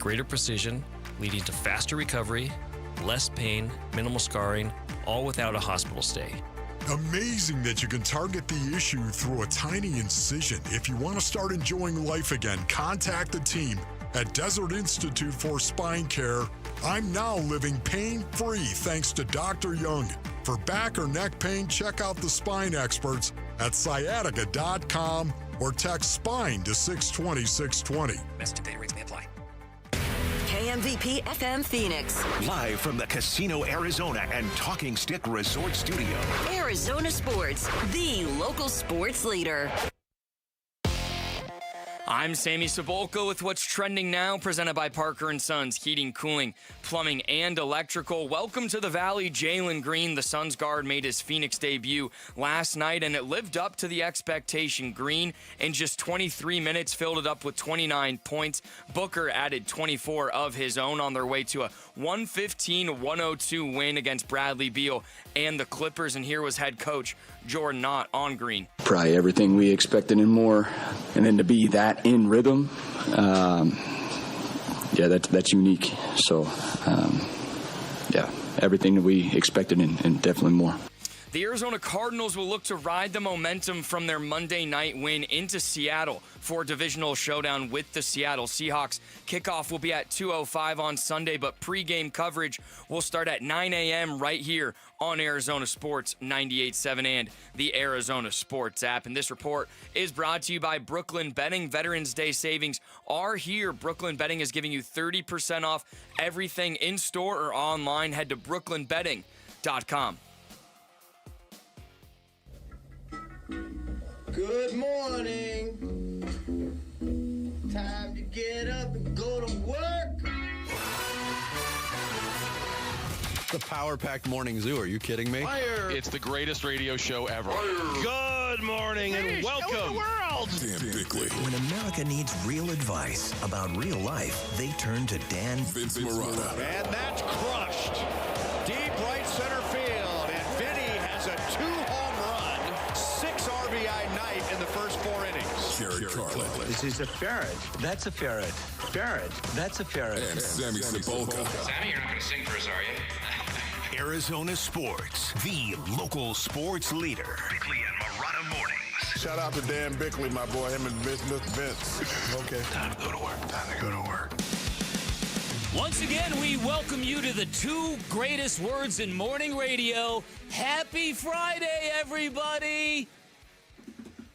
Greater precision, leading to faster recovery, less pain, minimal scarring, all without a hospital stay. Amazing that you can target the issue through a tiny incision. If you want to start enjoying life again, contact the team at Desert Institute for Spine Care. I'm now living pain-free thanks to Dr. Young. For back or neck pain, check out the spine experts at sciatica.com or text SPINE to 620-620. Message and data rates may apply. KMVP FM Phoenix. Live from the Casino Arizona and Talking Stick Resort Studio. Arizona Sports, the local sports leader. I'm Sammy Sabolka with what's trending now, presented by Parker & Sons, heating, cooling, plumbing, and electrical. Welcome to the Valley. Jaylen Green, the Suns guard, made his Phoenix debut last night, and it lived up to the expectation. Green, in just 23 minutes, filled it up with 29 points. Booker added 24 of his own on their way to a 115-102 win against Bradley Beal and the Clippers. And here was head coach Jordan Knott on Green. Probably everything we expected and more, and then to be that in rhythm, that's unique. So, everything that we expected and definitely more. The Arizona Cardinals will look to ride the momentum from their Monday night win into Seattle for a divisional showdown with the Seattle Seahawks. Kickoff will be at 2:05 on Sunday, but pregame coverage will start at 9 a.m. right here on Arizona Sports 98.7 and the Arizona Sports app. And this report is brought to you by Brooklyn Betting. Veterans Day savings are here. Brooklyn Betting is giving you 30% off everything in store or online. Head to brooklynbetting.com. Good morning. Time to get up and go to work. The power-packed morning zoo. Are you kidding me? Fire. It's the greatest radio show ever. Fire. Good morning and welcome. Dan Bickley. When America needs real advice about real life, they turn to Dan Vince Marotta. And that's crushed. Deep right center field. And Vinnie has a 2-home run, 6 RBI night in the first 4 innings. Jerry Carlin. This is a ferret. That's a ferret. Ferret. That's a ferret. And Sammy Sabolka. Sammy, you're not going to sing for us, are you? Arizona Sports, the local sports leader. Bickley and Marotta mornings. Shout out to Dan Bickley, my boy, him and Mr. Vince. Okay. Time to go to work. Time to go to work. Once again, we welcome you to the 2 greatest words in morning radio. Happy Friday, everybody.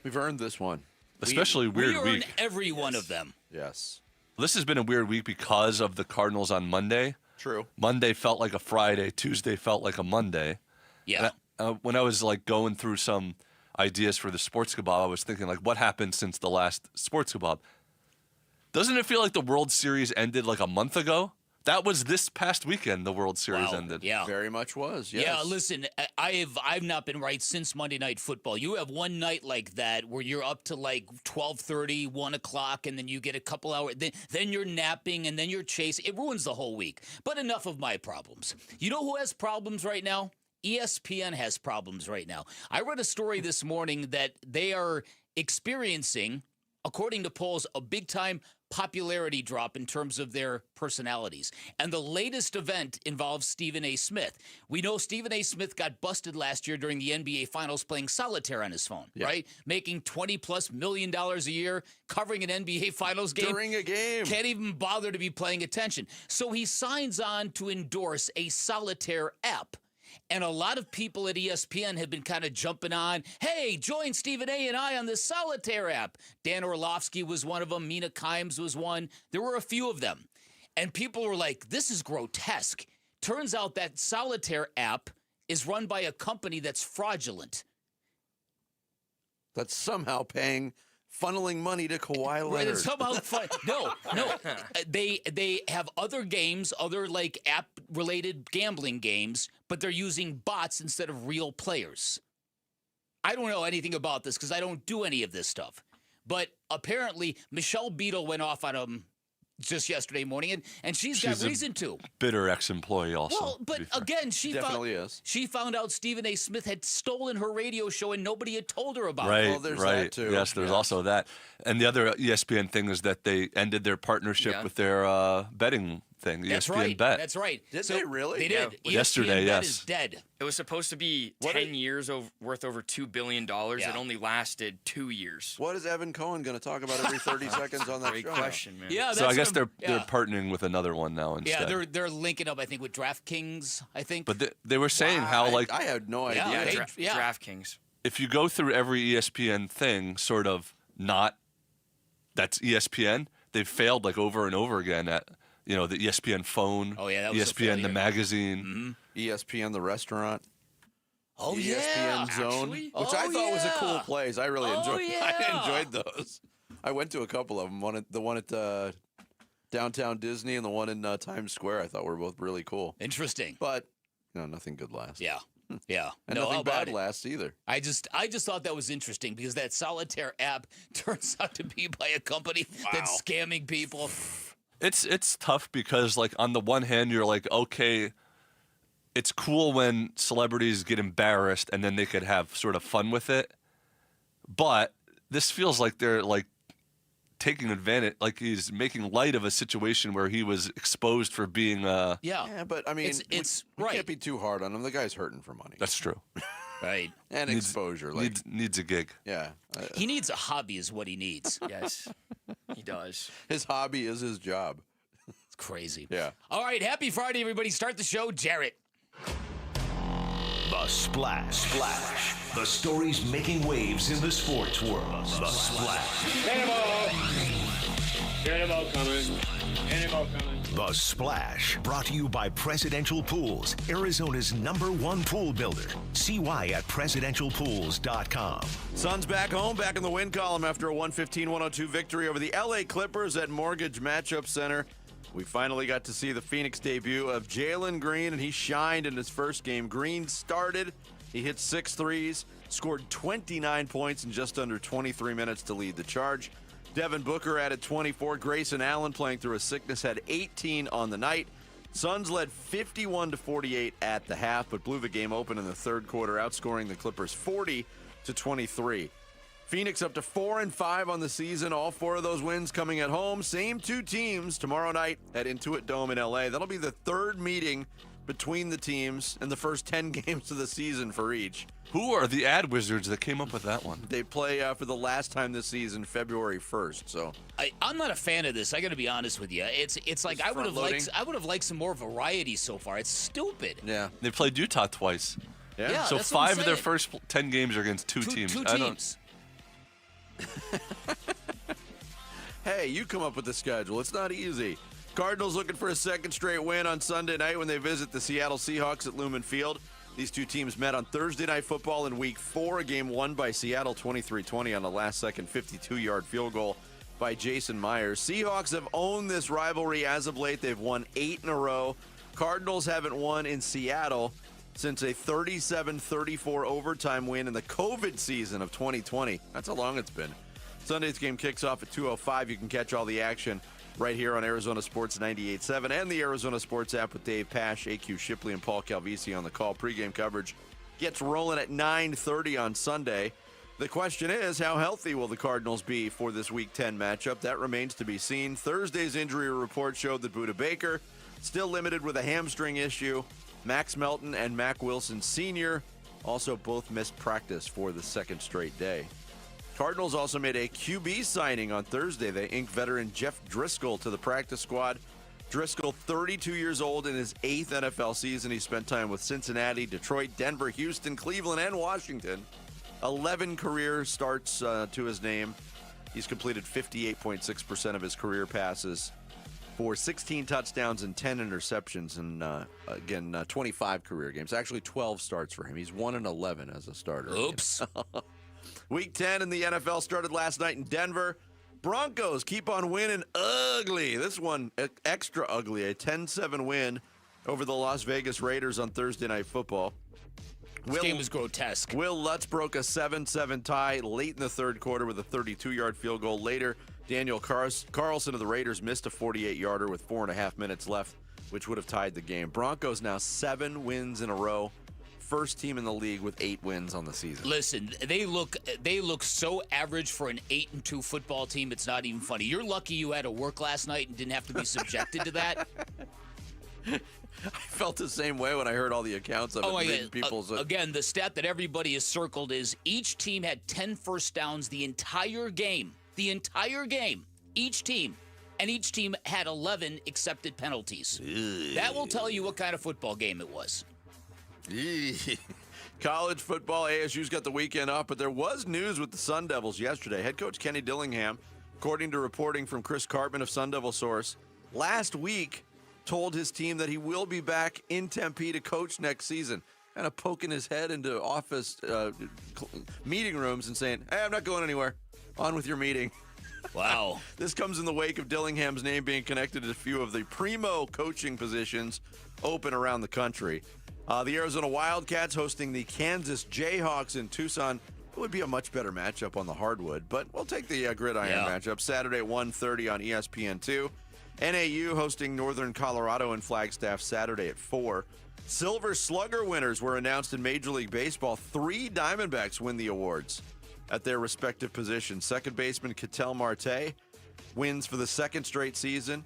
We've earned this one. Especially weird week. We earn every one of them. Yes. This has been a weird week because of the Cardinals on Monday. True. Monday felt like a Friday. Tuesday felt like a Monday. Yeah. When I was like going through some ideas for the sports kebab, I was thinking like, what happened since the last sports kebab? Doesn't it feel like the World Series ended like a month ago? That was this past weekend. The World Series ended. Yeah, very much was. Yes. Yeah, listen, I've not been right since Monday Night Football. You have one night like that where you're up to like 12:30, 1 o'clock, and then you get a couple hours. Then you're napping, and then you're chasing. It ruins the whole week. But enough of my problems. You know who has problems right now? ESPN has problems right now. I read a story this morning that they are experiencing, according to polls, a big-time popularity drop in terms of their personalities. And the latest event involves Stephen A. Smith. We know Stephen A. Smith got busted last year during the NBA Finals playing solitaire on his phone, right? Making $20+ million a year, covering an NBA Finals game. During a game. Can't even bother to be paying attention. So he signs on to endorse a solitaire app. And a lot of people at ESPN have been kind of jumping on, hey, join Stephen A. and I on this solitaire app. Dan Orlovsky was one of them. Mina Kimes was one. There were a few of them. And people were like, this is grotesque. Turns out that solitaire app is run by a company that's fraudulent. That's somehow funneling money to Kawhi Leonard. It's somehow no. They have other games, other like app-related gambling games, but they're using bots instead of real players. I don't know anything about this because I don't do any of this stuff. But apparently, Michelle Beadle went off on just yesterday morning, and she's got reason to. Bitter ex-employee also. Well, but again, she found out Stephen A. Smith had stolen her radio show and nobody had told her about it. Well, there's that too. Yes, there's also that. And the other ESPN thing is that they ended their partnership with their betting thing, That's ESPN right. Bet. That's right. Did they really? They did. Yeah. Yesterday, ESPN Bet yes. is dead. It was supposed to be 10 years worth over $2 billion. It only lasted 2 years. What is Evan Cohen going to talk about every 30 seconds on that Great show? question, man. Yeah, So I guess they're partnering with another one now instead. Yeah, they're linking up, I think, with DraftKings, I think. But they were saying how, like... I had no idea. DraftKings. If you go through every ESPN thing, sort of not... That's ESPN, they've failed, like, over and over again at... You know, the ESPN phone, that was ESPN the magazine. ESPN the restaurant. Oh, ESPN Zone, actually? which I thought was a cool place. I really enjoyed. yeah. I enjoyed those. I went to a couple of them. The one at downtown Disney and the one in Times Square. I thought were both really cool. Interesting. But nothing good lasts. Yeah. Yeah. And nothing bad lasts either. I just thought that was interesting because that Solitaire app turns out to be by a company that's scamming people. It's tough because, like, on the one hand, you're like, okay, it's cool when celebrities get embarrassed and then they could have sort of fun with it. But this feels like they're, like, taking advantage, like he's making light of a situation where he was exposed for being Yeah, but, I mean, it's we can't be too hard on him. The guy's hurting for money. That's true. Right. And exposure. Needs a gig. Yeah. He needs a hobby is what he needs. Yes, he does. His hobby is his job. It's crazy. Yeah. All right, happy Friday, everybody. Start the show, Jarrett. The Splash. The stories making waves in the sports world. The Splash. Cannonball coming. The Splash, brought to you by Presidential Pools, Arizona's #1 pool builder. See why at presidentialpools.com. Suns back home, back in the win column after a 115-102 victory over the LA Clippers at Mortgage Matchup Center. We finally got to see the Phoenix debut of Jaylen Green, and he shined in his first game. Green started, he hit 6 threes, scored 29 points in just under 23 minutes to lead the charge. Devin Booker added 24. Grayson Allen, playing through a sickness, had 18 on the night. Suns led 51-48 at the half, but blew the game open in the third quarter, outscoring the Clippers 40-23. Phoenix up to 4-5 on the season. All 4 of those wins coming at home. Same 2 teams tomorrow night at Intuit Dome in LA. That'll be the third meeting between the teams in the first 10 games of the season for each. Who are the ad wizards that came up with that one? They play for the last time this season, February 1st. So I'm not a fan of this. I got to be honest with you. It's like I would have liked some more variety so far. It's stupid. Yeah, they played Utah twice. Yeah, so that's 5 of their first 10 games are against two teams. Two teams. Hey, you come up with the schedule. It's not easy. Cardinals looking for a second straight win on Sunday night when they visit the Seattle Seahawks at Lumen Field. These two teams met on Thursday Night Football in Week 4, a game won by Seattle 23-20 on a last-second 52-yard field goal by Jason Myers. Seahawks have owned this rivalry as of late. They've won 8 in a row. Cardinals haven't won in Seattle since a 37-34 overtime win in the COVID season of 2020. That's how long it's been. Sunday's game kicks off at 2:05. You can catch all the action right here on Arizona Sports 98.7 and the Arizona Sports app with Dave Pasch, AQ Shipley, and Paul Calvisi on the call. Pre-game coverage gets rolling at 9:30 on Sunday. The question is, how healthy will the Cardinals be for this Week 10 matchup? That remains to be seen. Thursday's injury report showed that Budda Baker still limited with a hamstring issue. Max Melton and Mack Wilson Sr. also both missed practice for the second straight day. Cardinals also made a QB signing on Thursday. They inked veteran Jeff Driscoll to the practice squad. Driscoll, 32 years old, in his 8th NFL season. He spent time with Cincinnati, Detroit, Denver, Houston, Cleveland, and Washington. 11 career starts to his name. He's completed 58.6% of his career passes for 16 touchdowns and 10 interceptions, and 25 career games. Actually, 12 starts for him. He's 1-11 as a starter. Oops. Week 10 in the NFL started last night in Denver. Broncos keep on winning ugly. This one extra ugly. A 10-7 win over the Las Vegas Raiders on Thursday Night Football. This game was grotesque. Will Lutz broke a 7-7 tie late in the third quarter with a 32-yard field goal. Later, Daniel Carlson of the Raiders missed a 48-yarder with 4.5 minutes left, which would have tied the game. Broncos now 7 wins in a row. First team in the league with 8 wins on the season. Listen, they look so average for an 8-2 football team. It's not even funny. You're lucky you had to work last night and didn't have to be subjected to that. I felt the same way when I heard all the accounts of it. Again, the stat that everybody has circled is each team had 10 first downs the entire game. The entire game. Each team. And each team had 11 accepted penalties. That will tell you what kind of football game it was. College football, ASU's got the weekend off, but there was news with the Sun Devils yesterday. Head coach Kenny Dillingham, according to reporting from Chris Cartman of Sun Devil Source, last week told his team that he will be back in Tempe to coach next season. Kind of poking his head into office meeting rooms and saying, hey, I'm not going anywhere. On with your meeting. Wow. This comes in the wake of Dillingham's name being connected to a few of the primo coaching positions open around the country. The Arizona Wildcats hosting the Kansas Jayhawks in Tucson. It would be a much better matchup on the hardwood, but we'll take the gridiron matchup. Saturday at 1:30 on ESPN2. NAU hosting Northern Colorado in Flagstaff Saturday at 4. Silver Slugger winners were announced in Major League Baseball. 3 Diamondbacks win the awards at their respective positions. Second baseman Ketel Marte wins for the second straight season.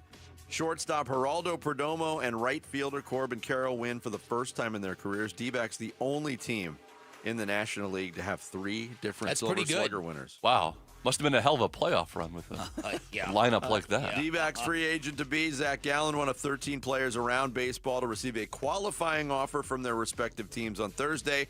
Shortstop Geraldo Perdomo and right fielder Corbin Carroll win for the first time in their careers. D-backs the only team in the National League to have 3 different Silver Slugger winners. Wow. Must have been a hell of a playoff run with a lineup like that. D-backs free agent to be Zach Gallen, one of 13 players around baseball to receive a qualifying offer from their respective teams on Thursday.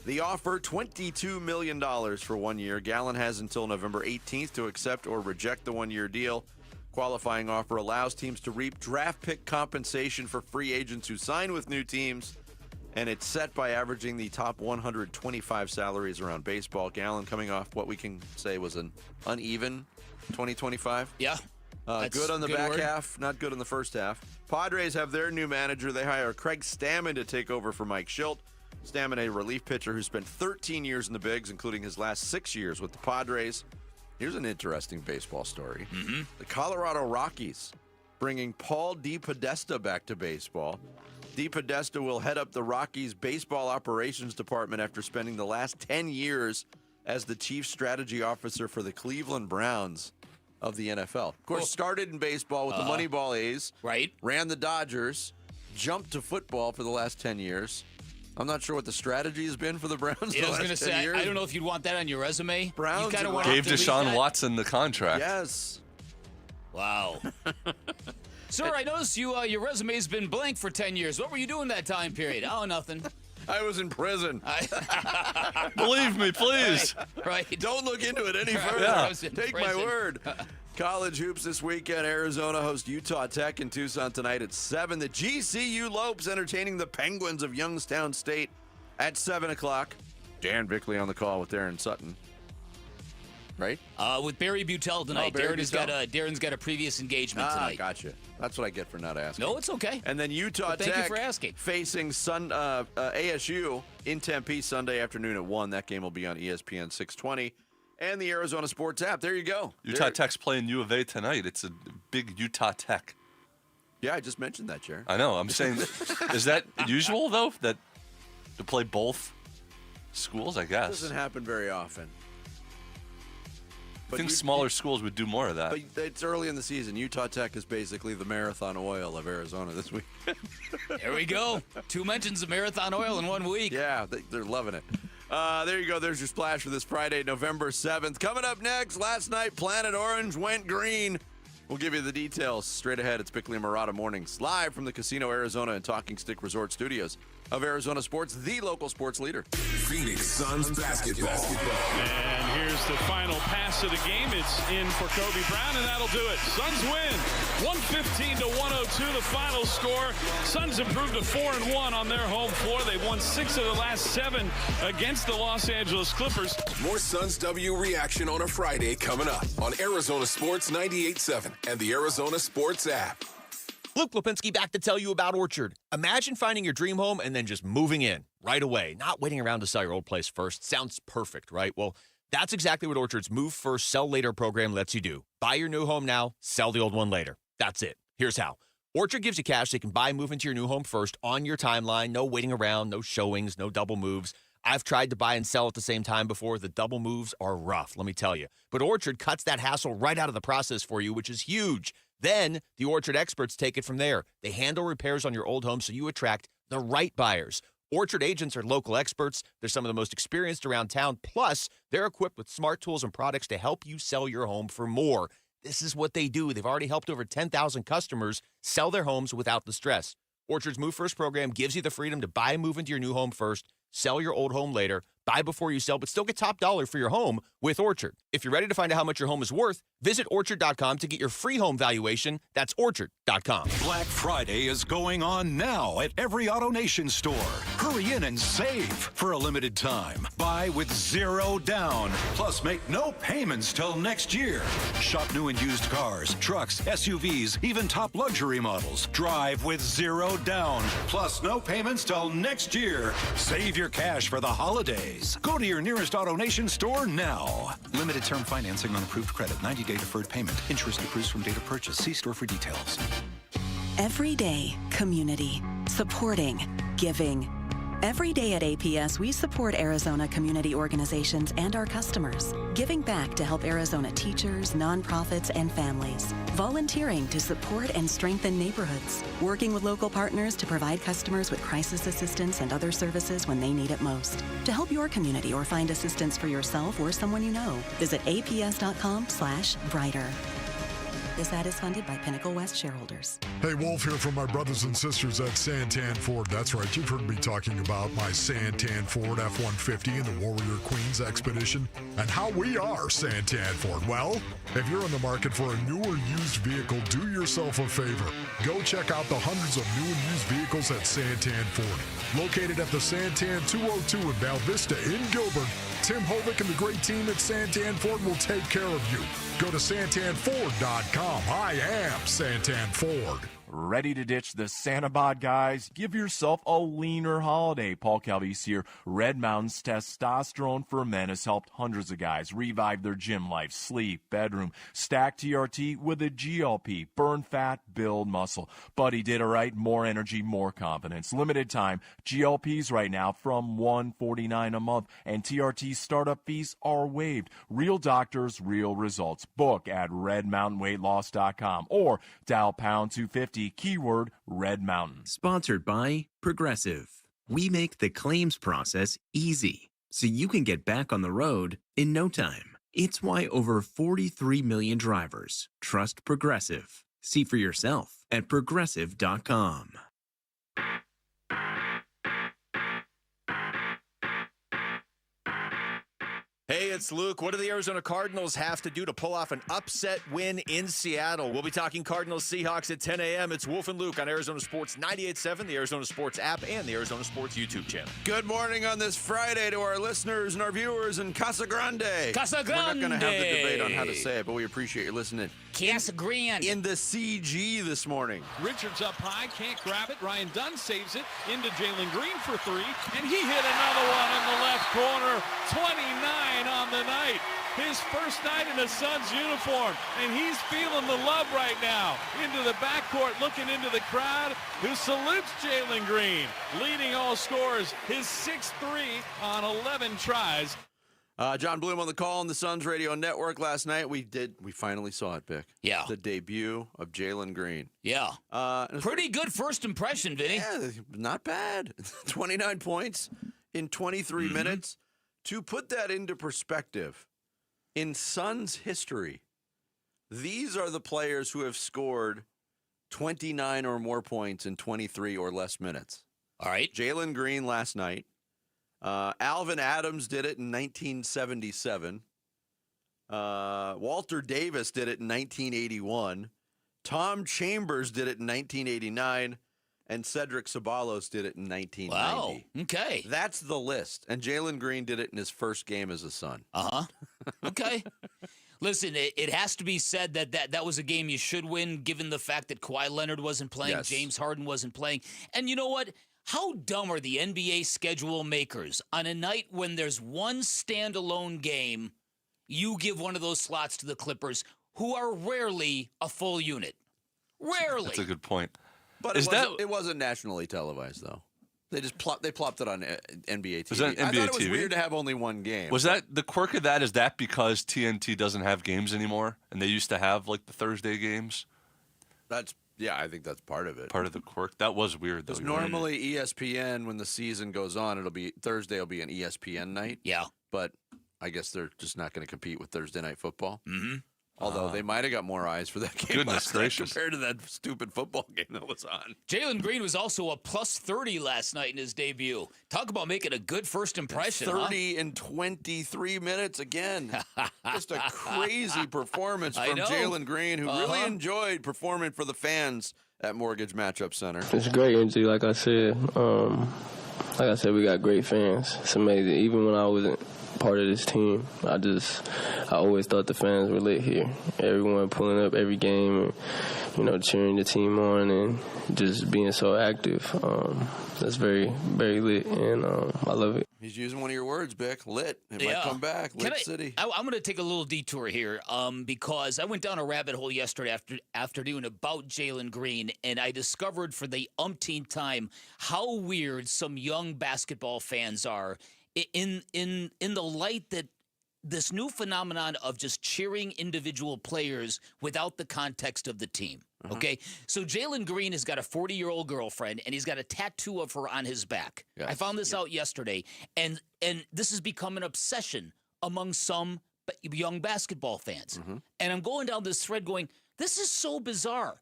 The offer, $22 million for 1 year. Gallen has until November 18th to accept or reject the 1-year deal. Qualifying offer allows teams to reap draft pick compensation for free agents who sign with new teams, and it's set by averaging the top 125 salaries around baseball. Gallen coming off what we can say was an uneven 2025. Yeah. Good on the back half, not good in the first half. Padres have their new manager. They hire Craig Stammen to take over for Mike Schilt. Stammen, a relief pitcher who spent 13 years in the Bigs, including his last 6 years with the Padres. Here's an interesting baseball story. The Colorado Rockies bringing Paul DePodesta back to baseball. DePodesta will head up the Rockies' baseball operations department after spending the last 10 years as the chief strategy officer for the Cleveland Browns of the NFL. Of course, started in baseball with the Moneyball A's. Right. Ran the Dodgers. Jumped to football for the last 10 years. I'm not sure what the strategy has been for the Browns. Yeah, I was going to say, I don't know if you'd want that on your resume. Browns gave Deshaun Watson the contract. Yes. Wow. Sir, I noticed your resume's been blank for 10 years. What were you doing that time period? Oh, nothing. I was in prison. Believe me, please. Right. Don't look into it any further. Yeah. Take my word. College hoops this weekend. Arizona hosts Utah Tech in Tucson tonight at 7. The GCU Lopes entertaining the Penguins of Youngstown State at 7 o'clock. Dan Bickley on the call with Darren Sutton. Right? With Barry Butel tonight. Darren's got a previous engagement tonight. Gotcha. That's what I get for not asking. No, it's okay. And then Utah Tech thank you for asking. Facing ASU in Tempe Sunday afternoon at 1. That game will be on ESPN 620 and the Arizona Sports app. There you go. Utah Tech's playing U of A tonight. It's a big Utah Tech. Yeah, I just mentioned that, Jared. I know. I'm saying, is that usual, though, that to play both schools, I guess? It doesn't happen very often. I think smaller schools would do more of that. But it's early in the season. Utah Tech is basically the Marathon Oil of Arizona this week. There we go. 2 mentions of Marathon Oil in 1 week. Yeah, they're loving it. There you go. There's your splash for this Friday, November 7th. Coming up next, last night, Planet Orange went green. We'll give you the details straight ahead. It's Bickley and Murata Mornings, live from the Casino Arizona and Talking Stick Resort Studios of Arizona Sports, the local sports leader. Phoenix Suns basketball. And here's the final pass of the game. It's in for Kobe Brown, and that'll do it. Suns win. 115-102, the final score. Suns improved to 4-1 on their home floor. They've won 6 of the last 7 against the Los Angeles Clippers. More Suns W reaction on a Friday coming up on Arizona Sports 98.7 and the Arizona Sports app. Luke Lipinski back to tell you about Orchard. Imagine finding your dream home and then just moving in right away, not waiting around to sell your old place first. Sounds perfect, right? Well, That's exactly what Orchard's Move First, Sell Later program lets you do. Buy your new home now, sell the old one later. That's it. Here's how. Orchard gives you cash so you can buy and move into your new home first on your timeline. No waiting around, no showings, no double moves. I've tried to buy and sell at the same time before. The double moves are rough, let me tell you. But Orchard cuts that hassle right out of the process for you, which is huge. Then the Orchard experts take it from there. They handle repairs on your old home so you attract the right buyers. Orchard agents are local experts. They're some of the most experienced around town. Plus, they're equipped with smart tools and products to help you sell your home for more. This is what they do. They've already helped over 10,000 customers sell their homes without the stress. Orchard's Move First program gives you the freedom to buy and move into your new home first, sell your old home later, buy before you sell, but still get top dollar for your home with Orchard. If you're ready to find out how much your home is worth, visit Orchard.com to get your free home valuation. That's Orchard.com. Black Friday is going on now at every AutoNation store. Hurry in and save for a limited time. Buy with 0 down, plus make no payments till next year. Shop new and used cars, trucks, SUVs, even top luxury models. Drive with 0 down, plus no payments till next year. Save your cash for the holidays. Go to your nearest AutoNation store now. Limited term financing on approved credit. 90-day deferred payment. Interest accrues from date of purchase. See store for details. Every day, community. Supporting. Giving. Every day at APS, we support Arizona community organizations and our customers, giving back to help Arizona teachers, nonprofits, and families, volunteering to support and strengthen neighborhoods, working with local partners to provide customers with crisis assistance and other services when they need it most. To help your community or find assistance for yourself or someone you know, visit aps.com/brighter. This ad is funded by Pinnacle West shareholders. Hey, Wolf here from my brothers and sisters at Santan Ford. That's right, you've heard me talking about my Santan Ford F-150 and the Warrior Queens Expedition and how we are Santan Ford. Well, if you're in the market for a new or used vehicle, do yourself a favor. Go check out the hundreds of new and used vehicles at Santan Ford. Located at the Santan 202 in Val Vista in Gilbert, Tim Hovick and the great team at Santan Ford will take care of you. Go to santanford.com. I am Santan Ford. Ready to ditch the Santa bod guys? Give yourself a leaner holiday. Paul Calvise here. Red Mountain's testosterone for men has helped hundreds of guys revive their gym life, sleep, bedroom. Stack TRT with a GLP. Burn fat, build muscle. Buddy did it right. More energy, more confidence. Limited time. GLPs right now from $149 a month. And TRT startup fees are waived. Real doctors, real results. Book at redmountainweightloss.com or dial pound 250. Keyword Red Mountain. Sponsored by Progressive. We make the claims process easy, so you can get back on the road in no time. It's why over 43 million drivers trust Progressive. See for yourself at Progressive.com. Hey, it's Luke. What do the Arizona Cardinals have to do to pull off an upset win in Seattle? We'll be talking Cardinals Seahawks at 10 a.m. It's Wolf and Luke on Arizona Sports 98.7, the Arizona Sports app, and the Arizona Sports YouTube channel. Good morning on this Friday to our listeners and our viewers in Casa Grande. Casa Grande. We're not going to have the debate on how to say it, but we appreciate you listening. Casa Grande. In the CG this morning. Richards up high, can't grab it. Ryan Dunn saves it into Jaylen Green for 3, and he hit another one in the left corner. 29 on the night. His first night in a Suns uniform, and he's feeling the love right now. Into the backcourt, looking into the crowd, who salutes Jaylen Green, leading all scorers. His 6-3 on 11 tries. John Bloom on the call on the Suns Radio Network last night. We finally saw it, Vic. Yeah. The debut of Jaylen Green. Yeah. Pretty good first impression, Vinnie. Yeah, not bad. 29 points in 23 minutes. To put that into perspective, in Suns history, these are the players who have scored 29 or more points in 23 or less minutes. All right. Jaylen Green last night. Alvin Adams did it in 1977. Walter Davis did it in 1981. Tom Chambers did it in 1989. And Cedric Ceballos did it in 1990. Wow. Okay. That's the list. And Jaylen Green did it in his first game as a Sun. Okay. Listen, it has to be said that was a game you should win, given the fact that Kawhi Leonard wasn't playing, Yes. James Harden wasn't playing. And you know what? How dumb are the NBA schedule makers on a night when there's one standalone game you give one of those slots to the Clippers, who are rarely a full unit. Rarely. That's a good point. But it wasn't nationally televised, though. They just plopped it on NBA TV. Was that NBA I thought it was TV? weird to have only one game. Was that the quirk of that? Is that because TNT doesn't have games anymore, and they used to have like the Thursday games? I think that's part of it. Part of the quirk. That was weird, though. Because normally ESPN, when the season goes on, Thursday will be an ESPN night. Yeah. But I guess they're just not going to compete with Thursday night football. Mm-hmm. Although they might have got more eyes for that game Goodness gracious. compared to that stupid football game that was on. Jaylen Green was also a plus 30 last night in his debut. Talk about making a good first impression. 30 in 23 minutes again. Just a crazy performance from Jaylen Green, who really enjoyed performing for the fans at Mortgage Matchup Center. It's great energy, like I said. We got great fans. It's amazing. Even when I wasn't part of this team, I always thought the fans were lit here. Everyone pulling up every game and, cheering the team on and just being so active. That's very, very lit, and I love it. He's using one of your words, Bick. Lit. It might come back. Lit City. I'm going to take a little detour here because I went down a rabbit hole yesterday afternoon about Jaylen Green, and I discovered for the umpteenth time how weird some young basketball fans are in the light that this new phenomenon of just cheering individual players without the context of the team. Okay, so Jaylen Green has got a 40-year-old girlfriend, and he's got a tattoo of her on his back. Yes. I found this out yesterday, and this has become an obsession among some young basketball fans. Mm-hmm. And I'm going down this thread going, this is so bizarre.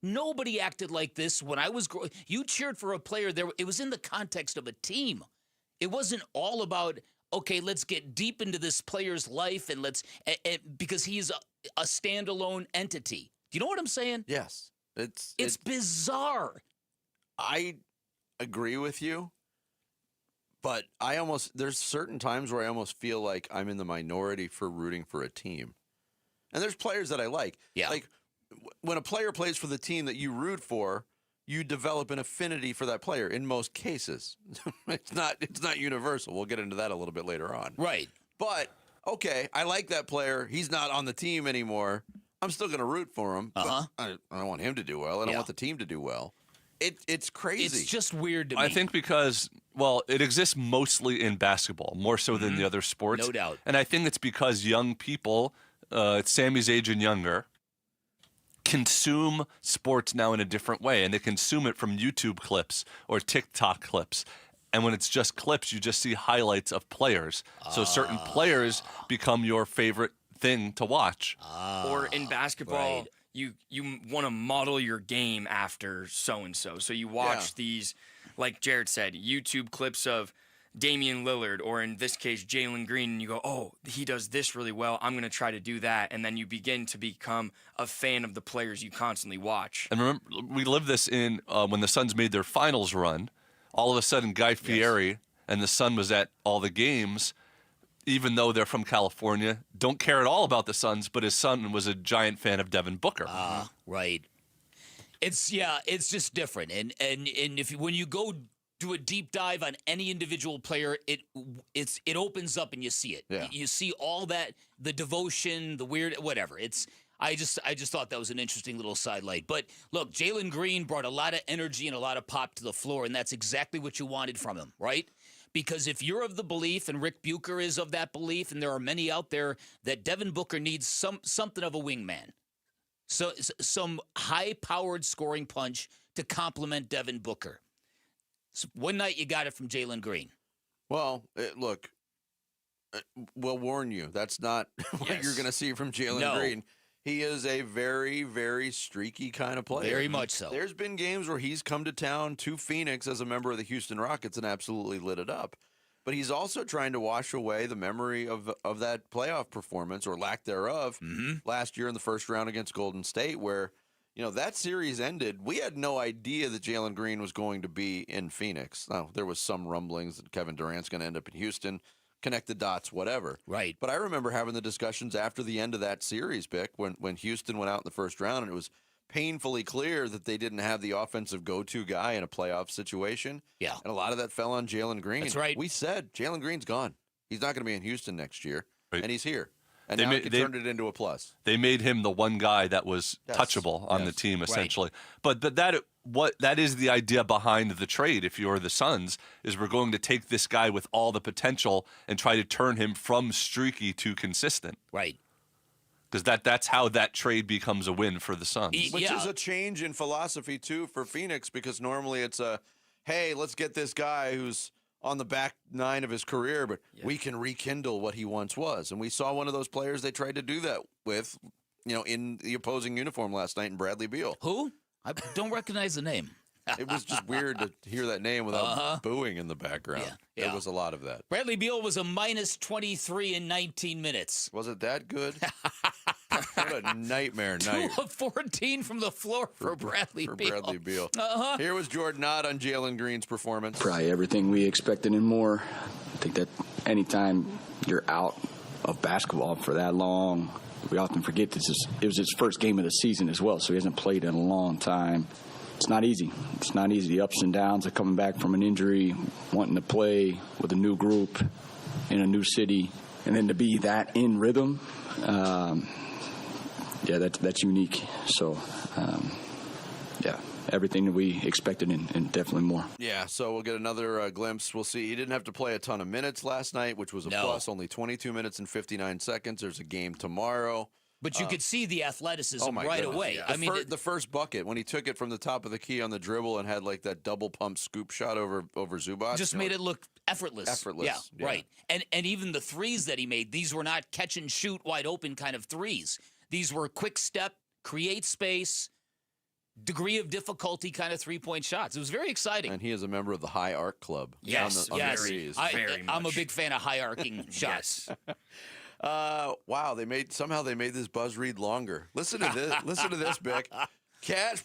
Nobody acted like this when I was growing. You cheered for a player there. It was in the context of a team. It wasn't all about, okay, let's get deep into this player's life and because he's a standalone entity. Do you know what I'm saying? Yes. It's bizarre. I agree with you, but there's certain times where I almost feel like I'm in the minority for rooting for a team. And there's players that I like. Yeah. Like when a player plays for the team that you root for, you develop an affinity for that player in most cases. It's not universal. We'll get into that a little bit later on. Right. But, okay, I like that player. He's not on the team anymore. I'm still going to root for him. But I don't want him to do well. I don't want the team to do well. It's crazy. It's just weird to me. I think because, it exists mostly in basketball, more so than the other sports. No doubt. And I think it's because young people, it's Sammy's age and younger, consume sports now in a different way, and they consume it from YouTube clips or TikTok clips. And when it's just clips, you just see highlights of players. So certain players become your favorite thing to watch. Or in basketball, you want to model your game after so-and-so. So you watch these, like Jared said, YouTube clips of Damian Lillard, or in this case, Jaylen Green, and you go, oh, he does this really well. I'm going to try to do that. And then you begin to become a fan of the players you constantly watch. And remember, we lived this in when the Suns made their finals run. All of a sudden, Guy Fieri and the Sun was at all the games, even though they're from California, don't care at all about the Suns, but his son was a giant fan of Devin Booker. Right. It's just different. And when you go do a deep dive on any individual player, it opens up and you see it. Yeah. You see all that, the devotion, the weird, whatever. I just thought that was an interesting little sidelight. But look, Jaylen Green brought a lot of energy and a lot of pop to the floor, and that's exactly what you wanted from him, right? Because if you're of the belief, and Rick Bucher is of that belief, and there are many out there, that Devin Booker needs something of a wingman. So some high-powered scoring punch to complement Devin Booker. So one night you got it from Jaylen Green. Well, look, we'll warn you. That's not what you're going to see from Jaylen Green. He is a very, very streaky kind of player. Very much so. There's been games where he's come to town to Phoenix as a member of the Houston Rockets and absolutely lit it up. But he's also trying to wash away the memory of that playoff performance, or lack thereof, last year in the first round against Golden State, where that series ended. We had no idea that Jaylen Green was going to be in Phoenix. Now, there was some rumblings that Kevin Durant's going to end up in Houston. Connect the dots, whatever. Right. But I remember having the discussions after the end of that series, Bick, when Houston went out in the first round, and it was painfully clear that they didn't have the offensive go-to guy in a playoff situation. Yeah. And a lot of that fell on Jaylen Green. That's right. We said Jaylen Green's gone. He's not going to be in Houston next year, and he's here. And now he turned it into a plus. They made him the one guy that was touchable on the team, essentially. Right. But that is the idea behind the trade. If you're the Suns, is we're going to take this guy with all the potential and try to turn him from streaky to consistent. Right. Because that's how that trade becomes a win for the Suns. Which is a change in philosophy, too, for Phoenix, because normally it's hey, let's get this guy who's on the back nine of his career, but we can rekindle what he once was. And we saw one of those players they tried to do that with, in the opposing uniform last night in Bradley Beal. Who? I don't recognize the name. It was just weird to hear that name without booing in the background. Yeah. There was a lot of that. Bradley Beal was a minus 23 in 19 minutes. Was it that good? What a nightmare night. 2 of 14 from the floor for Bradley Beal. Bradley Beal. Here was Jordan Ott on Jaylen Green's performance. Probably everything we expected and more. I think that anytime you're out of basketball for that long, we often forget it was his first game of the season as well, so he hasn't played in a long time. It's not easy. It's not easy. The ups and downs of coming back from an injury, wanting to play with a new group in a new city, and then to be that in rhythm, that's unique. So, everything that we expected and definitely more. Yeah, so we'll get another glimpse. We'll see. He didn't have to play a ton of minutes last night, which was a plus, only 22 minutes and 59 seconds. There's a game tomorrow. But you could see the athleticism right away. Yeah. The first bucket, when he took it from the top of the key on the dribble and had like that double pump scoop shot over Zubac. Just made it look effortless. Effortless. Yeah, right. And even the threes that he made, these were not catch and shoot wide open kind of threes. These were quick step, create space, degree of difficulty kind of three-point shots. It was very exciting. And he is a member of the High Arc Club. Yes, on the threes. I'm a big fan of high arcing shots. Wow, they made this buzz read longer. Listen to this. Listen to this, Bick. Cash.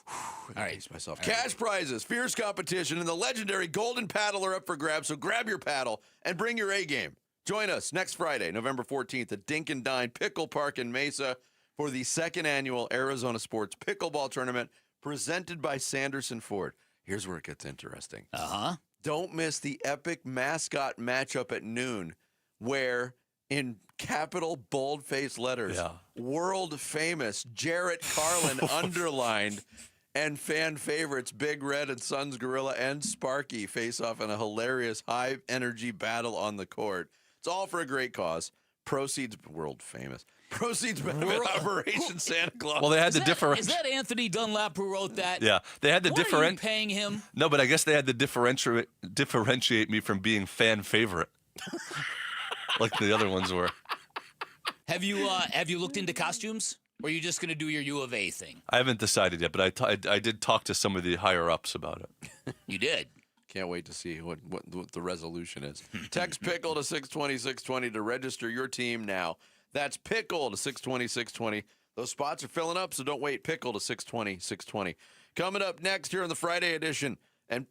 All right, myself. Cash prizes, fierce competition, and the legendary golden paddle are up for grabs. So grab your paddle and bring your A game. Join us next Friday, November 14th, at Dink and Dine Pickle Park in Mesa for the second annual Arizona Sports Pickleball Tournament presented by Sanderson Ford. Here's where it gets interesting. Don't miss the epic mascot matchup at noon, where in capital bold-faced letters, world famous Jarrett Carlin underlined, and fan favorites Big Red and Suns Gorilla and Sparky face off in a hilarious high-energy battle on the court. It's all for a great cause. Proceeds, world famous. Proceeds benefit Operation Santa Claus. Well, they had Is that Anthony Dunlap who wrote that? Yeah, they had to Are you paying him? No, but I guess they had to differentiate me from being fan favorite, like the other ones were. Have you looked into costumes, or are you just going to do your U of A thing? I haven't decided yet, but I did talk to some of the higher ups about it. You did. Can't wait to see what the resolution is. Text Pickle to 620-620 to register your team now. That's Pickle to 620-620. Those spots are filling up, so don't wait. Pickle to 620-620. Coming up next here on the Friday edition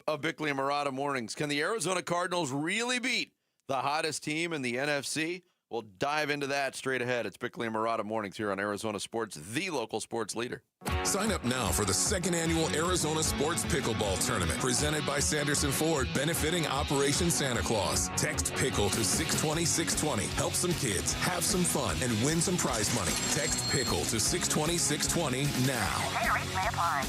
of Bickley and Murata Mornings, can the Arizona Cardinals really beat the hottest team in the NFC? We'll dive into that straight ahead. It's Bickley and Murata Mornings here on Arizona Sports, the local sports leader. Sign up now for the second annual Arizona Sports Pickleball Tournament presented by Sanderson Ford, benefiting Operation Santa Claus. Text PICKLE to 620-620. Help some kids, have some fun, and win some prize money. Text PICKLE to 620-620 now.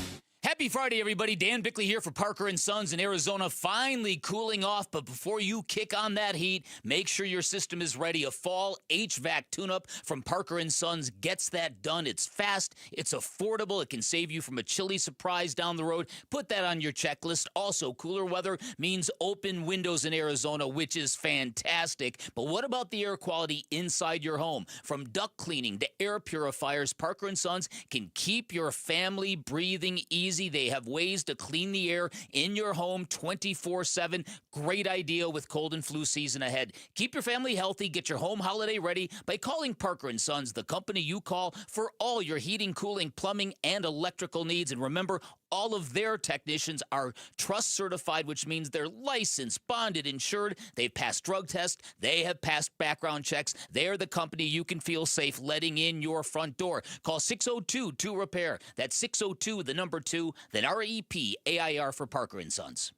Happy Friday, everybody. Dan Bickley here for Parker & Sons in Arizona. Finally cooling off, but before you kick on that heat, make sure your system is ready. A fall HVAC tune-up from Parker & Sons gets that done. It's fast, it's affordable, it can save you from a chilly surprise down the road. Put that on your checklist. Also, cooler weather means open windows in Arizona, which is fantastic. But what about the air quality inside your home? From duct cleaning to air purifiers, Parker & Sons can keep your family breathing easy. They have ways to clean the air in your home 24/7. Great idea with cold and flu season ahead. Keep your family healthy. Get your home holiday ready by calling Parker & Sons, the company you call for all your heating, cooling, plumbing, and electrical needs. And remember, all of their technicians are trust certified, which means they're licensed, bonded, insured. They've passed drug tests. They have passed background checks. They're the company you can feel safe letting in your front door. Call 602-2REPAIR. That's 602, the number 2, then REPAIR for Parker & Sons.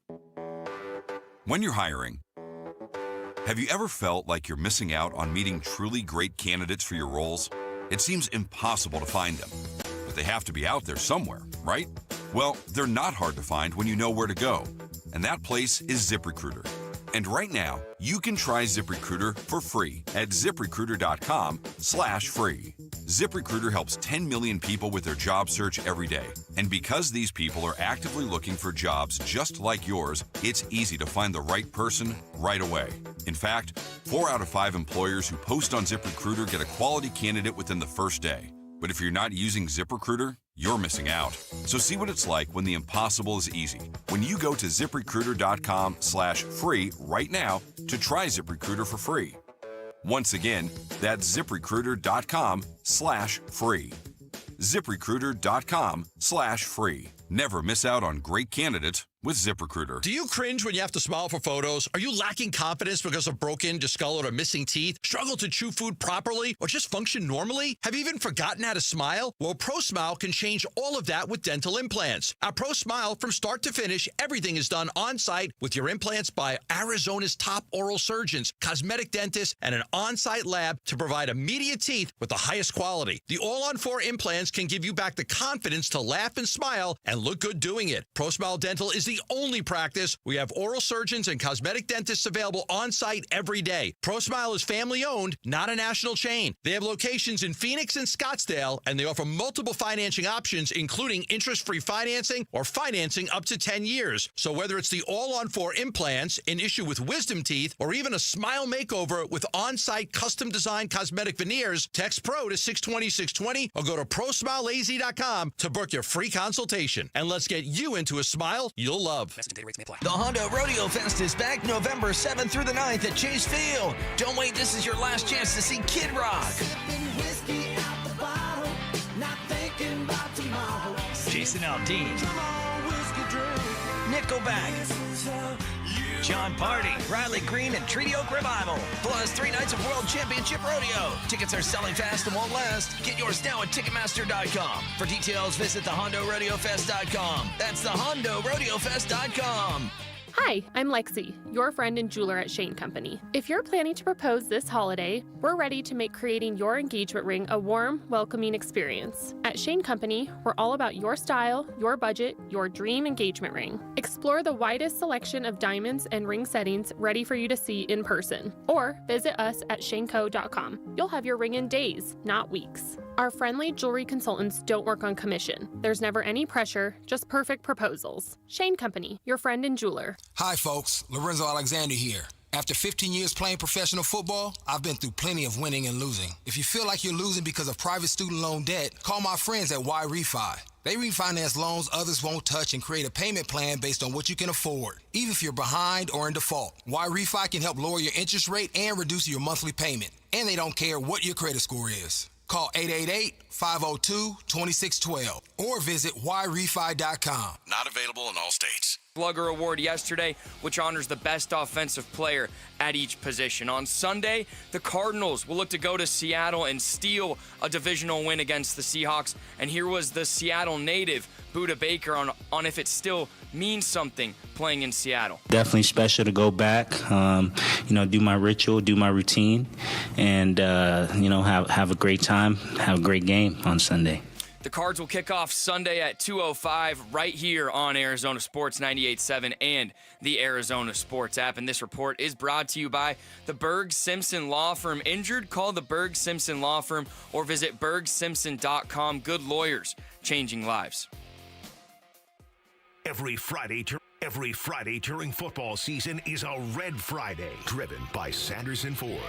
When you're hiring, Have you ever felt like you're missing out on meeting truly great candidates for your roles? It seems impossible to find them, but they have to be out there somewhere, right? Well, they're not hard to find when you know where to go, and that place is ZipRecruiter. And right now, you can try ZipRecruiter for free at ZipRecruiter.com/free. ZipRecruiter helps 10 million people with their job search every day. And because these people are actively looking for jobs just like yours, it's easy to find the right person right away. In fact, 4 out of 5 employers who post on ZipRecruiter get a quality candidate within the first day. But if you're not using ZipRecruiter, you're missing out. So see what it's like when the impossible is easy. When you go to ZipRecruiter.com/free right now to try ZipRecruiter for free. Once again, that's ZipRecruiter.com/free. ZipRecruiter.com/free. Never miss out on great candidates with ZipRecruiter. Do you cringe when you have to smile for photos? Are you lacking confidence because of broken, discolored, or missing teeth? Struggle to chew food properly or just function normally? Have you even forgotten how to smile? Well, ProSmile can change all of that with dental implants. At ProSmile, from start to finish, everything is done on-site with your implants by Arizona's top oral surgeons, cosmetic dentists, and an on-site lab to provide immediate teeth with the highest quality. The all-on-4 implants can give you back the confidence to laugh and smile and look good doing it. ProSmile Dental is the only practice. We have oral surgeons and cosmetic dentists available on-site every day. ProSmile is family-owned, not a national chain. They have locations in Phoenix and Scottsdale, and they offer multiple financing options, including interest-free financing or financing up to 10 years. So whether it's the all-on-4 implants, an issue with wisdom teeth, or even a smile makeover with on-site custom-designed cosmetic veneers, text PRO to 620-620 or go to ProSmileAZ.com to book your free consultation. And let's get you into a smile you'll love. The Honda Rodeo Fest is back November 7th through the 9th at Chase Field. Don't wait, this is your last chance to see Kid Rock, Jason Aldean, Nickelback, John Party, Riley Green, and Treaty Oak Revival. Plus 3 nights of World Championship Rodeo. Tickets are selling fast and won't last. Get yours now at Ticketmaster.com. For details, visit thehondoRodeoFest.com. That's thehondoRodeoFest.com. Hi, I'm Lexi, your friend and jeweler at Shane Company. If you're planning to propose this holiday, we're ready to make creating your engagement ring a warm, welcoming experience. At Shane Company, we're all about your style, your budget, your dream engagement ring. Explore the widest selection of diamonds and ring settings ready for you to see in person. Or visit us at shaneco.com. You'll have your ring in days, not weeks. Our friendly jewelry consultants don't work on commission. There's never any pressure, just perfect proposals. Shane Company, your friend and jeweler. Hi, folks. Lorenzo Alexander here. After 15 years playing professional football, I've been through plenty of winning and losing. If you feel like you're losing because of private student loan debt, call my friends at Y-Refi. They refinance loans others won't touch and create a payment plan based on what you can afford, even if you're behind or in default. Y-Refi can help lower your interest rate and reduce your monthly payment. And they don't care what your credit score is. Call 888-502-2612 or visit yrefi.com. Not available in all states. Slugger Award yesterday, which honors the best offensive player at each position. On Sunday, the Cardinals will look to go to Seattle and steal a divisional win against the Seahawks. And here was the Seattle native, Buda Baker, on if it still means something playing in Seattle. Definitely special to go back, do my ritual, do my routine, and, have a great time, have a great game on Sunday. The Cards will kick off Sunday at 2:05 right here on Arizona Sports 98.7 and the Arizona Sports app. And this report is brought to you by the Berg Simpson Law Firm. Injured? Call the Berg Simpson Law Firm or visit bergsimpson.com. Good lawyers, changing lives. Every Friday during football season is a Red Friday, driven by Sanderson Ford.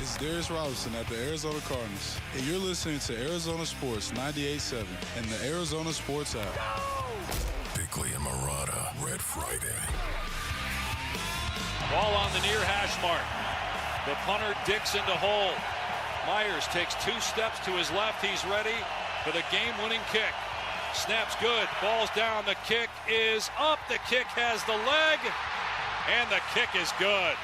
It's Darius Robinson at the Arizona Cardinals, and you're listening to Arizona Sports 98.7 and the Arizona Sports app. Bickley and Murata, Red Friday. Ball on the near hash mark. The punter digs into hole. Myers takes 2 steps to his left. He's ready for the game-winning kick. Snaps good. Ball's down. The kick is up. The kick has the leg, and the kick is good.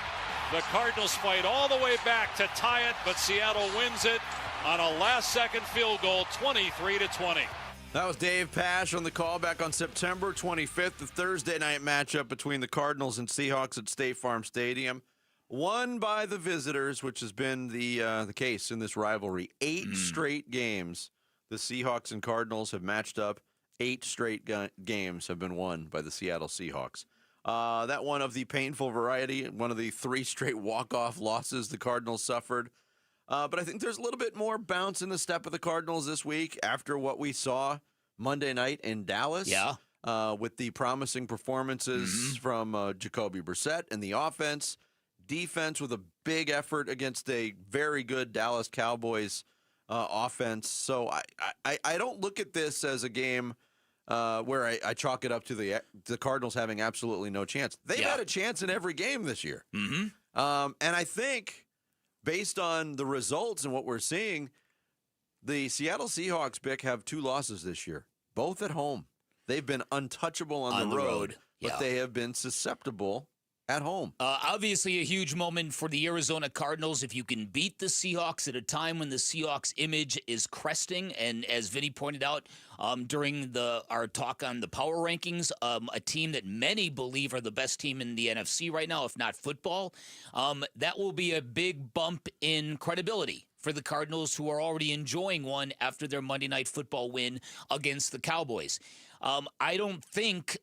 The Cardinals fight all the way back to tie it, but Seattle wins it on a last-second field goal, 23-20. That was Dave Pash on the call back on September 25th, the Thursday night matchup between the Cardinals and Seahawks at State Farm Stadium. Won by the visitors, which has been the case in this rivalry. 8 straight games the Seahawks and Cardinals have matched up. 8 straight games have been won by the Seattle Seahawks. That one of the painful variety, one of the 3 straight walk-off losses the Cardinals suffered. But I think there's a little bit more bounce in the step of the Cardinals this week after what we saw Monday night in Dallas. Yeah. With the promising performances from Jacoby Brissett and the offense. Defense with a big effort against a very good Dallas Cowboys offense. So I don't look at this as a game where I chalk it up to the Cardinals having absolutely no chance. They've had a chance in every game this year. And I think, based on the results and what we're seeing, the Seattle Seahawks, Bick, have 2 losses this year, both at home. They've been untouchable on the road, but they have been susceptible at home. Obviously, a huge moment for the Arizona Cardinals if you can beat the Seahawks at a time when the Seahawks image is cresting. And as Vinnie pointed out during our talk on the power rankings, a team that many believe are the best team in the NFC right now, if not football, that will be a big bump in credibility for the Cardinals, who are already enjoying one after their Monday Night Football win against the Cowboys. I don't think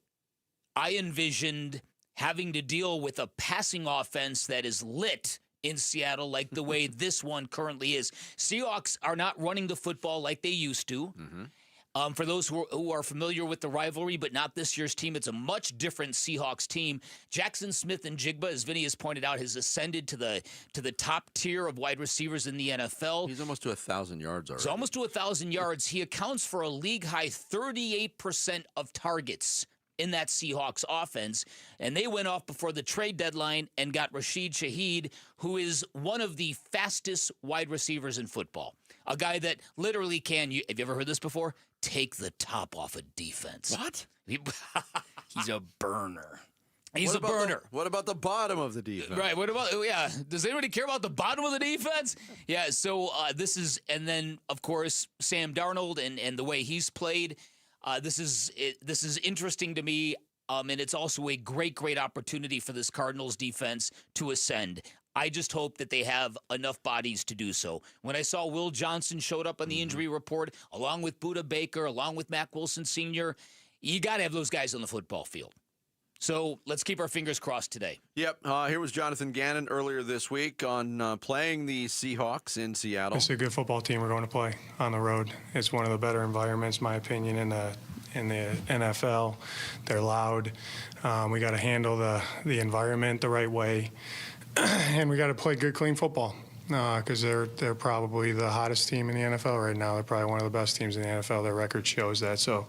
I envisioned having to deal with a passing offense that is lit in Seattle like the way this one currently is. Seahawks are not running the football like they used to. For those who are familiar with the rivalry, but not this year's team, it's a much different Seahawks team. Jackson Smith-Njigba, as Vinny has pointed out, has ascended to the top tier of wide receivers in the NFL. He's almost to 1,000 yards already. He's almost to 1,000 yards. He accounts for a league-high 38% of targets in that Seahawks offense, and they went off before the trade deadline and got Rashid Shaheed, who is one of the fastest wide receivers in football. A guy that literally have you ever heard this before? Take the top off a defense. What? He's a burner. He's a burner. What about the bottom of the defense? Right. What about, does anybody care about the bottom of the defense? Yeah, so this is, and then, of course, Sam Darnold and the way he's played. This is interesting to me, and it's also a great opportunity for this Cardinals defense to ascend. I just hope that they have enough bodies to do so. When I saw Will Johnson showed up on the injury report, along with Budda Baker, along with Mack Wilson Sr., you got to have those guys on the football field. So let's keep our fingers crossed today. Yep. Here was Jonathan Ganon earlier this week on playing the Seahawks in Seattle. It's a good football team we're going to play on the road. It's one of the better environments, in my opinion, in the NFL. They're loud. We got to handle the environment the right way, and we got to play good, clean football. Because they're probably the hottest team in the NFL right now. They're probably one of the best teams in the NFL. Their record shows that. So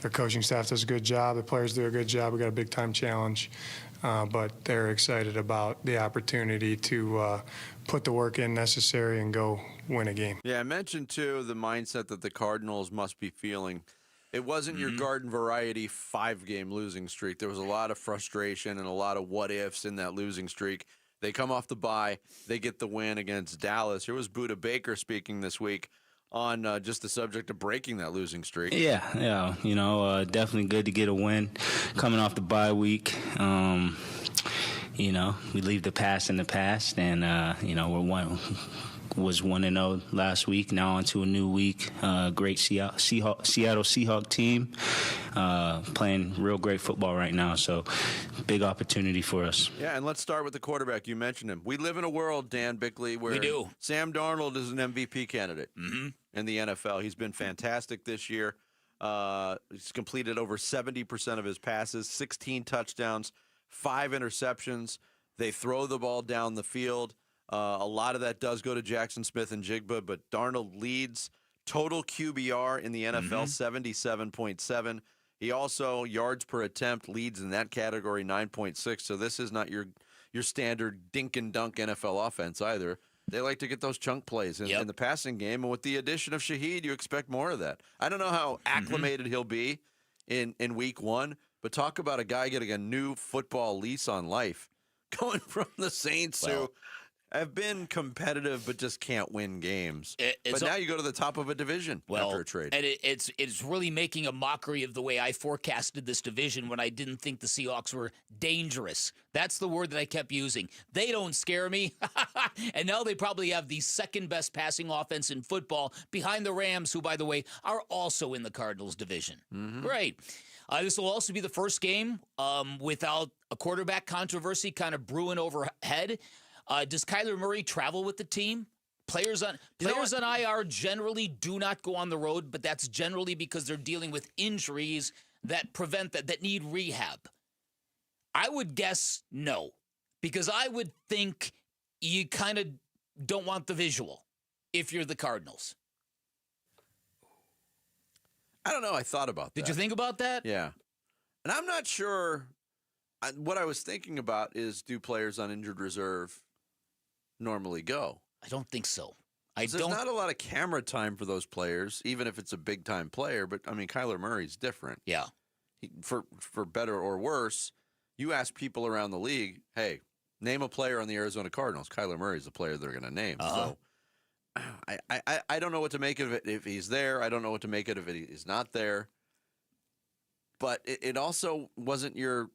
their coaching staff does a good job. The players do a good job. We got a big-time challenge. But they're excited about the opportunity to put the work in necessary and go win a game. Yeah, I mentioned, too, the mindset that the Cardinals must be feeling. It wasn't your garden variety 5-game losing streak. There was a lot of frustration and a lot of what-ifs in that losing streak. They come off the bye. They get the win against Dallas. Here was Budda Baker speaking this week on just the subject of breaking that losing streak. Yeah. Definitely good to get a win coming off the bye week. We leave the past in the past, and was 1-0 last week. Now on to a new week. Great Seattle Seahawks team playing real great football right now. So big opportunity for us. Yeah, and let's start with the quarterback. You mentioned him. We live in a world, Dan Bickley, where we do. Sam Darnold is an MVP candidate in the NFL. He's been fantastic this year. He's completed over 70% of his passes, 16 touchdowns, 5 interceptions. They throw the ball down the field. A lot of that does go to Jackson Smith-Njigba, but Darnold leads total QBR in the NFL, 77.7. He also, yards per attempt, leads in that category, 9.6. So this is not your standard dink-and-dunk NFL offense either. They like to get those chunk plays in the passing game, and with the addition of Shaheed, you expect more of that. I don't know how acclimated he'll be in week 1, but talk about a guy getting a new football lease on life, going from the Saints who have been competitive but just can't win games. But now you go to the top of a division after a trade. And it's really making a mockery of the way I forecasted this division when I didn't think the Seahawks were dangerous. That's the word that I kept using. They don't scare me. And now they probably have the second best passing offense in football behind the Rams, who, by the way, are also in the Cardinals division. Great. This will also be the first game without a quarterback controversy kind of brewing overhead. Does Kyler Murray travel with the team? Players on IR generally do not go on the road, but that's generally because they're dealing with injuries that need rehab. I would guess no, because I would think you kind of don't want the visual if you're the Cardinals. I don't know. I thought about that. Did you think about that? Yeah. And I'm not sure. What I was thinking about is, do players on injured reserve normally go? I don't think so. There's not a lot of camera time for those players, even if it's a big-time player. But, I mean, Kyler Murray's different. Yeah. For better or worse, you ask people around the league, hey, name a player on the Arizona Cardinals. Kyler Murray's the player they're going to name. So I don't know what to make of it if he's there. I don't know what to make of it if he's not there. But it also wasn't your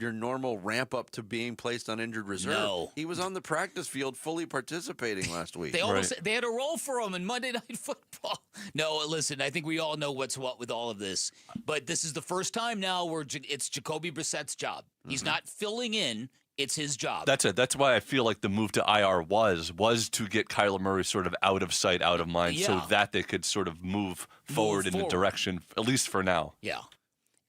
normal ramp up to being placed on injured reserve. No. He was on the practice field fully participating last week. They had a role for him in Monday Night Football. No, listen, I think we all know what's what with all of this. But this is the first time now where it's Jacoby Brissett's job. He's not filling in. It's his job. That's it. That's why I feel like the move to IR was to get Kyler Murray sort of out of sight, out of mind, so that they could sort of move forward in a direction, at least for now. Yeah.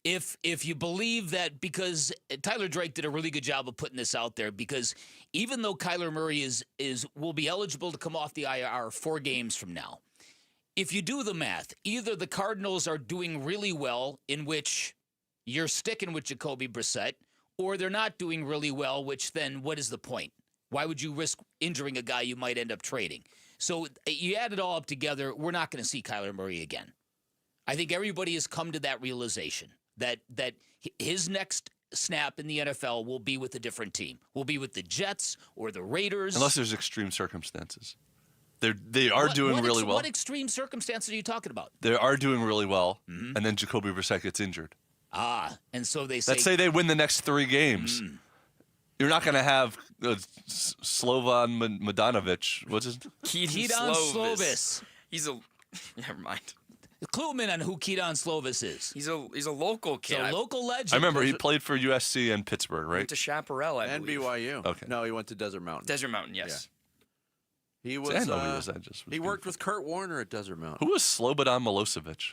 If you believe that, because Tyler Drake did a really good job of putting this out there, because even though Kyler Murray will be eligible to come off the IR 4 games from now, if you do the math, either the Cardinals are doing really well, in which you're sticking with Jacoby Brissett, or they're not doing really well, which then what is the point? Why would you risk injuring a guy you might end up trading? So you add it all up together, we're not going to see Kyler Murray again. I think everybody has come to that realization that his next snap in the NFL will be with a different team. Will be with the Jets or the Raiders. Unless there's extreme circumstances. They are doing really well. What extreme circumstances are you talking about? They are doing really well, and then Jacoby Brissett gets injured. And so they say... Let's say they win the next 3 games. You're not going to have Slovan Modanovic. What's his name? Keaton Slovis. He's a... Never mind. Clue in on who Keaton Slovis is. He's a local kid. He's a local legend. I remember he played for USC and Pittsburgh, right? Went to Chaparral, I and believe. BYU. Okay. No, he went to Desert Mountain. Desert Mountain, yes. Yeah. He See, I know he was that. He worked with Kurt Warner at Desert Mountain. Who was Slobodan Milosevic?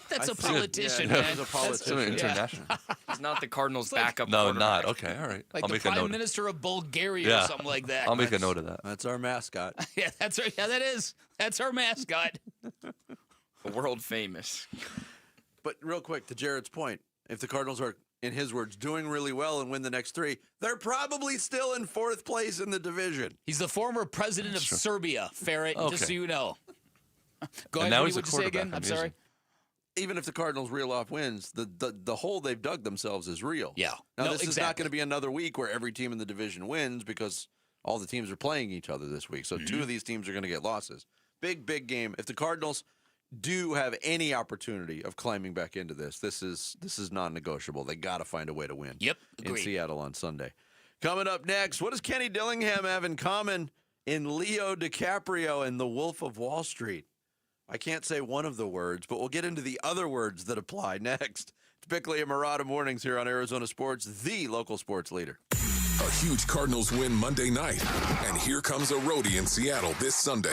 That's a politician, man. He's a politician. International. He's not the Cardinals' backup No, quarterback. not. Okay, all right. Like I'll the make a Prime note. Minister of Bulgaria or something like that. I'll make a note of that. That's our mascot. Yeah, that's right. Yeah, that is. That's our mascot. World famous. But real quick, to Jared's point, if the Cardinals are, in his words, doing really well and win the next 3, they're probably still in 4th place in the division. He's the former president of Serbia, Ferret, just so you know. Go ahead, now Vinnie, he's a what'd you say again? I'm sorry. Even if the Cardinals reel off wins, the hole they've dug themselves is real. Yeah. Now, this is not going to be another week where every team in the division wins because all the teams are playing each other this week. So 2 of these teams are going to get losses. Big game. If the Cardinals do have any opportunity of climbing back into this is non-negotiable. They got to find a way to win. Yep, in Seattle on Sunday. Coming up next, what does Kenny Dillingham have in common in Leo DiCaprio and The Wolf of Wall Street? I can't say one of the words, but we'll get into the other words that apply next. It's Bickley and Murata Mornings here on Arizona Sports, the local sports leader. A huge Cardinals win Monday night. And here comes a roadie in Seattle this Sunday.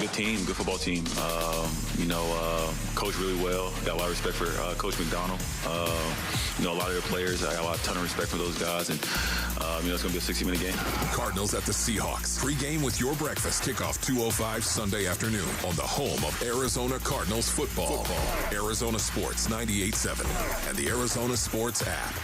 Good team, good football team. Coach really well. Got a lot of respect for Coach McDonald. A lot of their players, I got a ton of respect for those guys. And, it's going to be a 60-minute game. Cardinals at the Seahawks. Pre-game with your breakfast. Kickoff 2:05 Sunday afternoon on the home of Arizona Cardinals football. Arizona Sports 98.7 and the Arizona Sports app.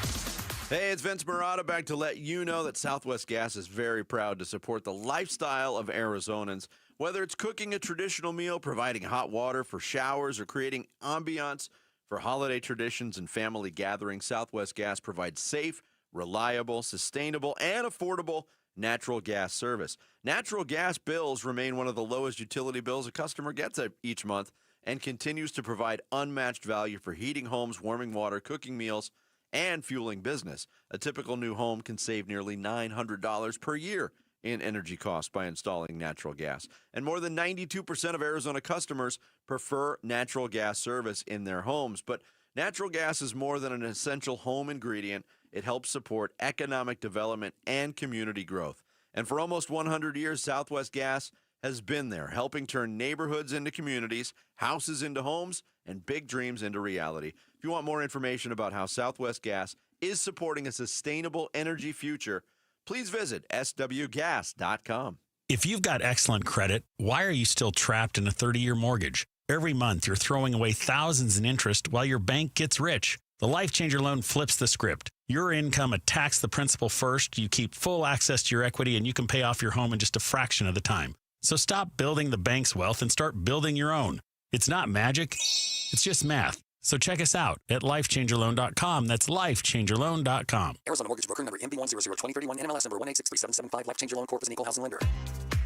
Hey, it's Vince Murata back to let you know that Southwest Gas is very proud to support the lifestyle of Arizonans. Whether it's cooking a traditional meal, providing hot water for showers, or creating ambiance for holiday traditions and family gatherings, Southwest Gas provides safe, reliable, sustainable, and affordable natural gas service. Natural gas bills remain one of the lowest utility bills a customer gets each month and continues to provide unmatched value for heating homes, warming water, cooking meals, and fueling business. A typical new home can save nearly $900 per year in energy costs by installing natural gas. And more than 92% of Arizona customers prefer natural gas service in their homes. But natural gas is more than an essential home ingredient. It helps support economic development and community growth. And for almost 100 years, Southwest Gas has been there, helping turn neighborhoods into communities, houses into homes, and big dreams into reality. If you want more information about how Southwest Gas is supporting a sustainable energy future, please visit swgas.com. If you've got excellent credit, why are you still trapped in a 30-year mortgage? Every month, you're throwing away thousands in interest while your bank gets rich. The Life Changer loan flips the script. Your income attacks the principal first, you keep full access to your equity, and you can pay off your home in just a fraction of the time. So stop building the bank's wealth and start building your own. It's not magic, it's just math. So check us out at lifechangerloan.com. That's lifechangerloan.com. Arizona Mortgage Broker number MB1002031, NMLS number 1863775, Life Changer Loan Corp is an equal housing lender.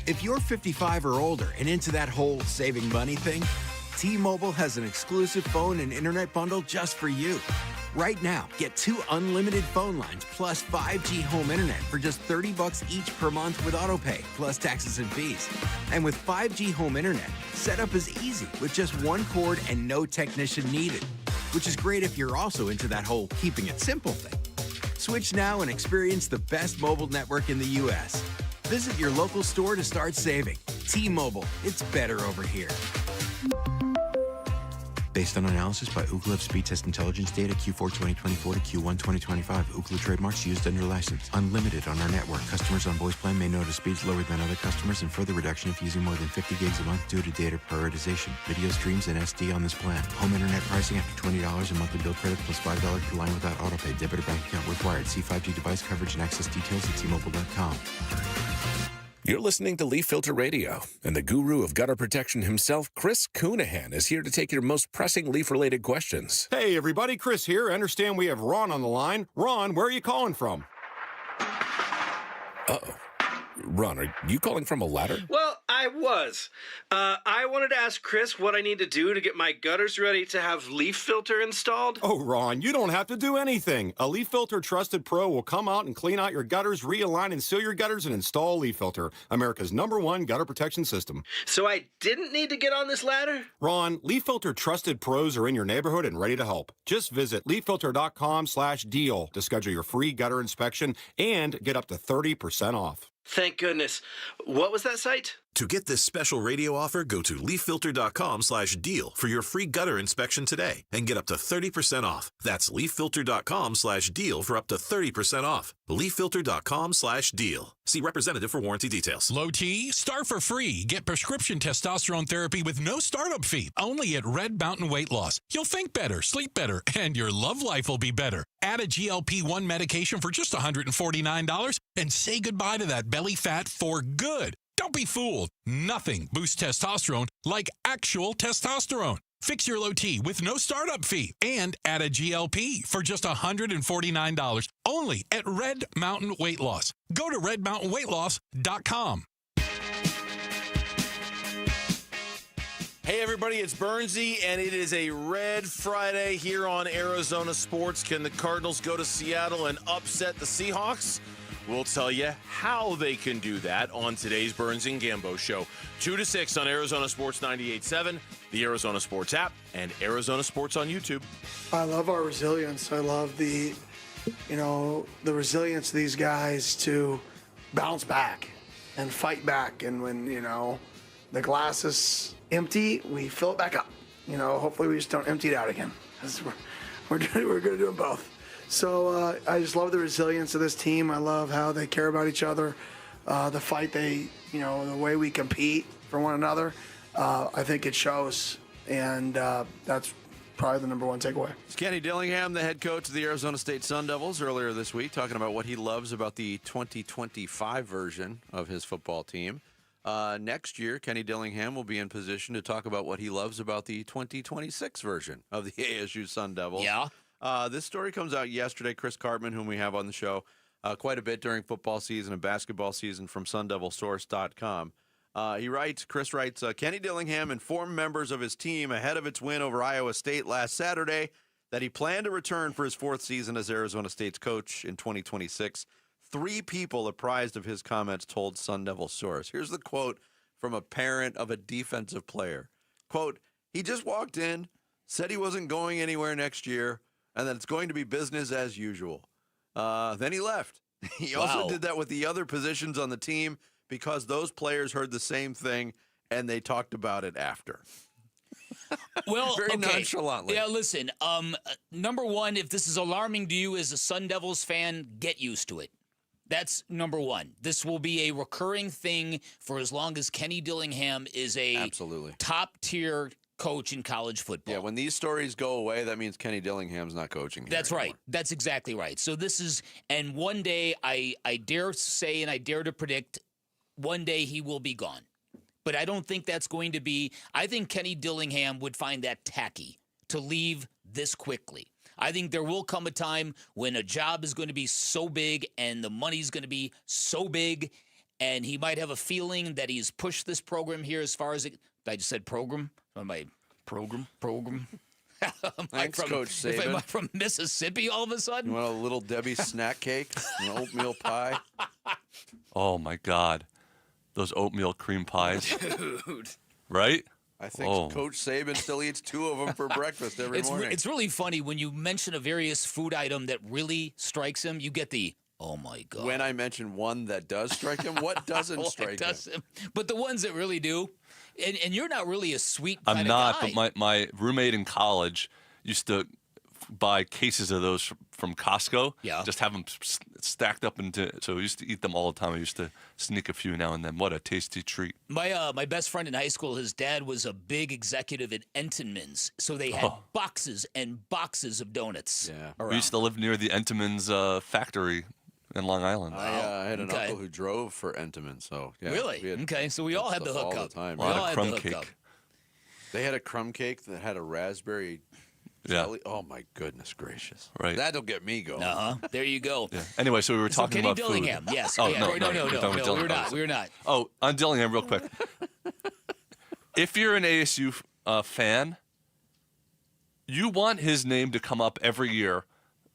If you're 55 or older and into that whole saving money thing, T-Mobile has an exclusive phone and internet bundle just for you. Right now, get 2 unlimited phone lines plus 5G home internet for just $30 each per month with autopay, plus taxes and fees. And with 5G home internet, setup is easy with just 1 cord and no technician needed, which is great if you're also into that whole keeping it simple thing. Switch now and experience the best mobile network in the U.S. Visit your local store to start saving. T-Mobile, it's better over here. Based on analysis by Ookla Speed Test Intelligence data Q4 2024 to Q1 2025. Ookla trademarks used under license. Unlimited on our network. Customers on voice plan may notice speeds lower than other customers and further reduction if using more than 50 gigs a month due to data prioritization. Video streams and SD on this plan. Home internet pricing after $20 a monthly bill credit plus $5 per line without autopay. Debit or bank account required. See 5G device coverage and access details at T-Mobile.com. You're listening to Leaf Filter Radio, and the guru of gutter protection himself, Chris Coonahan, is here to take your most pressing leaf-related questions. Hey, everybody, Chris here. I understand we have Ron on the line. Ron, where are you calling from? Uh-oh. Ron, are you calling from a ladder? Well, I was. I wanted to ask Chris what I need to do to get my gutters ready to have leaf filter installed. Oh, Ron, you don't have to do anything. A Leaf Filter Trusted Pro will come out and clean out your gutters, realign and seal your gutters, and install Leaf Filter, America's #1 gutter protection system. So I didn't need to get on this ladder? Ron, Leaf Filter Trusted Pros are in your neighborhood and ready to help. Just visit leaffilter.com/deal to schedule your free gutter inspection and get up to 30% off. Thank goodness. What was that site? To get this special radio offer, go to leaffilter.com/deal for your free gutter inspection today and get up to 30% off. That's leaffilter.com/deal for up to 30% off. leaffilter.com/deal. See representative for warranty details. Low T, start for free. Get prescription testosterone therapy with no startup fee. Only at Red Mountain Weight Loss. You'll think better, sleep better, and your love life will be better. Add a GLP-1 medication for just $149 and say goodbye to that belly fat for good. Don't be fooled. Nothing boosts testosterone like actual testosterone. Fix your low T with no startup fee and add a GLP for just $149 only at Red Mountain Weight Loss. Go to redmountainweightloss.com. Hey everybody, it's Bernsey, and it is a Red Friday here on Arizona Sports. Can the Cardinals go to Seattle and upset the Seahawks? We'll tell you how they can do that on today's Burns and Gambo show. 2 to 6 on Arizona Sports 98.7, the Arizona Sports app, and Arizona Sports on YouTube. I love our resilience. I love the resilience of these guys to bounce back and fight back. And when, the glass is empty, we fill it back up. Hopefully we just don't empty it out again. We're going to do them both. So I just love the resilience of this team. I love how they care about each other, the fight the way we compete for one another. I think it shows, and that's probably the #1 takeaway. It's Kenny Dillingham, the head coach of the Arizona State Sun Devils, earlier this week, talking about what he loves about the 2025 version of his football team. Next year, Kenny Dillingham will be in position to talk about what he loves about the 2026 version of the ASU Sun Devils. Yeah. This story comes out yesterday. Chris Cartman, whom we have on the show, quite a bit during football season and basketball season from SunDevilSource.com. Chris writes, Kenny Dillingham informed members of his team ahead of its win over Iowa State last Saturday that he planned to return for his fourth season as Arizona State's coach in 2026. 3 people apprised of his comments told Sun Devil Source. Here's the quote from a parent of a defensive player. Quote, he just walked in, said he wasn't going anywhere next year, and that it's going to be business as usual. Then he left. He also did that with the other positions on the team because those players heard the same thing, and they talked about it after. Well, Very nonchalantly. Yeah, listen, number one, if this is alarming to you as a Sun Devils fan, get used to it. That's number one. This will be a recurring thing for as long as Kenny Dillingham is a top-tier coach in college football. Yeah, when these stories go away, that means Kenny Dillingham's not coaching here That's anymore. right. That's exactly right. So this is, and one day I dare say and I dare to predict, one day he will be gone. But I don't think that's going to be, I think Kenny Dillingham would find that tacky to leave this quickly. I think there will come a time when a job is going to be so big and the money's going to be so big, and he might have a feeling that he's pushed this program here as far as it. I just said program. Am I program? Thanks, Coach Saban. Am I from Mississippi all of a sudden? You want a little Debbie snack cake, an oatmeal pie? Oh, my God. Those oatmeal cream pies. Dude. Right? I think Coach Saban still eats 2 of them for breakfast every morning. It's really funny when you mention a various food item that really strikes him, you get the, oh, my God. When I mention one that does strike him, what doesn't strike him? But the ones that really do, and you're not really a sweet kind I'm not, of guy. but my roommate in college used to buy cases of those from Costco. Yeah. Just have them stacked up so we used to eat them all the time. I used to sneak a few now and then. What a tasty treat. My best friend in high school, his dad was a big executive at Entenmann's, so they had boxes and boxes of donuts. Yeah. around. We used to live near the Entenmann's factory in Long Island. I had an uncle who drove for Entenmann, so yeah. Really? Okay, so we all had the stuff hookup. all the time. We all had crumb the cake. hookup. They had a crumb cake that had a raspberry jelly. Oh, my goodness gracious. Right. That'll get me going. There you go. Yeah. Anyway, so we were talking Kenny about Dillingham. food. Yes. Oh, yeah. no, We're not. We're not. Oh, on Dillingham, real quick. If you're an ASU fan, you want his name to come up every year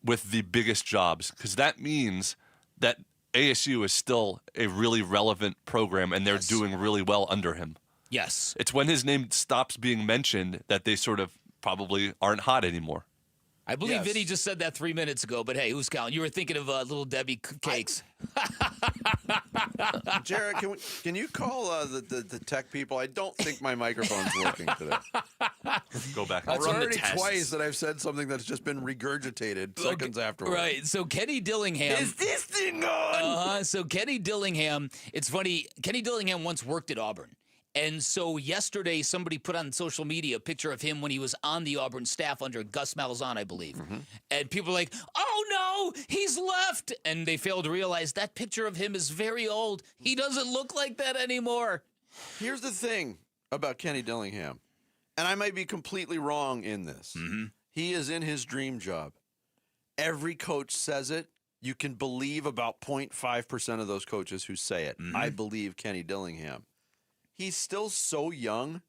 with the biggest jobs, because that means that ASU is still a really relevant program and they're doing really well under him. Yes. It's when his name stops being mentioned that they sort of probably aren't hot anymore. I believe Vinnie just said that 3 minutes ago, but hey, who's counting? You were thinking of Little Debbie cakes. Jared, can you call the tech people? I don't think my microphone's working today. Go back. It's already twice that I've said something that's just been regurgitated seconds afterwards. Right. So Kenny Dillingham. Is this thing on? So Kenny Dillingham, it's funny, Kenny Dillingham once worked at Auburn. And so yesterday, somebody put on social media a picture of him when he was on the Auburn staff under Gus Malzahn, I believe. Mm-hmm. And people are like, oh, no, he's left. And they failed to realize that picture of him is very old. He doesn't look like that anymore. Here's the thing about Kenny Dillingham, and I might be completely wrong in this. Mm-hmm. He is in his dream job. Every coach says it. You can believe about 0.5% of those coaches who say it. Mm-hmm. I believe Kenny Dillingham. He's still so young.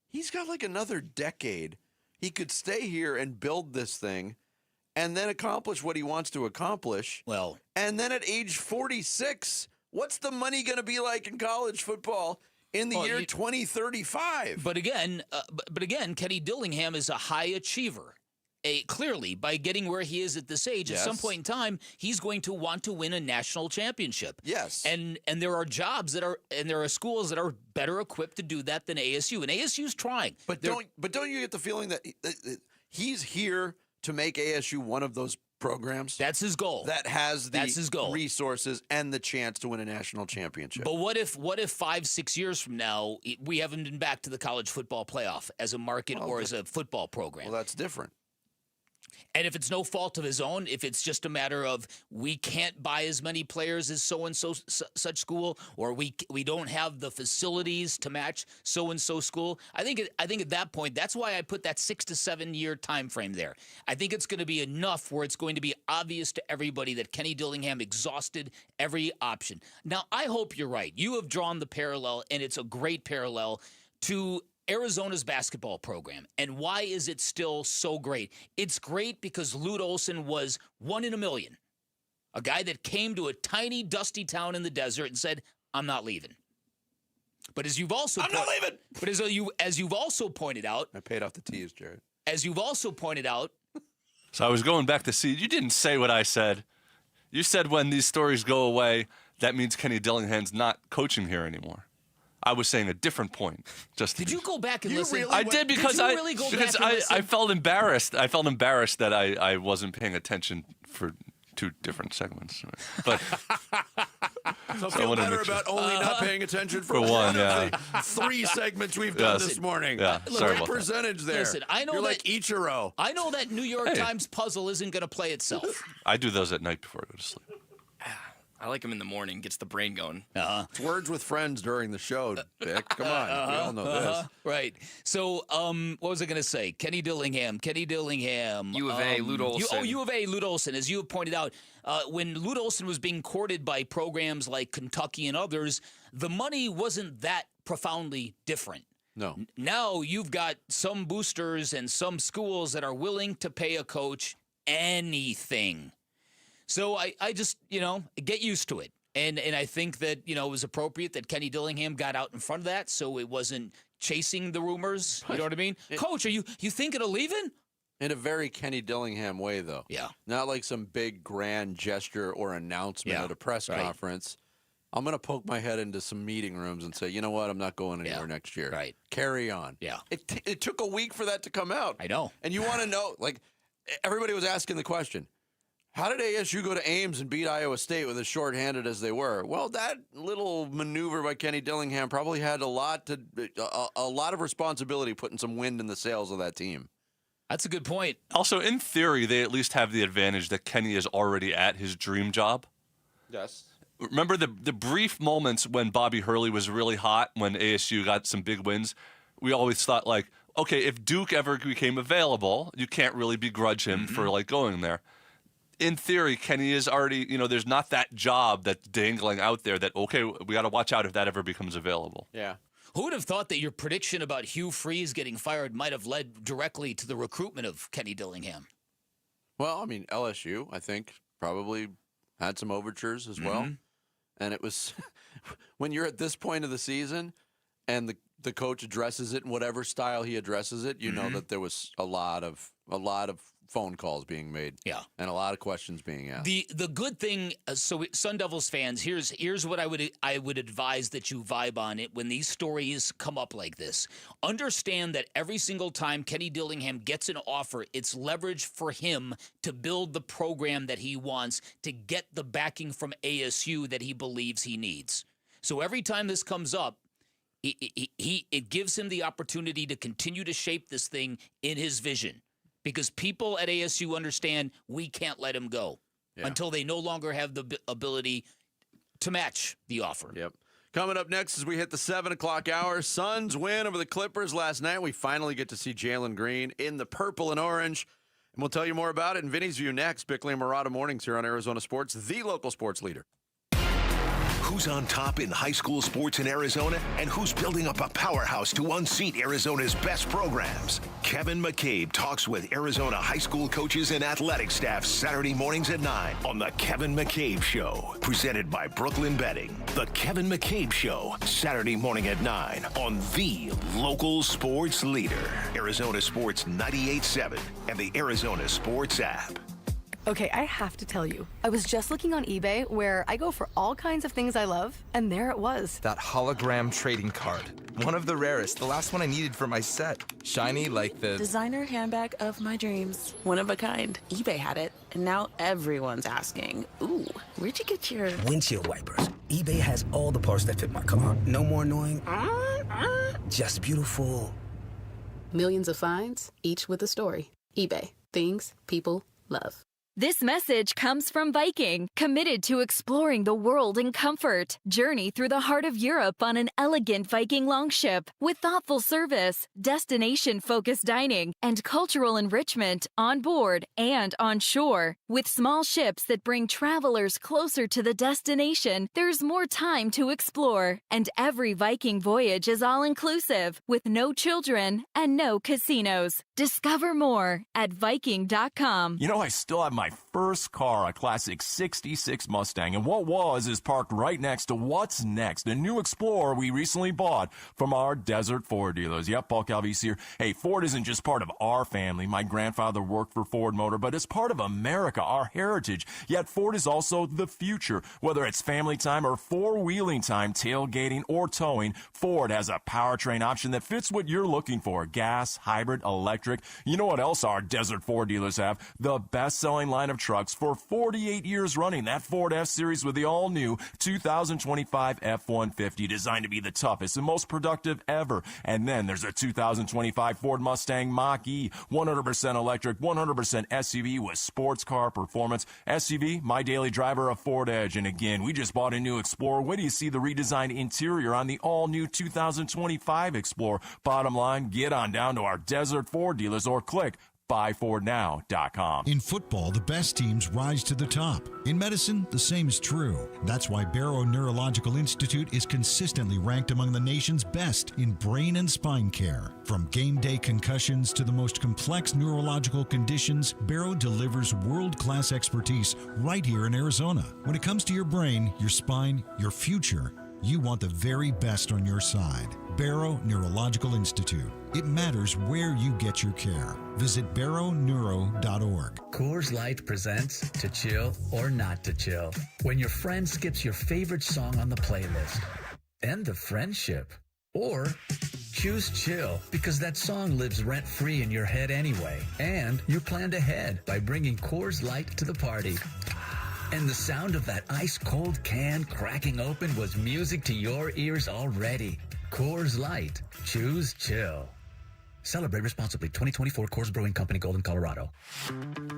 He's got like another decade. He could stay here and build this thing and then accomplish what he wants to accomplish. Well, and then at age 46, what's the money going to be like in college football in the year 2035? But again, Kenny Dillingham is a high achiever. Clearly, by getting where he is at this age, at some point in time, he's going to want to win a national championship. Yes. And there are jobs and there are schools that are better equipped to do that than ASU. And ASU's trying. But don't you get the feeling that he's here to make ASU one of those programs? That's his goal. That has the resources and the chance to win a national championship. But what if 5-6 years from now, we haven't been back to the college football playoff as a market or as a football program? Well, that's different. And if it's no fault of his own, if it's just a matter of we can't buy as many players as so-and-so such school, or we don't have the facilities to match so-and-so school, I think at that point, that's why I put that 6 to 7 year time frame there. I think it's going to be enough where it's going to be obvious to everybody that Kenny Dillingham exhausted every option. Now, I hope you're right. You have drawn the parallel, and it's a great parallel to Arizona's basketball program. And why is it still so great? It's great because Lute Olson was 1 in a million. A guy that came to a tiny, dusty town in the desert and said, I'm not leaving. But as you've also I'm not leaving. But as you've also pointed out, I paid off the teas, Jared. As you've also pointed out. So I was going back to see, you didn't say what I said. You said when these stories go away, that means Kenny Dillingham's not coaching here anymore. I was saying a different point. Did you go back and listen? I did because I felt embarrassed. I felt embarrassed that I wasn't paying attention for 2 different segments. But so feel better about only not paying attention for one of the 3 segments we've done this morning. Yeah, sorry about percentage that. there. Listen, I know You're that, like Ichiro. I know that New York Times puzzle isn't going to play itself. I do those at night before I go to sleep. I like him in the morning. Gets the brain going. It's Words with Friends during the show, Vic. Come on. We all know this. Right. So, what was I going to say? Kenny Dillingham. U of A, Lute Olson. U of A, Lute Olson. As you have pointed out, when Lute Olson was being courted by programs like Kentucky and others, the money wasn't that profoundly different. No. Now you've got some boosters and some schools that are willing to pay a coach anything. So I just, get used to it. And I think that, it was appropriate that Kenny Dillingham got out in front of that so it wasn't chasing the rumors. You know what I mean? Coach, are you thinking of leaving? In a very Kenny Dillingham way, though. Yeah. Not like some big grand gesture or announcement at a press conference. I'm going to poke my head into some meeting rooms and say, you know what? I'm not going anywhere next year. Right. Carry on. Yeah. It took a week for that to come out. I know. And you want to know, everybody was asking the question. How did ASU go to Ames and beat Iowa State with as shorthanded as they were? Well, that little maneuver by Kenny Dillingham probably had a lot of responsibility putting some wind in the sails of that team. That's a good point. Also, in theory, they at least have the advantage that Kenny is already at his dream job. Yes. Remember the brief moments when Bobby Hurley was really hot, when ASU got some big wins? We always thought, okay, if Duke ever became available, you can't really begrudge him for, going there. In theory, Kenny is already, there's not that job that's dangling out there that, okay, we got to watch out if that ever becomes available. Yeah. Who would have thought that your prediction about Hugh Freeze getting fired might have led directly to the recruitment of Kenny Dillingham? Well, I mean, LSU, I think, probably had some overtures as well. And it was, when you're at this point of the season and the coach addresses it in whatever style he addresses it, you know that there was a lot of phone calls being made. Yeah. And a lot of questions being asked. The good thing, so Sun Devils fans, here's what I would advise that you vibe on it when these stories come up like this. Understand that every single time Kenny Dillingham gets an offer, it's leverage for him to build the program that he wants, to get the backing from ASU that he believes he needs. So every time this comes up, it gives him the opportunity to continue to shape this thing in his vision. Because people at ASU understand we can't let him go until they no longer have the ability to match the offer. Yep. Coming up next as we hit the 7 o'clock hour, Suns win over the Clippers last night. We finally get to see Jaylen Green in the purple and orange. And we'll tell you more about it in Vinnie's View next. Bickley and Murata Mornings here on Arizona Sports, the local sports leader. Who's on top in high school sports in Arizona, and who's building up a powerhouse to unseat Arizona's best programs? Kevin McCabe talks with Arizona high school coaches and athletic staff Saturday mornings at 9 on The Kevin McCabe Show, presented by Brooklyn Betting. The Kevin McCabe Show, Saturday morning at 9 on the local sports leader, Arizona Sports 98.7 and the Arizona Sports app. Okay, I have to tell you, I was just looking on eBay where I go for all kinds of things I love, and there it was. That hologram trading card. One of the rarest, the last one I needed for my set. Shiny like the... designer handbag of my dreams. One of a kind. eBay had it, and now everyone's asking, ooh, where'd you get your... windshield wipers. eBay has all the parts that fit my car. No more annoying, just beautiful. Millions of finds, each with a story. eBay. Things people love. This message comes from Viking, committed to exploring the world in comfort. Journey through the heart of Europe on an elegant Viking longship with thoughtful service, destination-focused dining, and cultural enrichment on board and on shore. With small ships that bring travelers closer to the destination, there's more time to explore. And every Viking voyage is all-inclusive, with no children and no casinos. Discover more at Viking.com. You know, I still have my first car, a classic 66 Mustang, and what is parked right next to what's next, a new Explorer we recently bought from our Desert Ford dealers. Yep, Paul Calvise here. Hey, Ford isn't just part of our family. My grandfather worked for Ford Motor, but it's part of America, our heritage. Yet Ford is also the future. Whether it's family time or four-wheeling time, tailgating or towing, Ford has a powertrain option that fits what you're looking for. Gas, hybrid, electric. You know what else our Desert Ford dealers have? The best-selling line of trucks for 48 years running. That Ford F-Series with the all-new 2025 F-150, designed to be the toughest and most productive ever. And then there's a 2025 Ford Mustang Mach-E, 100% electric, 100% SUV with sports car performance. SUV, my daily driver, a Ford Edge. And again, we just bought a new Explorer. Wait till you see the redesigned interior on the all-new 2025 Explorer. Bottom line, get on down to our Desert Ford dealers or click buyfordnow.com. In football, the best teams rise to the top. In medicine, the same is true. That's why Barrow Neurological Institute is consistently ranked among the nation's best in brain and spine care. From game day concussions to the most complex neurological conditions, Barrow delivers world-class expertise right here in Arizona. When it comes to your brain, your spine, your future, you want the very best on your side. Barrow Neurological Institute. It matters where you get your care. Visit barrowneuro.org. Coors Light presents To Chill or Not to Chill. When your friend skips your favorite song on the playlist. End the friendship. Or choose chill because that song lives rent-free in your head anyway. And you planned ahead by bringing Coors Light to the party. And the sound of that ice-cold can cracking open was music to your ears already. Coors Light. Choose chill. Celebrate responsibly. 2024 Coors Brewing Company, Golden, Colorado.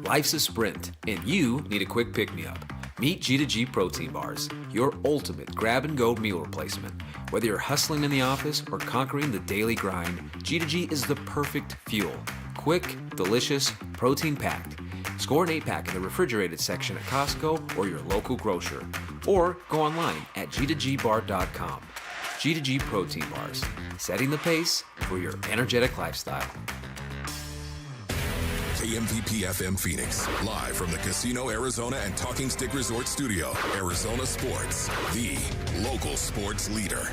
Life's a sprint, and you need a quick pick-me-up. Meet G2G Protein Bars, your ultimate grab-and-go meal replacement. Whether you're hustling in the office or conquering the daily grind, G2G is the perfect fuel. Quick, delicious, protein-packed. Score an 8-pack in the refrigerated section at Costco or your local grocer. Or go online at g2gbar.com. G2G Protein Bars, setting the pace for your energetic lifestyle. KMVP FM Phoenix, live from the Casino Arizona and Talking Stick Resort Studio. Arizona Sports, the local sports leader.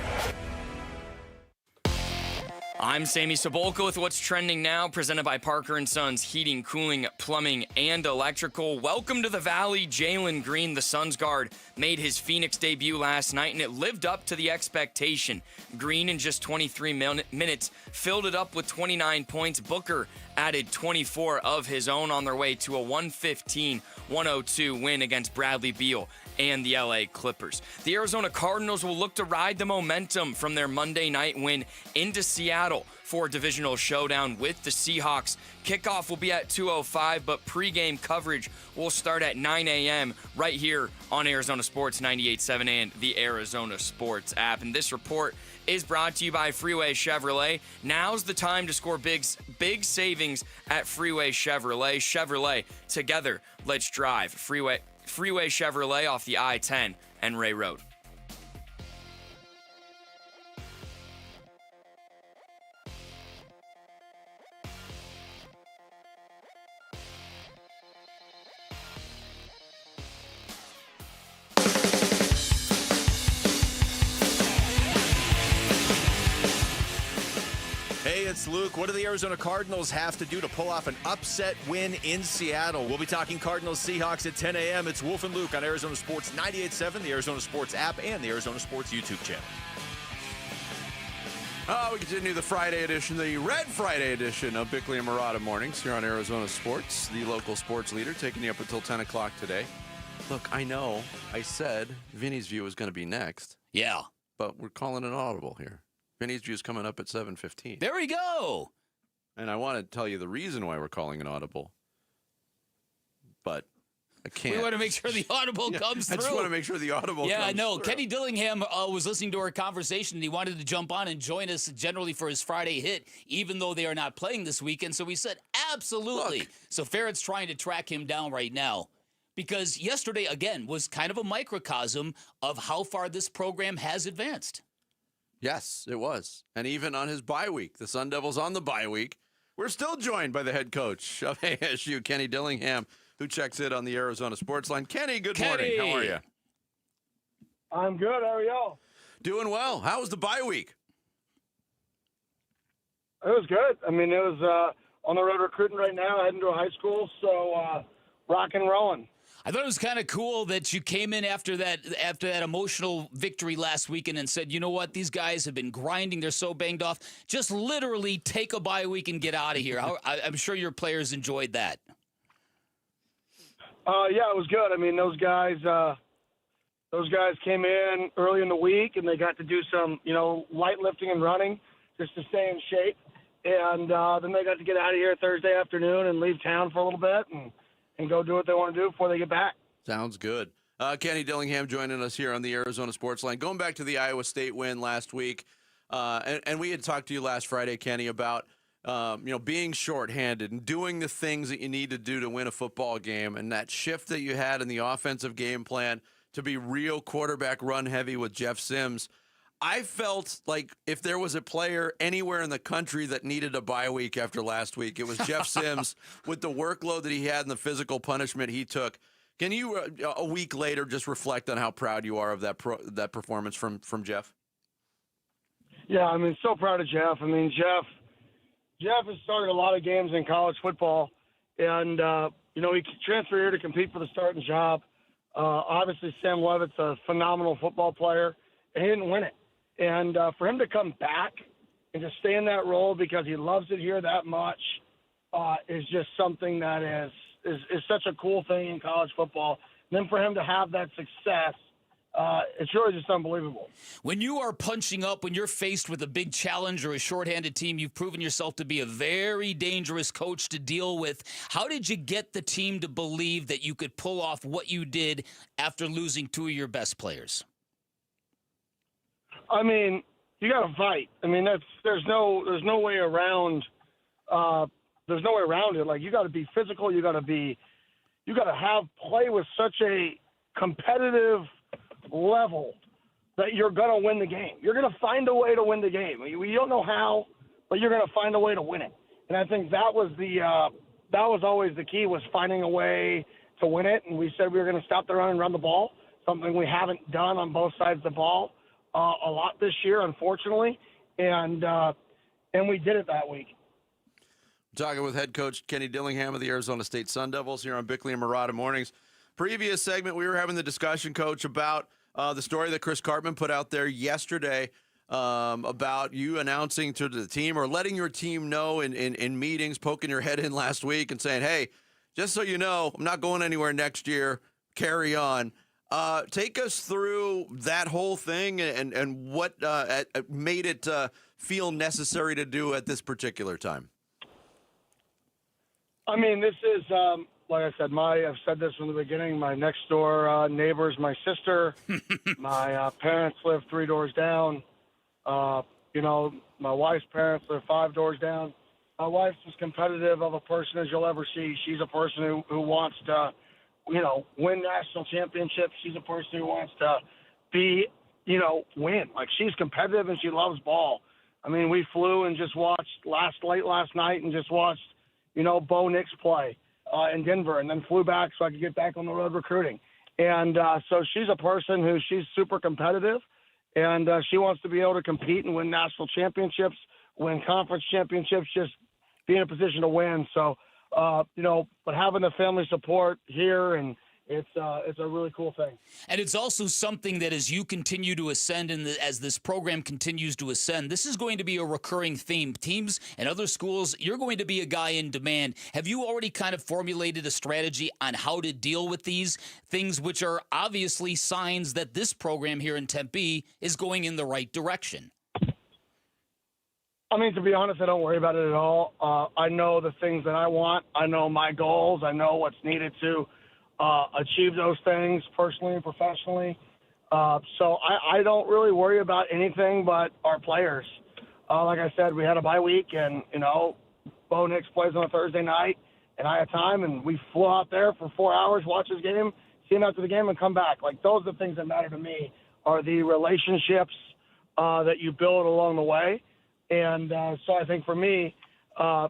I'm Sammy Sobolka with what's trending now, presented by Parker & Sons Heating, Cooling, Plumbing, and Electrical. Welcome to the Valley. Jaylen Green, the Suns guard, made his Phoenix debut last night, and it lived up to the expectation. Green, in just 23 minutes, filled it up with 29 points. Booker added 24 of his own on their way to a 115-102 win against Bradley Beal and the LA Clippers. The Arizona Cardinals will look to ride the momentum from their Monday night win into Seattle for a divisional showdown with the Seahawks. Kickoff will be at 2:05, but pregame coverage will start at 9 a.m. right here on Arizona Sports 98.7 and the Arizona Sports app. And this report is brought to you by Freeway Chevrolet. Now's the time to score big savings at Freeway Chevrolet. Chevrolet, together, let's drive. Freeway Chevrolet off the I-10 and Ray Road. Hey, it's Luke. What do the Arizona Cardinals have to do to pull off an upset win in Seattle? We'll be talking Cardinals Seahawks at 10 a.m. It's Wolf and Luke on Arizona Sports 98.7, the Arizona Sports app, and the Arizona Sports YouTube channel. We continue the Friday edition, the Red Friday edition of Bickley and Murata Mornings here on Arizona Sports, the local sports leader, taking you up until 10 o'clock today. Look, I know I said Vinnie's View is going to be next. Yeah. But we're calling it audible here. Vinnie's View is coming up at 7:15. There we go. And I want to tell you the reason why we're calling it audible. but I can't. We want to make sure the audible comes through. I just want to make sure the audible Yeah, comes I know. through. Kenny Dillingham was listening to our conversation, and he wanted to jump on and join us generally for his Friday hit, even though they are not playing this weekend. So we said, absolutely. Look. So Farrett's trying to track him down right now. Because yesterday, again, was kind of a microcosm of how far this program has advanced. Yes, it was. And even on his bye week, the Sun Devils on the bye week, we're still joined by the head coach of ASU, Kenny Dillingham, who checks in on the Arizona Sports Line. Kenny, good morning. How are you? I'm good. How are y'all? Doing well. How was the bye week? It was good. I mean, it was on the road recruiting right now, heading to a high school, so rock and rolling. I thought it was kind of cool that you came in after that emotional victory last weekend and said, you know what, these guys have been grinding. They're so banged off. Just literally take a bye week and get out of here. I'm sure your players enjoyed that. Yeah, it was good. I mean, those guys came in early in the week, and they got to do some, light lifting and running just to stay in shape. And then they got to get out of here Thursday afternoon and leave town for a little bit and go do what they want to do before they get back. Sounds good. Kenny Dillingham joining us here on the Arizona Sports Line. Going back to the Iowa State win last week, and we had talked to you last Friday, Kenny, about being shorthanded and doing the things that you need to do to win a football game, and that shift that you had in the offensive game plan to be real quarterback run heavy with Jeff Sims. I felt like if there was a player anywhere in the country that needed a bye week after last week, it was Jeff Sims with the workload that he had and the physical punishment he took. Can you, a week later, just reflect on how proud you are of that performance from Jeff? Yeah, I mean, so proud of Jeff. I mean, Jeff has started a lot of games in college football, and, he transferred here to compete for the starting job. Obviously, Sam Levitt's a phenomenal football player, and he didn't win it. And for him to come back and to stay in that role because he loves it here that much is just something that is such a cool thing in college football. And then for him to have that success, it's really just unbelievable. When you are punching up, when you're faced with a big challenge or a shorthanded team, you've proven yourself to be a very dangerous coach to deal with. How did you get the team to believe that you could pull off what you did after losing two of your best players? I mean, you got to fight. I mean, there's no way around. There's no way around it. Like, you got to be physical. You got to play with such a competitive level that you're going to win the game. You're going to find a way to win the game. You don't know how, but you're going to find a way to win it. And I think that was always the key, was finding a way to win it. And we said we were going to stop the run and run the ball, something we haven't done on both sides of the ball a lot this year, unfortunately, and we did it that week. Talking with head coach Kenny Dillingham of the Arizona State Sun Devils here on Bickley and Murata Mornings. Previous segment, we were having the discussion, Coach, about the story that Chris Cartman put out there yesterday about you announcing to the team or letting your team know in meetings, poking your head in last week and saying, hey, just so you know, I'm not going anywhere next year. Carry on. Take us through that whole thing and what made it feel necessary to do at this particular time. I mean, this is, like I said, I've said this from the beginning, my next door neighbor's my sister. My parents live 3 doors down. My wife's parents live 5 doors down. My wife's as competitive of a person as you'll ever see. She's a person who wants to win national championships. She's a person who wants to win. Like, she's competitive and she loves ball. I mean, we flew and just watched late last night and just watched, Bo Nix play in Denver, and then flew back so I could get back on the road recruiting. And so she's a person she's super competitive, and she wants to be able to compete and win national championships, win conference championships, just be in a position to win. So, but having the family support here, and it's a really cool thing. And it's also something that as you continue to ascend and as this program continues to ascend, this is going to be a recurring theme. Teams and other schools, you're going to be a guy in demand. Have you already kind of formulated a strategy on how to deal with these things, which are obviously signs that this program here in Tempe is going in the right direction? I mean, to be honest, I don't worry about it at all. I know the things that I want. I know my goals. I know what's needed to achieve those things personally and professionally. So I don't really worry about anything but our players. Like I said, we had a bye week, and, Bo Nix plays on a Thursday night, and I had time, and we flew out there for 4 hours, watch his game, see him after the game, and come back. Like, those are the things that matter to me, are the relationships that you build along the way. And so I think for me, I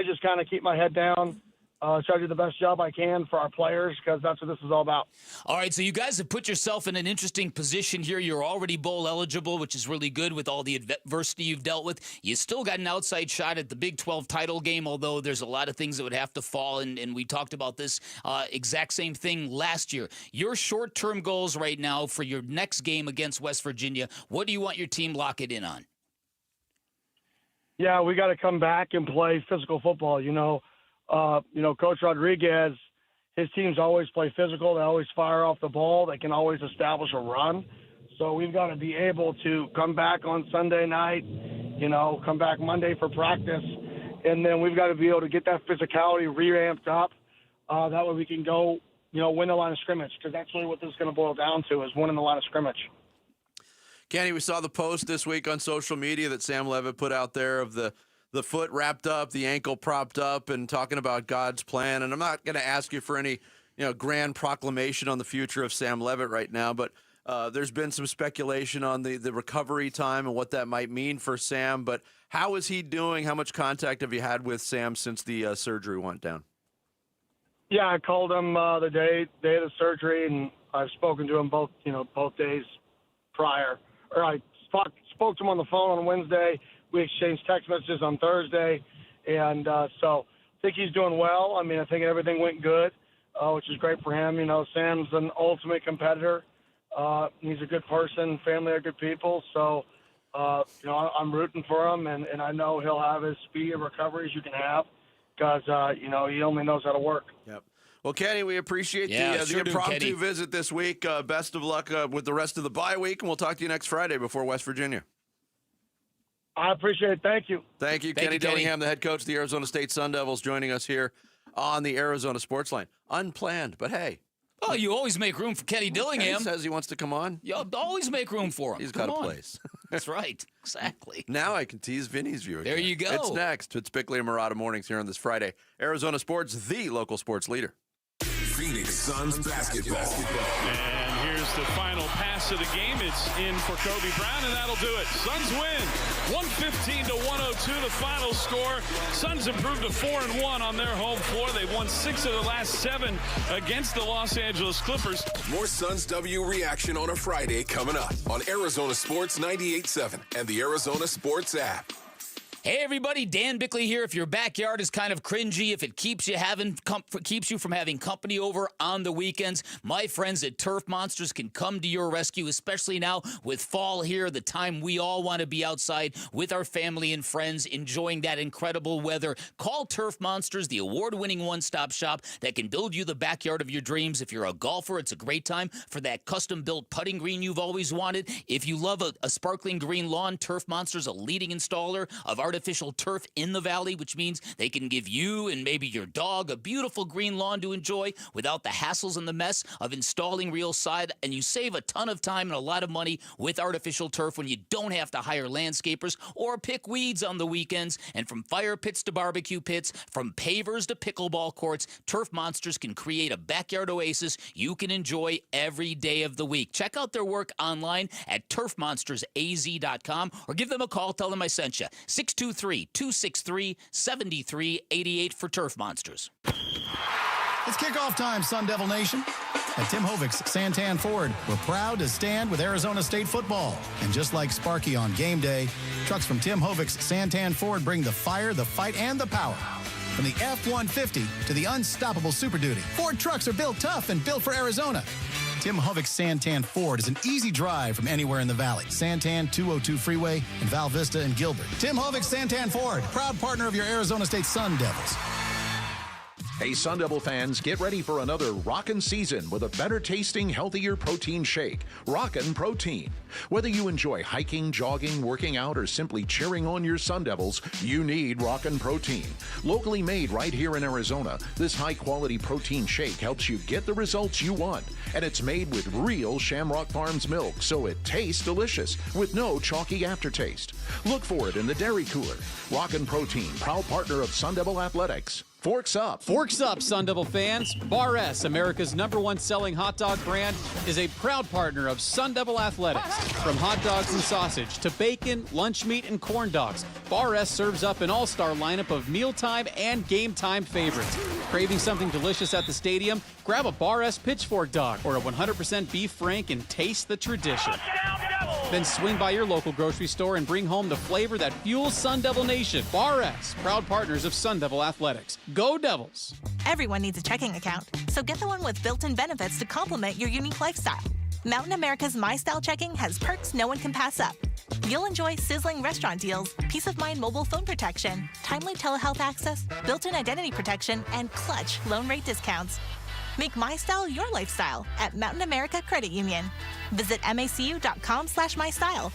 just kind of keep my head down, try to do the best job I can for our players, because that's what this is all about. All right, so you guys have put yourself in an interesting position here. You're already bowl eligible, which is really good with all the adversity you've dealt with. You still got an outside shot at the Big 12 title game, although there's a lot of things that would have to fall, and we talked about this exact same thing last year. Your short-term goals right now for your next game against West Virginia, what do you want your team locking in on? Yeah, we got to come back and play physical football. Coach Rodriguez, his teams always play physical. They always fire off the ball. They can always establish a run. So we've got to be able to come back on Sunday night, come back Monday for practice, and then we've got to be able to get that physicality re-amped up. That way we can go, win the line of scrimmage, because that's really what this is going to boil down to, is winning the line of scrimmage. Kenny, we saw the post this week on social media that Sam Levitt put out there of the foot wrapped up, the ankle propped up, and talking about God's plan. And I'm not going to ask you for any, grand proclamation on the future of Sam Levitt right now, but there's been some speculation on the recovery time and what that might mean for Sam. But how is he doing? How much contact have you had with Sam since the surgery went down? Yeah, I called him the day of the surgery, and I've spoken to him both days prior. Or I spoke to him on the phone on Wednesday. We exchanged text messages on Thursday, and so I think he's doing well. I mean, I think everything went good, which is great for him. Sam's an ultimate competitor. He's a good person. Family are good people. So, I'm rooting for him, and I know he'll have as speedy a recovery as you can have, because, he only knows how to work. Yep. Well, Kenny, we appreciate the impromptu visit this week. Best of luck with the rest of the bye week, and we'll talk to you next Friday before West Virginia. I appreciate it. Thank you. Thank you, Kenny Dillingham, the head coach of the Arizona State Sun Devils, joining us here on the Arizona Sports Line. Unplanned, but hey. Oh, you always make room for Kenny Dillingham. He says he wants to come on. You always make room for him. He's got a place. That's right. Exactly. Now I can tease Vinnie's view again. There you go. It's next. It's Bickley and Murata Mornings here on this Friday. Arizona Sports, the local sports leader. Phoenix Suns basketball. And here's the final pass of the game. It's in for Kobe Brown, and that'll do it. Suns win. 115-102, the final score. Suns improved to 4-1 on their home floor. They've won 6 of the last 7 against the Los Angeles Clippers. More Suns W reaction on a Friday coming up on Arizona Sports 98.7 and the Arizona Sports app. Hey everybody, Dan Bickley here. If your backyard is kind of cringy, if it keeps you from having company over on the weekends, my friends at Turf Monsters can come to your rescue, especially now with fall here, the time we all want to be outside with our family and friends enjoying that incredible weather. Call Turf Monsters, the award-winning one-stop shop that can build you the backyard of your dreams. If you're a golfer, it's a great time for that custom-built putting green you've always wanted. If you love a sparkling green lawn, Turf Monsters, a leading installer of artificial turf in the valley, which means they can give you and maybe your dog a beautiful green lawn to enjoy without the hassles and the mess of installing real sod, and you save a ton of time and a lot of money with artificial turf when you don't have to hire landscapers or pick weeds on the weekends. And from fire pits to barbecue pits, from pavers to pickleball courts, Turf Monsters can create a backyard oasis you can enjoy every day of the week. Check out their work online at turfmonstersaz.com or give them a call. Tell them I sent you. 623-263-7388 for Turf Monsters. It's kickoff time, Sun Devil Nation. At Tim Hovig's Santan Ford, we're proud to stand with Arizona State football. And just like Sparky on game day, trucks from Tim Hovig's Santan Ford bring the fire, the fight, and the power. From the F-150 to the unstoppable Super Duty, Ford trucks are built tough and built for Arizona. Tim Hovig's Santan Ford is an easy drive from anywhere in the valley. Santan, 202 Freeway, in Val Vista and Gilbert. Tim Hovig's Santan Ford, proud partner of your Arizona State Sun Devils. Hey, Sun Devil fans, get ready for another rockin' season with a better tasting, healthier protein shake. Rockin' Protein. Whether you enjoy hiking, jogging, working out, or simply cheering on your Sun Devils, you need Rockin' Protein. Locally made right here in Arizona, this high-quality protein shake helps you get the results you want. And it's made with real Shamrock Farms milk, so it tastes delicious with no chalky aftertaste. Look for it in the dairy cooler. Rockin' Protein, proud partner of Sun Devil Athletics. Forks up. Forks up, Sun Devil fans. Bar S, America's #1 selling hot dog brand, is a proud partner of Sun Devil Athletics. From hot dogs and sausage to bacon, lunch meat, and corn dogs, Bar S serves up an all-star lineup of mealtime and game time favorites. Craving something delicious at the stadium? Grab a Bar S pitchfork dog or a 100% beef frank and taste the tradition. Then swing by your local grocery store and bring home the flavor that fuels Sun Devil Nation. Bar S, proud partners of Sun Devil Athletics. Go Devils! Everyone needs a checking account, so get the one with built-in benefits to complement your unique lifestyle. Mountain America's My Style Checking has perks no one can pass up. You'll enjoy sizzling restaurant deals, peace of mind mobile phone protection, timely telehealth access, built-in identity protection, and clutch loan rate discounts. Make My Style your lifestyle at Mountain America Credit Union. Visit macu.com/mystyle.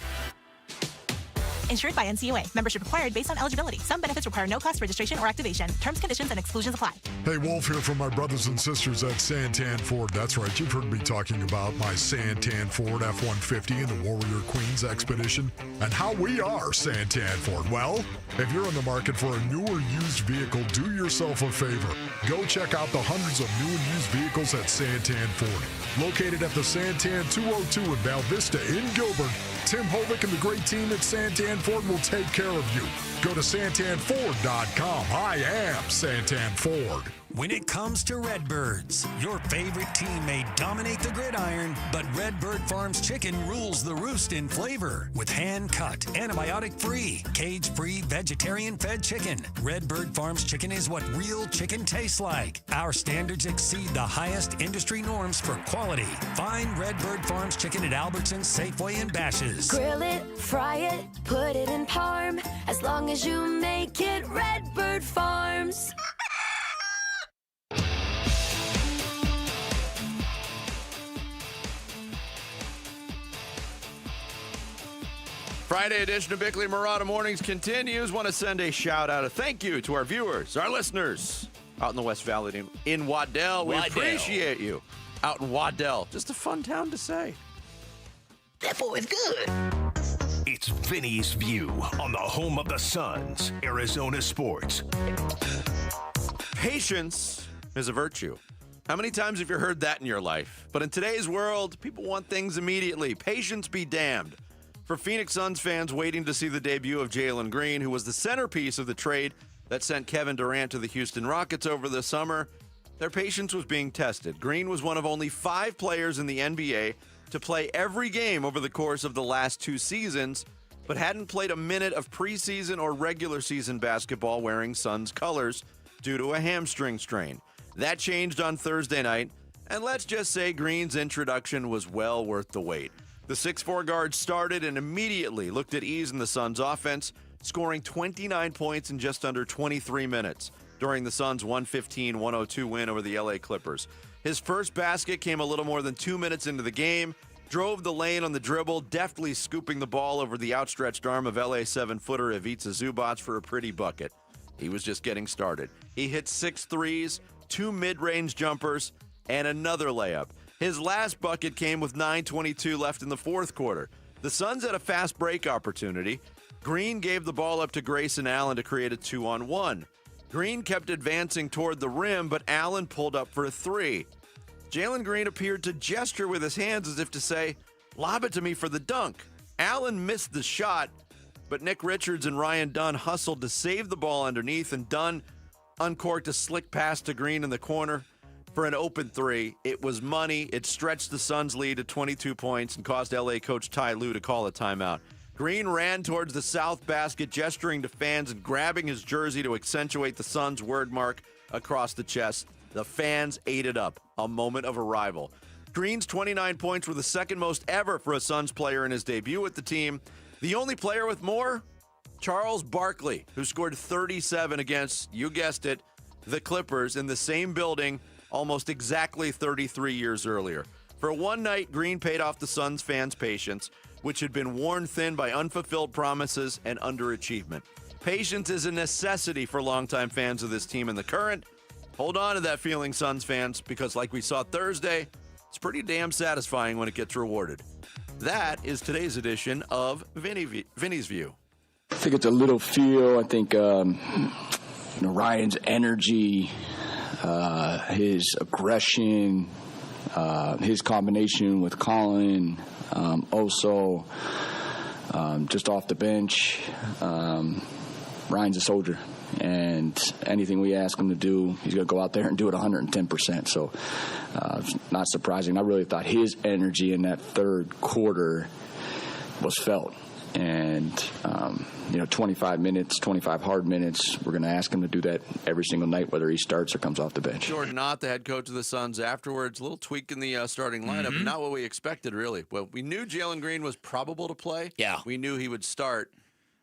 Insured by NCUA. Membership required based on eligibility. Some benefits require no cost registration or activation. Terms, conditions, and exclusions apply. Hey, Wolf here from my brothers and sisters at Santan Ford. That's right, you've heard me talking about my Santan Ford F-150 and the Warrior Queens Expedition and how we are Santan Ford. Well, if you're in the market for a new or used vehicle, do yourself a favor. Go check out the hundreds of new and used vehicles at Santan Ford. Located at the Santan 202 in Val Vista in Gilbert, Tim Hovick and the great team at Santan Ford will take care of you. Go to santanford.com. I am Santan Ford. When it comes to Redbirds, your favorite team may dominate the gridiron, but Redbird Farms chicken rules the roost in flavor. With hand-cut, antibiotic-free, cage-free, vegetarian-fed chicken, Redbird Farms chicken is what real chicken tastes like. Our standards exceed the highest industry norms for quality. Find Redbird Farms chicken at Albertsons, Safeway, and Bash's. Grill it, fry it, put it in parm. As long as you make it Redbird Farms. Friday edition of Bickley Murata Mornings continues. Want to send a shout out, a thank you to our viewers, our listeners out in the West Valley in Waddell. We appreciate you out in Waddell. Just a fun town to say. That boy's good. It's Vinnie's View on the home of the Suns, Arizona Sports. Patience is a virtue. How many times have you heard that in your life? But in today's world, people want things immediately. Patience be damned. For Phoenix Suns fans waiting to see the debut of Jaylen Green, who was the centerpiece of the trade that sent Kevin Durant to the Houston Rockets over the summer, their patience was being tested. Green was one of only 5 players in the NBA to play every game over the course of the last 2 seasons, but hadn't played a minute of preseason or regular season basketball wearing Suns colors due to a hamstring strain. That changed on Thursday night, and let's just say Green's introduction was well worth the wait. The 6'4" guard started and immediately looked at ease in the Suns' offense, scoring 29 points in just under 23 minutes during the Suns' 115-102 win over the LA Clippers. His first basket came a little more than 2 minutes into the game, drove the lane on the dribble, deftly scooping the ball over the outstretched arm of LA 7-footer Ivica Zubac for a pretty bucket. He was just getting started. He hit 6 threes, 2 mid-range jumpers, and another layup. His last bucket came with 9:22 left in the fourth quarter. The Suns had a fast break opportunity. Green gave the ball up to Grayson Allen to create a 2-on-1. Green kept advancing toward the rim, but Allen pulled up for a 3. Jaylen Green appeared to gesture with his hands as if to say, "Lob it to me for the dunk." Allen missed the shot, but Nick Richards and Ryan Dunn hustled to save the ball underneath, and Dunn uncorked a slick pass to Green in the corner for an open 3. It was money. It stretched the Suns' lead to 22 points and caused LA coach Ty Lue to call a timeout. Green ran towards the south basket, gesturing to fans and grabbing his jersey to accentuate the Suns' word mark across the chest. The fans ate it up, a moment of arrival. Green's 29 points were the second most ever for a Suns player in his debut with the team. The only player with more? Charles Barkley, who scored 37 against, you guessed it, the Clippers in the same building almost exactly 33 years earlier. For one night, Green paid off the Suns fans' patience, which had been worn thin by unfulfilled promises and underachievement. Patience is a necessity for longtime fans of this team in the current. Hold on to that feeling, Suns fans, because like we saw Thursday, it's pretty damn satisfying when it gets rewarded. That is today's edition of Vinnie's View. I think it's a little feel. I think Ryan's energy, his aggression, his combination with Colin, also just off the bench. Ryan's a soldier, and anything we ask him to do, he's going to go out there and do it 110%. So it's not surprising. I really thought his energy in that third quarter was felt. And, 25 minutes, 25 hard minutes, we're going to ask him to do that every single night, whether he starts or comes off the bench. Jordan Knott, the head coach of the Suns, afterwards, a little tweak in the starting lineup, but not what we expected, really. Well, we knew Jaylen Green was probable to play. Yeah. We knew he would start.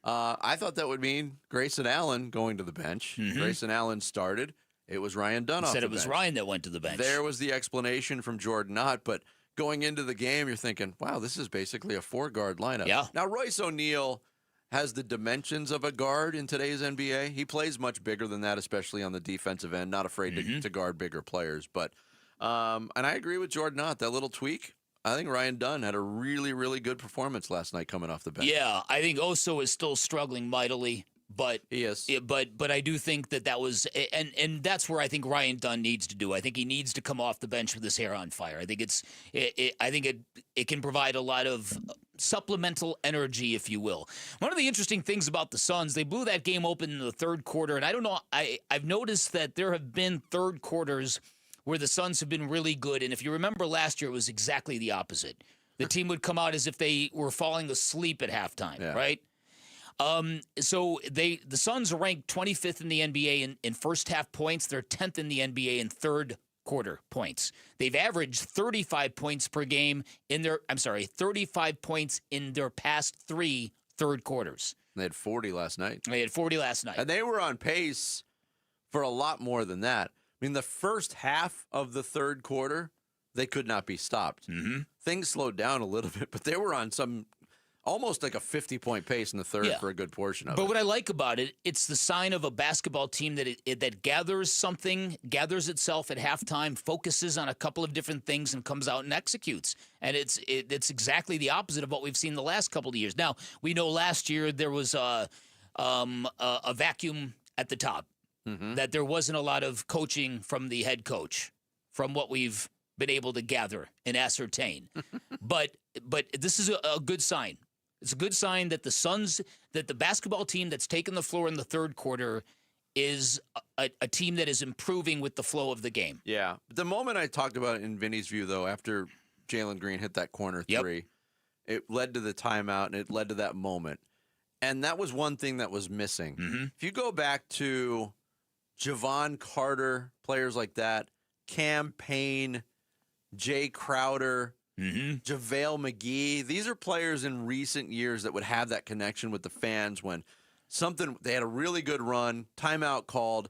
I thought that would mean Grayson Allen going to the bench. Grayson Allen started. It was Ryan Dunn off the bench. Said it was Ryan that went to the bench. There was the explanation from Jordan Knott, but going into the game, you're thinking, wow, this is basically a 4-guard lineup. Yeah. Now, Royce O'Neal has the dimensions of a guard in today's NBA. He plays much bigger than that, especially on the defensive end, not afraid to guard bigger players. But and I agree with Jordan Knott, that little tweak. I think Ryan Dunn had a really, really good performance last night coming off the bench. Yeah, I think Oso is still struggling mightily. But he is. But I do think that was and that's where I think Ryan Dunn needs to do. I think he needs to come off the bench with his hair on fire. I think it can provide a lot of supplemental energy, if you will. One of the interesting things about the Suns, they blew that game open in the third quarter, and I don't know. I've noticed that there have been third quarters where the Suns have been really good, and if you remember last year, it was exactly the opposite. The team would come out as if they were falling asleep at halftime, right? So the Suns are ranked 25th in the NBA in first half points. They're 10th in the NBA in third quarter points. They've averaged 35 points per game 35 points in their past 3 third quarters. They had 40 last night. And they were on pace for a lot more than that. I mean, the first half of the third quarter, they could not be stopped. Things slowed down a little bit, but they were on some almost like a 50-point pace in the third for a good portion of it. But what I like about it, it's the sign of a basketball team that gathers itself at halftime, focuses on a couple of different things, and comes out and executes. And it's exactly the opposite of what we've seen the last couple of years. Now, we know last year there was a vacuum at the top, that there wasn't a lot of coaching from the head coach, from what we've been able to gather and ascertain. But this is a good sign. It's a good sign that the basketball team that's taken the floor in the third quarter is a team that is improving with the flow of the game. Yeah. The moment I talked about it in Vinnie's View, though, after Jaylen Green hit that corner three, it led to the timeout, and it led to that moment. And that was one thing that was missing. If you go back to Javon Carter, players like that, Cam Payne, Jay Crowder, JaVale McGee. These are players in recent years that would have that connection with the fans when they had a really good run, timeout called,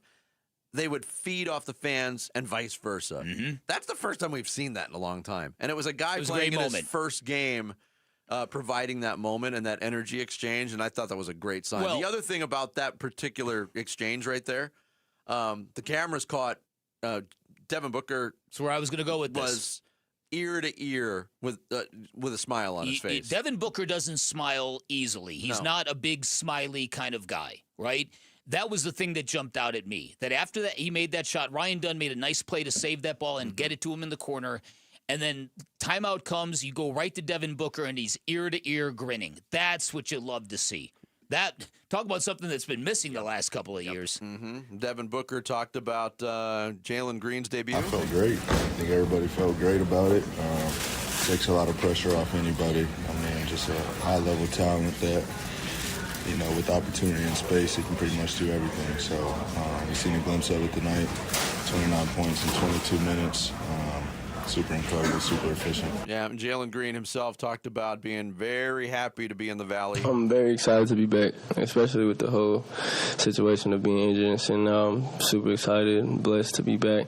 they would feed off the fans and vice versa. That's the first time we've seen that in a long time. And it was a guy playing in his first game providing that moment and that energy exchange, and I thought that was a great sign. The other thing about that particular exchange right there, the cameras caught Devin Booker. That's where I was going to go with this. Was ear to ear with a smile on his face. Devin Booker doesn't smile easily. He's not a big smiley kind of guy, right? That was the thing that jumped out at me. That after that he made that shot, Ryan Dunn made a nice play to save that ball and get it to him in the corner. And then timeout comes, you go right to Devin Booker, and he's ear to ear grinning. That's what you love to see. Talk about something that's been missing the last couple of years. Devin Booker talked about Jaylen Green's debut. I felt great. I think everybody felt great about it. Takes a lot of pressure off anybody. I mean, just a high-level talent that, with opportunity and space, he can pretty much do everything. So we've seen a glimpse of it tonight. 29 points in 22 minutes. super incredible, super efficient. Yeah, and Jaylen Green himself talked about being very happy to be in the Valley. I'm very excited to be back, especially with the whole situation of being injured. And I'm super excited and blessed to be back.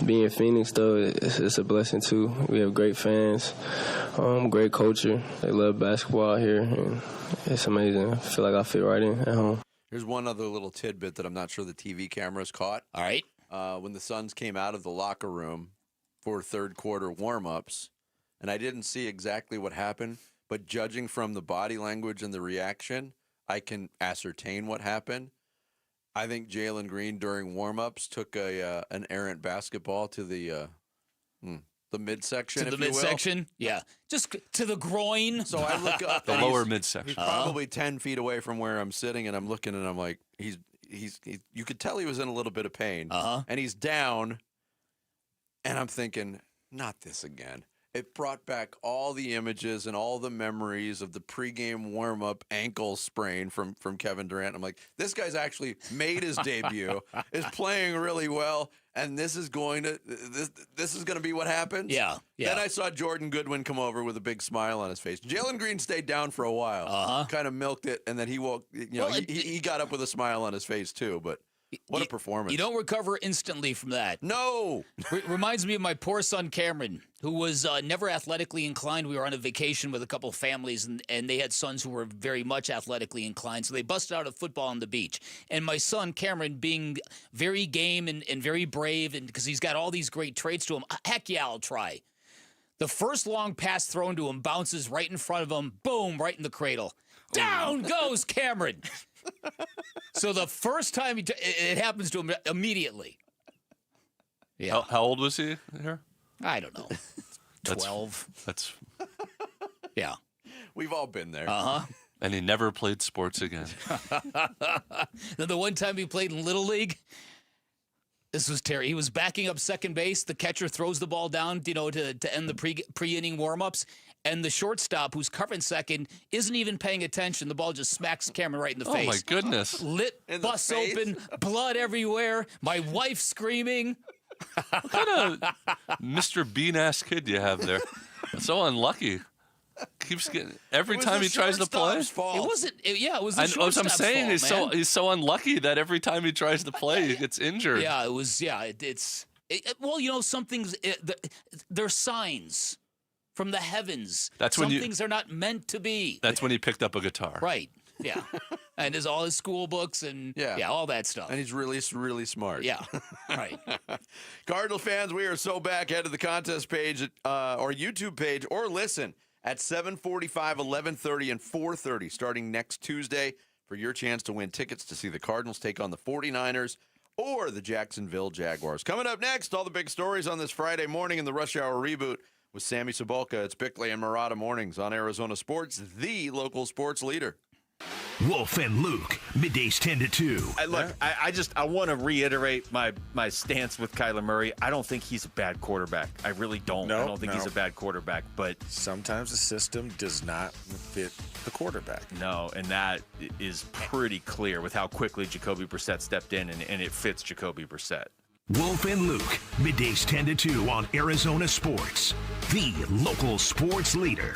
Being in Phoenix, though, it's a blessing, too. We have great fans, great culture. They love basketball out here, and it's amazing. I feel like I fit right in at home. Here's one other little tidbit that I'm not sure the TV cameras caught. All right. When the Suns came out of the locker room for third quarter warm-ups, and I didn't see exactly what happened, but judging from the body language and the reaction, I can ascertain what happened. I think Jaylen Green during warm-ups took an errant basketball to the midsection, to the midsection, yeah, just to the groin. So I look up the lower midsection. He's probably 10 feet away from where I'm sitting, and I'm looking, and I'm like, he's you could tell he was in a little bit of pain, and he's down, and I'm thinking, not this again. It brought back all the images and all the memories of the pregame warm-up ankle sprain from Kevin Durant. I'm like, this guy's actually made his debut, is playing really well, and this is going to be what happens. Yeah. Then I saw Jordan Goodwin come over with a big smile on his face. Jaylen Green stayed down for a while, kind of milked it, and then he woke. He got up with a smile on his face too, but. What a performance. You don't recover instantly from that. No. Reminds me of my poor son, Cameron, who was never athletically inclined. We were on a vacation with a couple of families, and they had sons who were very much athletically inclined. So they busted out a football on the beach. And my son, Cameron, being very game and very brave, and because he's got all these great traits to him, heck yeah, I'll try. The first long pass thrown to him bounces right in front of him, boom, right in the cradle. Down goes Cameron. So the first time it happens to him immediately. Yeah. How old was he here? I don't know. 12. That's yeah. We've all been there. And he never played sports again. Then the one time he played in Little League, this was terrible. He was backing up second base. The catcher throws the ball down, to end the pre-inning warm-ups. And the shortstop, who's covering second, isn't even paying attention. The ball just smacks Cameron right in the face. Oh, my goodness. Lit, bus open, blood everywhere. My wife screaming. What kind of Mr. Bean-ass kid you have there? So unlucky. Keeps getting every time he tries to play. It wasn't. It was the shortstop's what I'm saying fault, he's so unlucky that every time he tries to play, he gets injured. Yeah, it was. Yeah, well, some things. There's signs from the heavens. Some things are not meant to be. That's when he picked up a guitar. Right. Yeah. And there's all his school books and all that stuff. And he's really, really smart. Yeah. Right. Cardinal fans, we are so back. Head to the contest page or YouTube page, or listen at 7:45, 11:30, and 4:30 starting next Tuesday for your chance to win tickets to see the Cardinals take on the 49ers or the Jacksonville Jaguars. Coming up next, all the big stories on this Friday morning in the Rush Hour Reboot with Sammy Sabolka. It's Bickley and Murata Mornings on Arizona Sports, the local sports leader. Wolf and Luke, middays 10 to 2. I want to reiterate my stance with Kyler Murray. I don't think he's a bad quarterback. I really don't. I don't think he's a bad quarterback. But sometimes the system does not fit the quarterback. No, and that is pretty clear with how quickly Jacoby Brissett stepped in, and it fits Jacoby Brissett. Wolf and Luke, middays 10 to 2 on Arizona Sports, the local sports leader.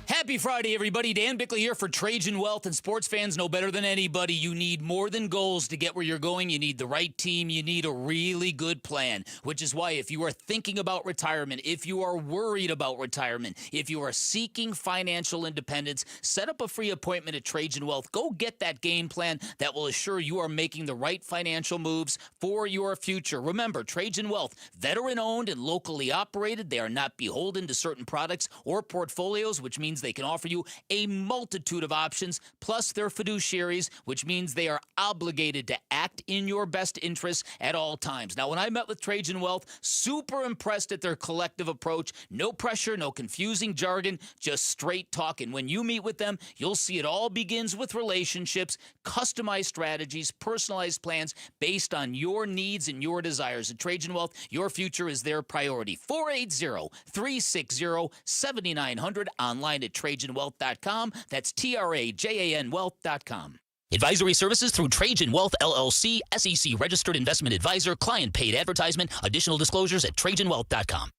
Happy Friday, everybody. Dan Bickley here for Trajan Wealth, and sports fans know better than anybody. You need more than goals to get where you're going. You need the right team. You need a really good plan, which is why if you are thinking about retirement, if you are worried about retirement, if you are seeking financial independence, set up a free appointment at Trajan Wealth. Go get that game plan that will assure you are making the right financial moves for your future. Remember, Trajan Wealth, veteran-owned and locally operated. They are not beholden to certain products or portfolios, which means they can offer you a multitude of options, plus they're fiduciaries, which means they are obligated to act in your best interests at all times. Now, when I met with Trajan Wealth, super impressed at their collective approach. No pressure, no confusing jargon, just straight talking. When you meet with them, you'll see it all begins with relationships, customized strategies, personalized plans based on your needs and your desires. At Trajan Wealth, your future is their priority. 480-360-7900, online at TrajanWealth.com. That's TRAJAN Wealth.com. Advisory services through Trajan Wealth LLC, SEC registered investment advisor, client paid advertisement. Additional disclosures at TrajanWealth.com.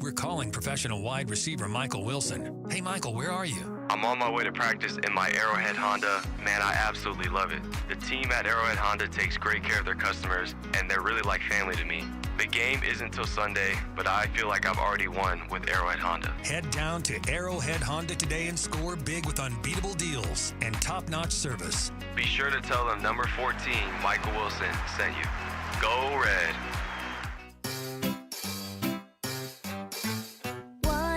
We're calling professional wide receiver Michael Wilson. Hey, Michael, where are you? I'm on my way to practice in my Arrowhead Honda. Man, I absolutely love it. The team at Arrowhead Honda takes great care of their customers, and they're really like family to me. The game isn't till Sunday, but I feel like I've already won with Arrowhead Honda. Head down to Arrowhead Honda today and score big with unbeatable deals and top-notch service. Be sure to tell them number 14, Michael Wilson, sent you. Go Red.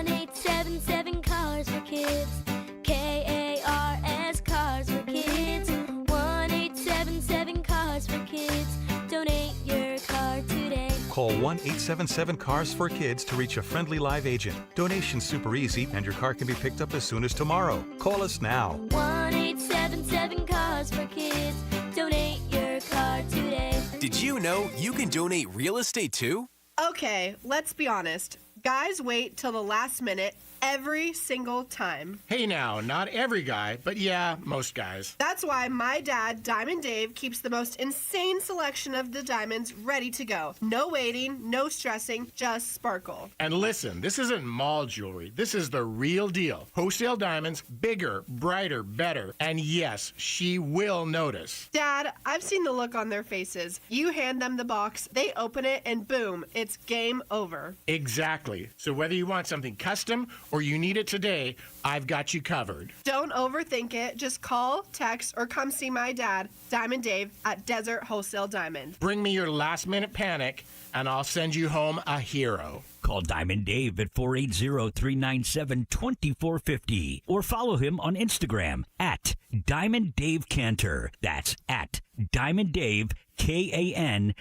1877 Cars for Kids. KARS Cars for Kids. 1877 Cars for Kids. Donate your car today. Call 1-877-CARS-FOR-KIDS to reach a friendly live agent. Donation's super easy, and your car can be picked up as soon as tomorrow. Call us now. 1-877 Cars for Kids. Donate your car today. Did you know you can donate real estate too? Okay, let's be honest. Guys wait till the last minute every single time. Hey now, not every guy, but yeah, most guys. That's why my dad, Diamond Dave, keeps the most insane selection of the diamonds ready to go. No waiting, no stressing, just sparkle. And listen, this isn't mall jewelry. This is the real deal. Wholesale diamonds, bigger, brighter, better. And yes, she will notice. Dad, I've seen the look on their faces. You hand them the box, they open it, and boom, it's game over. Exactly. So whether you want something custom or you need it today, I've got you covered. Don't overthink it. Just call, text, or come see my dad, Diamond Dave, at Desert Wholesale Diamond. Bring me your last-minute panic, and I'll send you home a hero. Call Diamond Dave at 480-397-2450 or follow him on Instagram at Diamond Dave Cantor. That's at Diamond Dave, Kantor.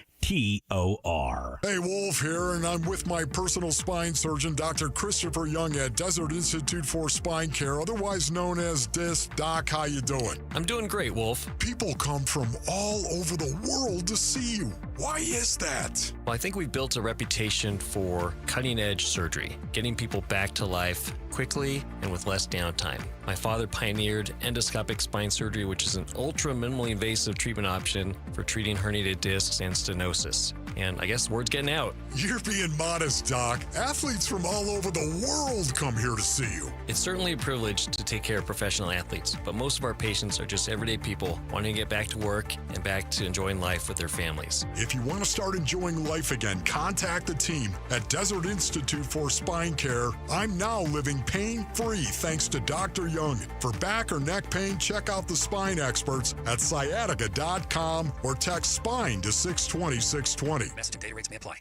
Hey, Wolf here, and I'm with my personal spine surgeon, Dr. Christopher Young at Desert Institute for Spine Care, otherwise known as DIS. Doc, how you doing? I'm doing great, Wolf. People come from all over the world to see you. Why is that? Well, I think we've built a reputation for cutting-edge surgery, getting people back to life quickly and with less downtime. My father pioneered endoscopic spine surgery, which is an ultra minimally invasive treatment option for treating herniated discs and stenosis. And I guess the word's getting out. You're being modest, Doc. Athletes from all over the world come here to see you. It's certainly a privilege to take care of professional athletes, but most of our patients are just everyday people wanting to get back to work and back to enjoying life with their families. If you want to start enjoying life again, contact the team at Desert Institute for Spine Care. I'm now living pain-free thanks to Dr. Young. For back or neck pain, check out the spine experts at sciatica.com or text SPINE to 620-620. Message and data rates may apply.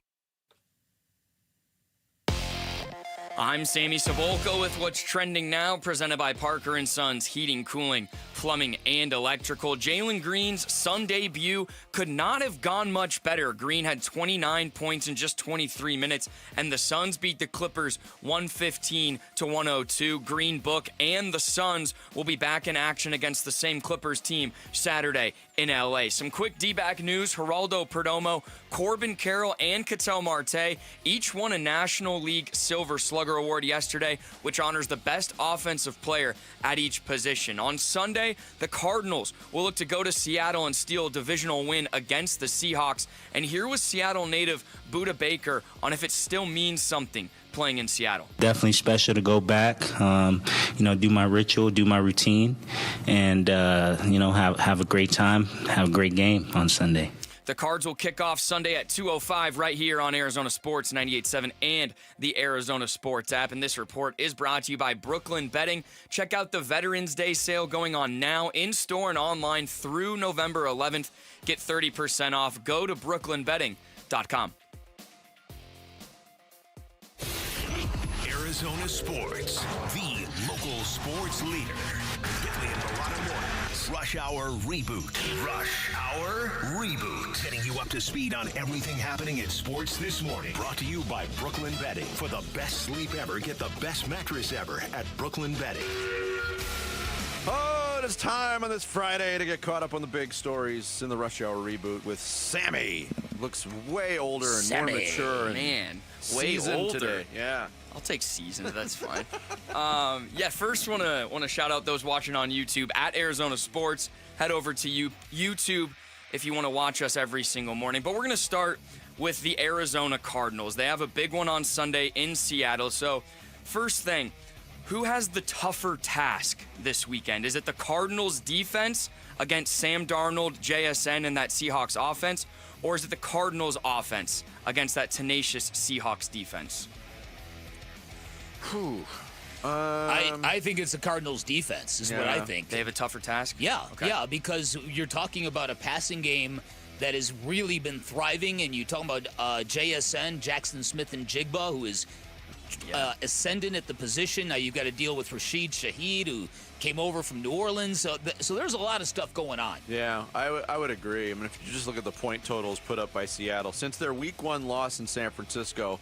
I'm Sammy Sabolko with what's trending now, presented by Parker & Sons Heating, Cooling, Plumbing, and Electrical. Jaylen Green's Sun debut could not have gone much better. Green had 29 points in just 23 minutes, and the Suns beat the Clippers 115-102. Green Book and the Suns will be back in action against the same Clippers team Saturday in LA. Some quick D-back news. Geraldo Perdomo, Corbin Carroll, and Ketel Marte each won a National League Silver Slugger Award yesterday, which honors the best offensive player at each position. On Sunday, the Cardinals will look to go to Seattle and steal a divisional win against the Seahawks. And here was Seattle native Buda Baker on if it still means something playing in Seattle. Definitely special to go back, do my ritual, do my routine, and, have a great time, have a great game on Sunday. The Cards will kick off Sunday at 2:05 right here on Arizona Sports 98.7 and the Arizona Sports app. And this report is brought to you by Brooklyn Betting. Check out the Veterans Day sale going on now in-store and online through November 11th. Get 30% off. Go to brooklynbetting.com. Arizona Sports, the local sports leader. Bickley and Mulatto Mornings. Rush Hour Reboot. Rush Hour Reboot. Getting you up to speed on everything happening in sports this morning. Brought to you by Brooklyn Betting. For the best sleep ever, get the best mattress ever at Brooklyn Betting. Oh, And it's time on this Friday to get caught up on the big stories in the Rush Hour reboot with Sammy. Looks way older and more mature. Man, and way older. Today. Yeah. I'll take seasoned. That's fine. First want to shout out those watching on YouTube at Arizona Sports. Head over to YouTube if you want to watch us every single morning. But we're going to start with the Arizona Cardinals. They have a big one on Sunday in Seattle. So first thing, who has the tougher task this weekend? Is it the Cardinals defense against Sam Darnold, JSN, and that Seahawks offense? Or is it the Cardinals offense against that tenacious Seahawks defense? I think it's the Cardinals defense is what I think. They have a tougher task? Yeah, because you're talking about a passing game that has really been thriving, and you're talking about JSN, Jackson Smith and Jigba, who is ascendant at the position. Now you've got to deal with Rashid Shaheed, who came over from New Orleans. So there's a lot of stuff going on. Yeah, I would agree. I mean, if you just look at the point totals put up by Seattle, since their Week 1 loss in San Francisco,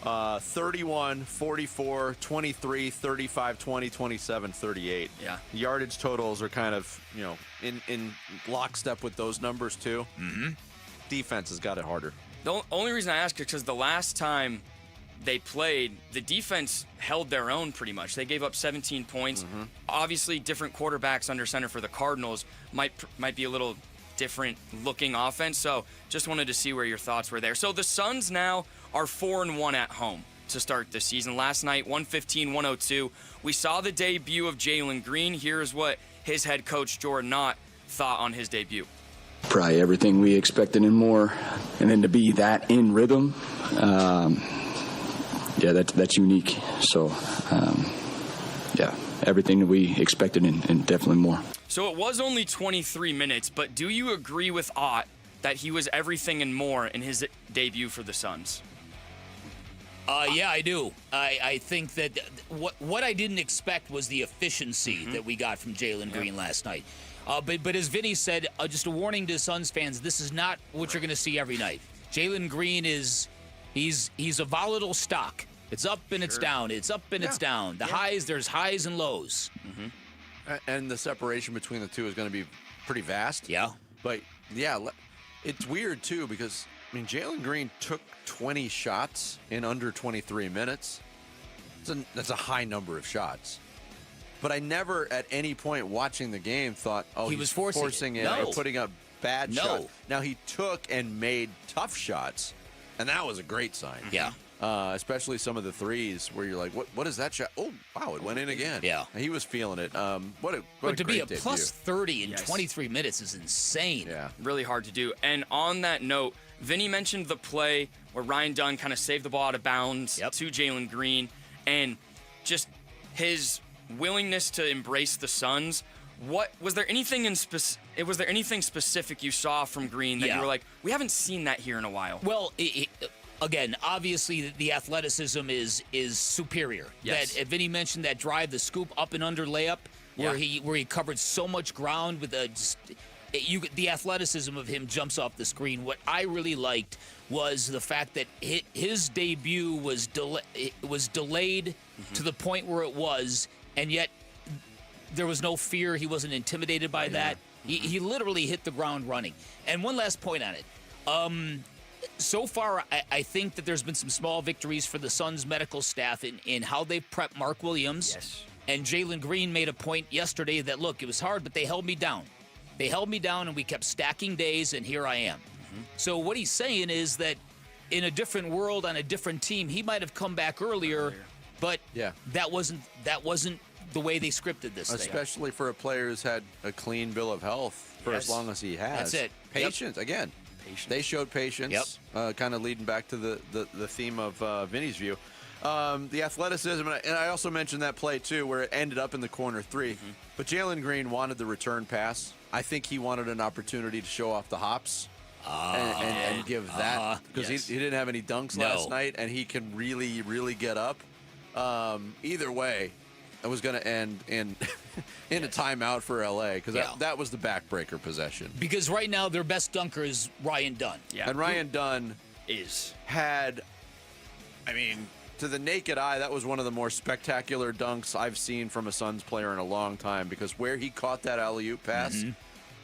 31, 44, 23, 35, 20, 27, 38. Yeah. The yardage totals are kind of, in lockstep with those numbers, too. Mm-hmm. Defense has got it harder. The only reason I ask is because the last time they played, the defense held their own pretty much. They gave up 17 points. Mm-hmm. Obviously, different quarterbacks under center for the Cardinals might be a little different looking offense. So just wanted to see where your thoughts were there. So the Suns now are 4-1 at home to start the season. Last night, 115-102. We saw the debut of Jaylen Green. Here's what his head coach, Jordan Knott, thought on his debut. Probably everything we expected and more. And then to be that in rhythm, that's unique. So, everything that we expected and definitely more. So it was only 23 minutes, but do you agree with Ott that he was everything and more in his debut for the Suns? Yeah, I do. I think that what I didn't expect was the efficiency that we got from Jaylen Green last night. But as Vinnie said, just a warning to Suns fans, this is not what you're going to see every night. Jaylen Green he's a volatile stock. It's up and it's down. It's up and it's down. There's highs and lows. Mm-hmm. And the separation between the two is going to be pretty vast. Yeah. But, it's weird, too, because, Jaylen Green took 20 shots in under 23 minutes. That's a high number of shots. But I never, at any point watching the game, thought, he was forcing it or putting up bad shots. Now, he took and made tough shots, and that was a great sign. Yeah. Especially some of the threes where you're like, what is that shot? Oh, wow, it went in again. Yeah. He was feeling it. What a to great be a debut. plus 30 in 23 minutes is insane. Yeah. Really hard to do. And on that note, Vinnie mentioned the play where Ryan Dunn kind of saved the ball out of bounds to Jaylen Green, and just his willingness to embrace the Suns. Was there anything specific you saw from Green that you were like, we haven't seen that here in a while? Well, again, obviously the athleticism is superior. Yes. That Vinnie mentioned that drive, the scoop up and under layup, where he covered so much ground with the athleticism of him jumps off the screen. What I really liked was the fact that his debut was delayed to the point where it was, and yet there was no fear. He wasn't intimidated by that. He literally hit the ground running. And one last point on it. So far, I think that there's been some small victories for the Suns medical staff in how they prep Mark Williams. Yes. And Jaylen Green made a point yesterday that, look, it was hard, but they held me down. They held me down, and we kept stacking days, and here I am. Mm-hmm. So what he's saying is that in a different world, on a different team, he might have come back earlier. But that wasn't the way they scripted this thing. Especially for a player who's had a clean bill of health for as long as he has. That's it. Patience, again. They showed patience, kind of leading back to the theme of Vinny's view. The athleticism, and I also mentioned that play, too, where it ended up in the corner three. Mm-hmm. But Jaylen Green wanted the return pass. I think he wanted an opportunity to show off the hops and give that. Because he didn't have any dunks last night, and he can really, really get up. Either way, it was going to end in a timeout for L.A. because that was the backbreaker possession. Because right now their best dunker is Ryan Dunn. Yeah. And Ryan Dunn to the naked eye, that was one of the more spectacular dunks I've seen from a Suns player in a long time, because where he caught that alley-oop pass,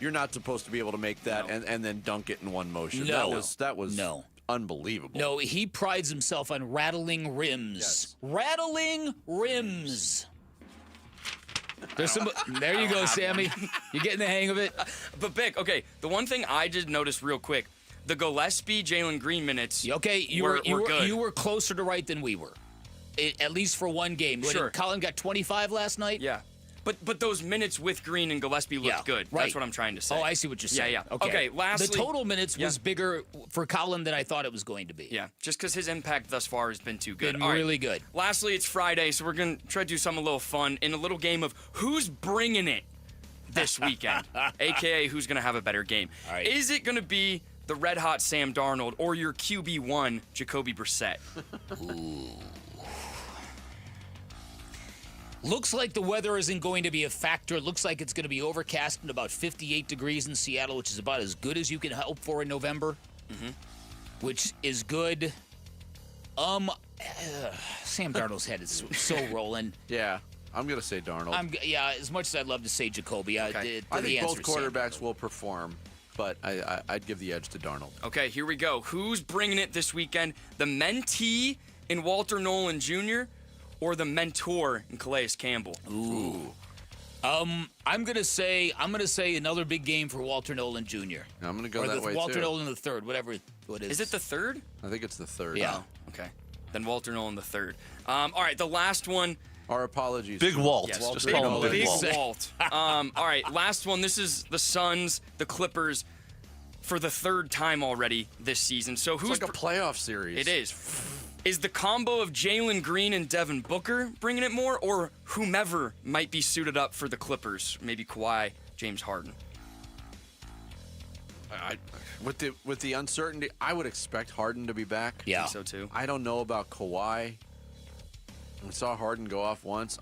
you're not supposed to be able to make that and then dunk it in one motion. That was unbelievable. No, he prides himself on rattling rims. Yes. Rattling rims. There's some. There you go, Sammy. You're getting the hang of it. But Bick, okay, the one thing I just noticed real quick, the Gillespie, Jaylen Green minutes. Okay, you were good. You were closer to right than we were, at least for one game. Sure. Colin got 25 last night. Yeah. But those minutes with Green and Gillespie looked good. Right. That's what I'm trying to say. Oh, I see what you're saying. Yeah. Okay. Lastly, the total minutes was bigger for Colin than I thought it was going to be. Yeah, just because his impact thus far has been too good. Been All right. really good. Lastly, it's Friday, so we're going to try to do something a little fun in a little game of who's bringing it this weekend, a.k.a. who's going to have a better game. All right. Is it going to be the red-hot Sam Darnold or your QB1, Jacoby Brissett? Ooh. Looks like the weather isn't going to be a factor. It looks like it's going to be overcast and about 58 degrees in Seattle, which is about as good as you can hope for in November, which is good. Sam Darnold's head is so rolling. Yeah, I'm going to say Darnold. As much as I'd love to say Jacoby, I think both quarterbacks will perform, but I'd give the edge to Darnold. Okay, here we go. Who's bringing it this weekend? The mentee in Walter Nolan Jr., or the mentor in Calais Campbell? Ooh. I'm gonna say another big game for Walter Nolan Jr. I'm gonna go that way Walter too. Nolan the third, whatever it is. Is it the third? I think it's the third. Yeah. Oh, okay. Then Walter Nolan the third. All right, the last one. Our apologies. Big Walt. Yes, Just Big call him Big Walt. All right, last one. This is the Suns, the Clippers, for the third time already this season. So who's it's like a playoff series? It is. Is the combo of Jaylen Green and Devin Booker bringing it more, or whomever might be suited up for the Clippers? Maybe Kawhi, James Harden. With the uncertainty, I would expect Harden to be back. Yeah, I think so too. I don't know about Kawhi. We saw Harden go off once.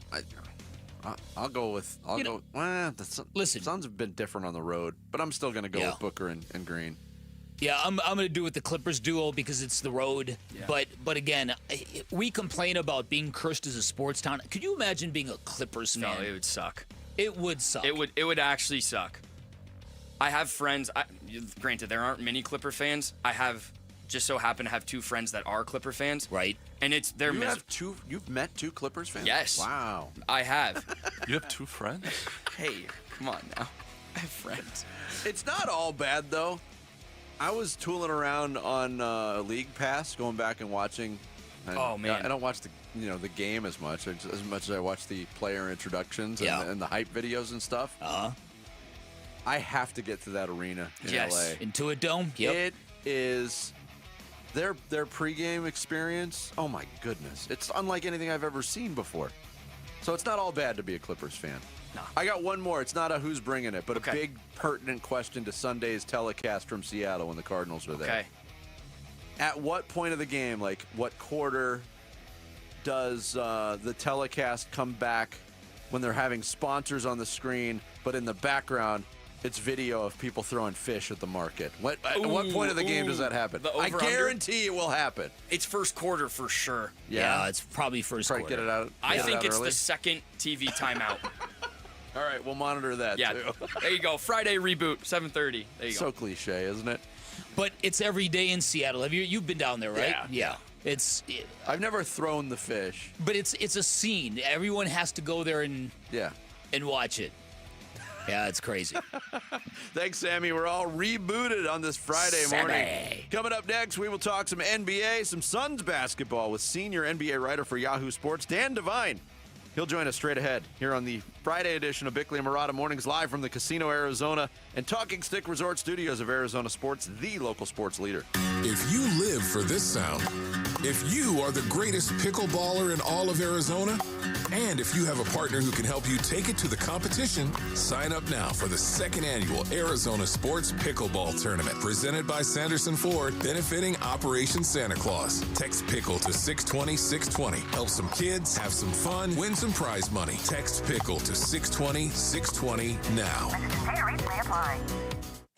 I'll go with. Listen, Suns have been different on the road, but I'm still going to go with Booker and Green. Yeah, I'm going to do with the Clippers duo because it's the road. Yeah. But again, we complain about being cursed as a sports town. Could you imagine being a Clippers fan? No, it would suck. It would suck. It would actually suck. I have friends. Granted, there aren't many Clipper fans. I have just so happen to have two friends that are Clipper fans. Right. And they're You've met two Clippers fans? Yes. Wow. I have. You have two friends? Hey, come on now. I have friends. It's not all bad though. I was tooling around on League Pass, going back and watching. Oh man, I don't watch the game as much as I watch the player introductions and the hype videos and stuff. I have to get to that arena in LA. Into a dome. Yep. It is their pregame experience. Oh my goodness, it's unlike anything I've ever seen before. So it's not all bad to be a Clippers fan. No. I got one more. It's not a who's bringing it, but a big pertinent question to Sunday's telecast from Seattle when the Cardinals were there. Okay. At what point of the game, like what quarter, does the telecast come back when they're having sponsors on the screen, but in the background it's video of people throwing fish at the market? At what point of the game does that happen? I guarantee it will happen. It's first quarter for sure. Yeah, it's probably first quarter. Get it out. I think it's the second TV timeout. All right, we'll monitor that too. There you go. Friday reboot, 7:30. There you go. So cliche, isn't it? But it's every day in Seattle. You've been down there, right? Yeah. I've never thrown the fish. But it's a scene. Everyone has to go there and watch it. Yeah, it's crazy. Thanks, Sammy. We're all rebooted on this Friday morning. Coming up next, we will talk some NBA, some Suns basketball with senior NBA writer for Yahoo Sports, Dan Devine. He'll join us straight ahead here on the Friday edition of Bickley and Murata Mornings, live from the Casino Arizona and Talking Stick Resort Studios of Arizona Sports, the local sports leader. If you live for this sound, if you are the greatest pickleballer in all of Arizona, and if you have a partner who can help you take it to the competition, sign up now for the second annual Arizona Sports Pickleball Tournament, presented by Sanderson Ford, benefiting Operation Santa Claus. Text PICKLE to 620-620. Help some kids, have some fun, win some prize money. Text PICKLE to 620-620 now. May apply.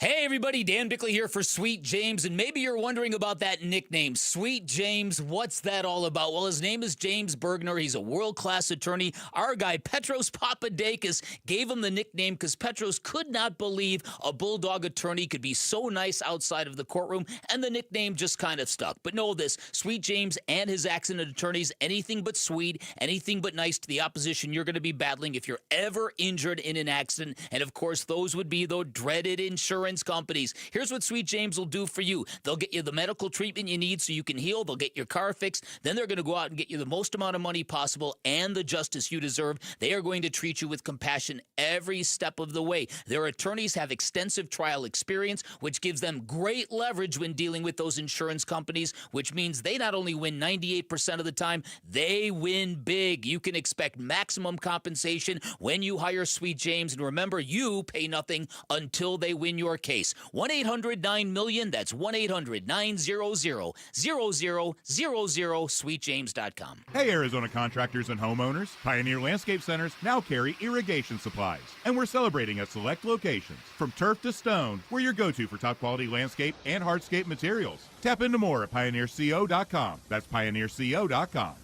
Hey everybody, Dan Bickley here for Sweet James, and maybe you're wondering about that nickname, Sweet James. What's that all about? Well, his name is James Bergner. He's a world-class attorney. Our guy, Petros Papadakis, gave him the nickname because Petros could not believe a Bulldog attorney could be so nice outside of the courtroom, and the nickname just kind of stuck. But know this, Sweet James and his accident attorneys, anything but sweet, anything but nice to the opposition you're going to be battling if you're ever injured in an accident. And of course, those would be the dreaded insurance companies. Here's what Sweet James will do for you. They'll get you the medical treatment you need so you can heal. They'll get your car fixed. Then they're going to go out and get you the most amount of money possible and the justice you deserve. They are going to treat you with compassion every step of the way. Their attorneys have extensive trial experience, which gives them great leverage when dealing with those insurance companies, which means they not only win 98% of the time, they win big. You can expect maximum compensation when you hire Sweet James. And remember, you pay nothing until they win your case. 1-800-9-MILLION. That's 1-800-900-0000. SweetJames.com. Hey, Arizona contractors and homeowners. Pioneer Landscape Centers now carry irrigation supplies. And we're celebrating at select locations. From turf to stone, we're your go-to for top-quality landscape and hardscape materials. Tap into more at PioneerCO.com. That's PioneerCO.com.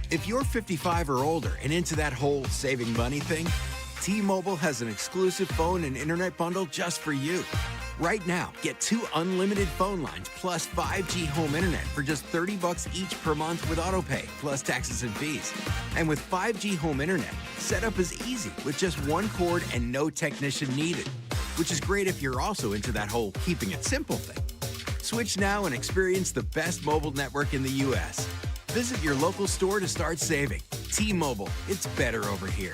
If you're 55 or older and into that whole saving money thing, T-Mobile has an exclusive phone and internet bundle just for you. Right now, get 2 unlimited phone lines plus 5G home internet for just $30 each per month with autopay, plus taxes and fees. And with 5G home internet, setup is easy with just 1 cord and no technician needed, which is great if you're also into that whole keeping it simple thing. Switch now and experience the best mobile network in the U.S. Visit your local store to start saving. T-Mobile, it's better over here.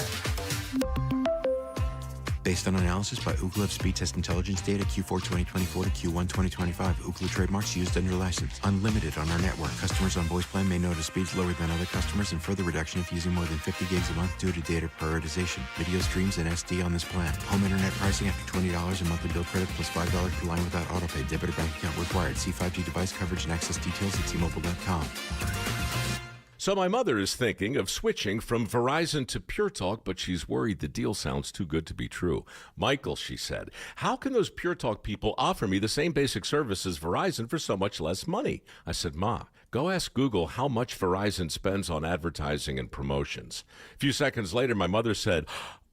Based on analysis by Ookla Speed Test Intelligence data Q4 2024 to Q1 2025. Ookla trademarks used under license. Unlimited on our network. Customers on voice plan may notice speeds lower than other customers and further reduction if using more than 50 gigs a month due to data prioritization. Video streams and SD on this plan. Home internet pricing after $20 a monthly bill credit plus $5 per line without autopay. Debit or bank account required. See 5G device coverage and access details at T-Mobile.com. So my mother is thinking of switching from Verizon to Pure Talk, but she's worried the deal sounds too good to be true. Michael, she said, how can those Pure Talk people offer me the same basic service as Verizon for so much less money? I said, Ma, go ask Google how much Verizon spends on advertising and promotions. A few seconds later, my mother said,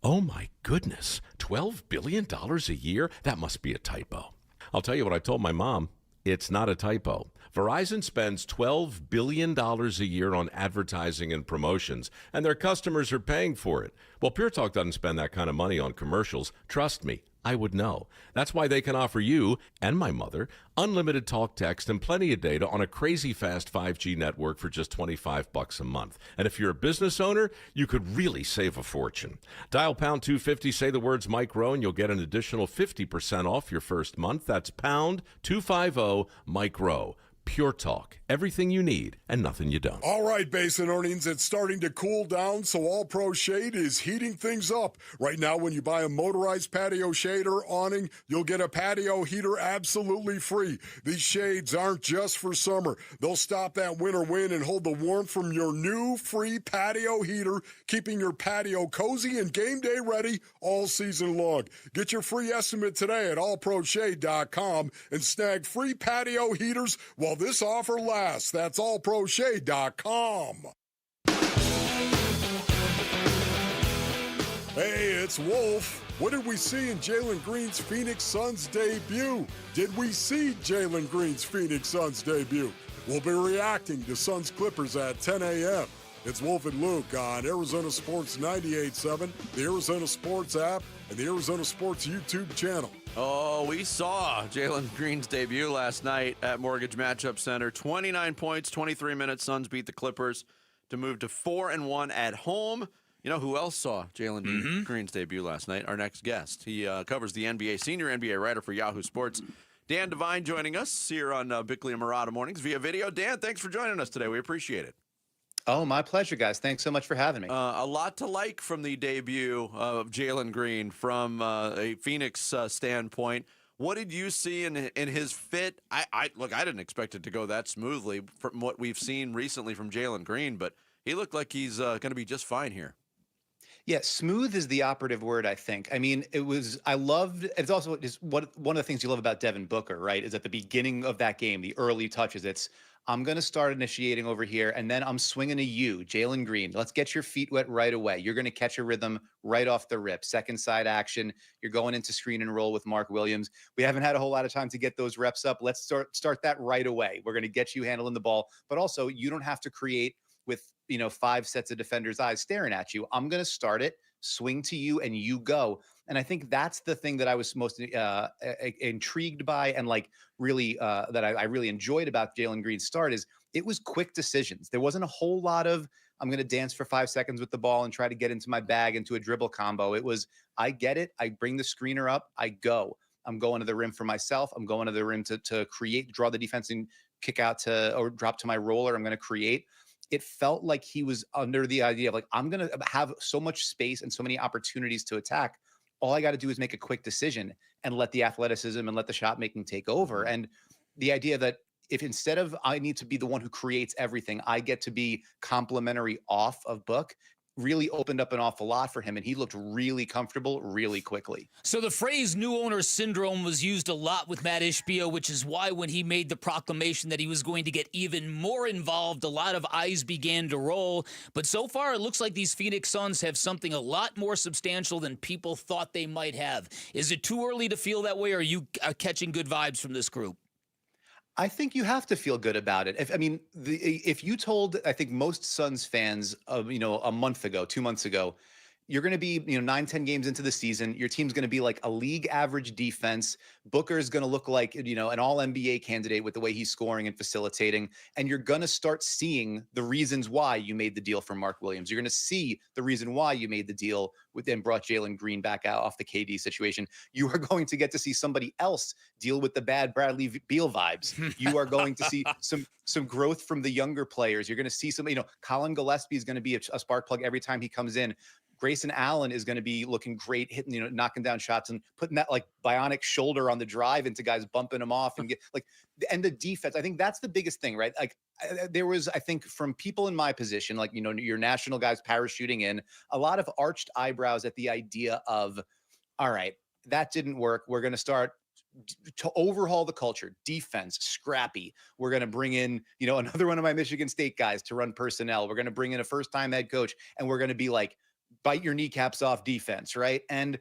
oh my goodness, $12 billion a year? That must be a typo. I'll tell you what I told my mom. It's not a typo. Verizon spends $12 billion a year on advertising and promotions, and their customers are paying for it. Well, Pure Talk doesn't spend that kind of money on commercials. Trust me, I would know. That's why they can offer you and my mother unlimited talk, text, and plenty of data on a crazy fast 5G network for just $25 a month. And if you're a business owner, you could really save a fortune. Dial pound 250, say the words Mike Rowe, and you'll get an additional 50% off your first month. That's pound 250 Mike Rowe. Pure Talk. Everything you need and nothing you don't. All right, Basin Earnings, it's starting to cool down, so All Pro Shade is heating things up. Right now, when you buy a motorized patio shade or awning, you'll get a patio heater absolutely free. These shades aren't just for summer. They'll stop that winter wind and hold the warmth from your new free patio heater, keeping your patio cozy and game day ready all season long. Get your free estimate today at allproshade.com and snag free patio heaters while this offer lasts. That's allproshade.com. Hey, it's Wolf. What did we see in Jaylen Green's Phoenix Suns debut? Did we see Jaylen Green's Phoenix Suns debut? We'll be reacting to Suns Clippers at 10 a.m. It's Wolf and Luke on Arizona Sports 98.7, the Arizona Sports app, and the Arizona Sports YouTube channel. Oh, we saw Jaylen Green's debut last night at Mortgage Matchup Center. 29 points, 23 minutes. Suns beat the Clippers to move to 4-1 at home. You know who else saw Jaylen Green's debut last night? Our next guest. He covers the NBA, senior NBA writer for Yahoo Sports. Dan Devine joining us here on Bickley and Murata Mornings via video. Dan, thanks for joining us today. We appreciate it. Oh, my pleasure, guys. Thanks so much for having me. A lot to like from the debut of Jaylen Green from a Phoenix standpoint. What did you see in his fit? I didn't expect it to go that smoothly from what we've seen recently from Jaylen Green, but he looked like he's going to be just fine here. Yeah, smooth is the operative word, I think. I mean, it's also just one of the things you love about Devin Booker, right? Is at the beginning of that game, the early touches, I'm going to start initiating over here, and then I'm swinging to you, Jaylen Green. Let's get your feet wet right away. You're going to catch a rhythm right off the rip. Second side action. You're going into screen and roll with Mark Williams. We haven't had a whole lot of time to get those reps up. Let's start that right away. We're going to get you handling the ball, but also you don't have to create with 5 sets of defenders' eyes staring at you. I'm going to start it, swing to you, and you go. And I think that's the thing that I was most intrigued by, and really that I really enjoyed about Jaylen Green's start is it was quick decisions. There wasn't a whole lot of I'm going to dance for 5 seconds with the ball and try to get into my bag into a dribble combo. It was I get it. I bring the screener up. I go. I'm going to the rim for myself. I'm going to the rim to create, draw the defense and kick out or drop to my roller. I'm going to create. It felt like he was under the idea of I'm going to have so much space and so many opportunities to attack. All I got to do is make a quick decision and let the athleticism and let the shot making take over. And the idea that if instead of I need to be the one who creates everything, I get to be complimentary off of Book, really opened up an awful lot for him, and he looked really comfortable really quickly. So the phrase new owner syndrome was used a lot with Matt Ishbia, which is why when he made the proclamation that he was going to get even more involved, a lot of eyes began to roll. But so far, it looks like these Phoenix Suns have something a lot more substantial than people thought they might have. Is it too early to feel that way, or are you catching good vibes from this group? I think you have to feel good about it. If you told, I think most Suns fans, a month ago, 2 months ago, you're going to be, 9-10 games into the season. Your team's going to be like a league average defense. Booker's going to look like, an all NBA candidate with the way he's scoring and facilitating. And you're going to start seeing the reasons why you made the deal for Mark Williams. You're going to see the reason why you made the deal and brought Jaylen Green back out off the KD situation. You are going to get to see somebody else deal with the bad Bradley Beal vibes. You are going to see some growth from the younger players. You're going to see Colin Gillespie is going to be a spark plug every time he comes in. Grayson Allen is going to be looking great, hitting, knocking down shots and putting that bionic shoulder on the drive into guys bumping them off and and the defense. I think that's the biggest thing, right? There was, I think, from people in my position, your national guys parachuting in, a lot of arched eyebrows at the idea of, all right, that didn't work. We're going to start to overhaul the culture, defense, scrappy. We're going to bring in, another one of my Michigan State guys to run personnel. We're going to bring in a first-time head coach, and we're going to be bite your kneecaps off defense, right? And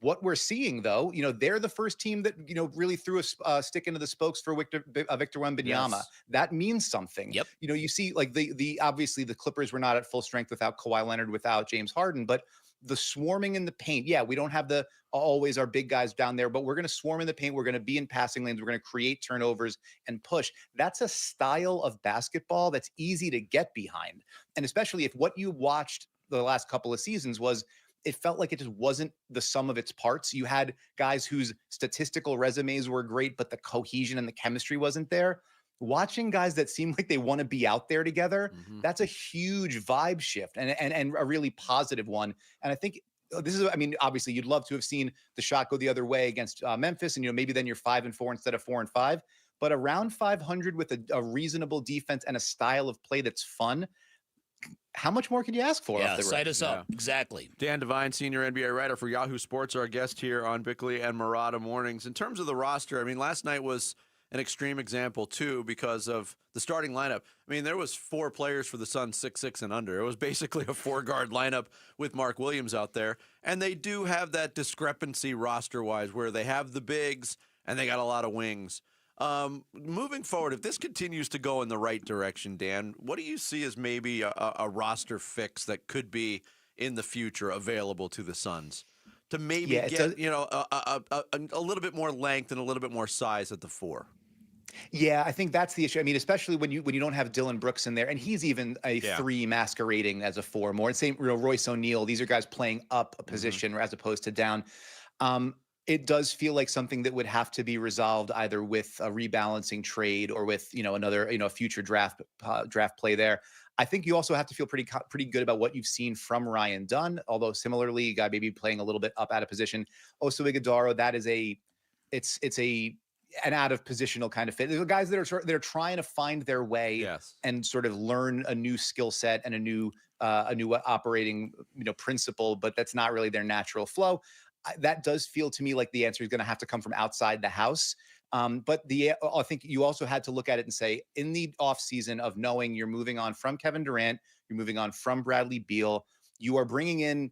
what we're seeing, though, they're the first team that, really threw a stick into the spokes for Victor Wembanyama. Yes. That means something. Yep. You see, obviously the Clippers were not at full strength without Kawhi Leonard, without James Harden, but the swarming in the paint. Yeah, we don't have always our big guys down there, but we're going to swarm in the paint. We're going to be in passing lanes. We're going to create turnovers and push. That's a style of basketball that's easy to get behind. And especially if what you watched the last couple of seasons was, it felt like it just wasn't the sum of its parts. You had guys whose statistical resumes were great, but the cohesion and the chemistry wasn't there. Watching guys that seem like they want to be out there together, that's a huge vibe shift and a really positive one. And I think this is, obviously you'd love to have seen the shot go the other way against Memphis, and maybe then you're 5-4 instead of 4-5. But around 500 with a reasonable defense and a style of play that's fun, how much more can you ask for? Yeah, cite us up. Exactly. Dan Devine, senior NBA writer for Yahoo Sports, our guest here on Bickley and Murata Mornings. In terms of the roster, last night was an extreme example, too, because of the starting lineup. There was 4 players for the Suns, 6'6" and under. It was basically a 4-guard lineup with Mark Williams out there. And they do have that discrepancy roster-wise where they have the bigs and they got a lot of wings. Moving forward, if this continues to go in the right direction, Dan, what do you see as maybe a roster fix that could be in the future available to the Suns to maybe get a little bit more length and a little bit more size at the 4? Yeah, I think that's the issue. Especially when you don't have Dylan Brooks in there, and he's even a 3 masquerading as a 4 more. Same, Royce O'Neal. These are guys playing up a position as opposed to down. It does feel like something that would have to be resolved either with a rebalancing trade or with another future draft play there. I think you also have to feel pretty good about what you've seen from Ryan Dunn, although similarly, a guy maybe playing a little bit up out of position. Oso Ighodaro, that is an out of positional kind of fit. They're guys that are trying to find their way and sort of learn a new skill set and a new operating principle, but that's not really their natural flow. That does feel to me like the answer is going to have to come from outside the house. But I think you also had to look at it and say, in the offseason of knowing you're moving on from Kevin Durant, you're moving on from Bradley Beal, you are bringing in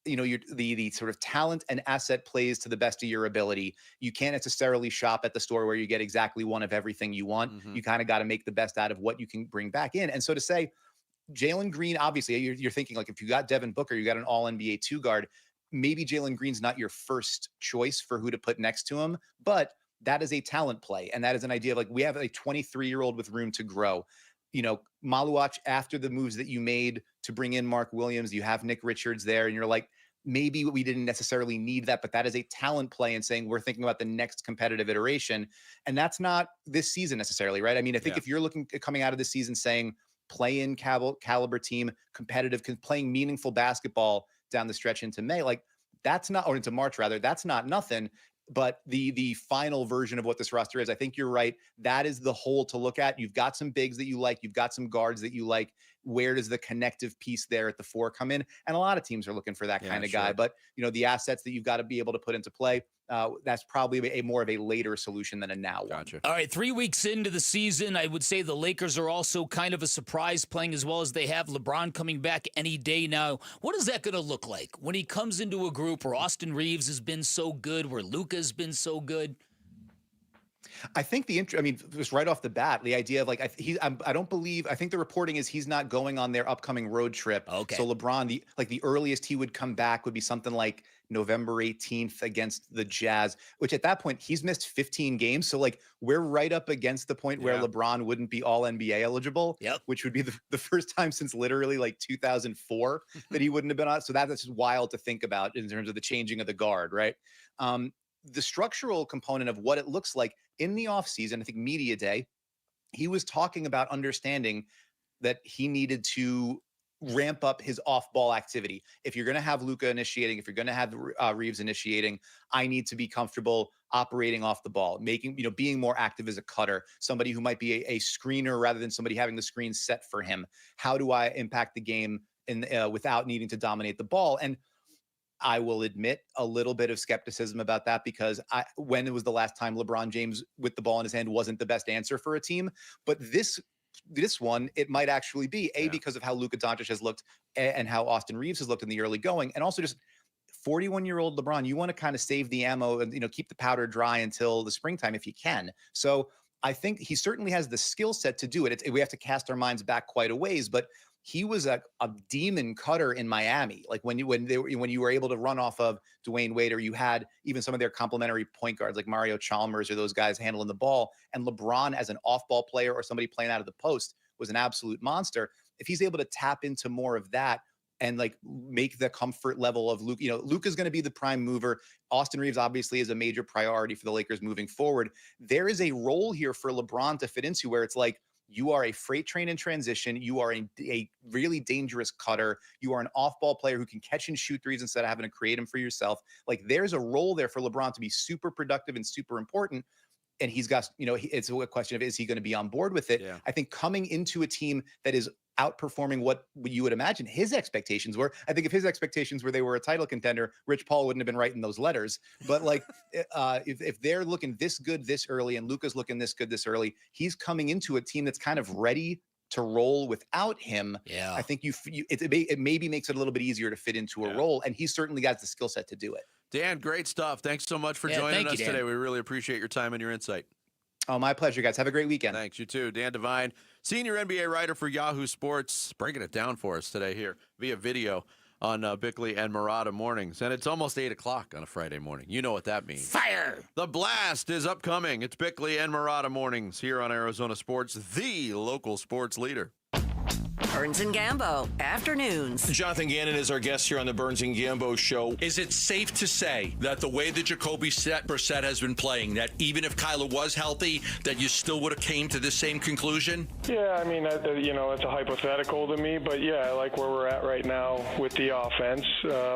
the sort of talent and asset plays to the best of your ability. You can't necessarily shop at the store where you get exactly one of everything you want. You kind of got to make the best out of what you can bring back in. And so to say, Jaylen Green, obviously, you're thinking like if you got Devin Booker, you got an all-NBA 2 guard, maybe Jaylen Green's not your first choice for who to put next to him, but that is a talent play. And that is an idea of like, we have a 23-year-old with room to grow. Maluach, after the moves that you made to bring in Mark Williams, you have Nick Richards there, and you're like, maybe we didn't necessarily need that, but that is a talent play and saying we're thinking about the next competitive iteration. And that's not this season necessarily, right? I mean, I think if you're looking at coming out of this season saying play-in caliber team, competitive, playing meaningful basketball down the stretch into May, like that's not, or into March rather, that's not nothing. But the final version of what this roster is, I think you're right. That is the whole to look at. You've got some bigs that you like. You've got some guards that you like. Where does the connective piece there at the 4 come in? And a lot of teams are looking for that kind of guy. But, the assets that you've got to be able to put into play, that's probably more of a later solution than a now one. Gotcha. All right, 3 weeks into the season, I would say the Lakers are also kind of a surprise, playing as well as they have. LeBron coming back any day now. What is that going to look like when he comes into a group where Austin Reeves has been so good, where Luka has been so good? I think just right off the bat, the idea of like, I think the reporting is he's not going on their upcoming road trip. Okay. So LeBron, the earliest he would come back would be something like November 18th against the Jazz, which at that point he's missed 15 games. So like we're right up against the point where LeBron wouldn't be all NBA eligible, which would be the first time since literally like 2004 that he wouldn't have been on. So that's just wild to think about in terms of the changing of the guard, right? The structural component of what it looks like in the offseason, I think media day, he was talking about understanding that he needed to ramp up his off-ball activity. If you're going to have Luka initiating, if you're going to have Reeves initiating, I need to be comfortable operating off the ball, being more active as a cutter, somebody who might be a screener rather than somebody having the screen set for him. How do I impact the game without needing to dominate the ball? And I will admit a little bit of skepticism about that because when it was the last time LeBron James with the ball in his hand wasn't the best answer for a team. But this one, it might actually be because of how Luka Doncic has looked and how Austin Reeves has looked in the early going. And also just 41-year-old LeBron, you want to kind of save the ammo and, keep the powder dry until the springtime if you can. So I think he certainly has the skill set to do it. We have to cast our minds back quite a ways, but he was a demon cutter in Miami. Like when you were able to run off of Dwayne Wade, or you had even some of their complementary point guards like Mario Chalmers or those guys handling the ball, and LeBron as an off-ball player or somebody playing out of the post was an absolute monster. If he's able to tap into more of that and like make the comfort level of Luke, Luka's going to be the prime mover. Austin Reeves obviously is a major priority for the Lakers moving forward. There is a role here for LeBron to fit into where it's like, you are a freight train in transition. You are a really dangerous cutter. You are an off-ball player who can catch and shoot threes instead of having to create them for yourself. Like there's a role there for LeBron to be super productive and super important. And he's got, it's a question of, is he going to be on board with it? Yeah. I think coming into a team that is outperforming what you would imagine his expectations were. I think if his expectations were they were a title contender, Rich Paul wouldn't have been writing those letters. But like, if they're looking this good this early and Luka's looking this good this early, he's coming into a team that's kind of ready to roll without him. Yeah, I think it maybe makes it a little bit easier to fit into a role, and he's certainly got the skill set to do it. Dan, great stuff. Thanks so much for joining us today. We really appreciate your time and your insight. Oh, my pleasure, guys. Have a great weekend. Thanks. You too. Dan Devine, senior NBA writer for Yahoo Sports, breaking it down for us today here via video on Bickley and Murata mornings. And it's almost 8 o'clock on a Friday morning. You know what that means. Fire! The blast is upcoming. It's Bickley and Murata mornings here on Arizona Sports, the local sports leader. Burns and Gambo, afternoons. Jonathan Ganon is our guest here on the Burns and Gambo show. Is it safe to say that the way that Jacoby Brissett has been playing, that even if Kyler was healthy, that you still would have came to the same conclusion? Yeah, I mean, it's a hypothetical to me, but yeah, I like where we're at right now with the offense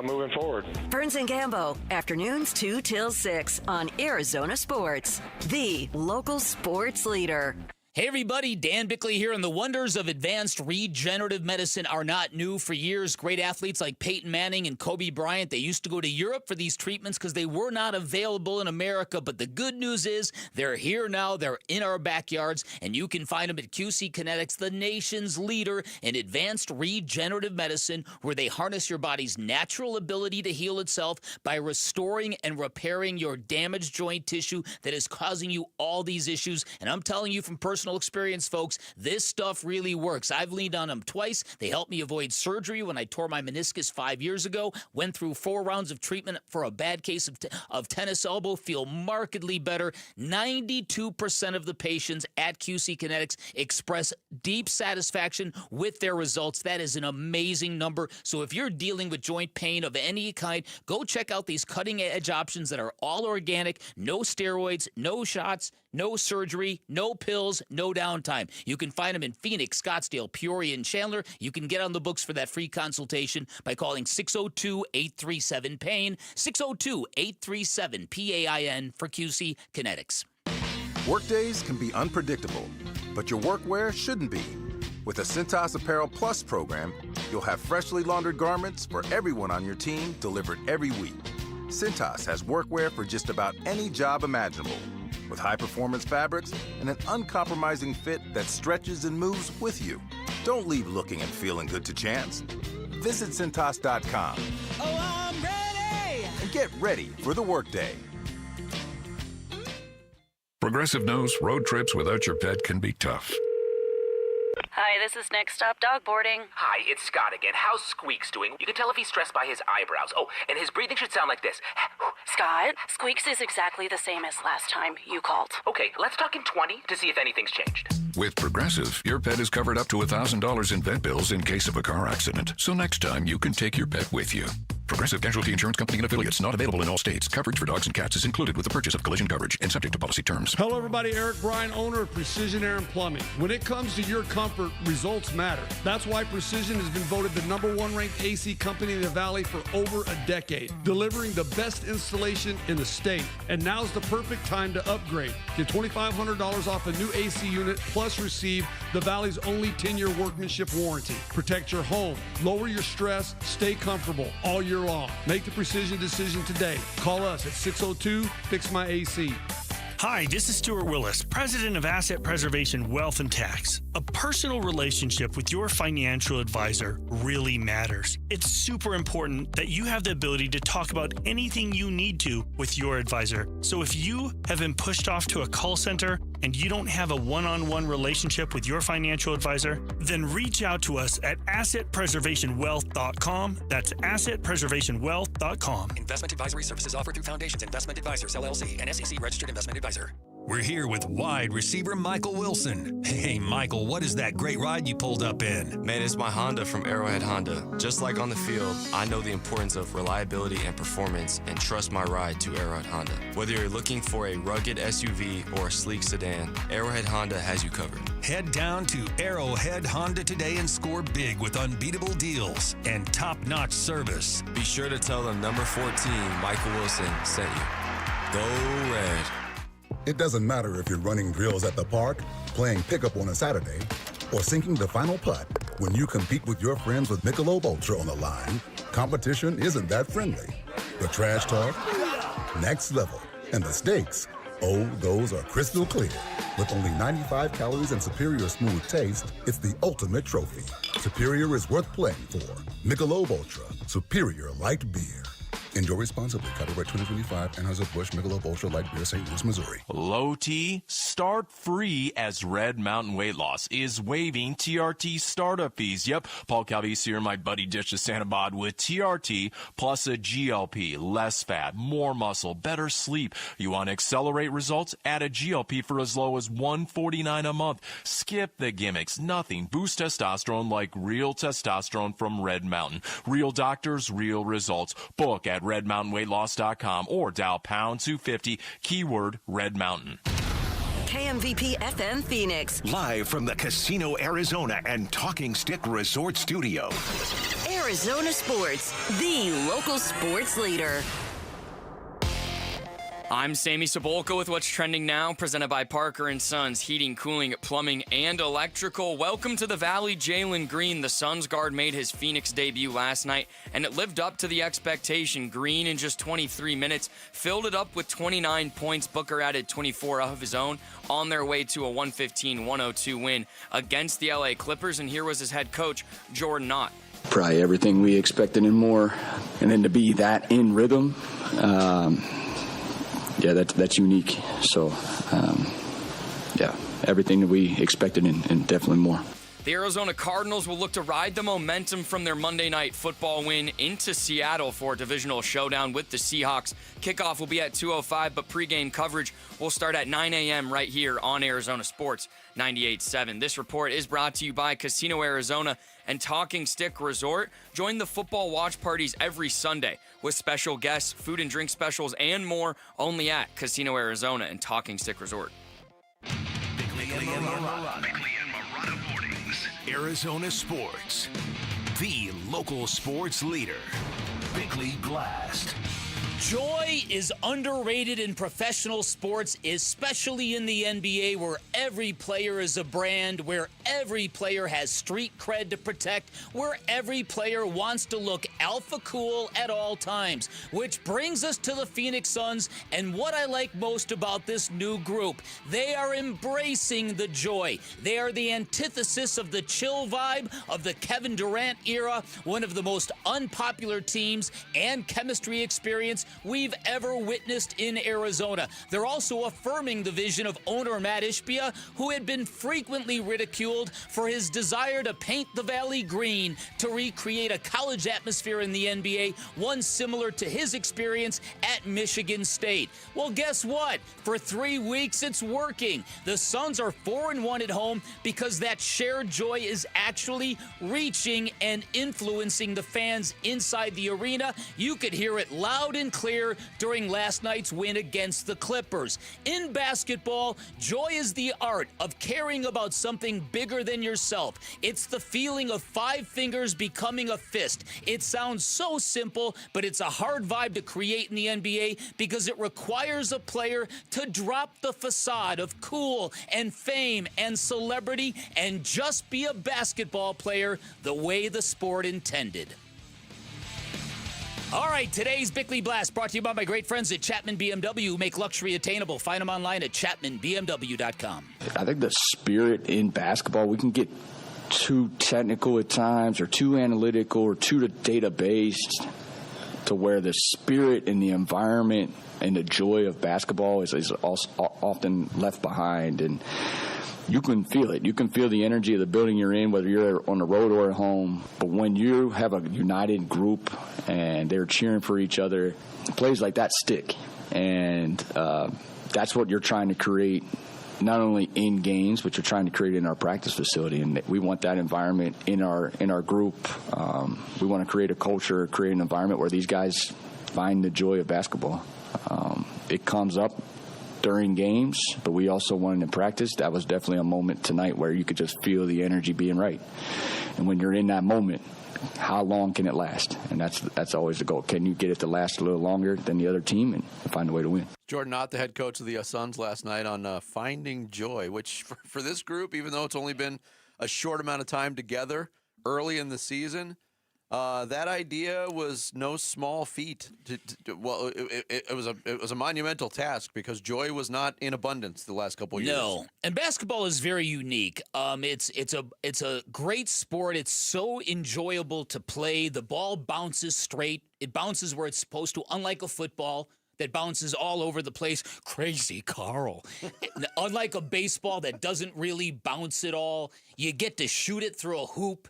moving forward. Burns and Gambo, afternoons 2 till 6 on Arizona Sports, the local sports leader. Hey everybody, Dan Bickley here, and the wonders of advanced regenerative medicine are not new. For years, great athletes like Peyton Manning and Kobe Bryant, they used to go to Europe for these treatments because they were not available in America. But the good news is they're here now, they're in our backyards, and you can find them at QC Kinetics, the nation's leader in advanced regenerative medicine, where they harness your body's natural ability to heal itself by restoring and repairing your damaged joint tissue that is causing you all these issues. And I'm telling you from personal experience, folks, this stuff really works. I've leaned on them twice. They helped me avoid surgery when I tore my meniscus 5 years ago. Went through 4 rounds of treatment for a bad case of tennis elbow. Feel markedly better. 92% of the patients at QC Kinetics express deep satisfaction with their results. That is an amazing number. So if you're dealing with joint pain of any kind, go check out these cutting-edge options that are all organic, no steroids, no shots, no surgery, no pills, no downtime. You can find them in Phoenix, Scottsdale, Peoria, and Chandler. You can get on the books for that free consultation by calling 602-837-PAIN, 602-837-PAIN for QC Kinetics. Workdays can be unpredictable, but your workwear shouldn't be. With the Cintas Apparel Plus program, you'll have freshly laundered garments for everyone on your team delivered every week. Cintas has workwear for just about any job imaginable, with high-performance fabrics and an uncompromising fit that stretches and moves with you. Don't leave looking and feeling good to chance. Visit Cintas.com. Oh, I'm ready! And get ready for the workday. Progressive knows road trips without your pet can be tough. Hi, this is Next Stop Dog Boarding. Hi, it's Scott again. How's Squeaks doing? You can tell if he's stressed by his eyebrows. Oh, and his breathing should sound like this. Scott, Squeaks is exactly the same as last time you called. Okay, let's talk in 20 to see if anything's changed. With Progressive, your pet is covered up to $1,000 in vet bills in case of a car accident. So next time, you can take your pet with you. Progressive Casualty Insurance Company and affiliates, not available in all states. Coverage for dogs and cats is included with the purchase of collision coverage and subject to policy terms. Hello, everybody. Eric Bryan, owner of Precision Air and Plumbing. When it comes to your comfort, results matter. That's why Precision has been voted the #1 ranked AC company in the Valley for over a decade, delivering the best installation in the state. And now's the perfect time to upgrade. Get $2,500 off a new AC unit, plus receive the Valley's only 10-year workmanship warranty. Protect your home, lower your stress, stay comfortable all year long. Make the Precision decision today. Call us at 602-FIX-MY-AC. Hi, this is Stuart Willis, President of Asset Preservation Wealth and Tax. A personal relationship with your financial advisor really matters. It's super important that you have the ability to talk about anything you need to with your advisor. So if you have been pushed off to a call center and you don't have a one-on-one relationship with your financial advisor, then reach out to us at assetpreservationwealth.com. That's assetpreservationwealth.com. Investment advisory services offered through Foundations Investment Advisors, LLC, an SEC-registered investment advisor. We're here with wide receiver Michael Wilson. Hey, Michael, what is that great ride you pulled up in? Man, it's my Honda from Arrowhead Honda. Just like on the field, I know the importance of reliability and performance and trust my ride to Arrowhead Honda. Whether you're looking for a rugged SUV or a sleek sedan, Arrowhead Honda has you covered. Head down to Arrowhead Honda today and score big with unbeatable deals and top-notch service. Be sure to tell them number 14, Michael Wilson, sent you. Go Red. It doesn't matter if you're running drills at the park, playing pickup on a Saturday, or sinking the final putt. When you compete with your friends with Michelob Ultra on the line, competition isn't that friendly. The trash talk, next level, and the stakes, oh, those are crystal clear. With only 95 calories and superior smooth taste, it's the ultimate trophy. Superior is worth playing for. Michelob Ultra, superior light beer. Enjoy responsibly. Copyright 2025, Anheuser-Busch Michelob Ultra Light Beer, St. Louis, Missouri. Low T, start free as Red Mountain Weight Loss is waiving TRT startup fees. Yep, Paul Calvisi here, my buddy Dish of Santa Bod with TRT plus a GLP. Less fat, more muscle, better sleep. You want to accelerate results? Add a GLP for as low as $149 a month. Skip the gimmicks. Nothing. Boost testosterone like real testosterone from Red Mountain. Real doctors, real results. Book at redmountainweightloss.com or dial pound 250, keyword Red Mountain. KMVP FM Phoenix. Live from the Casino Arizona and Talking Stick Resort Studio. Arizona Sports, the local sports leader. I'm Sammy Sabolka with what's trending now, presented by Parker & Sons Heating, Cooling, Plumbing, and Electrical. Welcome to the Valley. Jaylen Green, the Suns guard, made his Phoenix debut last night, and it lived up to the expectation. Green, in just 23 minutes, filled it up with 29 points. Booker added 24 of his own on their way to a 115-102 win against the LA Clippers, and here was his head coach, Jordan Knott. Probably everything we expected and more, and then to be that in rhythm, yeah, that's unique. So, yeah, everything that we expected and definitely more. The Arizona Cardinals will look to ride the momentum from their Monday night football win into Seattle for a divisional showdown with the Seahawks. Kickoff will be at 2:05, but pregame coverage will start at 9 a.m. right here on Arizona Sports 98.7. This report is brought to you by Casino Arizona and Talking Stick Resort. Join the football watch parties every Sunday with special guests, food and drink specials, and more only at Casino Arizona and Talking Stick Resort. Bickley and Marana Mornings. Arizona Sports. The local sports leader. Bickley Blast. Joy is underrated in professional sports, especially in the NBA, where every player is a brand, where every player has street cred to protect, where every player wants to look alpha cool at all times. Which brings us to the Phoenix Suns and what I like most about this new group. They are embracing the joy. They are the antithesis of the chill vibe of the Kevin Durant era, one of the most unpopular teams and chemistry experience we've ever witnessed in Arizona. They're also affirming the vision of owner Matt Ishbia, who had been frequently ridiculed for his desire to paint the Valley green to recreate a college atmosphere in the NBA, one similar to his experience at Michigan State. Well, guess what? For 3 weeks, it's working. The Suns are 4-1 at home because that shared joy is actually reaching and influencing the fans inside the arena. You could hear it loud and clear during last night's win against the Clippers. In basketball, joy is the art of caring about something bigger than yourself. It's the feeling of 5 fingers becoming a fist. It sounds so simple, but it's a hard vibe to create in the NBA because it requires a player to drop the facade of cool and fame and celebrity and just be a basketball player the way the sport intended. All right, today's Bickley Blast brought to you by my great friends at Chapman BMW, who make luxury attainable. Find them online at chapmanbmw.com. I think the spirit in basketball, we can get too technical at times or too analytical or too data-based to where the spirit and the environment and the joy of basketball is often left behind. And you can feel it. You can feel the energy of the building you're in, whether you're on the road or at home. But when you have a united group and they're cheering for each other, plays like that stick. And that's what you're trying to create, not only in games, but you're trying to create in our practice facility. And we want that environment in our group. We want to create a culture, create an environment where these guys find the joy of basketball. It comes up during games, but we also wanted to practice. That was definitely a moment tonight where you could just feel the energy being right. And when you're in that moment, how long can it last? And that's always the goal. Can you get it to last a little longer than the other team and find a way to win? Jordan Knott, the head coach of the Suns last night on finding joy, which for this group, even though it's only been a short amount of time together early in the season, That idea was no small feat. It was a monumental task because joy was not in abundance the last couple of years. No, and basketball is very unique. It's a great sport. It's so enjoyable to play. The ball bounces straight. It bounces where it's supposed to, unlike a football that bounces all over the place. Crazy Carl. Unlike a baseball that doesn't really bounce at all, you get to shoot it through a hoop.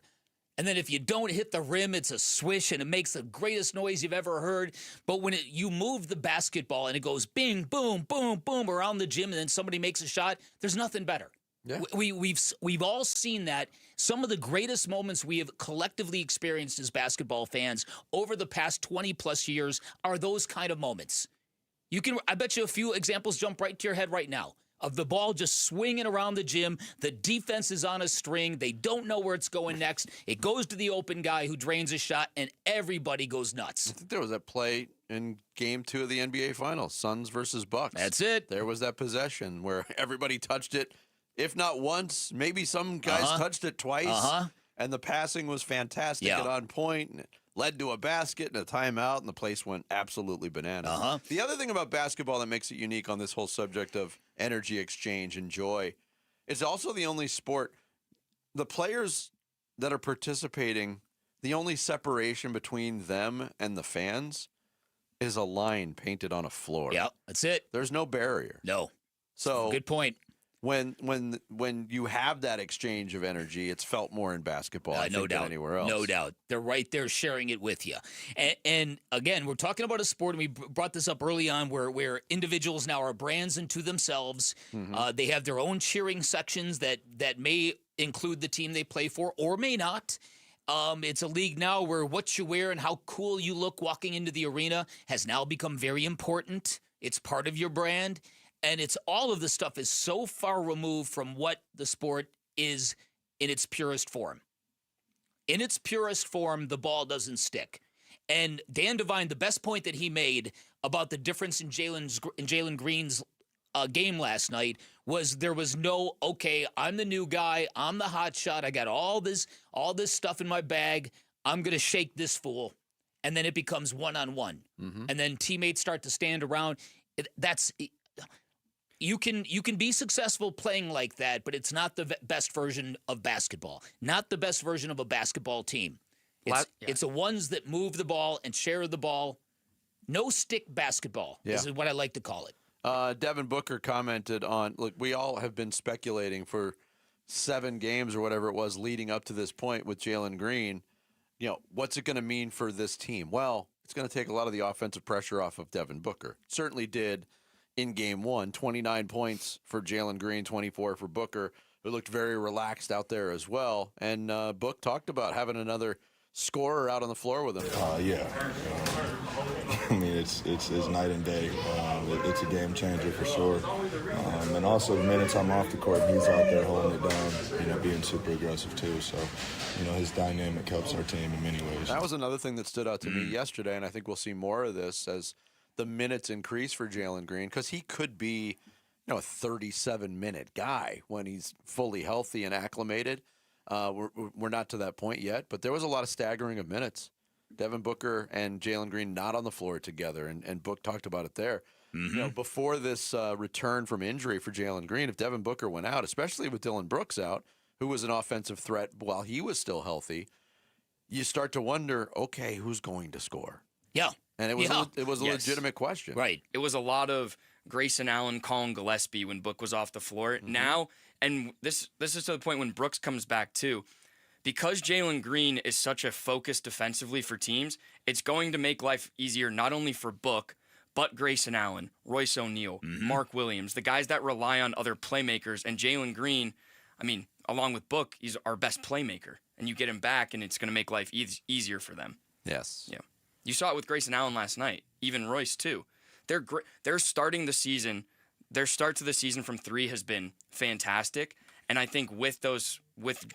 And then if you don't hit the rim, it's a swish, and it makes the greatest noise you've ever heard. But when you move the basketball and it goes bing, boom, boom, boom around the gym, and then somebody makes a shot, there's nothing better. Yeah. We've all seen that. Some of the greatest moments we have collectively experienced as basketball fans over the past 20-plus years are those kind of moments. I bet you a few examples jump right to your head right now of the ball just swinging around the gym. The defense is on a string. They don't know where it's going next. It goes to the open guy who drains a shot, and everybody goes nuts. I think there was that play in Game 2 of the NBA Finals, Suns versus Bucks. That's it. There was that possession where everybody touched it, if not once, maybe some guys touched it twice, and the passing was fantastic and on point, and it led to a basket and a timeout, and the place went absolutely bananas. The other thing about basketball that makes it unique on this whole subject of energy exchange and joy, it's also the only sport, the players that are participating, the only separation between them and the fans is a line painted on a floor. Yep, that's it. There's no barrier. No. So good point. When you have that exchange of energy, it's felt more in basketball no doubt. than anywhere else. No doubt. They're right there sharing it with you. And again, we're talking about a sport, and we brought this up early on, where individuals now are brands unto themselves. They have their own cheering sections that may include the team they play for or may not. It's a league now where what you wear and how cool you look walking into the arena has now become very important. It's part of your brand. And it's all of this stuff is so far removed from what the sport is in its purest form. In its purest form, the ball doesn't stick. And Dan Devine, the best point that he made about the difference in Jaylen Green's game last night was there was no, okay, I'm the new guy, I'm the hot shot, I got all this stuff in my bag, I'm going to shake this fool. And then it becomes one-on-one. And then teammates start to stand around. You can be successful playing like that, but it's not the best version of basketball. Not the best version of a basketball team. It's the ones that move the ball and share the ball. No stick basketball is what I like to call it. Devin Booker commented on, look, we all have been speculating for 7 games or whatever it was leading up to this point with Jaylen Green. You know, what's it going to mean for this team? Well, it's going to take a lot of the offensive pressure off of Devin Booker. Certainly did. In game 1, 29 points for Jaylen Green, 24 for Booker, who looked very relaxed out there as well. And Book talked about having another scorer out on the floor with him. Yeah. I mean, it's night and day. It's a game changer for sure. And also, the minutes I'm off the court, he's out there holding it down, being super aggressive too. So, his dynamic helps our team in many ways. That was another thing that stood out to me yesterday, and I think we'll see more of this as the minutes increase for Jaylen Green, because he could be, a 37-minute guy when he's fully healthy and acclimated. We're not to that point yet, but there was a lot of staggering of minutes. Devin Booker and Jaylen Green not on the floor together, and Book talked about it there. Before this return from injury for Jaylen Green, if Devin Booker went out, especially with Dylan Brooks out, who was an offensive threat while he was still healthy, you start to wonder, okay, who's going to score? Yeah. And it was a legitimate question. Right. It was a lot of Grayson Allen calling Gillespie when Book was off the floor. Now, and this is to the point when Brooks comes back too, because Jaylen Green is such a focus defensively for teams, it's going to make life easier not only for Book, but Grayson Allen, Royce O'Neal, Mark Williams, the guys that rely on other playmakers. And Jaylen Green, I mean, along with Book, he's our best playmaker. And you get him back, and it's going to make life easier for them. Yes. Yeah. You saw it with Grayson Allen last night, even Royce too. They're starting the season. Their start to the season from 3 has been fantastic, and I think with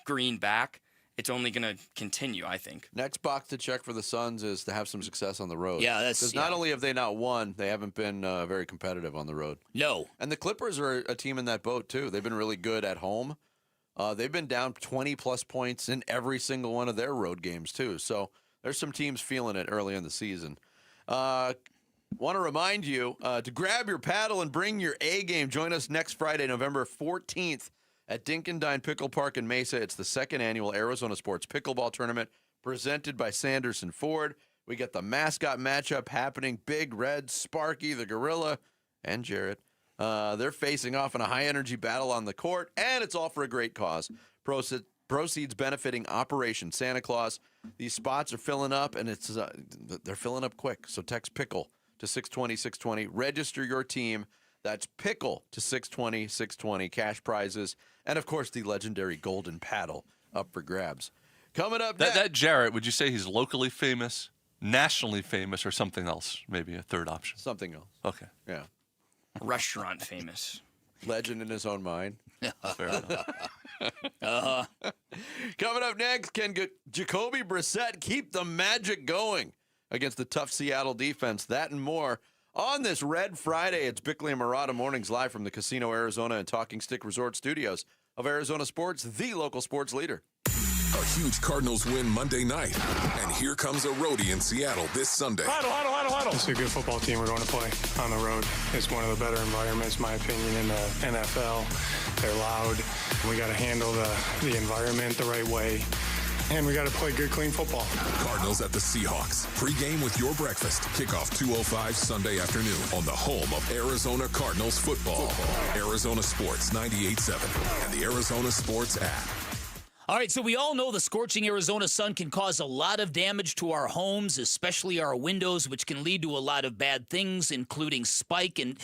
Green back, it's only going to continue. I think next box to check for the Suns is to have some success on the road. Yeah, because not only have they not won, they haven't been very competitive on the road. No, and the Clippers are a team in that boat too. They've been really good at home. They've been down 20+ points in every single one of their road games too. So there's some teams feeling it early in the season. Want to remind you to grab your paddle and bring your A game. Join us next Friday, November 14th at Dink and Dine Pickle Park in Mesa. It's the second annual Arizona Sports Pickleball Tournament presented by Sanderson Ford. We got the mascot matchup happening. Big Red, Sparky, the Gorilla, and Jarrett. They're facing off in a high-energy battle on the court, and it's all for a great cause. Proceeds benefiting Operation Santa Claus. These spots are filling up, and they're filling up quick. So text PICKLE to 620-620. Register your team. That's PICKLE to 620-620. Cash prizes. And, of course, the legendary golden paddle up for grabs. Coming up next. That Jarrett, would you say he's locally famous, nationally famous, or something else? Maybe a third option. Something else. Okay. Yeah. Restaurant famous. Legend in his own mind. Fair enough. Coming up next, can Jacoby Brissett keep the magic going against the tough Seattle defense? That and more on this Red Friday. It's Bickley and Murata Mornings live from the Casino Arizona and Talking Stick Resort Studios of Arizona Sports, the local sports leader. A huge Cardinals win Monday night. And here comes a roadie in Seattle this Sunday. Huddle. It's a good football team we're going to play on the road. It's one of the better environments, in my opinion, in the NFL. They're loud. We got to handle the environment the right way. And we got to play good, clean football. Cardinals at the Seahawks. Pre-game with your breakfast. Kickoff 2:05 Sunday afternoon on the home of Arizona Cardinals football. Arizona Sports 98.7 and the Arizona Sports app. All right, so we all know the scorching Arizona sun can cause a lot of damage to our homes, especially our windows, which can lead to a lot of bad things, including spiking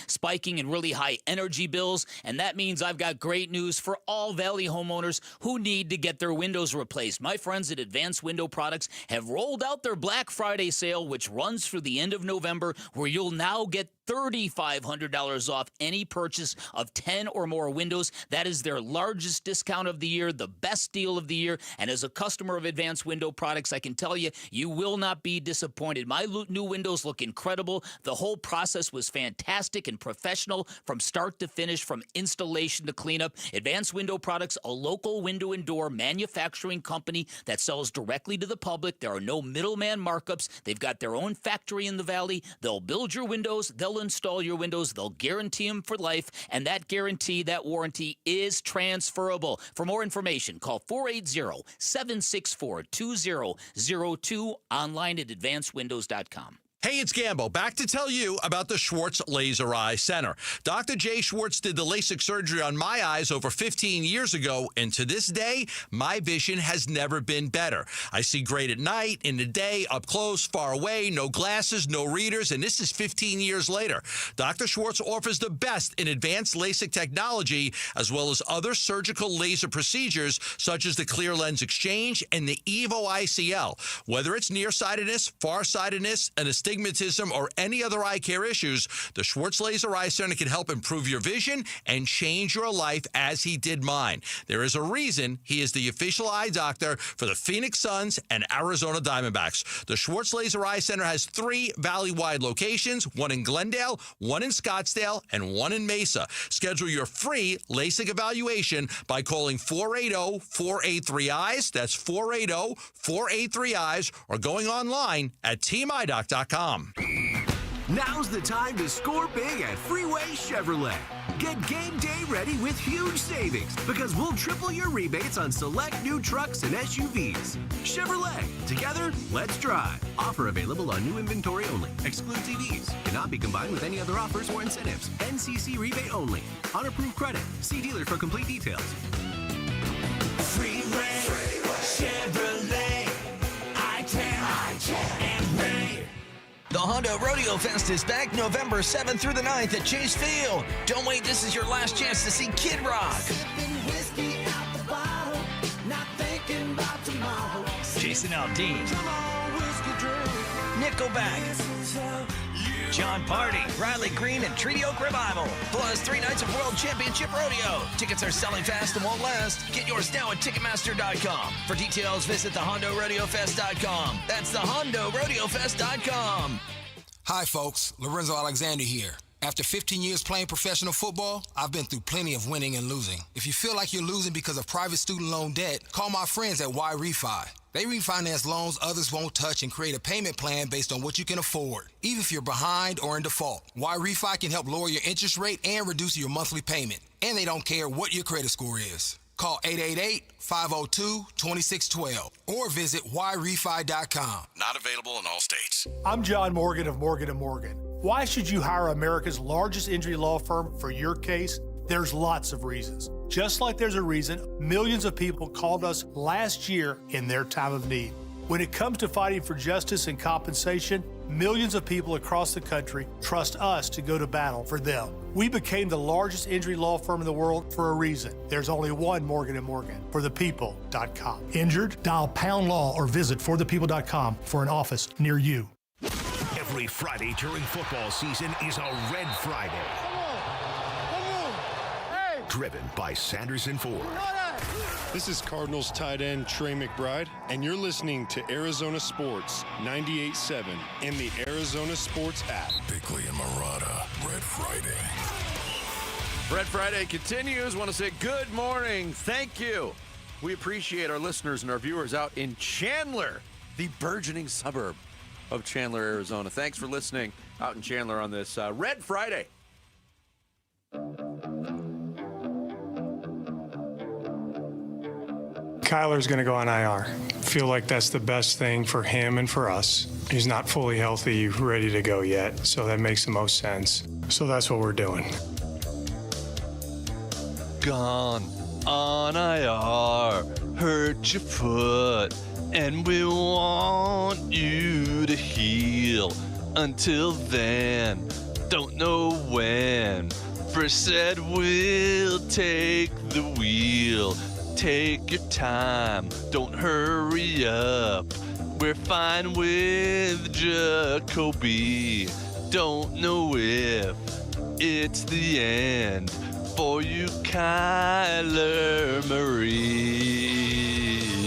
and really high energy bills. And that means I've got great news for all Valley homeowners who need to get their windows replaced. My friends at Advanced Window Products have rolled out their Black Friday sale, which runs through the end of November, where you'll now get $3,500 off any purchase of 10 or more windows. That is their largest discount of the year, the best deal of the year. And as a customer of Advanced Window Products, I can tell you, you will not be disappointed. My new windows look incredible. The whole process was fantastic and professional from start to finish, from installation to cleanup. Advanced Window Products, a local window and door manufacturing company that sells directly to the public. There are no middleman markups. They've got their own factory in the Valley. They'll build your windows. They'll install your windows. They'll guarantee them for life, and that guarantee, that warranty is transferable. For more information, call 480-764-2002, online at advancedwindows.com. Hey, it's Gambo. Back to tell you about the Schwartz Laser Eye Center. Dr. Jay Schwartz did the LASIK surgery on my eyes over 15 years ago, and to this day, my vision has never been better. I see great at night, in the day, up close, far away, no glasses, no readers, and this is 15 years later. Dr. Schwartz offers the best in advanced LASIK technology, as well as other surgical laser procedures, such as the clear lens exchange and the EVO ICL. Whether it's nearsightedness, farsightedness, and astigmatism, or any other eye care issues, the Schwartz Laser Eye Center can help improve your vision and change your life as he did mine. There is a reason he is the official eye doctor for the Phoenix Suns and Arizona Diamondbacks. The Schwartz Laser Eye Center has 3 valley-wide locations, one in Glendale, one in Scottsdale, and one in Mesa. Schedule your free LASIK evaluation by calling 480-483-EYES. That's 480-483-EYES, or going online at teamidoc.com. Now's the time to score big at Freeway Chevrolet. Get game day ready with huge savings because we'll triple your rebates on select new trucks and SUVs. Chevrolet, together, let's drive. Offer available on new inventory only. Excludes EVs. Cannot be combined with any other offers or incentives. NCC rebate only. On approved credit. See dealer for complete details. Freeway Chevrolet. I-10 and Ray. The Honda Rodeo Fest is back November 7th through the 9th at Chase Field. Don't wait, this is your last chance to see Kid Rock, Jason Aldean, Nickelback, John Party, Riley Green, and Treaty Oak Revival. Plus 3 nights of World Championship Rodeo. Tickets are selling fast and won't last. Get yours now at Ticketmaster.com. For details, visit thehondoRodeoFest.com. That's thehondoRodeoFest.com. Hi, folks. Lorenzo Alexander here. After 15 years playing professional football, I've been through plenty of winning and losing. If you feel like you're losing because of private student loan debt, call my friends at Y Refi. They refinance loans others won't touch and create a payment plan based on what you can afford, even if you're behind or in default. Why Refi can help lower your interest rate and reduce your monthly payment. And they don't care what your credit score is. Call 888-502-2612 or visit whyrefi.com. Not available in all states. I'm John Morgan of Morgan & Morgan. Why should you hire America's largest injury law firm for your case? There's lots of reasons. Just like there's a reason millions of people called us last year in their time of need. When it comes to fighting for justice and compensation, millions of people across the country trust us to go to battle for them. We became the largest injury law firm in the world for a reason. There's only one Morgan & Morgan, forthepeople.com. Injured? Dial pound law or visit forthepeople.com for an office near you. Every Friday during football season is a Red Friday. Driven by Sanders and Ford. This is Cardinals tight end Trey McBride, and you're listening to Arizona Sports 98.7 and the Arizona Sports app. Bickley and Murata, Red Friday. Red Friday continues. Want to say good morning. Thank you. We appreciate our listeners and our viewers out in Chandler, the burgeoning suburb of Chandler, Arizona. Thanks for listening out in Chandler on this Red Friday. Kyler's going to go on IR. Feel like that's the best thing for him and for us. He's not fully healthy, ready to go yet, so that makes the most sense. So that's what we're doing. Gone on IR, hurt your foot, and we want you to heal. Until then, don't know when. First said we'll take the wheel. Take your time, don't hurry up. We're fine with Jacoby. Don't know if it's the end for you, Kyler Murray.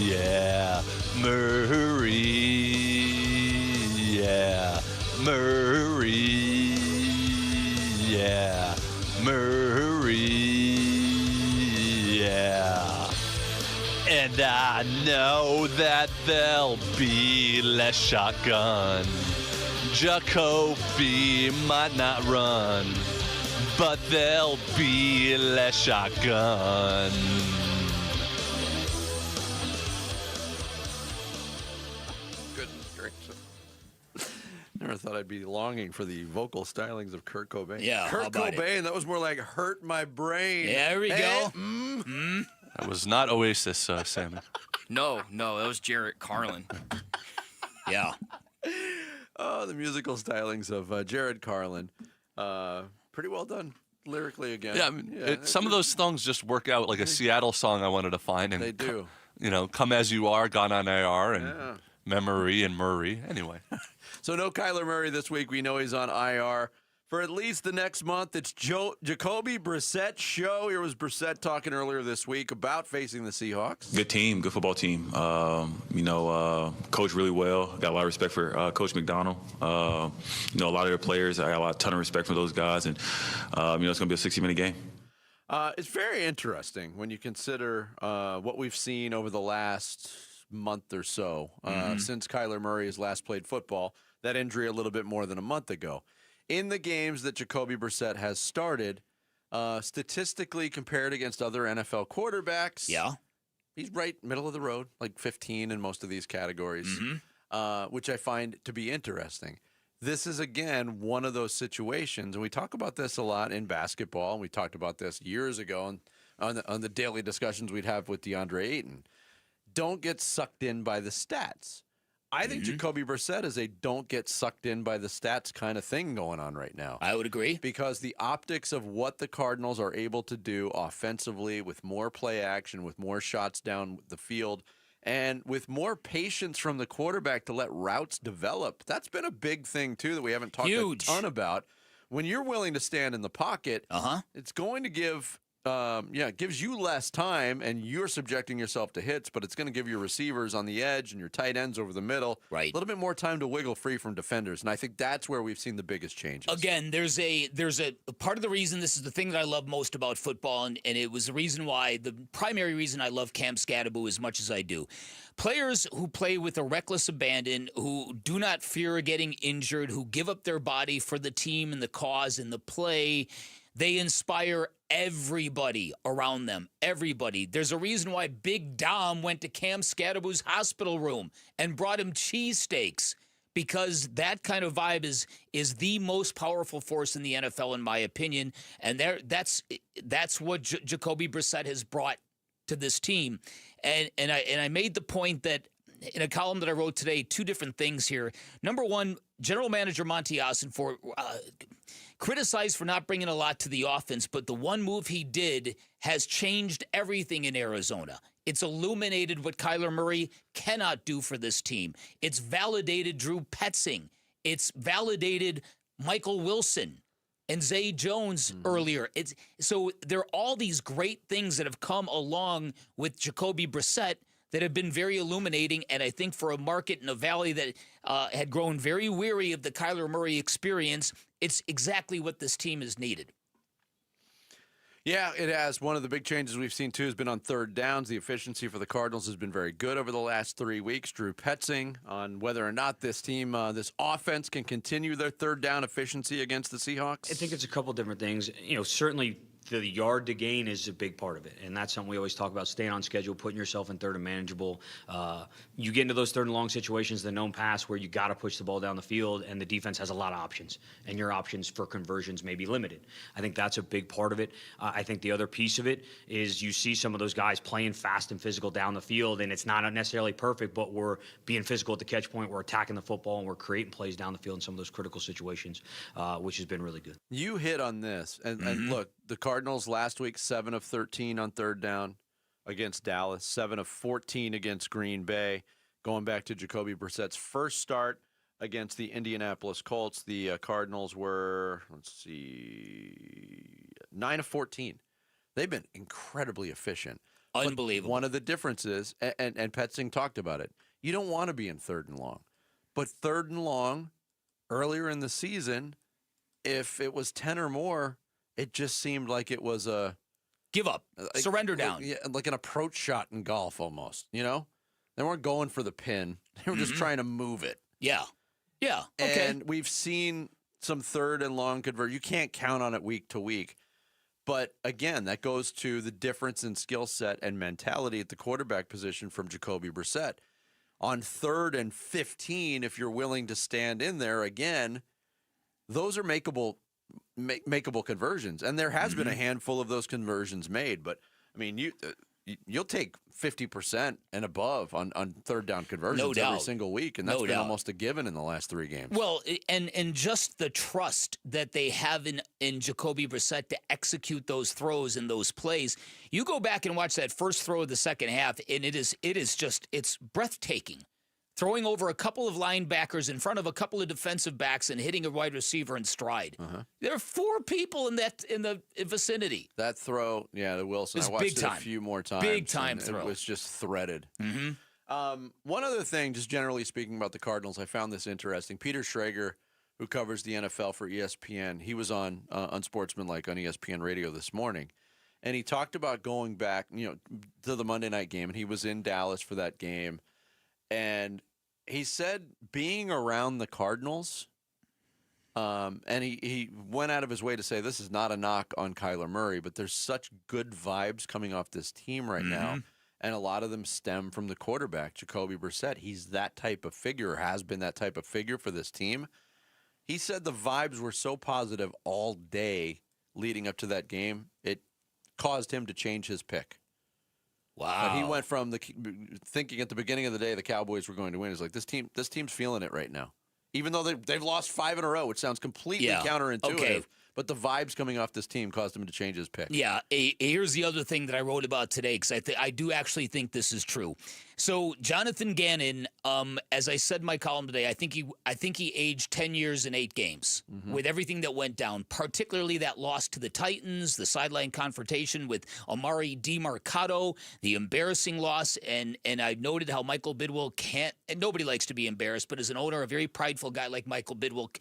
Yeah, Murray. Yeah, Murray. Yeah, Murray. Yeah. And I know that there'll be less shotgun. Jacoby might not run, but there'll be less shotgun. Goodness gracious. Never thought I'd be longing for the vocal stylings of Kurt Cobain. Yeah, Kurt how about Cobain, that was more like hurt my brain. Yeah, there we go. That was not Oasis, Sammy. No, that was Jarrett Carlin. Yeah. Oh, the musical stylings of Jared Carlin. Pretty well done lyrically again. Yeah, I mean, some of those songs just work out like a Seattle song I wanted to find. And they do. Come As You Are, Gone on IR, and Memory and Murray. Anyway. So no Kyler Murray this week. We know he's on IR for at least the next month. It's Jacoby Brissett's show. Here was Brissett talking earlier this week about facing the Seahawks. Good team, good football team. Coach really well. Got a lot of respect for Coach McDonald. A lot of their players, I got a ton of respect for those guys. And, it's going to be a 60-minute game. It's very interesting when you consider what we've seen over the last month or so since Kyler Murray has last played football. That injury a little bit more than a month ago. In the games that Jacoby Brissett has started, statistically compared against other NFL quarterbacks, he's right middle of the road, like 15 in most of these categories, which I find to be interesting. This is, again, one of those situations, and we talk about this a lot in basketball, and we talked about this years ago on the daily discussions we'd have with DeAndre Ayton. Don't get sucked in by the stats. I think Jacoby Brissett is a don't get sucked in by the stats kind of thing going on right now. I would agree. Because the optics of what the Cardinals are able to do offensively with more play action, with more shots down the field, and with more patience from the quarterback to let routes develop, that's been a big thing, too, that we haven't talked a ton about. When you're willing to stand in the pocket, it's going to give gives you less time, and you're subjecting yourself to hits, but it's going to give your receivers on the edge and your tight ends over the middle a little bit more time to wiggle free from defenders, and I think that's where we've seen the biggest changes. Again, there's a part of the reason, this is the thing that I love most about football, and it was the primary reason I love Cam Scadaboo as much as I do. Players who play with a reckless abandon, who do not fear getting injured, who give up their body for the team and the cause and the play, they inspire everybody around them. Everybody. There's a reason why Big Dom went to Cam Scadaboo's hospital room and brought him cheesesteaks, because that kind of vibe is the most powerful force in the NFL, in my opinion. And that's what Jacoby Brissett has brought to this team. And I made the point that in a column that I wrote today, two different things here. Number one, General Manager Monty Ossenfort criticized for not bringing a lot to the offense, but the one move he did has changed everything in Arizona. It's illuminated what Kyler Murray cannot do for this team. It's validated Drew Petzing. It's validated Michael Wilson and Zay Jones earlier. So there are all these great things that have come along with Jacoby Brissett that have been very illuminating, and I think for a market in a valley that had grown very weary of the Kyler Murray experience, it's exactly what this team has needed. Yeah, it has. One of the big changes we've seen, too, has been on third downs. The efficiency for the Cardinals has been very good over the last 3 weeks. Drew Petzing on whether or not this team, this offense can continue their third down efficiency against the Seahawks. I think it's a couple different things. Certainly the yard to gain is a big part of it, and that's something we always talk about, staying on schedule, putting yourself in third and manageable. You get into those third and long situations, the known pass, where you got to push the ball down the field, and the defense has a lot of options, and your options for conversions may be limited. I think that's a big part of it. I think the other piece of it is you see some of those guys playing fast and physical down the field, and it's not necessarily perfect, but we're being physical at the catch point, we're attacking the football, and we're creating plays down the field in some of those critical situations, which has been really good. You hit on this, and look, the Cardinals last week, 7 of 13 on third down against Dallas, 7 of 14 against Green Bay. Going back to Jacoby Brissett's first start against the Indianapolis Colts, the Cardinals were, 9 of 14. They've been incredibly efficient. Unbelievable. But one of the differences, and Petzing talked about it, you don't want to be in third and long. But third and long, earlier in the season, if it was 10 or more, it just seemed like it was a give up, surrender down. Yeah, like an approach shot in golf almost, They weren't going for the pin. They were just trying to move it. Yeah. Yeah. Okay. And we've seen some third and long convert. You can't count on it week to week. But again, that goes to the difference in skill set and mentality at the quarterback position from Jacoby Brissett. On 3rd and 15, if you're willing to stand in there again, those are makeable conversions, and there has been a handful of those conversions made. But I mean, you'll take 50% and above on third down conversions every single week, and that's been almost a given in the last 3 games. Well, and just the trust that they have in Jacoby Brissett to execute those throws and those plays. You go back and watch that first throw of the second half, and it's breathtaking. Throwing over a couple of linebackers in front of a couple of defensive backs and hitting a wide receiver in stride. There are 4 people in the vicinity. That throw, the Wilson, I watched it a few more times. Big time throw. It was just threaded. One other thing, just generally speaking about the Cardinals, I found this interesting. Peter Schrager, who covers the NFL for ESPN, he was on Unsportsmanlike on ESPN Radio this morning, and he talked about going back, to the Monday night game, and he was in Dallas for that game. And he said being around the Cardinals, and he went out of his way to say this is not a knock on Kyler Murray, but there's such good vibes coming off this team right now, and a lot of them stem from the quarterback, Jacoby Brissett. He's that type of figure, has been that type of figure for this team. He said the vibes were so positive all day leading up to that game, it caused him to change his pick. Wow. But he went from thinking at the beginning of the day the Cowboys were going to win. He's like, this team's feeling it right now. Even though they've lost 5 in a row, which sounds completely counterintuitive. Okay. but the vibes coming off this team caused him to change his pick. Yeah, here's the other thing that I wrote about today, because I do actually think this is true. So Jonathan Gannon, as I said in my column today, I think he aged 10 years and 8 games with everything that went down, particularly that loss to the Titans, the sideline confrontation with Amari DiMercato, the embarrassing loss, and I noted how Michael Bidwill can't, and nobody likes to be embarrassed, but as an owner, a very prideful guy like Michael Bidwill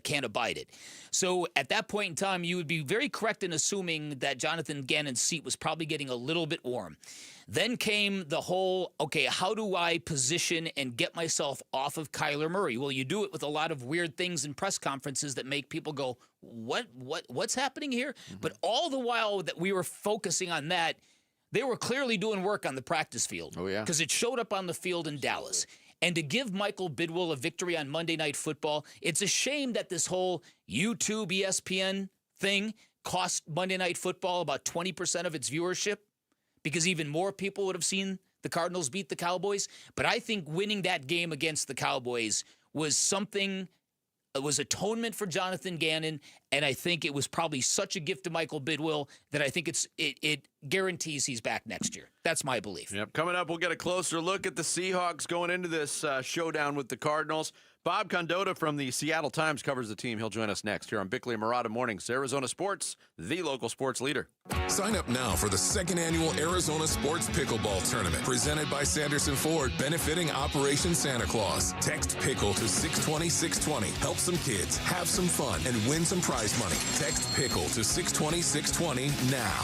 can't abide it. So at that point in time, you would be very correct in assuming that Jonathan Gannon's seat was probably getting a little bit warm. Then came the whole, okay, how do I position and get myself off of Kyler Murray? Well, you do it with a lot of weird things in press conferences that make people go, what's happening here? But all the while that we were focusing on that, they were clearly doing work on the practice field. Oh, yeah. Because it showed up on the field in Dallas. And to give Michael Bidwill a victory on Monday Night Football, it's a shame that this whole YouTube ESPN thing cost Monday Night Football about 20% of its viewership, because even more people would have seen the Cardinals beat the Cowboys. But I think winning that game against the Cowboys was something, it was atonement for Jonathan Gannon, and I think it was probably such a gift to Michael Bidwill that I think it guarantees he's back next year. That's my belief. Yep. Coming up, we'll get a closer look at the Seahawks going into this showdown with the Cardinals. Bob Condotta from the Seattle Times covers the team. He'll join us next here on Bickley and Murata Mornings. Arizona Sports, the local sports leader. Sign up now for the 2nd annual Arizona Sports Pickleball Tournament, presented by Sanderson Ford, benefiting Operation Santa Claus. Text PICKLE to 620-620. Help some kids, have some fun, and win some prize money. Text PICKLE to 620-620 now.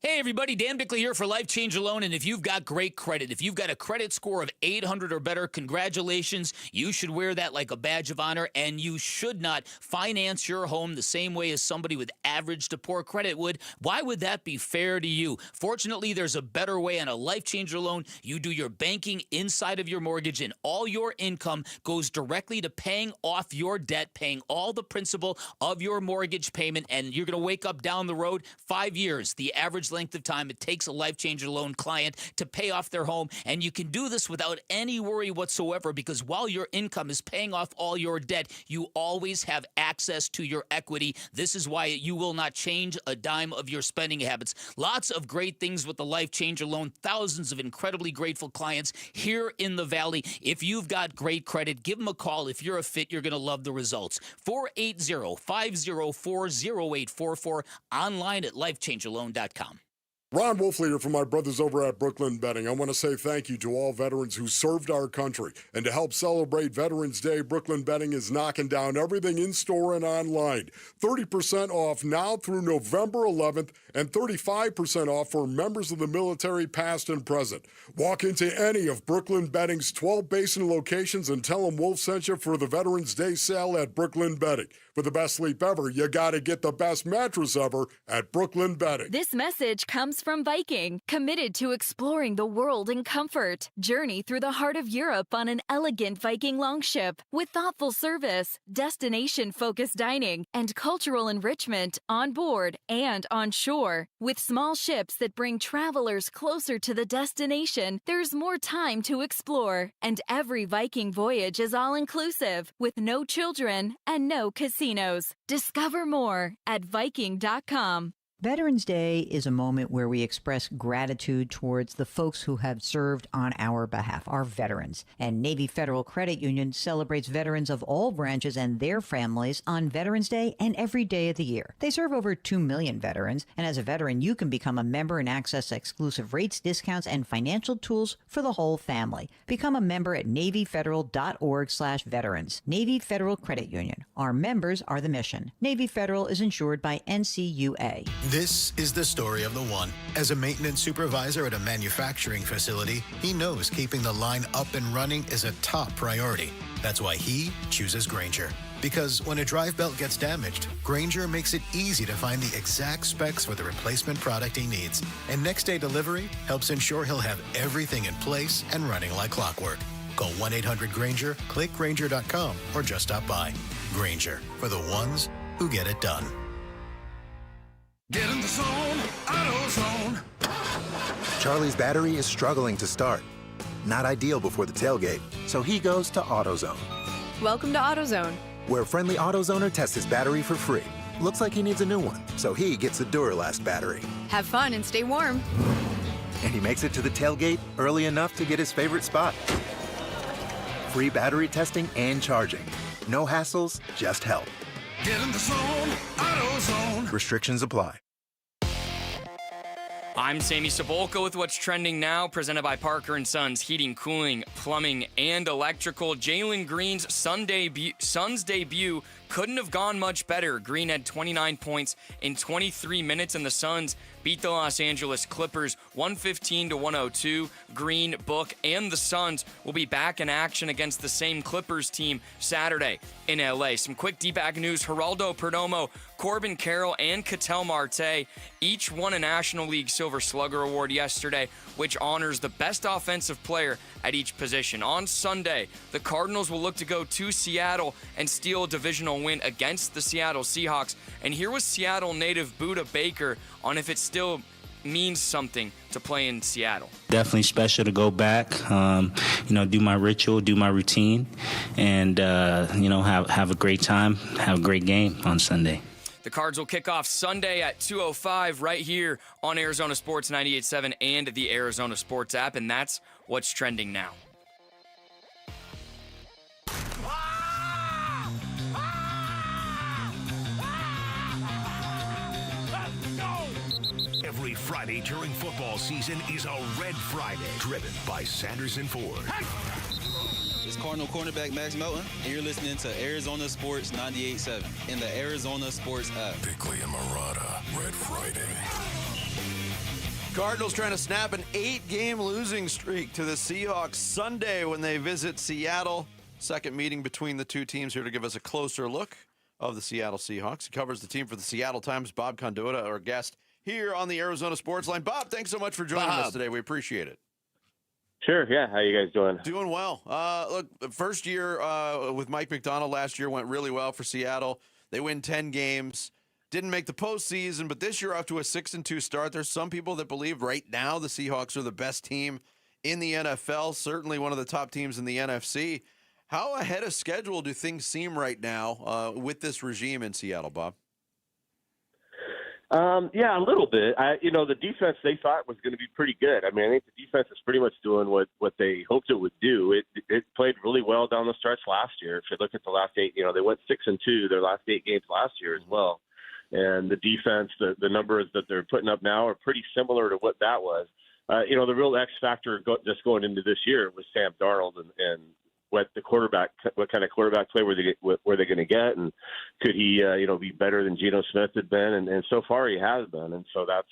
Hey everybody, Dan Bickley here for Life Change Alone, and if you've got great credit, if you've got a credit score of 800 or better, congratulations. You should wear that like a badge of honor, and you should not finance your home the same way as somebody with average to poor credit would. Why would that be fair to you? Fortunately, there's a better way. On a Life Changer loan, you do your banking inside of your mortgage, and all your income goes directly to paying off your debt, paying all the principal of your mortgage payment, and you're going to wake up down the road 5 years, the average length of time it takes a Life Changer loan client to pay off their home. And you can do this without any worry whatsoever, because while your income is paying off all your debt, you always have access to your equity. This is why you will not change a dime of your spending habits. Lots of great things with the Life Changer loan. Thousands of incredibly grateful clients here in the Valley. If you've got great credit, give them a call. If you're a fit, you're going to love the results. 480-504-0844, online at lifechangerloan.com. Ron Wolfley here from my brothers over at Brooklyn Betting. I want to say thank you to all veterans who served our country. And to help celebrate Veterans Day, Brooklyn Betting is knocking down everything in-store and online. 30% off now through November 11th and 35% off for members of the military past and present. Walk into any of Brooklyn Betting's 12 Basin locations and tell them Wolf sent you for the Veterans Day sale at Brooklyn Betting. For the best sleep ever, you got to get the best mattress ever at Brooklyn Betting. This message comes from Viking, committed to exploring the world in comfort. Journey through the heart of Europe on an elegant Viking longship with thoughtful service, destination-focused dining, and cultural enrichment on board and on shore. With small ships that bring travelers closer to the destination, there's more time to explore. And every Viking voyage is all-inclusive, with no children and no casinos. Discover more at Viking.com. Veterans Day is a moment where we express gratitude towards the folks who have served on our behalf, our veterans. And Navy Federal Credit Union celebrates veterans of all branches and their families on Veterans Day and every day of the year. They serve over 2 million veterans, and as a veteran, you can become a member and access exclusive rates, discounts, and financial tools for the whole family. Become a member at NavyFederal.org/veterans. Navy Federal Credit Union. Our members are the mission. Navy Federal is insured by NCUA. This is the story of the one. As a maintenance supervisor at a manufacturing facility, he knows keeping the line up and running is a top priority. That's why he chooses Granger. Because when a drive belt gets damaged, Granger makes it easy to find the exact specs for the replacement product he needs. And next day delivery helps ensure he'll have everything in place and running like clockwork. Call 1-800-GRANGER, click Granger.com, or just stop by. Granger, for the ones who get it done. Get in the zone, AutoZone. Charlie's battery is struggling to start. Not ideal before the tailgate, so he goes to AutoZone. Welcome to AutoZone. where friendly AutoZoner tests his battery for free. Looks like he needs a new one, so he gets a Duralast battery. Have fun and stay warm. And he makes it to the tailgate early enough to get his favorite spot. Free battery testing and charging. No hassles, just help. Get in the zone, AutoZone. Restrictions apply. I'm Sammy Sabolka with What's Trending Now, presented by Parker & Sons Heating, Cooling, Plumbing, and Electrical. Jaylen Green's Suns debut couldn't have gone much better. Green had 29 points in 23 minutes, and the Suns beat the Los Angeles Clippers 115-102. Green, Book, and the Suns will be back in action against the same Clippers team Saturday in LA. Some quick D-bag news. Geraldo Perdomo, Corbin Carroll, and Ketel Marte each won a National League Silver Slugger Award yesterday, which honors the best offensive player at each position. On Sunday, the Cardinals will look to go to Seattle and steal a divisional win against the Seattle Seahawks. And here was Seattle native Buda Baker on if it still means something to play in Seattle. Definitely special to go back, do my ritual, do my routine, and, have a great time, have a great game on Sunday. The Cards will kick off Sunday at 2:05 right here on Arizona Sports 98.7 and the Arizona Sports app, and that's what's trending now. Every Friday during football season is a Red Friday, driven by Sanderson Ford. It's Cardinal cornerback Max Melton, and you're listening to Arizona Sports 98.7 in the Arizona Sports app. Bickley and Murata, Red Friday. Cardinals trying to snap an 8-game losing streak to the Seahawks Sunday when they visit Seattle. Second meeting between the two teams here to give us a closer look of the Seattle Seahawks. He covers the team for the Seattle Times. Bob Condotta, our guest here on the Arizona Sports Line. Bob, thanks so much for joining us today. We appreciate it. Sure, yeah. How you guys doing? Doing well. Look, the first year with Mike McDonald last year went really well for Seattle. They win 10 games. Didn't make the postseason, but this year off to a 6-2 start. There's some people that believe right now the Seahawks are the best team in the NFL, certainly one of the top teams in the NFC. How ahead of schedule do things seem right now with this regime in Seattle, Bob? Yeah, a little bit. The defense they thought was going to be pretty good. I mean, I think the defense is pretty much doing what they hoped it would do. It played really well down the stretch last year. If you look at the last 8, they went 6-2 their last 8 games last year as well. And the defense, the numbers that they're putting up now are pretty similar to what that was. The real X factor just going into this year was Sam Darnold and what kind of quarterback play were they going to get, and could he be better than Geno Smith had been, and so far he has been, and so that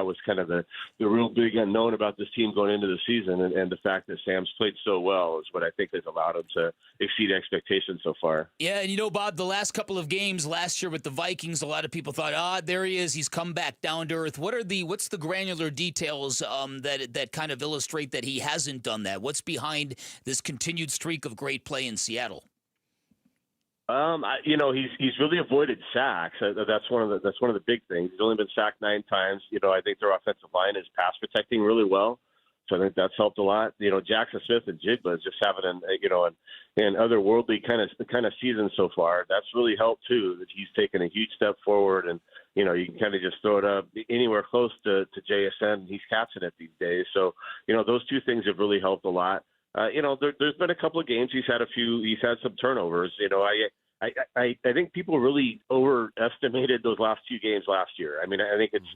was kind of the real big unknown about this team going into the season, and the fact that Sam's played so well is what I think has allowed him to exceed expectations so far. Yeah, and Bob, the last couple of games last year with the Vikings, a lot of people thought, there he is, he's come back down to earth. What's the granular details that kind of illustrate that he hasn't done that? What's behind this continued streak of great play in Seattle? He's really avoided sacks. That's one of the big things. He's only been sacked 9 times. I think their offensive line is pass protecting really well, so I think that's helped a lot. Jackson Smith and Jigba is just having an otherworldly kind of season so far. That's really helped too. That he's taken a huge step forward, and you can kind of just throw it up anywhere close to JSN, and he's catching it these days. So those two things have really helped a lot. There's been a couple of games he's had some turnovers. I think people really overestimated those last 2 games last year. I mean, I think it's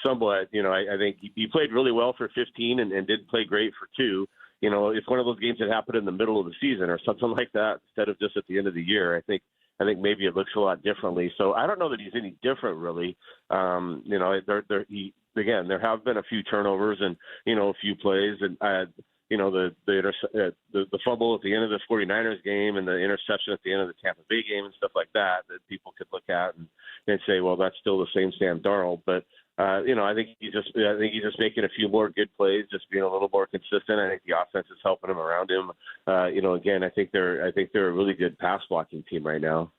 somewhat, I think he played really well for 15 and didn't play great for 2. It's one of those games that happened in the middle of the season or something like that instead of just at the end of the year. I think maybe it looks a lot differently. So I don't know that he's any different really. There have been a few turnovers and, a few plays, and the fumble at the end of the 49ers game and the interception at the end of the Tampa Bay game and stuff like that people could look at and say, well, that's still the same Sam Darnold. But I think he's just making a few more good plays, just being a little more consistent. I think the offense is helping him around him. Again, I think they're a really good pass blocking team right now.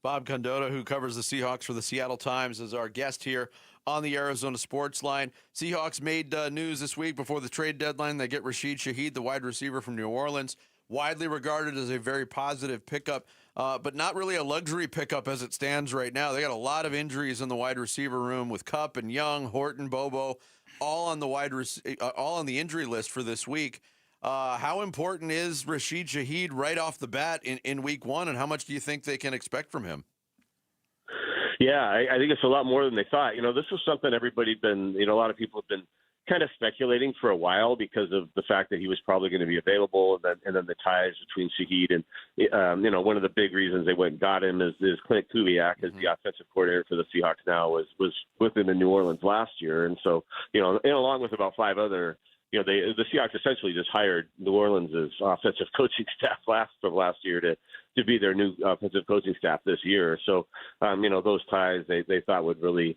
Bob Condotta, who covers the Seahawks for the Seattle Times, is our guest here on the Arizona Sports Line. Seahawks made news this week before the trade deadline. They get Rashid Shaheed, the wide receiver from New Orleans, widely regarded as a very positive pickup. but not really a luxury pickup as it stands right now. They got a lot of injuries in the wide receiver room with Kupp and Young, Horton, Bobo, all on the injury list for this week. How important is Rashid Shaheed right off the bat in week one, and how much do you think they can expect from him? Yeah, I think it's a lot more than they thought. This was something everybody's been, a lot of people have been kind of speculating for a while because of the fact that he was probably going to be available, and then the ties between Shaheed and, one of the big reasons they went and got him is Clint Kubiak, as the offensive coordinator for the Seahawks now, was with him in New Orleans last year. And so, and along with about five other, the Seahawks essentially just hired New Orleans' offensive coaching staff last year to be their new offensive coaching staff this year. So, those ties they thought would really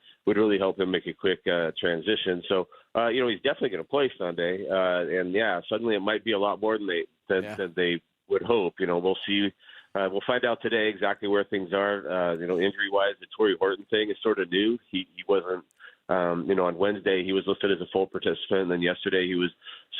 help him make a quick transition. So, he's definitely going to play Sunday. And suddenly it might be a lot more than they would hope. We'll see. We'll find out today exactly where things are. Injury-wise, the Torrey Horton thing is sort of new. He wasn't. On Wednesday he was listed as a full participant, and then yesterday he was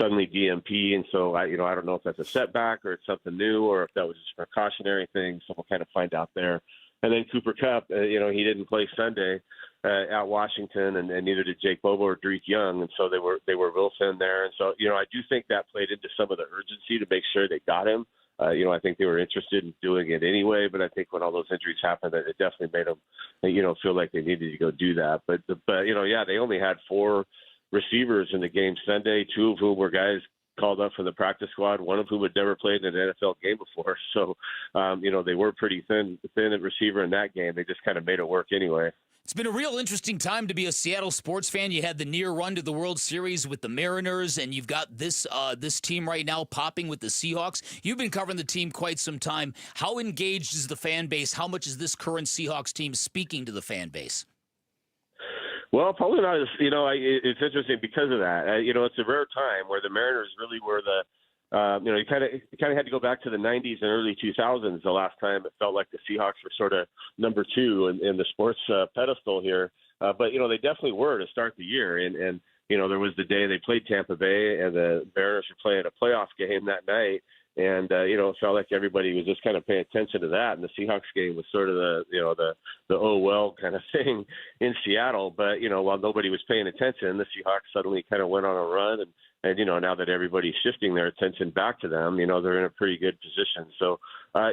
suddenly DMP, and so I don't know if that's a setback or it's something new or if that was just a precautionary thing. So we'll kind of find out there. And then Cooper Kupp, he didn't play Sunday at Washington, and neither did Jake Bobo or Drake Young, and so they were real thin there. And so I do think that played into some of the urgency to make sure they got him. I think they were interested in doing it anyway, but I think when all those injuries happened, it definitely made them, feel like they needed to go do that. But they only had four receivers in the game Sunday, two of whom were guys called up from the practice squad, one of whom had never played in an NFL game before. So, they were pretty thin at receiver in that game. They just kind of made it work anyway. It's been a real interesting time to be a Seattle sports fan. You had the near run to the World Series with the Mariners, and you've got this team right now popping with the Seahawks. You've been covering the team quite some time. How engaged is the fan base? How much is this current Seahawks team speaking to the fan base? Well, probably not as, it's interesting because of that. It's a rare time where the Mariners really were you kind of had to go back to the 90s and early 2000s the last time it felt like the Seahawks were sort of number two in the sports pedestal here. But they definitely were to start the year. And there was the day they played Tampa Bay, and the Mariners were playing a playoff game that night. And, it felt like everybody was just kind of paying attention to that. And the Seahawks game was sort of the oh, well kind of thing in Seattle. But, while nobody was paying attention, the Seahawks suddenly kind of went on a run. And now that everybody's shifting their attention back to them, they're in a pretty good position. So, I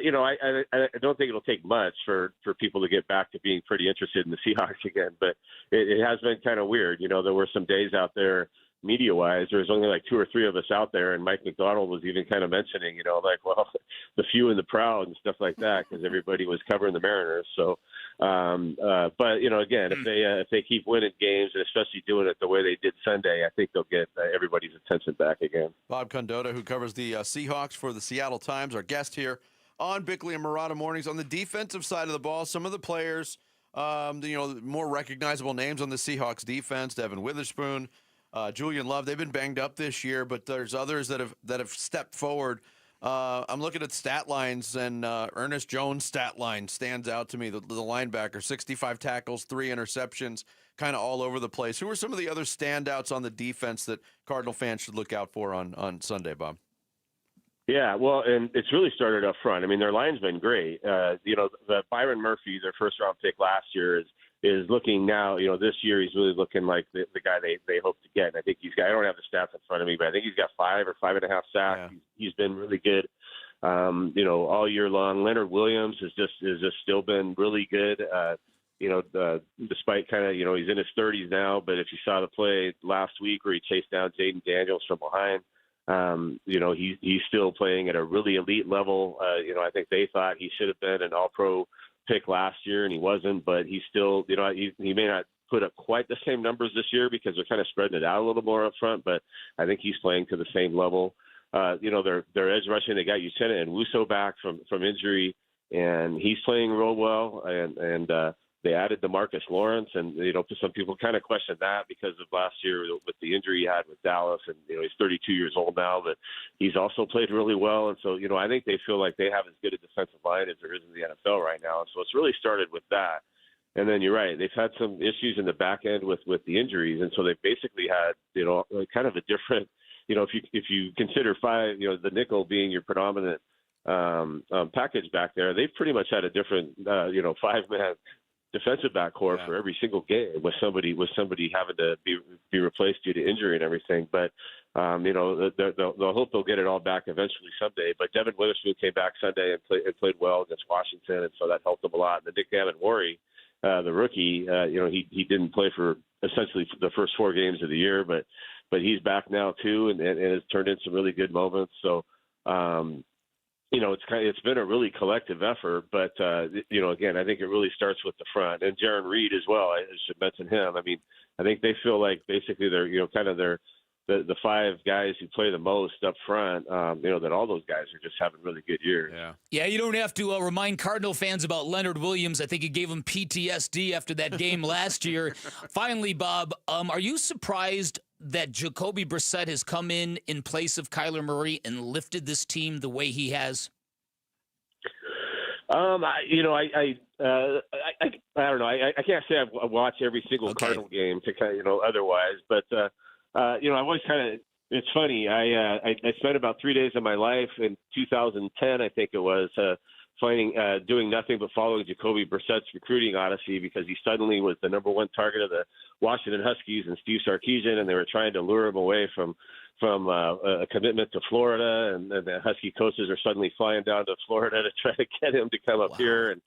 don't think it'll take much for people to get back to being pretty interested in the Seahawks again. But it has been kind of weird. There were some days out there, media-wise, there was only like two or three of us out there, and Mike McDonald was even kind of mentioning, the few and the proud and stuff like that, because everybody was covering the Mariners. So, but again, if they keep winning games, and especially doing it the way they did Sunday, I think they'll get everybody's attention back again. Bob Condotta, who covers the Seahawks for the Seattle Times, our guest here on Bickley and Murata Mornings. On the defensive side of the ball, some of the players, more recognizable names on the Seahawks defense, Devin Witherspoon, Julian Love, they've been banged up this year, but there's others that have stepped forward. I'm looking at stat lines, and Ernest Jones' stat line stands out to me. The linebacker, 65 tackles, 3 interceptions, kind of all over the place. Who are some of the other standouts on the defense that Cardinal fans should look out for on Sunday, Bob? Yeah, well, and it's really started up front. I mean, their line's been great. The Byron Murphy, their first-round pick last year, is looking now, this year he's really looking like the guy they hope to get. And I think I don't have the stats in front of me, but I think he's got 5 or 5.5 sacks. Yeah. He's been really good, all year long. Leonard Williams has just still been really good, despite kind of, he's in his 30s now, but if you saw the play last week where he chased down Jaden Daniels from behind, he's still playing at a really elite level. I think they thought he should have been an all-pro pick last year, and he wasn't, but he's still, he may not put up quite the same numbers this year because they're kind of spreading it out a little more up front, but I think he's playing to the same level. Their edge rushing, they got Uchenna and Wuso back from injury, and he's playing real well, and they added DeMarcus Lawrence, and, some people kind of question that because of last year with the injury he had with Dallas, and, he's 32 years old now, but he's also played really well. And so, I think they feel like they have as good a defensive line as there is in the NFL right now. And so it's really started with that. And then you're right, they've had some issues in the back end with the injuries. And so they basically had, kind of a different, if you consider 5, the nickel being your predominant package back there. They've pretty much had a different 5-man defensive back core for every single game, with somebody having to be replaced due to injury and everything. But they'll hope they'll get it all back eventually someday. But Devin Witherspoon came back Sunday and played well against Washington, and so that helped them a lot. And the Nick Gammon-Worry, the rookie, he didn't play for essentially the first 4 games of the year, but he's back now too, and has turned in some really good moments. So. It's been a really collective effort, but again, I think it really starts with the front, and Jaron Reed as well. I should mention him. I mean, I think they feel like basically they're the 5 guys who play the most up front. That all those guys are just having really good years. Yeah, you don't have to remind Cardinal fans about Leonard Williams. I think it gave him PTSD after that game last year. Finally, Bob, are you surprised that Jacoby Brissett has come in place of Kyler Murray and lifted this team the way he has? I don't know. I can't say I've watched every single Cardinal game to kind of, otherwise, but I've always kind of. It's funny. I spent about 3 days of my life in 2010, I think it was, doing nothing but following Jacoby Brissett's recruiting odyssey, because he suddenly was the number 1 target of the Washington Huskies and Steve Sarkisian, and they were trying to lure him away from a commitment to Florida, and the Husky coaches are suddenly flying down to Florida to try to get him to come up here and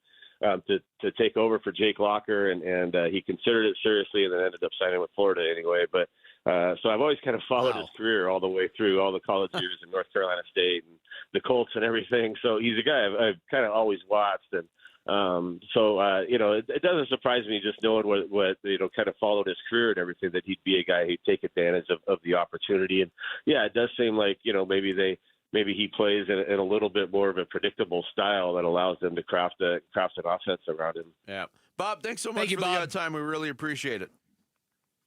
to take over for Jake Locker, and he considered it seriously, and then ended up signing with Florida anyway. But so I've always kind of followed his career all the way through, all the college years in North Carolina State and the Colts and everything. So he's a guy I've kind of always watched, and it doesn't surprise me, just knowing what kind of followed his career and everything, that he'd be a guy who'd take advantage of the opportunity. And yeah, it does seem like maybe he plays in a little bit more of a predictable style that allows them to craft an offense around him. Yeah, Bob, thanks so much for the time. We really appreciate it.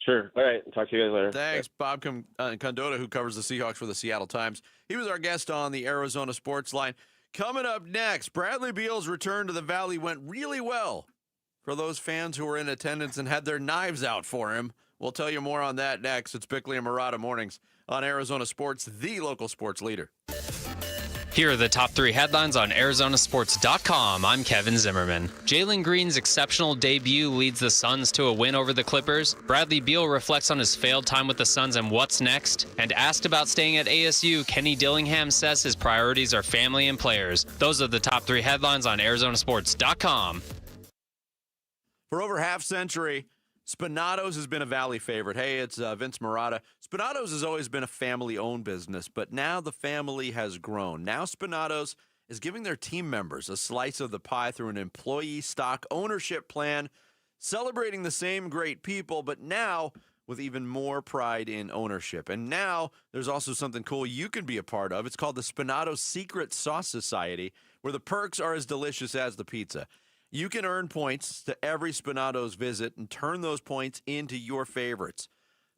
Sure. All right. Talk to you guys later. Thanks. Bob Condotta, who covers the Seahawks for the Seattle Times. He was our guest on the Arizona Sports Line. Coming up next, Bradley Beal's return to the Valley went really well for those fans who were in attendance and had their knives out for him. We'll tell you more on that next. It's Bickley and Murata Mornings on Arizona Sports, the local sports leader. Here are the top 3 headlines on ArizonaSports.com. I'm Kevin Zimmerman. Jaylen Green's exceptional debut leads the Suns to a win over the Clippers. Bradley Beal reflects on his failed time with the Suns and what's next. And asked about staying at ASU, Kenny Dillingham says his priorities are family and players. Those are the top 3 headlines on ArizonaSports.com. For over half century, Spinato's has been a Valley favorite. Hey, it's Vince Murata. Spinato's has always been a family-owned business, but now the family has grown. Now Spinato's is giving their team members a slice of the pie through an employee stock ownership plan, celebrating the same great people, but now with even more pride in ownership. And now there's also something cool you can be a part of. It's called the Spinato's Secret Sauce Society, where the perks are as delicious as the pizza. You can earn points to every Spinato's visit and turn those points into your favorites.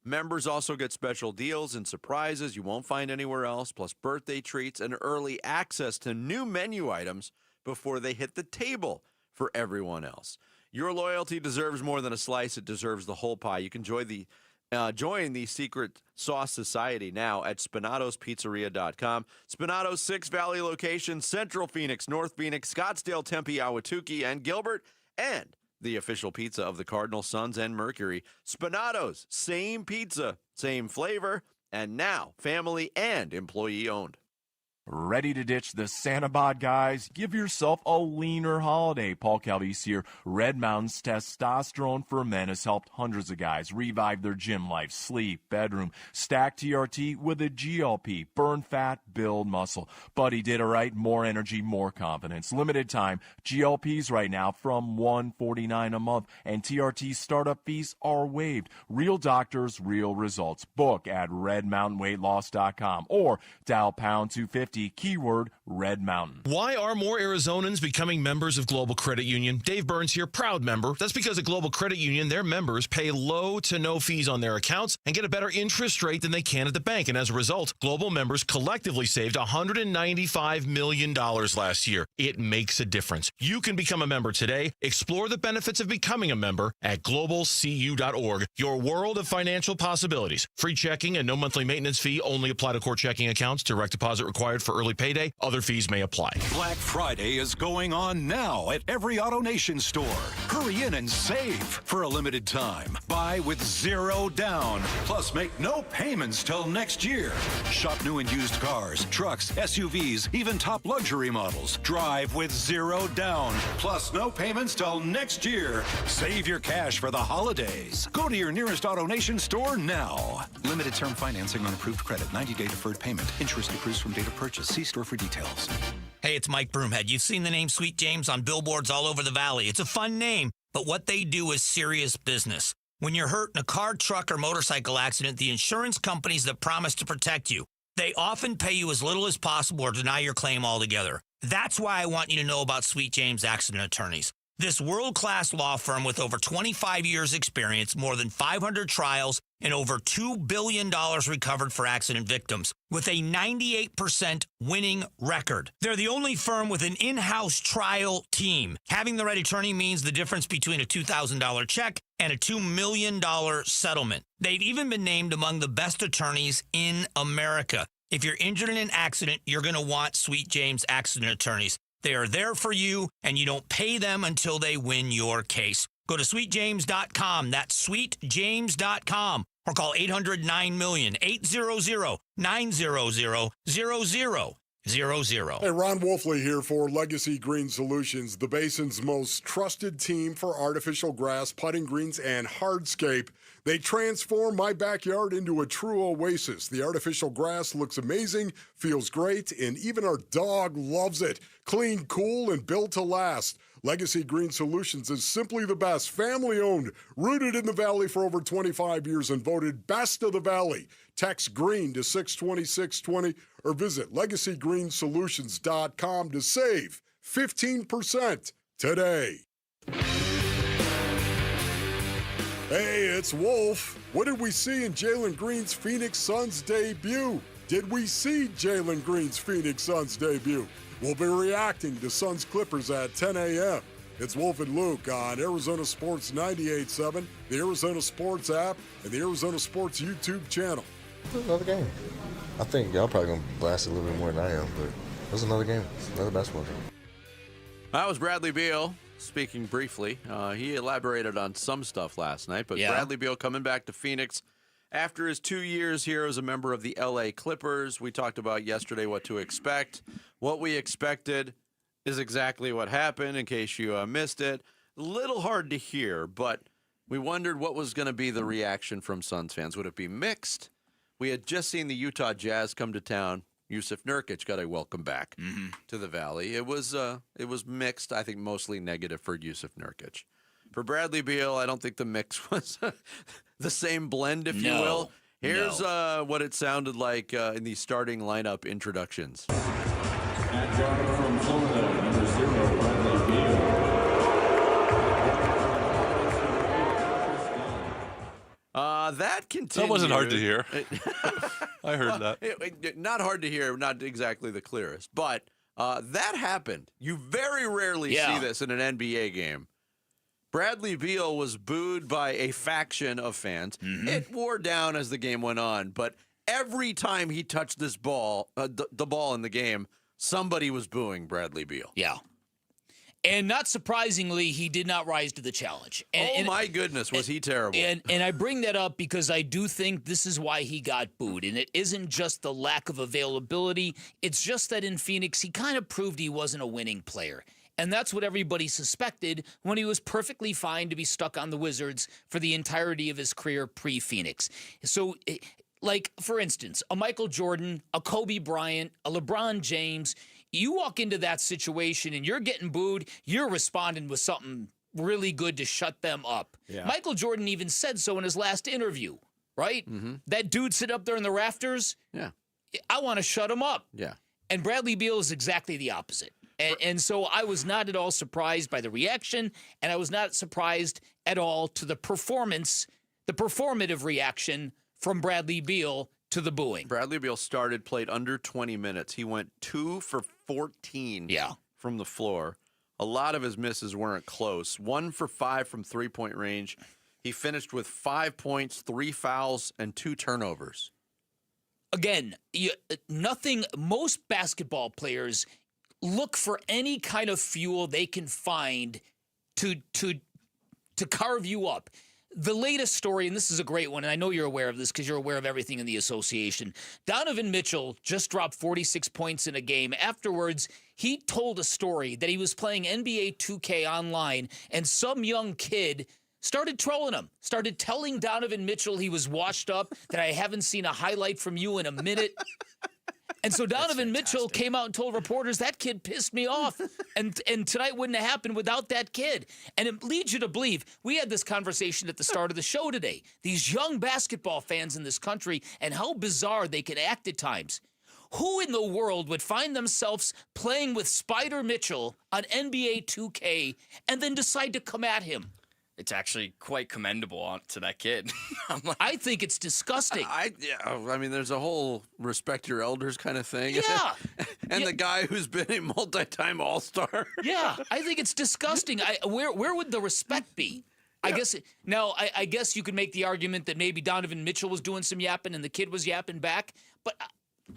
Members also get special deals and surprises you won't find anywhere else, plus birthday treats and early access to new menu items before they hit the table for everyone else. Your loyalty deserves more than a slice. It deserves the whole pie. You can join the Secret Sauce Society now at SpinatosPizzeria.com. Spinato's 6 Valley locations: Central Phoenix, North Phoenix, Scottsdale, Tempe, Ahwatukee, and Gilbert, and the official pizza of the Cardinals, Suns, and Mercury. Spinato's, same pizza, same flavor, and now family and employee owned. Ready to ditch the Santa bod guys? Give yourself a leaner holiday. Paul Calvise here. Red Mountain's testosterone for men has helped hundreds of guys revive their gym life, sleep, bedroom. Stack TRT with a GLP. Burn fat, build muscle. Buddy did it right. More energy, more confidence. Limited time. GLPs right now from $149 a month. And TRT startup fees are waived. Real doctors, real results. Book at redmountainweightloss.com or dial pound 250. Keyword Red Mountain. Why are more Arizonans becoming members of Global Credit Union? Dave Burns here, proud member. That's because at Global Credit Union, their members pay low to no fees on their accounts and get a better interest rate than they can at the bank. And as a result, Global members collectively saved $195 million last year. It makes a difference. You can become a member today. Explore the benefits of becoming a member at globalcu.org. Your world of financial possibilities. Free checking and no monthly maintenance fee only apply to core checking accounts. Direct deposit required for early payday. Other fees may apply. Black Friday is going on now at every AutoNation store. Hurry in and save for a limited time. Buy with zero down. Plus, make no payments till next year. Shop new and used cars, trucks, SUVs, even top luxury models. Drive with zero down. Plus, no payments till next year. Save your cash for the holidays. Go to your nearest AutoNation store now. Limited term financing on approved credit. 90-day deferred payment. Interest accrues from date of purchase. See store for details. Hey, it's Mike Broomhead. You've seen the name Sweet James on billboards all over the valley. It's a fun name, but what they do is serious business. When you're hurt in a car, truck, or motorcycle accident, the insurance companies that promise to protect you, they often pay you as little as possible or deny your claim altogether. That's why I want you to know about Sweet James Accident Attorneys. This world-class law firm with over 25 years experience, more than 500 trials, and over $2 billion recovered for accident victims, with a 98% winning record. They're the only firm with an in-house trial team. Having the right attorney means the difference between a $2,000 check and a $2 million settlement. They've even been named among the best attorneys in America. If you're injured in an accident, you're going to want Sweet James Accident Attorneys. They are there for you, and you don't pay them until they win your case. Go to sweetjames.com. That's sweetjames.com. Or call 800-9-MILLION, 800-900-0000. Hey, Ron Wolfley here for Legacy Green Solutions, the basin's most trusted team for artificial grass, putting greens, and hardscape. They transform my backyard into a true oasis. The artificial grass looks amazing, feels great, and even our dog loves it. Clean, cool, and built to last. Legacy Green Solutions is simply the best. Family-owned, rooted in the Valley for over 25 years, and voted best of the Valley. Text GREEN to 620-620 or visit LegacyGreenSolutions.com to save 15% today. Hey, it's Wolf. What did we see in Jaylen Green's Phoenix Suns debut? Did we see Jaylen Green's Phoenix Suns debut? We'll be reacting to Suns Clippers at 10 a.m. It's Wolf and Luke on Arizona Sports 98.7, the Arizona Sports app, and the Arizona Sports YouTube channel. Another game. I think y'all probably going to blast it a little bit more than I am, but it was another game. Another basketball game. That was Bradley Beal speaking briefly. He elaborated on some stuff last night, but Bradley Beal coming back to Phoenix after his 2 years here as a member of the L.A. Clippers. We talked about yesterday what to expect. What we expected is exactly what happened, in case you missed it. A little hard to hear, but we wondered what was going to be the reaction from Suns fans. Would it be mixed? We had just seen the Utah Jazz come to town. Yusuf Nurkic got a welcome back to the Valley. It was mixed, I think mostly negative for Yusuf Nurkic. For Bradley Beal, I don't think the mix was the same blend, if you will. Here's what it sounded like in the starting lineup introductions. At guard from Florida, number 0, Bradley Beal. That continued. That wasn't hard to hear. I heard that. Not hard to hear, not exactly the clearest, but that happened. You very rarely see this in an NBA game. Bradley Beal was booed by a faction of fans. It wore down as the game went on, but every time he touched this ball, the ball in the game, somebody was booing Bradley Beal. Yeah. And not surprisingly, he did not rise to the challenge. And my goodness, was he terrible. And I bring that up because I do think this is why he got booed. And it isn't just the lack of availability. It's just that in Phoenix, he kind of proved he wasn't a winning player. And that's what everybody suspected when he was perfectly fine to be stuck on the Wizards for the entirety of his career pre-Phoenix. So, like, for instance, a Michael Jordan, a Kobe Bryant, a LeBron James, you walk into that situation and you're getting booed, you're responding with something really good to shut them up. Yeah. Michael Jordan even said so in his last interview, right? That dude sit up there in the rafters, I want to shut him up. Yeah. And Bradley Beal is exactly the opposite. And so I was not at all surprised by the reaction, and I was not surprised at all to the performance, the performative reaction from Bradley Beal to the booing. Bradley Beal played under 20 minutes. He went 2 for 14 from the floor. A lot of his misses weren't close. 1 for 5 from three-point range. He finished with 5 points, 3 fouls, and 2 turnovers. again, most basketball players look for any kind of fuel they can find to carve you up. The latest story, and this is a great one, and I know you're aware of this because you're aware of everything in the association. Donovan Mitchell just dropped 46 points in a game. Afterwards, he told a story that he was playing NBA 2K online, and some young kid started trolling him, started telling Donovan Mitchell he was washed up, that I haven't seen a highlight from you in a minute. And so Donovan Mitchell came out and told reporters, that kid pissed me off, and tonight wouldn't have happened without that kid. And it leads you to believe, we had this conversation at the start of the show today, these young basketball fans in this country and how bizarre they can act at times. Who in the world would find themselves playing with Spider Mitchell on NBA 2K and then decide to come at him? It's actually quite commendable to that kid. I think it's disgusting. I mean, there's a whole respect your elders kind of thing. Yeah. And the guy who's been a multi-time All-Star. Yeah, I think it's disgusting. Where would the respect be? Yeah. I guess you could make the argument that maybe Donovan Mitchell was doing some yapping and the kid was yapping back, but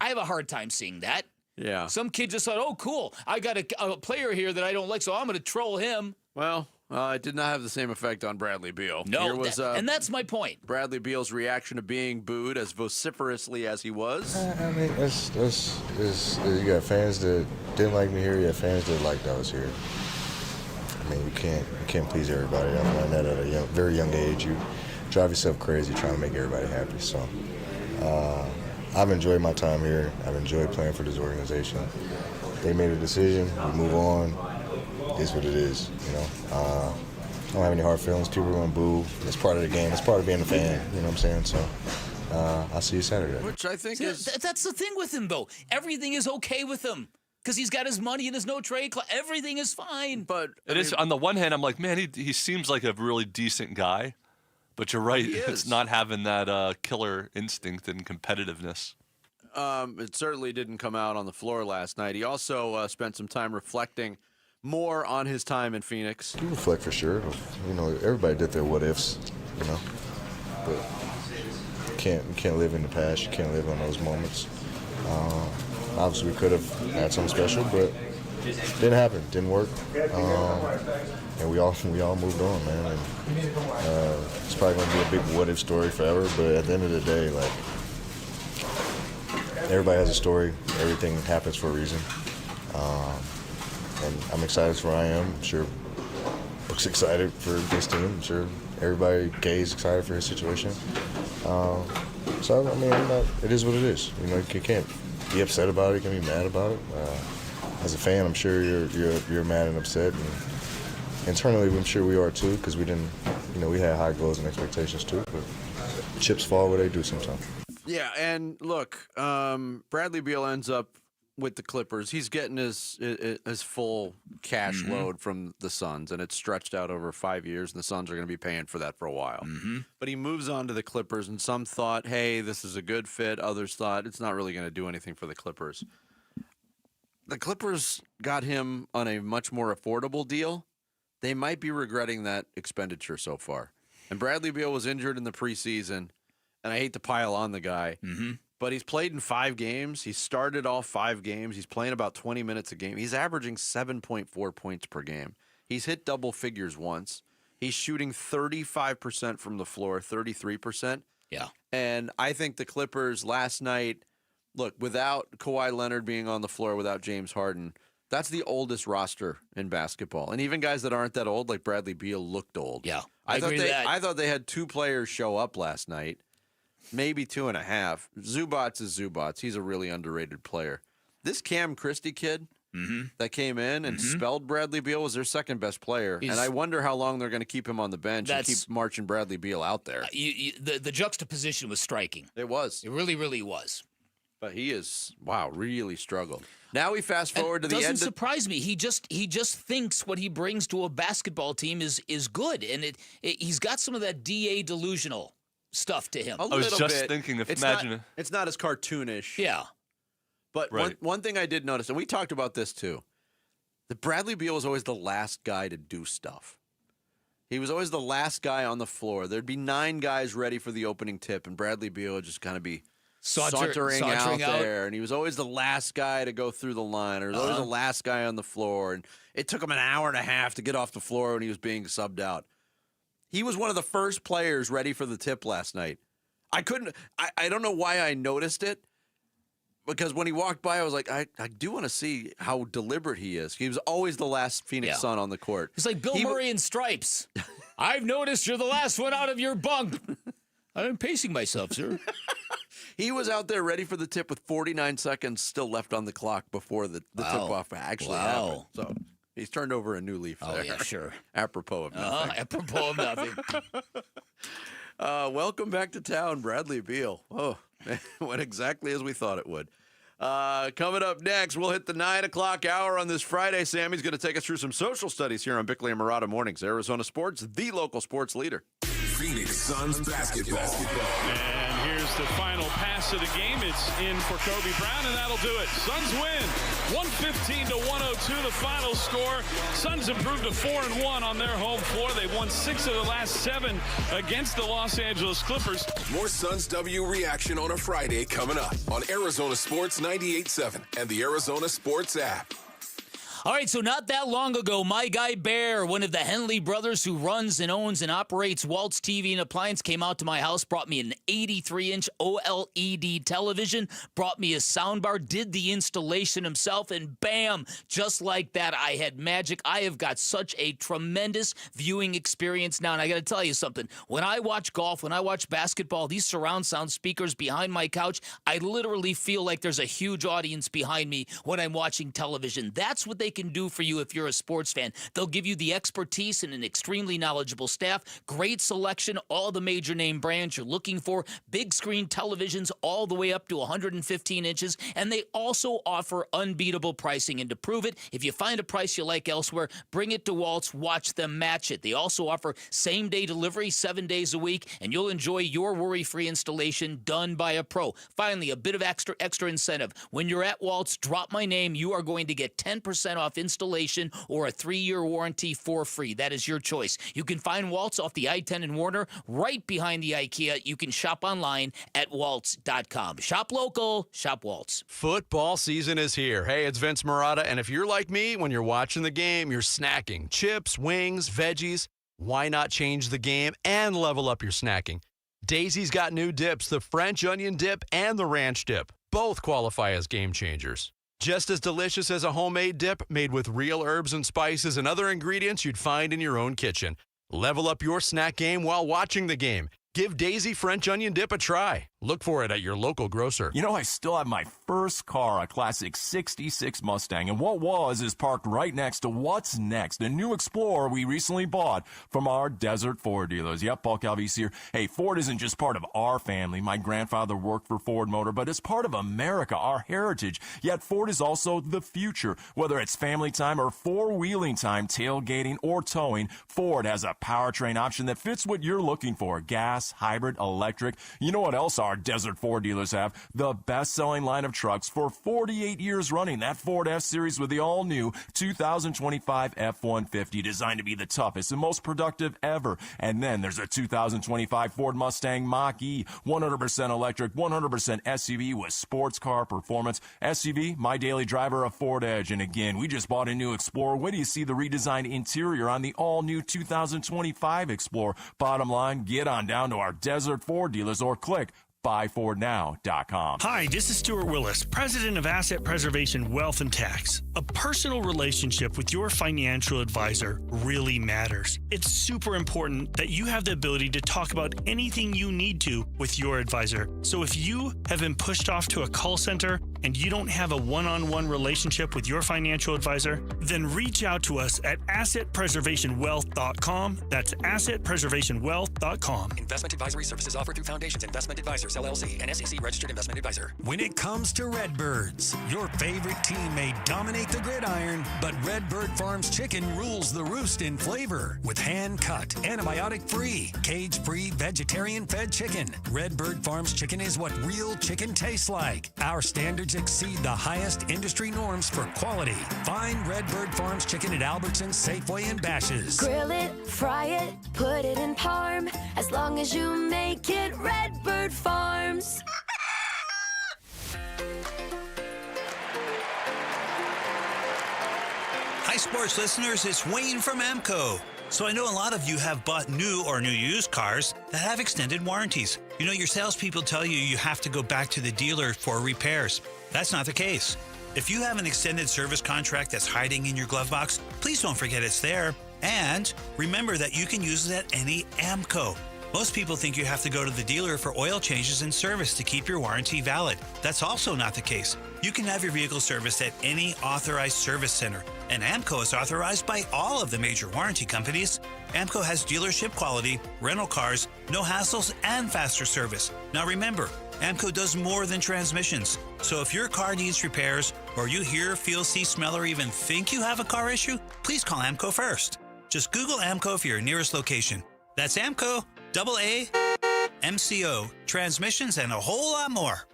I have a hard time seeing that. Yeah. Some kid just thought, oh, cool, I got a player here that I don't like, so I'm going to troll him. Well, it did not have the same effect on Bradley Beal. No, and that's my point. Bradley Beal's reaction to being booed as vociferously as he was. I mean, you got fans that didn't like me here. You got fans that liked I was here. I mean, you can't please everybody. I learned that at a very young age. You drive yourself crazy trying to make everybody happy. So I've enjoyed my time here. I've enjoyed playing for this organization. They made a decision. We move on. It is what it is, you know. I don't have any hard feelings. People are going to boo. It's part of the game. It's part of being a fan, you know what I'm saying? So I'll see you Saturday. Which I think that's the thing with him, though. Everything is okay with him because he's got his money and there's no trade clause. Everything is fine. But is on the one hand, I'm like, man, he seems like a really decent guy. But you're right. It's not having that killer instinct and competitiveness. It certainly didn't come out on the floor last night. He also spent some time reflecting more on his time in Phoenix. You reflect for sure. You know, everybody did their what ifs, you know. But you can't live in the past. You can't live on those moments. Obviously, we could have had something special, but it didn't happen. It didn't work. And we all moved on, man. And it's probably going to be a big what if story forever. But at the end of the day, like, everybody has a story. Everything happens for a reason. And I'm excited for where I am. I'm sure Brooks excited for this team. I'm sure everybody, Gay's excited for his situation. So, I mean, it is what it is. You know, you can't be upset about it. You can be mad about it. As a fan, I'm sure you're mad and upset. And internally, I'm sure we are too, because we didn't, you know, we had high goals and expectations too. But chips fall where they do sometimes. Yeah, and look, Bradley Beal ends up with the Clippers. He's getting his full cash load from the Suns, and it's stretched out over 5 years, and the Suns are going to be paying for that for a while. But he moves on to the Clippers, and some thought, hey, this is a good fit. Others thought it's not really going to do anything for the Clippers. The Clippers got him on a much more affordable deal. They might be regretting that expenditure so far. And Bradley Beal was injured in the preseason, and I hate to pile on the guy, but he's played in 5 games. He started all 5 games. He's playing about 20 minutes a game. He's averaging 7.4 points per game. He's hit double figures once. He's shooting 35% from the floor, 33%. Yeah. And I think the Clippers last night, look, without Kawhi Leonard being on the floor, without James Harden, that's the oldest roster in basketball. And even guys that aren't that old, like Bradley Beal, looked old. Yeah, I thought they had 2 players show up last night. Maybe 2.5. Zubats is Zubats. He's a really underrated player. This Cam Christie kid that came in and spelled Bradley Beal was their second best player. And I wonder how long they're going to keep him on the bench and keep marching Bradley Beal out there. The juxtaposition was striking. It was. It really, really was. But he is, really struggled. Now we fast forward to the end. Doesn't surprise me. He just thinks what he brings to a basketball team is good. And he's got some of that DA delusional stuff to him. I was just thinking, it's not as cartoonish. Yeah. But one thing I did notice, and we talked about this too, that Bradley Beal was always the last guy to do stuff. He was always the last guy on the floor. There'd be 9 guys ready for the opening tip, and Bradley Beal would just kind of be sauntering out there, and he was always the last guy to go through the line, or always the last guy on the floor, and it took him an hour and a half to get off the floor when he was being subbed out. He was one of the first players ready for the tip last night. I don't know why I noticed it, because when he walked by, I was like, I do want to see how deliberate he is. He was always the last Phoenix Sun on the court. He's like Bill Murray in Stripes. I've noticed you're the last one out of your bunk. I'm pacing myself, sir. He was out there ready for the tip with 49 seconds still left on the clock before the tip-off actually happened. So he's turned over a new leaf there. Oh, yeah, sure. Apropos of nothing. Apropos of nothing. Welcome back to town, Bradley Beal. Oh, man, went exactly as we thought it would. Coming up next, we'll hit the 9 o'clock hour on this Friday. Sammy's going to take us through some social studies here on Bickley and Murata Mornings. Arizona Sports, the local sports leader. Phoenix Suns basketball. And here's the final pass of the game. It's in for Kobe Brown, and that'll do it. Suns win. 115-102, the final score. Suns improved to 4-1 on their home floor. They've won 6 of the last 7 against the Los Angeles Clippers. More Suns W reaction on a Friday coming up on Arizona Sports 98.7 and the Arizona Sports app. All right, so not that long ago, my guy Bear, one of the Henley brothers who runs and owns and operates Waltz TV and Appliance, came out to my house, brought me an 83-inch OLED television, brought me a soundbar, did the installation himself, and bam, just like that, I had magic. I have got such a tremendous viewing experience now, and I got to tell you something. When I watch golf, when I watch basketball, these surround sound speakers behind my couch, I literally feel like there's a huge audience behind me when I'm watching television. That's what they can do for you if you're a sports fan. They'll give you the expertise and an extremely knowledgeable staff, great selection, all the major name brands you're looking for, big screen televisions all the way up to 115 inches, and they also offer unbeatable pricing. And to prove it, if you find a price you like elsewhere, bring it to Waltz, watch them match it. They also offer same-day delivery 7 days a week, and you'll enjoy your worry-free installation done by a pro. Finally, a bit of extra incentive. When you're at Waltz, drop my name. You are going to get 10% off installation or a 3-year warranty for free. That is your choice. You can find Waltz off the I-10 in Warner, right behind the IKEA. You can shop online at waltz.com. Shop local, shop Waltz. Football season is here. Hey, it's Vince Murata, and if you're like me, when you're watching the game, you're snacking chips, wings, veggies. Why not change the game and level up your snacking? Daisy's got new dips, the French onion dip and the ranch dip. Both qualify as game changers. Just as delicious as a homemade dip made with real herbs and spices and other ingredients you'd find in your own kitchen. Level up your snack game while watching the game. Give Daisy French Onion Dip a try. Look for it at your local grocer. You know, I still have my first car, a classic 66 Mustang, and what was is parked right next to what's next, a new Explorer we recently bought from our Desert Ford dealers. Yep, Paul Calvise here. Hey, Ford isn't just part of our family. My grandfather worked for Ford Motor, but it's part of America, our heritage. Yet Ford is also the future. Whether it's family time or four-wheeling time, tailgating or towing, Ford has a powertrain option that fits what you're looking for. Gas, hybrid, electric. You know what else our Desert Ford dealers have? The best-selling line of trucks for 48 years running. That Ford F-Series with the all-new 2025 F-150, designed to be the toughest and most productive ever. And then there's a 2025 Ford Mustang Mach-E, 100% electric, 100% SUV with sports car performance. SUV, my daily driver, a Ford Edge. And again, we just bought a new Explorer. Wait till you see the redesigned interior on the all-new 2025 Explorer. Bottom line, get on down to our Desert Ford dealers or click buyfordnow.com. Hi, this is Stuart Willis, president of Asset Preservation Wealth and Tax. A personal relationship with your financial advisor really matters. It's super important that you have the ability to talk about anything you need to with your advisor. So if you have been pushed off to a call center and you don't have a one-on-one relationship with your financial advisor, then reach out to us at assetpreservationwealth.com. That's assetpreservationwealth.com. Investment advisory services offered through Foundations Investment Advisors, LLC, an SEC registered investment advisor. When it comes to Redbirds, your favorite team may dominate the gridiron, but Redbird Farms chicken rules the roost in flavor. With hand-cut, antibiotic-free, cage-free, vegetarian-fed chicken, Redbird Farms chicken is what real chicken tastes like. Our standards exceed the highest industry norms for quality. Find Redbird Farms chicken at Albertsons, Safeway, and Bash's. Grill it, fry it, put it in parm. As long as you make it Redbird Farms. Sports listeners, it's Wayne from Amco. So I know a lot of you have bought new or new used cars that have extended warranties. You know, your salespeople tell you you have to go back to the dealer for repairs. That's not the case. If you have an extended service contract that's hiding in your glove box, please don't forget it's there. And remember that you can use it at any Amco. Most people think you have to go to the dealer for oil changes and service to keep your warranty valid. That's also not the case. You can have your vehicle serviced at any authorized service center, and Amco is authorized by all of the major warranty companies. Amco has dealership quality, rental cars, no hassles, and faster service. Now remember, Amco does more than transmissions. So if your car needs repairs, or you hear, feel, see, smell, or even think you have a car issue, please call Amco first. Just Google Amco for your nearest location. That's Amco. AAMCO, transmissions, and a whole lot more.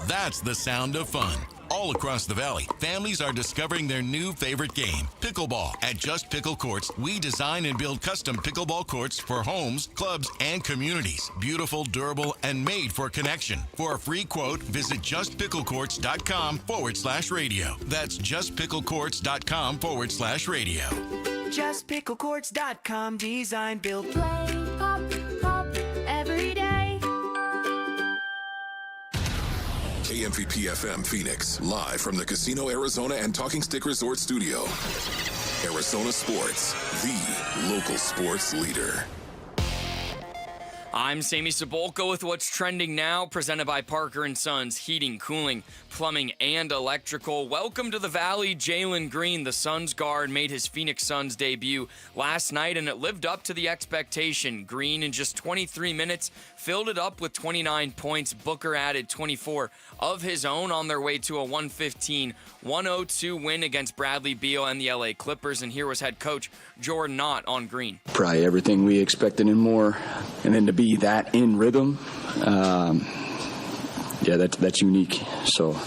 That's the sound of fun. All across the valley, families are discovering their new favorite game, pickleball. At Just Pickle Courts, we design and build custom pickleball courts for homes, clubs, and communities. Beautiful, durable, and made for connection. For a free quote, visit justpicklecourts.com/radio. That's justpicklecourts.com/radio. Justpicklecourts.com, design, build, play, pop, pop, every day. KMVP FM Phoenix, live from the Casino Arizona and Talking Stick Resort Studio. Arizona Sports, the local sports leader. I'm Sammy Cebulka with what's trending now, presented by Parker & Sons Heating, Cooling, Plumbing, and Electrical. Welcome to the Valley. Jaylen Green, the Suns guard, made his Phoenix Suns debut last night, and it lived up to the expectation. Green, in just 23 minutes, filled it up with 29 points. Booker added 24 of his own on their way to a 115-102 win against Bradley Beal and the LA Clippers. And here was head coach Jordan Knott on Green. Probably everything we expected and more, and then to be that in rhythm, that's unique. So,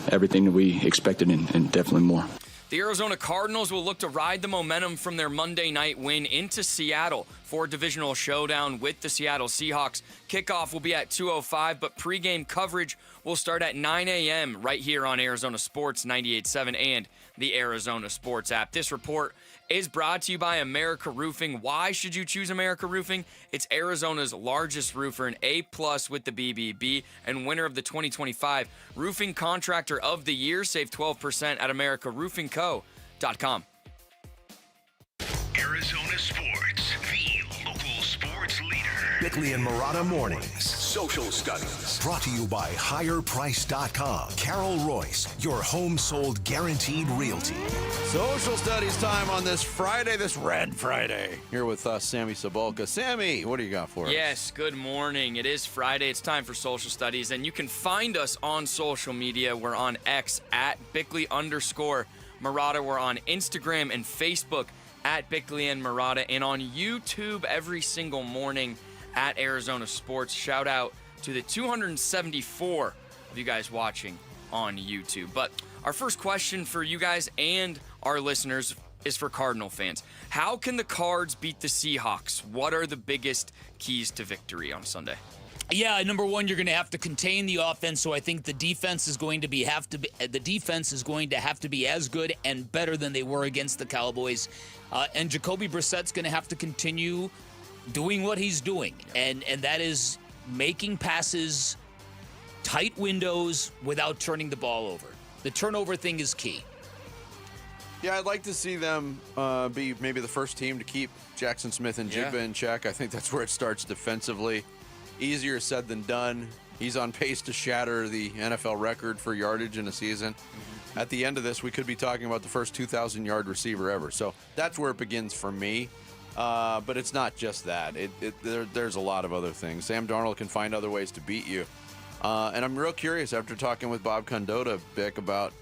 everything that we expected and definitely more. The Arizona Cardinals will look to ride the momentum from their Monday night win into Seattle for a divisional showdown with the Seattle Seahawks. Kickoff will be at 2:05, but pregame coverage will start at 9 a.m. right here on Arizona Sports 98.7 and the Arizona Sports app. This report is brought to you by America Roofing. Why should you choose America Roofing? It's Arizona's largest roofer, an A+ with the BBB, and winner of the 2025 Roofing Contractor of the Year. Save 12% at AmericaRoofingCo.com. Arizona Sports, the local sports leader. Bickley and Murata Mornings. Social Studies. Brought to you by HigherPrice.com. Carol Royce, your home sold guaranteed realty. Social Studies time on this Friday, this Red Friday. Here with us, Sammy Cebulka. Sammy, what do you got for us? Yes, good morning. It is Friday. It's time for Social Studies, and you can find us on social media. We're on X at Bickley_Murata. We're on Instagram and Facebook at Bickley and Murata, and on YouTube every single morning at Arizona Sports. Shout out to the 274 of you guys watching on YouTube. But our first question for you guys and our listeners is for Cardinal fans. How can the Cards beat the Seahawks? What are the biggest keys to victory on Sunday? Yeah, number one, you're going to have to contain the offense. So I think the defense is going to have to be as good and better than they were against the Cowboys. And Jacoby Brissett's going to have to continue doing what he's doing, and that is making passes, tight windows without turning the ball over. The turnover thing is key. Yeah, I'd like to see them be maybe the first team to keep Jackson Smith and Jigba in check. I think that's where it starts defensively. Easier said than done. He's on pace to shatter the NFL record for yardage in a season. Mm-hmm. At the end of this, we could be talking about the first 2,000-yard receiver ever. So that's where it begins for me. But it's not just that. There's a lot of other things. Sam Darnold can find other ways to beat you. And I'm real curious after talking with Bob Condotta, Bick, about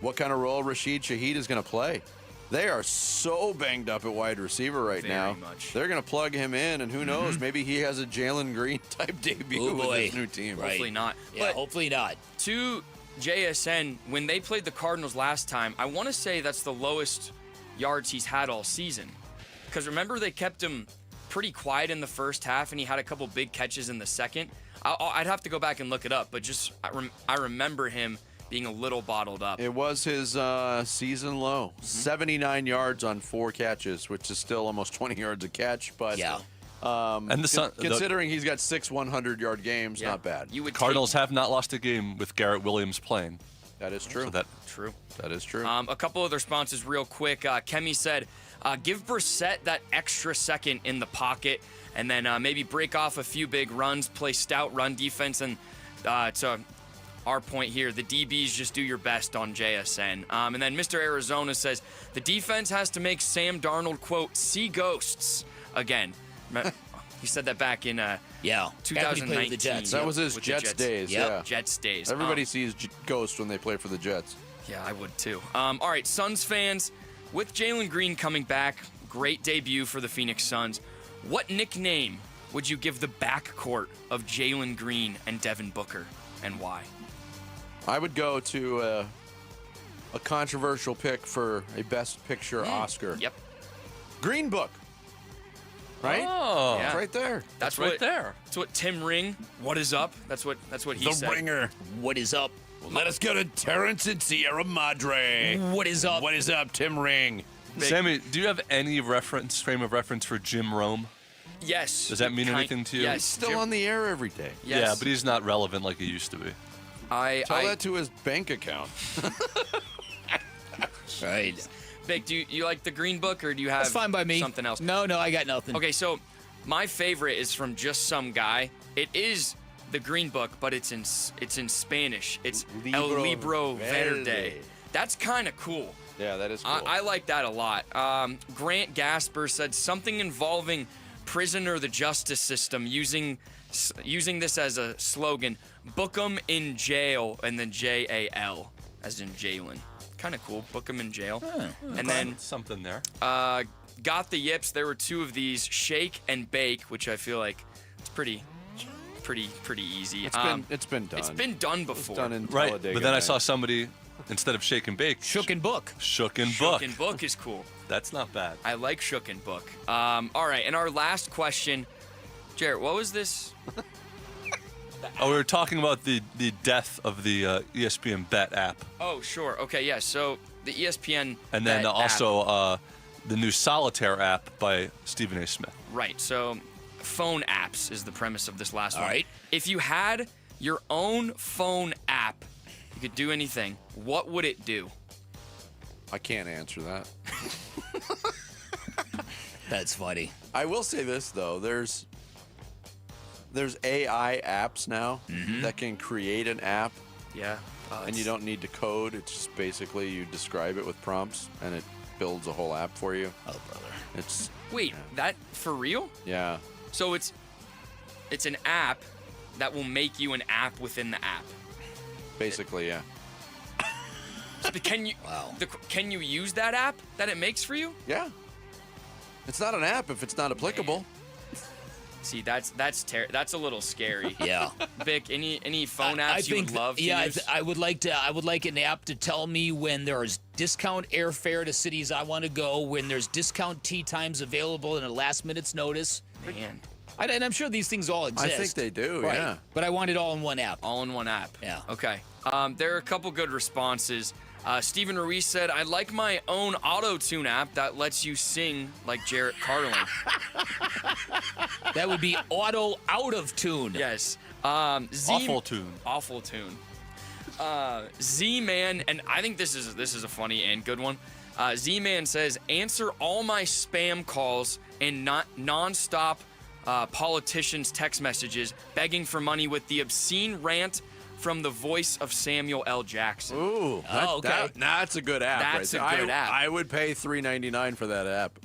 what kind of role Rashid Shaheed is going to play. They are so banged up at wide receiver right now. Much. They're going to plug him in, and who knows, maybe he has a Jaylen Green type debut with his new team. Right. Hopefully not. Yeah, but hopefully not. To JSN, when they played the Cardinals last time, I want to say that's the lowest yards he's had all season. Because remember, they kept him pretty quiet in the first half, and he had a couple big catches in the second. I'd have to go back and look it up, but just I remember him being a little bottled up. It was his season low. 79 yards on 4 catches, which is still almost 20 yards a catch. But and considering he's got 6 100-yard games, not bad. Cardinals have not lost a game with Garrett Williams playing. That is true. So True. That is true. A couple other responses real quick. Kemi said, give Brissett that extra second in the pocket, and then maybe break off a few big runs, play stout run defense, and to our point here, the DBs just do your best on JSN. And then Mr. Arizona says, the defense has to make Sam Darnold, quote, see ghosts again. He said that back in 2019. The Jets. That was his with Jets days. Yeah. Jets days. Everybody sees ghosts when they play for the Jets. Yeah, I would too. All right, Suns fans, with Jaylen Green coming back, great debut for the Phoenix Suns. What nickname would you give the backcourt of Jaylen Green and Devin Booker, and why? I would go to a controversial pick for a Best Picture Oscar. Yep. Green Book. Right? Oh, It's right there. That's right what, there. That's what Tim Ring. What is up? That's what he said. The Ringer. What is up? Let us go to Terrence and Sierra Madre. What is up? What is up, Tim Ring? Sammy, do you have any frame of reference for Jim Rome? Yes. Does that mean anything to you? Yes. Still on the air every day. Yes. Yeah, but he's not relevant like he used to be. Tell that to his bank account. Right. Vic, do you like the Green Book, or do you have That's fine by me. something else? No, I got nothing. Okay, so my favorite is from just some guy. It is the Green Book, but it's in Spanish. It's El Libro Verde. That's kind of cool. Yeah, that is cool. I like that a lot. Grant Gasper said something involving prison or the justice system, using this as a slogan, book 'em in jail, and then J-A-L, as in Jaylen. Kind of cool, book 'em in jail. And then something there. Got the yips. There were 2 of these, shake and bake, which I feel like it's pretty easy. It's been done. It's been done before. It's done in Right, Talladega but then I Nights. saw somebody, instead of shake and bake, Shook and Book. shook and Shook book. and book is cool. That's not bad. I like shook and book. All right, and our last question, Jarrett, what was this? Oh, we were talking about the death of the ESPN Bet app. Oh, sure. Okay, yeah. So the ESPN And then Bet also the new Solitaire app by Stephen A. Smith. Right. So phone apps is the premise of this last one. All right. If you had your own phone app, you could do anything, what would it do? I can't answer that. That's funny. I will say this, though. There's AI apps now that can create an app, Yeah. and you don't need to code. It's just basically you describe it with prompts, and it builds a whole app for you. Oh, brother. It's Wait, that for real? yeah. So it's an app that will make you an app within the app. Basically, yeah. But can you can you use that app that it makes for you? Yeah. It's not an app if it's not applicable. See, that's a little scary. Yeah. Vic, any phone apps you would love to use? I would like an app to tell me when there's discount airfare to cities I want to go, when there's discount tea times available in a last minute's notice. Man. And I'm sure these things all exist. I think they do, right. yeah. But I want it all in one app. All in one app. Yeah. Okay. There are a couple good responses. Stephen Ruiz said, I like my own auto-tune app that lets you sing like Jarrett Carlin. That would be auto out of tune. Yes. Awful tune. Awful tune. Z-Man, and I think this is a funny and good one. Z-Man says, answer all my spam calls and non-stop politicians' text messages begging for money with the obscene rant from the voice of Samuel L. Jackson. Ooh, okay. That's a good app. That's right a good app. I would pay $3.99 for that app.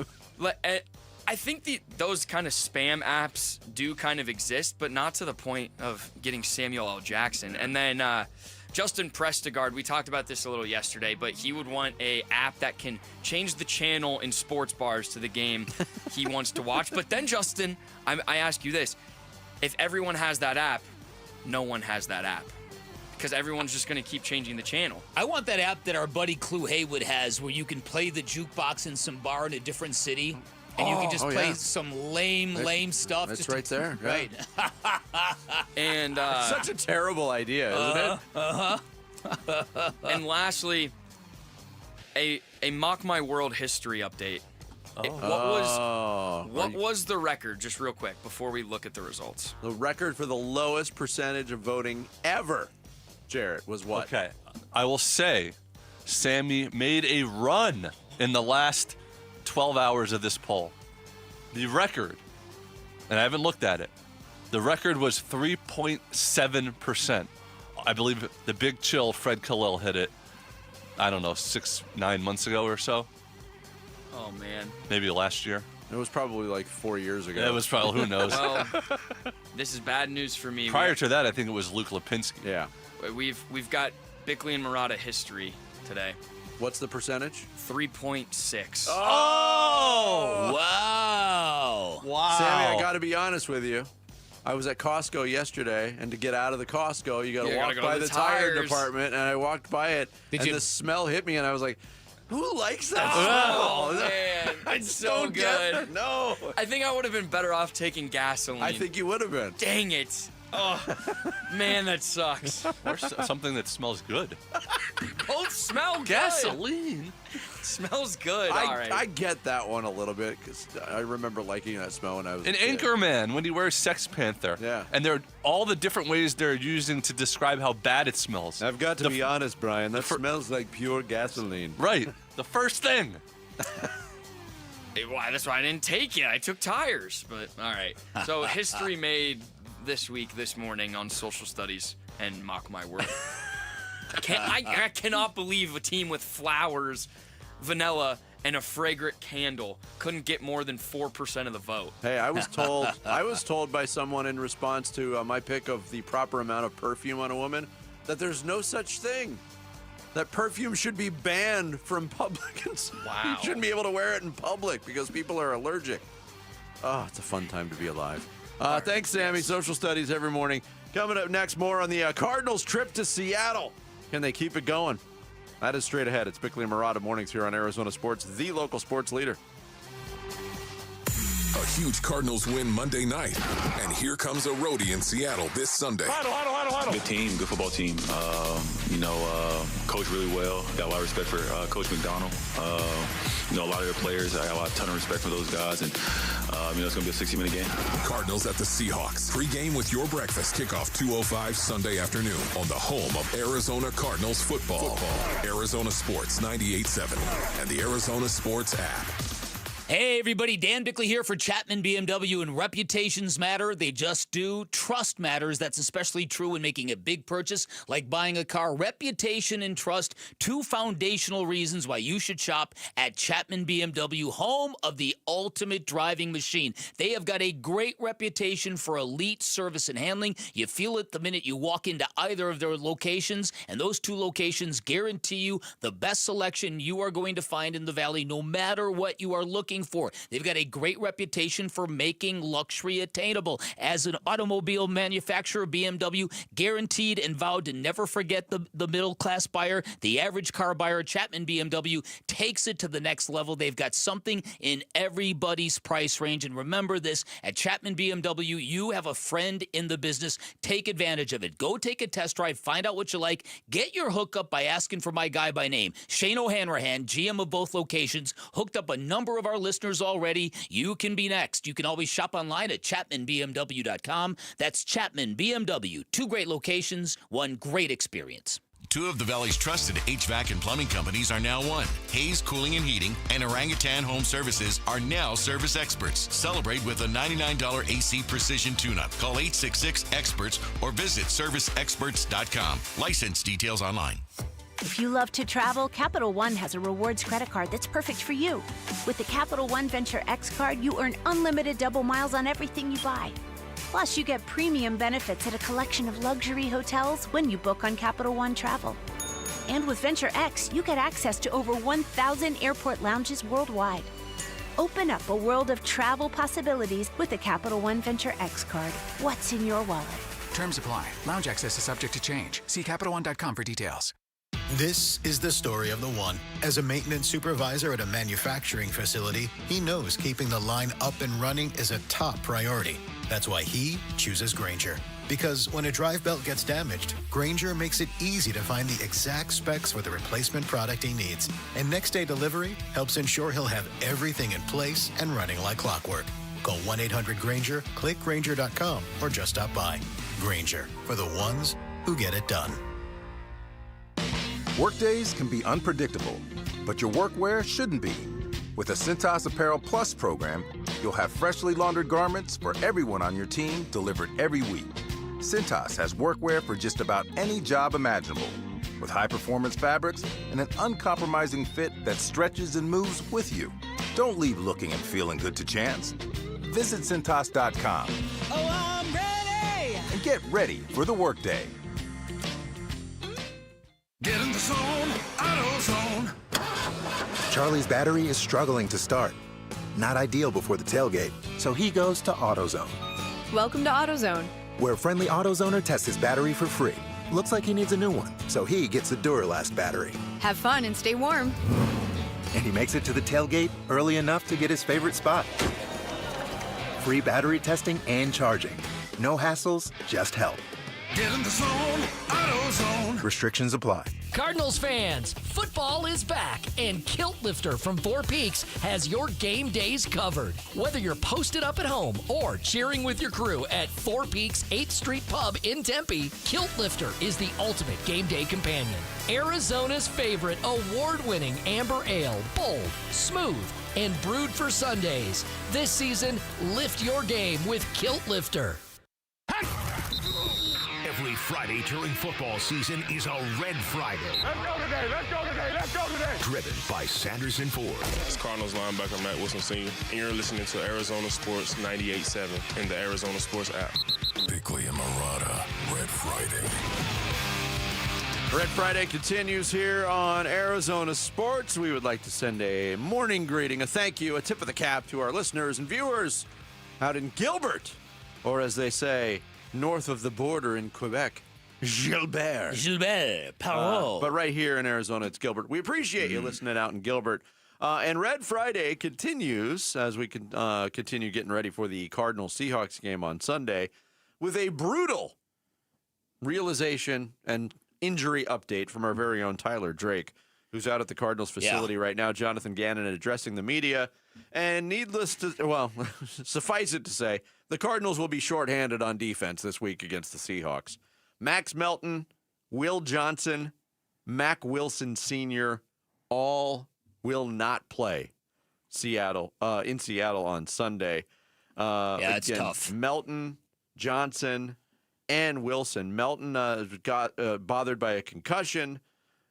I think those kind of spam apps do kind of exist, but not to the point of getting Samuel L. Jackson. And then Justin Prestigard, we talked about this a little yesterday, but he would want a app that can change the channel in sports bars to the game he wants to watch. But then, Justin, I ask you this. If everyone has that app, no one has that app. Because everyone's just going to keep changing the channel. I want that app that our buddy Clue Haywood has where you can play the jukebox in some bar in a different city. And you can just play some lame stuff. That's right there. Yeah. Right. And It's such a terrible idea, isn't it? And lastly, a Mock My World history update. What was the record, just real quick, before we look at the results? The record for the lowest percentage of voting ever, Jarrett, was what? Okay. I will say Sammy made a run in the last 12 hours of this poll. The record, and I haven't looked at it, the record was 3.7%. I believe the Big Chill, Fred Khalil, hit it, I don't know, 6-9 months ago or so. Oh, man. Maybe last year. It was probably like 4 years ago. It was probably, who knows. Well, this is bad news for me. Prior to that, I think it was Luke Lipinski. Yeah. We've got Bickley and Murata history today. What's the percentage? 3.6. Oh! Wow. Sammy, I got to be honest with you. I was at Costco yesterday, and to get out of the Costco, you got to walk by the tire department, and I walked by it, the smell hit me, and I was like, who likes that smell? Man, it's so good. No. I think I would have been better off taking gasoline. I think you would have been. Dang it. Oh, man, that sucks. Or something that smells good. Both smell good. Gasoline. Smells good. All right. I get that one a little bit because I remember liking that smell when I was An Anchorman, when he wears Sex Panther. Yeah. And they're all the different ways they're using to describe how bad it smells. I've got to be honest, Brian. That smells like pure gasoline. Right. The first thing. That's why I didn't take it. I took tires. But all right. So history made this week, this morning on social studies and Mock My World. I cannot believe a team with flowers, vanilla, and a fragrant candle couldn't get more than 4% of the vote. Hey, I was told by someone in response to my pick of the proper amount of perfume on a woman that there's no such thing. That perfume should be banned from public. Wow. You shouldn't be able to wear it in public because people are allergic. Oh, it's a fun time to be alive. Thanks, Sammy. Social studies every morning. Coming up next, more on the Cardinals' trip to Seattle. Can they keep it going? That is straight ahead. It's Bickley and Murata mornings here on Arizona Sports, the local sports leader. A huge Cardinals win Monday night. And here comes a roadie in Seattle this Sunday. Huddle. Good team, good football team. Coach really well. Got a lot of respect for Coach McDonald. A lot of their players, I got a ton of respect for those guys. And, it's going to be a 60-minute game. Cardinals at the Seahawks. Pre-game with your breakfast. Kickoff 2:05 Sunday afternoon on the home of Arizona Cardinals football. Arizona Sports 98.7 and the Arizona Sports app. Hey, everybody. Dan Bickley here for Chapman BMW, and reputations matter. They just do. Trust matters. That's especially true when making a big purchase like buying a car. Reputation and trust, two foundational reasons why you should shop at Chapman BMW, home of the ultimate driving machine. They have got a great reputation for elite service and handling. You feel it the minute you walk into either of their locations, and those two locations guarantee you the best selection you are going to find in the Valley, no matter what you are looking for. They've got a great reputation for making luxury attainable. As an automobile manufacturer, BMW guaranteed and vowed to never forget the middle-class buyer, the average car buyer. Chapman BMW takes it to the next level. They've got something in everybody's price range. And remember this, at Chapman BMW, you have a friend in the business. Take advantage of it. Go take a test drive, find out what you like, get your hookup by asking for my guy by name, Shane O'Hanrahan, GM of both locations, hooked up a number of our listeners already. You can be next. You can always shop online at ChapmanBMW.com. That's Chapman BMW. Two great locations, one great experience. Two of the Valley's trusted HVAC and plumbing companies are now one. Hayes Cooling and Heating and Orangutan Home Services are now service experts. Celebrate with a $99 AC Precision Tune-Up. Call 866-EXPERTS or visit serviceexperts.com. License details online. If you love to travel, Capital One has a rewards credit card that's perfect for you. With the Capital One Venture X card, you earn unlimited double miles on everything you buy. Plus, you get premium benefits at a collection of luxury hotels when you book on Capital One Travel. And with Venture X, you get access to over 1,000 airport lounges worldwide. Open up a world of travel possibilities with the Capital One Venture X card. What's in your wallet? Terms apply. Lounge access is subject to change. See CapitalOne.com for details. This is the story of the one. As a maintenance supervisor at a manufacturing facility, he knows keeping the line up and running is a top priority. That's why he chooses Granger. Because when a drive belt gets damaged, Granger makes it easy to find the exact specs for the replacement product he needs. And next-day delivery helps ensure he'll have everything in place and running like clockwork. Call 1-800-GRANGER, click Granger.com, or just stop by. Granger, for the ones who get it done. Workdays can be unpredictable, but your workwear shouldn't be. With a Cintas Apparel Plus program, you'll have freshly laundered garments for everyone on your team delivered every week. Cintas has workwear for just about any job imaginable, with high-performance fabrics and an uncompromising fit that stretches and moves with you. Don't leave looking and feeling good to chance. Visit Cintas.com. Oh, I'm ready! And get ready for the workday. Get in the zone, AutoZone. Charlie's battery is struggling to start. Not ideal before the tailgate, so he goes to AutoZone. Welcome to AutoZone, where a friendly AutoZoner tests his battery for free. Looks like he needs a new one, so he gets the Duralast battery. Have fun and stay warm. And he makes it to the tailgate early enough to get his favorite spot. Free battery testing and charging. No hassles, just help. Get in the zone, AutoZone. Restrictions apply. Cardinals fans, football is back, and Kilt Lifter from Four Peaks has your game days covered. Whether you're posted up at home or cheering with your crew at Four Peaks 8th Street Pub in Tempe, Kilt Lifter is the ultimate game day companion. Arizona's favorite award-winning amber ale, bold, smooth, and brewed for Sundays. This season, lift your game with Kilt Lifter. Every Friday during football season is a Red Friday. Let's go today, let's go today, let's go today. Driven by Sanderson Ford. It's Cardinals linebacker Matt Wilson Sr., and you're listening to Arizona Sports 98.7 in the Arizona Sports app. Bickley and Murata, Red Friday. Red Friday continues here on Arizona Sports. We would like to send a morning greeting, a thank you, a tip of the cap to our listeners and viewers out in Gilbert, or as they say, north of the border in Quebec, Gilbert. Parole. But right here in Arizona, it's Gilbert. We appreciate you listening out in Gilbert. And Red Friday continues as we can continue getting ready for the Cardinals-Seahawks game on Sunday with a brutal realization and injury update from our very own Tyler Drake, who's out at the Cardinals facility right now. Jonathan Ganon addressing the media. And suffice it to say, the Cardinals will be shorthanded on defense this week against the Seahawks. Max Melton, Will Johnson, Mac Wilson Sr. all will not play in Seattle on Sunday. It's tough. Melton, Johnson, and Wilson. Melton got bothered by a concussion.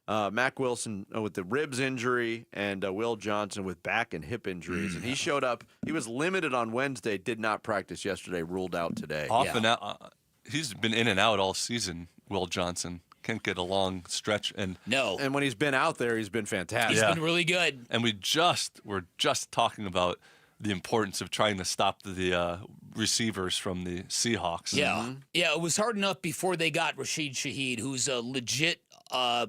Mac Wilson with the ribs injury, and Will Johnson with back and hip injuries. And he showed up. He was limited on Wednesday, did not practice yesterday, ruled out today. And out. He's been in and out all season, Will Johnson. Can't get a long stretch. And when he's been out there, he's been fantastic. He's been really good. And we're just talking about the importance of trying to stop the receivers from the Seahawks. Yeah. Yeah, it was hard enough before they got Rashid Shaheed, who's a legit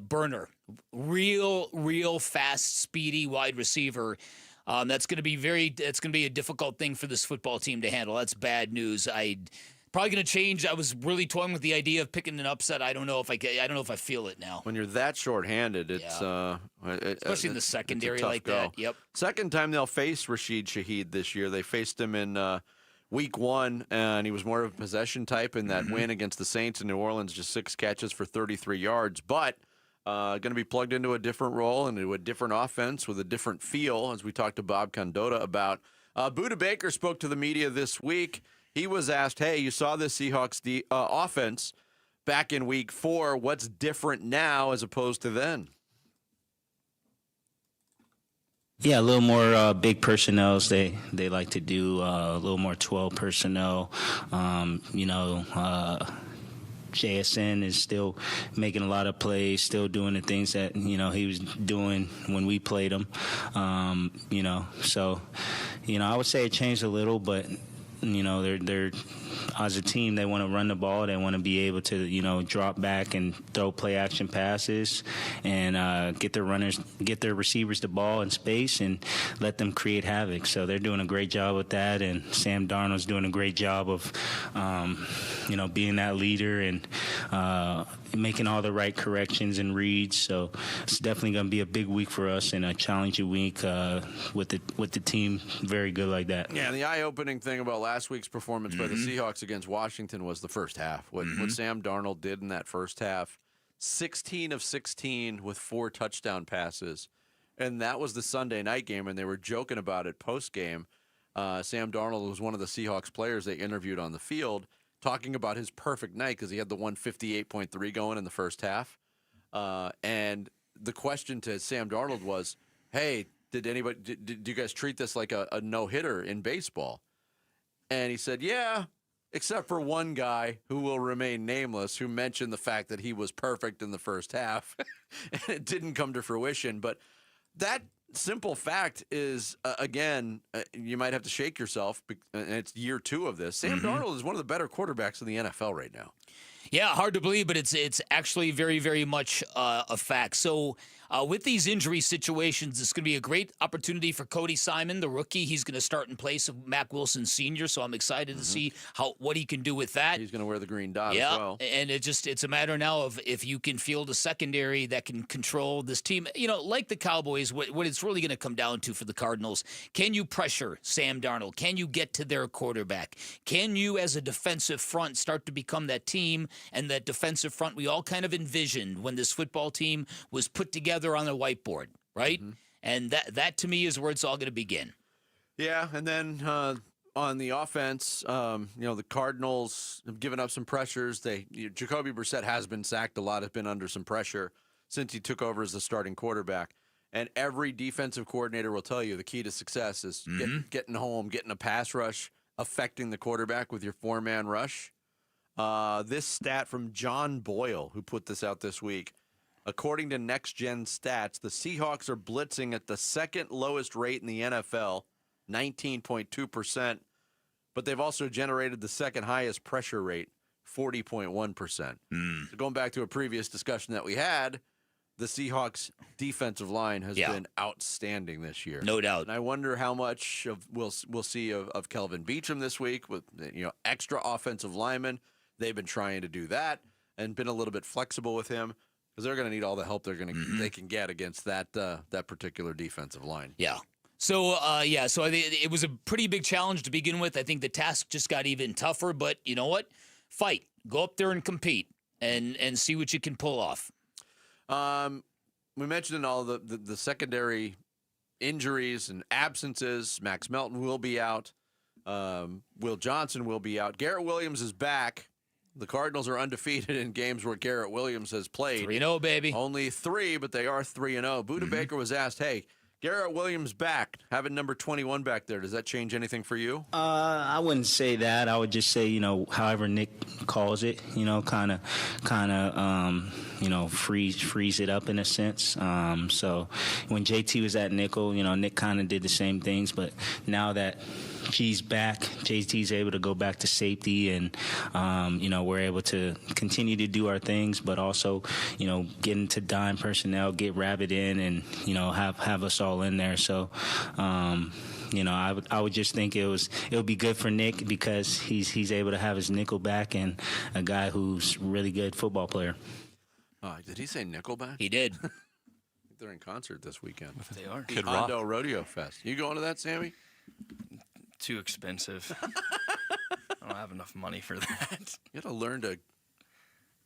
burner. Real fast, speedy wide receiver. That's going to be a difficult thing for this football team to handle. That's bad news. Probably going to change. I was really toying with the idea of picking an upset. I don't know if I feel it now. When you're that shorthanded, it's especially in the secondary like go. that. Yep. Second time they'll face Rashid Shaheed this year. They faced him in week 1, and he was more of a possession type in that win against the Saints in New Orleans, just 6 catches for 33 yards. But going to be plugged into a different role and into a different offense with a different feel, as we talked to Bob Condotta about. Budda Baker spoke to the media this week. He was asked, hey, you saw the Seahawks offense back in week 4. What's different now as opposed to then? Yeah, a little more big personnel. They like to do a little more 12 personnel. JSN is still making a lot of plays, still doing the things that, he was doing when we played him. I would say it changed a little, but they're as a team, they want to run the ball. They want to be able to, drop back and throw play action passes and get their receivers the ball in space and let them create havoc. So they're doing a great job with that, and Sam Darnold's doing a great job of, being that leader and making all the right corrections and reads. So it's definitely going to be a big week for us and a challenging week with the team very good like that. Yeah, the eye-opening thing about last week's performance by the Seahawks against Washington was the first half. What Sam Darnold did in that first half, 16 of 16 with 4 touchdown passes. And that was the Sunday night game, and they were joking about it post-game. Sam Darnold was one of the Seahawks players they interviewed on the field, talking about his perfect night because he had the 158.3 going in the first half. And the question to Sam Darnold was, hey, did you guys treat this like a no-hitter in baseball? And he said, yeah, except for one guy who will remain nameless who mentioned the fact that he was perfect in the first half. And it didn't come to fruition. But that simple fact is, again, you might have to shake yourself, and it's year 2 of this. Sam Darnold is one of the better quarterbacks in the NFL right now. Yeah, hard to believe, but it's actually very, very much a fact. So with these injury situations, it's going to be a great opportunity for Cody Simon, the rookie. He's going to start in place of Mack Wilson Sr., so I'm excited to see what he can do with that. He's going to wear the green dot as well. And it's a matter now of if you can field a secondary that can control this team. Like the Cowboys, what it's really going to come down to for the Cardinals, can you pressure Sam Darnold? Can you get to their quarterback? Can you, as a defensive front, start to become that team and that defensive front we all kind of envisioned when this football team was put together on the whiteboard, right? And that to me is where it's all going to begin. Yeah, and then on the offense, the Cardinals have given up some pressures. Jacoby Brissett has been sacked a lot, has been under some pressure since he took over as the starting quarterback. And every defensive coordinator will tell you the key to success is getting home, getting a pass rush, affecting the quarterback with your 4-man rush. This stat from John Boyle, who put this out this week. According to Next Gen Stats, the Seahawks are blitzing at the second lowest rate in the NFL, 19.2%, but they've also generated the second highest pressure rate, 40.1%. So going back to a previous discussion that we had, the Seahawks defensive line has been outstanding this year. No doubt. And I wonder how much we'll see of Kelvin Beachum this week with extra offensive linemen. They've been trying to do that and been a little bit flexible with him because they're going to need all the help they can get against that particular defensive line. Yeah. So I think it was a pretty big challenge to begin with. I think the task just got even tougher. But you know what? Fight. Go up there and compete and see what you can pull off. We mentioned in all the secondary injuries and absences. Max Melton will be out. Will Johnson will be out. Garrett Williams is back. The Cardinals are undefeated in games where Garrett Williams has played. 3-0, baby. Only 3, but they are 3-0. Buda Baker was asked, hey, Garrett Williams back, having number 21 back there, does that change anything for you? I wouldn't say that. I would just say, however Nick calls it, kind of, freeze it up in a sense. So when JT was at nickel, Nick kind of did the same things, but now that G's back, JT's able to go back to safety, and we're able to continue to do our things, but also get into dime personnel, get Rabbit in, and have us all in there. So I would just think it would be good for Nick because he's able to have his nickel back and a guy who's really good football player. Did he say Nickelback? He did. I think they're in concert this weekend. They are. Kid Hondo Rodeo Fest. You going to that, Sammy? Too expensive. I don't have enough money for that. You got to learn to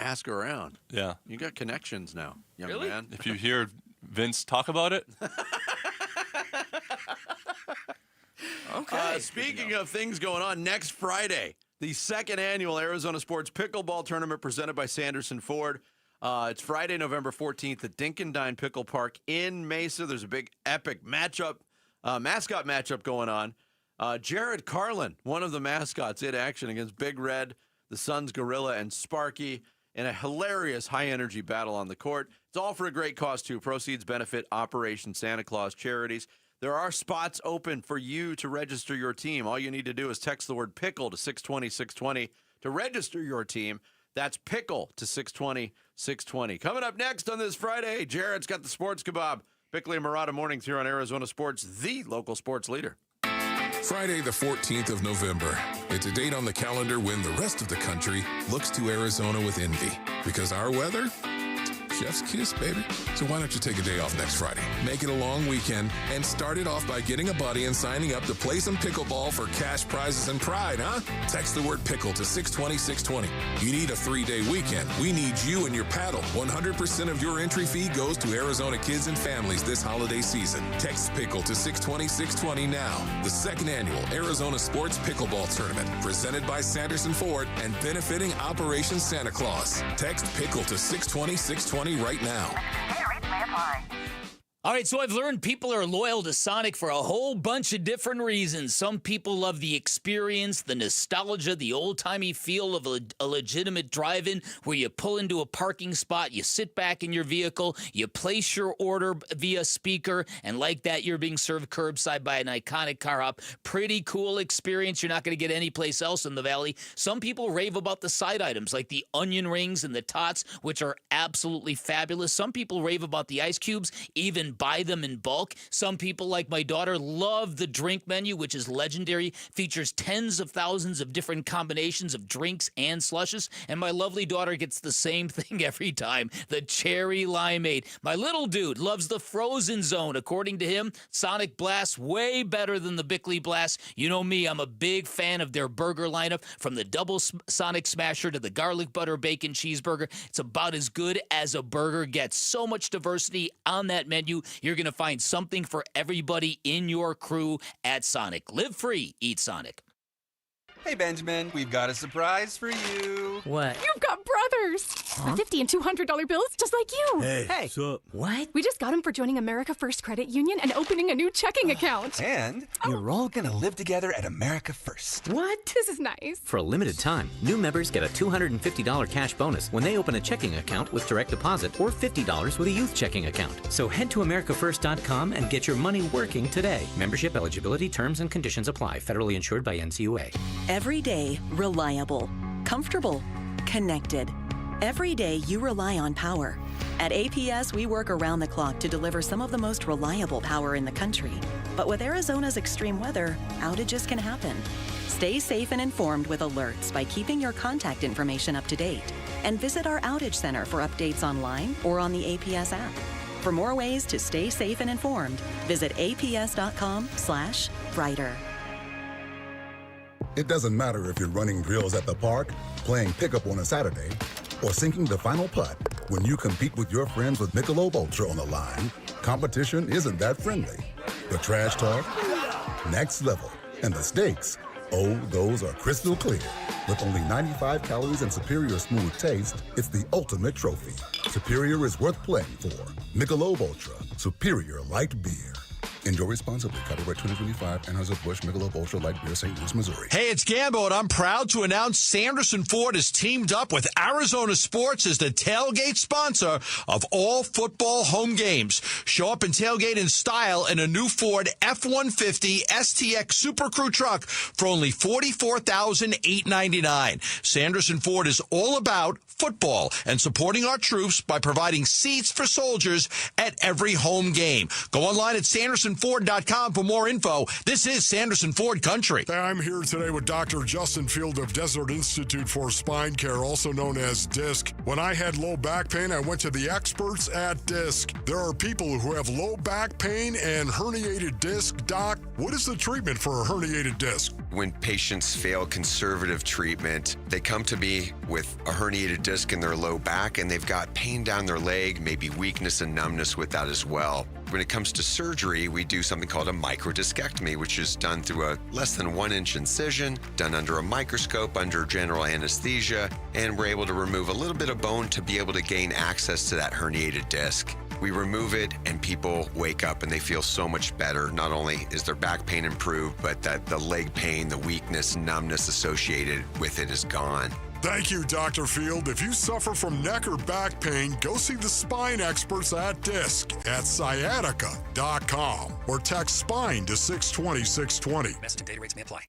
ask around. Yeah. You got connections now, young Really? man. If you hear Vince talk about it. Okay. Speaking of things going on, next Friday, the second annual Arizona Sports Pickleball Tournament presented by Sanderson Ford. It's Friday, November 14th at Dink and Dine Pickle Park in Mesa. There's a big epic mascot matchup going on. Jared Carlin, one of the mascots in action against Big Red, the Suns Gorilla, and Sparky in a hilarious high-energy battle on the court. It's all for a great cause, too. Proceeds benefit Operation Santa Claus charities. There are spots open for you to register your team. All you need to do is text the word pickle to 620-620 to register your team. That's pickle to 620-620. Coming up next on this Friday, Jared's got the sports kebab. Bickley and Murata mornings here on Arizona Sports, the local sports leader. Friday, the 14th of November. It's a date on the calendar when the rest of the country looks to Arizona with envy. Because our weather? Chef's kiss, baby. So why don't you take a day off next Friday? Make it a long weekend and start it off by getting a buddy and signing up to play some pickleball for cash prizes and pride, huh? Text the word pickle to 620-620. You need a 3-day weekend. We need you and your paddle. 100% of your entry fee goes to Arizona kids and families this holiday season. Text pickle to 620-620 now. The second annual Arizona Sports Pickleball Tournament, presented by Sanderson Ford and benefiting Operation Santa Claus. Text pickle to 620-620 right now. All right, so I've learned people are loyal to Sonic for a whole bunch of different reasons. Some people love the experience, the nostalgia, the old-timey feel of a legitimate drive-in where you pull into a parking spot, you sit back in your vehicle, you place your order via speaker, and like that, you're being served curbside by an iconic car hop. Pretty cool experience you're not going to get anyplace else in the Valley. Some people rave about the side items like the onion rings and the tots, which are absolutely fabulous. Some people rave about the ice cubes, even buy them in bulk. Some people, like my daughter, love the drink menu, which is legendary, features tens of thousands of different combinations of drinks and slushes, and my lovely daughter gets the same thing every time, the cherry limeade. My little dude loves the frozen zone. According to him, Sonic Blast way better than the Bickley Blast. You know me, I'm a big fan of their burger lineup, from the double Sonic Smasher to the garlic butter bacon cheeseburger. It's about as good as a burger gets. So much diversity on that menu. You're going to find something for everybody in your crew at Sonic. Live free, eat Sonic. Hey, Benjamin, we've got a surprise for you. What? You've got brothers. Huh? $50 and $200 bills just like you. Hey, what's up? What? We just got them for joining America First Credit Union and opening a new checking account. And you're all going to live together at America First. What? This is nice. For a limited time, new members get a $250 cash bonus when they open a checking account with direct deposit or $50 with a youth checking account. So head to AmericaFirst.com and get your money working today. Membership eligibility, terms, and conditions apply. Federally insured by NCUA. Every day, reliable, comfortable, connected. Every day you rely on power. At APS, we work around the clock to deliver some of the most reliable power in the country. But with Arizona's extreme weather, outages can happen. Stay safe and informed with alerts by keeping your contact information up to date. And visit our outage center for updates online or on the APS app. For more ways to stay safe and informed, visit aps.com/brighter. It doesn't matter if you're running drills at the park, playing pickup on a Saturday, or sinking the final putt. When you compete with your friends with Michelob Ultra on the line, competition isn't that friendly. The trash talk, next level, and the stakes, oh, those are crystal clear. With only 95 calories and superior smooth taste, it's the ultimate trophy. Superior is worth playing for. Michelob Ultra, superior light beer. Enjoy responsibly. Copyright 2025, Anheuser-Busch Michelob Ultra Light Beer, St. Louis, Missouri. Hey, it's Gambo, and I'm proud to announce Sanderson Ford has teamed up with Arizona Sports as the tailgate sponsor of all football home games. Show up and tailgate in style in a new Ford F-150 STX Super Crew truck for only $44,899. Sanderson Ford is all about football and supporting our troops by providing seats for soldiers at every home game. Go online at SandersonFord.com for more info. This is Sanderson Ford Country. I'm here today with Dr. Justin Field of Desert Institute for Spine Care, also known as DISC. When I had low back pain, I went to the experts at DISC. There are people who have low back pain and herniated disc. Doc, what is the treatment for a herniated disc? When patients fail conservative treatment, they come to me with a herniated disc in their low back, and they've got pain down their leg, maybe weakness and numbness with that as well. When it comes to surgery, we do something called a microdiscectomy, which is done through a less than 1-inch incision, done under a microscope, under general anesthesia, and we're able to remove a little bit of bone to be able to gain access to that herniated disc. We remove it and people wake up and they feel so much better. Not only is their back pain improved, but that the leg pain, the weakness, numbness associated with it is gone. Thank you, Dr. Field. If you suffer from neck or back pain, go see the spine experts at DISC at sciatica.com or text SPINE to 620-620. Message and data rates may apply.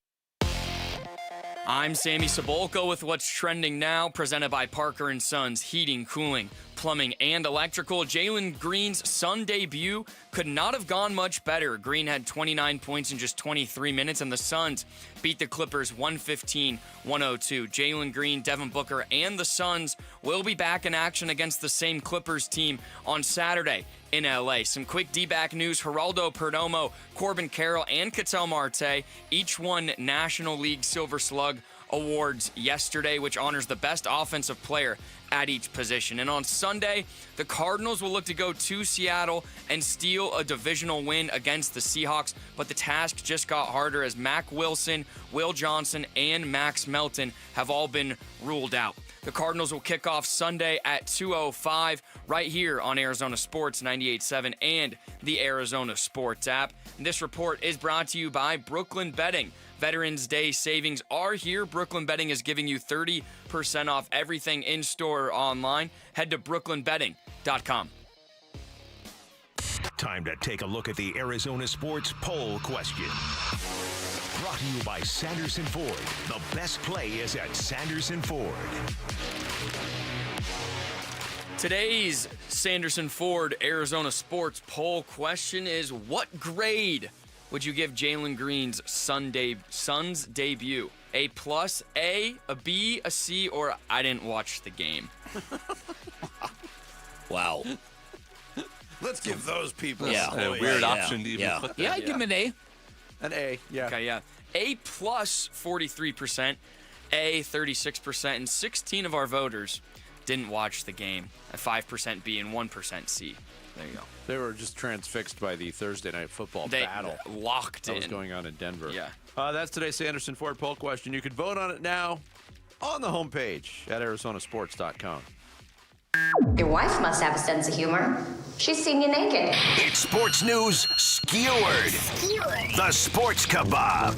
I'm Sammy Sabolka with what's trending now, presented by Parker & Sons Heating, Cooling, Plumbing, and Electrical. Jaylen Green's Sun debut could not have gone much better. Green had 29 points in just 23 minutes, and the Suns beat the Clippers 115-102. Jaylen Green, Devin Booker, and the Suns will be back in action against the same Clippers team on Saturday in LA. Some quick D-back news. Geraldo Perdomo, Corbin Carroll, and Ketel Marte each won National League Silver Slug awards yesterday, which honors the best offensive player at each position. And on Sunday, the Cardinals will look to go to Seattle and steal a divisional win against the Seahawks, but the task just got harder as Mac Wilson, Will Johnson, and Max Melton have all been ruled out. The Cardinals will kick off Sunday at 2:05 right here on Arizona Sports 98.7 and the Arizona Sports app. And this report is brought to you by Brooklyn Betting. Veterans Day savings are here. Brooklyn Betting is giving you 30% off everything in store or online. Head to brooklynbetting.com. Time to take a look at the Arizona Sports Poll Question. Brought to you by Sanderson Ford. The best play is at Sanderson Ford. Today's Sanderson Ford Arizona Sports Poll question is, what grade would you give Jaylen Green's Suns debut? A+, A, a B, a C, or I didn't watch the game? Wow. Let's give those people a weird option to even put that. Yeah, I'd give him an A. An A, yeah. Okay, yeah. A+, 43%, A, 36%, and 16 of our voters didn't watch the game. A 5% B and 1% C. There you go. They were just transfixed by the Thursday night football battle. Locked in. That was going on in Denver. Yeah. That's today's Sanderson Ford poll question. You can vote on it now on the homepage at arizonasports.com. Your wife must have a sense of humor. She's seen you naked. It's sports news skewered. The Sports Kebab.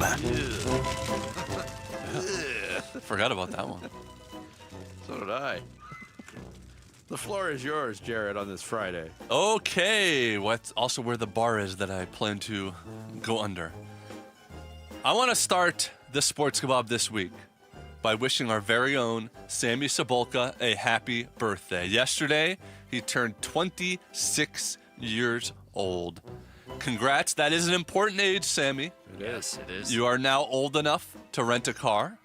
Forgot about that one. So did I. The floor is yours, Jared, on this Friday. Okay, what's also where the bar is that I plan to go under. I want to start the Sports Kebab this week by wishing our very own Sammy Sabolka a happy birthday. Yesterday, he turned 26 years old. Congrats, that is an important age, Sammy. Yes, it is. You are now old enough to rent a car.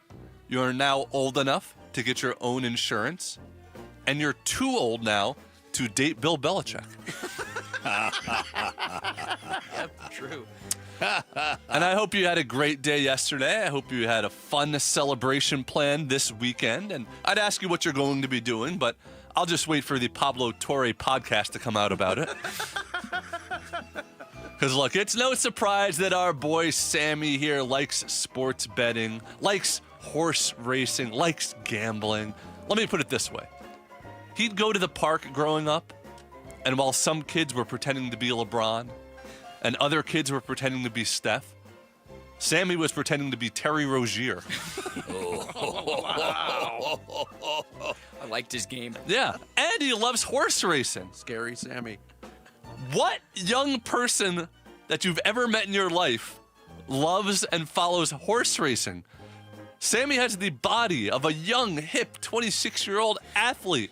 You are now old enough to get your own insurance. And you're too old now to date Bill Belichick. Yep, true. And I hope you had a great day yesterday. I hope you had a fun celebration planned this weekend. And I'd ask you what you're going to be doing, but I'll just wait for the Pablo Torre podcast to come out about it. Because, look, it's no surprise that our boy Sammy here likes sports betting, likes horse racing, likes gambling. Let me put it this way. He'd go to the park growing up, and while some kids were pretending to be LeBron and other kids were pretending to be Steph, Sammy was pretending to be Terry Rozier. Wow. I liked his game. Yeah, and he loves horse racing. Scary Sammy. What young person that you've ever met in your life loves and follows horse racing? Sammy has the body of a young, hip, 26-year-old athlete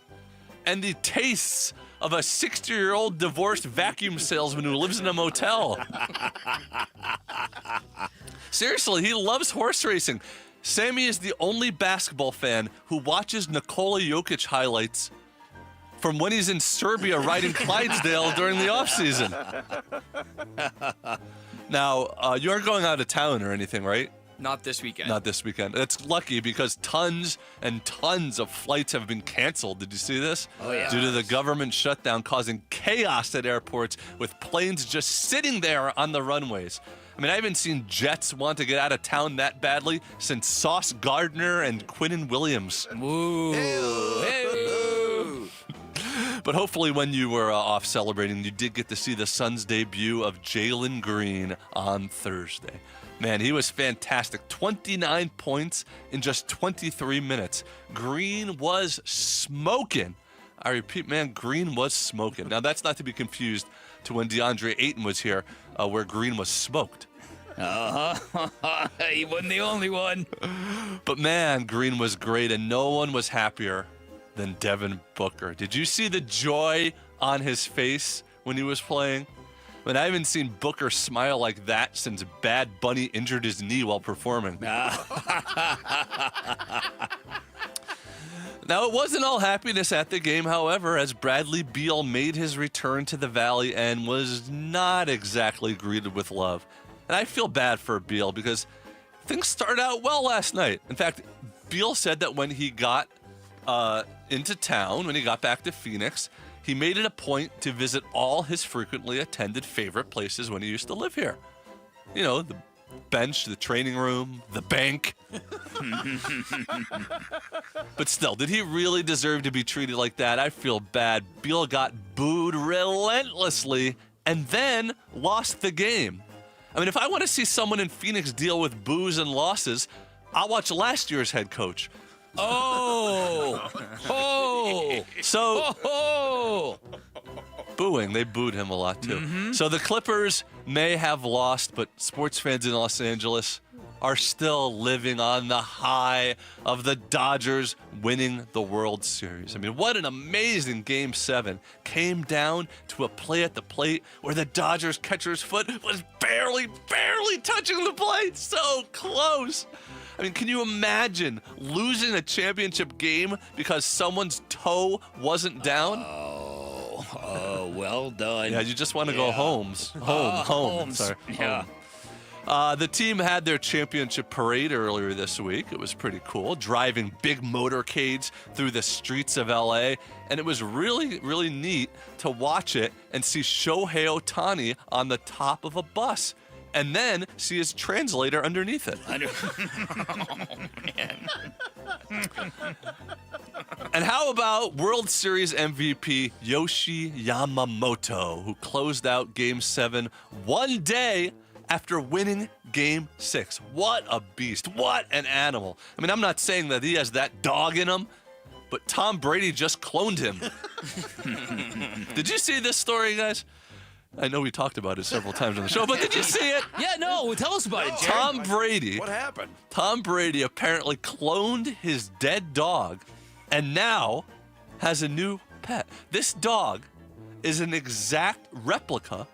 and the tastes of a 60-year-old divorced vacuum salesman who lives in a motel. Seriously, he loves horse racing. Sammy is the only basketball fan who watches Nikola Jokic highlights from when he's in Serbia riding Clydesdale during the offseason. Now, you aren't going out of town or anything, right? Not this weekend. Not this weekend. It's lucky because tons and tons of flights have been canceled. Did you see this? Oh, yeah. Due to the government shutdown causing chaos at airports with planes just sitting there on the runways. I mean, I haven't seen jets want to get out of town that badly since Sauce Gardner and Quinnen Williams. Woo. But But hopefully when you were off celebrating, you did get to see the Suns' debut of Jaylen Green on Thursday. Man, he was fantastic. 29 points in just 23 minutes. Green was smoking. I repeat, man, Green was smoking. Now, that's not to be confused to when DeAndre Ayton was here, where Green was smoked. He wasn't the only one. But, man, Green was great, and no one was happier than Devin Booker. Did you see the joy on his face when he was playing? I mean, I haven't seen Booker smile like that since Bad Bunny injured his knee while performing. Now, it wasn't all happiness at the game, however, as Bradley Beal made his return to the Valley and was not exactly greeted with love. And I feel bad for Beal because things started out well last night. In fact, Beal said that when he got into town, when he got back to Phoenix, he made it a point to visit all his frequently attended favorite places when he used to live here. You know, the bench, the training room, the bank. But still, did he really deserve to be treated like that? I feel bad. Beal got booed relentlessly and then lost the game. I mean, if I want to see someone in Phoenix deal with boos and losses, I'll watch last year's head coach. Booing. They booed him a lot, too. So the Clippers may have lost, but sports fans in Los Angeles are still living on the high of the Dodgers winning the World Series. I mean, what an amazing Game 7. Came down to a play at the plate where the Dodgers catcher's foot was barely touching the plate. So close. I mean, can you imagine losing a championship game because someone's toe wasn't down? Oh, well done. Yeah, you just want to go home. Sorry. Yeah. Home. The team had their championship parade earlier this week. It was pretty cool, driving big motorcades through the streets of LA. And it was really, really neat to watch it and see Shohei Ohtani on the top of a bus. And then see his translator underneath it. Oh, man. And how about World Series MVP Yoshi Yamamoto, who closed out Game 7 one day after winning Game 6? What a beast. What an animal. I mean, I'm not saying that he has that dog in him, but Tom Brady just cloned him. Did you see this story, guys? I know we talked about it several times on the show, but did you see it? Yeah, no, tell us about it, Jared. Tom Brady. What happened? Tom Brady apparently cloned his dead dog and now has a new pet. This dog is an exact replica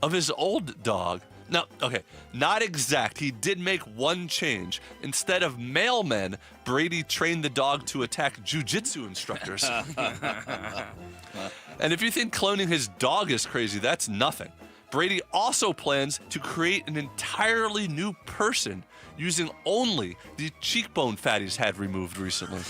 of his old dog. No, okay, not exact. He did make one change. Instead of mailmen, Brady trained the dog to attack jiu-jitsu instructors. And if you think cloning his dog is crazy, that's nothing. Brady also plans to create an entirely new person using only the cheekbone fat he's had removed recently.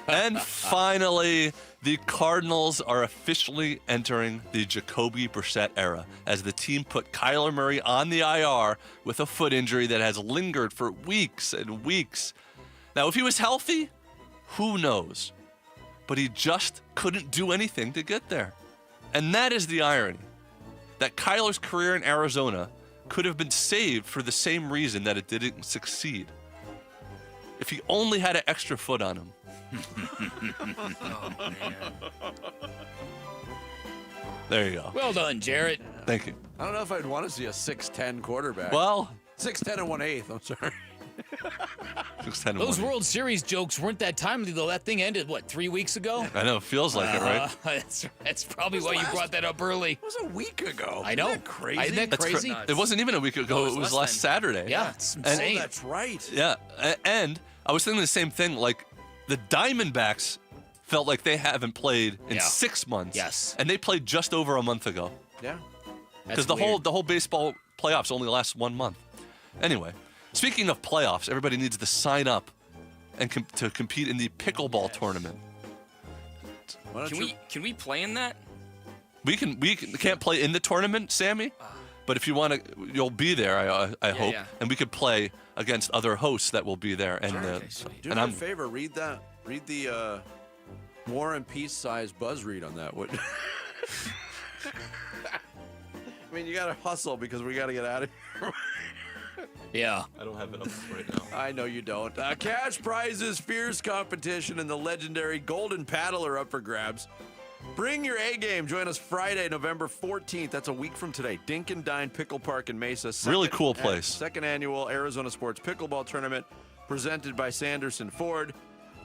And finally, the Cardinals are officially entering the Jacoby Brissett era as the team put Kyler Murray on the IR with a foot injury that has lingered for weeks and weeks. Now, if he was healthy, who knows? But he just couldn't do anything to get there. And that is the irony, that Kyler's career in Arizona could have been saved for the same reason that it didn't succeed. If he only had an extra foot on him. Oh, man. There you go. Well done, Jarrett. Thank you. I don't know if I'd want to see a 6'10 quarterback. Well, 6'10 and 1/8, I'm sorry. 6'10 and Those 1/8. World Series jokes weren't that timely, though. That thing ended, 3 weeks ago? I know, it feels like it, right? That's probably why you brought that up early. It was a week ago. I know. Isn't that crazy? Isn't that crazy? It wasn't even a week ago. It was last Saturday. Yeah, it's insane. Oh, that's right. Yeah, and I was thinking the same thing. Like, the Diamondbacks felt like they haven't played in 6 months. Yes. And they played just over a month ago. Yeah. Because the whole baseball playoffs only last 1 month. Anyway, speaking of playoffs, everybody needs to sign up and to compete in the Pickleball tournament. Can we play in that? We can't play in the tournament, Sammy. But if you want to, you'll be there. I hope, and we could play against other hosts that will be there. And Do me a favor. Read the War and Peace size buzz read on that, wouldn't I mean, you got to hustle because we got to get out of here. Yeah. I don't have it up right now. I know you don't. Cash prizes, fierce competition, and the legendary Golden Paddle are up for grabs. Bring your A game. Join us Friday, November 14th. That's a week from today. Dink and Dine Pickle Park in Mesa. Really cool place. Second annual Arizona Sports Pickleball Tournament presented by Sanderson Ford.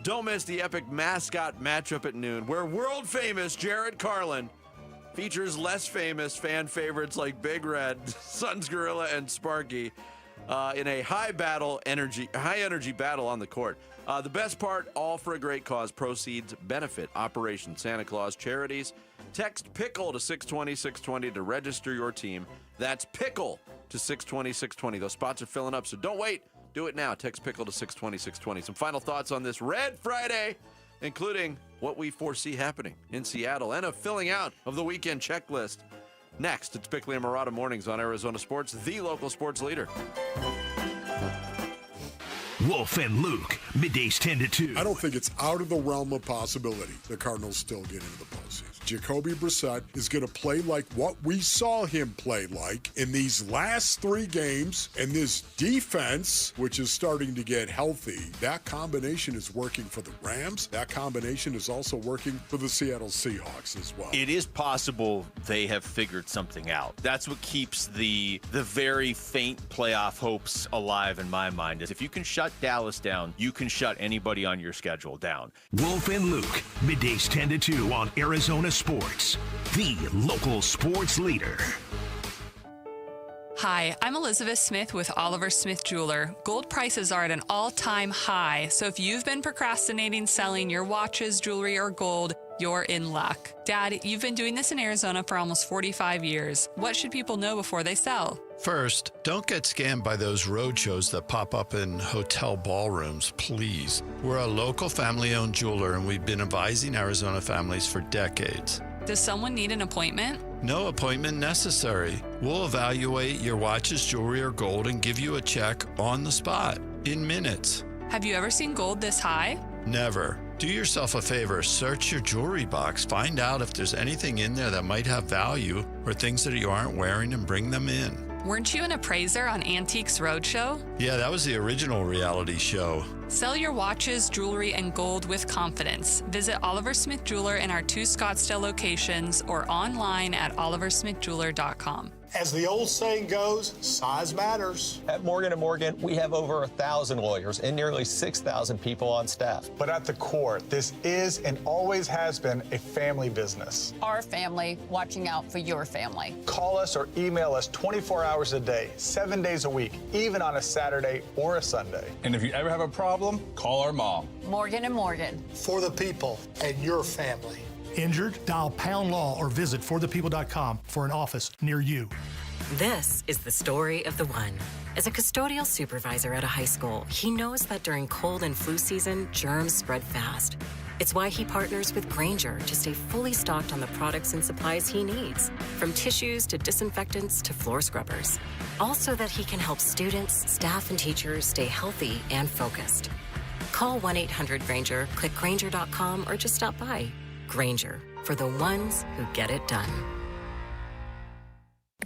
Don't miss the epic mascot matchup at noon, where world famous Jared Carlin features less famous fan favorites like Big Red, Suns Gorilla, and Sparky in a high energy battle on the court. The best part, all for a great cause. Proceeds benefit Operation Santa Claus charities. Text PICKLE to 620-620 to register your team. That's PICKLE to 620-620. Those spots are filling up, so don't wait. Do it now. Text PICKLE to 620-620. Some final thoughts on this Red Friday, including what we foresee happening in Seattle and a filling out of the weekend checklist. Next, it's Bickley and Murata Mornings on Arizona Sports, the local sports leader. Wolf and Luke, middays 10 to 2. I don't think it's out of the realm of possibility the Cardinals still get into the postseason. Jacoby Brissett is going to play like what we saw him play like in these last 3 games, and this defense, which is starting to get healthy. That combination is working for the Rams. That combination is also working for the Seattle Seahawks as well. It is possible they have figured something out. That's what keeps the very faint playoff hopes alive in my mind, is if you can shut Dallas down, you can shut anybody on your schedule down. Wolf and Luke, middays 10 to 2 on Arizona Sports, the local sports leader. Hi, I'm Elizabeth Smith with Oliver Smith Jeweler. Gold prices are at an all-time high, so if you've been procrastinating selling your watches, jewelry, or gold, you're in luck. Dad, you've been doing this in Arizona for almost 45 years. What should people know before they sell? First, don't get scammed by those roadshows that pop up in hotel ballrooms, please. We're a local family-owned jeweler, and we've been advising Arizona families for decades. Does someone need an appointment? No appointment necessary. We'll evaluate your watches, jewelry, or gold and give you a check on the spot in minutes. Have you ever seen gold this high? Never. Do yourself a favor, search your jewelry box, find out if there's anything in there that might have value or things that you aren't wearing, and bring them in. Weren't you an appraiser on Antiques Roadshow? Yeah, that was the original reality show. Sell your watches, jewelry, and gold with confidence. Visit Oliver Smith Jeweler in our 2 Scottsdale locations or online at oliversmithjeweler.com. As the old saying goes, size matters. At Morgan & Morgan, we have over 1,000 lawyers and nearly 6,000 people on staff. But at the core, this is and always has been a family business. Our family watching out for your family. Call us or email us 24 hours a day, 7 days a week, even on a Saturday or a Sunday. And if you ever have a problem, call our mom. Morgan & Morgan. For the people and your family. Injured? Dial Pound Law or visit forthepeople.com for an office near you. This is the story of the one. As a custodial supervisor at a high school, he knows that during cold and flu season, germs spread fast. It's why he partners with Granger to stay fully stocked on the products and supplies he needs, from tissues to disinfectants to floor scrubbers. All so that he can help students, staff, and teachers stay healthy and focused. Call 1-800-GRANGER, click Granger.com, or just stop by. Granger, for the ones who get it done.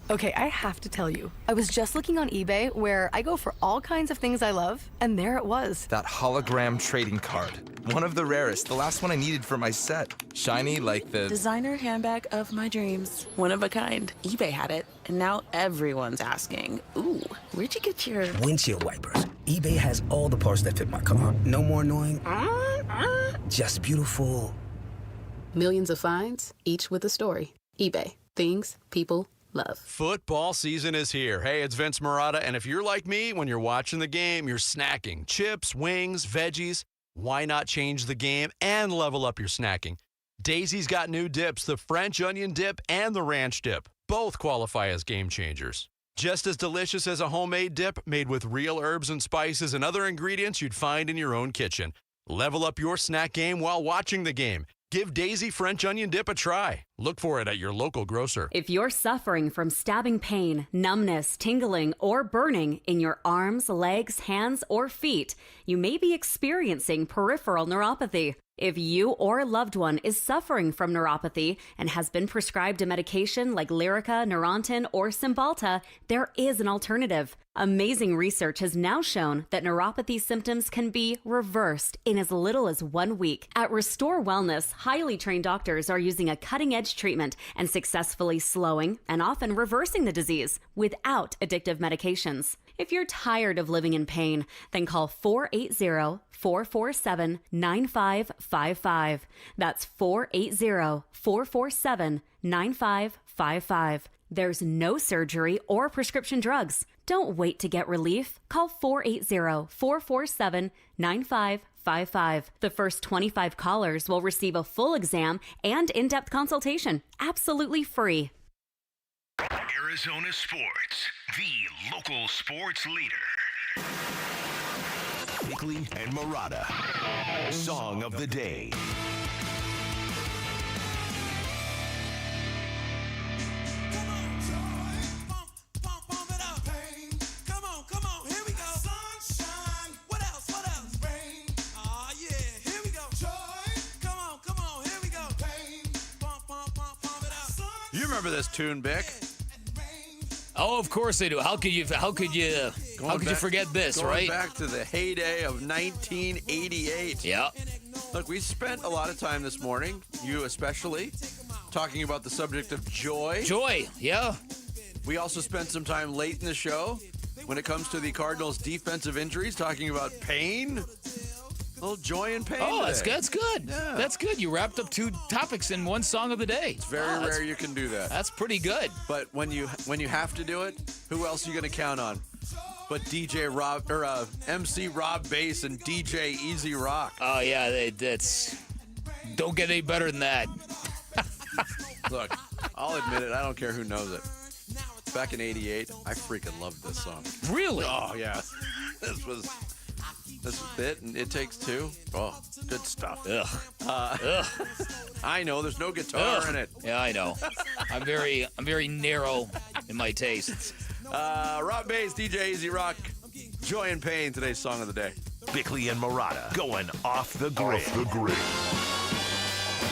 Okay, I have to tell you, I was just looking on eBay where I go for all kinds of things I love, and there it was. That hologram trading card. One of the rarest, the last one I needed for my set. Shiny like the designer handbag of my dreams. One of a kind. eBay had it, and now everyone's asking, ooh, where'd you get your windshield wipers? eBay has all the parts that fit my car. No more annoying, just beautiful. Millions of finds, each with a story. eBay. Things people love. Football season is here. Hey, it's Vince Murata, and if you're like me, when you're watching the game, you're snacking chips, wings, veggies. Why not change the game and level up your snacking? Daisy's got new dips, the French onion dip and the ranch dip. Both qualify as game changers. Just as delicious as a homemade dip made with real herbs and spices and other ingredients you'd find in your own kitchen. Level up your snack game while watching the game. Give Daisy French Onion Dip a try. Look for it at your local grocer. If you're suffering from stabbing pain, numbness, tingling, or burning in your arms, legs, hands, or feet, you may be experiencing peripheral neuropathy. If you or a loved one is suffering from neuropathy and has been prescribed a medication like Lyrica, Neurontin, or Cymbalta, there is an alternative. Amazing research has now shown that neuropathy symptoms can be reversed in as little as 1 week. At Restore Wellness, highly trained doctors are using a cutting-edge treatment and successfully slowing and often reversing the disease without addictive medications. If you're tired of living in pain, then call 480-447-9555. That's 480-447-9555. There's no surgery or prescription drugs. Don't wait to get relief. Call 480-447-9555. The first 25 callers will receive a full exam and in-depth consultation, absolutely free. Arizona Sports, the local sports leader. Bickley and Murata, Song of the Day. You remember this tune, Bick? Oh, of course I do. How could you forget this, right? Going back to the heyday of 1988. Yeah. Look, we spent a lot of time this morning, you especially, talking about the subject of joy. Joy, yeah. We also spent some time late in the show when it comes to the Cardinals' defensive injuries, talking about pain. A little joy and pain. Oh, today. that's good. Yeah. That's good. You wrapped up 2 topics in one song of the day. It's very rare you can do that. That's pretty good. But when you have to do it, who else are you going to count on? But MC Rob Bass and DJ Easy Rock. Oh yeah, that's don't get any better than that. Look, I'll admit it. I don't care who knows it. Back in '88, I freaking loved this song. Really? Oh yeah. This was it, and It Takes Two. Oh, good stuff. Ugh. I know there's no guitar in it. Yeah, I know. I'm very narrow in my tastes. Rob Bass, DJ Easy Rock, Joy and Pain, today's song of the day. Bickley and Murata going off the grid.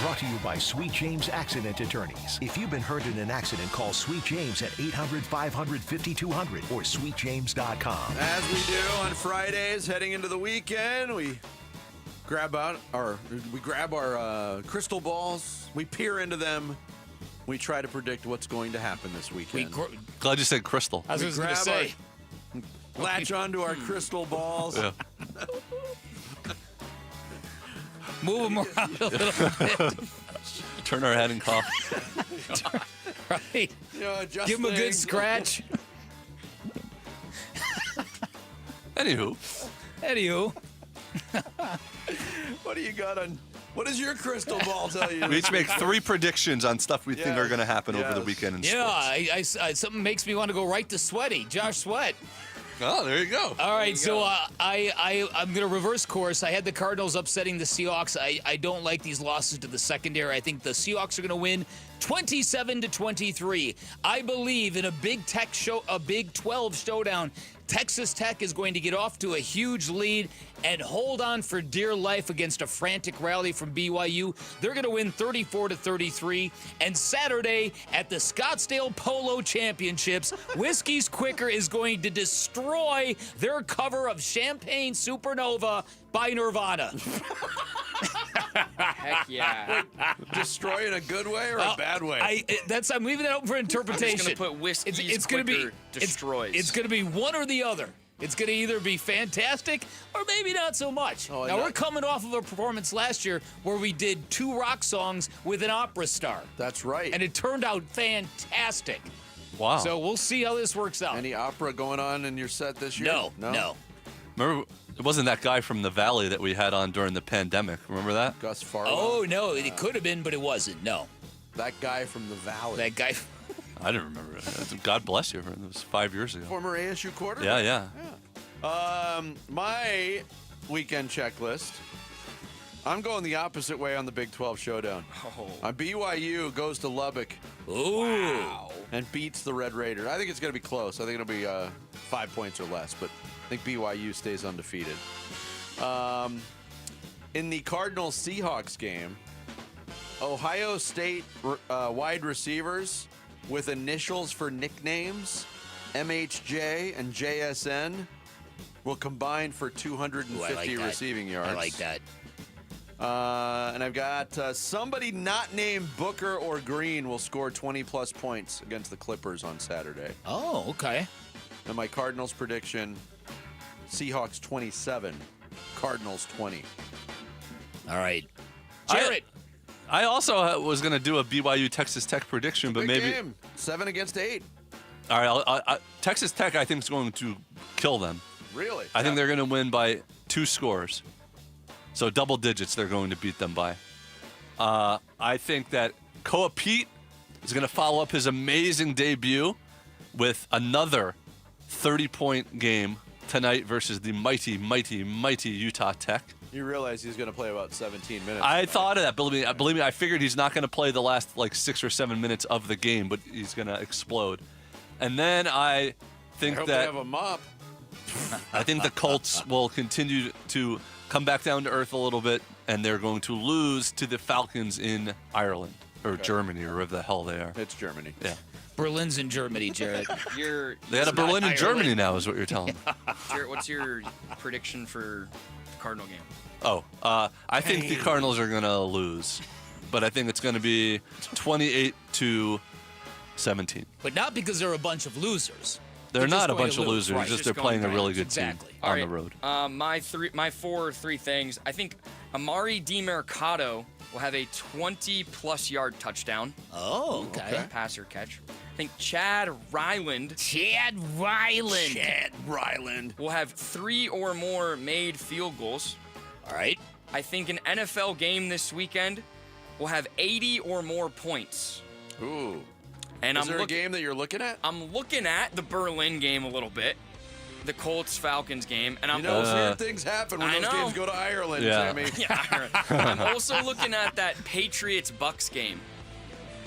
Brought to you by Sweet James Accident Attorneys. If you've been hurt in an accident, call Sweet James at 800-500-5200 or sweetjames.com. As we do on Fridays, heading into the weekend, we grab our crystal balls, we peer into them, we try to predict what's going to happen this weekend. Glad you said crystal. I was going to say. Latch onto our crystal balls. Yeah. Move them around a little bit. Turn our head and cough. Right. Give them a good scratch. Anywho. What do you got on? What does your crystal ball tell you? We each make 3 predictions on stuff we think are going to happen over the weekend in sports. I something makes me want to go right to Sweaty. Josh Sweat. Oh, there you go. All right, so I'm going to reverse course. I had the Cardinals upsetting the Seahawks. I don't like these losses to the secondary. I think the Seahawks are going to win 27-23. I believe in a Big 12 showdown. Texas Tech is going to get off to a huge lead and hold on for dear life against a frantic rally from BYU. They're going to win 34-33. And Saturday at the Scottsdale Polo Championships, Whiskey's Quicker is going to destroy their cover of Champagne Supernova by Nirvana. Heck yeah. Destroy in a good way or a bad way? I'm leaving that open for interpretation. I'm just going to put Whiskey's Quicker destroys. It's going to be one or the other. It's going to either be fantastic or maybe not so much. We're coming off of a performance last year where we did 2 rock songs with an opera star. That's right. And it turned out fantastic. Wow. So we'll see how this works out. Any opera going on in your set this year? No. Remember, it wasn't that guy from the Valley that we had on during the pandemic. Remember that? Gus Farlow. Oh, no. It could have been, but it wasn't. No. That guy from the Valley. That guy. I didn't remember it. God bless you. It was 5 years ago. Former ASU quarterback. Yeah. My weekend checklist. I'm going the opposite way on the Big 12 showdown. BYU goes to Lubbock. Ooh. Wow. And beats the Red Raiders. I think it's going to be close. I think it'll be 5 points or less, but I think BYU stays undefeated. In the Cardinals-Seahawks game, Ohio State wide receivers with initials for nicknames, MHJ and JSN, will combine for 250 receiving yards. I like that. And I've got somebody not named Booker or Green will score 20-plus points against the Clippers on Saturday. Oh, okay. And my Cardinals prediction, Seahawks 27, Cardinals 20. All right. Jarrett. I also was going to do a BYU Texas Tech prediction, but maybe game. 7 against 8. All right, Texas Tech I think is going to kill them. Really? I think they're going to win by 2 scores. So double digits they're going to beat them by. I think that Koa Pete is going to follow up his amazing debut with another 30-point game tonight versus the mighty, mighty, mighty Utah Tech. You realize he's going to play about 17 minutes. I thought of that. Believe me, I figured he's not going to play the last 6 or 7 minutes of the game, but he's going to explode. And then I think hope that they have a mop. I think the Colts will continue to come back down to earth a little bit, and they're going to lose to the Falcons in Ireland or Germany or wherever the hell they are. It's Germany. Yeah. Berlin's in Germany, Jarrett. They had a Berlin in Germany now, is what you're telling me. Jarrett, what's your prediction for the Cardinal game? Oh, I think the Cardinals are going to lose, but I think it's going to be 28-17. But not because they're a bunch of losers. They're not a bunch of losers. Right. Just they're playing a really good team on the road. My 3 things. I think Amari DiMercado will have a 20-plus yard touchdown. Oh, okay. Pass or catch. I think Chad Ryland will have 3 or more made field goals. All right. I think an NFL game this weekend will have 80 or more points. Ooh. And Is there a game that you're looking at? I'm looking at the Berlin game a little bit, the Colts-Falcons game, and I'm weird things happen when those games go to Ireland, Sammy. Yeah, I'm also looking at that Patriots-Bucks game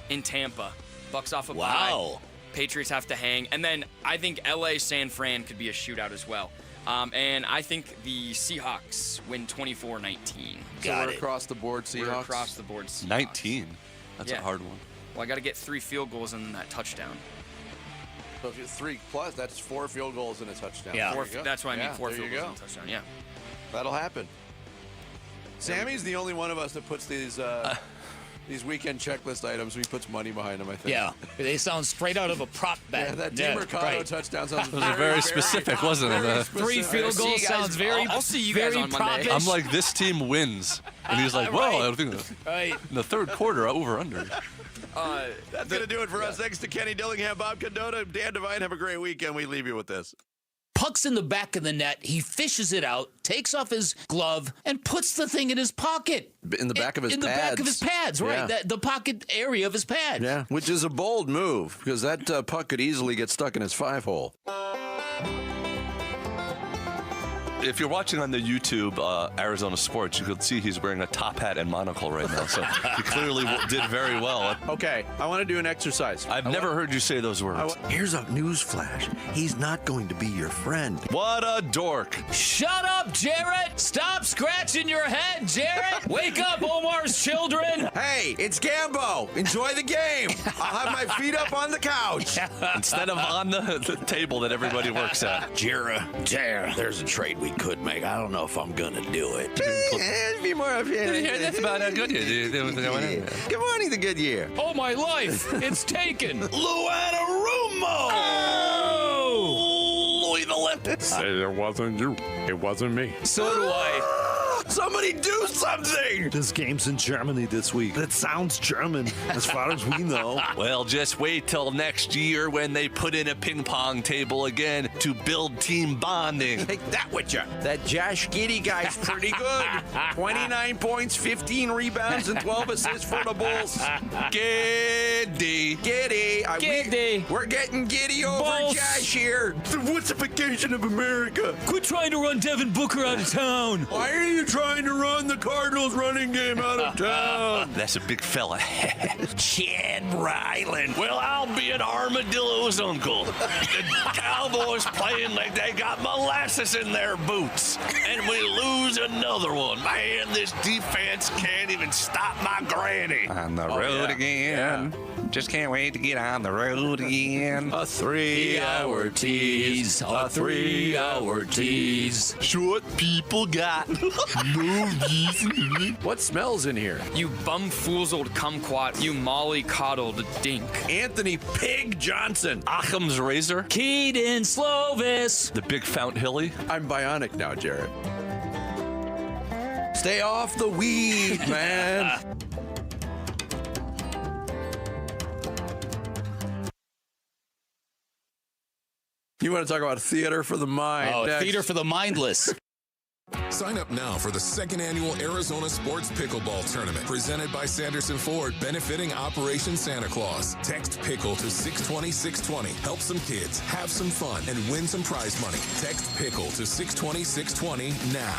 in Tampa. Bucks off a bye. Patriots have to hang, and then I think LA-San Fran could be a shootout as well. And I think the Seahawks win 24-19. So we're across the board Seahawks? We're across the board Seahawks. 19. That's a hard one. Well, I got to get 3 field goals and that touchdown. So if you 3+, that's 4 field goals and a touchdown. Yeah, that's what I mean. 4 field goals and a touchdown. Yeah, that'll happen. Sammy's the only one of us that puts these weekend checklist items. He puts money behind them, I think. Yeah, they sound straight out of a prop bet. Yeah, that DiMercado touchdown sounds very specific, wasn't it? 3 field goals sounds very. I'll see you guys on Monday. I'm like, this team wins, and he's like, well, I don't think in the third quarter over under. That's going to do it for us. Thanks to Kenny Dillingham, Bob Condota, Dan Devine. Have a great weekend. We leave you with this. Puck's in the back of the net. He fishes it out, takes off his glove, and puts the thing in his pocket. In the back of his pads. In the back of his pads, right. Yeah. The pocket area of his pads. Yeah, which is a bold move because that puck could easily get stuck in his 5-hole. If you're watching on the YouTube Arizona Sports, you could see he's wearing a top hat and monocle right now. So he clearly did very well. Okay, I want to do an exercise. I've never heard you say those words. Here's a news flash. He's not going to be your friend. What a dork. Shut up, Jarrett. Stop scratching your head, Jarrett. Wake up, Omar's children. Hey, it's Gambo. Enjoy the game. I'll have my feet up on the couch. Instead of on the table that everybody works at. Jira, there's a trade we could make. I don't know if I'm gonna do it. It'd be more of that's about how good you do. Good morning, the good year. Oh, my life. It's taken. Luana Rumo. Oh! Louis the Lip. Say it wasn't you. It wasn't me. So do I. Somebody do something! This game's in Germany this week. That sounds German, as far as we know. Well, just wait till next year when they put in a ping pong table again to build team bonding. Take that with you. That Josh Giddey guy's pretty good. 29 points, 15 rebounds, and 12 assists for the Bulls. Giddy. We're getting giddy over Bulls. Josh here. The wussification of America. Quit trying to run Devin Booker out of town. Why are you trying to run the Cardinals running game out of town? That's a big fella. Chad Ryland. Well, I'll be an armadillo's uncle. The Cowboys playing like they got molasses in their boots. And we lose Another one. Man, this defense can't even stop my granny. On the road again. Just can't wait to get on the road again. A 3-hour tease. A 3-hour tease. Short people got no reason. What smells in here? You bum-foozled kumquat. You molly-coddled dink. Anthony Pig Johnson. Occam's razor. Keaton Slovis. The big Fount Hilly. I'm bionic now, Jared. Stay off the weed, man. You want to talk about theater for the mind? Oh, next. theater for the mindless. Sign up now for the second annual Arizona Sports Pickleball Tournament presented by Sanderson Ford, benefiting Operation Santa Claus. Text PICKLE to 620-620. Help some kids, have some fun, and win some prize money. Text PICKLE to 620-620 now.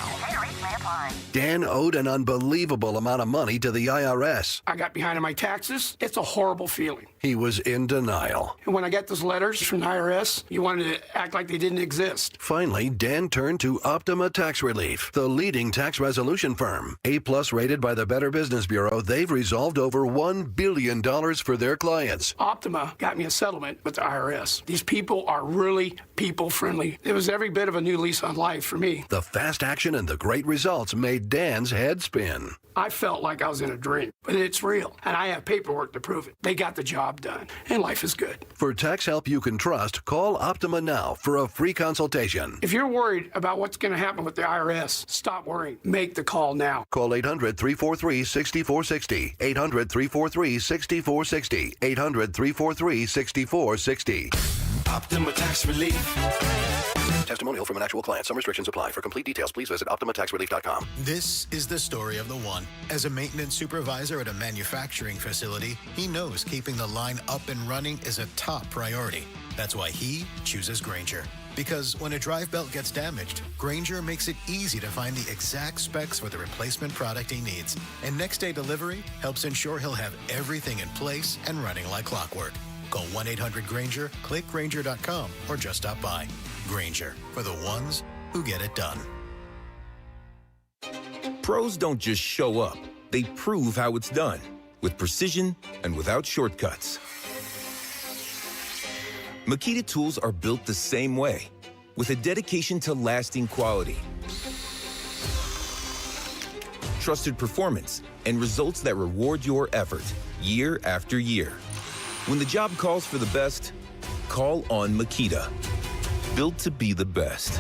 Dan owed an unbelievable amount of money to the IRS. I got behind on my taxes. It's a horrible feeling. He was in denial. And when I got those letters from the IRS, you wanted to act like they didn't exist. Finally, Dan turned to Optima Tax Relief, the leading tax resolution firm. A-plus rated by the Better Business Bureau, they've resolved over $1 billion for their clients. Optima got me a settlement with the IRS. These people are really people-friendly. It was every bit of a new lease on life for me. The fast action and the great results made Dan's head spin. I felt like I was in a dream, but it's real, and I have paperwork to prove it. They got the job done, and life is good. For tax help you can trust, call Optima now for a free consultation. If you're worried about what's going to happen with the IRS, stop worrying. Make the call now. Call 800-343-6460. 800-343-6460. 800-343-6460. Optima Tax Relief. Testimonial from an actual client. Some restrictions apply. For complete details, please visit OptimaTaxRelief.com. This is the story of the one. As a maintenance supervisor at a manufacturing facility, he knows keeping the line up and running is a top priority. That's why he chooses Granger. Because when a drive belt gets damaged, Granger makes it easy to find the exact specs for the replacement product he needs. And next day delivery helps ensure he'll have everything in place and running like clockwork. Call 1-800-GRANGER, click Granger.com, or just stop by. Granger, for the ones who get it done. Pros don't just show up. They prove how it's done, with precision and without shortcuts. Makita tools are built the same way, with a dedication to lasting quality, trusted performance, and results that reward your effort year after year. When the job calls for the best, call on Makita. Built to be the best.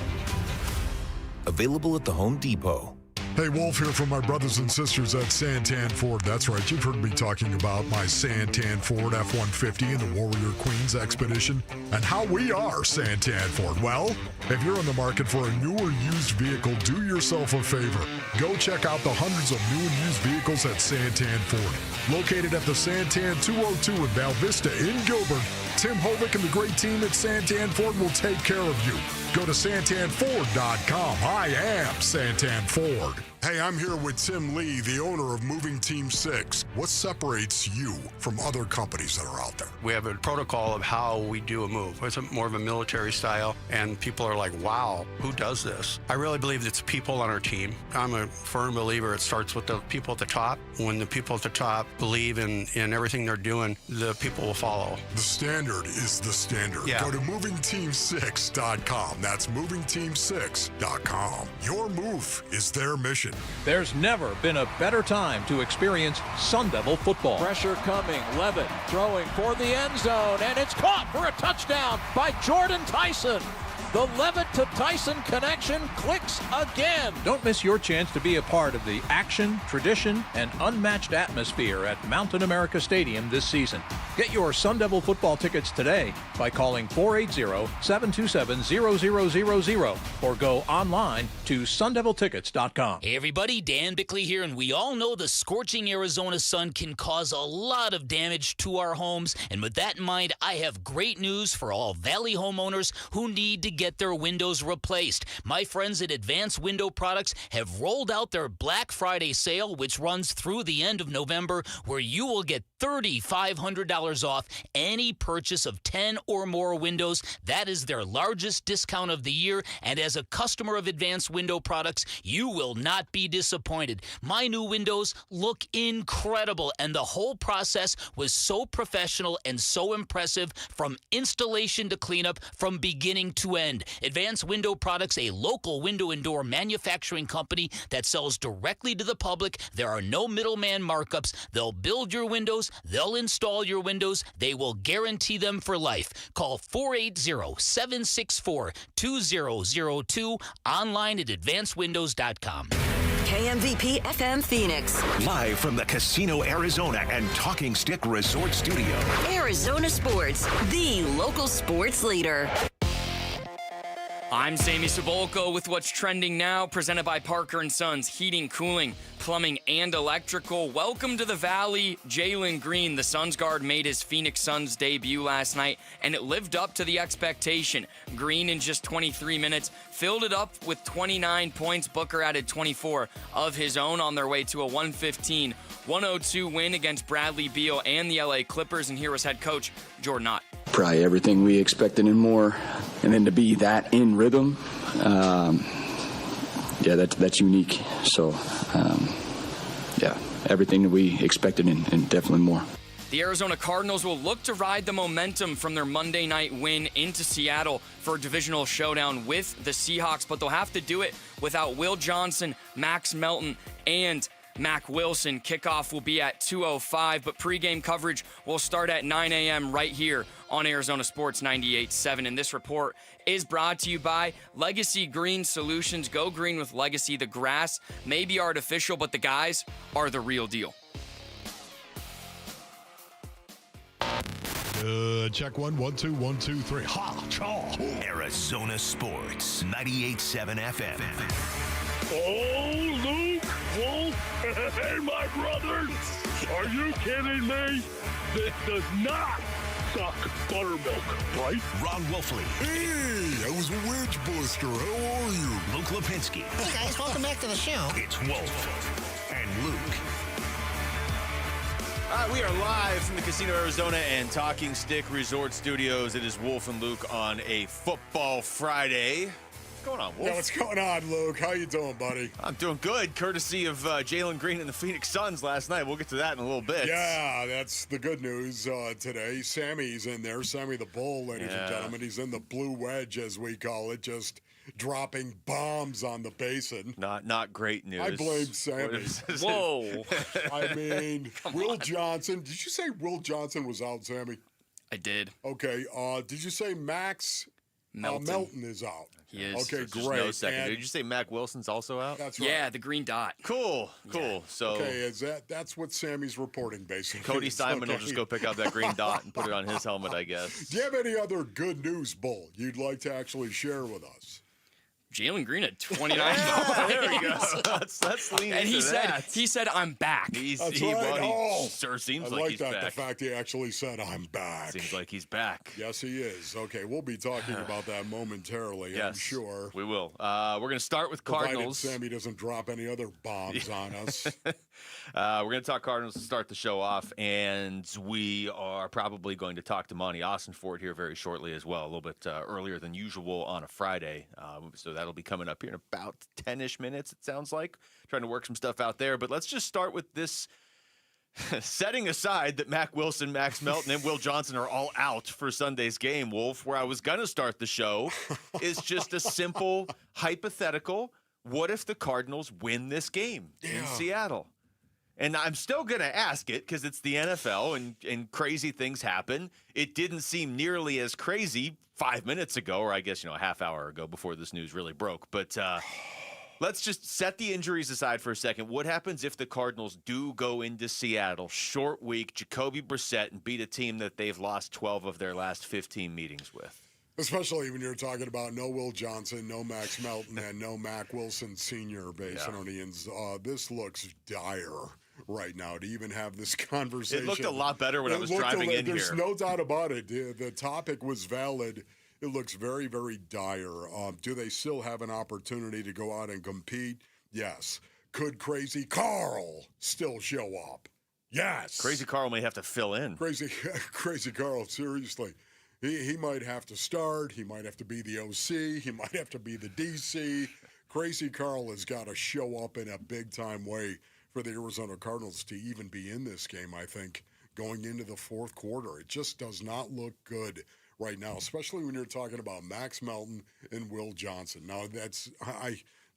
Available at the Home Depot. Hey, Wolf here from my brothers and sisters at Santan Ford. That's right, you've heard me talking about my Santan Ford F-150 and the Warrior Queens Expedition and how we are Santan Ford. Well, if you're in the market for a new or used vehicle, do yourself a favor. Go check out the hundreds of new and used vehicles at Santan Ford. Located at the Santan 202 in Val Vista in Gilbert, Tim Hovick and the great team at Santan Ford will take care of you. Go to santanford.com. I am Santan Ford. Hey, I'm here with Tim Lee, the owner of Moving Team 6. What separates you from other companies that are out there? We have a protocol of how we do a move. It's more of a military style, and people are like, wow, who does this? I really believe it's people on our team. I'm a firm believer it starts with the people at the top. When the people at the top believe in everything they're doing, the people will follow. The standard is the standard. Yeah. Go to movingteam6.com. That's movingteam6.com. Your move is their mission. There's never been a better time to experience Sun Devil football. Pressure coming, Levitt throwing for the end zone, and it's caught for a touchdown by Jordan Tyson. The Levitt to Tyson connection clicks again. Don't miss your chance to be a part of the action, tradition, and unmatched atmosphere at Mountain America Stadium this season. Get your Sun Devil football tickets today by calling 480-727-0000 or go online to sundeviltickets.com. Hey everybody, Dan Bickley here, and we all know the scorching Arizona sun can cause a lot of damage to our homes. And with that in mind, I have great news for all Valley homeowners who need to get their windows replaced. My friends at Advanced Window Products have rolled out their Black Friday sale, which runs through the end of November, where you will get $3,500 $50 off any purchase of 10 or more windows. That is their largest discount of the year, and as a customer of Advanced Window Products, you will not be disappointed. My new windows look incredible, and the whole process was so professional and so impressive from installation to cleanup from beginning to end. Advanced Window Products, a local window and door manufacturing company that sells directly to the public. There are no middleman markups. They'll build your windows. They'll install your windows. They will guarantee them for life. Call 480-764-2002, online at advancedwindows.com. KMVP FM Phoenix. Live from the Casino Arizona and Talking Stick Resort Studio. Arizona Sports, the local sports leader. I'm Sammy Cebulko with what's trending now, presented by Parker & Sons Heating, Cooling, Plumbing, and Electrical. Welcome to the Valley. Jaylen Green, the Suns guard, made his Phoenix Suns debut last night, and it lived up to the expectation. Green, in just 23 minutes, filled it up with 29 points. Booker added 24 of his own on their way to a 115-102 win against Bradley Beal and the LA Clippers. And here was head coach Jordan Ott. Probably everything we expected and more, and then to be that in rhythm, that's unique. So, everything that we expected and definitely more. The Arizona Cardinals will look to ride the momentum from their Monday night win into Seattle for a divisional showdown with the Seahawks, but they'll have to do it without Will Johnson, Max Melton, and Mac Wilson. Kickoff will be at 2:05, but pregame coverage will start at 9 a.m. right here on Arizona Sports 98.7. And this report is brought to you by Legacy Green Solutions. Go green with Legacy. The grass may be artificial, but the guys are the real deal. Check 1, 1, 2, 1, 2, 3. Ha! Chaw! Arizona Sports 98.7 FM. Oh, Luke, Wolf, hey, my brothers. Are you kidding me? This does not suck buttermilk, right? Ron Wolfley. Hey, I was a wedge buster. How are you? Luke Lipinski. Hey, guys, welcome back to the show. It's Wolf and Luke. We are live from the Casino Arizona and Talking Stick Resort Studios. It is Wolf and Luke on a Football Friday. What's going on, Wolf? Yeah, what's going on, Luke? How you doing, buddy? I'm doing good, courtesy of Jaylen Green and the Phoenix Suns last night. We'll get to that in a little bit. Yeah, that's the good news today. Sammy's in there. Sammy the Bull, ladies and gentlemen. He's in the blue wedge, as we call it, just dropping bombs on the basin. Not great news. I blame Sammy. Whoa. I mean, Will Johnson. Did you say Will Johnson was out, Sammy? I did. Okay. Did you say Max Melton is out? He is. Okay, Just great. no second. And Did you say Mac Wilson's also out? that's right. Yeah, the green dot. Cool. Yeah. So Okay, that's what Sammy's reporting, basically. Cody Simon will Okay. just go pick out that green dot and put it on his helmet, I guess. Do you have any other good news, Bull, you'd like to actually share with us? Jaylen Green at 29 There we go. Let's lean And into that. he said, I'm back. He That's right. sure seems I like like he's that, back. the fact he actually said, I'm back. Seems like he's back. Yes, he is. Okay, we'll be talking about that momentarily, I'm Yes, sure. we will. We're going to start with Provided Cardinals. Sammy doesn't drop any other bombs on us. We're going to talk Cardinals to start the show off, and we are probably going to talk to Monty Austinford here very shortly as well, a little bit earlier than usual on a Friday. So that'll be coming up here in about 10-ish minutes, it sounds like. Trying to work some stuff out there. But let's just start with this. Setting aside that Mac Wilson, Max Melton, and Will Johnson are all out for Sunday's game, Wolf, where I was going to start the show is just a simple hypothetical. What if the Cardinals win this game in Seattle? And I'm still going to ask it because it's the NFL and crazy things happen. It didn't seem nearly as crazy 5 minutes ago, or I guess, a half hour ago before this news really broke. But let's just set the injuries aside for a second. What happens if the Cardinals do go into Seattle, short week, Jacoby Brissett, and beat a team that they've lost 12 of their last 15 meetings with? Especially when you're talking about no Will Johnson, no Max Melton, and no Mac Wilson Sr. Basinonians. This looks dire right now to even have this conversation. It looked a lot better when I was driving in here. There's no doubt about it. The topic was valid. It looks very, very dire. Do they still have an opportunity to go out and compete? Yes. Could Crazy Carl still show up? Yes. Crazy Carl may have to fill in. Crazy Carl, seriously. He might have to start. He might have to be the OC. He might have to be the DC. Crazy Carl has got to show up in a big-time way for the Arizona Cardinals to even be in this game, I think, going into the fourth quarter. It just does not look good right now, especially when you're talking about Max Melton and Will Johnson. Now, that's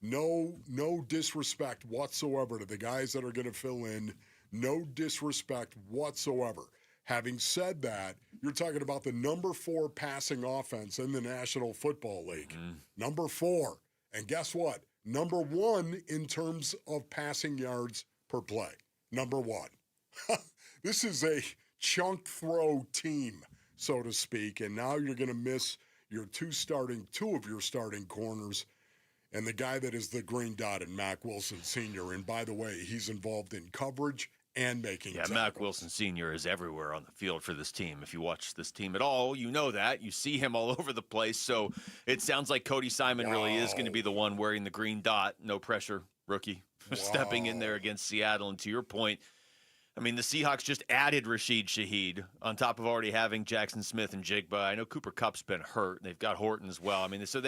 no disrespect whatsoever to the guys that are going to fill in. No disrespect whatsoever. Having said that, you're talking about the number 4 passing offense in the National Football League. Number 4. And guess what? Number 1 in terms of passing yards per play. Number 1. This is a chunk throw team, so to speak. And now you're going to miss your two of your starting corners and the guy that is the green dot in Mack Wilson Sr. And by the way, he's involved in coverage and making tackles. Mack Wilson Sr. is everywhere on the field for this team. If you watch this team at all, you know that. You see him all over the place. So it sounds like Cody Simon really is going to be the one wearing the green dot. No pressure, rookie, stepping in there against Seattle. And to your point, I mean, the Seahawks just added Rashid Shaheed on top of already having Jackson Smith and Jigba. I know Cooper Kupp's been hurt. They've got Horton as well. I mean, so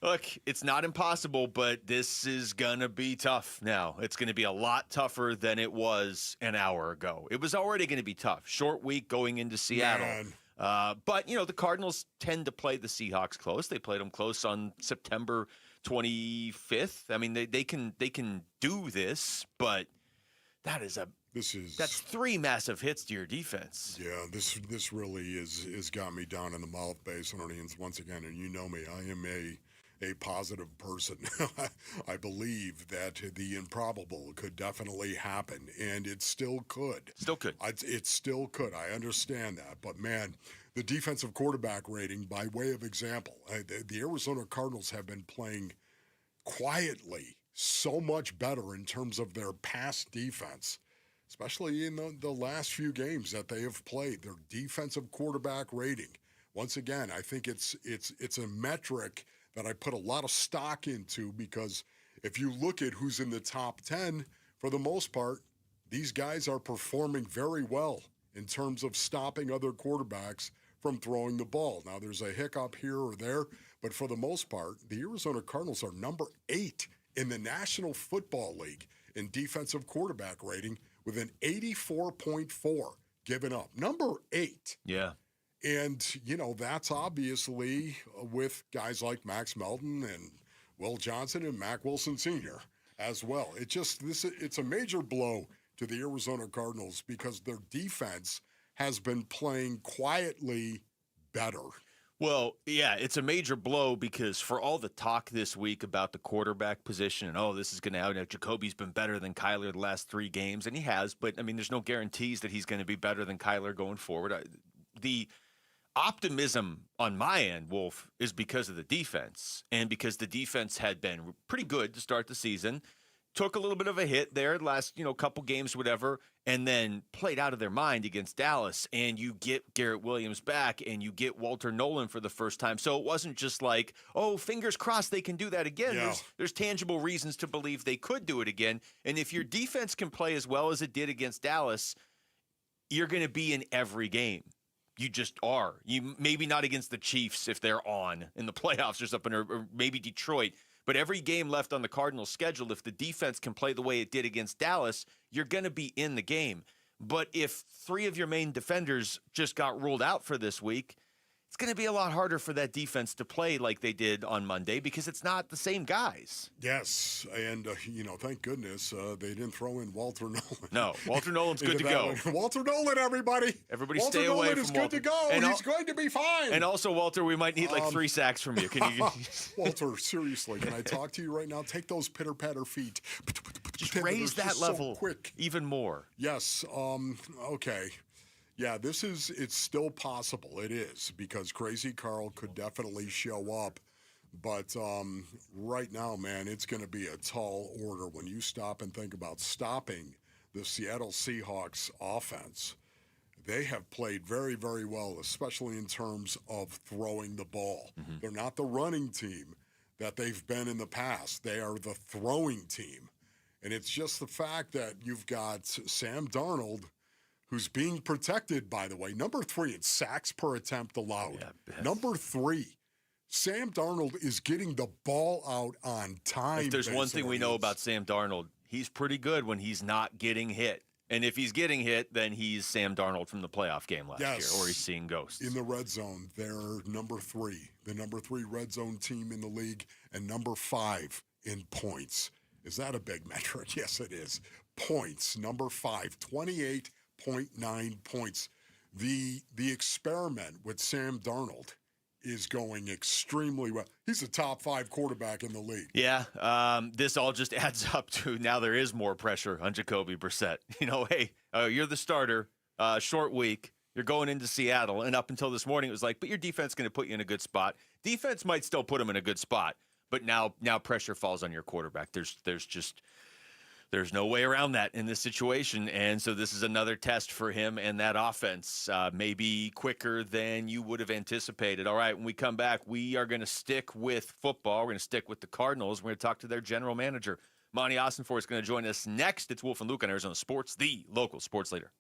look, it's not impossible, but this is going to be tough now. It's going to be a lot tougher than it was an hour ago. It was already going to be tough. Short week going into Seattle. But, the Cardinals tend to play the Seahawks close. They played them close on September 25th. I mean, they can do this, but that's 3 massive hits to your defense. Yeah, this really is got me down in the mouth base, once again, and you know me, I am a positive person. I believe that the improbable could definitely happen, and it still could. It still could. I understand that. But, man, the defensive quarterback rating, by way of example, the Arizona Cardinals have been playing quietly so much better in terms of their pass defense, especially in the last few games that they have played. Their defensive quarterback rating, once again, I think it's a metric that I put a lot of stock into, because if you look at who's in the top 10, for the most part, these guys are performing very well in terms of stopping other quarterbacks from throwing the ball. Now, there's a hiccup here or there, but for the most part, the Arizona Cardinals are number 8 in the National Football League in defensive quarterback rating with an 84.4 given up. Number 8. Yeah. And, that's obviously with guys like Max Melton and Will Johnson and Mack Wilson Sr. as well. It's a major blow to the Arizona Cardinals because their defense has been playing quietly better. Well, yeah, it's a major blow because for all the talk this week about the quarterback position and, this is going to happen, Jacoby's been better than Kyler the last 3 games, and he has, but, I mean, there's no guarantees that he's going to be better than Kyler going forward. The optimism on my end, Wolf, is because of the defense, and because the defense had been pretty good to start the season, took a little bit of a hit there last, couple games, whatever, and then played out of their mind against Dallas, and you get Garrett Williams back, and you get Walter Nolan for the first time. So it wasn't just like, fingers crossed they can do that again. Yeah. There's tangible reasons to believe they could do it again, and if your defense can play as well as it did against Dallas, you're going to be in every game. You just are. You maybe not against the Chiefs if they're on in the playoffs or something, or maybe Detroit. But every game left on the Cardinals' schedule, if the defense can play the way it did against Dallas, you're going to be in the game. But if 3 of your main defenders just got ruled out for this week, it's going to be a lot harder for that defense to play like they did on Monday because it's not the same guys. Yes, and, thank goodness they didn't throw in Walter Nolan. No, Walter Nolan's good to go. Walter Nolan, everybody. Everybody Walter stay away Nolan from is Walter. good to go. He's going to be fine. And also, Walter, we might need 3 sacks from you. Can you? Walter, seriously, can I talk to you right now? Take those pitter-patter feet. Just raise that level quick. Even more. Yes, okay. Yeah, it's still possible. It is, because Crazy Carl could definitely show up. But right now, man, it's going to be a tall order when you stop and think about stopping the Seattle Seahawks offense. They have played very, very well, especially in terms of throwing the ball. Mm-hmm. They're not the running team that they've been in the past. They are the throwing team. And it's just the fact that you've got Sam Darnold, who's being protected, by the way. Number 3 in sacks per attempt allowed. Number 3. Sam Darnold is getting the ball out on time. If there's one thing we know about Sam Darnold, he's pretty good when he's not getting hit. And if he's getting hit, then he's Sam Darnold from the playoff game last year, or he's seeing ghosts. In the red zone, they're number 3, the number 3 red zone team in the league, and number 5 in points. Is that a big metric? Yes, it is. Points, number 5, 28.9 points. The experiment with Sam Darnold is going extremely well. He's a top 5 quarterback in the league. Yeah, this all just adds up to now there is more pressure on Jacoby Brissett. Hey, you're the starter, short week. You're going into Seattle, and up until this morning it was like, but your defense is going to put you in a good spot. Defense might still put him in a good spot, but now pressure falls on your quarterback. There's no way around that in this situation, and so this is another test for him and that offense, maybe quicker than you would have anticipated. All right, when we come back, we are going to stick with football. We're going to stick with the Cardinals. We're going to talk to their general manager. Monty Ossenfort is going to join us next. It's Wolf and Luke on Arizona Sports, the local sports leader.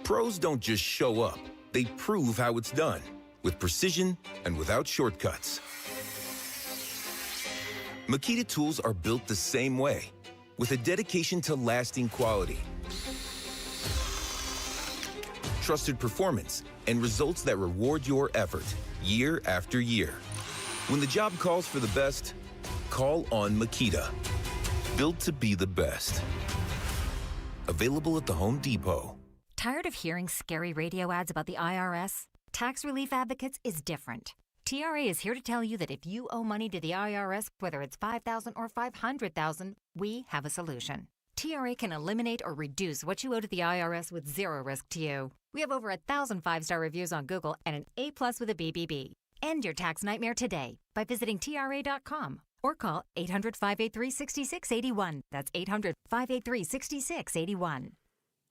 Pros don't just show up. They prove how it's done, with precision and without shortcuts. Makita tools are built the same way, with a dedication to lasting quality, trusted performance, and results that reward your effort year after year. When the job calls for the best, call on Makita. Built to be the best. Available at the Home Depot. Tired of hearing scary radio ads about the IRS? Tax Relief Advocates is different. TRA is here to tell you that if you owe money to the IRS, whether it's $5,000 or $500,000, we have a solution. TRA can eliminate or reduce what you owe to the IRS with zero risk to you. We have over 1,000 5-star reviews on Google and an A+ with a BBB. End your tax nightmare today by visiting TRA.com or call 800-583-6681. That's 800-583-6681.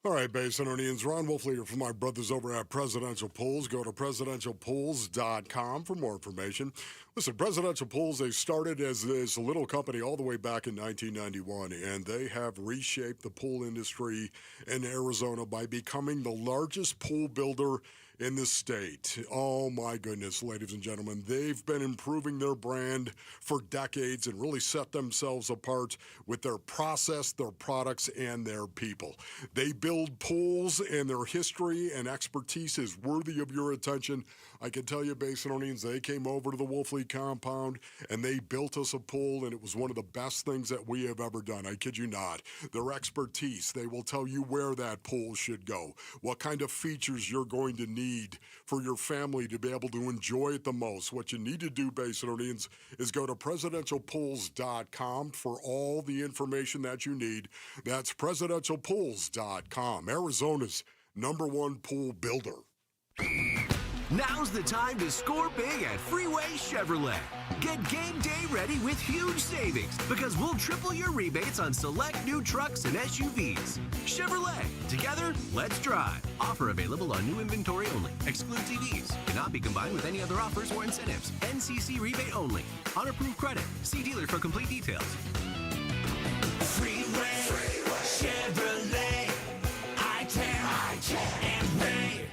All right, Basinonians, Ron Wolfleger from my brothers over at Presidential Pools. Go to presidentialpools.com for more information. Listen, Presidential Pools, they started as this little company all the way back in 1991, and they have reshaped the pool industry in Arizona by becoming the largest pool builder in the state. Oh, my goodness, ladies and gentlemen. They've been improving their brand for decades and really set themselves apart with their process, their products, and their people. They build pools, and their history and expertise is worthy of your attention. I can tell you, Basinonians, they came over to the Wolfley compound, and they built us a pool, and it was one of the best things that we have ever done. I kid you not. Their expertise, they will tell you where that pool should go, what kind of features you're going to need for your family to be able to enjoy it the most. What you need to do, Basinonians, is go to presidentialpools.com for all the information that you need. That's presidentialpools.com, Arizona's #1 pool builder. Now's the time to score big at Freeway Chevrolet. Get game day ready with huge savings because we'll triple your rebates on select new trucks and SUVs. Chevrolet, together, let's drive. Offer available on new inventory only. Excludes EVs. Cannot be combined with any other offers or incentives. NCC rebate only. On approved credit. See dealer for complete details. Freeway. Chevrolet. I-10 and Ray.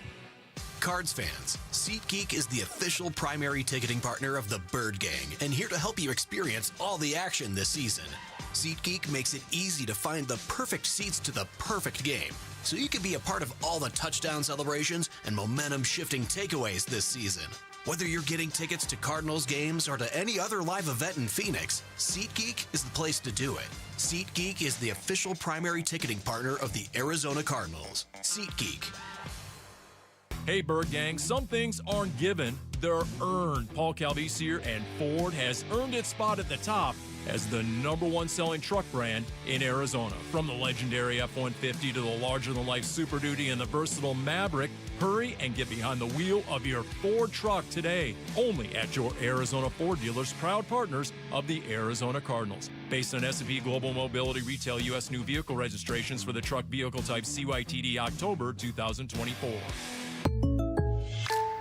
Cards fans, SeatGeek is the official primary ticketing partner of the Bird Gang and here to help you experience all the action this season. SeatGeek makes it easy to find the perfect seats to the perfect game, so you can be a part of all the touchdown celebrations and momentum-shifting takeaways this season. Whether you're getting tickets to Cardinals games or to any other live event in Phoenix, SeatGeek is the place to do it. SeatGeek is the official primary ticketing partner of the Arizona Cardinals. SeatGeek. Hey, Bird Gang, some things aren't given, they're earned. Paul Calvisier and Ford has earned its spot at the top as the #1 selling truck brand in Arizona. From the legendary F-150 to the larger-than-life Super Duty and the versatile Maverick, hurry and get behind the wheel of your Ford truck today. Only at your Arizona Ford dealers, proud partners of the Arizona Cardinals. Based on S&P Global Mobility Retail U.S. new vehicle registrations for the truck vehicle type CYTD October 2024.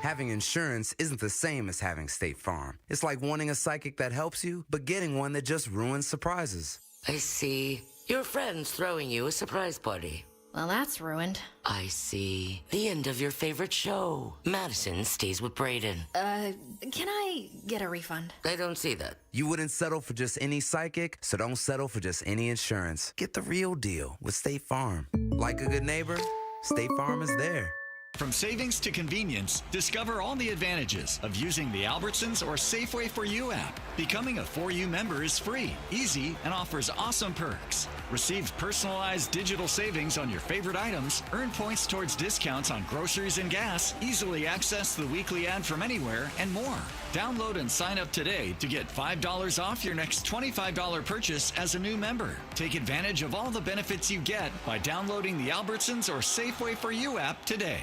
Having insurance isn't the same as having State Farm. It's like wanting a psychic that helps you, but getting one that just ruins surprises. I see. Your friend's throwing you a surprise party. Well, that's ruined. I see. The end of your favorite show. Madison stays with Braden. Can I get a refund? I don't see that. You wouldn't settle for just any psychic, so don't settle for just any insurance. Get the real deal with State Farm. Like a good neighbor, State Farm is there. From savings to convenience, discover all the advantages of using the Albertsons or Safeway For You app. Becoming a For You member is free, easy, and offers awesome perks. Receive personalized digital savings on your favorite items, earn points towards discounts on groceries and gas, easily access the weekly ad from anywhere, and more. Download and sign up today to get $5 off your next $25 purchase as a new member. Take advantage of all the benefits you get by downloading the Albertsons or Safeway For You app today.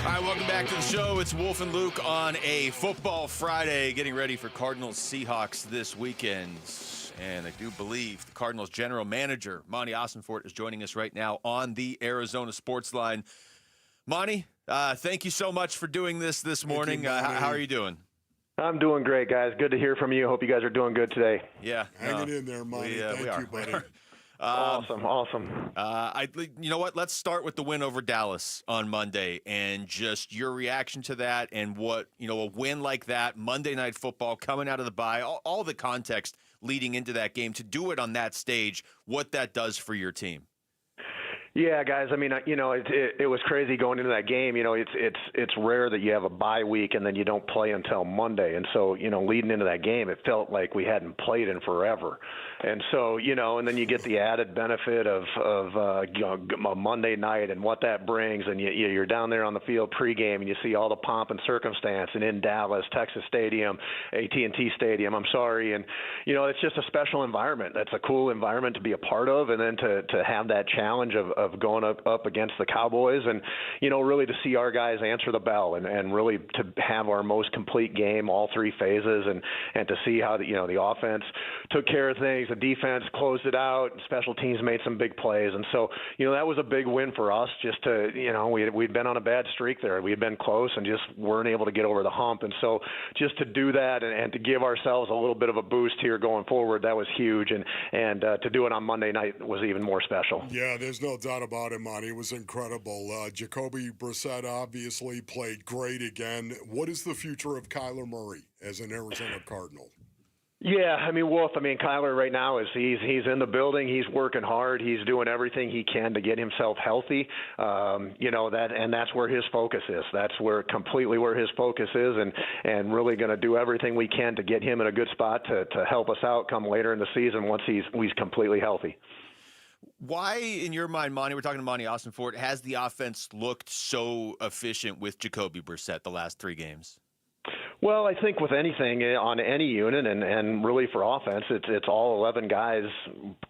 All right, welcome back to the show. It's Wolf and Luke on a Football Friday, getting ready for Cardinals Seahawks this weekend. And I do believe the Cardinals general manager, Monty Ossenfort, is joining us right now on the Arizona Sports Line. Monty, thank you so much for doing this morning. How are you doing? I'm doing great, guys. Good to hear from you. Hope you guys are doing good today. Yeah. Hanging in there, Monty. Thank you, buddy. Awesome. You know what? Let's start with the win over Dallas on Monday and just your reaction to that and what, a win like that, Monday Night Football, coming out of the bye, all the context leading into that game, to do it on that stage, what that does for your team. Yeah, guys. I mean, it was crazy going into that game. It's rare that you have a bye week and then you don't play until Monday. And so, leading into that game, it felt like we hadn't played in forever. And so, and then you get the added benefit of a Monday night and what that brings. And you're down there on the field pregame and you see all the pomp and circumstance, and in Dallas, Texas Stadium, AT&T Stadium, and it's just a special environment. That's a cool environment to be a part of. And then to have that challenge of going up against the Cowboys and, really to see our guys answer the bell and really to have our most complete game, all three phases, and to see how the offense took care of things. The defense closed it out. Special teams made some big plays. And so, that was a big win for us just to, we'd been on a bad streak there. We had been close and just weren't able to get over the hump. And so just to do that and to give ourselves a little bit of a boost here going forward, that was huge. And to do it on Monday night was even more special. Yeah, there's no doubt about it, Monty. It was incredible. Jacoby Brissett obviously played great again. What is the future of Kyler Murray as an Arizona Cardinal? Yeah, Wolf, Kyler right now he's in the building. He's working hard. He's doing everything he can to get himself healthy. That's where his focus is. That's completely where his focus is, and really going to do everything we can to get him in a good spot to help us out come later in the season once he's completely healthy. Why, in your mind, Monty, we're talking to Monty Ossenfort, has the offense looked so efficient with Jacoby Brissett the last 3 games? Well, I think with anything on any unit and really for offense, it's all 11 guys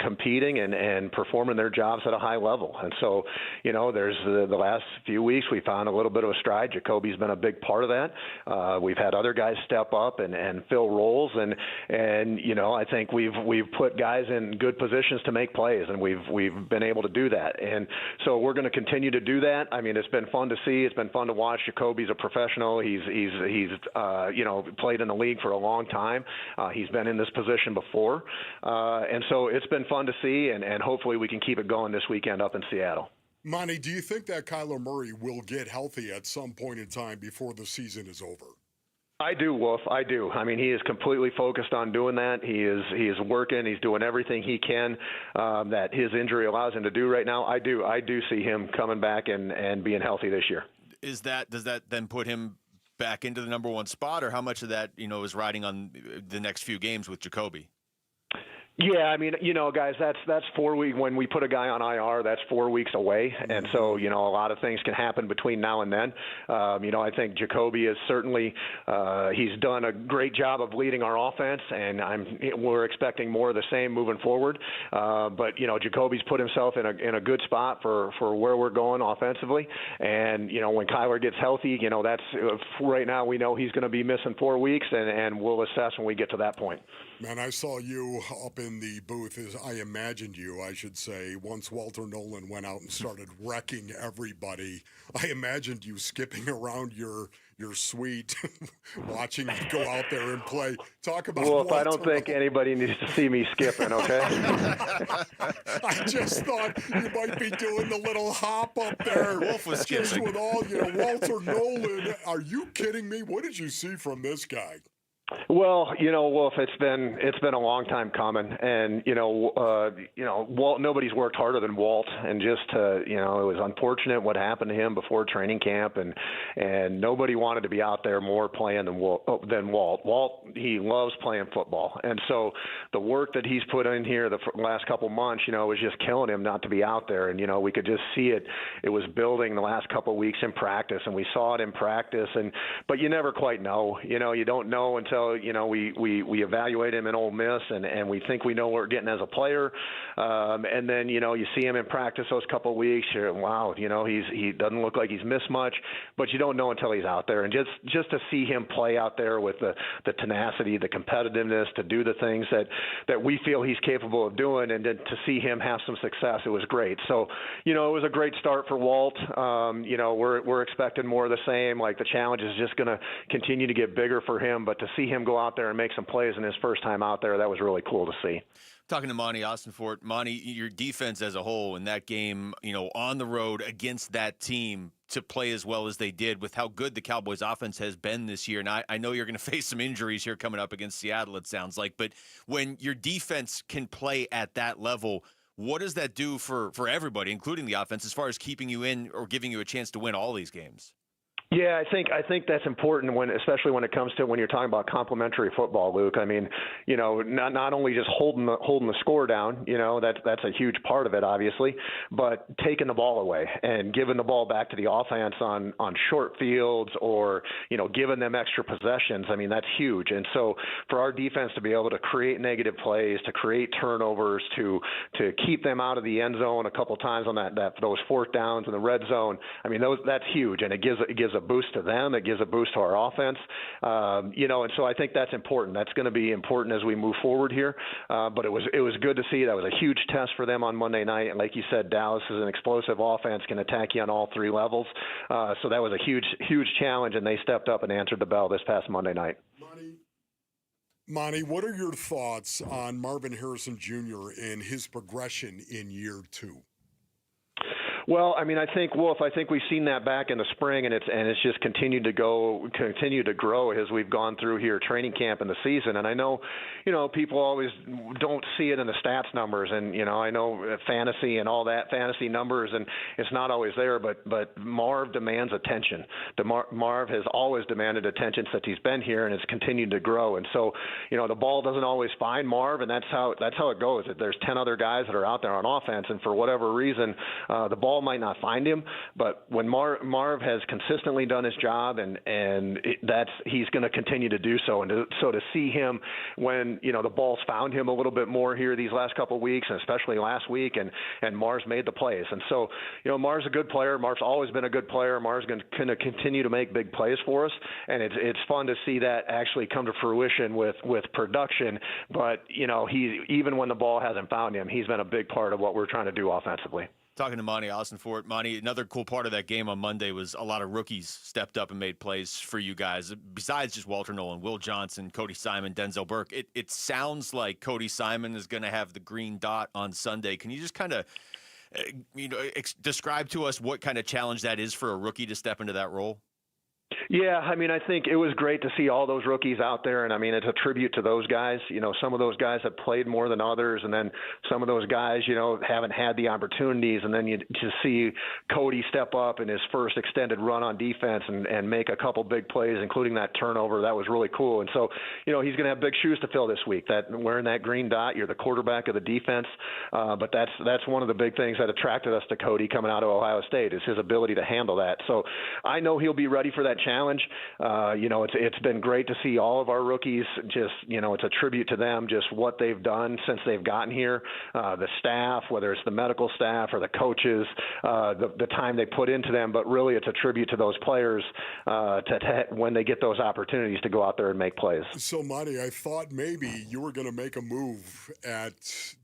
competing and performing their jobs at a high level. And so, there's the last few weeks we found a little bit of a stride. Jacoby's been a big part of that. We've had other guys step up and fill roles, and I think we've put guys in good positions to make plays, and we've been able to do that. And so we're going to continue to do that. It's been fun to see. It's been fun to watch. Jacoby's a professional. He's played in the league for a long time. He's been in this position before. And so it's been fun to see, and hopefully we can keep it going this weekend up in Seattle. Monty, do you think that Kyler Murray will get healthy at some point in time before the season is over? I do, Wolf. I do. I mean, he is completely focused on doing that. He is working. He's doing everything he can that his injury allows him to do right now. I do see him coming back and being healthy this year. Does that then put him back into the number one spot, or how much of that is riding on the next few games with Jacoby? Yeah, I mean, guys, that's 4 weeks. When we put a guy on IR, that's 4 weeks away, and so a lot of things can happen between now and then. I think Jacoby is certainly he's done a great job of leading our offense, and we're expecting more of the same moving forward. But Jacoby's put himself in a good spot for where we're going offensively, and when Kyler gets healthy, that's right now we know he's going to be missing 4 weeks, and we'll assess when we get to that point. Man, I saw you up in the booth, as I imagined you, I should say, once Walter Nolan went out and started wrecking everybody. I imagined you skipping around your suite, watching you go out there and play. Talk about Wolf, I don't think anybody needs to see me skipping, okay? I just thought you might be doing the little hop up there. Wolf was just skipping. with all, Walter Nolan. Are you kidding me? What did you see from this guy? Well, Wolf, it's been a long time coming, and Walt. Nobody's worked harder than Walt, and just it was unfortunate what happened to him before training camp, and nobody wanted to be out there more playing than Walt. Walt, he loves playing football, and so the work that he's put in here the last couple months, was just killing him not to be out there, and we could just see it. It was building the last couple of weeks in practice, and we saw it in practice, but you never quite know. You don't know until we evaluate him in Ole Miss, and we think we know what we're getting as a player, and then you see him in practice those couple of weeks. Wow, he doesn't look like he's missed much, but you don't know until he's out there. And just to see him play out there with the tenacity, the competitiveness, to do the things that we feel he's capable of doing, and to see him have some success, it was great. So it was a great start for Walt. We're expecting more of the same. Like, the challenge is just going to continue to get bigger for him, but to see him go out there and make some plays in his first time out there, that was really cool to see. Talking to Monty Austinfort, Monty, your defense as a whole in that game, on the road against that team, to play as well as they did with how good the Cowboys offense has been this year. And I know you're going to face some injuries here coming up against Seattle, it sounds like, but when your defense can play at that level, what does that do for everybody, including the offense, as far as keeping you in or giving you a chance to win all these games? Yeah, I think that's important especially when it comes to when you're talking about complementary football, Luke. I mean, not only just holding the score down, that's a huge part of it, obviously, but taking the ball away and giving the ball back to the offense on short fields, or giving them extra possessions. I mean, that's huge. And so for our defense to be able to create negative plays, to create turnovers, to keep them out of the end zone a couple times on those fourth downs in the red zone, I mean, that's huge, and it gives a boost to them. It gives a boost to our offense, and so I think that's important. That's going to be important as we move forward here. But it was good to see. That was a huge test for them on Monday night. And like you said, Dallas is an explosive offense, can attack you on all three levels. So that was a huge challenge, and they stepped up and answered the bell this past Monday night. Monty, what are your thoughts on Marvin Harrison Jr. and his progression in year 2? Well, I mean, I think, Wolf, we've seen that back in the spring, and it's just continued to grow as we've gone through here training camp in the season. And I know, people always don't see it in the stats numbers, and I know fantasy and all that, fantasy numbers, and it's not always there. But Marv demands attention. Marv has always demanded attention since he's been here, and it's continued to grow. And so, the ball doesn't always find Marv, and that's how it goes. There's 10 other guys that are out there on offense, and for whatever reason, the ball might not find him. But when Marv has consistently done his job, and he's going to continue to do so. And so to see him when the ball's found him a little bit more here these last couple of weeks, and especially last week, and Marv's made the plays. And so Marv's a good player. Marv's always been a good player. Marv's going to continue to make big plays for us, and it's fun to see that actually come to fruition with production. But he, even when the ball hasn't found him, he's been a big part of what we're trying to do offensively. Talking to Monty Austinfort. Monty, another cool part of that game on Monday was a lot of rookies stepped up and made plays for you guys. Besides just Walter Nolan, Will Johnson, Cody Simon, Denzel Burke. It sounds like Cody Simon is going to have the green dot on Sunday. Can you just kind of describe to us what kind of challenge that is for a rookie to step into that role? Yeah, I mean, I think it was great to see all those rookies out there, and I mean, it's a tribute to those guys. You know, some of those guys have played more than others, and then some of those guys, you know, haven't had the opportunities, and then you just see Cody step up in his first extended run on defense and make a couple big plays, including that turnover. That was really cool. And so, you know, he's going to have big shoes to fill this week. That wearing that green dot, you're the quarterback of the defense, but that's one of the big things that attracted us to Cody coming out of Ohio State is his ability to handle that. So I know he'll be ready for that challenge. You know, it's been great to see all of our rookies. Just, you know, it's a tribute to them, just what they've done since they've gotten here. The staff, whether it's the medical staff or the coaches, the time they put into them. But really, it's a tribute to those players when they get those opportunities to go out there and make plays. So, Monty, I thought maybe you were going to make a move at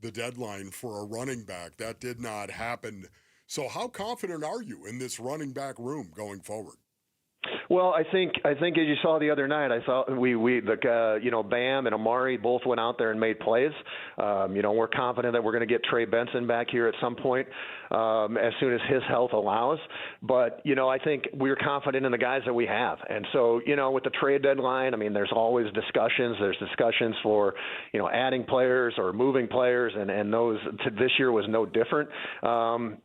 the deadline for a running back. That did not happen. So, how confident are you in this running back room going forward? Well, I think as you saw the other night, I thought you know, Bam and Amari both went out there and made plays. You know, we're confident that we're going to get Trey Benson back here at some point as soon as his health allows. But, you know, I think we're confident in the guys that we have. And so, you know, with the trade deadline, I mean, there's always discussions. There's discussions for, you know, adding players or moving players, and those this year was no different.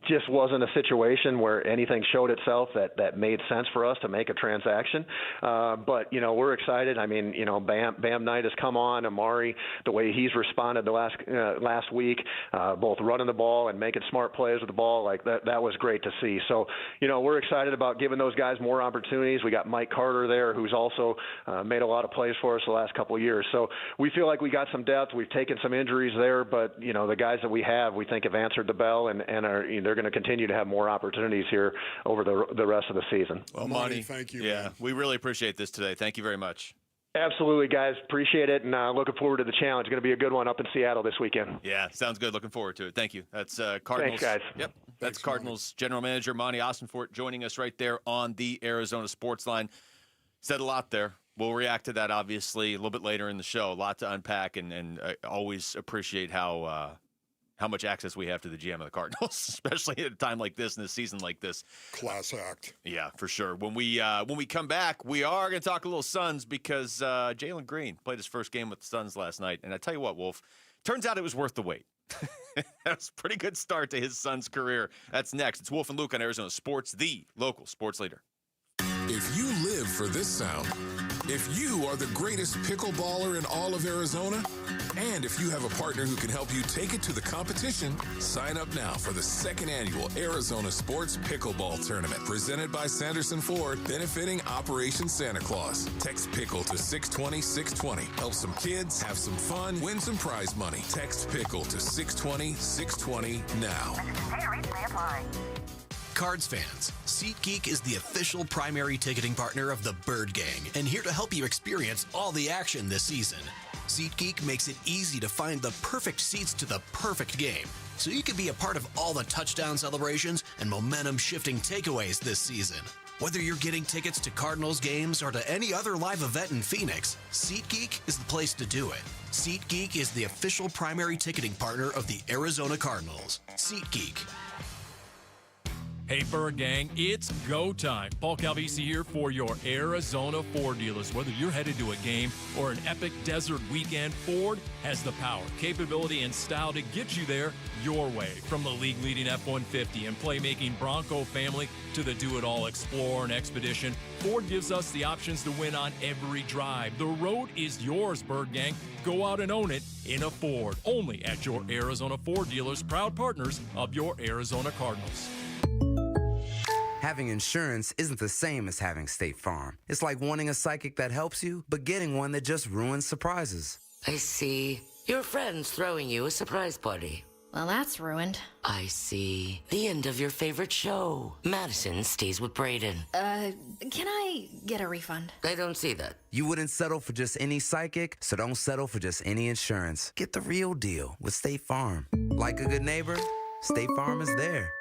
Just wasn't a situation where anything showed itself that made sense for us to make a transaction. But, you know, we're excited. I mean, you know, Bam Knight has come on. Amari, the way he's responded the last week, both running the ball and making smart plays with the ball, like that was great to see. So, you know, we're excited about giving those guys more opportunities. We got Mike Carter there, who's also made a lot of plays for us the last couple of years. So we feel like we got some depth. We've taken some injuries there, but, you know, the guys that we have, we think have answered the bell and they're going to continue to have more opportunities here over the rest of the season. Well, Monty, thank you. Yeah, we really appreciate this today. Thank you very much. Absolutely, guys. Appreciate it, and looking forward to the challenge. Going to be a good one up in Seattle this weekend. Yeah, sounds good. Looking forward to it. Thank you. That's Cardinals. Thanks, guys. Yep, that's Cardinals General Manager Monty Austinfort joining us right there on the Arizona Sports Line. Said a lot there. We'll react to that, obviously, a little bit later in the show. A lot to unpack, and I always appreciate how much access we have to the GM of the Cardinals, especially at a time like this and a season like this. Class act. Yeah, for sure. When we come back, we are going to talk a little Suns because Jaylen Green played his first game with the Suns last night. And I tell you what, Wolf, turns out it was worth the wait. That was a pretty good start to his Suns career. That's next. It's Wolf and Luke on Arizona Sports, the local sports leader. If you live for this sound, if you are the greatest pickleballer in all of Arizona, and if you have a partner who can help you take it to the competition, sign up now for the second annual Arizona Sports Pickleball Tournament presented by Sanderson Ford, benefiting Operation Santa Claus. Text PICKLE to 620-620. Help some kids, have some fun, win some prize money. Text PICKLE to 620-620 now. Cards fans, SeatGeek is the official primary ticketing partner of the Bird Gang and here to help you experience all the action this season. SeatGeek makes it easy to find the perfect seats to the perfect game, so you can be a part of all the touchdown celebrations and momentum-shifting takeaways this season. Whether you're getting tickets to Cardinals games or to any other live event in Phoenix, SeatGeek is the place to do it. SeatGeek is the official primary ticketing partner of the Arizona Cardinals. SeatGeek. Hey, Bird Gang, it's go time. Paul Calvisi here for your Arizona Ford dealers. Whether you're headed to a game or an epic desert weekend, Ford has the power, capability, and style to get you there your way. From the league-leading F-150 and playmaking Bronco family to the do-it-all Explorer and Expedition, Ford gives us the options to win on every drive. The road is yours, Bird Gang. Go out and own it in a Ford. Only at your Arizona Ford dealers, proud partners of your Arizona Cardinals. Having insurance isn't the same as having State Farm. It's like wanting a psychic that helps you, but getting one that just ruins surprises. I see. Your friend's throwing you a surprise party. Well, that's ruined. I see. The end of your favorite show. Madison stays with Braden. Can I get a refund? I don't see that. You wouldn't settle for just any psychic, so don't settle for just any insurance. Get the real deal with State Farm. Like a good neighbor, State Farm is there.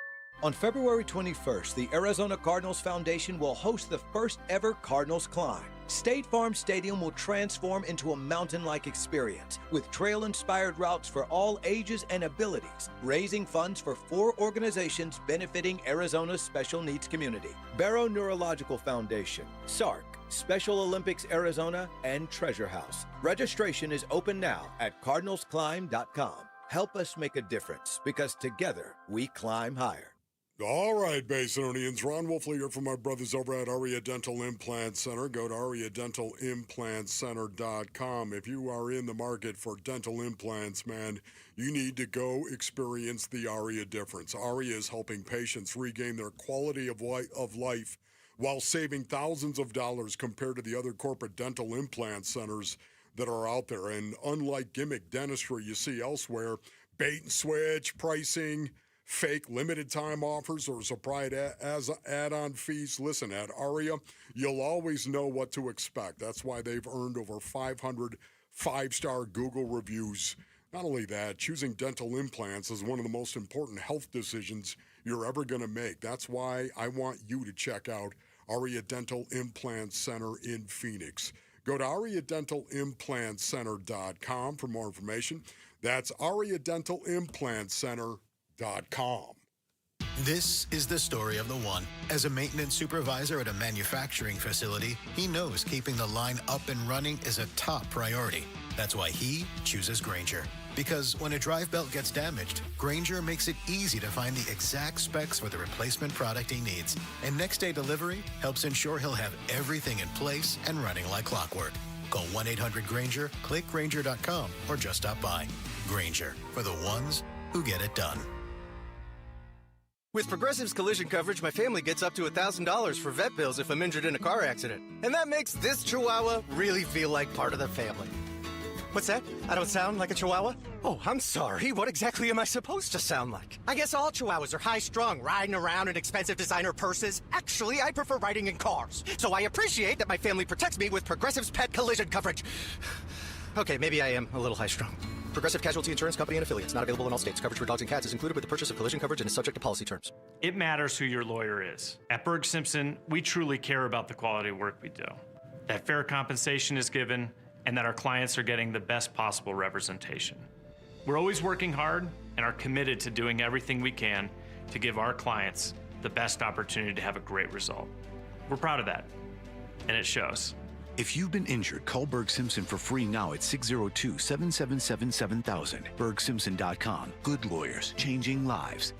On February 21st, the Arizona Cardinals Foundation will host the first ever Cardinals Climb. State Farm Stadium will transform into a mountain-like experience with trail-inspired routes for all ages and abilities, raising funds for 4 organizations benefiting Arizona's special needs community: Barrow Neurological Foundation, SARC, Special Olympics Arizona, and Treasure House. Registration is open now at cardinalsclimb.com. Help us make a difference, because together we climb higher. All right, Basinonians. Ron Wolfley here from my brothers over at Aria Dental Implant Center. Go to ariadentalimplantcenter.com. If you are in the market for dental implants, man, you need to go experience the Aria difference. Aria is helping patients regain their quality of life while saving thousands of dollars compared to the other corporate dental implant centers that are out there. And unlike gimmick dentistry you see elsewhere, bait and switch pricing, fake limited time offers, or surprise as add-on fees. Listen, at Aria, you'll always know what to expect. That's why they've earned over 500 five-star Google reviews. Not only that, choosing dental implants is one of the most important health decisions you're ever going to make. That's why I want you to check out Aria Dental Implant Center in Phoenix. Go to ariadentalimplantcenter.com for more information. That's ariadentalimplantcenter.com. This is the story of the one. As a maintenance supervisor at a manufacturing facility, he knows keeping the line up and running is a top priority. That's why he chooses Granger. Because when a drive belt gets damaged, Granger makes it easy to find the exact specs for the replacement product he needs. And next day delivery helps ensure he'll have everything in place and running like clockwork. Call 1-800-GRANGER, click Granger.com, or just stop by. Granger, for the ones who get it done. With Progressive's collision coverage, my family gets up to $1,000 for vet bills if I'm injured in a car accident. And that makes this Chihuahua really feel like part of the family. What's that? I don't sound like a Chihuahua? Oh, I'm sorry. What exactly am I supposed to sound like? I guess all Chihuahuas are high-strung, riding around in expensive designer purses. Actually, I prefer riding in cars. So I appreciate that my family protects me with Progressive's pet collision coverage. Okay, maybe I am a little high-strung. Progressive Casualty Insurance Company and Affiliates. Not available in all states. Coverage for dogs and cats is included with the purchase of collision coverage and is subject to policy terms. It matters who your lawyer is. At Berg Simpson, we truly care about the quality of work we do. That fair compensation is given, and that our clients are getting the best possible representation. We're always working hard and are committed to doing everything we can to give our clients the best opportunity to have a great result. We're proud of that, and it shows. If you've been injured, call Berg Simpson for free now at 602-777-7000. BergSimpson.com. Good lawyers, changing lives.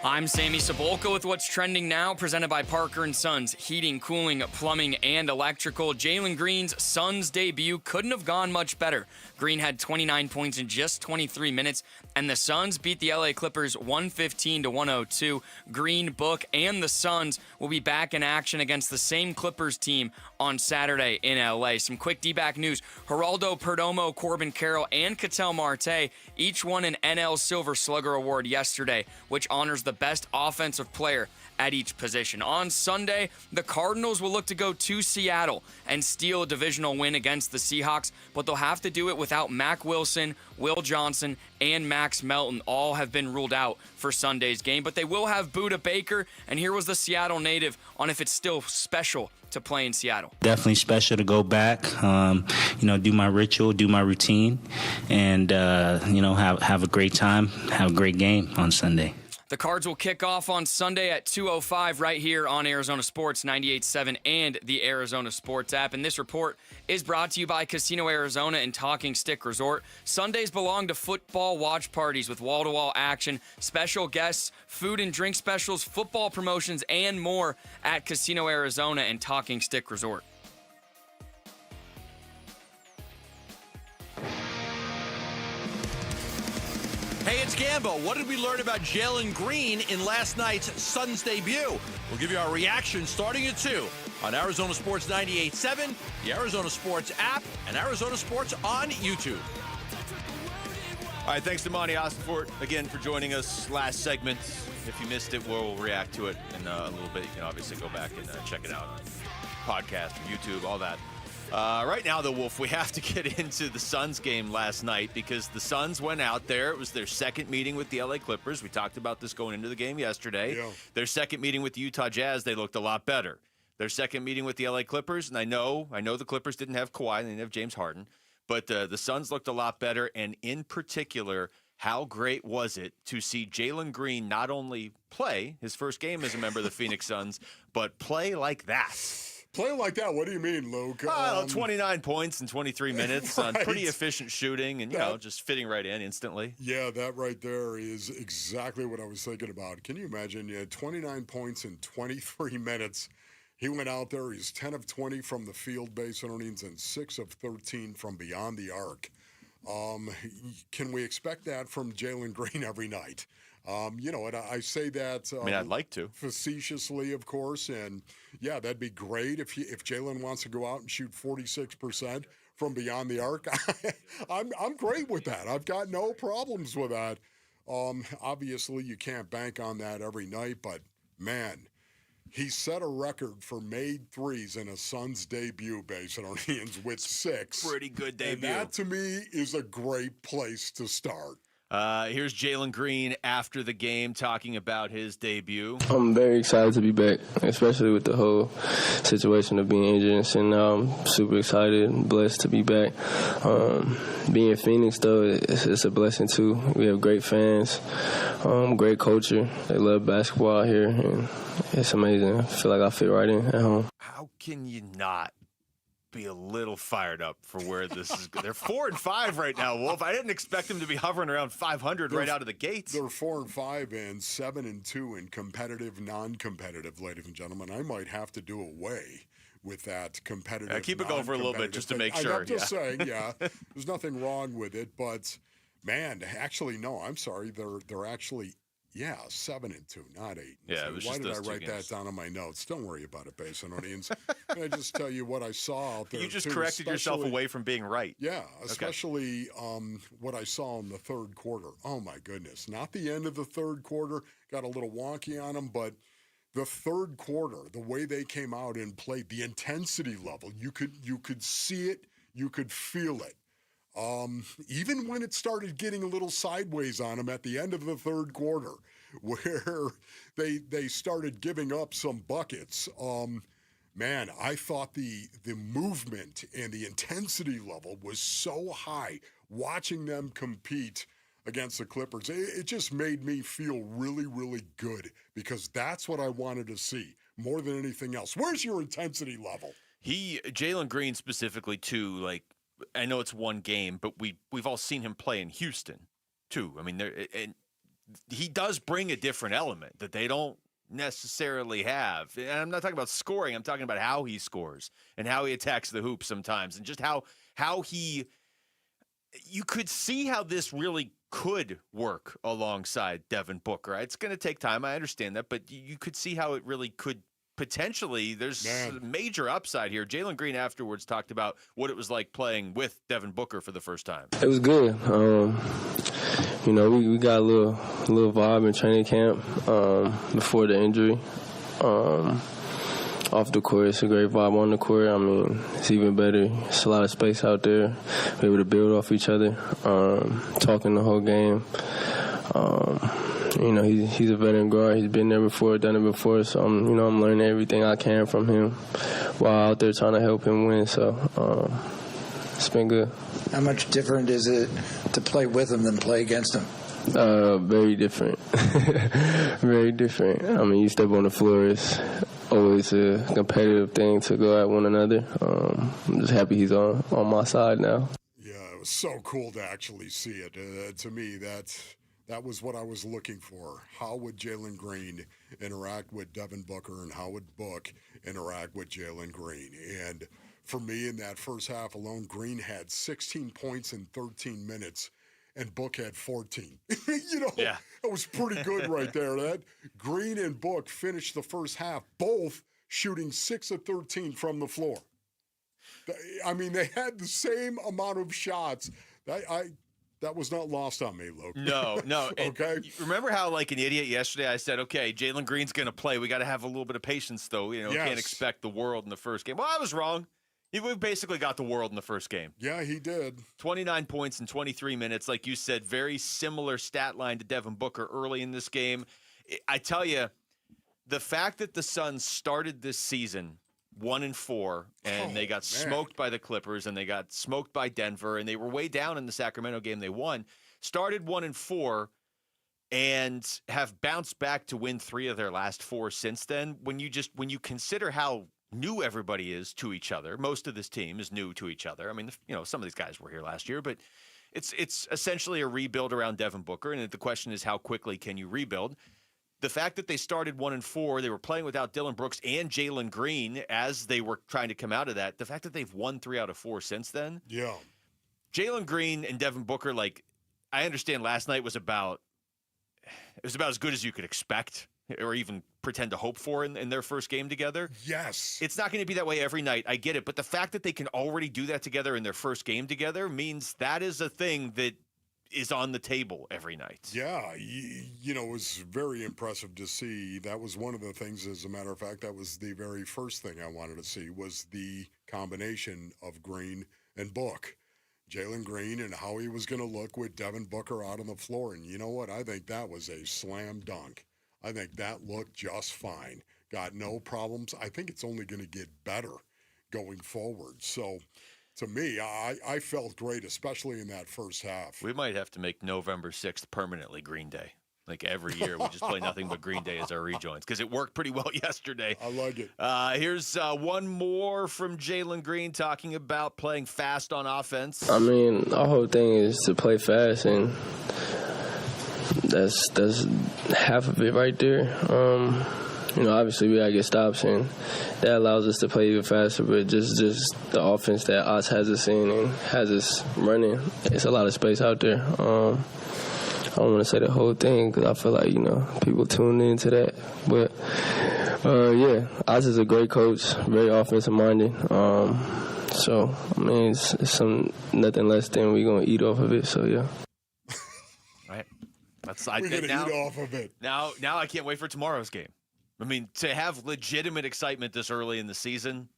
I'm Sammy Sabolka with what's trending now, presented by Parker & Sons, heating, cooling, plumbing, and electrical. Jaylen Green's Suns debut couldn't have gone much better. Green had 29 points in just 23 minutes, and the Suns beat the LA Clippers 115-102. Green, Book, and the Suns will be back in action against the same Clippers team on Saturday in LA. Some quick D-back news. Geraldo Perdomo, Corbin Carroll, and Ketel Marte each won an NL Silver Slugger Award yesterday, which honors the best offensive player at each position. On Sunday, the Cardinals will look to go to Seattle and steal a divisional win against the Seahawks, but they'll have to do it without Mack Wilson, Will Johnson, and Max Melton. All have been ruled out for Sunday's game, but they will have Budda Baker, and here was the Seattle native on if it's still special to play in Seattle. Definitely special to go back, do my ritual, do my routine, and, have a great time, have a great game on Sunday. The Cards will kick off on Sunday at 2:05 right here on Arizona Sports 98.7 and the Arizona Sports app. And this report is brought to you by Casino Arizona and Talking Stick Resort. Sundays belong to football watch parties with wall-to-wall action, special guests, food and drink specials, football promotions, and more at Casino Arizona and Talking Stick Resort. Hey, it's Gambo. What did we learn about Jaylen Green in last night's Suns debut? We'll give you our reaction starting at 2 on Arizona Sports 98.7, the Arizona Sports app, and Arizona Sports on YouTube. All right, thanks to Monty Ossenfort again for joining us last segment. If you missed it, we'll react to it in a little bit. You can obviously go back and check it out on podcast or YouTube, all that. Right now, though, Wolf, we have to get into the Suns game last night because the Suns went out there. It was their second meeting with the LA Clippers. We talked about this going into the game yesterday. Yeah. Their second meeting with the Utah Jazz, they looked a lot better. Their second meeting with the LA Clippers, and I know the Clippers didn't have Kawhi, they didn't have James Harden, but the Suns looked a lot better, and in particular how great was it to see Jaylen Green not only play his first game as a member of the Phoenix Suns, but play like that? Play like that? What do you mean, Luke? 29 points in 23 minutes on pretty efficient shooting and, just fitting right in instantly. Yeah, that right there is exactly what I was thinking about. Can you imagine? You had 29 points in 23 minutes. He went out there. He's 10 of 20 from the field base earnings and 6 of 13 from beyond the arc. Can we expect that from Jaylen Green every night? And I say that. I'd like to. Facetiously, of course. And, yeah, that'd be great if Jaylen wants to go out and shoot 46% from beyond the arc. I'm great with that. I've got no problems with that. Obviously, you can't bank on that every night. But, man, he set a record for made threes in a Suns debut, Basinonians, with 6. Pretty good debut. And that, to me, is a great place to start. Here's Jaylen Green after the game talking about his debut. I'm very excited to be back, especially with the whole situation of being injured. And now I'm super excited and blessed to be back. Being in Phoenix, though, it's a blessing, too. We have great fans, great culture. They love basketball out here, and it's amazing. I feel like I fit right in at home. How can you not be a little fired up for where this is going? They're 4-5 right now, Wolf. I didn't expect them to be hovering around 500 right out of the gates. They're 4-5 and 7-2 in competitive, non-competitive, ladies and gentlemen. I might have to do away with that competitive. Keep it going for a little bit just to make sure. I'm just saying, there's nothing wrong with it, but man, actually, no, I'm sorry. They're actually 7-2, not 8. Yeah, it was why just did those I write that down on my notes? Don't worry about it, Basinonians. Can I just tell you what I saw out there? You just corrected yourself away from being right. Yeah, especially what I saw in the third quarter. Oh my goodness! Not the end of the third quarter. Got a little wonky on them, but the third quarter, the way they came out and played, the intensity level, you could see it, you could feel it. Even when it started getting a little sideways on them at the end of the third quarter, where they started giving up some buckets, man, I thought the movement and the intensity level was so high watching them compete against the Clippers. It just made me feel really, really good because that's what I wanted to see more than anything else. Where's your intensity level? Jaylen Green specifically, too, like, I know it's one game, but we've all seen him play in Houston, too. I mean, and he does bring a different element that they don't necessarily have. And I'm not talking about scoring. I'm talking about how he scores and how he attacks the hoop sometimes and just how you could see how this really could work alongside Devin Booker. It's going to take time. I understand that, but you could see how it really could potentially. There's a major upside here. Jaylen Green afterwards talked about what it was like playing with Devin Booker for the first time. It was good. We got a little vibe in training camp before the injury. Off the court, it's a great vibe. On the court, I mean, it's even better. It's a lot of space out there. We're able to build off each other, talking the whole game. He's a veteran guard. He's been there before, done it before. So, I'm learning everything I can from him while out there trying to help him win. So, it's been good. How much different is it to play with him than play against him? Very different. Very different. I mean, you step on the floor, it's always a competitive thing to go at one another. I'm just happy he's on my side now. Yeah, it was so cool to actually see it. To me, that was what I was looking for. How would Jaylen Green interact with Devin Booker, and how would Book interact with Jaylen Green? And for me, in that first half alone, Green had 16 points in 13 minutes, and Book had 14. That was pretty good right there. That Green and Book finished the first half, both shooting 6 of 13 from the floor. I mean, they had the same amount of shots. That was not lost on me, Luke. No. Okay. Remember how, like an idiot yesterday, I said, okay, Jaylen Green's going to play. We got to have a little bit of patience, though. Can't expect the world in the first game. Well, I was wrong. We basically got the world in the first game. Yeah, he did. 29 points in 23 minutes. Like you said, very similar stat line to Devin Booker early in this game. I tell you, the fact that the Suns started this season 1-4, and they got smoked by the Clippers, and they got smoked by Denver, and they were way down in the Sacramento game they won, started 1-4 and have bounced back to win 3 of their last 4 since then. When you consider how new everybody is to each other, most of this team is new to each other. I mean, some of these guys were here last year, but it's essentially a rebuild around Devin Booker, and the question is how quickly can you rebuild? The fact that they started 1-4, they were playing without Dillon Brooks and Jaylen Green as they were trying to come out of that. The fact that they've won 3 out of 4 since then. Yeah. Jaylen Green and Devin Booker, I understand last night was about as good as you could expect or even pretend to hope for in their first game together. Yes. It's not going to be that way every night. I get it. But the fact that they can already do that together in their first game together means that is a thing that is on the table every night. Yeah, it was very impressive to see. That was one of the things, as a matter of fact, that was the very first thing I wanted to see was the combination of Green and Book. Jaylen Green and how he was going to look with Devin Booker out on the floor. And you know what? I think that was a slam dunk. I think that looked just fine. Got no problems. I think it's only going to get better going forward. So, to me, I felt great, especially in that first half. We might have to make November 6th permanently Green Day. Like every year, we just play nothing but Green Day as our rejoins because it worked pretty well yesterday. I like it. Here's one more from Jaylen Green talking about playing fast on offense. I mean, our whole thing is to play fast, and that's half of it right there. Obviously we gotta get stops, and that allows us to play even faster. But just the offense that Oz has us in and has us running, it's a lot of space out there. I don't want to say the whole thing because I feel like people tune into that. But yeah, Oz is a great coach, very offensive minded. So I mean, it's nothing less than we're gonna eat off of it. So yeah. Right. We're gonna eat off of it. Now I can't wait for tomorrow's game. I mean, to have legitimate excitement this early in the season,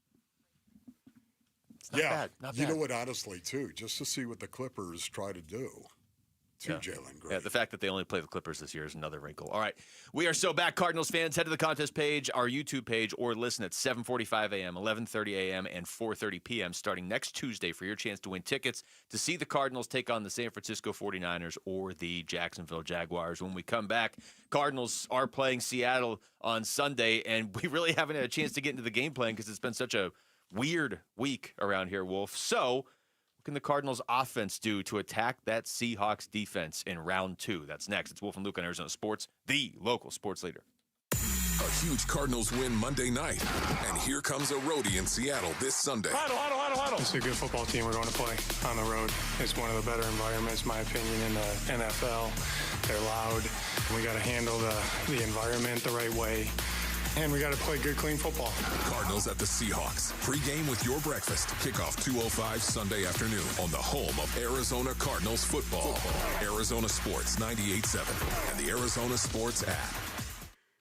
it's not bad. Not you bad. know what, honestly, too, just to see what the Clippers try to do to Jaylen Green. Yeah, the fact that they only play the Clippers this year is another wrinkle. All right, we are so back, Cardinals fans. Head to the contest page, our YouTube page, or listen at 7:45 a.m., 11:30 a.m., and 4:30 p.m. starting next Tuesday for your chance to win tickets to see the Cardinals take on the San Francisco 49ers or the Jacksonville Jaguars. When we come back, Cardinals are playing Seattle on Sunday, and we really haven't had a chance to get into the game plan because it's been such a weird week around here, Wolf. So what can the Cardinals offense do to attack that Seahawks defense in round 2? That's next. It's Wolf and Luke on Arizona Sports, the local sports leader. A huge Cardinals win Monday night. And here comes a roadie in Seattle this Sunday. Huddle. It's a good football team we're going to play on the road. It's one of the better environments, in my opinion, in the NFL. They're loud. We got to handle the environment the right way. And we got to play good, clean football. Cardinals at the Seahawks. Pre-game with your breakfast. Kickoff 2:05 Sunday afternoon on the home of Arizona Cardinals football. Arizona Sports 98.7 and the Arizona Sports app.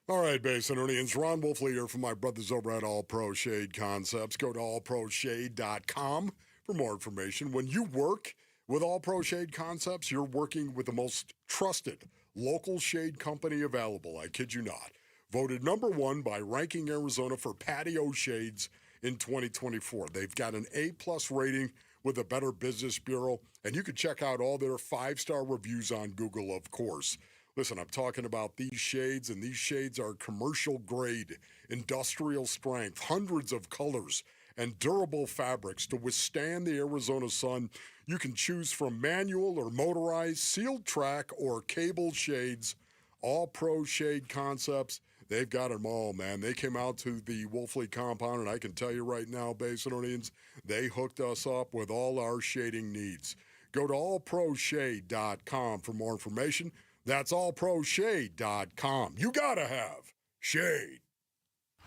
All right, Basinonians. Ron Wolfley here from my brothers over at All Pro Shade Concepts. Go to allproshade.com for more information. When you work with All Pro Shade Concepts, you're working with the most trusted local shade company available. I kid you not. Voted number 1 by Ranking Arizona for patio shades in 2024. They've got an A+ rating with the Better Business Bureau, and you can check out all their 5-star reviews on Google, of course. Listen, I'm talking about these shades, and these shades are commercial grade, industrial strength, hundreds of colors, and durable fabrics to withstand the Arizona sun. You can choose from manual or motorized, sealed track, or cable shades. All Pro Shade Concepts. They've got them all, man. They came out to the Wolfley compound, and I can tell you right now, Basinonians, they hooked us up with all our shading needs. Go to allproshade.com for more information. That's allproshade.com. You got to have shade.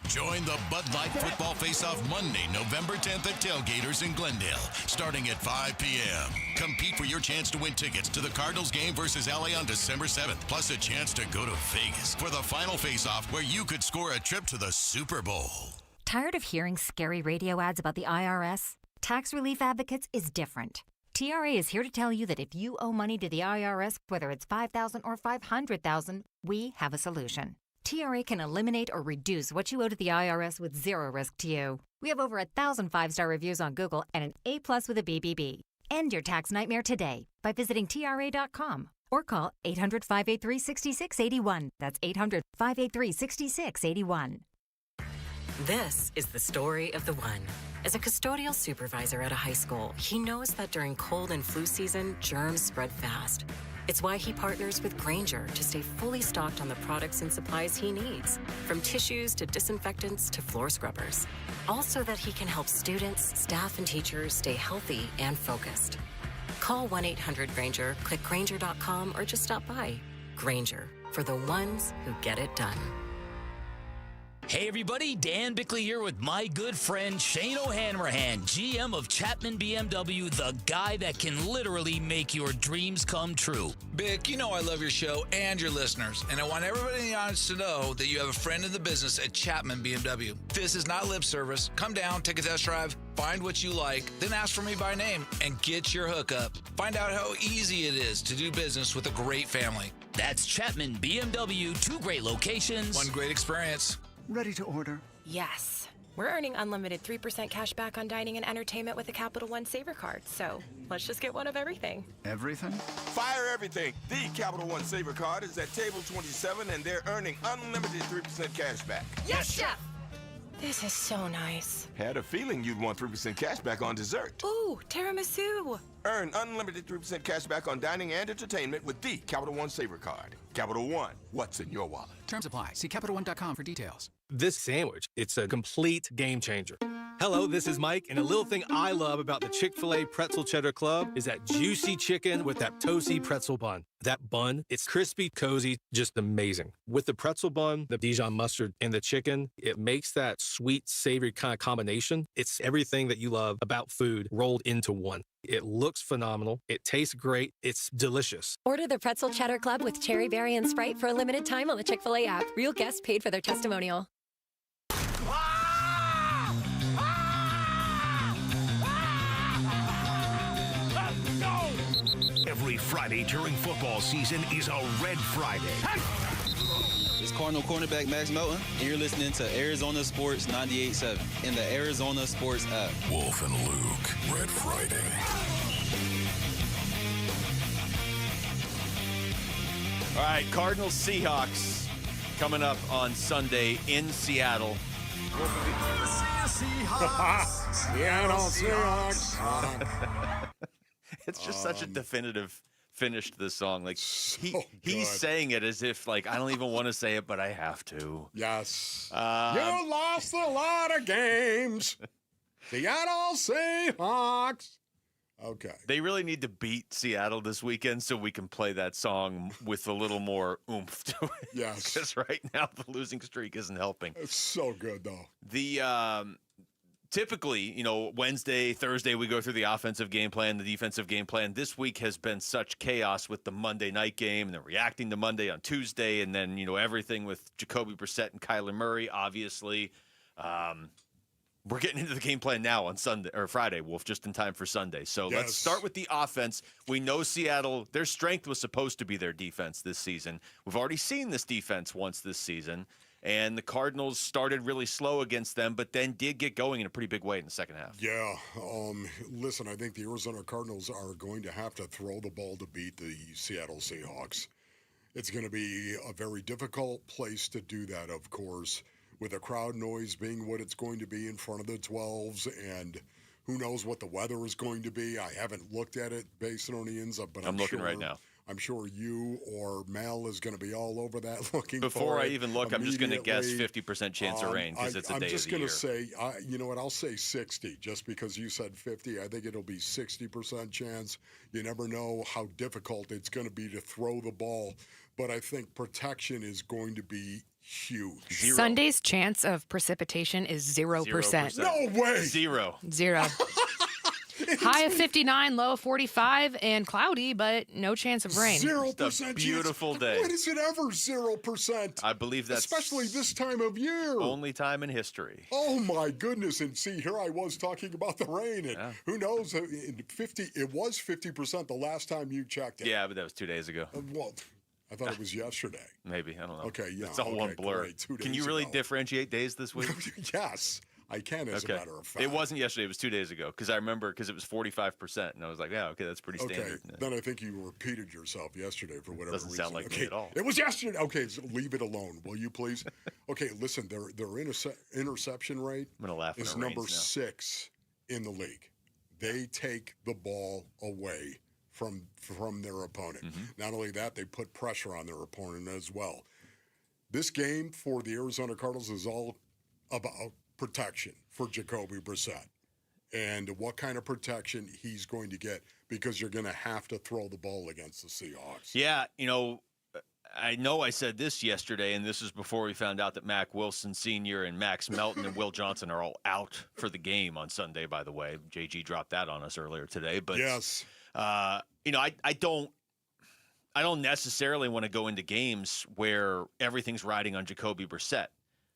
Join the Bud Light Football Face-Off Monday, November 10th at Tailgaters in Glendale, starting at 5 p.m. Compete for your chance to win tickets to the Cardinals game versus LA on December 7th, plus a chance to go to Vegas for the final face-off where you could score a trip to the Super Bowl. Tired of hearing scary radio ads about the IRS? Tax Relief Advocates is different. TRA is here to tell you that if you owe money to the IRS, whether it's $5,000 or $500,000, we have a solution. TRA can eliminate or reduce what you owe to the IRS with zero risk to you. We have over 1,000 5-star reviews on Google and an A+ with a BBB. End your tax nightmare today by visiting TRA.com or call 800-583-6681. That's 800-583-6681. This is the story of the one. As a custodial supervisor at a high school, he knows that during cold and flu season, germs spread fast. It's why he partners with Granger to stay fully stocked on the products and supplies he needs, from tissues to disinfectants to floor scrubbers. All so that he can help students, staff, and teachers stay healthy and focused. Call 1-800-GRANGER, click Granger.com, or just stop by. Granger, for the ones who get it done. Hey everybody, Dan Bickley here with my good friend Shane O'Hanrahan, GM of Chapman BMW, the guy that can literally make your dreams come true. Bick, you know I love your show and your listeners, and I want everybody in the audience to know that you have a friend in the business at Chapman BMW. This is not lip service. Come down, take a test drive, find what you like, then ask for me by name and get your hookup. Find out how easy it is to do business with a great family. That's Chapman BMW, 2 great locations. One great experience. Ready to order? Yes. We're earning unlimited 3% cash back on dining and entertainment with a Capital One Saver card, so let's just get one of everything. Everything? Fire everything. The Capital One Saver card is at table 27, and they're earning unlimited 3% cash back. Yes, Chef! This is so nice. Had a feeling you'd want 3% cash back on dessert. Ooh, tiramisu. Earn unlimited 3% cash back on dining and entertainment with the Capital One Saver card. Capital One, what's in your wallet? Terms apply. See CapitalOne.com for details. This sandwich, it's a complete game changer. Hello, this is Mike, and a little thing I love about the Chick-fil-A Pretzel Cheddar Club is that juicy chicken with that toasty pretzel bun. That bun, it's crispy, cozy, just amazing. With the pretzel bun, the Dijon mustard, and the chicken, it makes that sweet, savory kind of combination. It's everything that you love about food rolled into one. It looks phenomenal. It tastes great. It's delicious. Order the Pretzel Cheddar Club with Cherry Berry and Sprite for a limited time on the Chick-fil-A app. Real guests paid for their testimonial. Every Friday during football season is a Red Friday. It's Cardinal cornerback Max Melton, and you're listening to Arizona Sports 98.7 in the Arizona Sports app. Wolf and Luke, Red Friday. All right, Cardinals Seahawks coming up on Sunday in Seattle. Seattle Seahawks. It's just such a definitive finish to this song. Like he's good. saying it as if like I don't even want to say it, but I have to. Yes. You lost a lot of games. Seattle Seahawks. Okay. They really need to beat Seattle this weekend so we can play that song with a little more oomph to it. Yes. Because right now the losing streak isn't helping. It's so good though. The typically, you know, Wednesday, Thursday, we go through the offensive game plan, the defensive game plan. This week has been such chaos with the Monday night game and then reacting to Monday on Tuesday. And then, you know, everything with Jacoby Brissett and Kyler Murray, obviously. We're getting into the game plan now on Sunday or Friday, Wolf, just in time for Sunday. So let's start with the offense. We know Seattle, their strength was supposed to be their defense this season. We've already seen this defense once this season. And the Cardinals started really slow against them, but then did get going in a pretty big way in the second half. Yeah. Listen, I think the Arizona Cardinals are going to have to throw the ball to beat the Seattle Seahawks. It's going to be a very difficult place to do that, of course, with the crowd noise being what it's going to be in front of the 12s, and who knows what the weather is going to be. I haven't looked at it, Basinonians, but I'm looking sure, right now. I'm sure you or Mel is going to be all over that looking Before for I it even look, I'm just going to guess immediately. 50% chance of rain because it's a day of the year. I'm just going to say, you know what, I'll say 60 just because you said 50. I think it'll be 60% chance. You never know how difficult it's going to be to throw the ball, but I think protection is going to be huge. Sunday's chance of precipitation is 0%. No way. Zero. High of 59, low of 45, and cloudy, but no chance of rain. 0% beautiful chance. day. When is it ever 0%? I believe that's especially this time of year. Only time in history. Oh my goodness! And see, here I was talking about the rain, and who knows? In 50, it was 50% the last time you checked it. Yeah, but that was 2 days ago. Well, I thought it was yesterday. Maybe, I don't know. Okay, yeah. It's all one blur. Great. 2 days Can you really ago. differentiate days this week? Yes. I can, as a matter of fact. It wasn't yesterday. It was 2 days ago because I remember because it was 45%. And I was like, yeah, okay, that's pretty standard. Then I think you repeated yourself yesterday for whatever reason. Doesn't sound like me at all. It was yesterday. Okay, so leave it alone, will you please? Okay, listen, their interception rate is number 6 in the league. They take the ball away from their opponent. Not only that, they put pressure on their opponent as well. This game for the Arizona Cardinals is all about protection for Jacoby Brissett and what kind of protection he's going to get because you're going to have to throw the ball against the Seahawks. Yeah, I know I said this yesterday, and this is before we found out that Mack Wilson Sr. and Max Melton and Will Johnson are all out for the game on Sunday, by the way. JG dropped that on us earlier today. But yes. I don't necessarily want to go into games where everything's riding on Jacoby Brissett.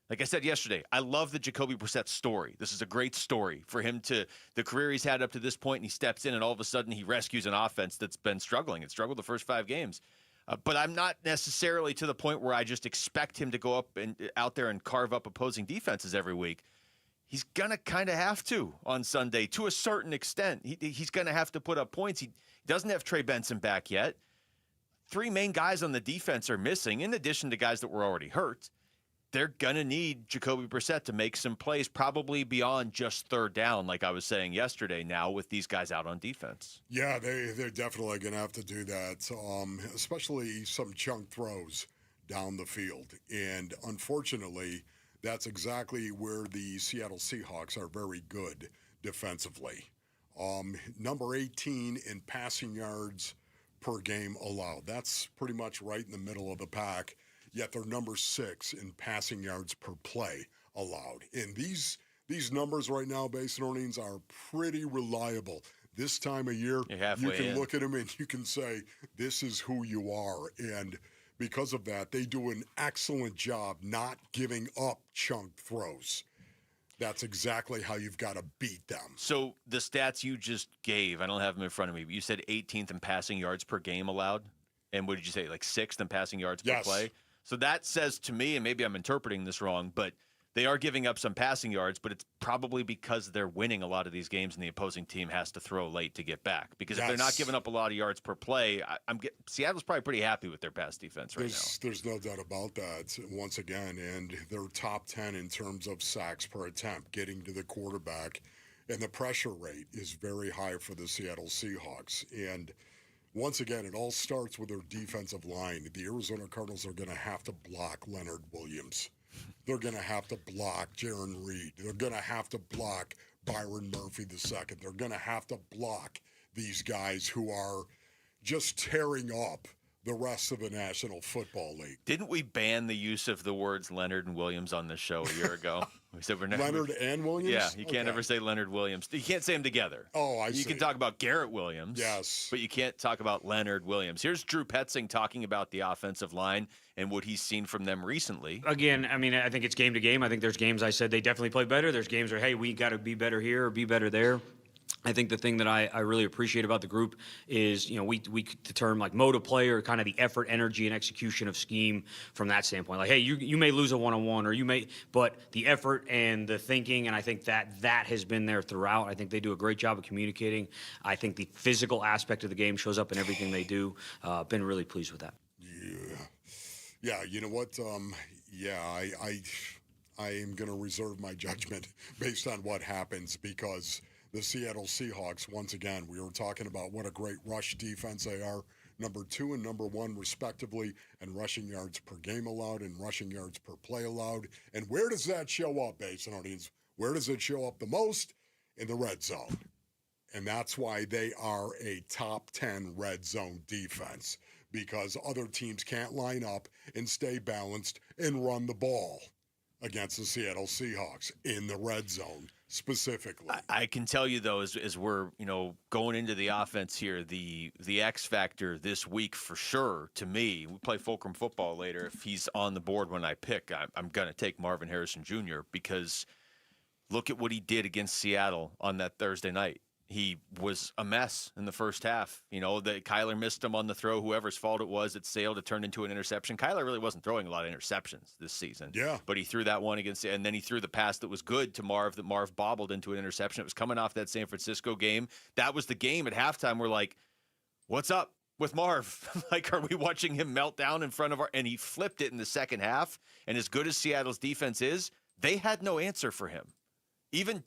Like I said yesterday, I love the Jacoby Brissett story. This is a great story for him the career he's had up to this point, and he steps in, and all of a sudden he rescues an offense that's been struggling. It struggled the first 5 games. But I'm not necessarily to the point where I just expect him to go up and out there and carve up opposing defenses every week. He's going to kind of have to on Sunday to a certain extent. He's going to have to put up points. He doesn't have Trey Benson back yet. 3 main guys on the defense are missing, in addition to guys that were already hurt. They're going to need Jacoby Brissett to make some plays, probably beyond just third down, like I was saying yesterday now with these guys out on defense. Yeah, they're definitely going to have to do that, especially some chunk throws down the field. And unfortunately, that's exactly where the Seattle Seahawks are very good defensively. Number 18 in passing yards per game allowed. That's pretty much right in the middle of the pack. Yet they're number 6 in passing yards per play allowed. And these numbers right now, Base and Orleans, are pretty reliable. This time of year, you can look at them and you can say, this is who you are. And because of that, they do an excellent job not giving up chunk throws. That's exactly how you've got to beat them. So the stats you just gave, I don't have them in front of me, but you said 18th in passing yards per game allowed? And what did you say, like 6th in passing yards per play? So that says to me, and maybe I'm interpreting this wrong, but they are giving up some passing yards, but it's probably because they're winning a lot of these games and the opposing team has to throw late to get back. Because if they're not giving up a lot of yards per play, Seattle's probably pretty happy with their pass defense right now. There's no doubt about that, once again. And they're top 10 in terms of sacks per attempt, getting to the quarterback. And the pressure rate is very high for the Seattle Seahawks. And once again, it all starts with their defensive line. The Arizona Cardinals are going to have to block Leonard Williams. They're going to have to block Jaron Reed. They're going to have to block Byron Murphy II. They're going to have to block these guys who are just tearing up the rest of the National Football League. Didn't we ban the use of the words Leonard and Williams on this show a year ago? We said we're never Leonard and Williams? Yeah, you can't ever say Leonard Williams. You can't say them together. Oh, I see. You can talk about Garrett Williams. Yes. But you can't talk about Leonard Williams. Here's Drew Petzing talking about the offensive line and what he's seen from them recently. Again, I mean, I think it's game to game. I think there's games I said they definitely play better. There's games where, hey, we got to be better here or be better there. I think the thing that I really appreciate about the group is, we the term like mode of play or kind of the effort, energy, and execution of scheme from that standpoint. Like, hey, you may lose a one-on-one or but the effort and the thinking, and I think that has been there throughout. I think they do a great job of communicating. I think the physical aspect of the game shows up in everything they do. Been really pleased with that. Yeah, you know what? I am going to reserve my judgment based on what happens because the Seattle Seahawks, once again, we were talking about what a great rush defense they are, number 2 and number 1 respectively, and rushing yards per game allowed and rushing yards per play allowed. And where does that show up, Base and Audience? Where does it show up the most? In the red zone. And that's why they are a top 10 red zone defense, because other teams can't line up and stay balanced and run the ball against the Seattle Seahawks in the red zone. Specifically, I can tell you though, as we're going into the offense here, the X factor this week for sure. To me, we play Fulcrum football later. If he's on the board when I pick, I'm gonna take Marvin Harrison Jr. because look at what he did against Seattle on that Thursday night. he was a mess in the first half. You know, that Kyler missed him on the throw, whoever's fault it was, it sailed, it turned into an interception. Kyler really wasn't throwing a lot of interceptions this season. Yeah. But he threw that one against, and then he threw the pass that was good to Marv that Marv bobbled into an interception. It was coming off that San Francisco game. That was the game at halftime. We're like, what's up with Marv? Like, are we watching him melt down in front of and he flipped it in the second half. And as good as Seattle's defense is, they had no answer for him. Even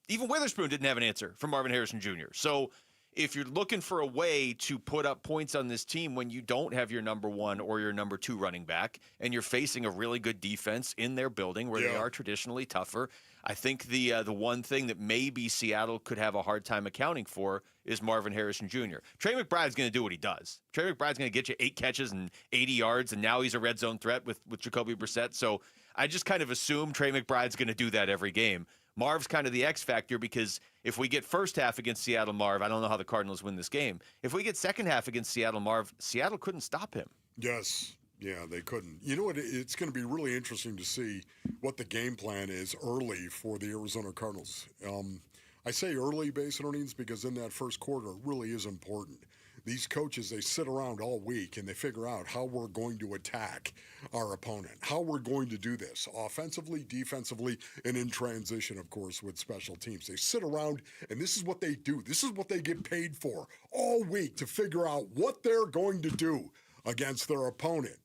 Witherspoon didn't have an answer for Marvin Harrison Jr. So if you're looking for a way to put up points on this team when you don't have your number 1 or your number 2 running back, and you're facing a really good defense in their building where they are traditionally tougher, I think the one thing that maybe Seattle could have a hard time accounting for is Marvin Harrison Jr. Trey McBride's going to do what he does. Trey McBride's going to get you 8 catches and 80 yards, and now he's a red zone threat with Jacoby Brissett. So I just kind of assume Trey McBride's going to do that every game. Marv's kind of the X factor, because if we get first half against Seattle Marv, I don't know how the Cardinals win this game. If we get second half against Seattle Marv, Seattle couldn't stop him. Yes. Yeah, they couldn't. You know what? It's going to be really interesting to see what the game plan is early for the Arizona Cardinals. I say early, base earnings, because in that first quarter it really is important. These coaches, they sit around all week and they figure out how we're going to attack our opponent, how we're going to do this offensively, defensively, and in transition, of course, with special teams. They sit around and this is what they do. This is what they get paid for all week, to figure out what they're going to do against their opponent.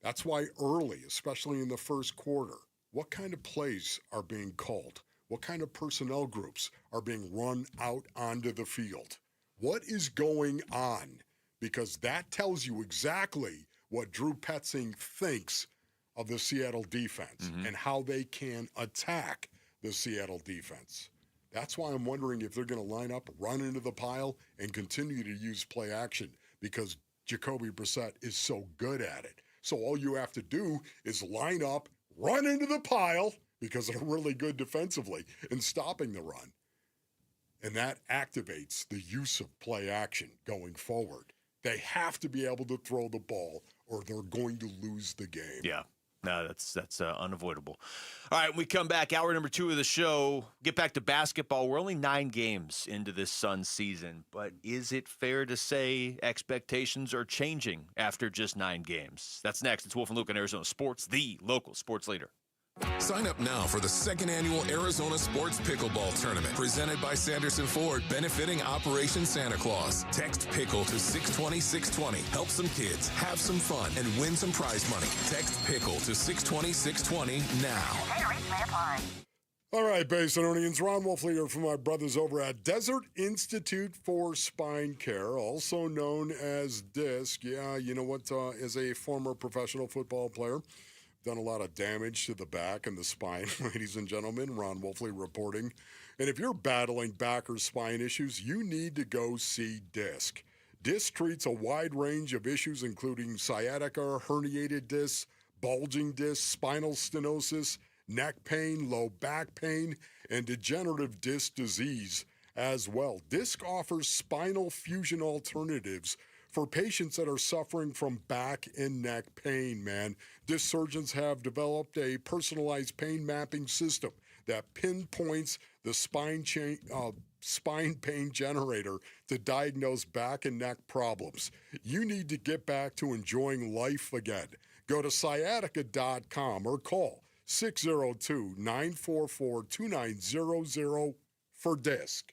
That's why early, especially in the first quarter, what kind of plays are being called? What kind of personnel groups are being run out onto the field? What is going on? Because that tells you exactly what Drew Petzing thinks of the Seattle defense and how they can attack the Seattle defense. That's why I'm wondering if they're going to line up, run into the pile, and continue to use play action, because Jacoby Brissett is so good at it. So all you have to do is line up, run into the pile, because they're really good defensively in stopping the run. And that activates the use of play action going forward. They have to be able to throw the ball or they're going to lose the game. Yeah. No, that's unavoidable. All right, when we come back, hour number 2 of the show, get back to basketball. We're only 9 games into this Suns season, but is it fair to say expectations are changing after just 9 games? That's next. It's Wolf and Luke on Arizona Sports, the local sports leader. Sign up now for the 2nd annual Arizona Sports Pickleball Tournament, presented by Sanderson Ford, benefiting Operation Santa Claus. Text PICKLE to 620-620. Help some kids, have some fun, and win some prize money. Text PICKLE to 620-620 now. All right, Basinonians, Ron Wolfley here from my brothers over at Desert Institute for Spine Care, also known as DISC. Yeah, you know what, as a former professional football player, done a lot of damage to the back and the spine, ladies and gentlemen. Ron Wolfley reporting. And if you're battling back or spine issues, you need to go see DISC. DISC treats a wide range of issues, including sciatica, herniated discs, bulging discs, spinal stenosis, neck pain, low back pain, and degenerative disc disease as well. DISC offers spinal fusion alternatives for patients that are suffering from back and neck pain, man. Disc surgeons have developed a personalized pain mapping system that pinpoints the spine pain generator to diagnose back and neck problems. You need to get back to enjoying life again. Go to sciatica.com or call 602-944-2900 for DISC.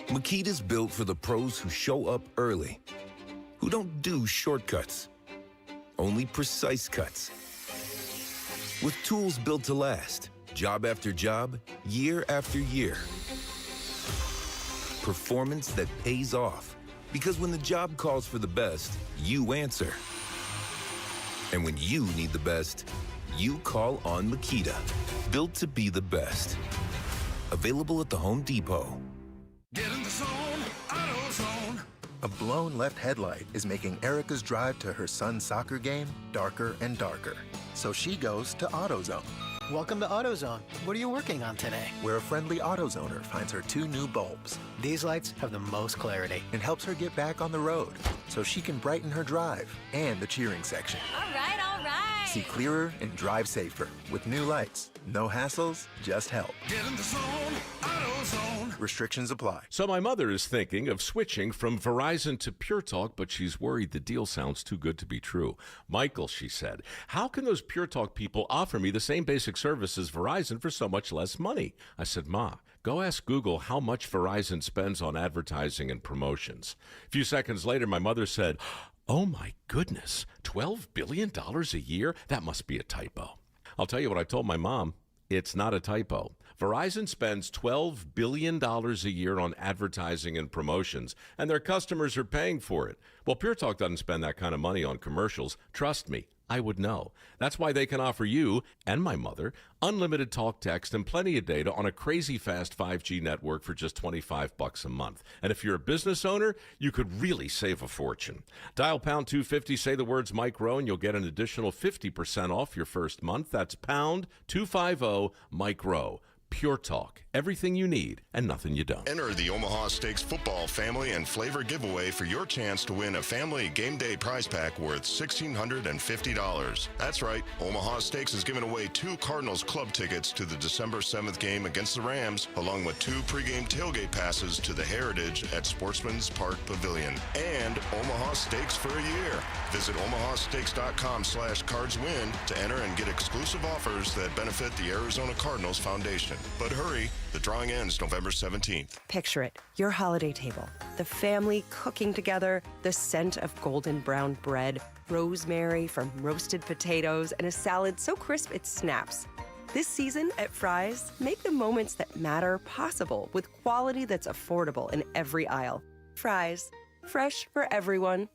Makita's built for the pros who show up early, who don't do shortcuts, only precise cuts. With tools built to last, job after job, year after year. Performance that pays off, because when the job calls for the best, you answer. And when you need the best, you call on Makita. Built to be the best. Available at the Home Depot. Get in the zone, AutoZone. A blown left headlight is making Erica's drive to her son's soccer game darker and darker. So she goes to AutoZone. Welcome to AutoZone. What are you working on today? Where a friendly AutoZoner finds her 2 new bulbs. These lights have the most clarity. And helps her get back on the road so she can brighten her drive and the cheering section. All right, all right. See clearer and drive safer with new lights. No hassles, just help. Get in the zone, AutoZone. Restrictions apply. So my mother is thinking of switching from Verizon to Pure Talk, but she's worried the deal sounds too good to be true. Michael, she said, how can those Pure Talk people offer me the same basic service as Verizon for so much less money? I said, Ma, go ask Google how much Verizon spends on advertising and promotions. A few seconds later, my mother said, oh my goodness, $12 billion a year? That must be a typo. I'll tell you what I told my mom. It's not a typo. Verizon spends $12 billion a year on advertising and promotions, and their customers are paying for it. Well, Pure Talk doesn't spend that kind of money on commercials. Trust me, I would know. That's why they can offer you and my mother unlimited talk, text, and plenty of data on a crazy fast 5G network for just $25 a month. And if you're a business owner, you could really save a fortune. Dial pound 250, say the words Mike Rowe, and you'll get an additional 50% off your first month. That's pound 250 Mike Rowe. Pure Talk. Everything you need and nothing you don't. Enter the Omaha Steaks Football Family and Flavor Giveaway for your chance to win a family game day prize pack worth $1,650. That's right. Omaha Steaks is giving away 2 Cardinals club tickets to the December 7th game against the Rams, along with 2 pregame tailgate passes to the Heritage at Sportsman's Park Pavilion. And Omaha Steaks for a year. Visit omahasteaks.com/cardswin to enter and get exclusive offers that benefit the Arizona Cardinals Foundation. But hurry, the drawing ends November 17th. Picture it, your holiday table, the family cooking together, the scent of golden brown bread, rosemary from roasted potatoes, and a salad so crisp it snaps. This season at Fry's, make the moments that matter possible with quality that's affordable in every aisle. Fry's, fresh for everyone.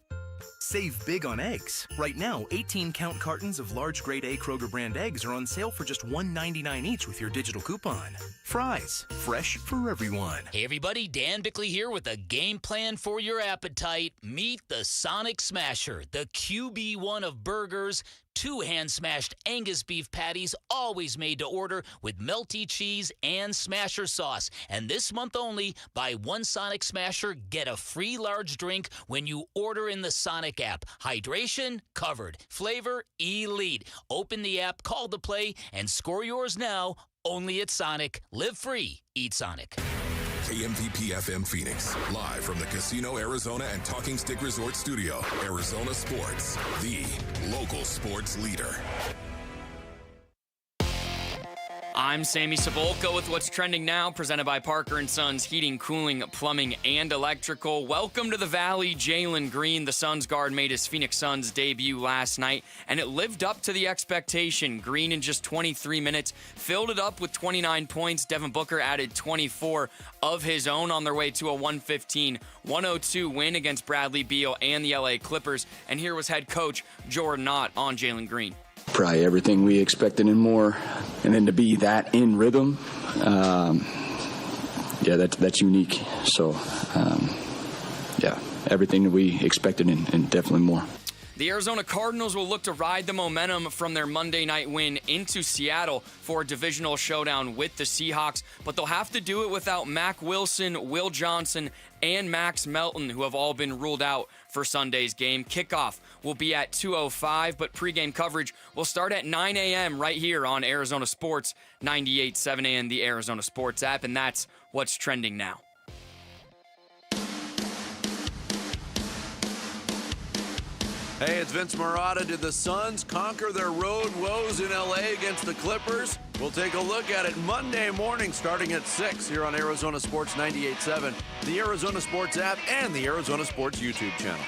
Save big on eggs. Right now, 18-count cartons of large grade A Kroger brand eggs are on sale for just $1.99 each with your digital coupon. Fry's, fresh for everyone. Hey everybody, Dan Bickley here with a game plan for your appetite. Meet the Sonic Smasher, the QB1 of burgers. 2 hand-smashed Angus beef patties, always made to order with melty cheese and Smasher sauce. And this month only, buy 1 Sonic Smasher, get a free large drink when you order in the Sonic app. Hydration, covered. Flavor, elite. Open the app, call to play, and score yours now, only at Sonic. Live free. Eat Sonic. KMVP FM Phoenix, live from the Casino Arizona and Talking Stick Resort Studio. Arizona Sports, the local sports leader. I'm Sammy Sabolka with What's Trending Now, presented by Parker & Sons Heating, Cooling, Plumbing, and Electrical. Welcome to the Valley. Jaylen Green, the Suns guard, made his Phoenix Suns debut last night, and it lived up to the expectation. Green, in just 23 minutes, filled it up with 29 points. Devin Booker added 24 of his own on their way to a 115-102 win against Bradley Beal and the LA Clippers. And here was head coach Jordan Knott on Jaylen Green. Probably everything we expected and more, and then to be that in rhythm, that's unique. So, everything that we expected and definitely more. The Arizona Cardinals will look to ride the momentum from their Monday night win into Seattle for a divisional showdown with the Seahawks, but they'll have to do it without Mack Wilson, Will Johnson, and Max Melton, who have all been ruled out for Sunday's game. Kickoff will be at 2:05, but pregame coverage will start at 9 a.m. right here on Arizona Sports 98.7 and the Arizona Sports app, and that's what's trending now. Hey, it's Vince Marotta. Did the Suns conquer their road woes in L.A. against the Clippers? We'll take a look at it Monday morning starting at 6 here on Arizona Sports 98.7, the Arizona Sports app, and the Arizona Sports YouTube channel.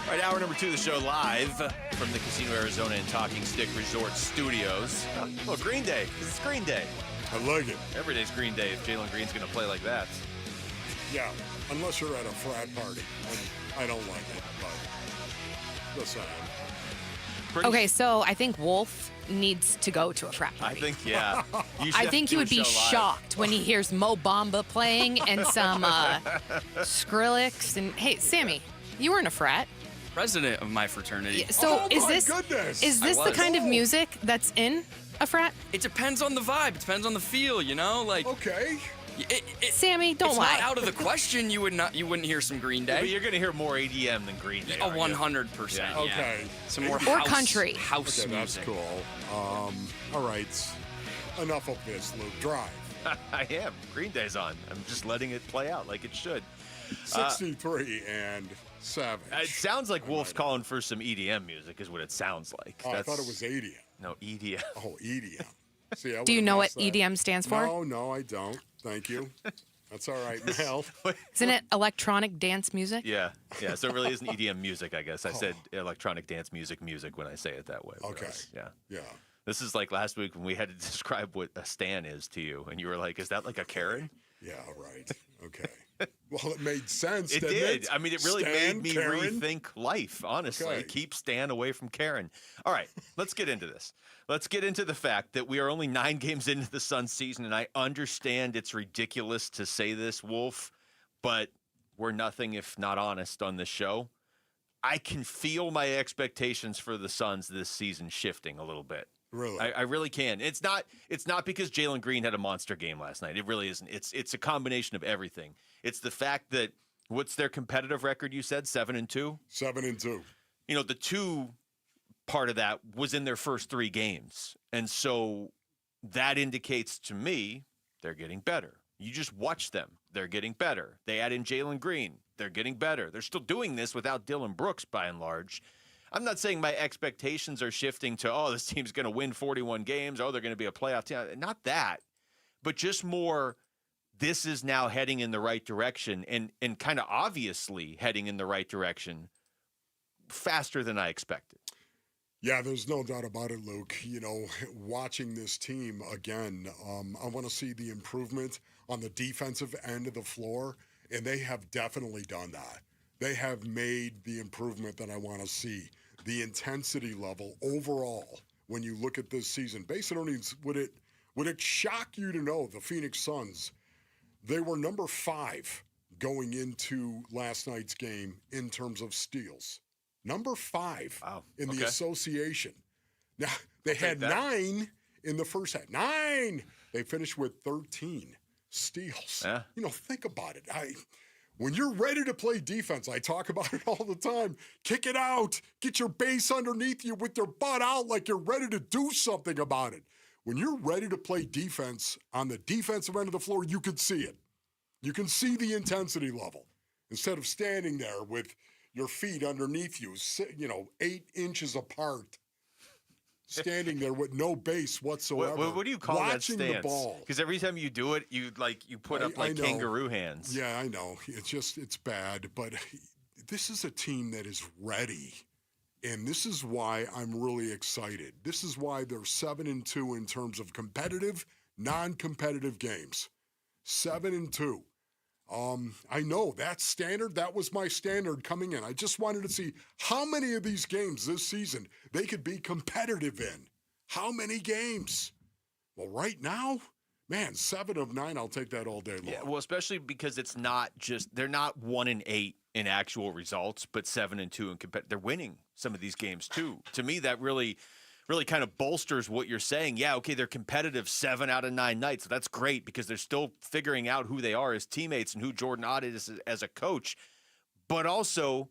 All right, hour number 2 of the show live from the Casino Arizona and Talking Stick Resort Studios. Oh, Green Day. It's Green Day. I like it. Every day's Green Day if Jaylen Green's going to play like that. Yeah, unless you're at a frat party. I don't like it, but just saying. Okay, so I think Wolf needs to go to a frat party. I think, yeah. I think he would be shocked when he hears Mo Bamba playing and some Skrillex. And hey, Sammy, you were in a frat. President of my fraternity. So is this the kind of music that's in a frat? It depends on the vibe. It depends on the feel, you know? Like, okay. Sammy, don't lie. It's not out of the question. You wouldn't hear some Green Day. Yeah, but you're going to hear more ADM than Green Day. 100%. Yeah. Okay. Some more or country house okay, music. That's cool. All right. Enough of this, Luke. Drive. I am. Green Day's on. I'm just letting it play out like it should. 63 and savage. It sounds like Wolf's calling for some EDM music is what it sounds like. Oh, I thought it was EDM. No, EDM. Oh, EDM. See, Do you know what EDM stands for? No, I don't. Thank you. That's all right, Mel. Isn't it electronic dance music? Yeah. So it really isn't EDM music, I guess. I said electronic dance music when I say it that way. Okay. Yeah. This is like last week when we had to describe what a stan is to you, and you were like, is that like a Karen? Yeah, right. Okay. Well, it made sense, It didn't did. it? I mean, it really Stan, made me Karen? rethink life, honestly. Okay. Keep Stan away from Karen. All right, let's get into this. Let's get into the fact that we are only 9 games into the Suns season, and I understand it's ridiculous to say this, Wolf, but we're nothing if not honest on this show. I can feel my expectations for the Suns this season shifting a little bit. Really? I really can. It's not because Jaylen Green had a monster game last night. It really isn't. It's a combination of everything. It's the fact that what's their competitive record, you said? 7-2? 7-2. You know, the 2 part of that was in their first 3 games. And so that indicates to me they're getting better. You just watch them. They're getting better. They add in Jaylen Green. They're getting better. They're still doing this without Dylan Brooks by and large. I'm not saying my expectations are shifting to, this team's going to win 41 games. They're going to be a playoff team. Not that, but just more, this is now heading in the right direction and kind of obviously heading in the right direction faster than I expected. Yeah, there's no doubt about it, Luke. You know, watching this team again, I want to see the improvement on the defensive end of the floor, and they have definitely done that. They have made the improvement that I want to see. The intensity level overall, when you look at this season, base earnings, would it shock you to know the Phoenix Suns, they were number 5 going into last night's game in terms of steals. Number 5 in the association. Now, they had 9 in the first half. 9! They finished with 13 steals. Yeah. You know, think about it. When you're ready to play defense, I talk about it all the time. Kick it out. Get your base underneath you with your butt out like you're ready to do something about it. When you're ready to play defense on the defensive end of the floor, you can see it. You can see the intensity level. Instead of standing there with your feet underneath you, 8 inches apart, standing there with no base whatsoever. What do you call watching that stance? The ball. Because every time you do it, you put up like kangaroo hands. Yeah, I know. It's bad. But this is a team that is ready. And this is why I'm really excited. This is why they're 7-2 in terms of competitive, non-competitive games. 7-2. I know that's standard. That was my standard coming in. I just wanted to see how many of these games this season they could be competitive in. How many games? Well, right now, man, 7 of 9, I'll take that all day long. Yeah, well, especially because it's not just, they're not 1-8 in actual results, but 7-2 in they're winning some of these games too. To me, that really kind of bolsters what you're saying. Yeah, okay, they're competitive 7 out of 9 nights. That's great because they're still figuring out who they are as teammates and who Jordan Ott is as a coach. But also,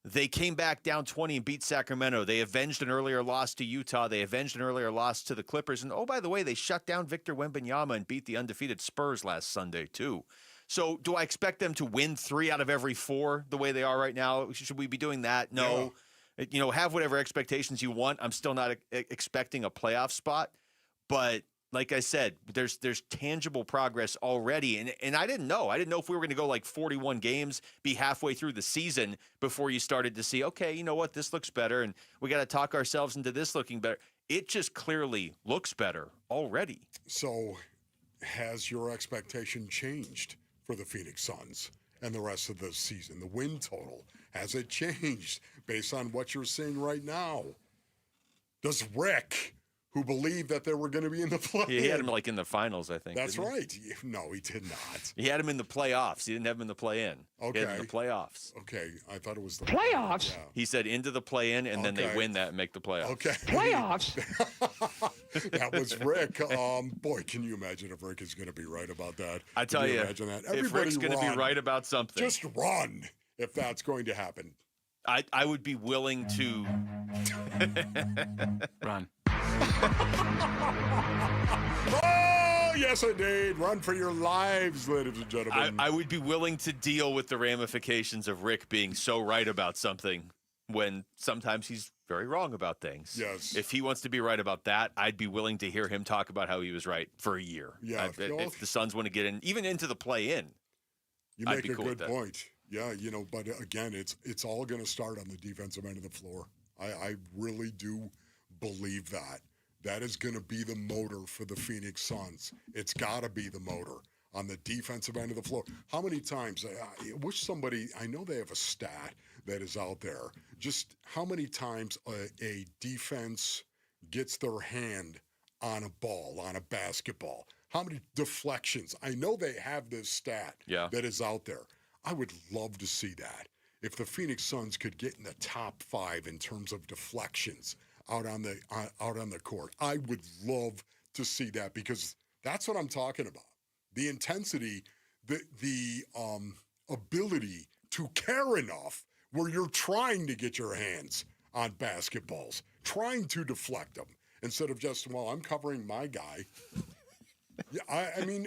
they came back down 20 and beat Sacramento. They avenged an earlier loss to Utah. They avenged an earlier loss to the Clippers. And, oh, by the way, they shut down Victor Wembanyama and beat the undefeated Spurs last Sunday, too. So do I expect them to win 3 out of every 4 the way they are right now? Should we be doing that? No. Yeah. You know, have whatever expectations you want. I'm still not expecting a playoff spot. But like I said, there's tangible progress already. And I didn't know. I didn't know if we were going to go like 41 games, be halfway through the season before you started to see, okay, you know what, this looks better. And we got to talk ourselves into this looking better. It just clearly looks better already. So has your expectation changed for the Phoenix Suns and the rest of the season? The win total, has it changed based on what you're seeing right now? Does Rick, who believed that they were going to be in the playoffs. Yeah, he had him like in the finals, I think. That's right. No, he did not. He had him in the playoffs. He didn't have him in the play-in. Okay. He had him in the playoffs. Okay, I thought it was the playoffs. Yeah. He said into the play-in, and then they win that and make the playoffs. Okay. Playoffs. That was Rick. Boy, can you imagine if Rick is going to be right about that? I tell you, imagine that? If Rick's going to be right about something, just run if that's going to happen. I would be willing to run. Oh, yes, indeed. Run for your lives, ladies and gentlemen. I would be willing to deal with the ramifications of Rick being so right about something when sometimes he's very wrong about things. Yes. If he wants to be right about that, I'd be willing to hear him talk about how he was right for a year. Yeah. If the Suns want to get in, even into the play-in, You I'd make be a cool with good that. point. Yeah, but again, it's all going to start on the defensive end of the floor. I really do believe that. That is going to be the motor for the Phoenix Suns. It's got to be the motor on the defensive end of the floor. How many times, I wish somebody, I know they have a stat that is out there, just how many times a defense gets their hand on a ball, on a basketball. How many deflections? I know they have this stat that is out there. I would love to see that. If the Phoenix Suns could get in the top 5 in terms of deflections out on the court, I would love to see that because that's what I'm talking about. The intensity, the ability to care enough where you're trying to get your hands on basketballs, trying to deflect them instead of just, well, I'm covering my guy. Yeah, I mean,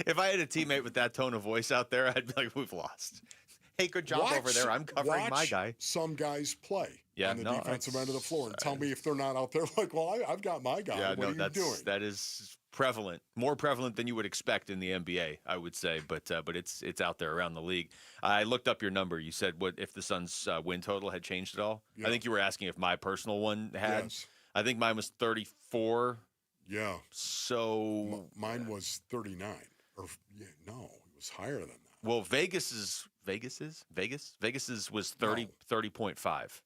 if I had a teammate with that tone of voice out there, I'd be like, we've lost. Hey, good job over there. I'm covering my guy. Some guys play on the defensive end of the floor and tell me if they're not out there like, well, I've got my guy. Yeah, what are you doing? That is prevalent, more prevalent than you would expect in the NBA, I would say, but it's out there around the league. I looked up your number. You said what if the Suns' win total had changed at all? Yeah. I think you were asking if my personal one had. Yes. I think mine was 34. Yeah. So mine was 39. Or no, it was higher than that. Well, Vegas's was 30, 30.5.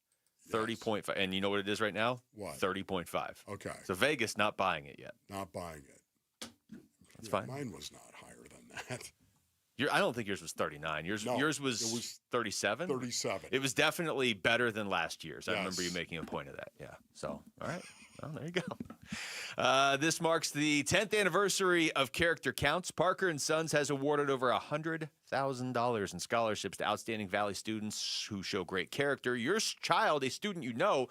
30.5. And you know what it is right now? What? 30.5. Okay. So Vegas not buying it yet. Not buying it. That's fine. Mine was not higher than that. I don't think yours was 39. Yours was 37? 37. It was definitely better than last year's. I remember you making a point of that. Yeah. So, all right. Well, there you go. This marks the 10th anniversary of Character Counts. Parker & Sons has awarded over $100,000 in scholarships to outstanding Valley students who show great character. Your child, a student you know,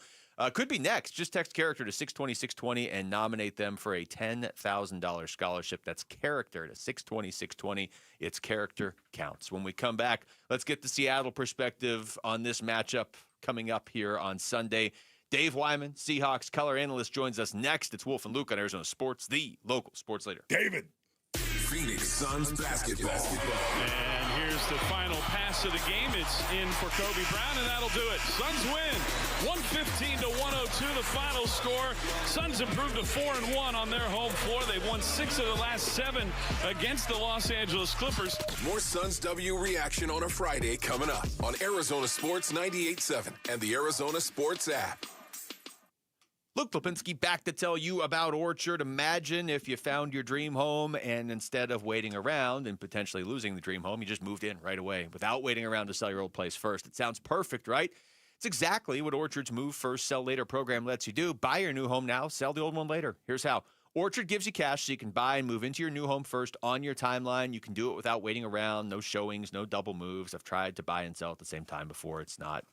could be next. Just text character to 620-620 and nominate them for a $10,000 scholarship. That's character to 620-620. It's Character Counts. When we come back, let's get the Seattle perspective on this matchup coming up here on Sunday. Dave Wyman, Seahawks color analyst, joins us next. It's Wolf and Luke on Arizona Sports, the local sports leader. David. Phoenix Suns basketball. And here's the final pass of the game. It's in for Kobe Brown, and that'll do it. Suns win. 115-102, the final score. Suns improved to 4-1 on their home floor. They've won 6 of the last 7 against the Los Angeles Clippers. More Suns W reaction on a Friday coming up on Arizona Sports 98.7 and the Arizona Sports app. Luke Lipinski back to tell you about Orchard. Imagine if you found your dream home and instead of waiting around and potentially losing the dream home, you just moved in right away without waiting around to sell your old place first. It sounds perfect, right? It's exactly what Orchard's Move First, Sell Later program lets you do. Buy your new home now, sell the old one later. Here's how. Orchard gives you cash so you can buy and move into your new home first on your timeline. You can do it without waiting around, no showings, no double moves. I've tried to buy and sell at the same time before.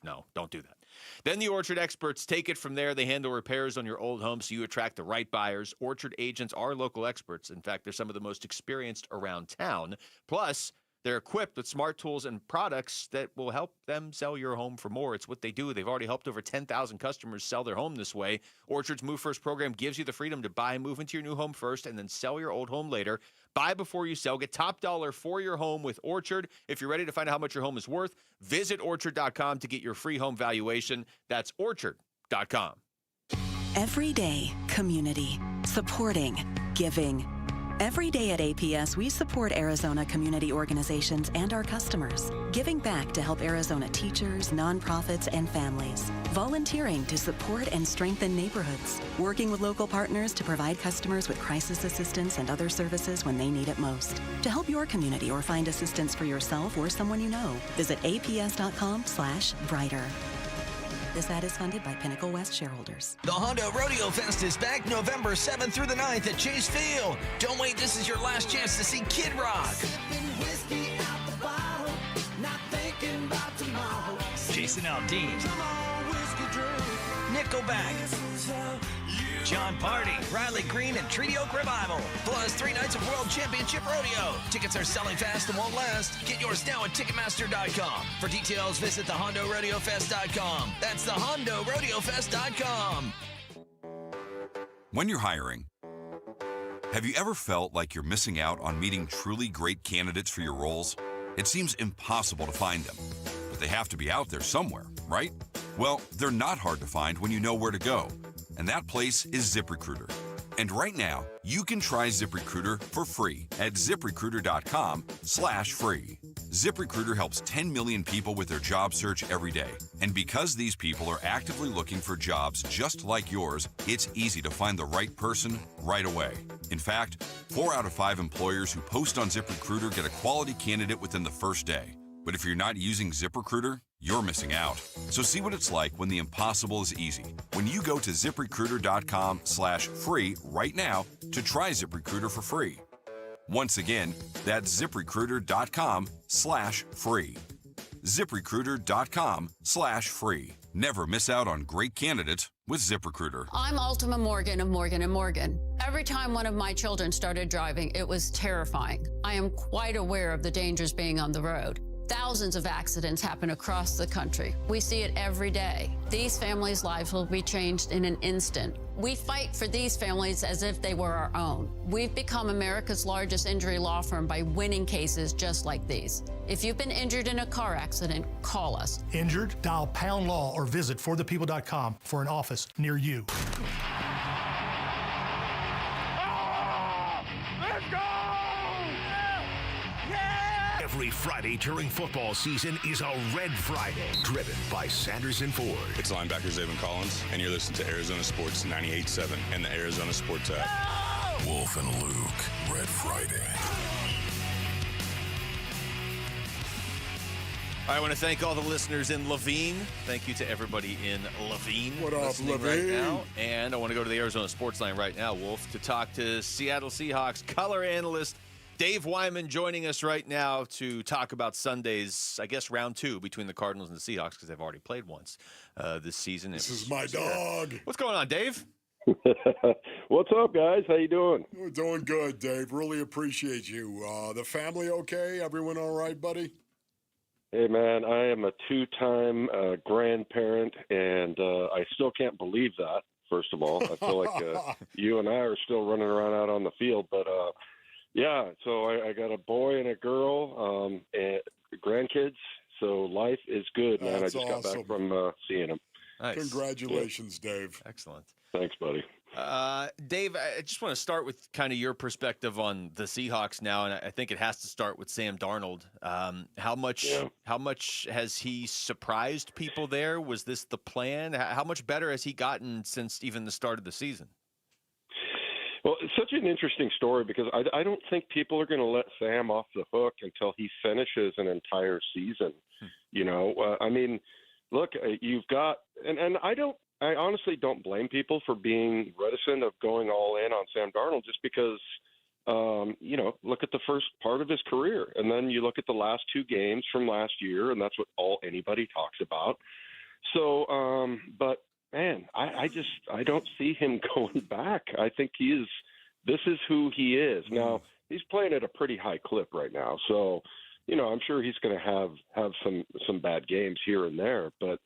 No, don't do that. Then the Orchard experts take it from there. They handle repairs on your old home so you attract the right buyers. Orchard agents are local experts. In fact, they're some of the most experienced around town. Plus, they're equipped with smart tools and products that will help them sell your home for more. It's what they do. They've already helped over 10,000 customers sell their home this way. Orchard's Move First program gives you the freedom to buy and move into your new home first and then sell your old home later. Buy before you sell. Get top dollar for your home with Orchard. If you're ready to find out how much your home is worth, visit Orchard.com to get your free home valuation. That's Orchard.com. Every day, community, supporting, giving. Every day at APS, we support Arizona community organizations and our customers, giving back to help Arizona teachers, nonprofits, and families, volunteering to support and strengthen neighborhoods, working with local partners to provide customers with crisis assistance and other services when they need it most. To help your community or find assistance for yourself or someone you know, visit aps.com/brighter. This ad is funded by Pinnacle West shareholders. The Honda Rodeo Fest is back November 7th through the 9th at Chase Field. Don't wait, this is your last chance to see Kid Rock, Jason Aldean, Nickelback, John Party, Riley Green, and Treaty Oak Revival. Plus 3 nights of World Championship Rodeo. Tickets are selling fast and won't last. Get yours now at Ticketmaster.com. For details, visit thehondoRodeoFest.com. That's thehondoRodeoFest.com. When you're hiring, have you ever felt like you're missing out on meeting truly great candidates for your roles? It seems impossible to find them, but they have to be out there somewhere, right? Well, they're not hard to find when you know where to go, and that place is ZipRecruiter. And right now, you can try ZipRecruiter for free at ZipRecruiter.com/free. ZipRecruiter helps 10 million people with their job search every day. And because these people are actively looking for jobs just like yours, it's easy to find the right person right away. In fact, 4 out of 5 employers who post on ZipRecruiter get a quality candidate within the first day. But if you're not using ZipRecruiter, you're missing out. So see what it's like when the impossible is easy. When you go to ZipRecruiter.com/free right now to try ZipRecruiter for free. Once again, that's ZipRecruiter.com/free. ZipRecruiter.com/free. Never miss out on great candidates with ZipRecruiter. I'm Ultima Morgan of Morgan & Morgan. Every time one of my children started driving, it was terrifying. I am quite aware of the dangers being on the road. Thousands of accidents happen across the country. We see it every day. These families' lives will be changed in an instant. We fight for these families as if they were our own. We've become America's largest injury law firm by winning cases just like these. If you've been injured in a car accident, call us. Injured? Dial pound law or visit forthepeople.com for an office near you. Let's go! Every Friday during football season is a Red Friday, driven by Sanders and Ford. It's linebacker Zayvon Collins, and you're listening to Arizona Sports 98.7 and the Arizona Sports app. Wolf and Luke, Red Friday. I want to thank all the listeners in Laveen. Thank you to everybody in Laveen. What up, listening Laveen? right now. And I want to go to the Arizona Sports line right now, Wolf, to talk to Seattle Seahawks color analyst Dave Wyman joining us right now to talk about Sunday's, I guess, round 2 between the Cardinals and the Seahawks because they've already played once this season. This is my dog. What's going on, Dave? What's up, guys? How you doing? We're doing good, Dave. Really appreciate you. The family okay? Everyone all right, buddy? Hey, man, I am a 2-time grandparent, and I still can't believe that, first of all. I feel like you and I are still running around out on the field, but yeah, so I got a boy and a girl and grandkids, so life is good, man. That's I just got back from seeing them. Nice. Congratulations, Dave. Excellent. Thanks, buddy. Dave, I just want to start with kind of your perspective on the Seahawks now, and I think it has to start with Sam Darnold. How much has he surprised people there? Was this the plan? How much better has he gotten since even the start of the season? Well, it's such an interesting story because I don't think people are going to let Sam off the hook until he finishes an entire season. You know, I mean, look, you've got, and I honestly don't blame people for being reticent of going all in on Sam Darnold just because, you know, look at the first part of his career and then you look at the last 2 games from last year and that's what anybody talks about. So, but man, I don't see him going back. I think this is who he is. Now, he's playing at a pretty high clip right now. So, you know, I'm sure he's going to have some bad games here and there, but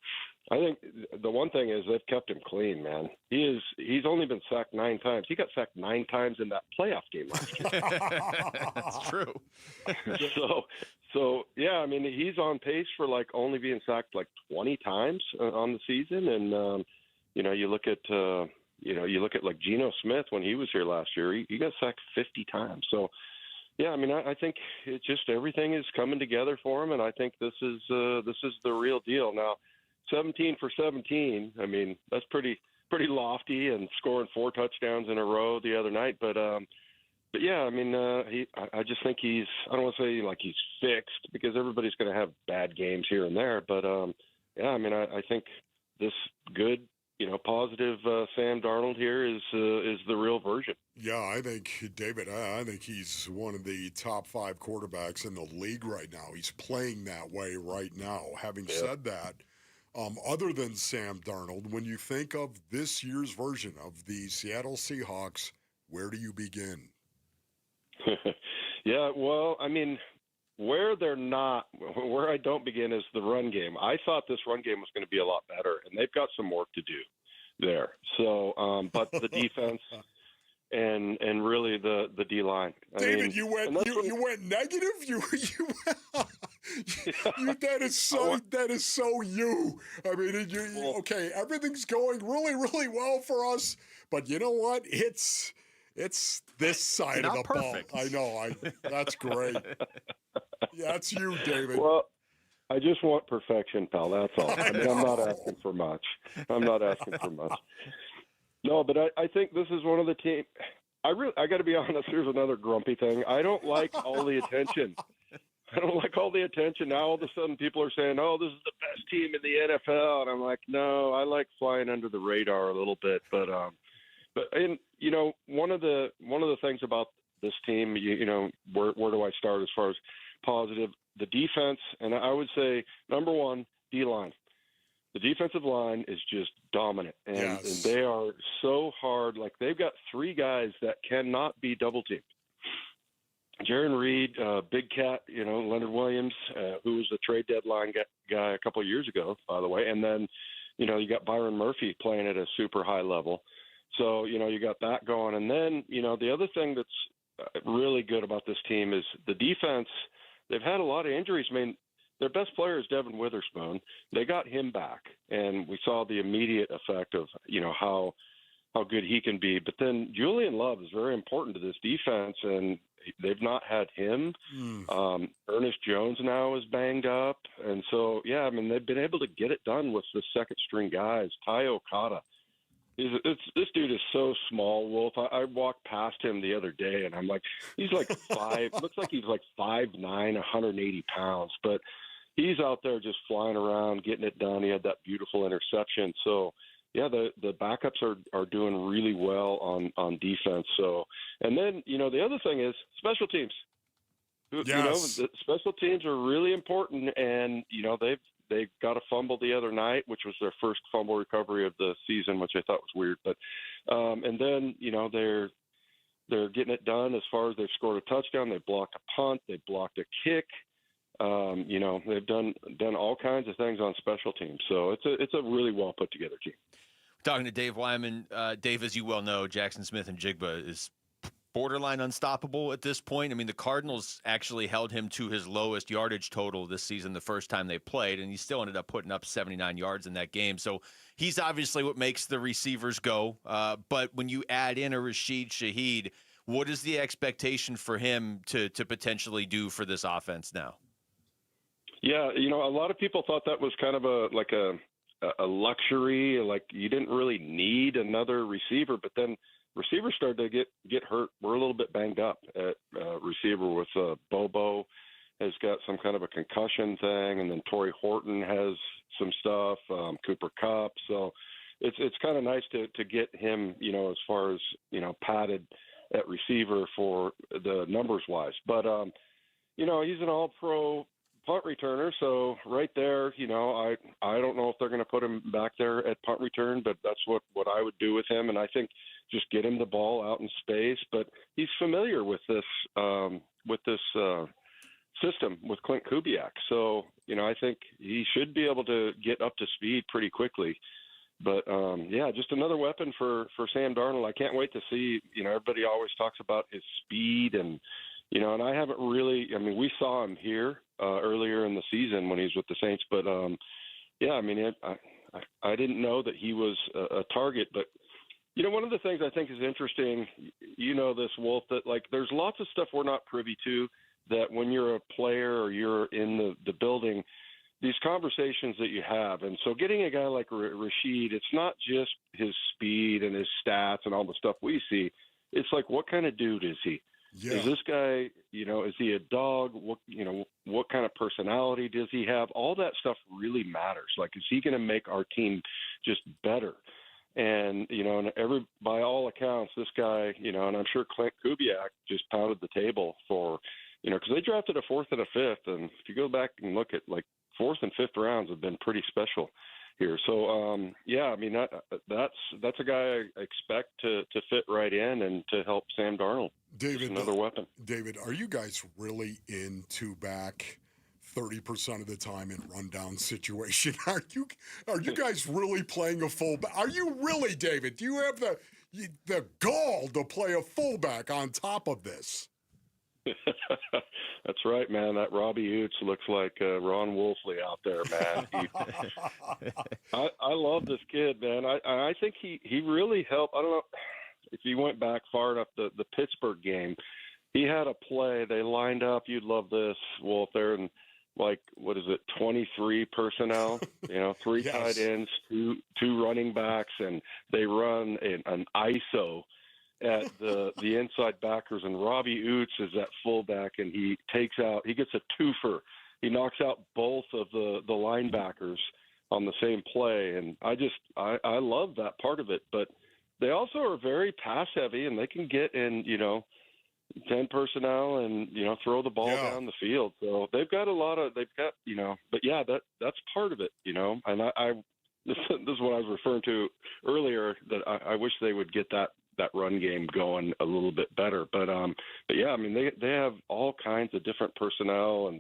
I think the one thing is they've kept him clean, man. He's only been sacked 9 times. He got sacked 9 times in that playoff game last year. That's true. So yeah, I mean, he's on pace for like only being sacked like 20 times on the season. And, you know, you look at like Geno Smith when he was here last year, he got sacked 50 times. So yeah, I mean, I think it just, everything is coming together for him. And I think this is the real deal. Now, 17 for 17. I mean, that's pretty lofty and scoring 4 touchdowns in a row the other night. But yeah, I mean, I just think I don't want to say like he's fixed because everybody's going to have bad games here and there. But yeah, I mean, I think this good, you know, positive Sam Darnold here is the real version. Yeah, I think, David, I think he's one of the top 5 quarterbacks in the league right now. He's playing that way right now. Having said that, Other than Sam Darnold, when you think of this year's version of the Seattle Seahawks, where do you begin? Yeah, well, I mean, where I don't begin is the run game. I thought this run game was going to be a lot better, and they've got some work to do there. So, but the defense and really the D-line. David, you went negative. That is so you. I mean, okay, everything's going really, really well for us, but you know what? It's this side of the perfect. ball. I know. That's great. Yeah, that's you, David. Well, I just want perfection, pal. That's all. I mean, I'm not asking for much. No, but I think this is one of the teams. I got to be honest. Here's another grumpy thing. I don't like all the attention. Now all of a sudden people are saying, "Oh, this is the best team in the NFL," and I'm like, "No, I like flying under the radar a little bit." But one of the things about this team, where do I start as far as positive? The defense, and I would say number one, D-line. The defensive line is just dominant, and they are so hard. Like, they've got three guys that cannot be double teamed. Jaylen Reed, Big Cat, Leonard Williams, who was the trade deadline guy a couple of years ago, by the way. And then, you got Byron Murphy playing at a super high level. So, you got that going. And then, the other thing that's really good about this team is the defense. They've had a lot of injuries. I mean, their best player is Devin Witherspoon. They got him back, and we saw the immediate effect of, how good he can be. But then Julian Love is very important to this defense, and they've not had him. Ernest Jones now is banged up. And so, I mean, they've been able to get it done with the second-string guys. Ty Okada. This dude is so small, Wolf. I walked past him the other day, and I'm like, he's like looks like he's like 5'9", 180 pounds. But he's out there just flying around, getting it done. He had that beautiful interception. So, the backups are doing really well on defense. So, and then, the other thing is special teams. Yes. The special teams are really important, and, they got a fumble the other night, which was their first fumble recovery of the season, which I thought was weird. But and then, they're getting it done as far as they've scored a touchdown. They blocked a punt. They blocked a kick. They've done all kinds of things on special teams. So it's a really well put together team. Talking to Dave Wyman. Dave, as you well know, Jackson Smith and Jigba is borderline unstoppable at this point. I mean, the Cardinals actually held him to his lowest yardage total this season the first time they played, and he still ended up putting up 79 yards in that game. So he's obviously what makes the receivers go. But when you add in a Rashid Shaheed, what is the expectation for him to potentially do for this offense now? Yeah, a lot of people thought that was kind of a luxury, like you didn't really need another receiver, but then receivers started to get hurt. We're a little bit banged up at receiver with Bobo has got some kind of a concussion thing, and then Torrey Horton has some stuff, Cooper Kupp. So it's kind of nice to get him, as far as, padded at receiver for the numbers wise. But, he's an all-pro punt returner. So right there, I don't know if they're going to put him back there at punt return, but that's what I would do with him. And I think just get him the ball out in space. But he's familiar with this system with Clint Kubiak. So, I think he should be able to get up to speed pretty quickly. But, just another weapon for Sam Darnold. I can't wait to see, everybody always talks about his speed and I haven't really – I mean, we saw him here earlier in the season when he was with the Saints. But, I didn't know that he was a target. But, one of the things I think is interesting, this, Wolf, that, like, there's lots of stuff we're not privy to that when you're a player or you're in the building, these conversations that you have. And so getting a guy like Rashid, it's not just his speed and his stats and all the stuff we see. It's like, what kind of dude is he? Yeah. Is this guy, is he a dog? What kind of personality does he have? All that stuff really matters. Like, is he going to make our team just better? And, and by all accounts, this guy, and I'm sure Clint Kubiak just pounded the table for, because they drafted a fourth and a fifth. And if you go back and look at, like, fourth and fifth rounds have been pretty special here. So, yeah, I mean, that's a guy I expect to fit right in and to help Sam Darnold. David, just another weapon. David, are you guys really in two-back 30% of the time in rundown situation? Are you guys really playing a fullback? Are you really, David? Do you have the gall to play a fullback on top of this? That's right, man. That Robbie Oots looks like Ron Wolfley out there, man. I love this kid, man. I think he really helped. I don't know if you went back far enough, the Pittsburgh game, he had a play. They lined up. You'd love this, Wolf, there, and like, what is it, 23 personnel, three Yes. tight ends, two running backs, and they run an ISO at the inside backers, and Robbie Oots is that fullback, and he gets a twofer. He knocks out both of the linebackers on the same play, and I love that part of it. But they also are very pass heavy, and they can get in, 10 personnel and, throw the ball down the field. So they've got but yeah, that's part of it, and this is what I was referring to earlier, that I wish they would get that run game going a little bit better. But yeah, I mean, they have all kinds of different personnel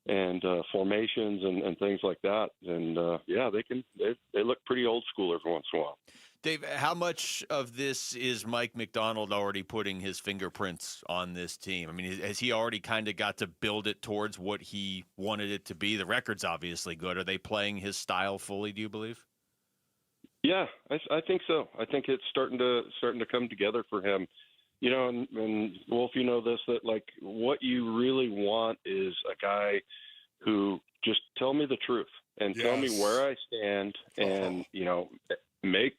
and formations and things like that. And yeah, they look pretty old school every once in a while. Dave, how much of this is Mike Macdonald already putting his fingerprints on this team? I mean, has he already kind of got to build it towards what he wanted it to be? The record's obviously good. Are they playing his style fully, do you believe? Yeah, I think so. I think it's starting to come together for him. And Wolf, this, that like what you really want is a guy who just tell me the truth and tell me where I stand and, make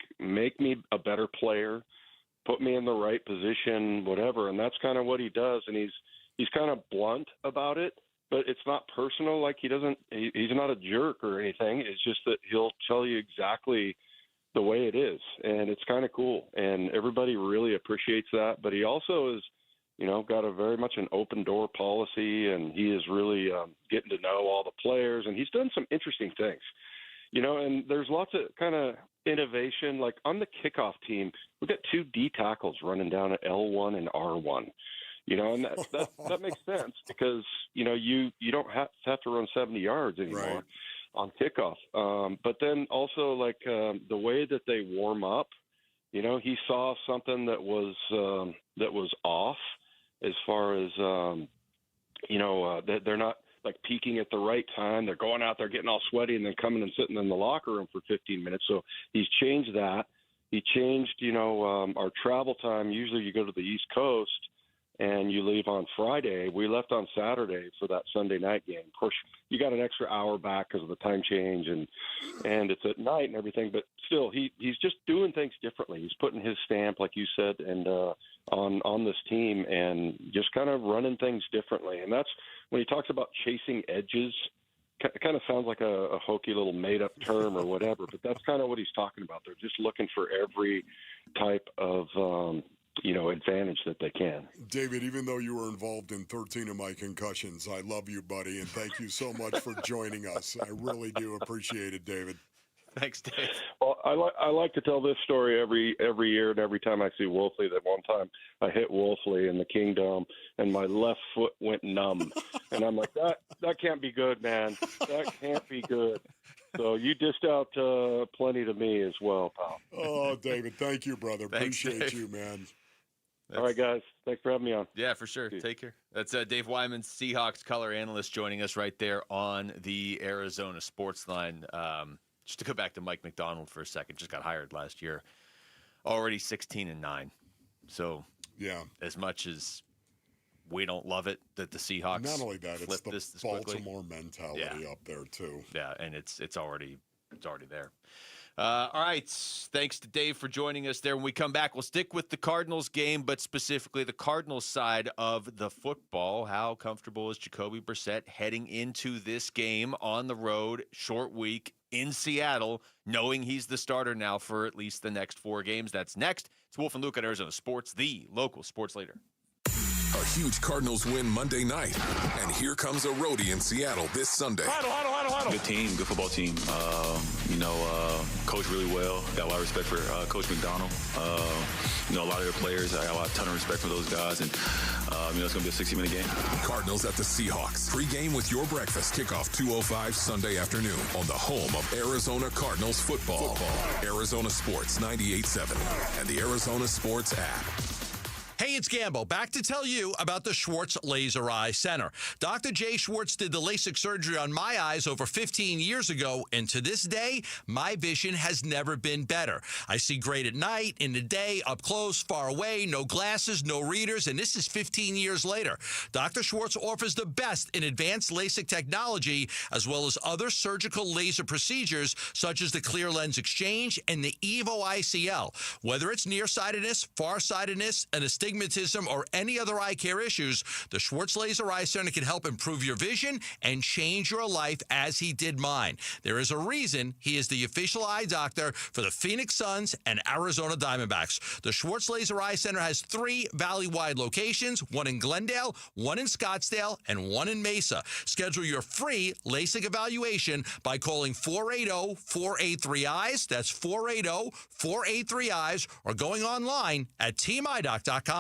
me a better player, put me in the right position, whatever. And that's kind of what he does. And he's kind of blunt about it, but it's not personal. Like he's not a jerk or anything. It's just that he'll tell you exactly the way it is, and it's kind of cool, and everybody really appreciates that. But he also is, got a very much an open door policy, and he is really getting to know all the players, and he's done some interesting things, and there's lots of kind of innovation. Like on the kickoff team, we've got 2 D tackles running down at L1 and R1, and that makes sense because, you don't have to run 70 yards anymore. Right. On kickoff. But then also like the way that they warm up, he saw something that was off as far as, that they're not like peaking at the right time. They're going out there getting all sweaty and then coming and sitting in the locker room for 15 minutes. So he's changed that. He changed, our travel time. Usually you go to the East Coast and you leave on Friday. We left on Saturday for that Sunday night game. Of course, you got an extra hour back because of the time change, and it's at night and everything. But still, he's just doing things differently. He's putting his stamp, like you said, and on this team, and just kind of running things differently. And that's when he talks about chasing edges. It kind of sounds like a hokey little made-up term or whatever, but that's kind of what he's talking about. They're just looking for every type of advantage that they can. David, even though you were involved in 13 of my concussions, I love you, buddy, and thank you so much for joining us. I really do appreciate it, David. Thanks, Dave. Well, I like to tell this story every year, and every time I see Wolfley. That one time I hit Wolfley in the Kingdom, and my left foot went numb, and I'm like, that can't be good, man. That can't be good. So you dished out plenty to me as well, pal. Oh, David, thank you, brother. Thanks, Appreciate Dave. you, man. All right, guys. Thanks for having me on. Yeah, for sure. Take care. That's Dave Wyman, Seahawks color analyst, joining us right there on the Arizona Sports Line. Just to go back to Mike Macdonald for a second, just got hired last year. Already 16-9. So yeah, as much as we don't love it that the Seahawks not only that, it's the this Baltimore mentality up there too. Yeah, and it's already there. All right. Thanks to Dave for joining us there. When we come back, we'll stick with the Cardinals game, but specifically the Cardinals side of the football. How comfortable is Jacoby Brissett heading into this game on the road, short week in Seattle, knowing he's the starter now for at least the next 4 games? That's next. It's Wolf and Luke at Arizona Sports, the local sports leader. A huge Cardinals win Monday night. And here comes a roadie in Seattle this Sunday. Huddle. Good team, good football team. Coach really well. Got a lot of respect for Coach McDonald. A lot of their players, I got a ton of respect for those guys. And, it's going to be a 60-minute game. Cardinals at the Seahawks. Pre-game with your breakfast. Kickoff 2:05 Sunday afternoon on the home of Arizona Cardinals football. Arizona Sports 98.7 and the Arizona Sports app. Hey, it's Gambo. Back to tell you about the Schwartz Laser Eye Center. Dr. Jay Schwartz did the LASIK surgery on my eyes over 15 years ago, and to this day, my vision has never been better. I see great at night, in the day, up close, far away, no glasses, no readers, and this is 15 years later. Dr. Schwartz offers the best in advanced LASIK technology, as well as other surgical laser procedures, such as the clear lens exchange and the EVO ICL. Whether it's nearsightedness, farsightedness, and astigmatism, or any other eye care issues, the Schwartz Laser Eye Center can help improve your vision and change your life as he did mine. There is a reason he is the official eye doctor for the Phoenix Suns and Arizona Diamondbacks. The Schwartz Laser Eye Center has 3 valley-wide locations, one in Glendale, one in Scottsdale, and one in Mesa. Schedule your free LASIK evaluation by calling 480-483-EYES. That's 480-483-EYES, or going online at teamidoc.com.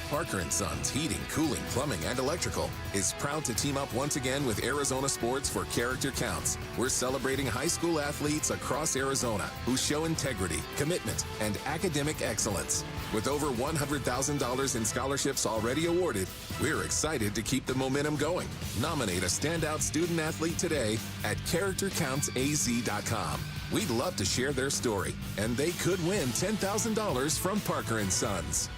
Parker & Sons Heating, Cooling, Plumbing, and Electrical is proud to team up once again with Arizona Sports for Character Counts. We're celebrating high school athletes across Arizona who show integrity, commitment, and academic excellence. With over $100,000 in scholarships already awarded, we're excited to keep the momentum going. Nominate a standout student athlete today at CharacterCountsAZ.com. We'd love to share their story, and they could win $10,000 from Parker & Sons.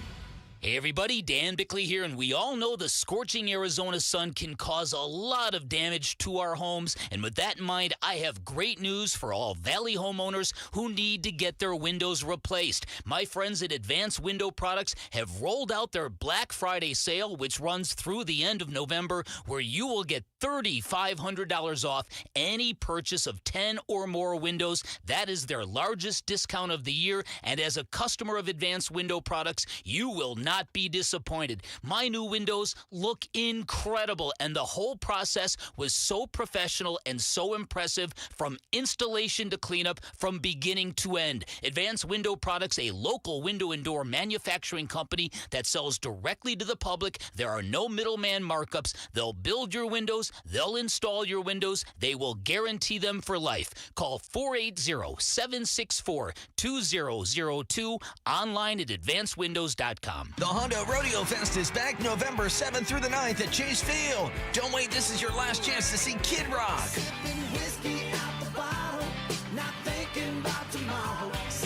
Hey everybody, Dan Bickley here, and we all know the scorching Arizona sun can cause a lot of damage to our homes, and with that in mind, I have great news for all Valley homeowners who need to get their windows replaced. My friends at Advanced Window Products have rolled out their Black Friday sale, which runs through the end of November, where you will get $3,500 off any purchase of 10 or more windows. That is their largest discount of the year, and as a customer of Advanced Window Products, you will not be disappointed. My new windows look incredible, and the whole process was so professional and so impressive, from installation to cleanup, from beginning to end. Advanced Window Products, a local window and door manufacturing company that sells directly to the public. There are no middleman markups. They'll build your windows. They'll install your windows. They will guarantee them for life. Call 480-764-2002, online at advancedwindows.com. The Honda Rodeo Fest is back November 7th through the 9th at Chase Field. Don't wait, this is your last chance to see Kid Rock,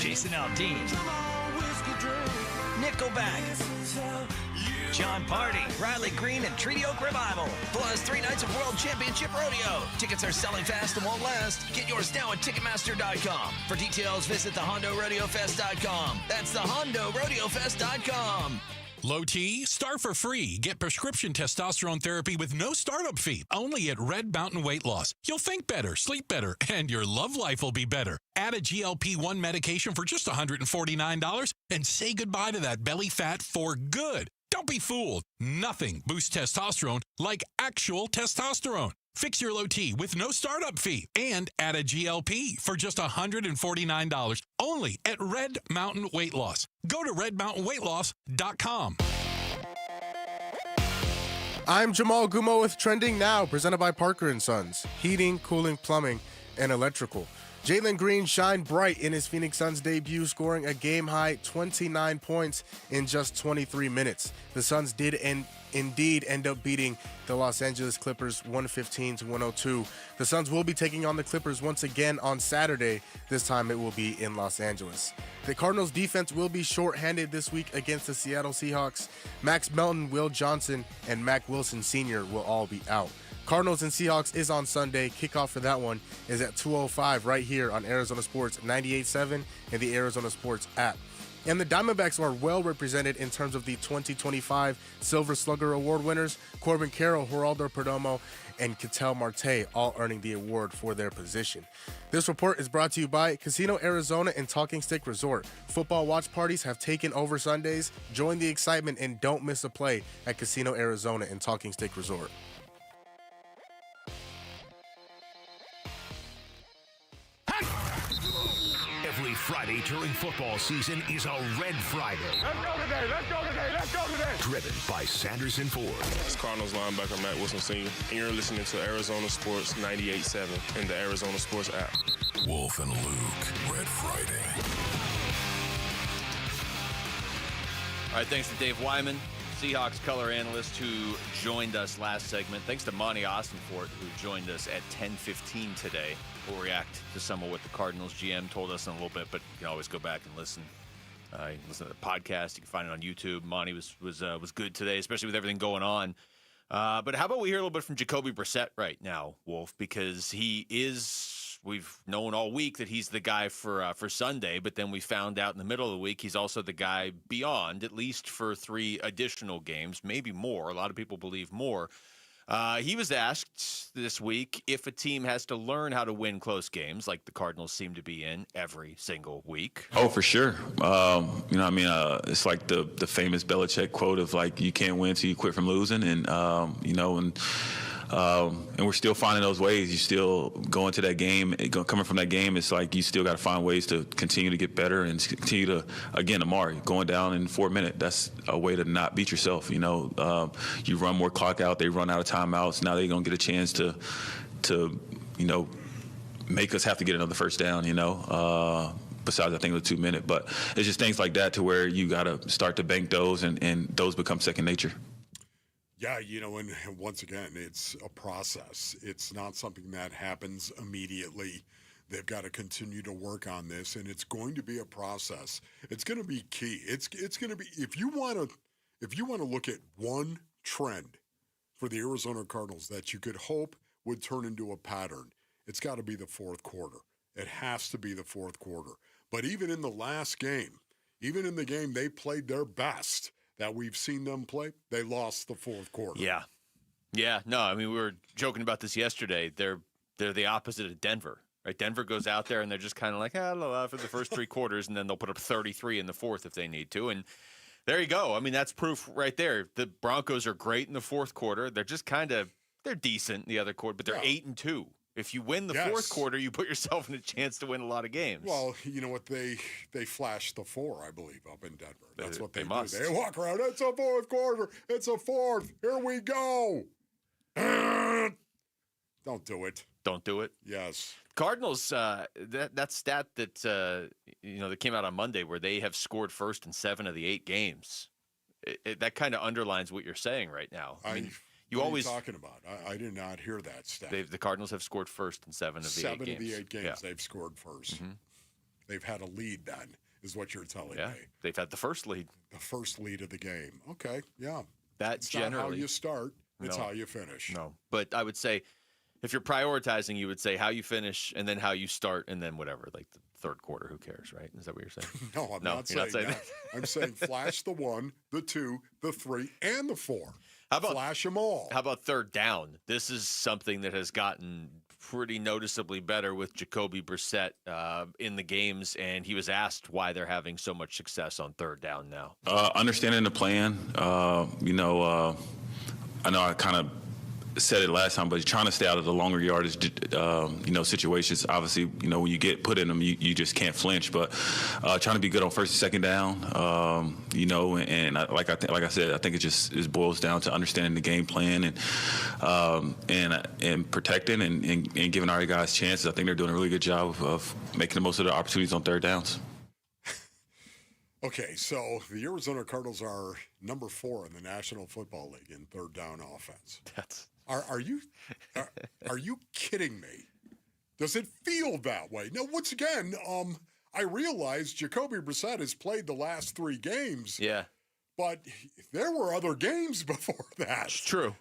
Jason Aldean, Nickelback, John Party, Riley Green, and Treaty Oak Revival. Plus 3 nights of World Championship Rodeo. Tickets are selling fast and won't last. Get yours now at Ticketmaster.com. For details, visit thehondoRodeoFest.com. That's thehondoRodeoFest.com. Low T, start for free. Get prescription testosterone therapy with no startup fee. Only at Red Mountain Weight Loss. You'll think better, sleep better, and your love life will be better. Add a GLP-1 medication for just $149 and say goodbye to that belly fat for good. Don't be fooled. Nothing boosts testosterone like actual testosterone. Fix your low T with no startup fee and add a GLP for just $149 only at Red Mountain Weight Loss. Go to redmountainweightloss.com. I'm Jamal Gumo with Trending Now, presented by Parker & Sons. Heating, cooling, plumbing, and electrical. Jaylen Green shined bright in his Phoenix Suns debut, scoring a game-high 29 points in just 23 minutes. The Suns did indeed end up beating the Los Angeles Clippers 115-102. The Suns will be taking on the Clippers once again on Saturday. This time it will be in Los Angeles. The Cardinals defense will be shorthanded this week against the Seattle Seahawks. Max Melton, Will Johnson, and Mac Wilson Sr. will all be out. Cardinals and Seahawks is on Sunday. Kickoff for that one is at 2:05 right here on Arizona Sports 98.7 and the Arizona Sports app. And the Diamondbacks are well represented in terms of the 2025 Silver Slugger Award winners, Corbin Carroll, Geraldo Perdomo, and Ketel Marte, all earning the award for their position. This report is brought to you by Casino Arizona and Talking Stick Resort. Football watch parties have taken over Sundays. Join the excitement and don't miss a play at Casino Arizona and Talking Stick Resort. Every Friday during football season is a Red Friday. Let's go today, let's go today, let's go today. Driven by Sanders and Ford. It's Cardinals linebacker Matt Wilson Sr. And you're listening to Arizona Sports 98.7 in the Arizona Sports app. Wolf and Luke, Red Friday. All right, thanks to Dave Wyman, Seahawks color analyst, who joined us last segment. Thanks to Monty Austinfort, who joined us at 10:15 today. We'll react to some of what the Cardinals GM told us in a little bit, but you can always go back and listen. You can listen to the podcast. You can find it on YouTube. Monty was good today, especially with everything going on. But how about we hear a little bit from Jacoby Brissett right now, Wolf, because he is. We've known all week that he's the guy for Sunday, but then we found out in the middle of the week he's also the guy beyond, at least for 3 additional games, maybe more. A lot of people believe more. He was asked this week if a team has to learn how to win close games, like the Cardinals seem to be in every single week. Oh, for sure. It's like the famous Belichick quote of like, you can't win till you quit from losing. And we're still finding those ways. You still go into that game, coming from that game, it's like you still got to find ways to continue to get better and continue to, again, Amari, going down in 4 minutes, that's a way to not beat yourself. You run more clock out, they run out of timeouts. Now they're going to get a chance to make us have to get another first down, besides I think it was 2 minutes. But it's just things like that to where you got to start to bank those and those become second nature. Yeah, and once again, it's a process. It's not something that happens immediately. They've got to continue to work on this, and it's going to be a process. It's going to be key. It's going to be, if you want to look at one trend for the Arizona Cardinals that you could hope would turn into a pattern, it's got to be the fourth quarter. It has to be the fourth quarter. But even in the last game, even in the game they played their best that we've seen them play, they lost the fourth quarter. Yeah. No, we were joking about this yesterday. They're the opposite of Denver, right? Denver goes out there and they're just kind of like, for the first 3 quarters, and then they'll put up 33 in the fourth if they need to. And there you go. That's proof right there. The Broncos are great in the fourth quarter. They're just they're decent in the other quarter, but they're 8-2. If you win the fourth quarter, you put yourself in a chance to win a lot of games. Well, you know what? They flashed the 4, I believe, up in Denver. That's what they must. do. They walk around. It's a fourth quarter. It's a fourth. Here we go. Don't do it. Don't do it? Yes. Cardinals, that stat that that came out on Monday where they have scored first in 7 of the 8 games. That kind of underlines what you're saying right now. What are you talking about? I did not hear that stat. The Cardinals have scored first in 7 of the 8 games. 7 of the 8 games they've scored first. Mm-hmm. They've had a lead then, is what you're telling me. They've had the first lead. The first lead of the game. Okay, yeah. That's generally not how you start. It's how you finish. No, but I would say if you're prioritizing, you would say how you finish and then how you start and then whatever, like the third quarter. Who cares, right? Is that what you're saying? No, I'm not saying that. I'm saying flash the 1, the 2, the 3, and the 4. Flash them all. How about third down? This is something that has gotten pretty noticeably better with Jacoby Brissett in the games, and he was asked why they're having so much success on third down now. Understanding the plan, I know I kind of said it last time, but you're trying to stay out of the longer yardage, situations. Obviously, when you get put in them, you just can't flinch. But trying to be good on first and second down, and like I said, I think it boils down to understanding the game plan and protecting and giving our guys chances. I think they're doing a really good job of making the most of the opportunities on third downs. Okay, so the Arizona Cardinals are number 4 in the National Football League in third down offense. Are you kidding me? Does it feel that way? Now, once again, I realize Jacoby Brissett has played the last 3 games. Yeah. But there were other games before that. It's true.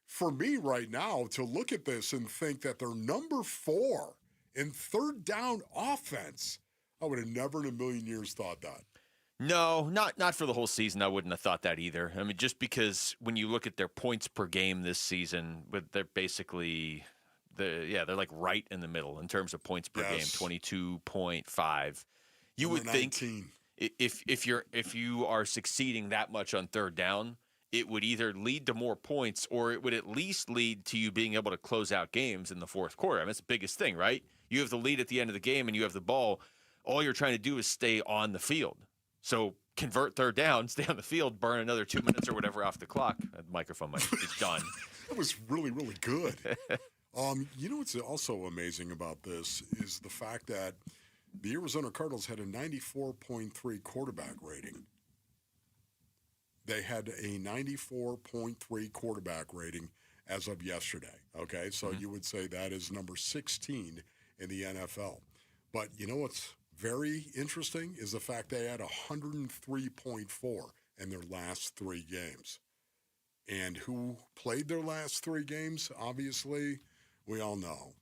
For me right now to look at this and think that they're number 4 in third down offense, I would have never in a million years thought that. No, not for the whole season. I wouldn't have thought that either. I mean, just because when you look at their points per game this season, they're basically they're like right in the middle in terms of points per game, 22.5. You would think if you are succeeding that much on third down, it would either lead to more points or it would at least lead to you being able to close out games in the fourth quarter. I mean, that's the biggest thing, right? You have the lead at the end of the game and you have the ball. All you're trying to do is stay on the field. So convert third down, stay on the field, burn another 2 minutes or whatever off the clock. The microphone mic is done. That was really, really good. You know what's also amazing about this is the fact that the Arizona Cardinals had a 94.3 quarterback rating. They had a 94.3 quarterback rating as of yesterday. Okay, so you would say that is number 16 in the NFL. But you know what's very interesting is the fact they had 103.4 in their last 3 games. And who played their last 3 games? Obviously, we all know.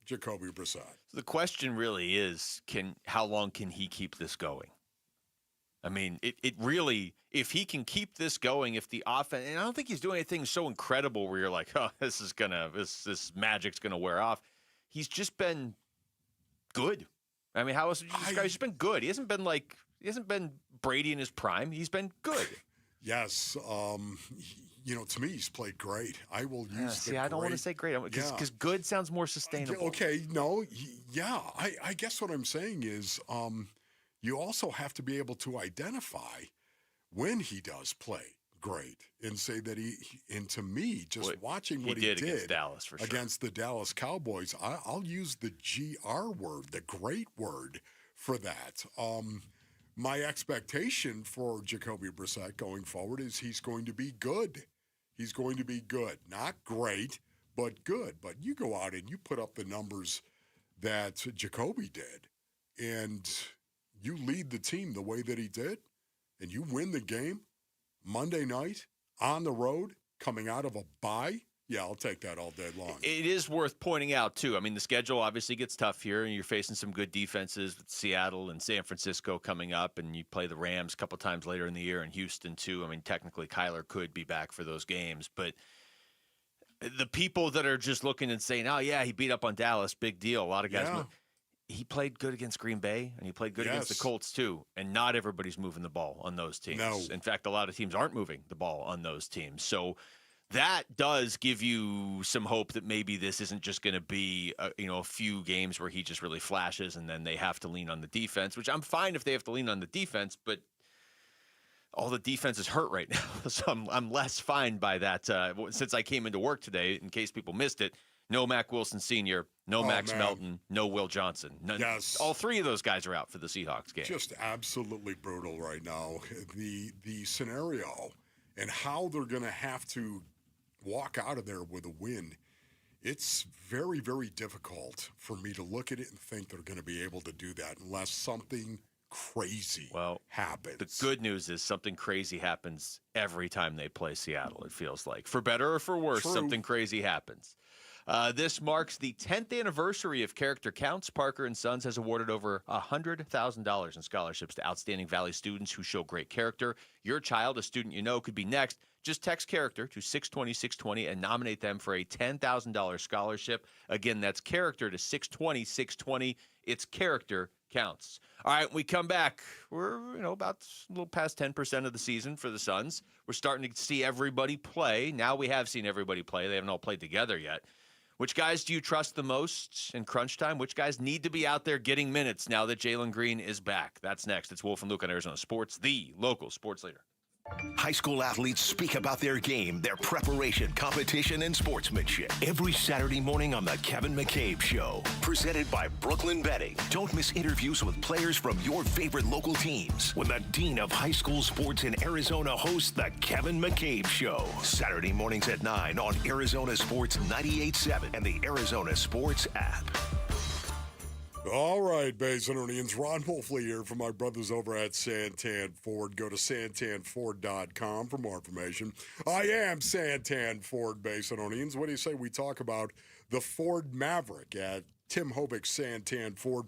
Jacoby Brissett. So the question really is, how long can he keep this going? I mean, it really, if he can keep this going, if the offense, and I don't think he's doing anything so incredible where you're like, oh, this magic's gonna wear off. He's just been good. I mean, how else would you describe? He's just been good. He hasn't been Brady in his prime. He's been good. Yes. To me, he's played great. I will use I don't want to say great because good sounds more sustainable. Okay, no, I guess what I'm saying is you also have to be able to identify when he does play great and say that and to me, just watching what he did against Dallas, for sure. Against the Dallas Cowboys, I'll use the GR word, the great word for that. My expectation for Jacoby Brissett going forward is he's going to be good. He's going to be good. Not great, but good. But you go out and you put up the numbers that Jacoby did, and you lead the team the way that he did, and you win the game Monday night on the road coming out of a bye. Yeah, I'll take that all day long. It is worth pointing out, too. I mean, the schedule obviously gets tough here, and you're facing some good defenses with Seattle and San Francisco coming up, and you play the Rams a couple times later in the year, and Houston, too. I mean, technically, Kyler could be back for those games, but the people that are just looking and saying, oh, yeah, he beat up on Dallas, big deal. A lot of guys. Yeah. He played good against Green Bay, and he played good against the Colts, too. And not everybody's moving the ball on those teams. No. In fact, a lot of teams aren't moving the ball on those teams. So that does give you some hope that maybe this isn't just going to be a few games where he just really flashes and then they have to lean on the defense, which I'm fine if they have to lean on the defense, but all the defense is hurt right now. So I'm less fine by that. Since I came into work today, in case people missed it, no Mac Wilson Sr., no Max Melton, no Will Johnson. Yes. All 3 of those guys are out for the Seahawks game. Just absolutely brutal right now. The scenario and how they're going to have to walk out of there with a win, it's very, very difficult for me to look at it and think they're going to be able to do that unless something crazy happens. The good news is something crazy happens every time they play Seattle, it feels like. For better or for worse, something crazy happens. This marks the 10th anniversary of Character Counts. Parker & Sons has awarded over $100,000 in scholarships to outstanding Valley students who show great character. Your child, a student you know, could be next. Just text character to 620-620 and nominate them for a $10,000 scholarship. Again, that's character to 620-620. It's Character Counts. All right, we come back. We're about a little past 10% of the season for the Suns. We're starting to see everybody play. Now we have seen everybody play. They haven't all played together yet. Which guys do you trust the most in crunch time? Which guys need to be out there getting minutes now that Jaylen Green is back? That's next. It's Wolf and Luke on Arizona Sports, the local sports leader. High school athletes speak about their game, their preparation, competition, and sportsmanship. Every Saturday morning on The Kevin McCabe Show. Presented by Brooklyn Betting. Don't miss interviews with players from your favorite local teams when the Dean of High School Sports in Arizona hosts The Kevin McCabe Show. Saturday mornings at 9 on Arizona Sports 98.7 and the Arizona Sports app. All right, Basinonians, Ron Wolfley here from my brothers over at Santan Ford. Go to santanford.com for more information. I am Santan Ford, Basinonians. What do you say we talk about the Ford Maverick at Tim Hovick's Santan Ford?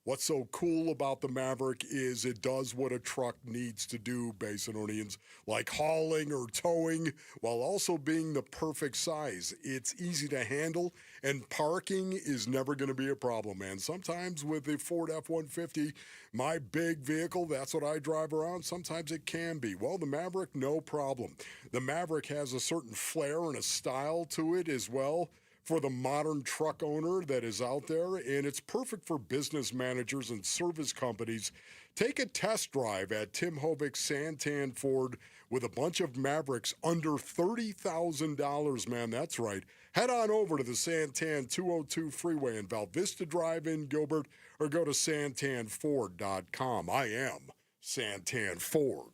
What's so cool about the Maverick is it does what a truck needs to do, Basinonians, like hauling or towing, while also being the perfect size. It's easy to handle, and parking is never going to be a problem, man. Sometimes with the Ford F-150, my big vehicle, that's what I drive around, sometimes it can be. Well, the Maverick, no problem. The Maverick has a certain flair and a style to it as well, for the modern truck owner that is out there, and it's perfect for business managers and service companies. Take a test drive at Tim Hovig's Santan Ford with a bunch of Mavericks under $30,000, man. That's right. Head on over to the Santan 202 freeway in Val Vista Drive in Gilbert, or go to santanford.com. I am Santan Ford.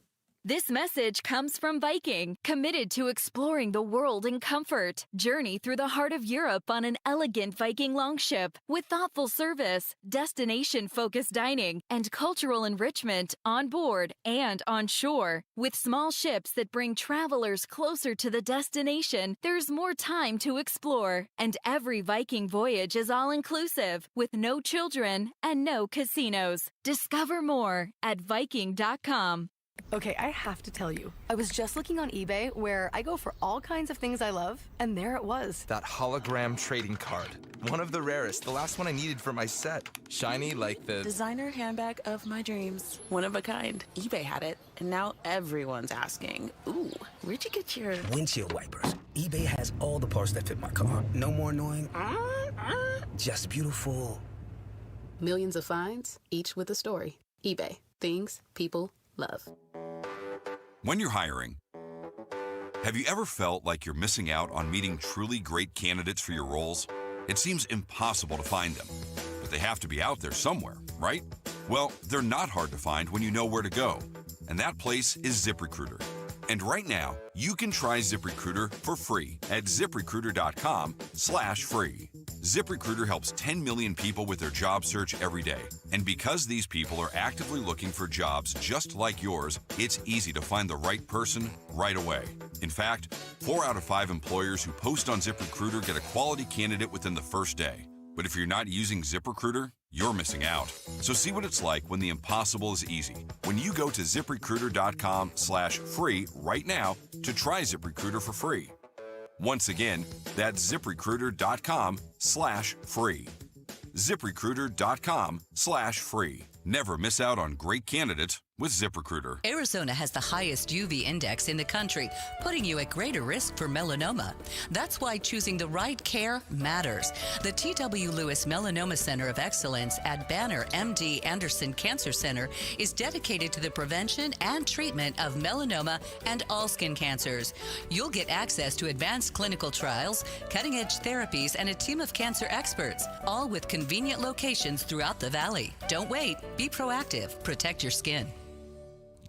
This message comes from Viking, committed to exploring the world in comfort. Journey through the heart of Europe on an elegant Viking longship with thoughtful service, destination-focused dining, and cultural enrichment on board and on shore. With small ships that bring travelers closer to the destination, there's more time to explore. And every Viking voyage is all-inclusive, with no children and no casinos. Discover more at Viking.com. Okay, I have to tell you, I was just looking on eBay where I go for all kinds of things I love, and there it was. That hologram trading card. One of the rarest, the last one I needed for my set. Shiny like the designer handbag of my dreams. One of a kind. eBay had it, and now everyone's asking, ooh, where'd you get your windshield wipers? eBay has all the parts that fit my car. No more annoying, just beautiful. Millions of finds, each with a story. eBay. Things people love. When you're hiring, have you ever felt like you're missing out on meeting truly great candidates for your roles? It seems impossible to find them, but they have to be out there somewhere, right? Well, they're not hard to find when you know where to go, and that place is ZipRecruiter. And right now, you can try ZipRecruiter for free at ZipRecruiter.com/free. ZipRecruiter helps 10 million people with their job search every day. And because these people are actively looking for jobs just like yours, it's easy to find the right person right away. In fact, 4 out of 5 employers who post on ZipRecruiter get a quality candidate within the first day. But if you're not using ZipRecruiter, you're missing out. So see what it's like when the impossible is easy. When you go to ZipRecruiter.com/free right now to try ZipRecruiter for free. Once again, that's ZipRecruiter.com/free. ZipRecruiter.com/free. Never miss out on great candidates with ZipRecruiter. Arizona has the highest UV index in the country, putting you at greater risk for melanoma. That's why choosing the right care matters. The T.W. Lewis Melanoma Center of Excellence at Banner MD Anderson Cancer Center is dedicated to the prevention and treatment of melanoma and all skin cancers. You'll get access to advanced clinical trials, cutting-edge therapies, and a team of cancer experts, all with convenient locations throughout the valley. Don't wait. Be proactive. Protect your skin.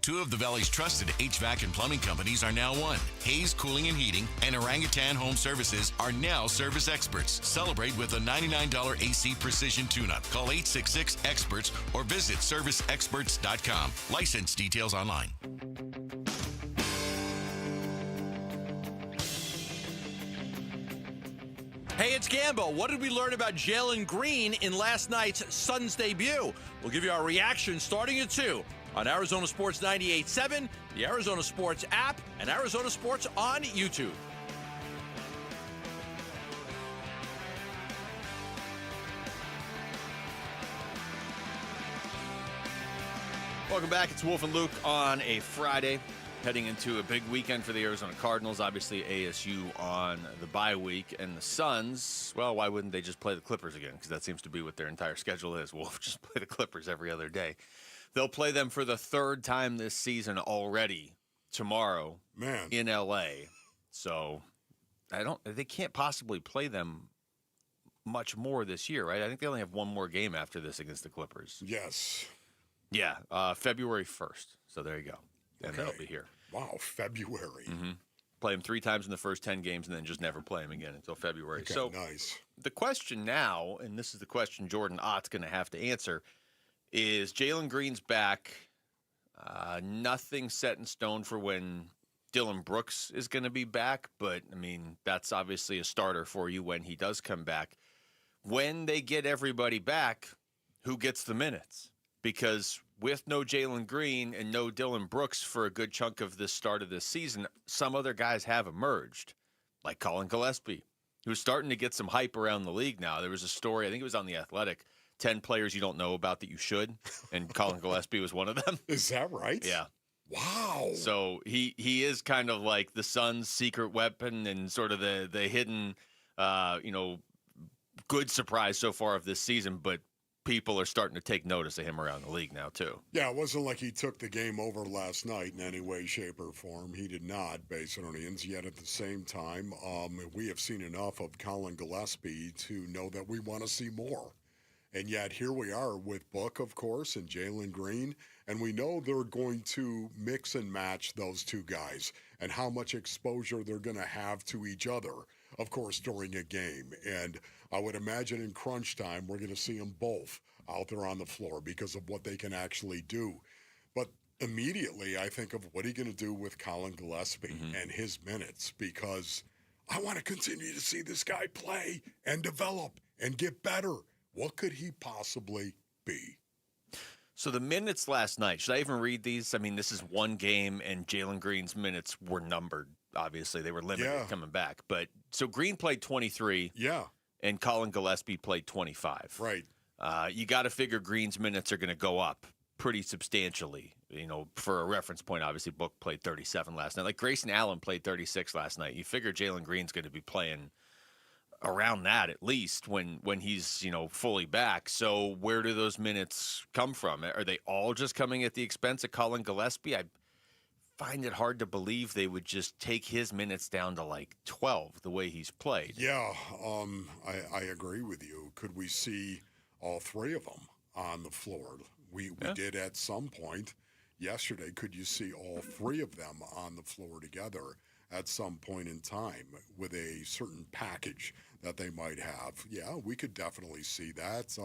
2 of the Valley's trusted HVAC and plumbing companies are now one. Hayes Cooling and Heating and Orangutan Home Services are now service experts. Celebrate with a $99 AC Precision tune-up. Call 866-EXPERTS or visit serviceexperts.com. License details online. Hey, it's Gambo. What did we learn about Jaylen Green in last night's Suns debut? We'll give you our reaction starting at 2 on Arizona Sports 98.7, the Arizona Sports app, and Arizona Sports on YouTube. Welcome back. It's Wolf and Luke on a Friday, heading into a big weekend for the Arizona Cardinals. Obviously, ASU on the bye week. And the Suns, well, why wouldn't they just play the Clippers again? Because that seems to be what their entire schedule is. Wolf, just play the Clippers every other day. They'll play them for the 3rd time this season already tomorrow in L.A. So they can't possibly play them much more this year, right? I think they only have one more game after this against the Clippers. Yes. Yeah, February 1st. So there you go. And they'll be here. Wow, February. Mm-hmm. Play them 3 times in the first 10 games and then just never play them again until February. Okay, so nice. The question now, and this is the question Jordan Ott's going to have to answer, is Jaylen Green's back. Nothing set in stone for when Dylan Brooks is going to be back, but, I mean, that's obviously a starter for you when he does come back. When they get everybody back, who gets the minutes. Because with no Jaylen Green and no Dylan Brooks for a good chunk of the start of this season, some other guys have emerged, like Colin Gillespie, who's starting to get some hype around the league now. There was a story, I think it was on The Athletic, 10 players you don't know about that you should, and Colin Gillespie was one of them. Is that right? Yeah. Wow. So he is kind of like the Suns' secret weapon and sort of the hidden, good surprise so far of this season, but people are starting to take notice of him around the league now, too. Yeah, it wasn't like he took the game over last night in any way, shape, or form. He did not, Basinonians. Yet at the same time, we have seen enough of Colin Gillespie to know that we want to see more. And yet here we are with Book, of course, and Jaylen Green, and we know they're going to mix and match those two guys and how much exposure they're going to have to each other, of course, during a game. And I would imagine in crunch time, we're going to see them both out there on the floor because of what they can actually do. But immediately, I think of what are you going to do with Colin Gillespie and his minutes, because I want to continue to see this guy play and develop and get better. What could he possibly be? So the minutes last night, should I even read these? I mean, this is one game, and Jaylen Green's minutes were numbered. Obviously, they were limited coming back. But so Green played 23. Yeah. And Colin Gillespie played 25. Right. You got to figure Green's minutes are going to go up pretty substantially. For a reference point, obviously, Book played 37 last night. Like Grayson Allen played 36 last night. You figure Jaylen Green's going to be playing around that at least when he's fully back. So where do those minutes come from? Are they all just coming at the expense of Colin Gillespie? I find it hard to believe they would just take his minutes down to like 12 the way he's played. Yeah, I agree with you. Could we see all three of them on the floor? We did at some point yesterday. Could you see all three of them on the floor together at some point in time with a certain package that they might have? Yeah, we could definitely see that.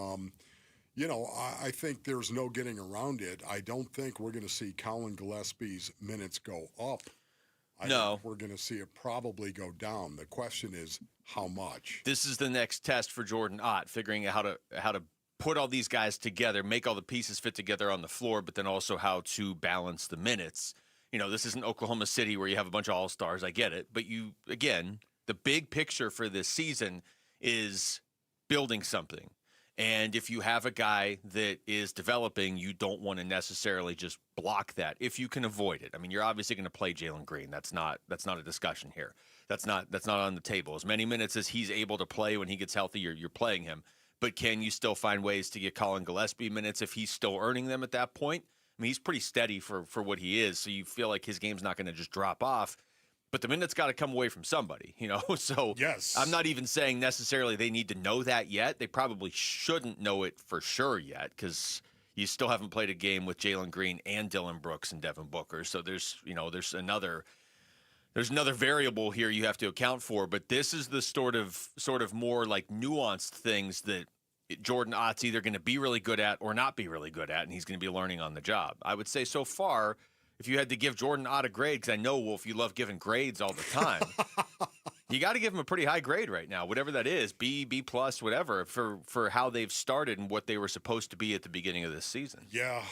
I think there's no getting around it. I don't think we're going to see Colin Gillespie's minutes go up. I think we're going to see it probably go down. The question is how much. This is the next test for Jordan Ott, figuring out how to put all these guys together, make all the pieces fit together on the floor, but then also how to balance the minutes. This isn't Oklahoma City where you have a bunch of all-stars. I get it. But the big picture for this season is building something. And if you have a guy that is developing, you don't want to necessarily just block that if you can avoid it. I mean, you're obviously going to play Jaylen Green. That's not a discussion here. That's not on the table. As many minutes as he's able to play when he gets healthy, you're playing him. But can you still find ways to get Colin Gillespie minutes if he's still earning them at that point? I mean, he's pretty steady for what he is, so you feel like his game's not going to just drop off. But the minutes got to come away from somebody, So yes. I'm not even saying necessarily they need to know that yet. They probably shouldn't know it for sure yet, because you still haven't played a game with Jaylen Green and Dylan Brooks and Devin Booker. So there's another variable here you have to account for. But this is the sort of more like nuanced things that Jordan Ott's either going to be really good at or not be really good at, and he's going to be learning on the job. I would say so far, if you had to give Jordan Ott a grade, because I know, Wolf, you love giving grades all the time, you got to give him a pretty high grade right now, whatever that is, B plus, whatever, for how they've started and what they were supposed to be at the beginning of this season. Yeah,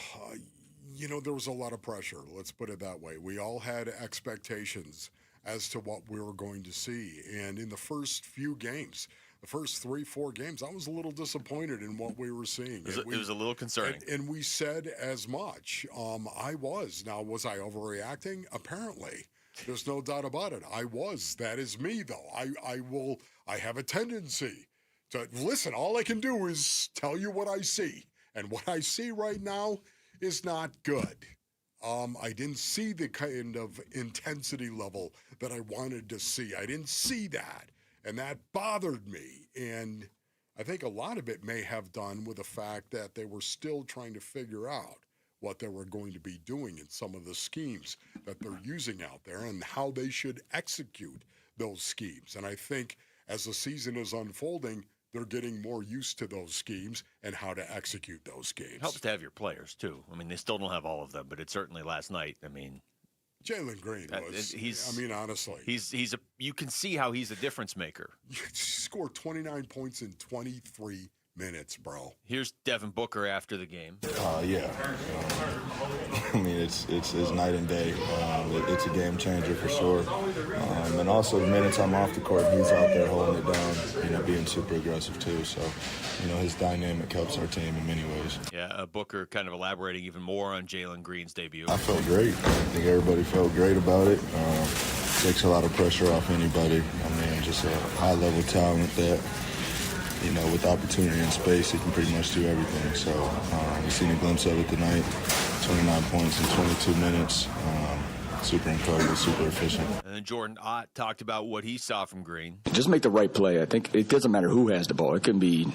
there was a lot of pressure, let's put it that way. We all had expectations as to what we were going to see, and in the first few games, the first 3-4 games, I was a little disappointed in what we were seeing. It was a little concerning. And we said as much. I was. Now, was I overreacting? Apparently. There's no doubt about it. I was. That is me, though. I have a tendency to, listen, all I can do is tell you what I see. And what I see right now is not good. I didn't see the kind of intensity level that I wanted to see. I didn't see that. And that bothered me. And I think a lot of it may have done with the fact that they were still trying to figure out what they were going to be doing in some of the schemes that they're using out there and how they should execute those schemes. And I think as the season is unfolding, they're getting more used to those schemes and how to execute those schemes. It helps to have your players, too. I mean, they still don't have all of them, but it certainly last night, Jaylen Green was, honestly. You can see how he's a difference maker. He scored 29 points in 23 minutes, bro. Here's Devin Booker after the game. Yeah. I mean, it's night and day. It's a game changer for sure. And also, the minutes I'm off the court, he's out there holding it down, being super aggressive too. So, his dynamic helps our team in many ways. Yeah, Booker kind of elaborating even more on Jaylen Green's debut. I felt great. I think everybody felt great about it. Takes a lot of pressure off anybody. I mean, just a high-level talent that, with opportunity and space, he can pretty much do everything. So we've seen a glimpse of it tonight. 29 points in 22 minutes. Super incredible, super efficient. And then Jordan Ott talked about what he saw from Green. Just make the right play. I think it doesn't matter who has the ball. It can be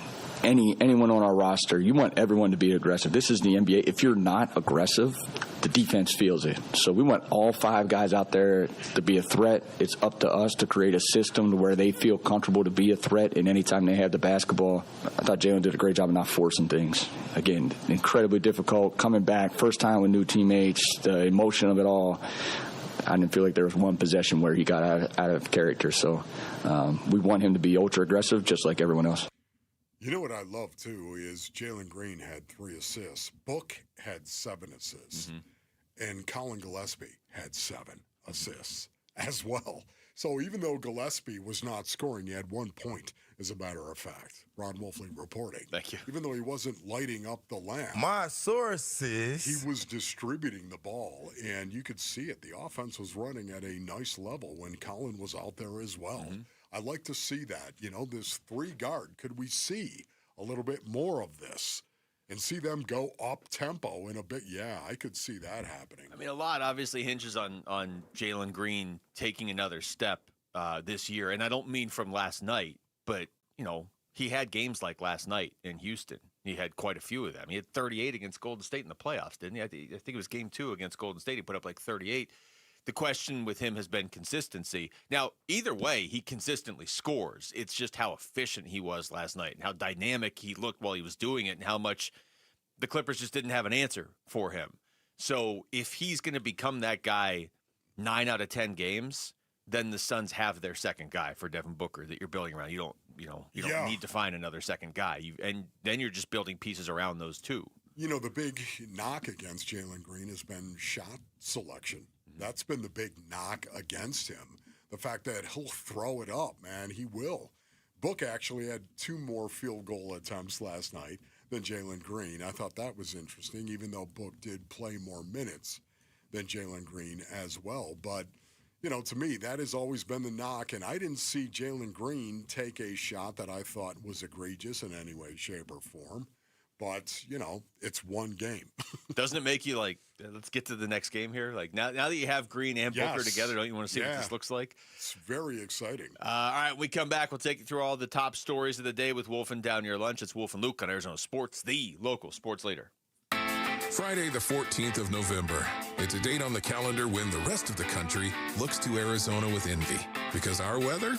anyone on our roster. You want everyone to be aggressive. This is the NBA. If you're not aggressive, the defense feels it. So we want all 5 guys out there to be a threat. It's up to us to create a system to where they feel comfortable to be a threat. And anytime they have the basketball, I thought Jaylen did a great job of not forcing things. Again, incredibly difficult. Coming back, first time with new teammates, the emotion of it all. I didn't feel like there was one possession where he got out of character. So we want him to be ultra-aggressive just like everyone else. You know what I love, too, is Jaylen Green had 3 assists. Book had 7 assists. And Colin Gillespie had 7 assists as well. So even though Gillespie was not scoring, he had 1 point, as a matter of fact. Ron Wolfley reporting. Thank you. Even though he wasn't lighting up the lamp. My sources. He was distributing the ball, and you could see it. The offense was running at a nice level when Colin was out there as well. I like to see that. This 3-guard, could we see a little bit more of this? And see them go up-tempo in a bit. Yeah, I could see that happening. I mean, a lot obviously hinges on Jaylen Green taking another step this year. And I don't mean from last night, but, he had games like last night in Houston. He had quite a few of them. He had 38 against Golden State in the playoffs, didn't he? I think it was game 2 against Golden State. He put up like 38. The question with him has been consistency. Now, either way, he consistently scores. It's just how efficient he was last night and how dynamic he looked while he was doing it and how much the Clippers just didn't have an answer for him. So if he's going to become that guy 9 out of 10 games, then the Suns have their second guy for Devin Booker that you're building around. You don't need to find another second guy. And then you're just building pieces around those 2. The big knock against Jaylen Green has been shot selection. That's been the big knock against him. The fact that he'll throw it up, man, he will. Book actually had 2 more field goal attempts last night than Jaylen Green. I thought that was interesting, even though Book did play more minutes than Jaylen Green as well. But, to me, that has always been the knock, and I didn't see Jaylen Green take a shot that I thought was egregious in any way, shape, or form. But, it's one game. Doesn't it make you like, let's get to the next game here? Like now that you have Green and Booker together, don't you want to see what this looks like? It's very exciting. All right, we come back. We'll take you through all the top stories of the day with Wolf and Down Your Lunch. It's Wolf and Luke on Arizona Sports, the local sports leader. Friday, the 14th of November. It's a date on the calendar when the rest of the country looks to Arizona with envy. Because our weather?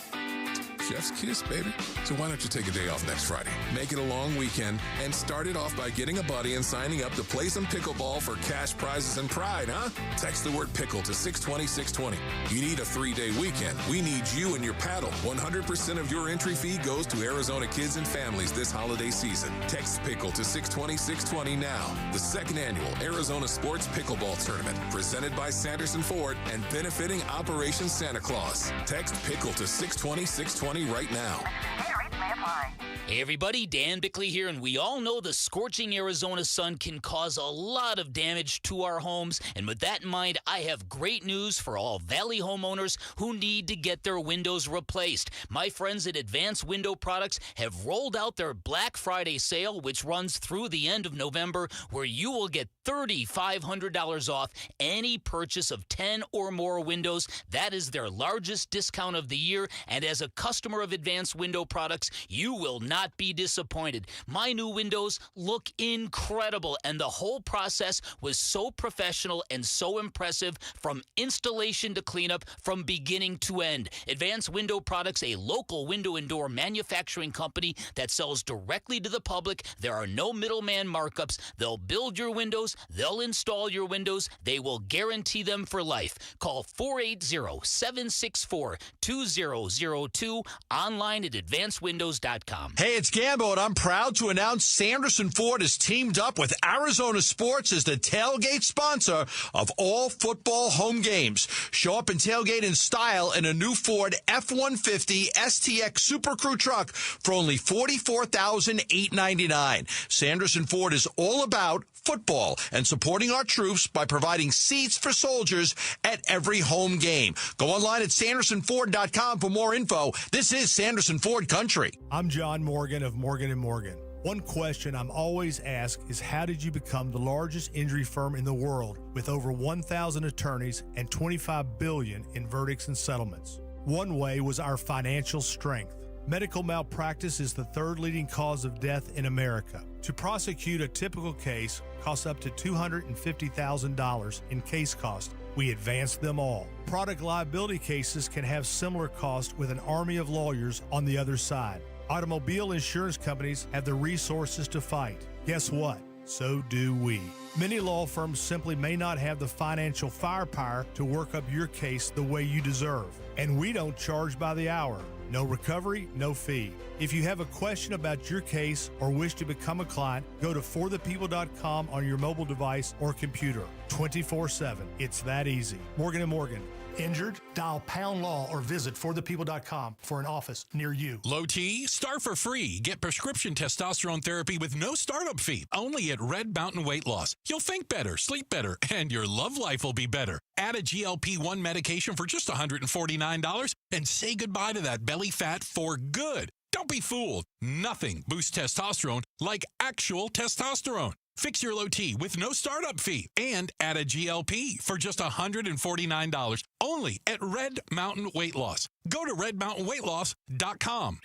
Chef's kiss, baby. So why don't you take a day off next Friday? Make it a long weekend and start it off by getting a buddy and signing up to play some pickleball for cash prizes and pride, huh? Text the word pickle to 620-620. You need a 3-day weekend. We need you and your paddle. 100% of your entry fee goes to Arizona kids and families this holiday season. Text pickle to 620-620 now. The 2nd annual Arizona Sports Pickleball Tournament, presented by Sanderson Ford and benefiting Operation Santa Claus. Text pickle to 620-620 right now. Hey everybody, Dan Bickley here, and we all know the scorching Arizona sun can cause a lot of damage to our homes, and with that in mind, I have great news for all Valley homeowners who need to get their windows replaced. My friends at Advanced Window Products have rolled out their Black Friday sale, which runs through the end of November, where you will get $3,500 off any purchase of 10 or more windows. That is their largest discount of the year, and as a customer of Advanced Window Products, you will not be disappointed. My new windows look incredible, and the whole process was so professional and so impressive from installation to cleanup from beginning to end. Advanced Window Products, a local window and door manufacturing company that sells directly to the public. There are no middleman markups. They'll build your windows. They'll install your windows. They will guarantee them for life. Call 480-764-2002, online at advancedwindows.com. Hey, it's Gambo, and I'm proud to announce Sanderson Ford has teamed up with Arizona Sports as the tailgate sponsor of all football home games. Show up and tailgate in style in a new Ford F-150 STX Super Crew truck for only $44,899. Sanderson Ford is all about football and supporting our troops by providing seats for soldiers at every home game. Go online at SandersonFord.com for more info. This is Sanderson Ford Country. I'm John Morgan of Morgan & Morgan. One question I'm always asked is, how did you become the largest injury firm in the world with over 1,000 attorneys and $25 billion in verdicts and settlements? One way was our financial strength. Medical malpractice is the third leading cause of death in America. To prosecute a typical case costs up to $250,000 in case cost. We advance them all. Product liability cases can have similar costs with an army of lawyers on the other side. Automobile insurance companies have the resources to fight. Guess what? So do we. Many law firms simply may not have the financial firepower to work up your case the way you deserve. And we don't charge by the hour. No recovery, no fee. If you have a question about your case or wish to become a client, go to forthepeople.com on your mobile device or computer. 24/7. It's that easy. Morgan & Morgan. Injured? Dial pound law or visit forthepeople.com for an office near you. Low T, start for free. Get prescription testosterone therapy with no startup fee. Only at Red Mountain Weight Loss. You'll think better, sleep better, and your love life will be better. Add a GLP-1 medication for just $149 and say goodbye to that belly fat for good. Don't be fooled. Nothing boosts testosterone like actual testosterone. Fix your low T with no startup fee and add a GLP for just $149 only at Red Mountain Weight Loss. Go to redmountainweightloss.com.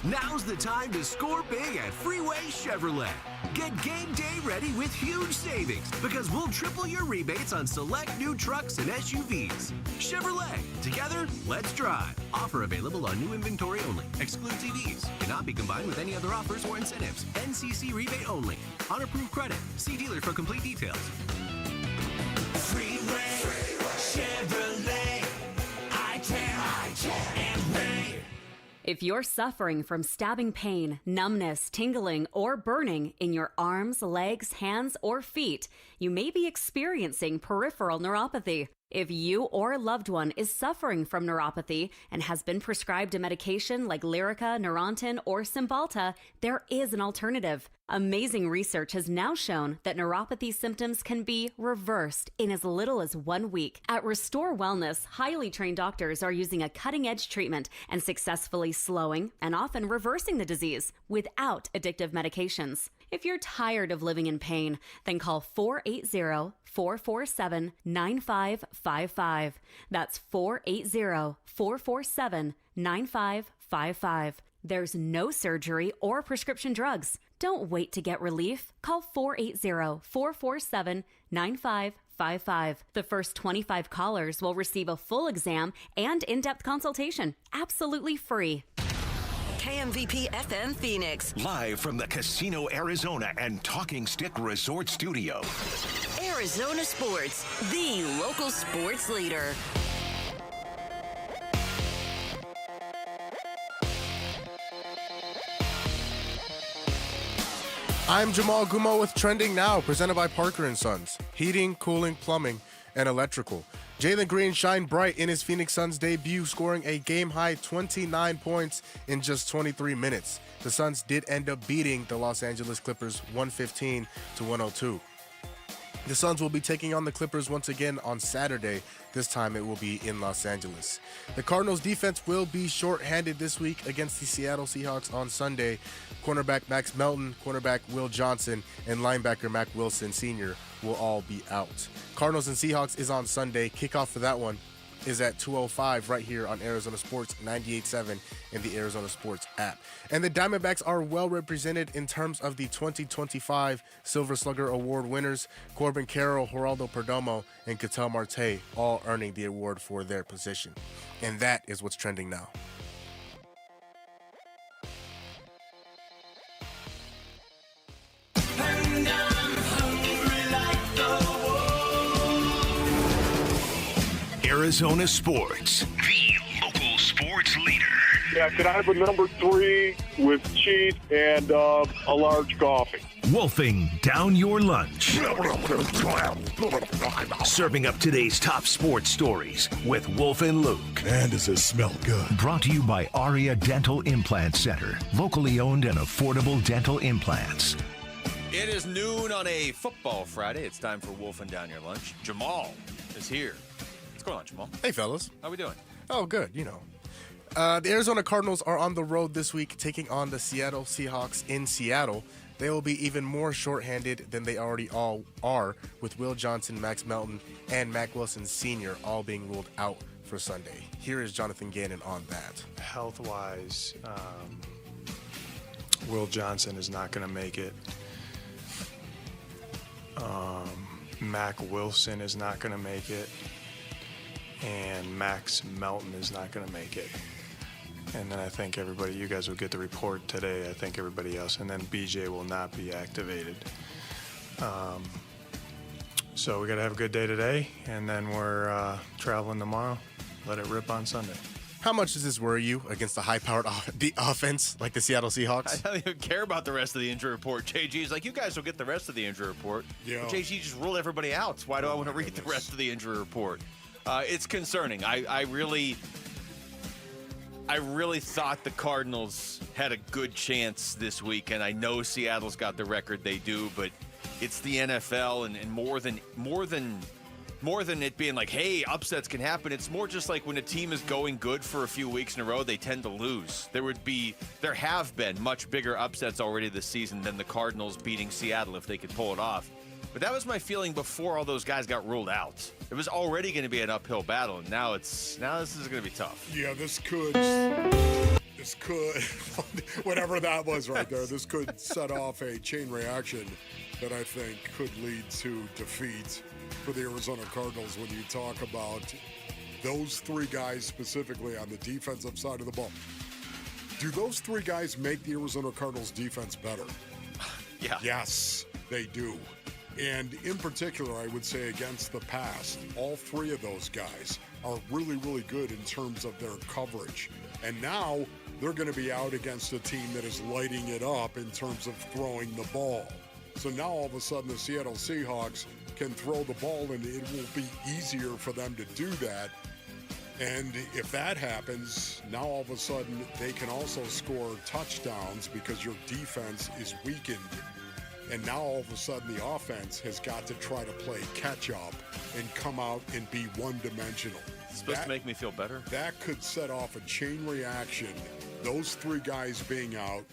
Now's the time to score big at Freeway Chevrolet. Get game day ready with huge savings because we'll triple your rebates on select new trucks and SUVs. Chevrolet, together, let's drive. Offer available on new inventory only. Excludes EVs. Cannot be combined with any other offers or incentives. NCC rebate only. On approved credit. See dealer for complete details. Freeway Chevrolet. I can and may. If you're suffering from stabbing pain, numbness, tingling, or burning in your arms, legs, hands, or feet, you may be experiencing peripheral neuropathy. If you or a loved one is suffering from neuropathy and has been prescribed a medication like Lyrica, Neurontin, or Cymbalta, there is an alternative. Amazing research has now shown that neuropathy symptoms can be reversed in as little as 1 week. At Restore Wellness, highly trained doctors are using a cutting-edge treatment and successfully slowing and often reversing the disease without addictive medications. If you're tired of living in pain, then call 480-447-9555. That's 480-447-9555. There's no surgery or prescription drugs. Don't wait to get relief. Call 480-447-9555. The first 25 callers will receive a full exam and in-depth consultation, absolutely free. KMVP FM Phoenix. Live from the Casino Arizona and Talking Stick Resort Studio. Arizona Sports, the local sports leader. I'm Jamal Gumo with Trending Now, presented by Parker & Sons. Heating, cooling, plumbing, and electrical. Jaylen Green shined bright in his Phoenix Suns debut, scoring a game-high 29 points in just 23 minutes. The Suns did end up beating the Los Angeles Clippers 115-102. The Suns will be taking on the Clippers once again on Saturday. This time it will be in Los Angeles. The Cardinals defense will be short-handed this week against the Seattle Seahawks on Sunday. Cornerback Max Melton, cornerback Will Johnson, and linebacker Mac Wilson Sr. will all be out. Cardinals and Seahawks is on Sunday. Kickoff for that one is at 2:05 right here on Arizona Sports 98.7 and the Arizona Sports app. And the Diamondbacks are well represented in terms of the 2025 Silver Slugger Award winners. Corbin Carroll, Geraldo Perdomo, and Ketel Marte all earning the award for their position. And that is what's trending now. Arizona Sports, the local sports leader. Yeah, could I have a number 3 with cheese and a large coffee. Wolfing down your lunch. Serving up today's top sports stories with Wolf and Luke. Man, does it smell good. Brought to you by Aria Dental Implant Center. Locally owned and affordable dental implants. It is noon on a football Friday. It's time for Wolfing Down Your Lunch. Jamal is here. What's going on, Jamal? Hey, fellas. How we doing? Oh, good. The Arizona Cardinals are on the road this week, taking on the Seattle Seahawks in Seattle. They will be even more shorthanded than they already all are, with Will Johnson, Max Melton, and Mack Wilson Sr. all being ruled out for Sunday. Here is Jonathan Ganon on that. Health-wise, Will Johnson is not going to make it. Mack Wilson is not going to make it. And Max Melton is not going to make it. And then I think you guys will get the report today. I think everybody else. And then BJ will not be activated. So we got to have a good day today. And then we're traveling tomorrow. Let it rip on Sunday. How much does this worry you against the high-powered offense like the Seattle Seahawks? I don't even care about the rest of the injury report. JG's like, you guys will get the rest of the injury report. Yeah. But JG just ruled everybody out. Why do I want to read the rest of the injury report? It's concerning. I really thought the Cardinals had a good chance this week, and I know Seattle's got the record they do, but it's the NFL, and more than it being like, hey, upsets can happen. It's more just like when a team is going good for a few weeks in a row, they tend to lose. There have been much bigger upsets already this season than the Cardinals beating Seattle if they could pull it off. But that was my feeling before all those guys got ruled out. It was already going to be an uphill battle, and now this is going to be tough. Yeah, this could, whatever that was right there, this could set off a chain reaction that I think could lead to defeat for the Arizona Cardinals when you talk about those three guys specifically on the defensive side of the ball. Do those three guys make the Arizona Cardinals defense better? Yeah. Yes, they do. And in particular, I would say against the pass, all three of those guys are really, really good in terms of their coverage. And now they're going to be out against a team that is lighting it up in terms of throwing the ball. So now all of a sudden the Seattle Seahawks can throw the ball, and it will be easier for them to do that. And if that happens, now all of a sudden they can also score touchdowns because your defense is weakened. And now all of a sudden the offense has got to try to play catch up and come out and be one-dimensional. It's supposed to make me feel better. That could set off a chain reaction, those three guys being out,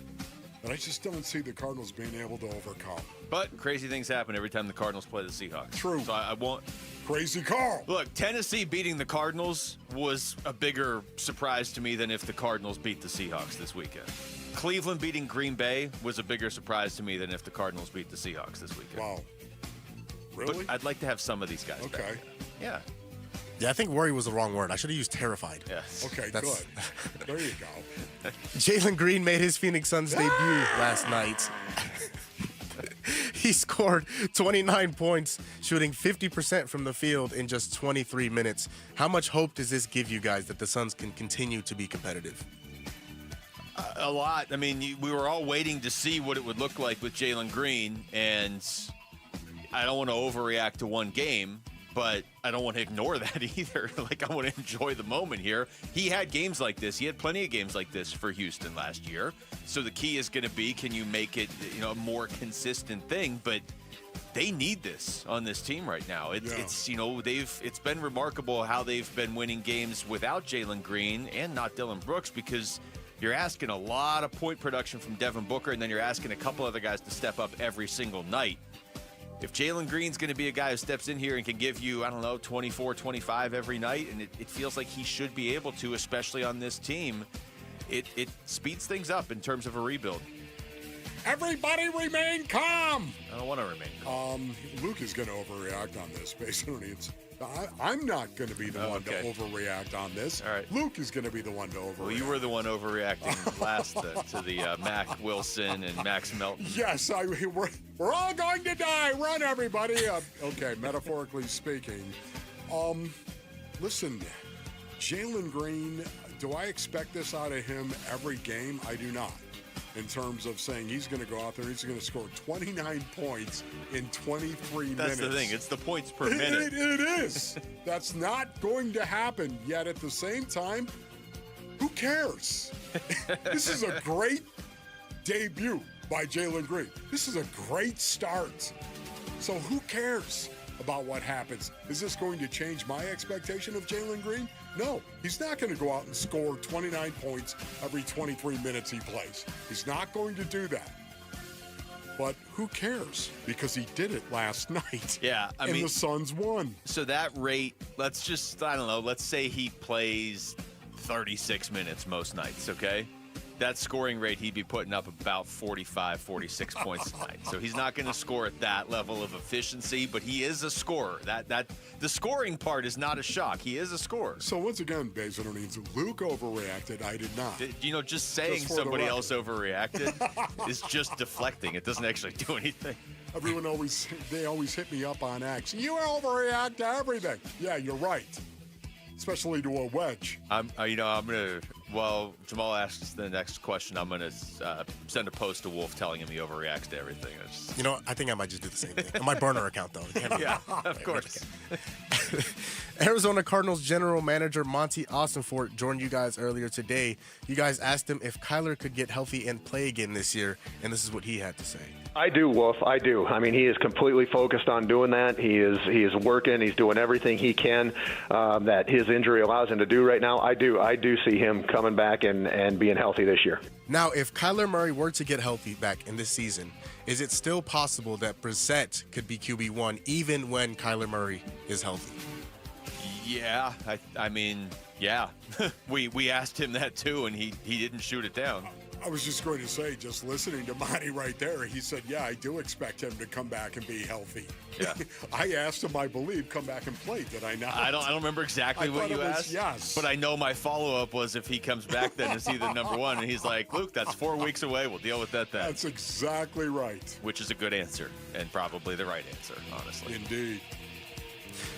that I just don't see the Cardinals being able to overcome. But crazy things happen every time the Cardinals play the Seahawks. True. So I won't. Crazy Carl. Look, Tennessee beating the Cardinals was a bigger surprise to me than if the Cardinals beat the Seahawks this weekend. Cleveland beating Green Bay was a bigger surprise to me than if the Cardinals beat the Seahawks this weekend. Wow. Really? But I'd like to have some of these guys back. Okay. Yeah. Yeah, I think worry was the wrong word. I should have used terrified. Yes. Okay, good. There you go. Jaylen Green made his Phoenix Suns debut last night. He scored 29 points, shooting 50% from the field in just 23 minutes. How much hope does this give you guys that the Suns can continue to be competitive? A lot. I mean, we were all waiting to see what it would look like with Jaylen Green, and I don't want to overreact to one game, but I don't want to ignore that either. Like, I want to enjoy the moment here. He had games like this. He had plenty of games like this for Houston last year. So the key is going to be, can you make it, a more consistent thing? But they need this on this team right now. It's been remarkable how they've been winning games without Jaylen Green and not Dylan Brooks, because you're asking a lot of point production from Devin Booker, and then you're asking a couple other guys to step up every single night. If Jaylen Green's going to be a guy who steps in here and can give you, 24, 25 every night, and it feels like he should be able to, especially on this team, it speeds things up in terms of a rebuild. Everybody remain calm. I don't want to remain calm. Luke is going to overreact on this. Basically, I'm not going to be the one to overreact on this. All right. Luke is going to be the one to overreact. Well, you were the one overreacting last to the Mack Wilson and Max Melton. Yes, we're all going to die. Run, everybody. Okay, metaphorically speaking. Listen, Jaylen Green, do I expect this out of him every game? I do not. In terms of saying he's going to go out there and he's going to score 29 points in 23 minutes. That's the thing. It's the points per minute. It is. That's not going to happen. Yet at the same time, who cares? This is a great debut by Jaylen Green. This is a great start. So who cares about what happens? Is this going to change my expectation of Jaylen Green? No, he's not going to go out and score 29 points every 23 minutes he plays. He's not going to do that. But who cares? Because he did it last night. Yeah, I mean, the Suns won. So that rate, let's say he plays 36 minutes most nights, okay? That scoring rate, he'd be putting up about 45, 46 points a night. So he's not going to score at that level of efficiency, but he is a scorer. That the scoring part is not a shock. He is a scorer. So once again, Basil needs Luke overreacted. I did not. Just saying somebody else overreacted is just deflecting. It doesn't actually do anything. Everyone always hit me up on X. You overreact to everything. Yeah, you're right. Especially to a wedge. While Jamal asks the next question, I'm going to send a post to Wolf telling him he overreacts to everything. I think I might just do the same thing. On my burner account, though. Yeah, of course. Arizona Cardinals general manager Monty Ossenfort joined you guys earlier today. You guys asked him if Kyler could get healthy and play again this year, and this is what he had to say. I do, Wolf. I do. I mean, he is completely focused on doing that. He is working. He's doing everything he can that his injury allows him to do right now. I do see him coming back and being healthy this year. Now, if Kyler Murray were to get healthy back in this season, is it still possible that Brissett could be QB1 even when Kyler Murray is healthy? Yeah, I mean, yeah. we asked him that too, and he didn't shoot it down. I was just going to say, just listening to Monty right there, he said, yeah, I do expect him to come back and be healthy. Yeah. I asked him, I believe, come back and play. Did I not? I don't remember exactly what you asked. Yes. But I know my follow-up was if he comes back, then is he the number one? And he's like, Luke, that's 4 weeks away. We'll deal with that then. That's exactly right. Which is a good answer and probably the right answer, honestly. Indeed.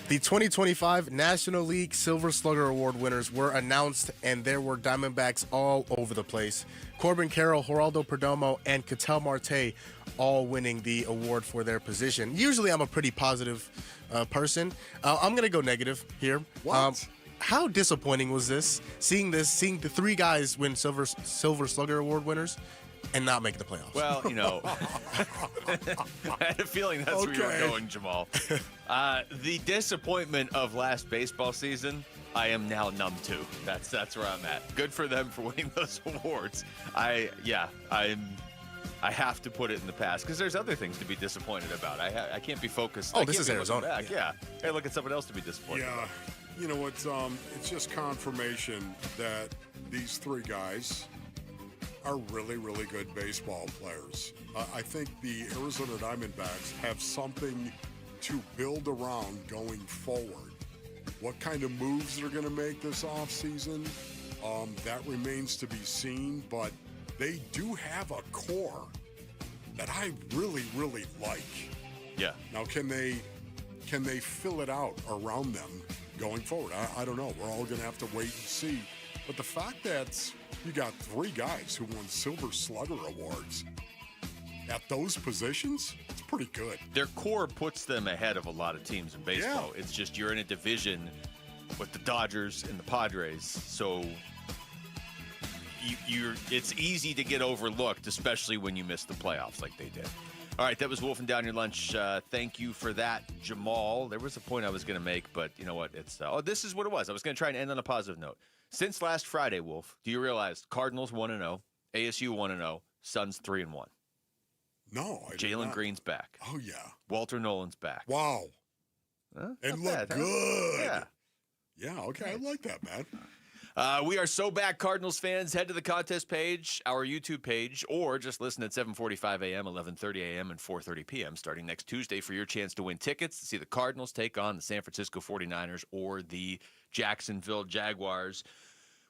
The 2025 National League Silver Slugger Award winners were announced, and there were Diamondbacks all over the place. Corbin Carroll, Geraldo Perdomo, and Ketel Marte all winning the award for their position. Usually I'm a pretty positive person. I'm going to go negative here. What? How disappointing was this? Seeing the three guys win Silver Slugger Award winners and not make the playoffs. Well, I had a feeling that's where you were going, Jamal. The disappointment of last baseball season, I am now numb to. That's where I'm at. Good for them for winning those awards. I have to put it in the past because there's other things to be disappointed about. I can't be focused. Oh, this is Arizona. Yeah. Hey, look at someone else to be disappointed about. You know what? It's just confirmation that these three guys are really, really good baseball players. I think the Arizona Diamondbacks have something to build around going forward. What kind of moves they're going to make this offseason, that remains to be seen, but they do have a core that I really, really like. Yeah. Now, can they fill it out around them going forward? I don't know. We're all going to have to wait and see. But the fact that you got three guys who won Silver Slugger awards at those positions, it's pretty good. Their core puts them ahead of a lot of teams in baseball. Yeah. It's just you're in a division with the Dodgers and the Padres, so it's easy to get overlooked, especially when you miss the playoffs like they did. All right, that was Wolfing Down Your Lunch. Thank you for that, Jamal. There was a point I was going to make, but you know what? This is what it was. I was going to try and end on a positive note. Since last Friday, Wolf, do you realize Cardinals 1-0, ASU 1-0, Suns 3-1? No, I Jaylen Green's back. Oh, yeah. Walter Nolan's back. Wow. It looked good. Yeah. Yeah, okay. I like that, man. We are so back, Cardinals fans. Head to the contest page, our YouTube page, or just listen at 7:45 a.m., 11:30 a.m., and 4:30 p.m. starting next Tuesday for your chance to win tickets to see the Cardinals take on the San Francisco 49ers or the Jacksonville Jaguars.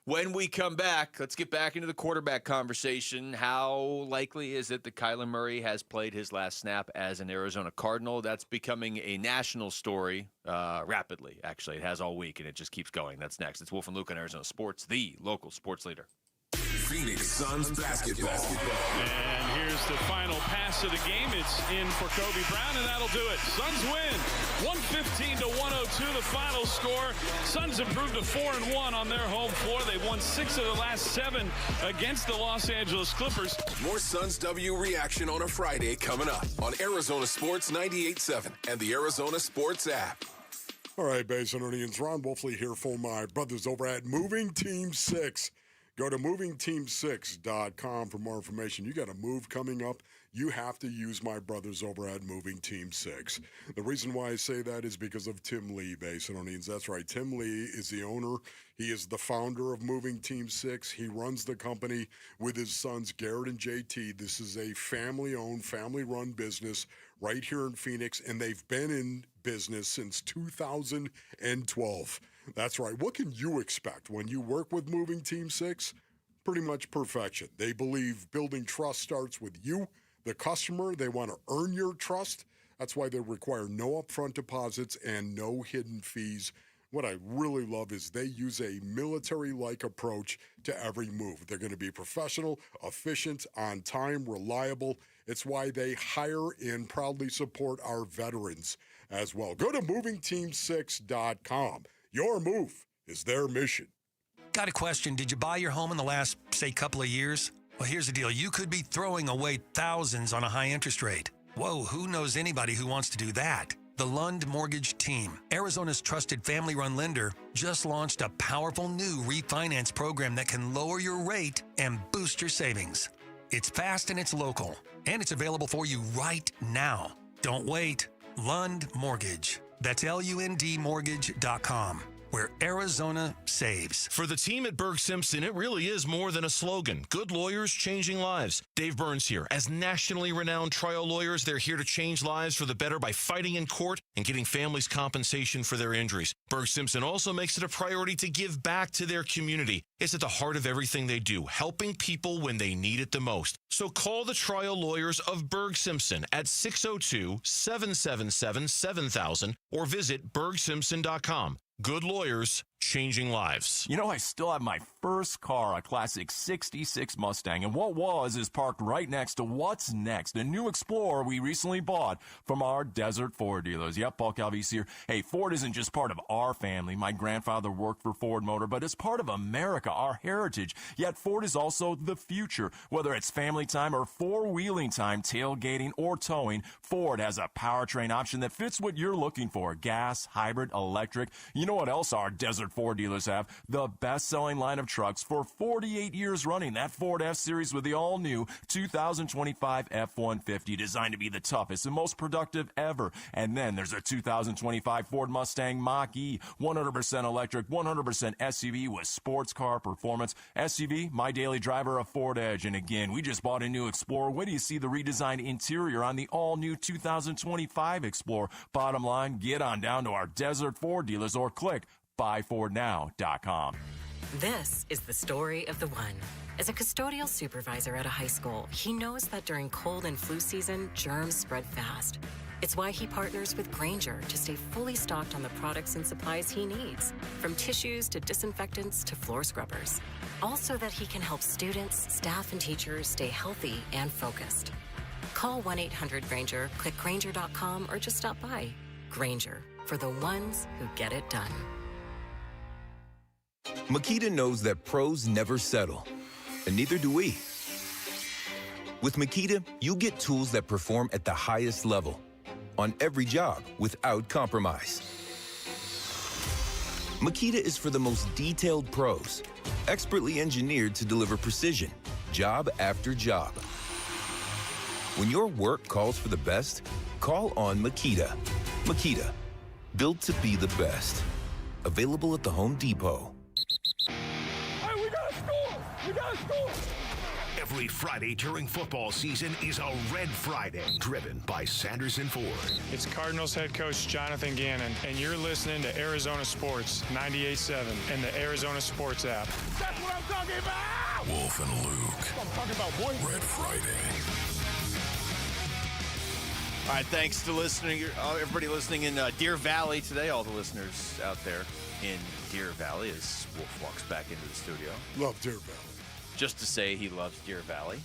When we come back, let's get back into the quarterback conversation. How likely is it that Kyler Murray has played his last snap as an Arizona Cardinal? That's becoming a national story rapidly, actually. It has all week, and it just keeps going. That's next. It's Wolf and Luke on Arizona Sports, the local sports leader. Phoenix Suns basketball. And here's the final pass of the game. It's in for Kobe Brown, and that'll do it. Suns win. 115-102, the final score. Suns improved to 4-1 on their home floor. They've won 6 of the last 7 against the Los Angeles Clippers. More Suns W reaction on a Friday coming up on Arizona Sports 98.7 and the Arizona Sports app. All right, Basinonians, Ron Wolfley here for my brothers over at Moving Team 6. Go to movingteam6.com for more information. You got a move coming up, you have to use my brothers over at Moving Team 6. The reason why I say that is because of Tim Lee, Basinonians. That's right, Tim Lee is the owner. He is the founder of Moving Team 6. He runs the company with his sons, Garrett and JT. This is a family-owned, family-run business right here in Phoenix, and they've been in business since 2012. That's right. What can you expect when you work with Moving Team 6? Pretty much perfection. They believe building trust starts with you, the customer. They want to earn your trust. That's why they require no upfront deposits and no hidden fees. What I really love is they use a military-like approach to every move. They're going to be professional, efficient, on time, reliable. It's why they hire and proudly support our veterans as well. Go to movingteam6.com. Your move is their mission. Got a question. Did you buy your home in the last, say, couple of years? Well, here's the deal. You could be throwing away thousands on a high interest rate. Whoa, who knows anybody who wants to do that? The Lund Mortgage Team, Arizona's trusted family-run lender, just launched a powerful new refinance program that can lower your rate and boost your savings. It's fast and it's local, and it's available for you right now. Don't wait. Lund Mortgage. That's LUNDmortgage.com, where Arizona saves. For the team at Berg Simpson, it really is more than a slogan. Good lawyers changing lives. Dave Burns here. As nationally renowned trial lawyers, they're here to change lives for the better by fighting in court and getting families compensation for their injuries. Berg Simpson also makes it a priority to give back to their community. It's at the heart of everything they do, helping people when they need it the most. So call the trial lawyers of Berg Simpson at 602-777-7000 or visit bergsimpson.com. Good lawyers, changing lives. You know, I still have my first car, a classic 66 Mustang, and what was is parked right next to what's next, a new Explorer we recently bought from our Desert Ford dealers. Yep, Paul Calvise here. Hey, Ford isn't just part of our family. My grandfather worked for Ford Motor, but it's part of America, our heritage. Yet Ford is also the future. Whether it's family time or four-wheeling time, tailgating or towing, Ford has a powertrain option that fits what you're looking for. Gas, hybrid, electric. You know what else our Desert Ford dealers have? The best-selling line of trucks for 48 years running. That Ford F-Series with the all-new 2025 F-150, designed to be the toughest and most productive ever. And then there's a 2025 Ford Mustang Mach-E, 100% electric, 100% SUV with sports car performance. SUV, my daily driver, a Ford Edge. And again, we just bought a new Explorer. Wait till you see the redesigned interior on the all-new 2025 Explorer. Bottom line, get on down to our Desert Ford dealers or click buyfordnow.com. This is the story of the one. As a custodial supervisor at a high school, he knows that during cold and flu season, germs spread fast. It's why he partners with Granger to stay fully stocked on the products and supplies he needs, from tissues to disinfectants to floor scrubbers. Also that he can help students, staff, and teachers stay healthy and focused. Call 1-800-GRANGER, click Granger.com, or just stop by. Granger, for the ones who get it done. Makita knows that pros never settle, and neither do we. With Makita, you get tools that perform at the highest level on every job without compromise. Makita is for the most detailed pros, expertly engineered to deliver precision, job after job. When your work calls for the best, call on Makita. Makita, built to be the best. Available at the Home Depot. Hey, we got to score! We got to score! Every Friday during football season is a Red Friday, driven by Sanderson Ford. It's Cardinals head coach Jonathan Ganon, and you're listening to Arizona Sports 98.7 and the Arizona Sports app. That's what I'm talking about! Wolf and Luke. That's what I'm talking about, boy. Red Friday. All right, thanks to everybody listening in Deer Valley today, all the listeners out there in Deer Valley as Wolf walks back into the studio. Love Deer Valley. Just to say he loves Deer Valley.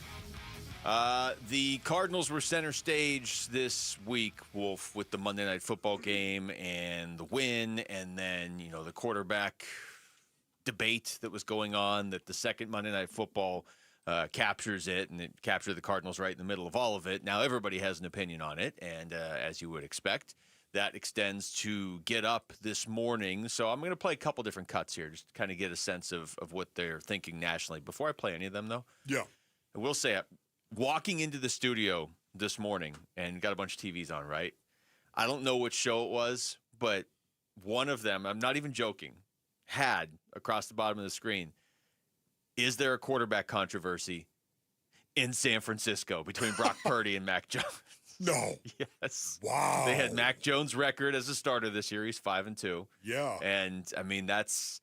The Cardinals were center stage this week, Wolf, with the Monday Night Football game and the win, and then, the quarterback debate that was going on, that the second Monday Night Football captures it, and it captured the Cardinals right in the middle of all of it. Now everybody has an opinion on it, and as you would expect, that extends to Get Up this morning. So I'm going to play a couple different cuts here, just to kind of get a sense of what they're thinking nationally. Before I play any of them, though, I will say, walking into the studio this morning and got a bunch of TVs on, right? I don't know which show it was, but one of them, I'm not even joking, had across the bottom of the screen, is there a quarterback controversy in San Francisco between Brock Purdy and Mac Jones? No. Yes. Wow. They had Mac Jones' record as a starter this year. He's 5-2. Yeah. And I mean, it's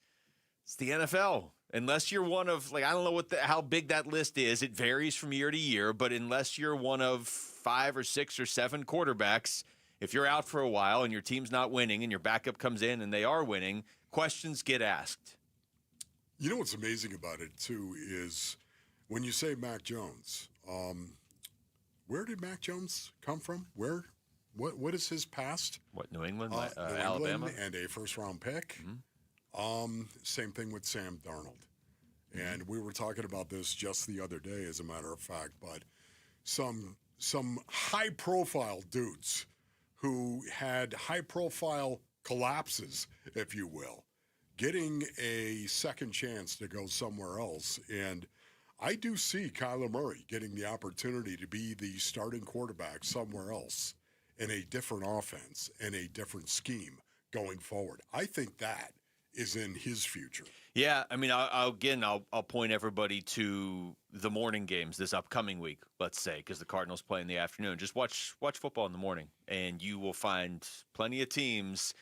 the NFL. Unless you're one of, I don't know how big that list is. It varies from year to year, but unless you're one of 5 or 6 or 7 quarterbacks, if you're out for a while and your team's not winning and your backup comes in and they are winning, questions get asked. You know what's amazing about it, too, is when you say Mac Jones, where did Mac Jones come from? What is his past? What, New England? New Alabama? England and a first-round pick. Mm-hmm. Same thing with Sam Darnold. And we were talking about this just the other day, as a matter of fact, but some high-profile dudes who had high-profile collapses, if you will, getting a second chance to go somewhere else. And I do see Kyler Murray getting the opportunity to be the starting quarterback somewhere else in a different offense and a different scheme going forward. I think that is in his future. Yeah, I mean, I'll point everybody to the morning games this upcoming week, let's say, because the Cardinals play in the afternoon. Just watch football in the morning, and you will find plenty of teams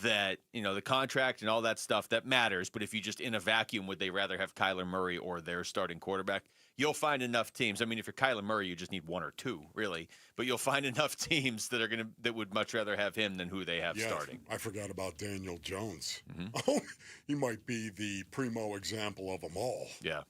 that, the contract and all that stuff, that matters. But if you just in a vacuum, would they rather have Kyler Murray or their starting quarterback? You'll find enough teams. I mean, if you're Kyler Murray, you just need 1 or 2, really. But you'll find enough teams that would much rather have him than who they have starting. I forgot about Daniel Jones. Mm-hmm. Oh, he might be the primo example of them all. Yeah.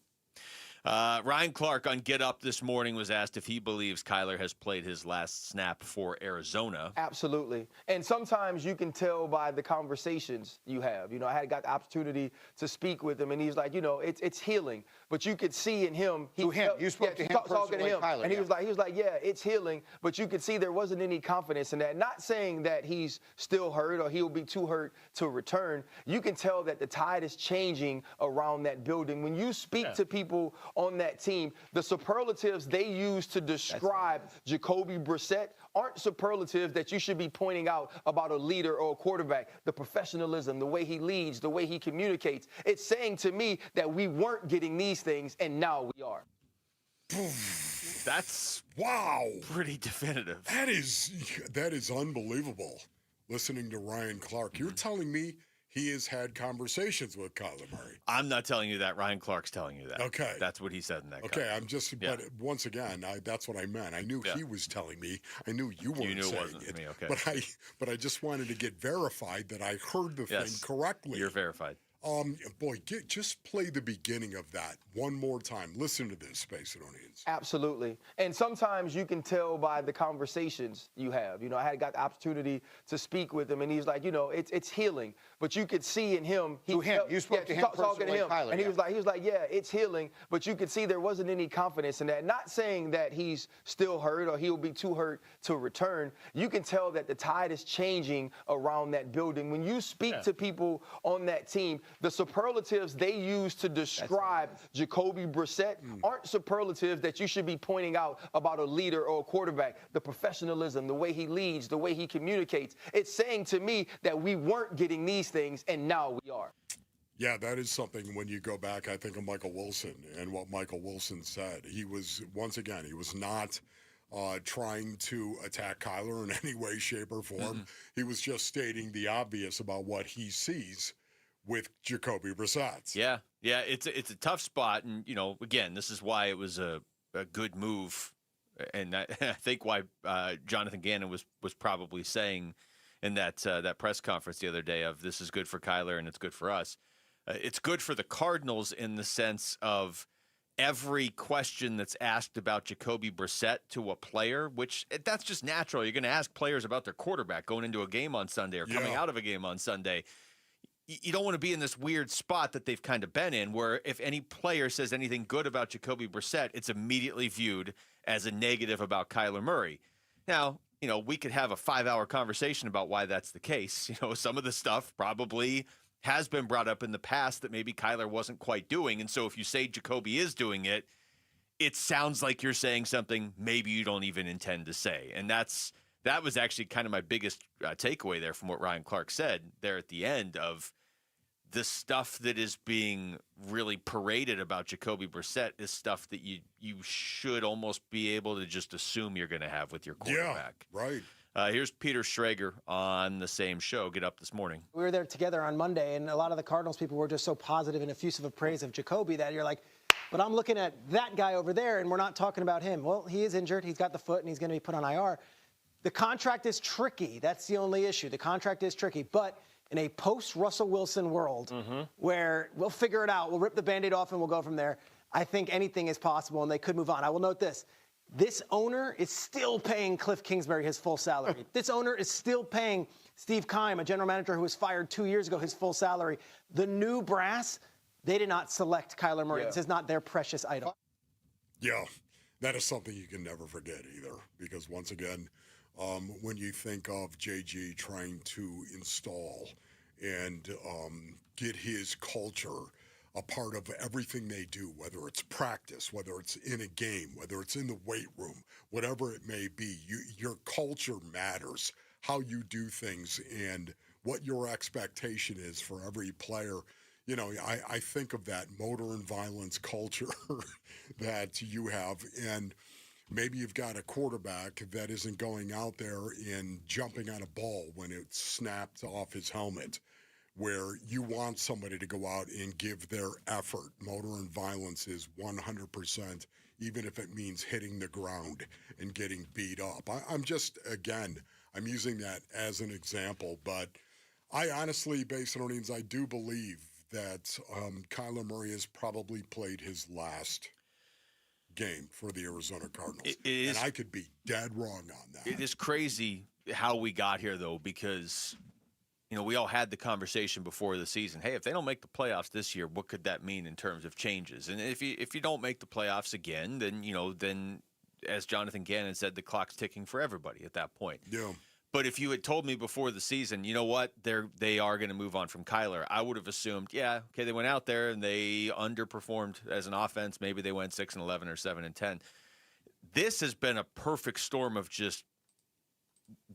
Ryan Clark on Get Up this morning was asked if he believes Kyler has played his last snap for Arizona. Absolutely. And sometimes you can tell by the conversations you have. I got the opportunity to speak with him, and he's like, it's healing. But you could see in him. You spoke to him talking to him. Kyler, and he was like, yeah, it's healing. But you could see there wasn't any confidence in that. Not saying that he's still hurt or he'll be too hurt to return. You can tell that the tide is changing around that building. When you speak to people on that team, the superlatives they use to describe Jacoby Brissett aren't superlatives that you should be pointing out about a leader or a quarterback. The professionalism, the way he leads, the way he communicates. It's saying to me that we weren't getting these things, and now we are. That's pretty definitive. That is unbelievable. Listening to Ryan Clark, you're telling me he has had conversations with Kyler Murray. I'm not telling you that. Ryan Clark's telling you that. Okay. That's what he said in that Okay, cut. I'm just, but once again, that's what I meant. I knew he was teling me. I knew you weren't You knew saying it wasn't me, okay. But I just wanted to get verified that I heard the thing correctly. You're verified. Just play the beginning of that one more time. Listen to this, Spaceonians. Absolutely. And sometimes you can tell by the conversations you have. I got the opportunity to speak with him, and he's like, it's healing. But you could see in him. You spoke to him talking to him. Kyler, and he was like, yeah, it's healing. But you could see there wasn't any confidence in that. Not saying that he's still hurt or he'll be too hurt to return. You can tell that the tide is changing around that building. When you speak to people on that team, the superlatives they use to describe Jacoby Brissett aren't superlatives that you should be pointing out about a leader or a quarterback. The professionalism, the way he leads, the way he communicates. It's saying to me that we weren't getting these things, and now we are. Yeah, that is something when you go back, I think, of Michael Wilson and what Michael Wilson said. He was, once again, he was not trying to attack Kyler in any way, shape, or form. Mm-hmm. He was just stating the obvious about what he sees with Jacoby Brissett. Yeah, it's a tough spot, and again, this is why it was a good move, and I think why Jonathan Gannon was probably saying in that press conference the other day of this is good for Kyler and it's good for us. It's good for the Cardinals in the sense of every question that's asked about Jacoby Brissett to a player, which that's just natural. You're going to ask players about their quarterback going into a game on Sunday or coming out of a game on Sunday. You don't want to be in this weird spot that they've kind of been in where if any player says anything good about Jacoby Brissett, it's immediately viewed as a negative about Kyler Murray. Now, we could have a 5-hour conversation about why that's the case. Some of the stuff probably has been brought up in the past that maybe Kyler wasn't quite doing. And so if you say Jacoby is doing it, it sounds like you're saying something maybe you don't even intend to say. And that was actually kind of my biggest takeaway there from what Ryan Clark said there at the end of the stuff that is being really paraded about Jacoby Brissett is stuff that you should almost be able to just assume you're going to have with your quarterback. Yeah, right. Here's Peter Schrager on the same show, Get Up This Morning. We were there together on Monday, and a lot of the Cardinals people were just so positive and effusive of praise of Jacoby that you're like, but I'm looking at that guy over there, and we're not talking about him. Well, he is injured. He's got the foot, and he's going to be put on IR. The contract is tricky. That's the only issue. The contract is tricky. But in a post-Russell Wilson world where we'll figure it out, we'll rip the Band-Aid off, and we'll go from there, I think anything is possible, and they could move on. I will note this. This owner is still paying Cliff Kingsbury his full salary. This owner is still paying Steve Keim, a general manager who was fired 2 years ago, his full salary. The new brass, they did not select Kyler Murray. Yeah. This is not their precious idol. Yeah, that is something you can never forget either. Because once again, when you think of JG trying to install and get his culture a part of everything they do, whether it's practice, whether it's in a game, whether it's in the weight room, whatever it may be, your culture matters, how you do things and what your expectation is for every player. I think of that motor and violence culture that you have, and maybe you've got a quarterback that isn't going out there and jumping on a ball when it's snapped off his helmet, where you want somebody to go out and give their effort. Motor and violence is 100%, even if it means hitting the ground and getting beat up. I'm using that as an example, but I honestly, based on earnings, I do believe that Kyler Murray has probably played his last game for the Arizona Cardinals. And I could be dead wrong on that. It is crazy how we got here, though, because we all had the conversation before the season. Hey, if they don't make the playoffs this year, what could that mean in terms of changes? And if you don't make the playoffs again, then as Jonathan Gannon said, the clock's ticking for everybody at that point. Yeah. But if you had told me before the season, you know what, they are going to move on from Kyler, I would have assumed, they went out there and they underperformed as an offense. Maybe they went 6-11 or 7-10. This has been a perfect storm of just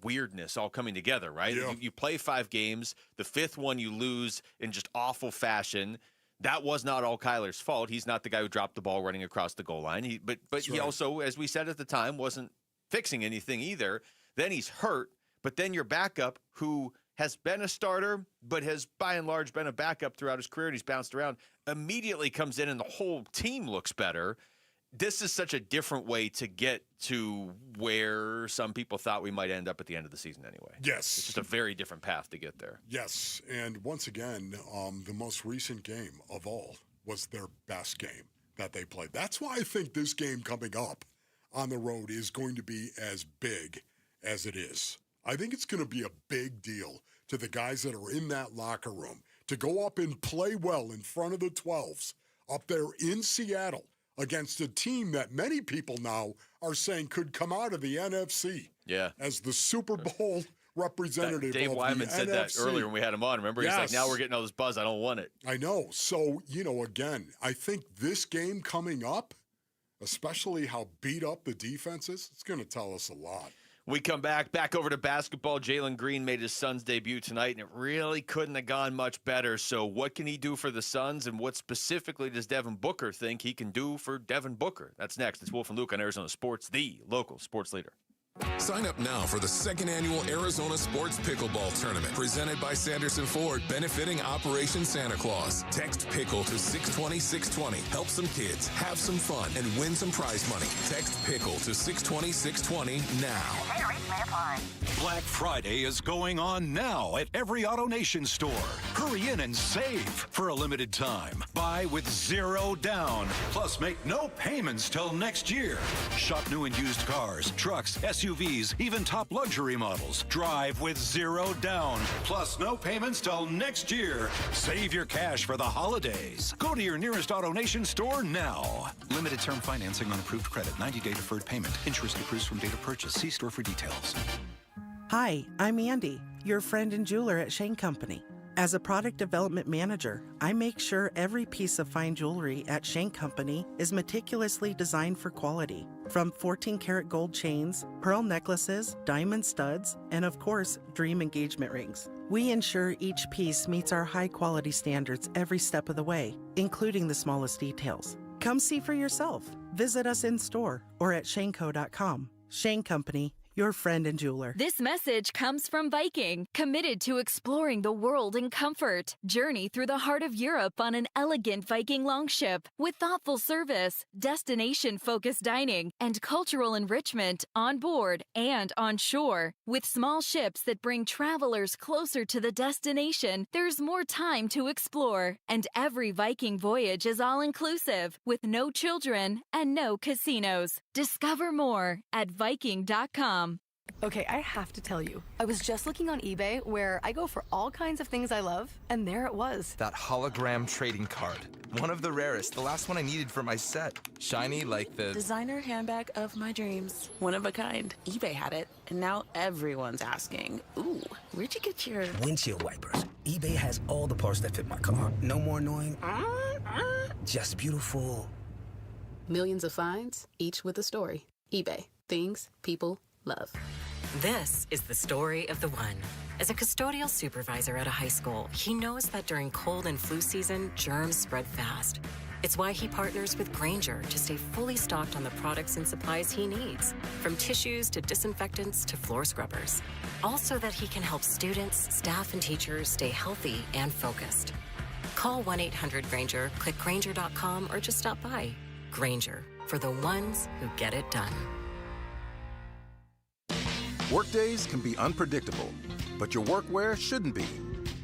weirdness all coming together, right? Yeah. You play 5 games. The 5th one you lose in just awful fashion. That was not all Kyler's fault. He's not the guy who dropped the ball running across the goal line. But he also, as we said at the time, wasn't fixing anything either. Then he's hurt. But then your backup, who has been a starter but has by and large been a backup throughout his career, and he's bounced around, immediately comes in and the whole team looks better. This is such a different way to get to where some people thought we might end up at the end of the season anyway. Yes. It's just a very different path to get there. Yes. And once again, the most recent game of all was their best game that they played. That's why I think this game coming up on the road is going to be as big as it is. I think it's going to be a big deal to the guys that are in that locker room to go up and play well in front of the 12s up there in Seattle against a team that many people now are saying could come out of the NFC as the Super Bowl representative. Dave of Wyman the said NFC. That earlier when we had him on. Remember, he's like, now we're getting all this buzz. I don't want it. I know. So, again, I think this game coming up, especially how beat up the defense is, it's going to tell us a lot. We come back over to basketball. Jaylen Green made his Suns debut tonight, and it really couldn't have gone much better. So what can he do for the Suns, and what specifically does Devin Booker think he can do for Devin Booker? That's next. It's Wolf and Luke on Arizona Sports, the local sports leader. Sign up now for the second annual Arizona Sports Pickleball Tournament presented by Sanderson Ford, benefiting Operation Santa Claus. Text PICKLE to 620-620. Help some kids, have some fun, and win some prize money. Text PICKLE to 620-620 now. Black Friday is going on now at every AutoNation store. Hurry in and save for a limited time. Buy with 0 down. Plus, make no payments till next year. Shop new and used cars, trucks, SUVs, even top luxury models. Drive with 0 down. Plus, no payments till next year. Save your cash for the holidays. Go to your nearest AutoNation store now. Limited term financing on approved credit. 90-day deferred payment. Interest accrues from date of purchase. See store for details. Hi, I'm Andy, your friend and jeweler at Shane Company. As a product development manager, I make sure every piece of fine jewelry at Shane Company is meticulously designed for quality. From 14-karat gold chains, pearl necklaces, diamond studs, and of course, dream engagement rings. We ensure each piece meets our high-quality standards every step of the way, including the smallest details. Come see for yourself. Visit us in store or at shaneco.com. Shane Company, your friend and jeweler. This message comes from Viking, committed to exploring the world in comfort. Journey through the heart of Europe on an elegant Viking longship with thoughtful service, destination-focused dining, and cultural enrichment on board and on shore. With small ships that bring travelers closer to the destination, there's more time to explore. And every Viking voyage is all-inclusive, with no children and no casinos. Discover more at Viking.com. Okay, I have to tell you, I was just looking on eBay where I go for all kinds of things I love, and there it was. That hologram trading card. One of the rarest, the last one I needed for my set. Shiny like the designer handbag of my dreams. One of a kind. eBay had it, and now everyone's asking, ooh, where'd you get your windshield wipers? eBay has all the parts that fit my car. No more annoying, just beautiful. Millions of finds, each with a story. eBay. Things people love. This is the story of the one. As a custodial supervisor at a high school, he knows that during cold and flu season, germs spread fast. It's why he partners with Granger to stay fully stocked on the products and supplies he needs, from tissues to disinfectants to floor scrubbers. Also that he can help students, staff, and teachers stay healthy and focused. Call 1-800-GRANGER, click Granger.com, or just stop by. Granger, for the ones who get it done. Workdays can be unpredictable, but your workwear shouldn't be.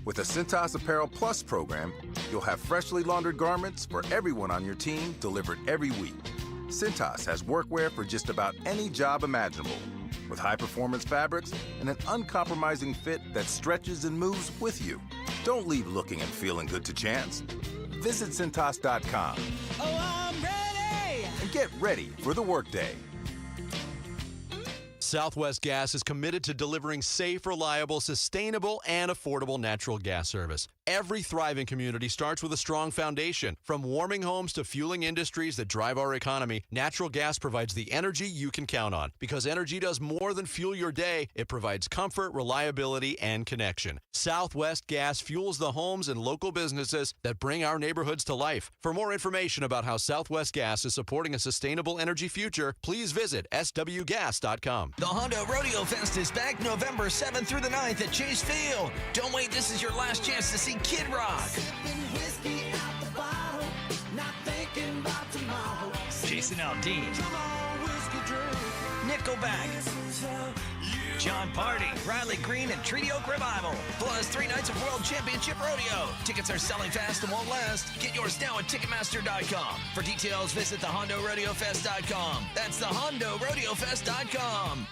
With the Cintas Apparel Plus program, you'll have freshly laundered garments for everyone on your team delivered every week. Cintas has workwear for just about any job imaginable, with high-performance fabrics and an uncompromising fit that stretches and moves with you. Don't leave looking and feeling good to chance. Visit Cintas.com. Oh, I'm ready! And get ready for the workday. Southwest Gas is committed to delivering safe, reliable, sustainable, and affordable natural gas service. Every thriving community starts with a strong foundation. From warming homes to fueling industries that drive our economy, natural gas provides the energy you can count on. Because energy does more than fuel your day, it provides comfort, reliability, and connection. Southwest Gas fuels the homes and local businesses that bring our neighborhoods to life. For more information about how Southwest Gas is supporting a sustainable energy future, please visit swgas.com. The Honda Rodeo Fest is back November 7th through the 9th at Chase Field. Don't wait, this is your last chance to see Kid Rock, Jason Aldean, Nickelback, John Party, Riley Green, and Treaty Oak Revival. Plus 3 nights of World Championship Rodeo. Tickets are selling fast and won't last. Get yours now at Ticketmaster.com. For details, visit thehondoRodeoFest.com. That's thehondoRodeoFest.com.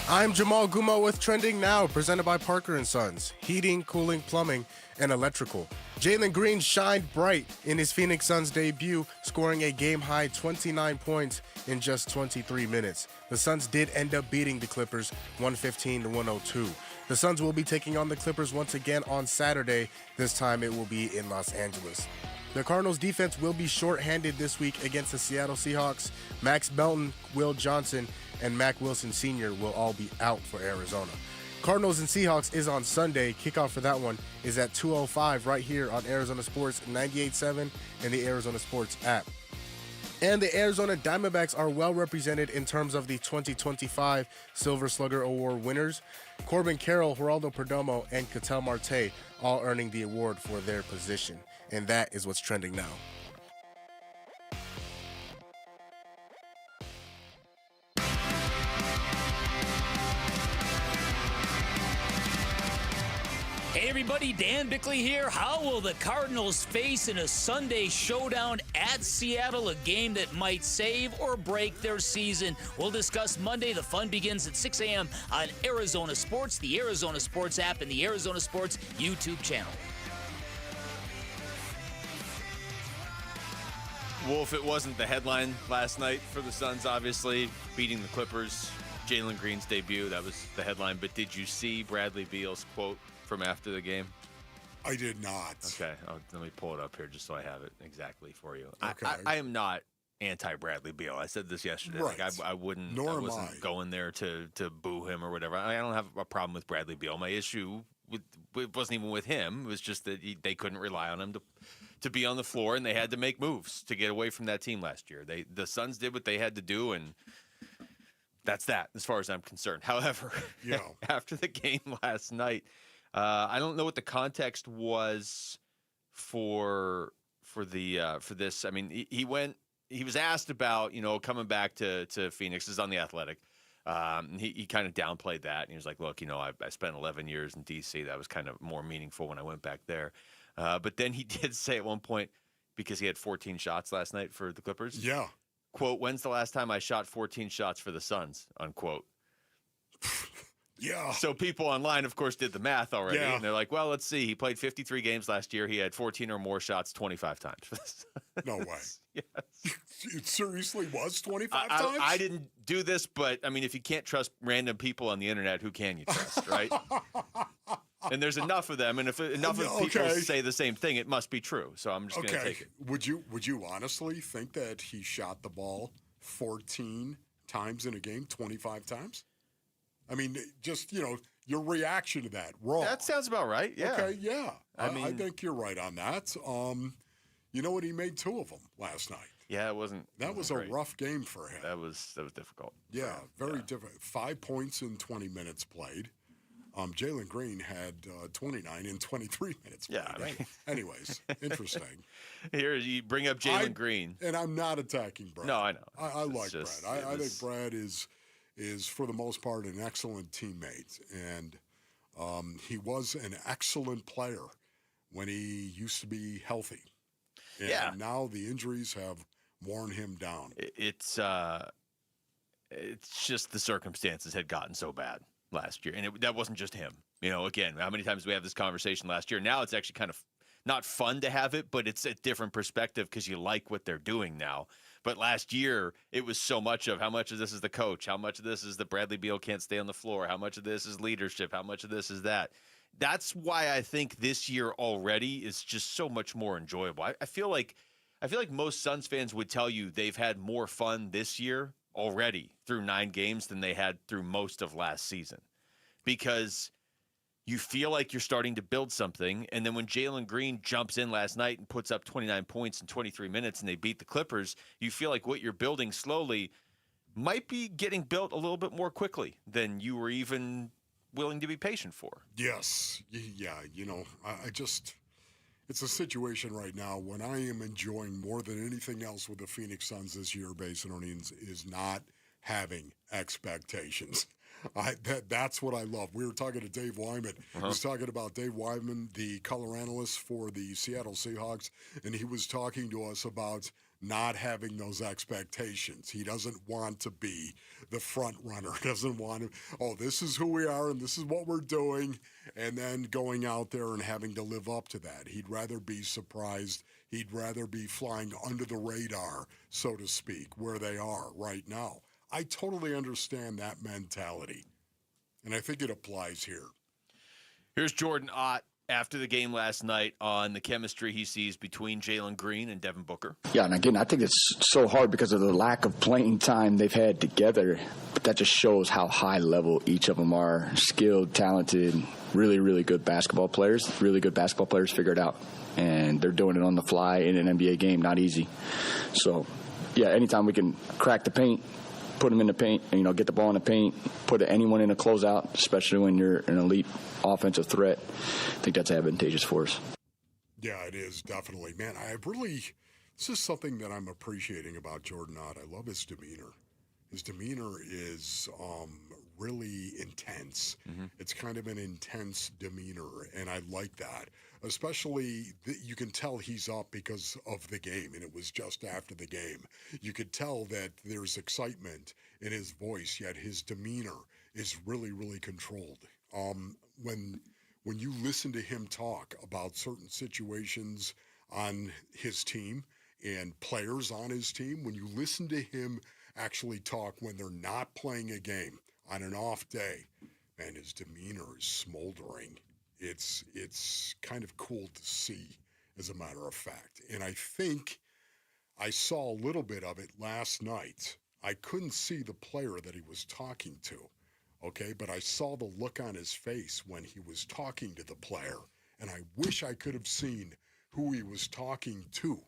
I'm Jamal Gumo with Trending Now, presented by Parker & Sons, heating, cooling, plumbing, and electrical. Jaylen Green shined bright in his Phoenix Suns debut, scoring a game-high 29 points in just 23 minutes. The Suns did end up beating the Clippers 115-102. The Suns will be taking on the Clippers once again on Saturday. This time it will be in Los Angeles. The Cardinals defense will be shorthanded this week against the Seattle Seahawks. Max Belton, Will Johnson, and Mack Wilson Sr. will all be out for Arizona. Cardinals and Seahawks is on Sunday. Kickoff for that one is at 2:05 right here on Arizona Sports 98.7 and the Arizona Sports app. And the Arizona Diamondbacks are well represented in terms of the 2025 Silver Slugger Award winners. Corbin Carroll, Geraldo Perdomo, and Ketel Marte all earning the award for their position. And that is what's trending now. Hey everybody, Dan Bickley here. How will the Cardinals face in a Sunday showdown at Seattle, a game that might save or break their season? We'll discuss Monday. The fun begins at 6 a.m. on Arizona Sports, the Arizona Sports app, and the Arizona Sports YouTube channel. Wolf, it wasn't the headline last night for the Suns, obviously, beating the Clippers. Jaylen Green's debut, that was the headline. But did you see Bradley Beal's quote from after the game? I did not. Okay, let me pull it up here just so I have it exactly for you. Okay. I am not anti-Bradley Beal. I said this yesterday. Right. Like I wouldn't. Nor I am wasn't I. going there to boo him or whatever. I don't have a problem with Bradley Beal. My issue it wasn't even with him. It was just that they couldn't rely on him to be on the floor, and they had to make moves to get away from that team last year. The Suns did what they had to do, and that's that as far as I'm concerned. However, after the game last night, I don't know what the context was for this. I mean, he was asked about, coming back to Phoenix. This is on The Athletic. He kind of downplayed that, and he was like, look, I spent 11 years in D.C. That was kind of more meaningful when I went back there. But then he did say at one point, because he had 14 shots last night for the Clippers. Yeah. Quote, when's the last time I shot 14 shots for the Suns? Unquote. Yeah. So people online, of course, did the math already. Yeah. And they're like, well, let's see. He played 53 games last year. He had 14 or more shots 25 times. No way. Yes. It seriously was 25 times? I didn't do this, but, I mean, if you can't trust random people on the internet, who can you trust, right? And there's enough of them, and if enough of people say the same thing, it must be true. So I'm just going to take it. Would you honestly think that he shot the ball 14 times in a game, 25 times? I mean, just, your reaction to that, raw. That sounds about right, yeah. Okay, yeah. I I think you're right on that. You know what? He made 2 of them last night. Yeah, it wasn't. That was a rough game for him. That was difficult. Yeah, very difficult. 5 points in 20 minutes played. Jaylen Green had 29 in 23 minutes played. Yeah, right. Anyways, interesting. Here, you bring up Jaylen Green. And I'm not attacking Brad. No, I know. I like Brad. I think Brad is for the most part an excellent teammate, and he was an excellent player when he used to be healthy. And now the injuries have worn him down. It's just the circumstances had gotten so bad last year, and that wasn't just him. Again, how many times we have this conversation last year? Now it's actually kind of not fun to have it, but it's a different perspective because you like what they're doing now. But last year, it was so much of how much of this is the coach, how much of this is that Bradley Beal can't stay on the floor, how much of this is leadership, how much of this is that. That's why I think this year already is just so much more enjoyable. I feel like most Suns fans would tell you they've had more fun this year already through 9 games than they had through most of last season, because you feel like you're starting to build something. And then when Jaylen Green jumps in last night and puts up 29 points in 23 minutes and they beat the Clippers, you feel like what you're building slowly might be getting built a little bit more quickly than you were even willing to be patient for. Yes. Yeah. It's a situation right now when I am enjoying more than anything else with the Phoenix Suns this year, Basin Onions, is not having expectations. That's what I love. We were talking to Dave Wyman. He was talking about Dave Wyman, the color analyst for the Seattle Seahawks, and he was talking to us about not having those expectations. He doesn't want to be the front runner. Doesn't want to, oh, this is who we are and this is what we're doing, and then going out there and having to live up to that. He'd rather be surprised. He'd rather be flying under the radar, so to speak, where they are right now. I totally understand that mentality, and I think it applies here. Here's Jordan Ott after the game last night on the chemistry he sees between Jaylen Green and Devin Booker. Yeah, and again, I think it's so hard because of the lack of playing time they've had together. But that just shows how high level each of them are. Skilled, talented, really, really good basketball players. Really good basketball players figure it out. And they're doing it on the fly in an NBA game, not easy. So, yeah, anytime we can crack the paint, put them in the paint, and, get the ball in the paint, put anyone in a closeout, especially when you're an elite offensive threat. I think that's advantageous for us. Yeah, it is, definitely. Man, this is something that I'm appreciating about Jordan Ott. I love his demeanor. His demeanor is really intense. Mm-hmm. It's kind of an intense demeanor, and I like that. Especially, you can tell he's up because of the game, and it was just after the game. You could tell that there's excitement in his voice, yet his demeanor is really, really controlled. When you listen to him talk about certain situations on his team and players on his team, when you listen to him actually talk when they're not playing a game on an off day, man, his demeanor is smoldering. It's kind of cool to see, as a matter of fact. And I think I saw a little bit of it last night. I couldn't see the player that he was talking to, okay? But I saw the look on his face when he was talking to the player. And I wish I could have seen who he was talking to.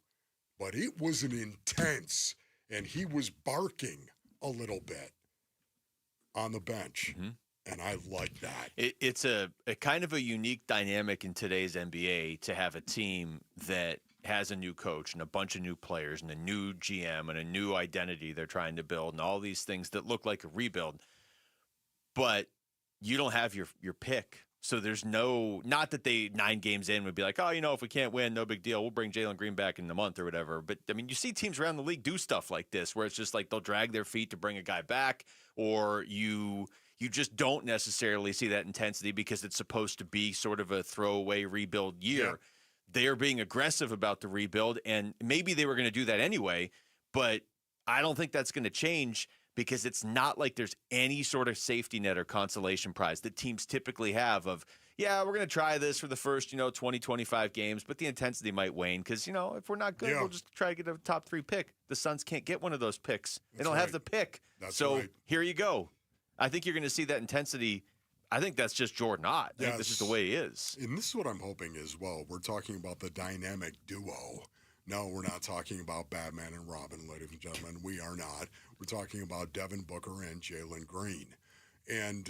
But it was an intense, and he was barking a little bit on the bench. Mm-hmm. And I like that. It's a kind of a unique dynamic in today's NBA to have a team that has a new coach and a bunch of new players and a new GM and a new identity they're trying to build and all these things that look like a rebuild. But you don't have your pick. So there's not that they 9 games in would be like, oh, if we can't win, no big deal. We'll bring Jaylen Green back in a month or whatever. But, I mean, you see teams around the league do stuff like this where it's just like they'll drag their feet to bring a guy back, or you just don't necessarily see that intensity because it's supposed to be sort of a throwaway rebuild year. Yeah. They are being aggressive about the rebuild, and maybe they were going to do that anyway, but I don't think that's going to change because it's not like there's any sort of safety net or consolation prize that teams typically have of, yeah, we're going to try this for the first, 20, 25 games, but the intensity might wane because, if we're not good, we'll just try to get a top 3 pick. The Suns can't get one of those picks. They don't have the pick. Here you go. I think you're going to see that intensity. I think that's just Jordan Ott. I think this is the way he is. And this is what I'm hoping as well. We're talking about the dynamic duo. No, we're not talking about Batman and Robin, ladies and gentlemen. We are not. We're talking about Devin Booker and Jaylen Green. And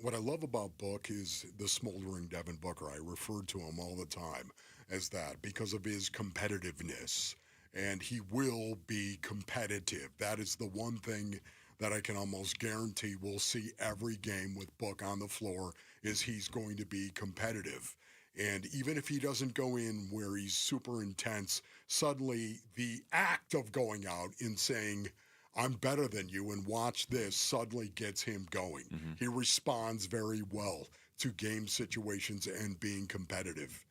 what I love about Book is the smoldering Devin Booker. I refer to him all the time as that because of his competitiveness. And he will be competitive. That is the one thing that I can almost guarantee we'll see every game with Book on the floor is he's going to be competitive. And even if he doesn't go in where he's super intense, suddenly the act of going out and saying, I'm better than you and watch this, suddenly gets him going. Mm-hmm. He responds very well to game situations and being competitive.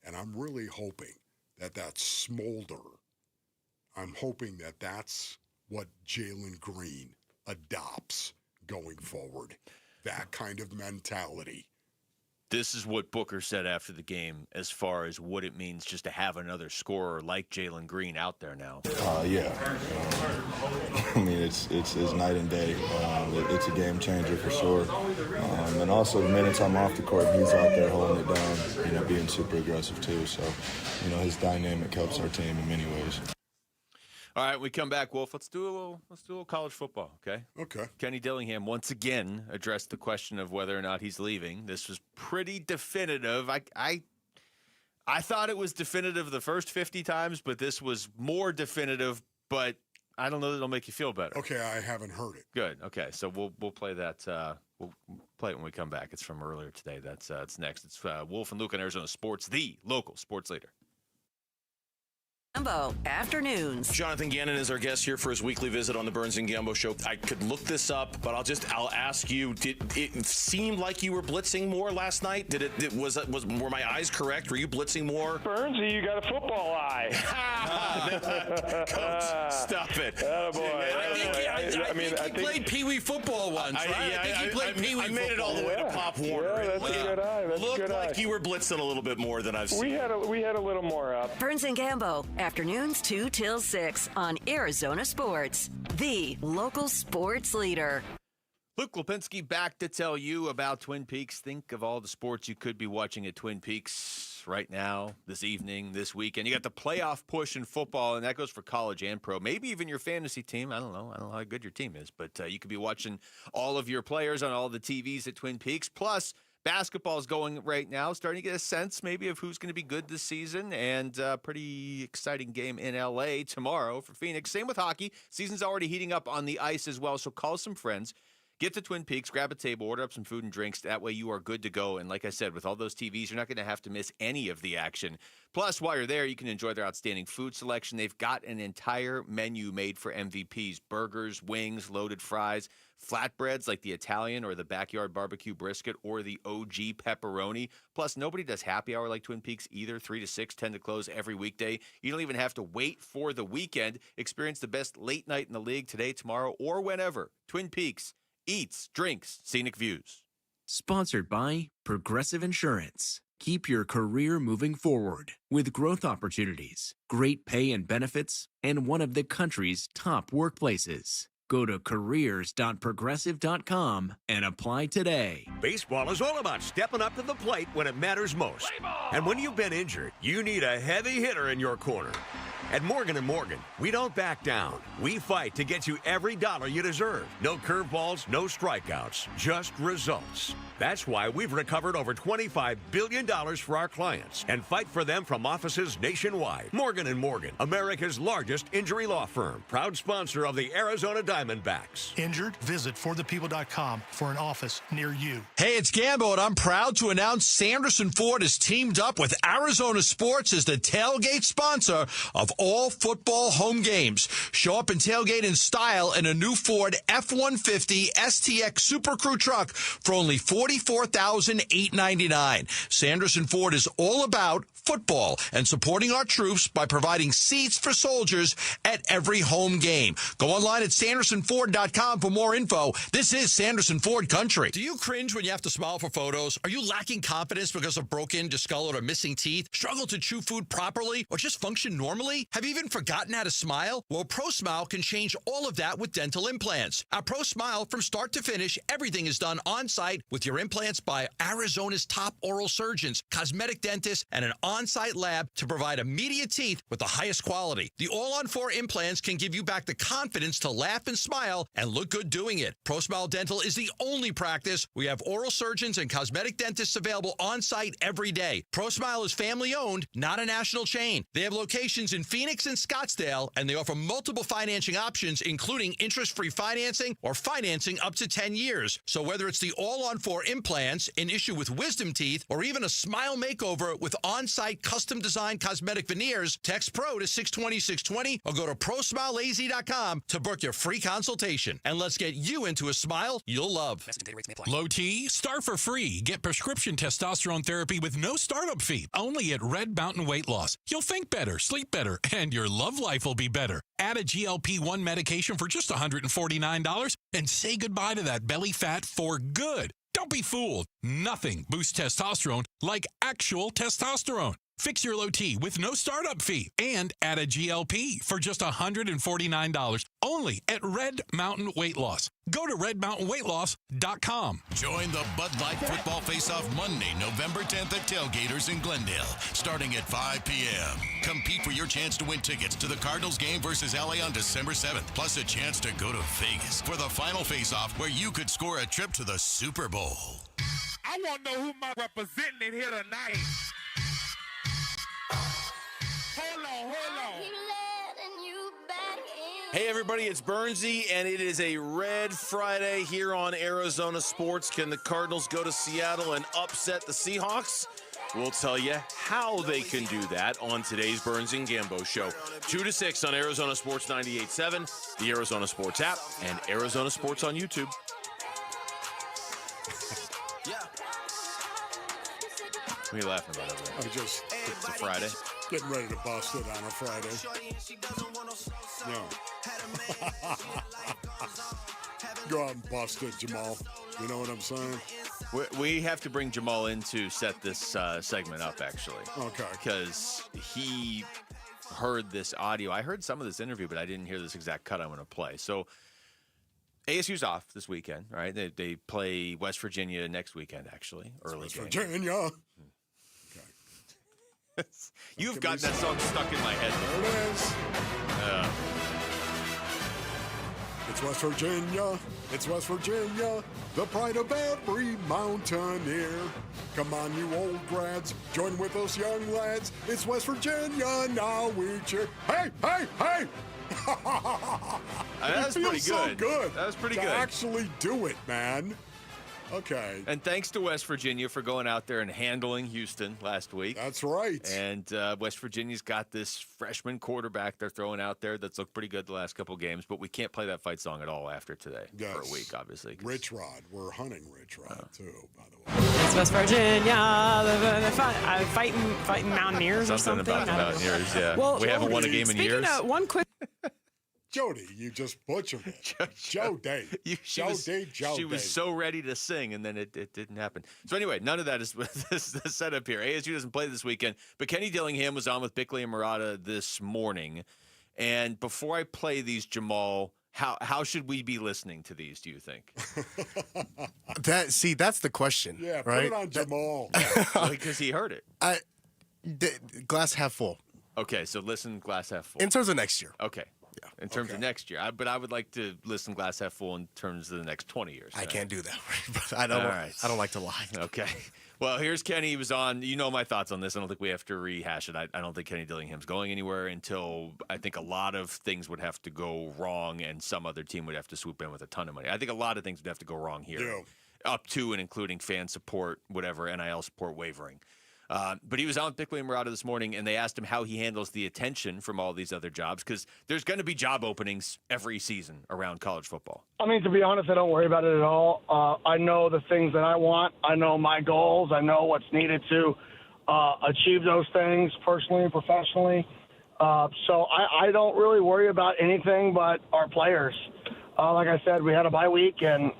And I'm really hoping that smolder, I'm hoping that that's what Jaylen Green adopts going forward, that kind of mentality. This is what Booker said after the game as far as what it means just to have another scorer like Jaylen Green out there now. Yeah. I mean, it's night and day. It's a game changer for sure. And also the minutes I'm off the court, he's out there holding it down, being super aggressive too. So, his dynamic helps our team in many ways. All right, we come back, Wolf. Let's do a little college football, okay? Okay. Kenny Dillingham once again addressed the question of whether or not he's leaving. This was pretty definitive. I thought it was definitive the first 50 times, but this was more definitive. But I don't know that it'll make you feel better. Okay, I haven't heard it. Good. Okay, so we'll play that. We'll play it when we come back. It's from earlier today. It's next. It's Wolf and Luke on Arizona Sports, the local sports leader. Gambo Afternoons. Jonathan Ganon is our guest here for his weekly visit on the Burns and Gambo Show. I could look this up, but I'll ask you, did it seem like you were blitzing more last night? Were my eyes correct? Were you blitzing more? Burnsy, you got a football eye. Coach, stop it. I think he played Pee Wee football once, right? I think he played Pee Wee football. I made it all the way to Pop Warner. Yeah, that's a good eye. Looked like you were blitzing a little bit more than I've seen. We had a little more up. Burns and Gambo Afternoons 2 till 6 on Arizona Sports, the local sports leader. Luke Lipinski back to tell you about Twin Peaks. Think of all the sports you could be watching at Twin Peaks right now, this evening, this weekend. You got the playoff push in football, and that goes for college and pro. Maybe even your fantasy team. I don't know how good your team is, but you could be watching all of your players on all the TVs at Twin Peaks. Plus, basketball is going right now, starting to get a sense maybe of who's going to be good this season, and a pretty exciting game in L.A. tomorrow for Phoenix. Same with hockey. Season's already heating up on the ice as well, so call some friends. Get to Twin Peaks, grab a table, order up some food and drinks. That way you are good to go. And like I said, with all those TVs, you're not going to have to miss any of the action. Plus, while you're there, you can enjoy their outstanding food selection. They've got an entire menu made for MVPs. Burgers, wings, loaded fries, flatbreads like the Italian or the backyard barbecue brisket or the OG pepperoni. Plus, nobody does happy hour like Twin Peaks either. 3 to 6, 10 to close every weekday. You don't even have to wait for the weekend. Experience the best late night in the league today, tomorrow, or whenever. Twin Peaks. Eats, drinks, scenic views. Sponsored by Progressive Insurance. Keep your career moving forward with growth opportunities, great pay and benefits, and one of the country's top workplaces. Go to careers.progressive.com and apply today. Baseball is all about stepping up to the plate when it matters most. And when you've been injured, you need a heavy hitter in your corner. At Morgan & Morgan, we don't back down. We fight to get you every dollar you deserve. No curveballs, no strikeouts, just results. That's why we've recovered over $25 billion for our clients and fight for them from offices nationwide. Morgan & Morgan, America's largest injury law firm, proud sponsor of the Arizona Diamondbacks. Injured? Visit forthepeople.com for an office near you. Hey, it's Gambo, and I'm proud to announce Sanderson Ford has teamed up with Arizona Sports as the tailgate sponsor of all football home games. Show up and tailgate in style in a new Ford F-150 STX Super Crew truck for only $44,899. Sanderson Ford is all about football and supporting our troops by providing seats for soldiers at every home game. Go online at SandersonFord.com for more info. This is Sanderson Ford country. Do you cringe when you have to smile for photos? Are you lacking confidence because of broken, discolored, or missing teeth? Struggle to chew food properly or just function normally? Have you even forgotten how to smile? Well, ProSmile can change all of that with dental implants. At ProSmile, from start to finish, everything is done on-site with your implants by Arizona's top oral surgeons, cosmetic dentists, and an on-site lab to provide immediate teeth with the highest quality. The all-on-4 implants can give you back the confidence to laugh and smile and look good doing it. ProSmile Dental is the only practice. We have oral surgeons and cosmetic dentists available on-site every day. ProSmile is family-owned, not a national chain. They have locations in Phoenix and Scottsdale, and they offer multiple financing options, including interest-free financing or financing up to 10 years. So whether it's the all-on-4 implants, an issue with wisdom teeth, or even a smile makeover with on-site custom-designed cosmetic veneers, text PRO to 620-620 or go to ProSmileAZ.com to book your free consultation. And let's get you into a smile you'll love. Low T, start for free. Get prescription testosterone therapy with no startup fee. Only at Red Mountain Weight Loss. You'll think better, sleep better, and your love life will be better. Add a GLP-1 medication for just $149 and say goodbye to that belly fat for good. Don't be fooled. Nothing boosts testosterone like actual testosterone. Fix your low T with no startup fee and add a GLP for just $149 only at Red Mountain Weight Loss. Go to redmountainweightloss.com. Join the Bud Light Football Face-Off Monday, November 10th at Tailgaters in Glendale, starting at 5 p.m. Compete for your chance to win tickets to the Cardinals game versus LA on December 7th, plus a chance to go to Vegas for the final face-off where you could score a trip to the Super Bowl. I want to know who my representing in here tonight. Hold on. Hey, everybody, it's Burnsy, and it is a Red Friday here on Arizona Sports. Can the Cardinals go to Seattle and upset the Seahawks? We'll tell you how they can do that on today's Burns and Gambo show. 2 to 6 on Arizona Sports 98.7, the Arizona Sports app, and Arizona Sports on YouTube. What are you laughing about over there? It's a Friday. Getting ready to bust it on a Friday. No. Go out and bust it, Jamal. You know what I'm saying? We have to bring Jamal in to set this segment up, actually. Okay. Because he heard this audio. I heard some of this interview, but I didn't hear this exact cut I'm going to play. So ASU's off this weekend, right? They play West Virginia next weekend, actually. Early West game. Virginia. You've got that song stuck in my head. There it is. It's West Virginia. It's West Virginia. The pride of every mountaineer. Come on, you old grads. Join with us, young lads. It's West Virginia. Now we cheer. Hey, hey, hey! That was pretty so good. good. That was pretty to good. Actually do it, man. Okay. And thanks to West Virginia for going out there and handling Houston last week. That's right. And West Virginia's got this freshman quarterback they're throwing out there that's looked pretty good the last couple games, but we can't play that fight song at all after today for a week, obviously. Rich Rod. We're hunting Rich Rod, too, by the way. It's West Virginia. Fighting Mountaineers or something. About the Mountaineers, yeah. Well, we haven't won a game in years. One quick. Jody, you just butchered it. Jody. She was so ready to sing, and then it didn't happen. So anyway, none of that is the setup here. ASU doesn't play this weekend, but Kenny Dillingham was on with Bickley and Murata this morning. And before I play these, Jamal, how should we be listening to these, do you think? That's the question. Yeah, right? put it on Jamal. Because he heard it. Glass half full. Okay, so listen glass half full. In terms of next year. Okay. Yeah, in terms of next year. But I would like to listen glass half full in terms of the next 20 years. I can't do that. But I don't like to lie. Okay. Well, here's Kenny. He was on. You know my thoughts on this. I don't think we have to rehash it. I don't think Kenny Dillingham's going anywhere until I think a lot of things would have to go wrong and some other team would have to swoop in with a ton of money. I think a lot of things would have to go wrong here. Yeah. Up to and including fan support, whatever, NIL support wavering. But he was on with Bickley and Murata this morning, and they asked him how he handles the attention from all these other jobs, because there's going to be job openings every season around college football. I mean, to be honest, I don't worry about it at all. I know the things that I want. I know my goals. I know what's needed to achieve those things personally and professionally. So I don't really worry about anything but our players. Like I said, we had a bye week, and,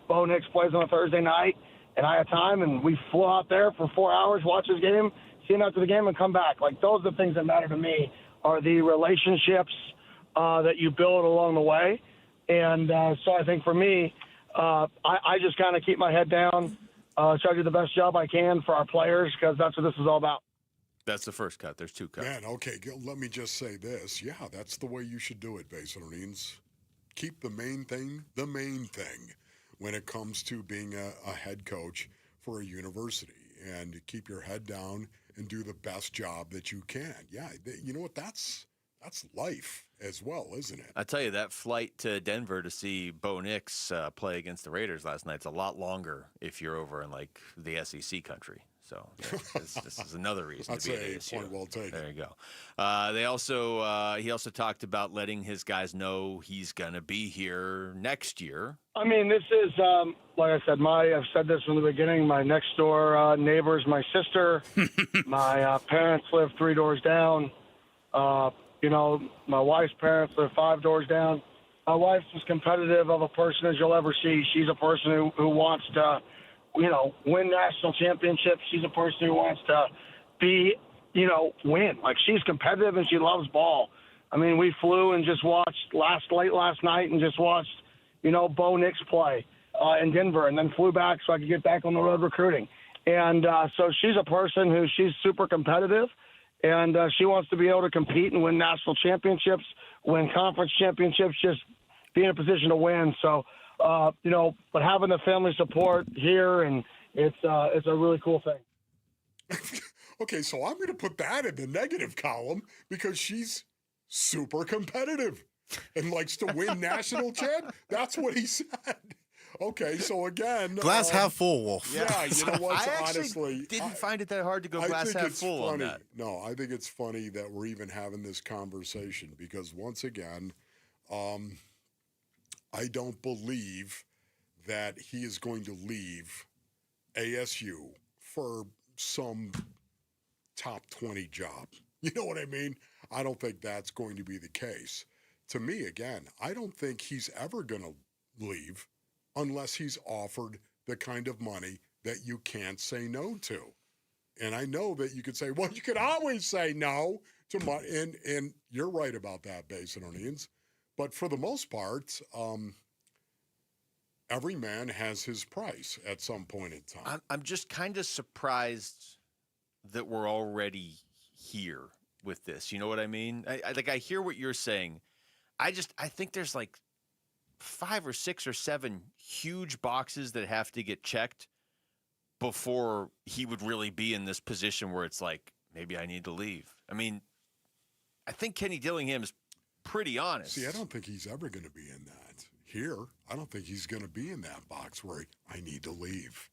Bo Nix plays on a Thursday night. And I had time, and we flew out there for 4 hours, watch his game, see him after the game, and come back. Like, those are the things that matter to me, are the relationships that you build along the way. And so I think for me, I just kind of keep my head down, try to do the best job I can for our players, because that's what this is all about. That's the first cut. There's two cuts. Man, okay, let me just say this. Yeah, that's the way you should do it, Basinines. Keep the main thing the main thing when it comes to being a head coach for a university, and keep your head down and do the best job that you can. Yeah, you know what? That's life as well, isn't it? I tell you, that flight to Denver to see Bo Nix play against the Raiders last night's a lot longer if you're over in, like, the SEC country. So this is another reason to be at ASU. Point well taken. There you go. He also talked about letting his guys know he's going to be here next year. I mean, this is, like I said, I've said this from the beginning, my next door neighbor's my sister. My parents live 3 doors down. My wife's parents live 5 doors down. My wife's as competitive of a person as you'll ever see. She's a person who wants to, win national championships. She's a person who wants to be, win. Like, she's competitive and she loves ball. I mean, we flew and just watched late last night and just watched, Bo Nix play in Denver, and then flew back so I could get back on the road recruiting. And so she's a person she's super competitive, and she wants to be able to compete and win national championships, win conference championships, just be in a position to win. So, but having the family support here, and it's a really cool thing. Okay, so I'm going to put that in the negative column because she's super competitive and likes to win national champ. That's what he said. Okay, so again, glass half full, Wolf. Yeah, you know what? I actually Honestly, didn't find it that hard to go I glass think half it's full funny. on that. No, I think it's funny that we're even having this conversation because once again, I don't believe that he is going to leave ASU for some top 20 job. You know what I mean? I don't think that's going to be the case. To me, again, I don't think he's ever going to leave unless he's offered the kind of money that you can't say no to. And I know that you could say, well, you could always say no to money. And you're right about that, Basinonians. But for the most part, every man has his price at some point in time. I'm just kind of surprised that we're already here with this. You know what I mean? I hear what you're saying. I think there's like 5 or 6 or 7 huge boxes that have to get checked before he would really be in this position where it's like, maybe I need to leave. I mean, I think Kenny Dillingham is pretty honest. See, I don't think he's ever going to be in that. Here, I don't think he's going to be in that box where I need to leave.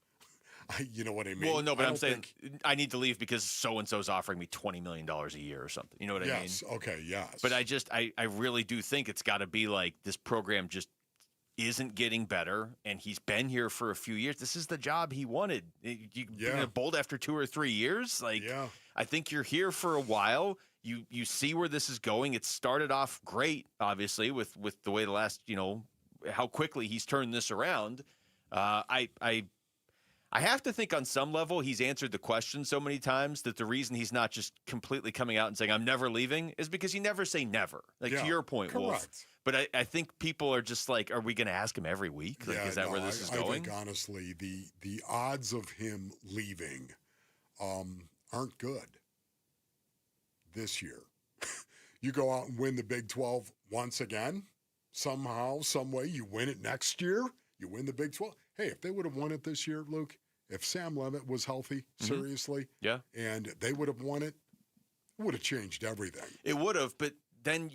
You know what I mean? Well, no, but I'm saying I need to leave because so-and-so's offering me $20 million a year or something. You know what I mean? Yes, okay, yes. But I really do think it's got to be like this program just isn't getting better, and he's been here for a few years. This is the job he wanted. You bring a bold after 2 or 3 years? Like, I think you're here for a while. You see where this is going. It started off great, obviously, with the way the last, how quickly he's turned this around. I have to think on some level he's answered the question so many times that the reason he's not just completely coming out and saying, I'm never leaving, is because you never say never. To your point, correct. Wolf. But I think people are just like, are we going to ask him every week? Like, is that where this is going? I think, honestly, the odds of him leaving aren't good this year. You go out and win the Big 12 once again, somehow, some way, you win it next year, you win the Big 12. Hey, if they would have won it this year, Luke, if Sam Levitt was healthy, seriously, and they would have won it, it would have changed everything. It would have, but then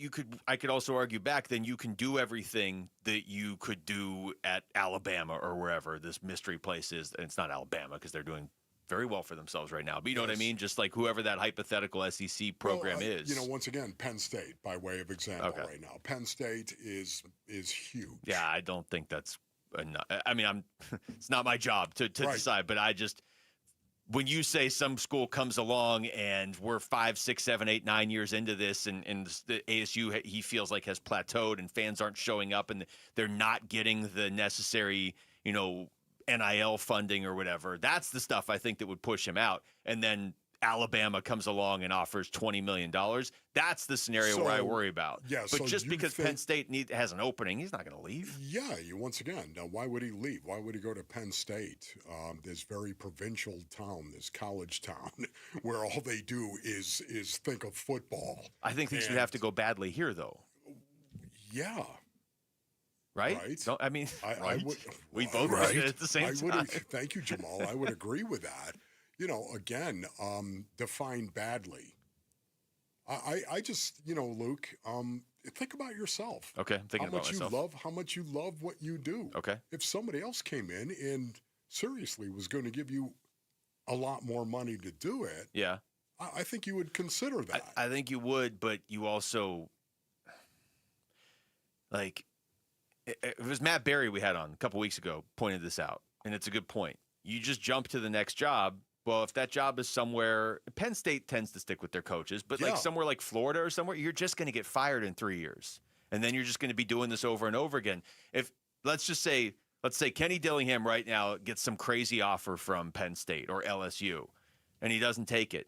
I could also argue back, then you can do everything that you could do at Alabama or wherever this mystery place is. And it's not Alabama because they're doing very well for themselves right now. But you know what I mean? Just like whoever that hypothetical SEC program is. Once again, Penn State, by way of example right now. Penn State is huge. Yeah, I don't think that's enough. I mean, it's not my job to decide, but when you say some school comes along and we're 5, 6, 7, 8, 9 years into this and the ASU he feels like has plateaued and fans aren't showing up and they're not getting the necessary, NIL funding or whatever, that's the stuff I think that would push him out. And then Alabama comes along and offers $20 million. That's the scenario where I worry about. Yeah, but just because Penn State has an opening, he's not going to leave. Yeah, once again, now why would he leave? Why would he go to Penn State, this very provincial town, this college town, where all they do is think of football? I think things would have to go badly here, though. Yeah. Right? I mean, I would. We both read it at the same time. Thank you, Jamal. I would agree with that. Again, define badly. I just, Luke, think about yourself. Okay, I'm thinking about myself. How much you love what you do. Okay. If somebody else came in and seriously was going to give you a lot more money to do it, I think you would consider that. I think you would, but you also, it was Matt Berry we had on a couple weeks ago pointed this out, and it's a good point. You just jump to the next job. Well, if that job is somewhere, Penn State tends to stick with their coaches, but somewhere like Florida or somewhere, you're just going to get fired in 3 years. And then you're just going to be doing this over and over again. Let's say Kenny Dillingham right now gets some crazy offer from Penn State or LSU, and he doesn't take it.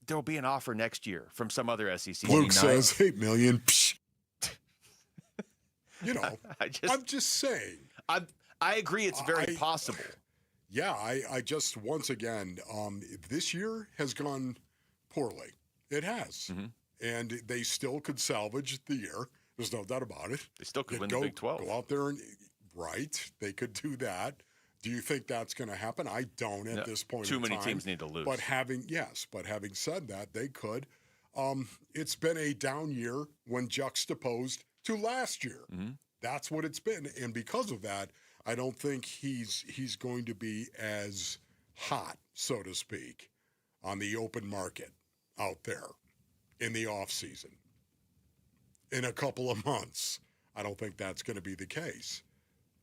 There'll be an offer next year from some other SEC. Luke says $8 million. I'm just saying. I agree it's very possible. Yeah, I just, once again, this year has gone poorly. It has. Mm-hmm. And they still could salvage the year. There's no doubt about it. They still could win the Big 12. Go out there and, they could do that. Do you think that's going to happen? I don't at this point in time. Too many teams need to lose. But having said that, they could. It's been a down year when juxtaposed to last year. Mm-hmm. That's what it's been. And because of that, I don't think he's going to be as hot, so to speak, on the open market out there in the offseason. In a couple of months, I don't think that's going to be the case.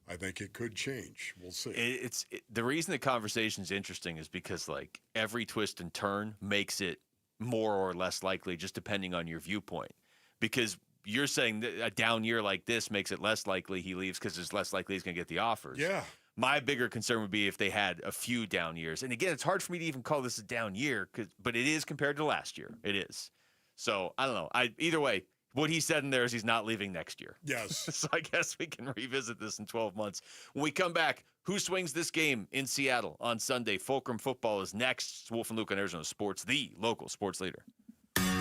I think it could change. We'll see. The reason the conversation is interesting is because like every twist and turn makes it more or less likely, just depending on your viewpoint. Because you're saying that a down year like this makes it less likely he leaves because it's less likely he's going to get the offers. Yeah. My bigger concern would be if they had a few down years. And again, it's hard for me to even call this a down year, but it is compared to last year. It is. So I don't know. Either way, what he said in there is he's not leaving next year. Yes. So I guess we can revisit this in 12 months. When we come back, who swings this game in Seattle on Sunday? Fulcrum football is next. It's Wolf and Luke on Arizona Sports, the local sports leader.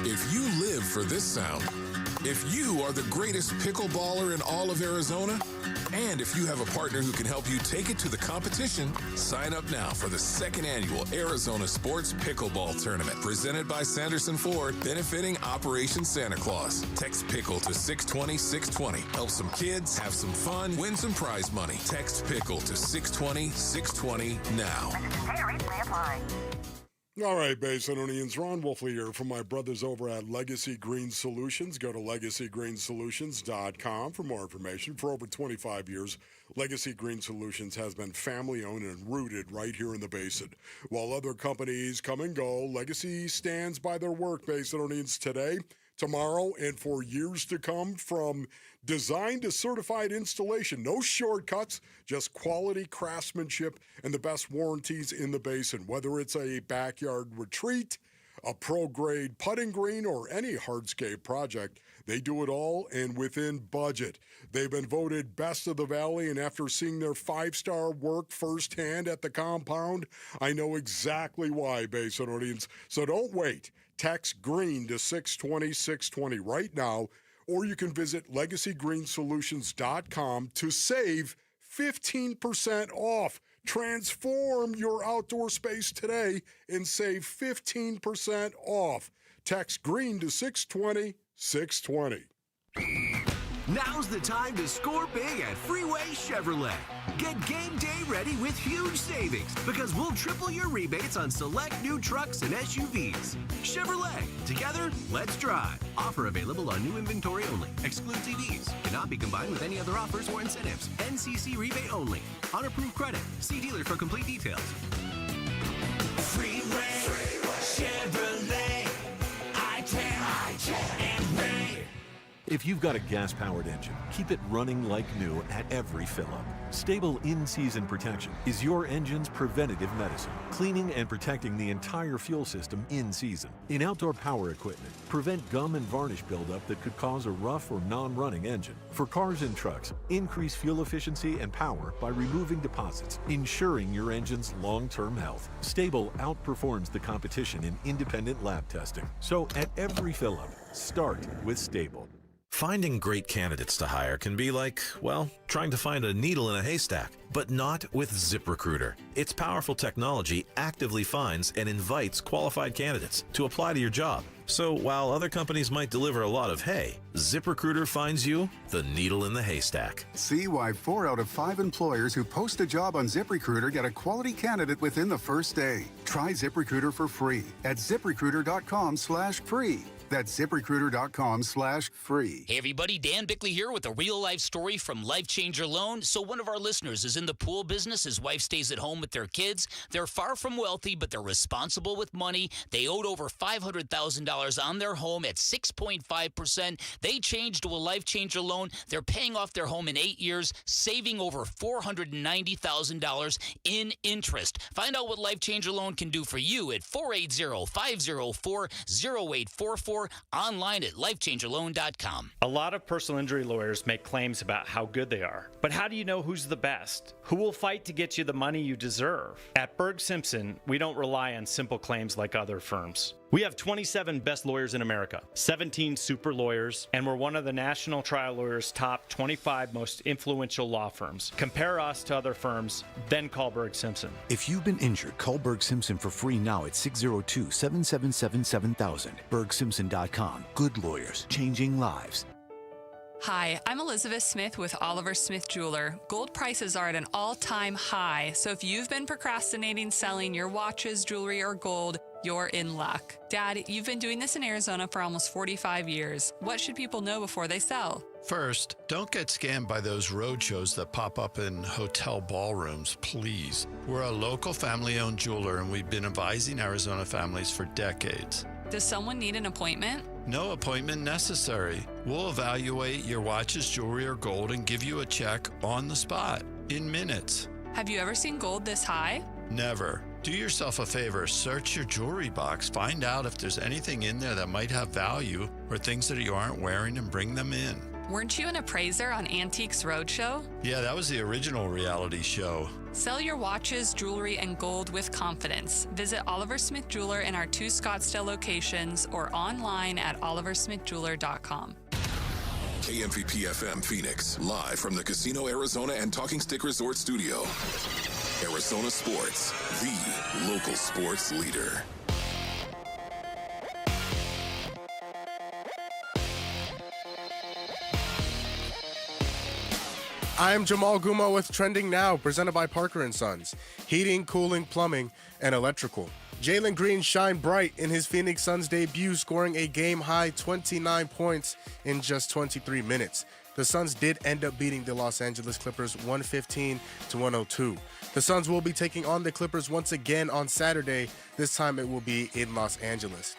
If you live for this sound, if you are the greatest pickleballer in all of Arizona, and if you have a partner who can help you take it to the competition, sign up now for the second annual Arizona Sports Pickleball Tournament presented by Sanderson Ford, benefiting Operation Santa Claus. Text PICKLE to 620-620. Help some kids, have some fun, win some prize money. Text PICKLE to 620-620 now. May apply. All right, Basinonians, Ron Wolfley here from my brothers over at Legacy Green Solutions. Go to LegacyGreenSolutions.com for more information. For over 25 years, Legacy Green Solutions has been family-owned and rooted right here in the Basin. While other companies come and go, Legacy stands by their work, Basinonians, today, tomorrow, and for years to come, from design to certified installation. No shortcuts, just quality craftsmanship and the best warranties in the Basin. Whether it's a backyard retreat, a pro-grade putting green, or any hardscape project, they do it all and within budget. They've been voted best of the Valley, and after seeing their 5-star work firsthand at the compound, I know exactly why, Basinonians. So don't wait. Text GREEN to 620-620 right now, or you can visit LegacyGreenSolutions.com to save 15% off. Transform your outdoor space today and save 15% off. Text GREEN to 620-620. Now's the time to score big at Freeway Chevrolet. Get game day ready with huge savings because we'll triple your rebates on select new trucks and SUVs. Chevrolet, together, let's drive. Offer available on new inventory only. Excludes EVs. Cannot be combined with any other offers or incentives. NCC rebate only. On approved credit. See dealer for complete details. Freeway Chevrolet. I-10 and Ray. If you've got a gas-powered engine, keep it running like new at every fill-up. Stable in-season protection is your engine's preventative medicine, cleaning and protecting the entire fuel system in season. In outdoor power equipment, prevent gum and varnish buildup that could cause a rough or non-running engine. For cars and trucks, increase fuel efficiency and power by removing deposits, ensuring your engine's long-term health. Stable outperforms the competition in independent lab testing. So at every fill-up, start with Stable. Finding great candidates to hire can be like, well, trying to find a needle in a haystack, but not with ZipRecruiter. Its powerful technology actively finds and invites qualified candidates to apply to your job. So while other companies might deliver a lot of hay, ZipRecruiter finds you the needle in the haystack. See why 4 out of 5 employers who post a job on ZipRecruiter get a quality candidate within the first day. Try ZipRecruiter for free at ZipRecruiter.com/free. That's ZipRecruiter.com/free. Hey everybody, Dan Bickley here with a real-life story from Life Changer Loan. So one of our listeners is in the pool business. His wife stays at home with their kids. They're far from wealthy, but they're responsible with money. They owed over $500,000 on their home at 6.5%. They changed to a Life Changer Loan. They're paying off their home in 8 years, saving over $490,000 in interest. Find out what Life Changer Loan can do for you at 480-504-0844. Online at lifechangerloan.com. A lot of personal injury lawyers make claims about how good they are. But how do you know who's the best? Who will fight to get you the money you deserve? At Berg Simpson, we don't rely on simple claims like other firms. We have 27 best lawyers in America, 17 super lawyers, and we're one of the National Trial Lawyers' top 25 most influential law firms. Compare us to other firms, then call Berg Simpson. If you've been injured, call Berg Simpson for free now at 602-777-7000. BergSimpson.com. Good lawyers, changing lives. Hi, I'm Elizabeth Smith with Oliver Smith Jeweler. Gold prices are at an all-time high, so if you've been procrastinating selling your watches, jewelry, or gold, you're in luck. Dad, you've been doing this in Arizona for almost 45 years. What should people know before they sell? First, don't get scammed by those roadshows that pop up in hotel ballrooms, please. We're a local family-owned jeweler, and we've been advising Arizona families for decades. Does someone need an appointment? No appointment necessary. We'll evaluate your watches, jewelry, or gold and give you a check on the spot in minutes. Have you ever seen gold this high? Never. Do yourself a favor, search your jewelry box, find out if there's anything in there that might have value or things that you aren't wearing and bring them in. Weren't you an appraiser on Antiques Roadshow? Yeah, that was the original reality show. Sell your watches, jewelry, and gold with confidence. Visit Oliver Smith Jeweler in our 2 Scottsdale locations or online at oliversmithjeweler.com. KMVP FM Phoenix, live from the Casino Arizona and Talking Stick Resort Studio. Arizona Sports, the local sports leader. I'm Jamal Gumo with Trending Now, presented by Parker & Sons. Heating, cooling, plumbing, and electrical. Jaylen Green shined bright in his Phoenix Suns debut, scoring a game-high 29 points in just 23 minutes. The Suns did end up beating the Los Angeles Clippers 115-102. The Suns will be taking on the Clippers once again on Saturday. This time it will be in Los Angeles.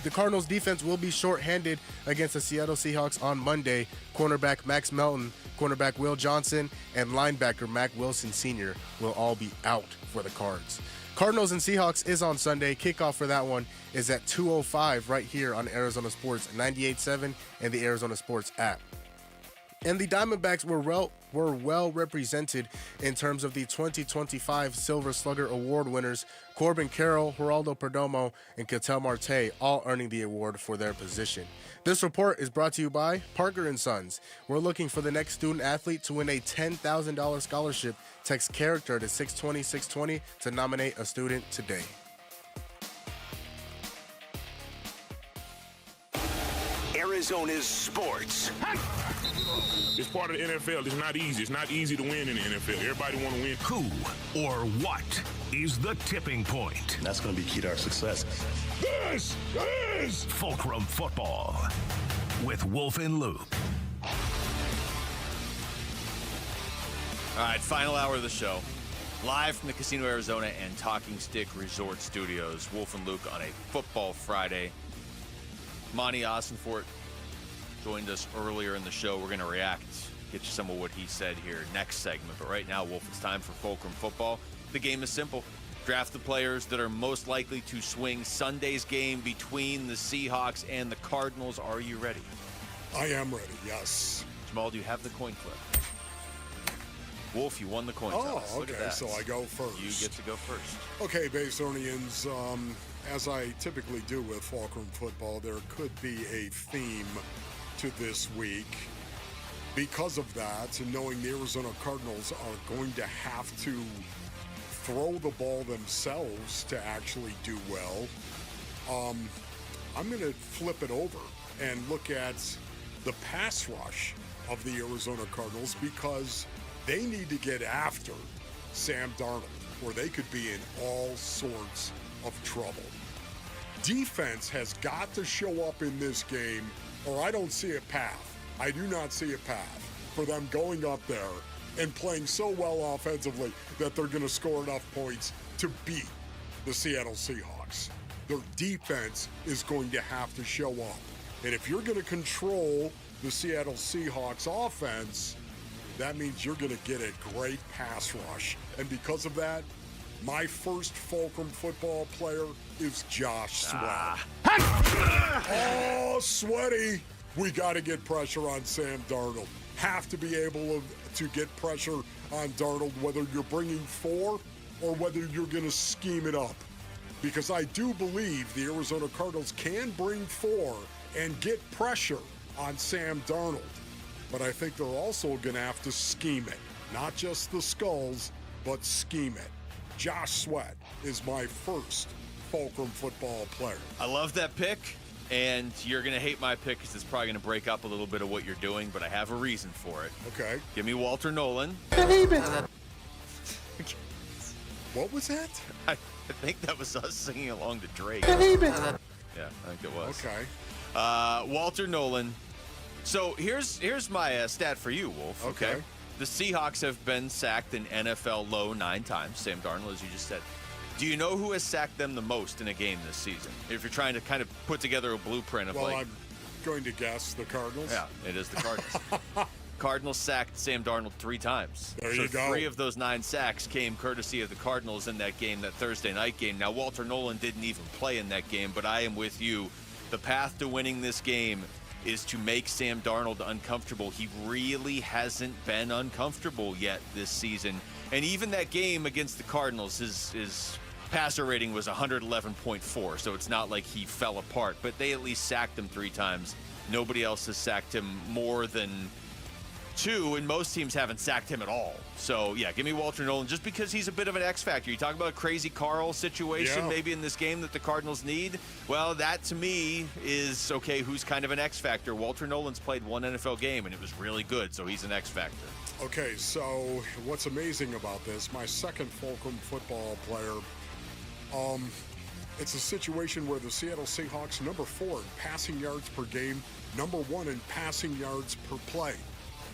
The Cardinals defense will be shorthanded against the Seattle Seahawks on Monday. Cornerback Max Melton, cornerback Will Johnson, and linebacker Mac Wilson Sr. will all be out for the Cards. Cardinals and Seahawks is on Sunday. Kickoff for that one is at 2:05 right here on Arizona Sports 98.7 and the Arizona Sports app. And the Diamondbacks were well represented in terms of the 2025 Silver Slugger Award winners, Corbin Carroll, Geraldo Perdomo, and Ketel Marte, all earning the award for their position. This report is brought to you by Parker & Sons. We're looking for the next student athlete to win a $10,000 scholarship. Text character to 620-620 to nominate a student today. Arizona's sports. It's part of the NFL. It's not easy. It's not easy to win in the NFL. Everybody want to win. Who or what is the tipping point? That's going to be key to our success. This is Fulcrum Football with Wolf and Luke. All right, final hour of the show. Live from the Casino Arizona and Talking Stick Resort Studios. Wolf and Luke on a Football Friday. Monty Ossenfort joined us earlier in the show. We're going to react, get you some of what he said here next segment. But right now, Wolf, it's time for Fulcrum Football. The game is simple. Draft the players that are most likely to swing Sunday's game between the Seahawks and the Cardinals. Are you ready? I am ready, yes. Jamal, do you have the coin flip? Wolf, you won the coin toss. Look at okay, that. so I go first. You get to go first. Okay, Basonians, as I typically do with Fulcrum Football, there could be a theme to this week. Because of that, and knowing the Arizona Cardinals are going to have to throw the ball themselves to actually do well, I'm going to flip it over and look at the pass rush of the Arizona Cardinals, because they need to get after Sam Darnold, or they could be in all sorts of trouble. Defense has got to show up in this game, or I don't see a path. I do not see a path for them going up there and playing so well offensively that they're going to score enough points to beat the Seattle Seahawks. Their defense is going to have to show up. And if you're going to control the Seattle Seahawks offense, that means you're going to get a great pass rush. And because of that, my first Fulcrum Football player is Josh Sweat. Oh, Sweaty. We got to get pressure on Sam Darnold. Have to be able to get pressure on Darnold, whether you're bringing 4 or whether you're going to scheme it up. Because I do believe the Arizona Cardinals can bring 4 and get pressure on Sam Darnold. But I think they're also going to have to scheme it. Not just the skulls, but scheme it. Josh Sweat is my first Fulcrum Football player. I love that pick. and you're going to hate my pick because it's probably going to break up a little bit of what you're doing, but I have a reason for it. Okay. Give me Walter Nolan. What was that? I think that was us singing along to Drake. Yeah, I think it was. Okay. Walter Nolan. So here's my stat for you, Wolf. Okay. The Seahawks have been sacked an NFL low 9 times. Sam Darnold, as you just said. Do you know who has sacked them the most in a game this season? If you're trying to kind of put together a blueprint of I'm going to guess the Cardinals. Yeah, it is the Cardinals. Cardinals sacked Sam Darnold 3 times. There you go. 3 of those 9 sacks came courtesy of the Cardinals in that game, that Thursday night game. Now, Walter Nolan didn't even play in that game, but I am with you. The path to winning this game is to make Sam Darnold uncomfortable. He really hasn't been uncomfortable yet this season. And even that game against the Cardinals, his passer rating was 111.4, so it's not like he fell apart, but they at least sacked him 3 times. Nobody else has sacked him more than 2, and most teams haven't sacked him at all. So, yeah, give me Walter Nolan just because he's a bit of an X factor. You talk about a crazy Carl situation maybe in this game that the Cardinals need. Well, that to me is, okay, who's kind of an X factor? Walter Nolan's played 1 NFL game, and it was really good, so he's an X factor. Okay, so what's amazing about this, my second Fulcrum football player, it's a situation where the Seattle Seahawks, number 4 in passing yards per game, number 1 in passing yards per play.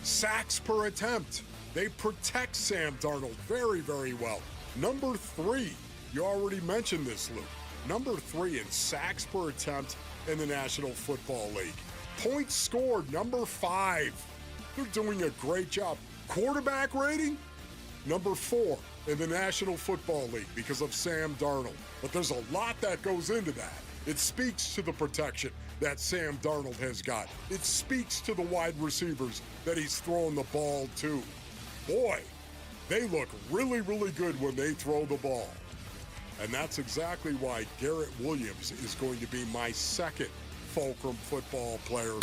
Sacks per attempt. They protect Sam Darnold very, very well. Number 3, you already mentioned this, Luke. Number 3 in sacks per attempt in the National Football League. Points scored, number 5. They're doing a great job. Quarterback rating, number 4 in the National Football League because of Sam Darnold. But there's a lot that goes into that. It speaks to the protection that Sam Darnold has got. It speaks to the wide receivers that he's throwing the ball to. Boy, they look really, really good when they throw the ball. And that's exactly why Garrett Williams is going to be my second Fulcrum football player.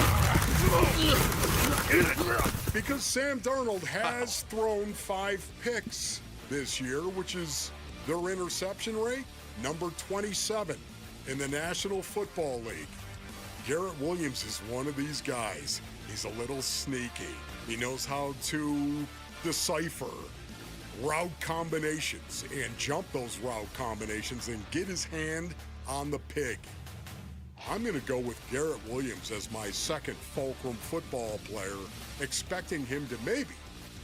Because Sam Darnold has thrown 5 picks this year, which is their interception rate, number 27 in the National Football League. Garrett Williams is one of these guys. He's a little sneaky. He knows how to decipher route combinations and jump those route combinations and get his hand on the pig. I'm going to go with Garrett Williams as my second Fulcrum football player, expecting him to maybe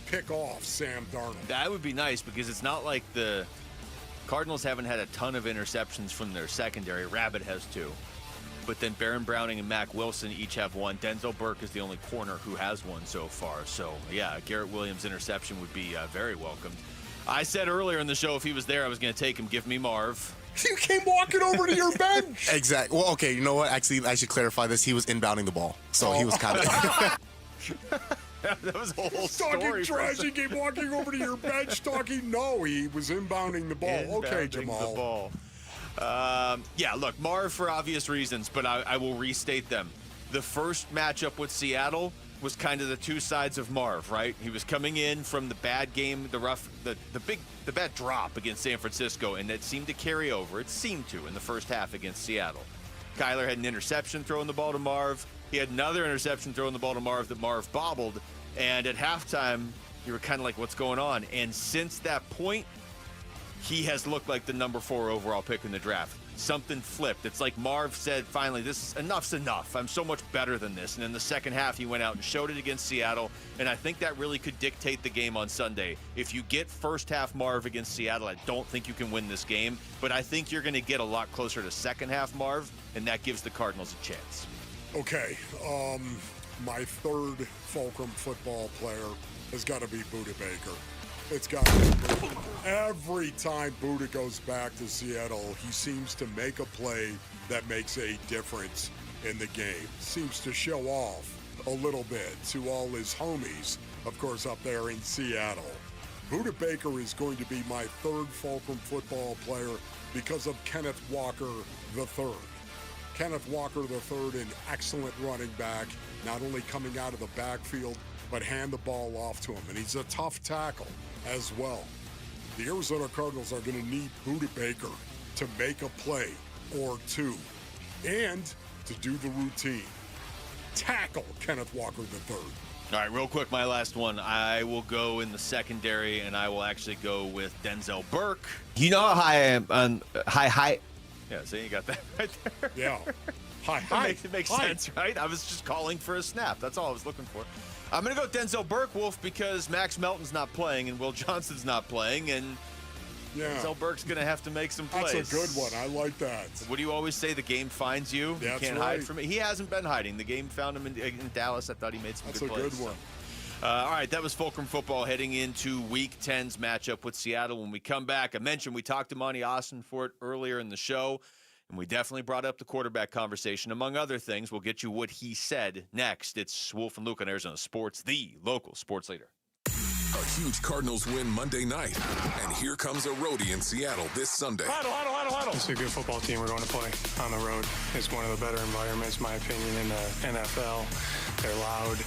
pick off Sam Darnold. That would be nice because it's not like the Cardinals haven't had a ton of interceptions from their secondary. Rabbit has 2. But then Baron Browning and Mac Wilson each have 1. Denzel Burke is the only corner who has 1 so far. So, yeah, Garrett Williams' interception would be very welcomed. I said earlier in the show if he was there, I was going to take him. Give me Marv. You came walking over to your bench. Exactly. Well, okay, you know what? Actually, I should clarify this. He was inbounding the ball. So he was kind of... That was a whole talking story. Trash. He came walking over to your bench talking. No, he was inbounding the ball. Okay, Jamal. The ball. Yeah, look, Marv for obvious reasons, but I will restate them. The first matchup with Seattle was kind of the 2 sides of Marv, right? He was coming in from the bad game, the bad drop against San Francisco, and it seemed to carry over. It seemed to in the first half against Seattle. Kyler had an interception throwing the ball to Marv. He had another interception throwing the ball to Marv that Marv bobbled. And at halftime, you were kind of like, what's going on? And since that point, he has looked like the number 4 overall pick in the draft. Something flipped. It's like Marv said, finally, enough's enough. I'm so much better than this. And in the second half, he went out and showed it against Seattle. And I think that really could dictate the game on Sunday. If you get first half Marv against Seattle, I don't think you can win this game. But I think you're going to get a lot closer to second half Marv, and that gives the Cardinals a chance. Okay, my third Fulcrum football player has got to be Budda Baker. It's got to be. Every time Budda goes back to Seattle, he seems to make a play that makes a difference in the game. Seems to show off a little bit to all his homies, of course, up there in Seattle. Budda Baker is going to be my third Fulcrum football player because of Kenneth Walker III. Kenneth Walker III, an excellent running back, not only coming out of the backfield, but hand the ball off to him. And he's a tough tackle as well. The Arizona Cardinals are going to need Budda Baker to make a play or 2. And to do the routine. Tackle Kenneth Walker III. All right, real quick, my last one. I will go in the secondary, and I will actually go with Denzel Burke. You know how high I am on high. Yeah, see, you got that right there. Yeah. Hi. It makes sense, right? I was just calling for a snap. That's all I was looking for. I'm going to go Denzel Burke, Wolf, because Max Melton's not playing and Will Johnson's not playing, and Denzel Burke's going to have to make some plays. That's a good one. I like that. What do you always say? The game finds you. That's you can't right. hide from it. He hasn't been hiding. The game found him in Dallas. I thought he made some good plays. That's a good one. All right, that was Fulcrum Football heading into Week 10's matchup with Seattle. When we come back, I mentioned we talked to Monty Austinfort earlier in the show, and we definitely brought up the quarterback conversation, among other things. We'll get you what he said next. It's Wolf and Luke on Arizona Sports, the local sports leader. A huge Cardinals win Monday night. And here comes a roadie in Seattle this Sunday. Huddle. It's a good football team we're going to play on the road. It's one of the better environments, in my opinion, in the NFL. They're loud.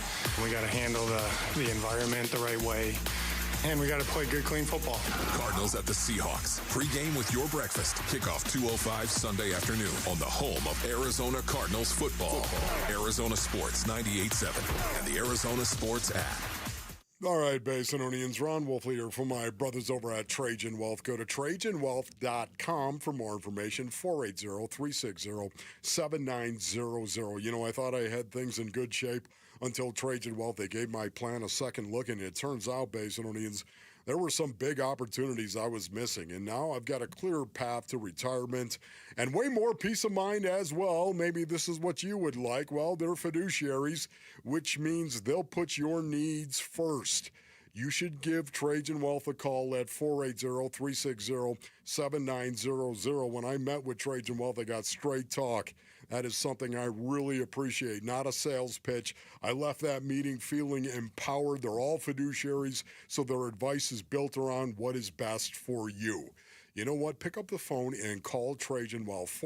We got to handle the environment the right way. And we got to play good, clean football. Cardinals at the Seahawks. Pre-game with your breakfast. Kickoff 2:05 Sunday afternoon on the home of Arizona Cardinals football. Arizona Sports 98.7 and the Arizona Sports app. All right, Basinonians, Ron Wolf here for my brothers over at Trajan Wealth. Go to TrajanWealth.com for more information, 480-360-7900. You know, I thought I had things in good shape until Trajan Wealth. They gave my plan a second look, and it turns out, Basinonians, there were some big opportunities I was missing, and now I've got a clear path to retirement and way more peace of mind as well. Maybe this is what you would like. Well, they're fiduciaries, which means they'll put your needs first. You should give Trajan Wealth a call at 480-360-7900. When I met with Trajan Wealth, I got straight talk. That is something I really appreciate, not a sales pitch. I left that meeting feeling empowered. They're all fiduciaries, so their advice is built around what is best for you. You know what? Pick up the phone and call Trajan Wealth,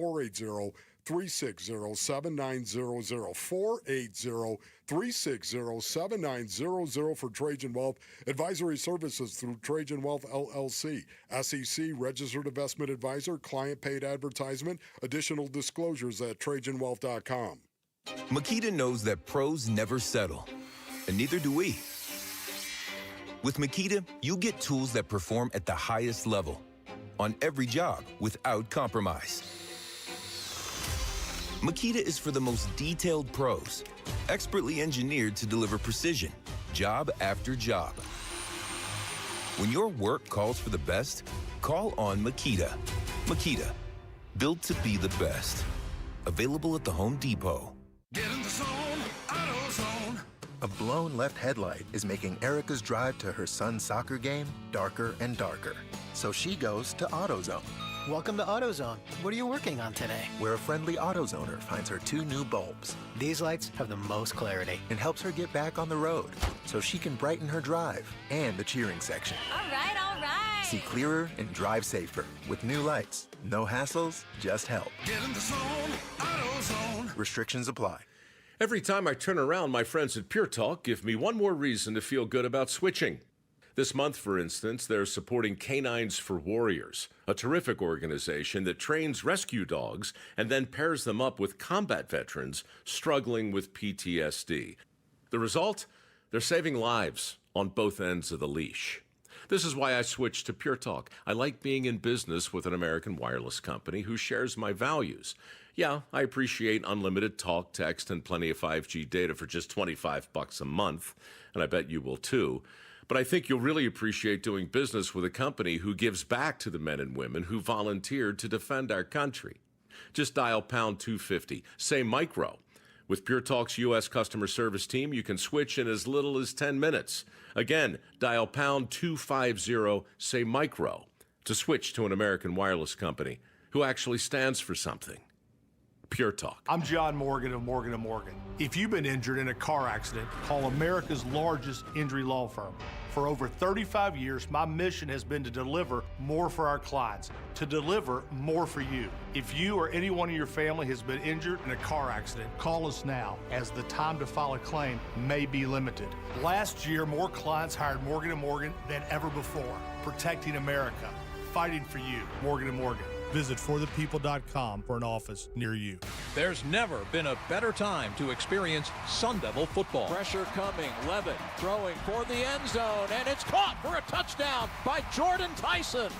480-360-7900, 480-360-7900 for Trajan Wealth. Advisory services through Trajan Wealth, LLC. SEC Registered Investment Advisor, client paid advertisement. Additional disclosures at TrajanWealth.com. Makita knows that pros never settle, and neither do we. With Makita, you get tools that perform at the highest level on every job without compromise. Makita is for the most detailed pros, expertly engineered to deliver precision, job after job. When your work calls for the best, call on Makita. Makita, built to be the best. Available at the Home Depot. Get in the zone, AutoZone. A blown left headlight is making Erica's drive to her son's soccer game darker and darker. So she goes to AutoZone. Welcome to AutoZone. What are you working on today? Where a friendly AutoZoner finds her 2 new bulbs. These lights have the most clarity. And helps her get back on the road so she can brighten her drive and the cheering section. All right, all right. See clearer and drive safer with new lights. No hassles, just help. Get in the zone, AutoZone. Restrictions apply. Every time I turn around, my friends at Pure Talk give me one more reason to feel good about switching. This month, for instance, they're supporting Canines for Warriors, a terrific organization that trains rescue dogs and then pairs them up with combat veterans struggling with PTSD. The result? They're saving lives on both ends of the leash. This is why I switched to Pure Talk. I like being in business with an American wireless company who shares my values. Yeah, I appreciate unlimited talk, text, and plenty of 5G data for just $25 a month, and I bet you will too. But I think you'll really appreciate doing business with a company who gives back to the men and women who volunteered to defend our country. Just dial pound 250, say micro. With Pure Talk's U.S. customer service team, you can switch in as little as 10 minutes. Again, dial pound 250, say micro, to switch to an American wireless company who actually stands for something. Pure Talk. I'm John Morgan of Morgan & Morgan. If you've been injured in a car accident, call America's largest injury law firm. For over 35 years, my mission has been to deliver more for our clients, to deliver more for you. If you or anyone in your family has been injured in a car accident, call us now, as the time to file a claim may be limited. Last year, more clients hired Morgan & Morgan than ever before, protecting America, fighting for you. Morgan & Morgan. Visit forthepeople.com for an office near you. There's never been a better time to experience Sun Devil football. Pressure coming. Levitt throwing for the end zone, and it's caught for a touchdown by Jordan Tyson.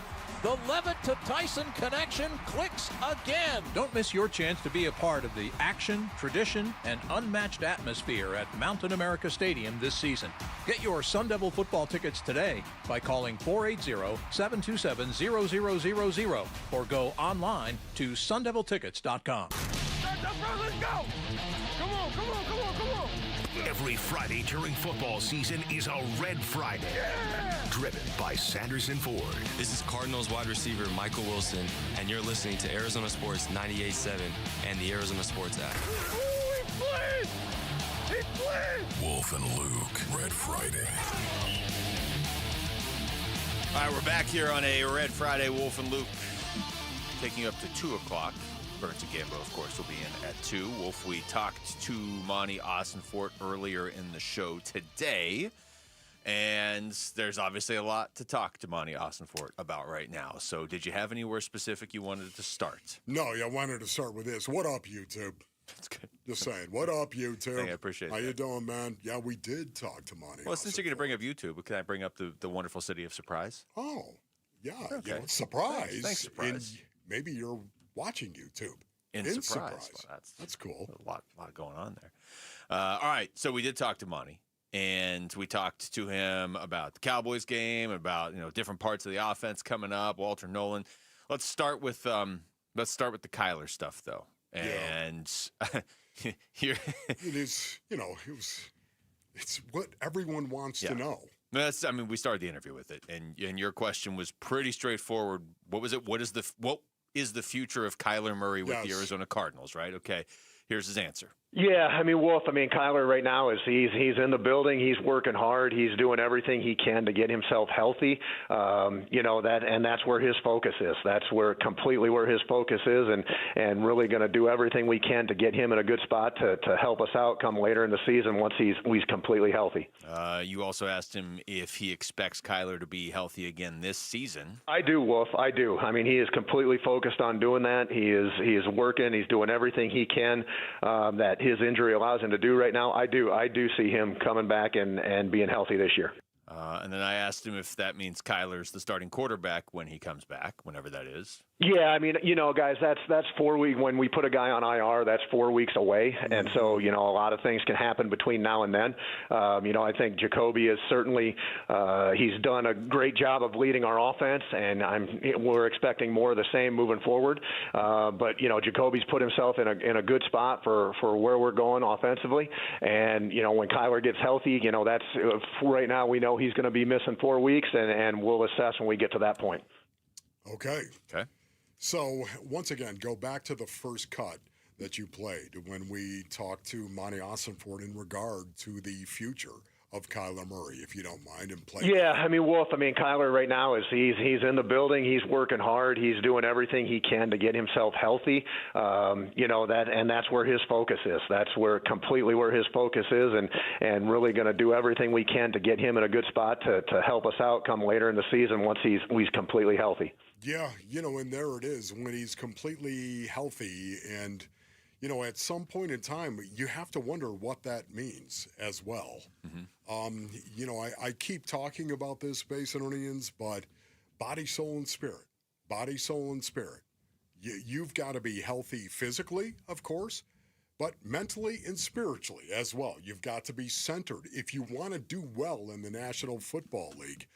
The Levitt to Tyson connection clicks again. Don't miss your chance to be a part of the action, tradition, and unmatched atmosphere at Mountain America Stadium this season. Get your Sun Devil football tickets today by calling 480-727-0000 or go online to sundeviltickets.com. Let's go! Come on, come on, come on, come on! Every Friday during football season is a Red Friday. Yeah! Driven by Sanderson Ford. This is Cardinals wide receiver Michael Wilson, and you're listening to Arizona Sports 98.7 and the Arizona Sports app. Wolf and Luke, Red Friday. All right, we're back here on a Red Friday. Wolf and Luke taking you up to 2 o'clock. Burns and Gambo, of course, will be in at 2. Wolf, we talked to Monty Ossenfort earlier in the show today, and there's obviously a lot to talk to Monty Ossenfort about right now. So did you have anywhere specific you wanted to start? No, I wanted to start with this. What up, YouTube? That's good. Just saying. What up, YouTube? I appreciate it. How you doing, man? Yeah, we did talk to Monty. Well, since you're going to bring up YouTube, can I bring up the wonderful city of Surprise? Oh, yeah. Okay. You know, surprise. Thanks, Surprise. And maybe you're watching YouTube. In Surprise. Well, that's cool. A lot going on there. All right, so we did talk to Monty, and we talked to him about the Cowboys game, about different parts of the offense coming up. Walter Nolan. Let's start with the Kyler stuff, though. And here it is. It's what everyone wants to know. We started the interview with it, and your question was pretty straightforward. What was it? What is the future of Kyler Murray with the Arizona Cardinals, right? Okay, here's his answer. Yeah, Wolf, Kyler right now is he's in the building. He's working hard. He's doing everything he can to get himself healthy. That's where his focus is. That's completely where his focus is, and really going to do everything we can to get him in a good spot to help us out come later in the season once he's completely healthy. You also asked him if he expects Kyler to be healthy again this season. I do, Wolf. I do. He is completely focused on doing that. He is working. He's doing everything he can that his injury allows him to do right now. I do see him coming back and being healthy this year. And then I asked him if that means Kyler's the starting quarterback when he comes back, whenever that is. Yeah, guys, that's 4 weeks. When we put a guy on IR, that's 4 weeks away. And so, a lot of things can happen between now and then. I think Jacoby is certainly, he's done a great job of leading our offense, and we're expecting more of the same moving forward. But Jacoby's put himself in a good spot for where we're going offensively. And, when Kyler gets healthy, that's right now we know he's going to be missing 4 weeks, and we'll assess when we get to that point. Okay. Okay. So, once again, go back to the first cut that you played when we talked to Monty Ossenfort in regard to the future of Kyler Murray, if you don't mind, and play. Yeah, Wolf, Kyler right now is he's in the building. He's working hard. He's doing everything he can to get himself healthy. That's where his focus is. That's completely where his focus is, and really going to do everything we can to get him in a good spot to help us out come later in the season once he's completely healthy. Yeah, and there it is when he's completely healthy. And, at some point in time, you have to wonder what that means as well. Mm-hmm. I keep talking about this, Basinonians, but body, soul, and spirit. Body, soul, and spirit. You've got to be healthy physically, of course, but mentally and spiritually as well. You've got to be centered if you want to do well in the National Football League.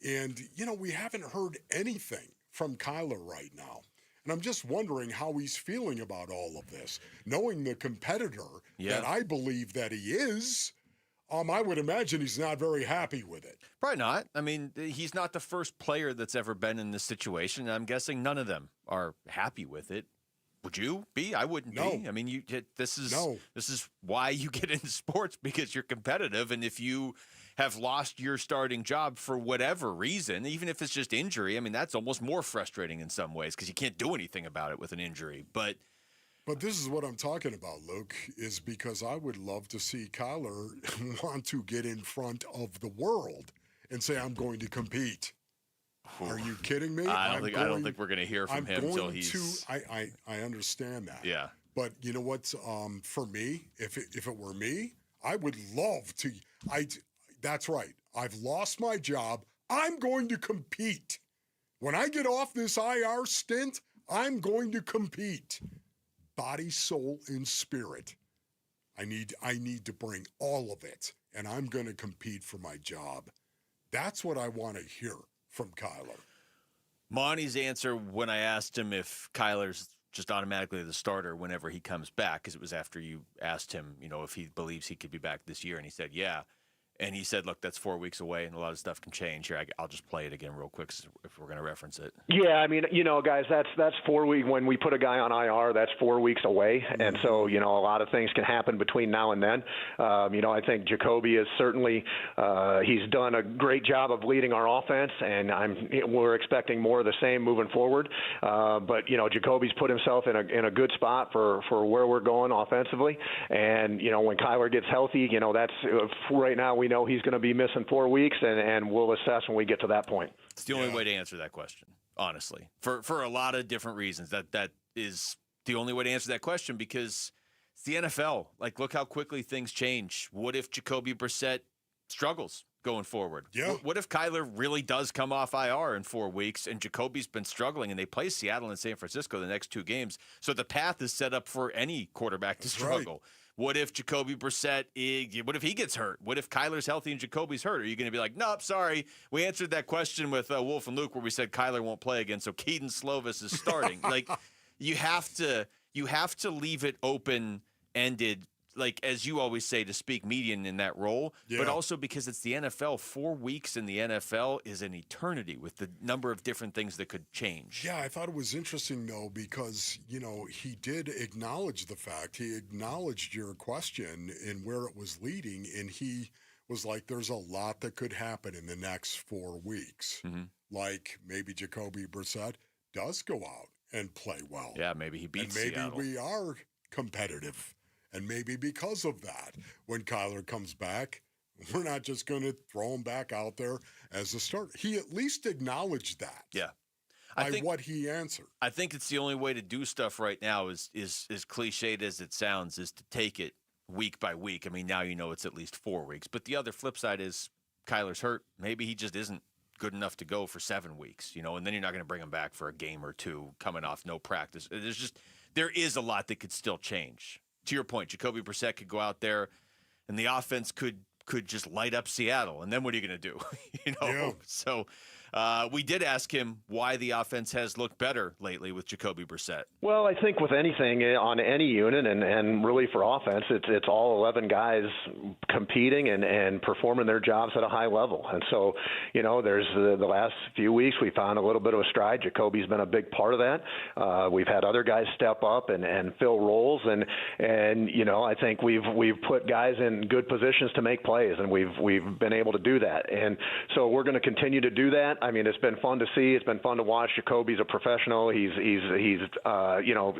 And, we haven't heard anything from Kyler right now. And I'm just wondering how he's feeling about all of this. Knowing the competitor that I believe that he is, I would imagine he's not very happy with it. Probably not. He's not the first player that's ever been in this situation. I'm guessing none of them are happy with it. Would you be? I wouldn't be. This is why you get into sports, because you're competitive, and if you have lost your starting job for whatever reason, even if it's just injury, that's almost more frustrating in some ways because you can't do anything about it with an injury. But this is what I'm talking about, Luke, is because I would love to see Kyler want to get in front of the world and say, I'm going to compete. Are you kidding me? I don't think we're going to hear from him until he's. I understand that. Yeah. But you know what? For me, if it were me, I would love to. That's right. I've lost my job. I'm going to compete. When I get off this IR stint, I'm going to compete. Body, soul, and spirit. I need to bring all of it, and I'm going to compete for my job. That's what I want to hear from Kyler. Monty's answer when I asked him if Kyler's just automatically the starter whenever he comes back, because it was after you asked him, if he believes he could be back this year, and he said, yeah. And he said, look, that's 4 weeks away, and a lot of stuff can change. Here, I'll just play it again real quick if we're going to reference it. Yeah, I mean, guys, that's 4 weeks. When we put a guy on IR, that's 4 weeks away. And so, a lot of things can happen between now and then. I think Jacoby is certainly he's done a great job of leading our offense, and we're expecting more of the same moving forward. But, Jacoby's put himself in a good spot for where we're going offensively. And, when Kyler gets healthy, that's right now we know he's going to be missing 4 weeks, and we'll assess when we get to that point. It's the only way to answer that question, honestly, for a lot of different reasons. That is the only way to answer that question, because it's the NFL. Like, look how quickly things change. What if Jacoby Brissett struggles going forward? Yeah. What if Kyler really does come off IR in 4 weeks and Jacoby's been struggling, and they play Seattle and San Francisco the next 2 games? So the path is set up for any quarterback to struggle. Right. What if Jacoby Brissett, what if he gets hurt? What if Kyler's healthy and Jacoby's hurt? Are you going to be like, nope, sorry. We answered that question with Wolf and Luke where we said Kyler won't play again, so Keaton Slovis is starting. Like, you have to leave it open-ended, like, as you always say, to speak median in that role, but also because it's the NFL. 4 weeks in the NFL is an eternity with the number of different things that could change. Yeah, I thought it was interesting, though, because, he did acknowledge the fact. He acknowledged your question and where it was leading, and he was like, there's a lot that could happen in the next 4 weeks. Mm-hmm. Like, maybe Jacoby Brissett does go out and play well. Yeah, maybe he beats Seattle. Maybe we are competitive. And maybe because of that, when Kyler comes back, we're not just going to throw him back out there as a starter. He at least acknowledged that. Yeah. What he answered. I think it's the only way to do stuff right now is as cliched as it sounds, is to take it week by week. I mean, now it's at least 4 weeks. But the other flip side is Kyler's hurt. Maybe he just isn't good enough to go for 7 weeks, and then you're not going to bring him back for a game or two coming off no practice. There is a lot that could still change. To your point, Jacoby Brissett could go out there and the offense could just light up Seattle. And then what are you going to do? Yeah. So we did ask him why the offense has looked better lately with Jacoby Brissett. Well, I think with anything on any unit and really for offense, it's all 11 guys competing and performing their jobs at a high level. And so, there's the last few weeks we found a little bit of a stride. Jacoby's been a big part of that. We've had other guys step up and fill roles. And I think we've put guys in good positions to make plays, and we've been able to do that. And so we're going to continue to do that. I mean, it's been fun to see. It's been fun to watch. Jacoby's a professional. He's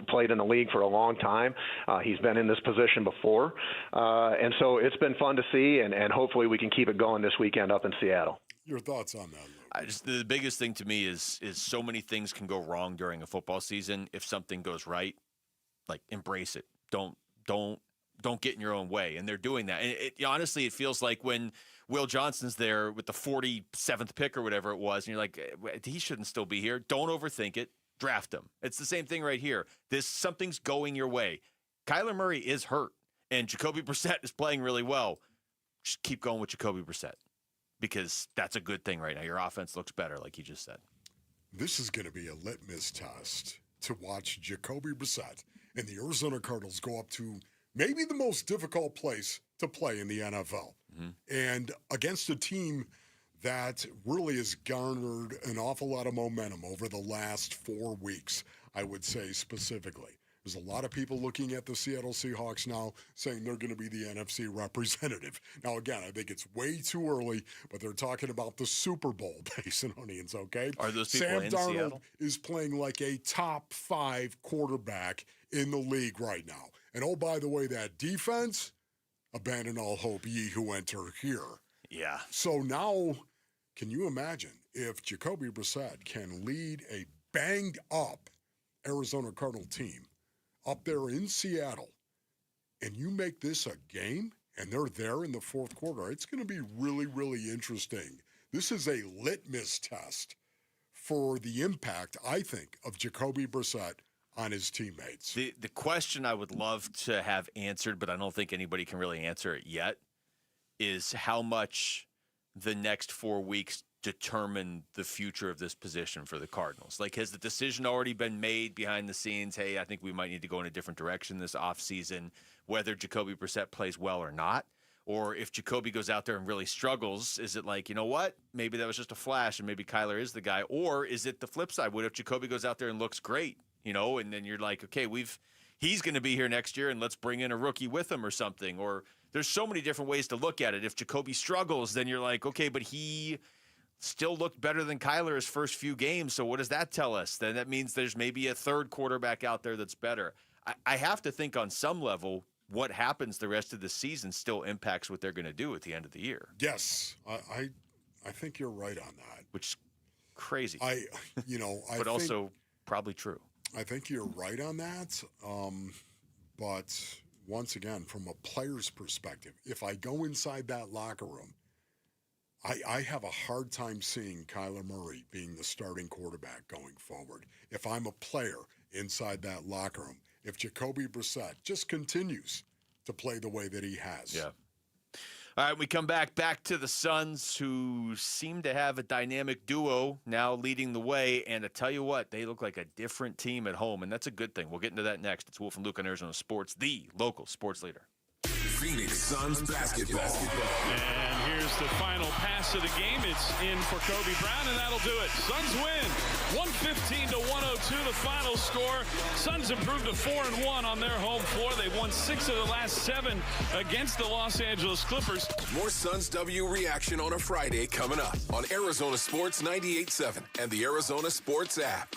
played in the league for a long time. He's been in this position before. And so it's been fun to see, and hopefully we can keep it going this weekend up in Seattle. Your thoughts on that, Luke? The biggest thing to me is so many things can go wrong during a football season. If something goes right, like, embrace it. Don't get in your own way. And they're doing that. And honestly, it feels like when Will Johnson's there with the 47th pick or whatever it was, and you're like, he shouldn't still be here. Don't overthink it. Draft him. It's the same thing right here. Something's going your way. Kyler Murray is hurt, and Jacoby Brissett is playing really well. Just keep going with Jacoby Brissett, because that's a good thing right now. Your offense looks better, like you just said. This is going to be a litmus test to watch Jacoby Brissett and the Arizona Cardinals go up to maybe the most difficult place to play in the NFL. Mm-hmm. And against a team that really has garnered an awful lot of momentum over the last 4 weeks, I would say specifically. There's a lot of people looking at the Seattle Seahawks now saying they're going to be the NFC representative. Now, again, I think it's way too early, but they're talking about the Super Bowl, Basinonians, okay? Are those people Sam in Darnold Seattle? is playing like a top 5 quarterback in the league right now. And, oh, by the way, that defense, abandon all hope, ye who enter here. Yeah. So now, can you imagine if Jacoby Brissett can lead a banged-up Arizona Cardinal team up there in Seattle, and you make this a game, and they're there in the fourth quarter, it's going to be really, really interesting. This is a litmus test for the impact, I think, of Jacoby Brissett on his teammates. The question I would love to have answered, but I don't think anybody can really answer it yet, is how much the next 4 weeks determine the future of this position for the Cardinals. Like, has the decision already been made behind the scenes? Hey, I think we might need to go in a different direction this offseason, whether Jacoby Brissett plays well or not. Or if Jacoby goes out there and really struggles, is it like, you know what, maybe that was just a flash and maybe Kyler is the guy? Or is it the flip side? What if Jacoby goes out there and looks great, you know, and then you're like, okay, he's going to be here next year and let's bring in a rookie with him or something. Or there's so many different ways to look at it. If Jacoby struggles, then you're like, okay, but he still looked better than Kyler his first few games. So what does that tell us? Then that means there's maybe a third quarterback out there that's better. I have to think on some level what happens the rest of the season still impacts what they're going to do at the end of the year. Yes, I think you're right on that. Which is crazy. but think, also probably true. I think you're right on that. But once again, from a player's perspective, if I go inside that locker room, I have a hard time seeing Kyler Murray being the starting quarterback going forward. If I'm a player inside that locker room, if Jacoby Brissett just continues to play the way that he has. Yeah. All right, we come back to the Suns, who seem to have a dynamic duo now leading the way. And I tell you what, they look like a different team at home, and that's a good thing. We'll get into that next. It's Wolf and Luke on Arizona Sports, the local sports leader. Phoenix Suns basketball. And here's the final pass of the game. It's in for Kobe Brown, and that'll do it. Suns win. 115-102, the final score. Suns improved to 4-1 on their home floor. They've won 6 of the last 7 against the Los Angeles Clippers. More Suns W reaction on a Friday coming up on Arizona Sports 98.7 and the Arizona Sports app.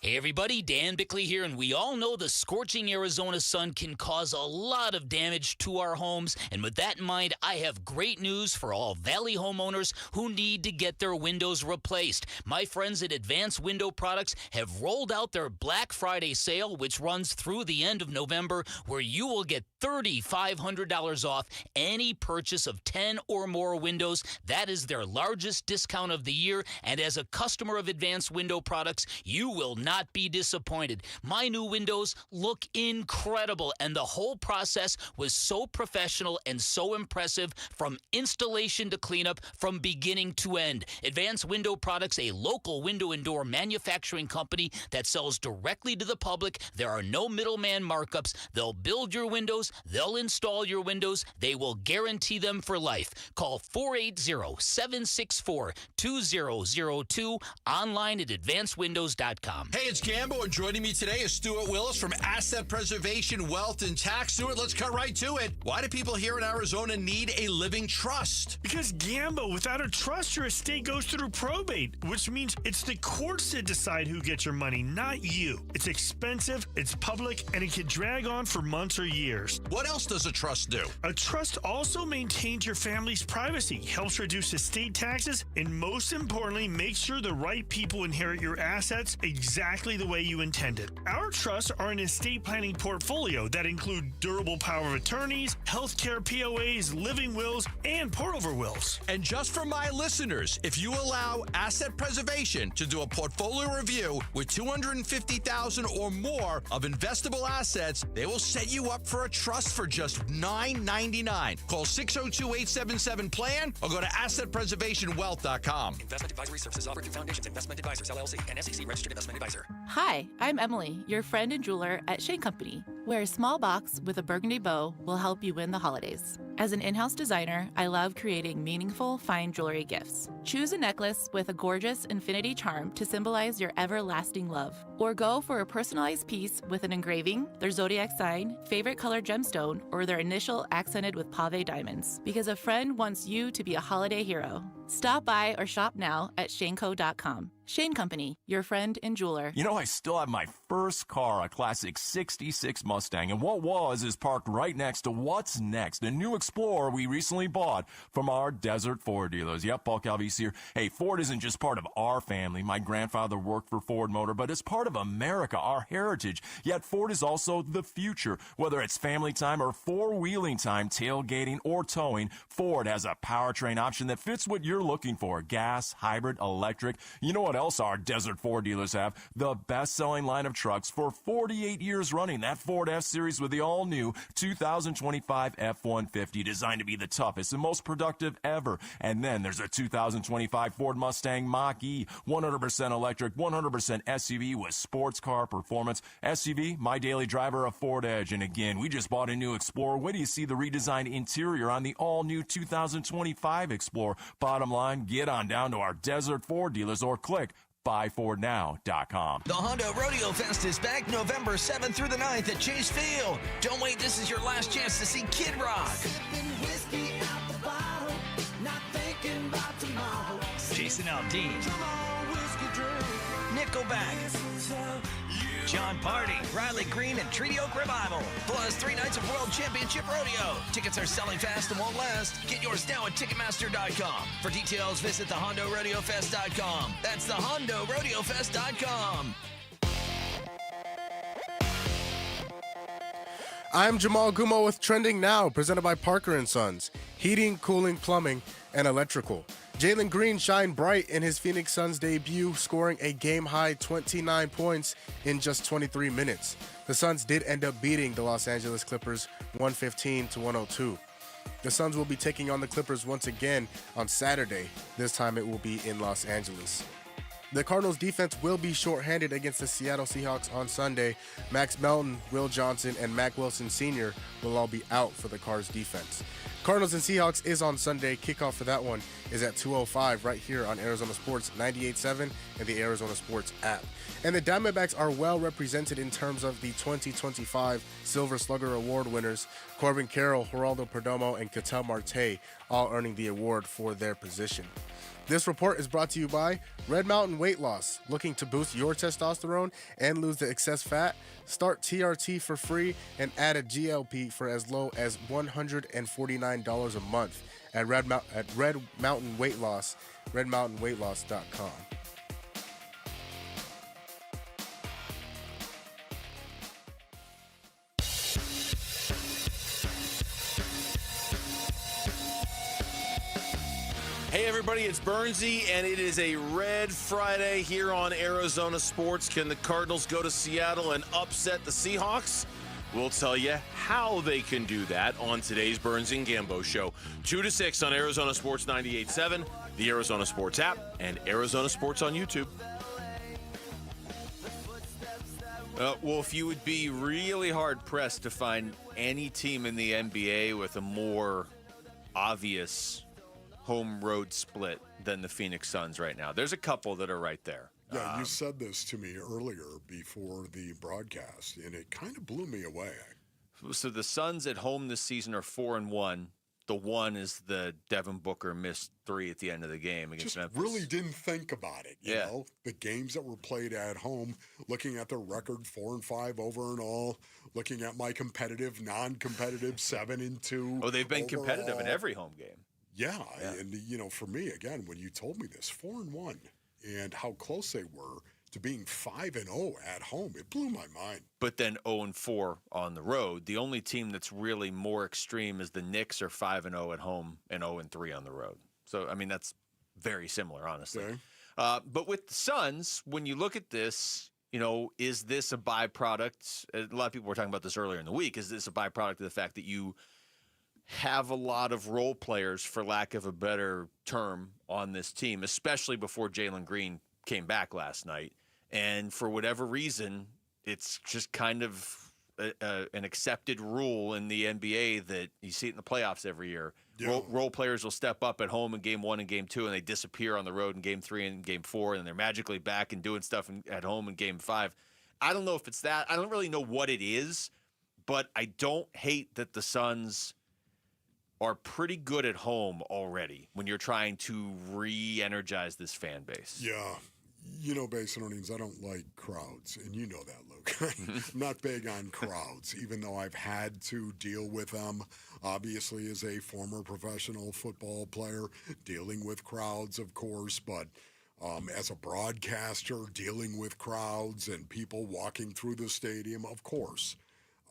Hey everybody, Dan Bickley here, and we all know the scorching Arizona sun can cause a lot of damage to our homes, and with that in mind, I have great news for all Valley homeowners who need to get their windows replaced. My friends at Advanced Window Products have rolled out their Black Friday sale, which runs through the end of November, where you will get $3,500 off any purchase of 10 or more windows. That is their largest discount of the year, and as a customer of Advanced Window Products, you will not be disappointed. My new windows look incredible, and the whole process was so professional and so impressive from installation to cleanup from beginning to end. Advanced Window Products, a local window and door manufacturing company that sells directly to the public. There are no middleman markups. They'll build your windows. They'll install your windows. They will guarantee them for life. Call 480-764-2002, online at advancedwindows.com. Hey, it's Gambo, and joining me today is Stuart Willis from Asset Preservation, Wealth, and Tax. Stuart, let's cut right to it. Why do people here in Arizona need a living trust? Because, Gambo, without a trust, your estate goes through probate, which means it's the courts that decide who gets your money, not you. It's expensive, it's public, and it can drag on for months or years. What else does a trust do? A trust also maintains your family's privacy, helps reduce estate taxes, and most importantly, makes sure the right people inherit your assets exactly the way you intended. Our trusts are an estate planning portfolio that include durable power of attorneys, healthcare POAs, living wills, and pour-over wills. And just for my listeners, if you allow Asset Preservation to do a portfolio review with $250,000 or more of investable assets, they will set you up for a trust for just $9.99. Call 602-877-PLAN or go to AssetPreservationWealth.com. Investment advisory services offered through Foundations Investment Advisors, LLC, and SEC Registered Investment Advisor. Hi, I'm Emily, your friend and jeweler at Shane Company, where a small box with a burgundy bow will help you win the holidays. As an in-house designer, I love creating meaningful, fine jewelry gifts. Choose a necklace with a gorgeous infinity charm to symbolize your everlasting love. Or go for a personalized piece with an engraving, their zodiac sign, favorite color gemstone, or their initial accented with pave diamonds. Because a friend wants you to be a holiday hero. Stop by or shop now at shaneco.com. Shane Company, your friend and jeweler. You know, I still have my first car, a classic '66 Mustang, and what was is parked right next to what's next, a new Explorer we recently bought from our Desert Ford dealers. Yep, Paul Calvise here. Hey, Ford isn't just part of our family. My grandfather worked for Ford Motor, but it's part of America, our heritage. Yet Ford is also the future. Whether it's family time or four-wheeling time, tailgating or towing, Ford has a powertrain option that fits what you're looking for. Gas, hybrid, electric. You know what else our Desert Ford dealers have? The best-selling line of trucks for 48 years running. That Ford F-Series with the all-new 2025 F-150, designed to be the toughest and most productive ever. And then there's a 2025 Ford Mustang Mach-E, 100% electric, 100% SUV with sports car performance. SUV, my daily driver, a Ford Edge. And again, we just bought a new Explorer. Wait till you see the redesigned interior on the all-new 2025 Explorer. Bottom line, get on down to our Desert Ford dealers or click buyfordnow.com. The Honda Rodeo Fest is back November 7th through the 9th at Chase Field. Don't wait, this is your last chance to see Kid Rock, Jason Aldean, Nickelback, John Party, Riley Green, and Treaty Oak Revival. Plus 3 nights of World Championship Rodeo. Tickets are selling fast and won't last. Get yours now at Ticketmaster.com. For details, visit thehondoRodeoFest.com. That's thehondoRodeoFest.com. I'm Jamal Gumo with Trending Now, presented by Parker & Sons. Heating, cooling, plumbing, and electrical. Jaylen Green shined bright in his Phoenix Suns debut, scoring a game-high 29 points in just 23 minutes. The Suns did end up beating the Los Angeles Clippers 115-102. The Suns will be taking on the Clippers once again on Saturday. This time it will be in Los Angeles. The Cardinals defense will be shorthanded against the Seattle Seahawks on Sunday. Max Melton, Will Johnson, and Mack Wilson Sr. will all be out for the Cards defense. Cardinals and Seahawks is on Sunday. Kickoff for that one is at 2:05 right here on Arizona Sports 98.7 and the Arizona Sports app. And the Diamondbacks are well represented in terms of the 2025 Silver Slugger Award winners. Corbin Carroll, Geraldo Perdomo, and Ketel Marte all earning the award for their position. This report is brought to you by Red Mountain Weight Loss. Looking to boost your testosterone and lose the excess fat? Start TRT for free and add a GLP for as low as $149 a month at Red Mountain Weight Loss, redmountainweightloss.com. Hey everybody, it's Bernsey, and it is a Red Friday here on Arizona Sports. Can the Cardinals go to Seattle and upset the Seahawks? We'll tell you how they can do that on today's Burns and Gambo show. 2 to 6 on Arizona Sports 98.7, the Arizona Sports app, and Arizona Sports on YouTube. Wolf, you would be really hard-pressed to find any team in the NBA with a more obvious home-road split than the Phoenix Suns right now. There's a couple that are right there. Yeah, you said this to me earlier before the broadcast, and it kind of blew me away. So the Suns at home this season are 4-1. The one is the Devin Booker missed 3 at the end of the game against Memphis. Really didn't think about it, you know? The games that were played at home, looking at the record 4-5 over and all, looking at my competitive, non-competitive 7-2. Oh, they've been overall. competitive in every home game. Yeah, and you know, for me, again, when you told me this, 4-1, and how close they were to being 5-0 at home, it blew my mind. But then 0-4 on the road. The only team that's really more extreme is the Knicks are 5-0 at home and 0-3 on the road. So, I mean, that's very similar, honestly. Okay. But with the Suns, when you look at this, you know, is this a byproduct? A lot of people were talking about this earlier in the week. Is this a byproduct of the fact that you have a lot of role players, for lack of a better term, on this team, especially before Jaylen Green came back last night? And for whatever reason, it's just kind of an accepted rule in the NBA that you see it in the playoffs every year. Yeah. Role players will step up at home in game 1 and game 2, and they disappear on the road in game 3 and game 4, and they're magically back and doing stuff at home in game 5. I don't know if it's that. I don't really know what it is, but I don't hate that the Suns are pretty good at home already when you're trying to re-energize this fan base. Yeah. You know, based on our names, I don't like crowds, and you know that, Lou. I'm not big on crowds, even though I've had to deal with them, obviously, as a former professional football player, dealing with crowds, of course, but as a broadcaster, dealing with crowds and people walking through the stadium, of course.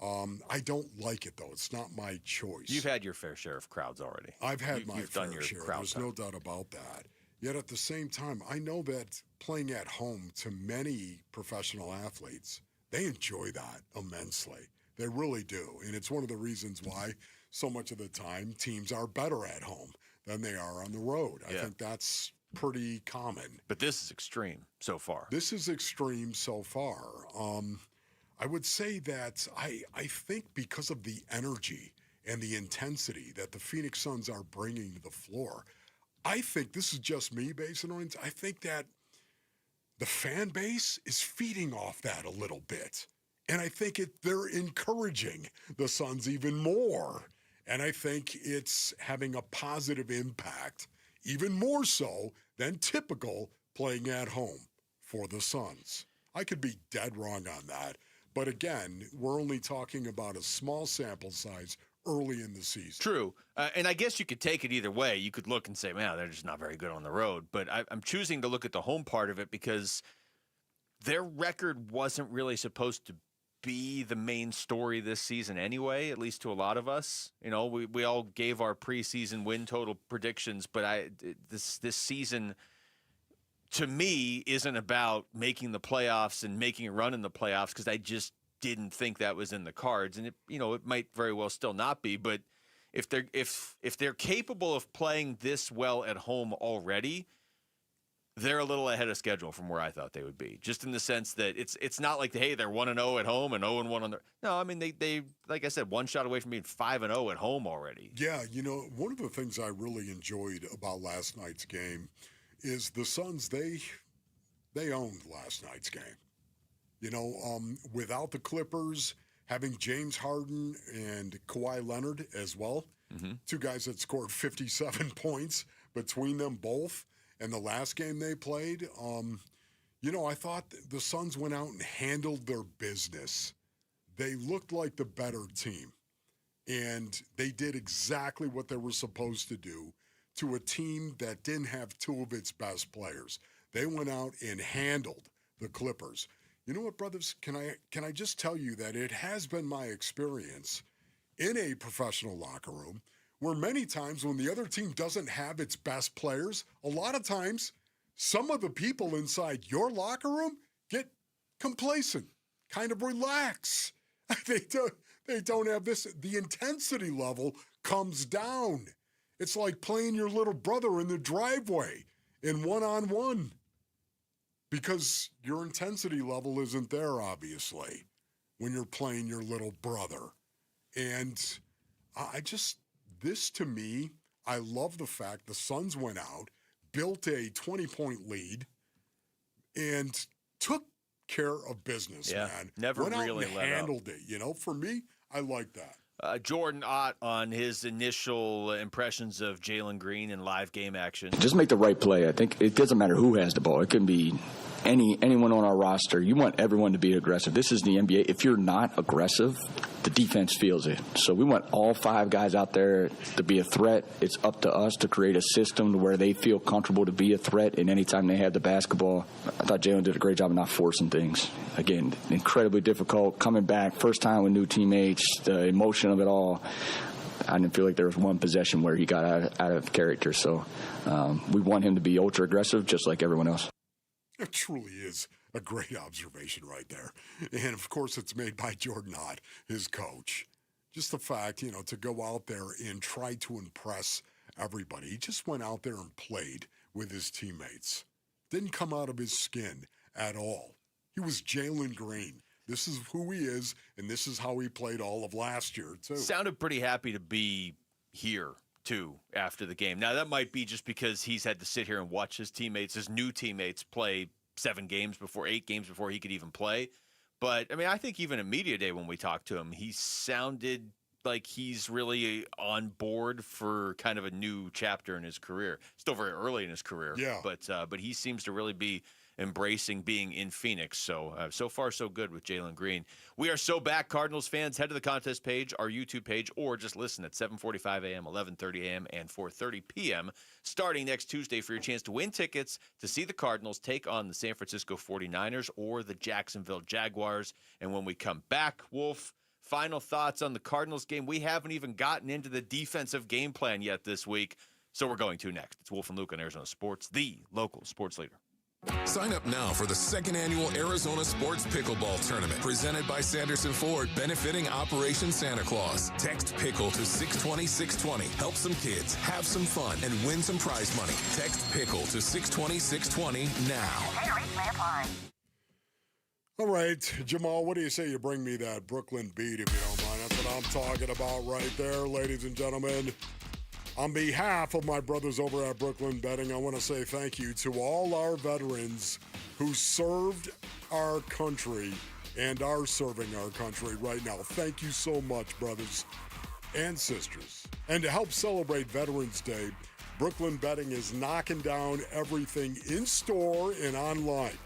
I don't like it, though. It's not my choice. You've had your fair share of crowds already. I've had my you've fair done your share. crowd There's time. no doubt about that. Yet at the same time, I know that playing at home, to many professional athletes, they enjoy that immensely. They really do. And it's one of the reasons why so much of the time teams are better at home than they are on the road. I think that's pretty common. But this is extreme so far. This is extreme so far. I would say that I think because of the energy and the intensity that the Phoenix Suns are bringing to the floor, I think, this is just me based on it, I think that the fan base is feeding off that a little bit. And I think they're encouraging the Suns even more. And I think it's having a positive impact, even more so than typical playing at home for the Suns. I could be dead wrong on that. But again, we're only talking about a small sample size early in the season. True. And I guess you could take it either way. You could look and say, man, they're just not very good on the road. But I'm choosing to look at the home part of it because their record wasn't really supposed to be the main story this season anyway, at least to a lot of us. You know, we all gave our preseason win total predictions, but this season, to me, isn't about making the playoffs and making a run in the playoffs because I just didn't think that was in the cards. And it might very well still not be, but if they're capable of playing this well at home already, they're a little ahead of schedule from where I thought they would be. Just in the sense that it's not like, hey, they're 1-0 at home and 0-1 on the. No, I mean they like I said, one shot away from being 5-0 at home already. Yeah, one of the things I really enjoyed about last night's game is the Suns, they owned last night's game. Without the Clippers having James Harden and Kawhi Leonard as well, two guys that scored 57 points between them both in the last game they played, I thought the Suns went out and handled their business. They looked like the better team, and they did exactly what they were supposed to do to a team that didn't have two of its best players. They went out and handled the Clippers. You know what, brothers? Can I just tell you that it has been my experience in a professional locker room where many times when the other team doesn't have its best players, a lot of times some of the people inside your locker room get complacent, kind of relax. They don't have this. The intensity level comes down. It's like playing your little brother in the driveway in one-on-one. Because your intensity level isn't there, obviously, when you're playing your little brother. And this to me, I love the fact the Suns went out, built a 20-point lead, and took care of business, man. Never went really out and let handled it. For me, I like that. Jordan Ott on his initial impressions of Jaylen Green in live game action. Just make the right play. I think it doesn't matter who has the ball. It can be anyone on our roster. You want everyone to be aggressive. This is the NBA. If you're not aggressive, the defense feels it. So we want all five guys out there to be a threat. It's up to us to create a system to where they feel comfortable to be a threat. And anytime they have the basketball, I thought Jaylen did a great job of not forcing things. Again, incredibly difficult. Coming back, first time with new teammates, the emotion of it all. I didn't feel like there was one possession where he got out of character. So we want him to be ultra aggressive, just like everyone else. It truly is a great observation right there. And, of course, it's made by Jordan Ott, his coach. Just the fact, to go out there and try to impress everybody. He just went out there and played with his teammates. Didn't come out of his skin at all. He was Jaylen Green. This is who he is, and this is how he played all of last year, too. Sounded pretty happy to be here, too, after the game. Now, that might be just because he's had to sit here and watch his new teammates, play 8 games before he could even play. But, I think even at media day when we talked to him, he sounded like he's really on board for kind of a new chapter in his career. Still very early in his career. Yeah. But he seems to really be embracing being in Phoenix. So far, so good with Jaylen Green. We are so back, Cardinals fans. Head to the contest page, our YouTube page, or just listen at 7:45 a.m., 11:30 a.m., and 4:30 p.m. starting next Tuesday for your chance to win tickets to see the Cardinals take on the San Francisco 49ers or the Jacksonville Jaguars. And when we come back, Wolf, final thoughts on the Cardinals game. We haven't even gotten into the defensive game plan yet this week, so we're going to next. It's Wolf and Luke on Arizona Sports, the local sports leader. Sign up now for the second annual Arizona Sports Pickleball Tournament presented by Sanderson Ford, benefiting Operation Santa Claus. Text PICKLE to 620-620. Help some kids, have some fun, and win some prize money. Text PICKLE to 620-620 now. All right, Jamal, what do you say you bring me that Brooklyn beat, if you don't mind? That's what I'm talking about right there, ladies and gentlemen. On behalf of my brothers over at Brooklyn Betting, I want to say thank you to all our veterans who served our country and are serving our country right now. Thank you so much, brothers and sisters. And to help celebrate Veterans Day, Brooklyn Betting is knocking down everything in store and online.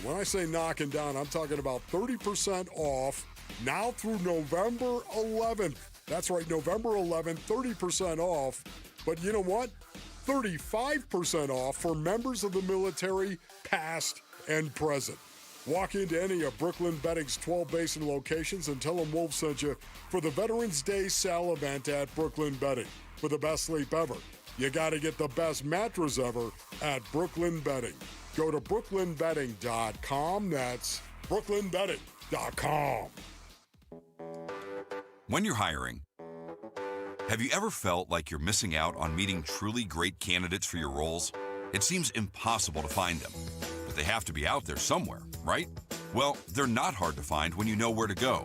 When I say knocking down, I'm talking about 30% off now through November 11th. That's right, November 11th, 30% off. But you know what? 35% off for members of the military, past and present. Walk into any of Brooklyn Betting's 12 Basin locations and tell them Wolf sent you for the Veterans Day sale event at Brooklyn Betting. For the best sleep ever, you got to get the best mattress ever at Brooklyn Betting. Go to brooklynbetting.com. That's brooklynbetting.com. When you're hiring, have you ever felt like you're missing out on meeting truly great candidates for your roles? It seems impossible to find them, but they have to be out there somewhere, right? Well, they're not hard to find when you know where to go,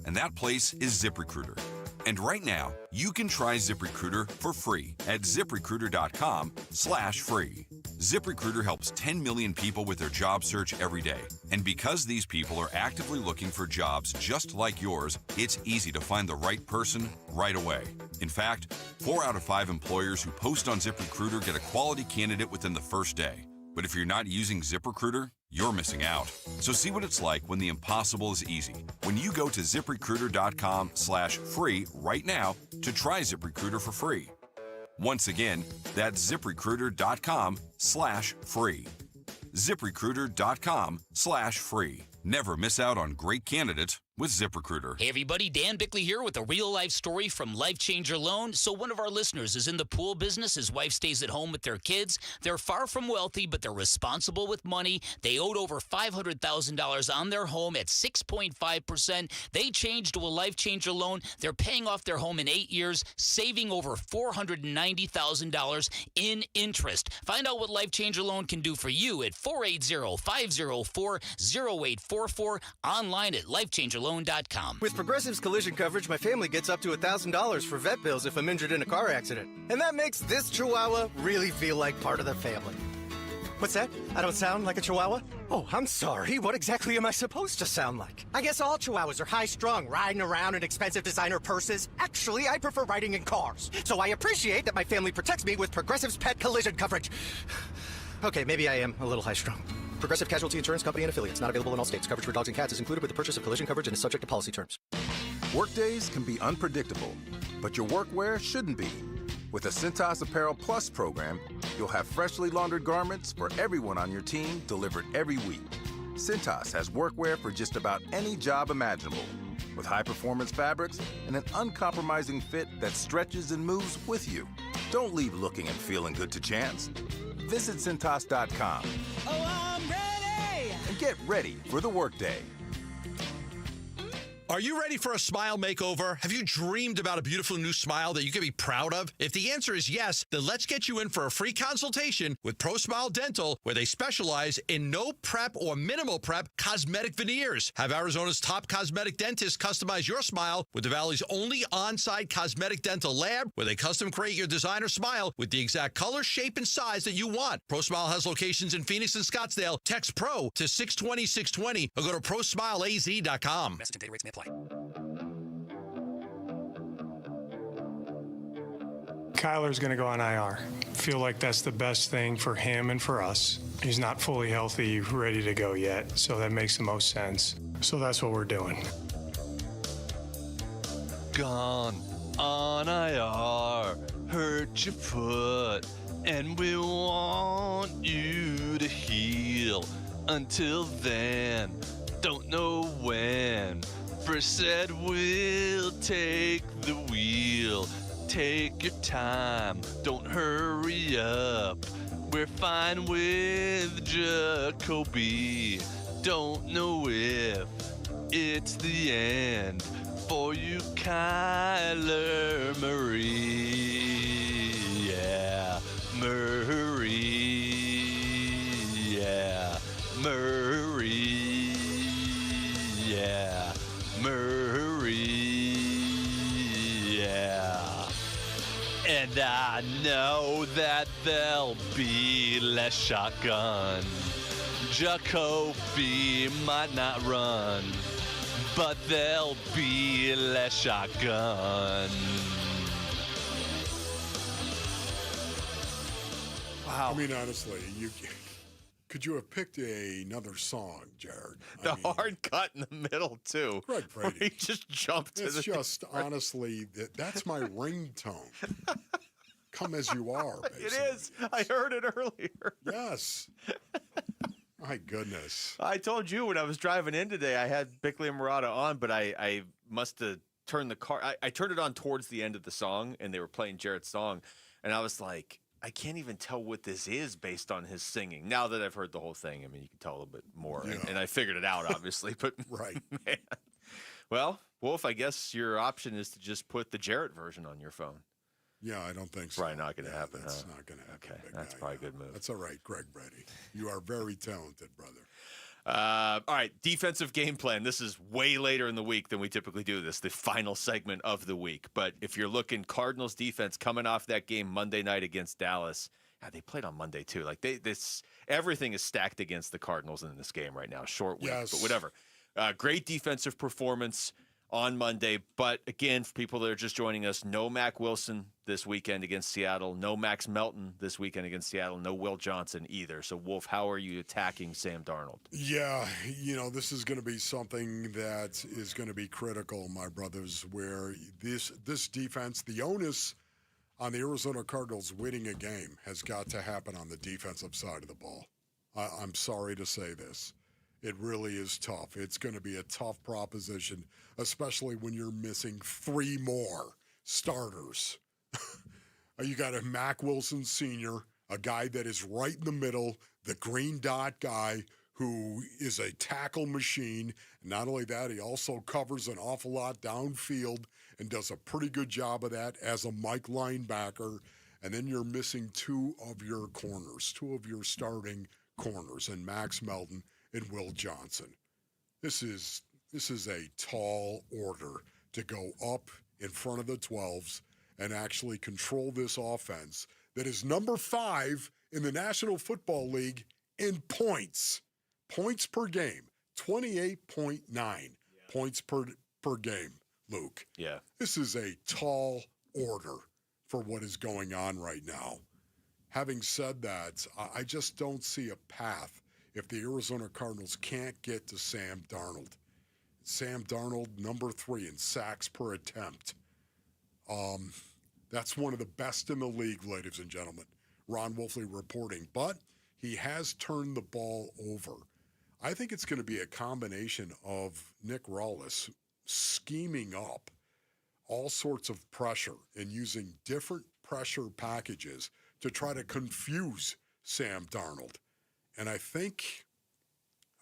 and that place is ZipRecruiter. And right now, you can try ZipRecruiter for free at ZipRecruiter.com/free. ZipRecruiter helps 10 million people with their job search every day. And because these people are actively looking for jobs just like yours, it's easy to find the right person right away. In fact, 4 out of 5 employers who post on ZipRecruiter get a quality candidate within the first day. But if you're not using ZipRecruiter, you're missing out. So see what it's like when the impossible is easy. When you go to ZipRecruiter.com/free right now to try ZipRecruiter for free. Once again, that's ZipRecruiter.com/free. ZipRecruiter.com/free. Never miss out on great candidates with ZipRecruiter. Hey everybody, Dan Bickley here with a real-life story from Life Changer Loan. So one of our listeners is in the pool business. His wife stays at home with their kids. They're far from wealthy, but they're responsible with money. They owed over $500,000 on their home at 6.5%. They changed to a Life Changer Loan. They're paying off their home in 8 years, saving over $490,000 in interest. Find out what Life Changer Loan can do for you at 480-504-0844, online at lifechangerloan.com. With Progressive's collision coverage, my family gets up to $1,000 for vet bills if I'm injured in a car accident. And that makes this Chihuahua really feel like part of the family. What's that? I don't sound like a Chihuahua? Oh, I'm sorry. What exactly am I supposed to sound like? I guess all Chihuahuas are high-strung, riding around in expensive designer purses. Actually, I prefer riding in cars. So I appreciate that my family protects me with Progressive's pet collision coverage. Okay, maybe I am a little high-strung. Progressive Casualty Insurance Company and affiliates. Not available in all states. Coverage for dogs and cats is included with the purchase of collision coverage and is subject to policy terms. Workdays can be unpredictable, but your workwear shouldn't be. With the Cintas Apparel Plus program, you'll have freshly laundered garments for everyone on your team delivered every week. Cintas has workwear for just about any job imaginable, with high-performance fabrics and an uncompromising fit that stretches and moves with you. Don't leave looking and feeling good to chance. Visit Cintas.com. Oh, I'm ready! And get ready for the workday. Are you ready for a smile makeover? Have you dreamed about a beautiful new smile that you can be proud of? If the answer is yes, then let's get you in for a free consultation with ProSmile Dental, where they specialize in no prep or minimal prep cosmetic veneers. Have Arizona's top cosmetic dentists customize your smile with the Valley's only on-site cosmetic dental lab, where they custom create your designer smile with the exact color, shape, and size that you want. ProSmile has locations in Phoenix and Scottsdale. Text PRO to 620-620 or go to ProSmileAZ.com. Message and data rates may apply. Kyler's going to go on IR. Feel like that's the best thing for him and for us. He's not fully healthy, ready to go yet, so that makes the most sense. So that's what we're doing. Gone on IR, hurt your foot, and we want you to heal. Until then, don't know when. First said we'll take the wheel. Take your time, don't hurry up. We're fine with Jacoby. Don't know if it's the end for you, Kyler Murray. Yeah, Murray. Yeah, Murray. Yeah, Murray. Yeah. And I know that there'll be less shotgun. Jacoby might not run, but there'll be less shotgun. Wow. I mean, honestly, could you have picked another song, Jared? The hard cut in the middle, too. Greg Brady. He just jumped to It's just, honestly, that's my ringtone. Come as you are, basically. It is. I heard it earlier. Yes. My goodness. I told you when I was driving in today, I had Bickley and Murata on, but I must have turned the car. I turned it on towards the end of the song, and they were playing Jarrett's song. And I was like, I can't even tell what this is based on his singing. Now that I've heard the whole thing, I mean, you can tell a little bit more. Yeah. And I figured it out, obviously. But right. Man. Well, Wolf, I guess your option is to just put the Jarrett version on your phone. Yeah, I don't think so. Probably not going to happen, That's not going to happen. Okay, big that's guy. probably a good move. That's all right, Greg Brady. You are very talented, brother. All right, defensive game plan. This is way later in the week than we typically do this, the final segment of the week. But if you're looking Cardinals defense coming off that game Monday night against Dallas, they played on Monday too. Like everything is stacked against the Cardinals in this game right now. Short week, Yes. but whatever. Great defensive performance on Monday. But again, for people that are just joining us, no Mac Wilson this weekend against Seattle. No Max Melton this weekend against Seattle. No Will Johnson either. So, Wolf, how are you attacking Sam Darnold? Yeah, this is going to be something that is going to be critical, my brothers, where this defense, the onus on the Arizona Cardinals winning a game has got to happen on the defensive side of the ball. I'm sorry to say this. It really is tough. It's going to be a tough proposition, especially when you're missing 3 more starters. You got a Mac Wilson Sr., a guy that is right in the middle, the green dot guy who is a tackle machine. Not only that, he also covers an awful lot downfield and does a pretty good job of that as a Mike linebacker. And then you're missing 2 of your corners, 2 of your starting corners, and Max Melton and Will Johnson. This is a tall order to go up in front of the 12s and actually control this offense that is number 5 in the National Football League in points. Points per game, 28.9 points per game, Luke. Yeah. This is a tall order for what is going on right now. Having said that, I just don't see a path if the Arizona Cardinals can't get to Sam Darnold. Sam Darnold, number 3 in sacks per attempt. That's one of the best in the league, ladies and gentlemen. Ron Wolfley reporting. But he has turned the ball over. I think it's going to be a combination of Nick Rawlis scheming up all sorts of pressure and using different pressure packages to try to confuse Sam Darnold. And I think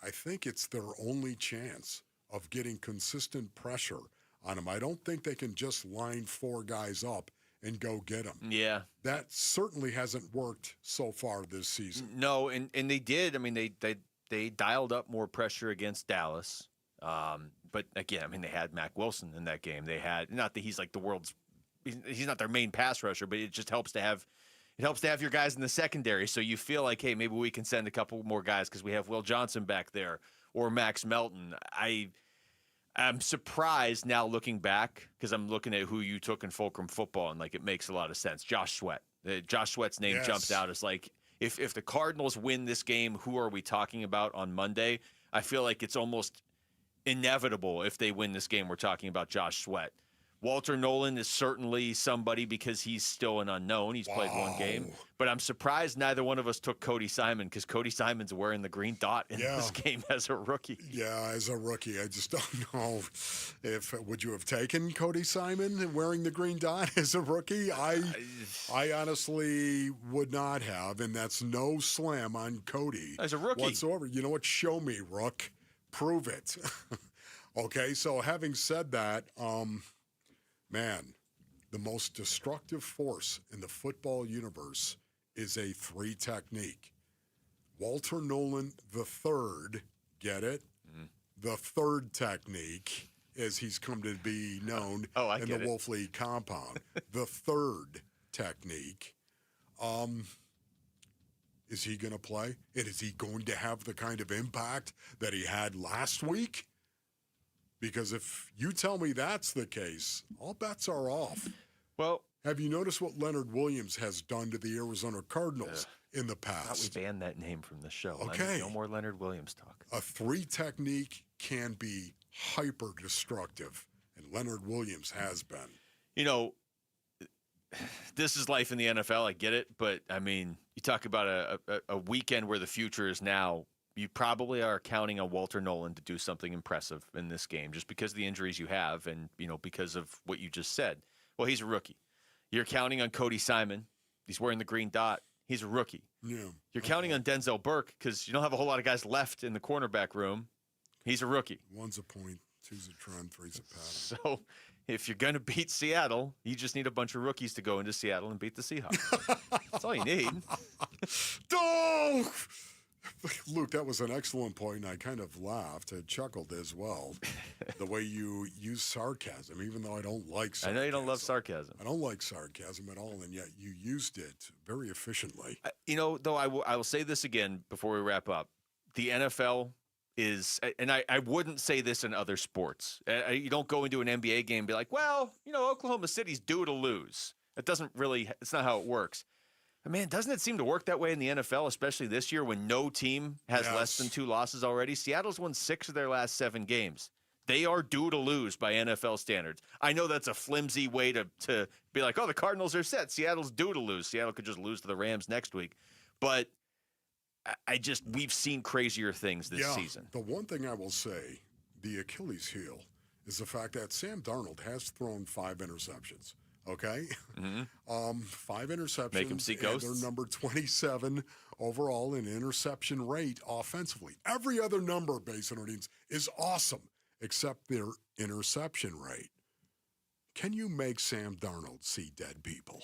it's their only chance of getting consistent pressure on him. I don't think they can just line 4 guys up and go get him. Yeah. That certainly hasn't worked so far this season. No, and they did. I mean, they dialed up more pressure against Dallas. But again, I mean, they had Mac Wilson in that game. They had, not that he's like the world's, he's not their main pass rusher, but it just helps to have your guys in the secondary. So you feel like, hey, maybe we can send a couple more guys because we have Will Johnson back there or Max Melton. I'm surprised now looking back because I'm looking at who you took in Fulcrum football, and it makes a lot of sense. Josh Sweat. Josh Sweat's name jumps out as if the Cardinals win this game, who are we talking about on Monday? I feel like it's almost inevitable if they win this game, we're talking about Josh Sweat. Walter Nolan is certainly somebody because he's still an unknown. He's played one game. But I'm surprised neither one of us took Cody Simon because Cody Simon's wearing the green dot in this game as a rookie. Yeah, as a rookie. I just don't know would you have taken Cody Simon wearing the green dot as a rookie? I honestly would not have, and that's no slam on Cody. As a rookie. Whatsoever. You know what? Show me, Rook. Prove it. Okay, so having said that, man, the most destructive force in the football universe is a 3 technique. Walter Nolan III, get it? The 3rd technique, as he's come to be known in the Wolfley compound. The 3rd technique. Is he going to play? And is he going to have the kind of impact that he had last week? Because if you tell me that's the case, all bets are off. Well, have you noticed what Leonard Williams has done to the Arizona Cardinals in the past? I thought we banned that name from the show. Okay. No more Leonard Williams talk. A 3 technique can be hyper destructive, and Leonard Williams has been. You know, this is life in the NFL. I get it. But, I mean, you talk about a weekend where the future is now. You probably are counting on Walter Nolan to do something impressive in this game just because of the injuries you have and, because of what you just said. Well, he's a rookie. You're counting on Cody Simon. He's wearing the green dot. He's a rookie. Yeah. You're counting on Denzel Burke because you don't have a whole lot of guys left in the cornerback room. He's a rookie. 1's a point, 2's a trend, 3's a pattern. So if you're going to beat Seattle, you just need a bunch of rookies to go into Seattle and beat the Seahawks. That's all you need. Don't! Luke, that was an excellent point, and I kind of laughed. I chuckled as well. The way you use sarcasm, even though I don't like sarcasm. I know you don't love sarcasm. I don't like sarcasm at all, and yet you used it very efficiently. Though I will say this again before we wrap up. The NFL is, and I wouldn't say this in other sports. You don't go into an NBA game and be like, well, Oklahoma City's due to lose. It's not how it works. Man, doesn't it seem to work that way in the NFL, especially this year when no team has less than 2 losses already? Seattle's won 6 of their last 7 games. They are due to lose by NFL standards. I know that's a flimsy way to be like, the Cardinals are set. Seattle's due to lose. Seattle could just lose to the Rams next week. But we've seen crazier things this season. The one thing I will say, the Achilles heel, is the fact that Sam Darnold has thrown 5 interceptions. Okay? 5 interceptions. Make him see ghosts. They're number 27 overall in interception rate offensively. Every other number, Basin Orleans, is awesome except their interception rate. Can you make Sam Darnold see dead people?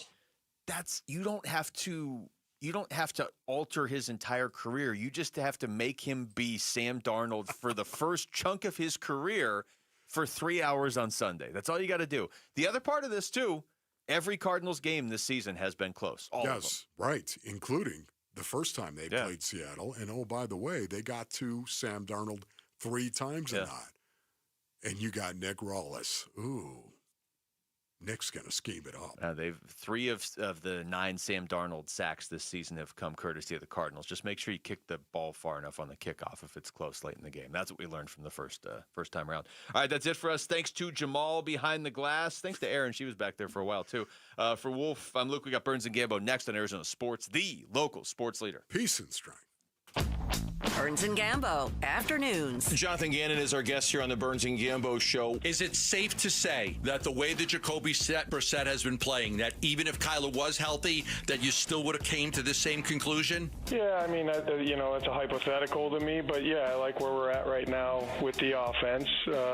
You don't have to alter his entire career. You just have to make him be Sam Darnold for the first chunk of his career for 3 hours on Sunday. That's all you got to do. The other part of this, too, every Cardinals game this season has been close. All of them. Right, including the first time they played Seattle. And, by the way, they got to Sam Darnold 3 times or not. And you got Nick Rawless. Ooh. Nick's going to scheme it up. They've 3 of the 9 Sam Darnold sacks this season have come courtesy of the Cardinals. Just make sure you kick the ball far enough on the kickoff if it's close late in the game. That's what we learned from the first time around. All right, that's it for us. Thanks to Jamal behind the glass. Thanks to Aaron. She was back there for a while, too. For Wolf, I'm Luke. We got Burns and Gambo next on Arizona Sports, the local sports leader. Peace and strength. Burns and Gambo, afternoons. Jonathan Gannon is our guest here on the Burns and Gambo show. Is it safe to say that the way that Jacoby Brissett has been playing, that even if Kyler was healthy, that you still would have came to the same conclusion? Yeah, I mean, it's a hypothetical to me, but yeah, I like where we're at right now with the offense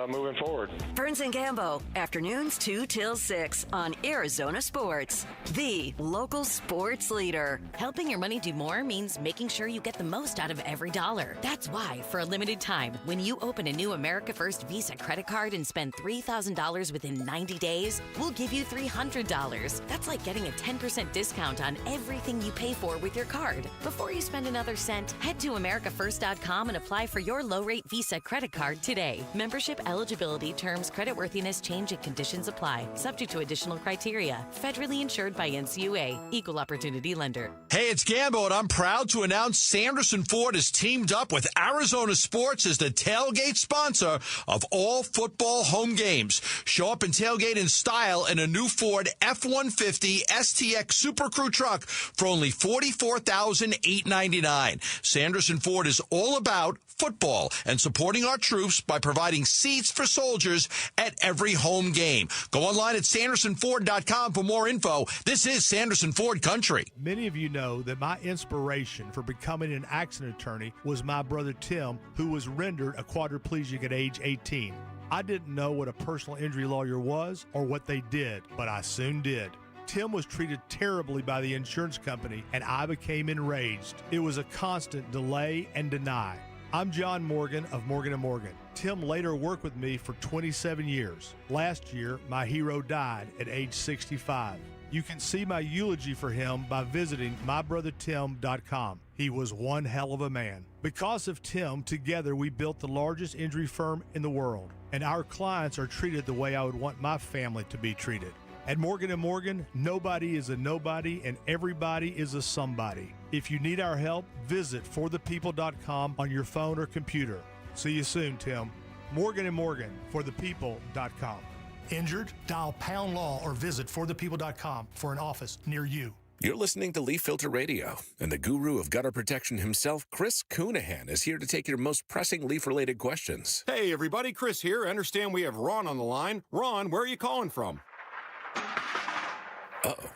moving forward. Burns and Gambo, afternoons 2 till 6 on Arizona Sports, the local sports leader. Helping your money do more means making sure you get the most out of every dollar. $1. That's why, for a limited time, when you open a new America First Visa credit card and spend $3,000 within 90 days, we'll give you $300. That's like getting a 10% discount on everything you pay for with your card. Before you spend another cent, head to AmericaFirst.com and apply for your low-rate Visa credit card today. Membership eligibility, terms, creditworthiness, change, and conditions apply. Subject to additional criteria. Federally insured by NCUA. Equal Opportunity Lender. Hey, it's Gambo, and I'm proud to announce Sanderson Ford has teamed up with Arizona Sports as the tailgate sponsor of all football home games. Show up and tailgate in style in a new Ford F-150 STX Super Crew truck for only $44,899. Sanderson Ford is all about football and supporting our troops by providing seats for soldiers at every home game. Go online at SandersonFord.com for more info. This is Sanderson Ford Country. Many of you know that my inspiration for becoming an accident attorney was my brother Tim, who was rendered a quadriplegic at age 18. I didn't know what a personal injury lawyer was or what they did, but I soon did. Tim was treated terribly by the insurance company, and I became enraged. It was a constant delay and deny. I'm John Morgan of Morgan & Morgan. Tim later worked with me for 27 years. Last year, my hero died at age 65. You can see my eulogy for him by visiting mybrothertim.com. He was one hell of a man. Because of Tim, together we built the largest injury firm in the world, and our clients are treated the way I would want my family to be treated. At Morgan & Morgan, nobody is a nobody and everybody is a somebody. If you need our help, visit forthepeople.com on your phone or computer. See you soon, Tim. Morgan & Morgan, forthepeople.com. Injured? Dial Pound Law or visit forthepeople.com for an office near you. You're listening to Leaf Filter Radio, and the guru of gutter protection himself, Chris Coonahan, is here to take your most pressing leaf-related questions. Hey, everybody, Chris here. I understand we have Ron on the line. Ron, where are you calling from? Uh-oh.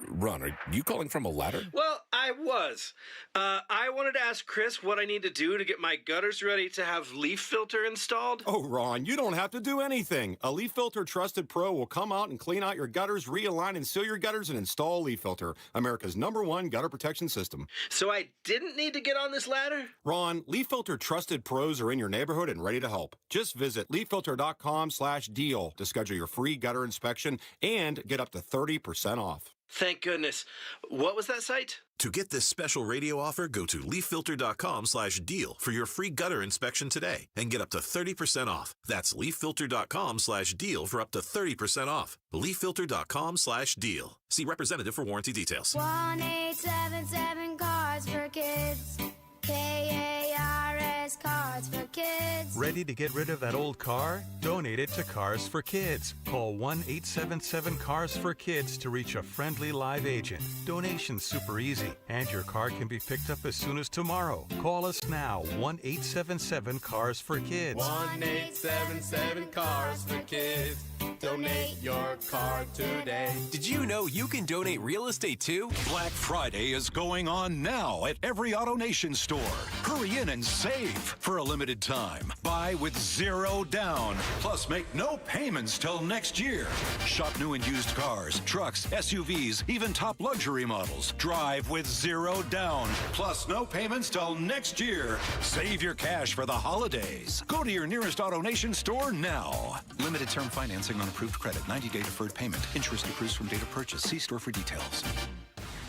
Ron, are you calling from a ladder? Well, I was. I wanted to ask Chris what I need to do to get my gutters ready to have leaf filter installed. Oh, Ron, you don't have to do anything. A Leaf Filter Trusted Pro will come out and clean out your gutters, realign and seal your gutters, and install Leaf Filter, America's #1 gutter protection system. So I didn't need to get on this ladder? Ron, Leaf Filter Trusted Pros are in your neighborhood and ready to help. Just visit leaffilter.com/deal to schedule your free gutter inspection and get up to 30% off. Thank goodness. What was that site? To get this special radio offer, go to leaffilter.com/deal for your free gutter inspection today and get up to 30% off. That's leaffilter.com/deal for up to 30% off. leaffilter.com/deal. See representative for warranty details. 1-877 Cards for Kids. KARS Cards for Kids. Ready to get rid of that old car? Donate it to Cars for Kids. Call 1-877 Cars for Kids to reach a friendly live agent. Donation's super easy, and your car can be picked up as soon as tomorrow. Call us now, 1-877 Cars for Kids. 1-877 Cars for Kids. Donate your car today. Did you know you can donate real estate too? Black Friday is going on now at every AutoNation store. Hurry in and save for a limited time. Buy with zero down. Plus, make no payments till next year. Shop new and used cars, trucks, SUVs, even top luxury models. Drive with zero down. Plus, no payments till next year. Save your cash for the holidays. Go to your nearest AutoNation store now. Limited term financing on approved credit. 90-day deferred payment. Interest accrues from date of purchase. See store for details.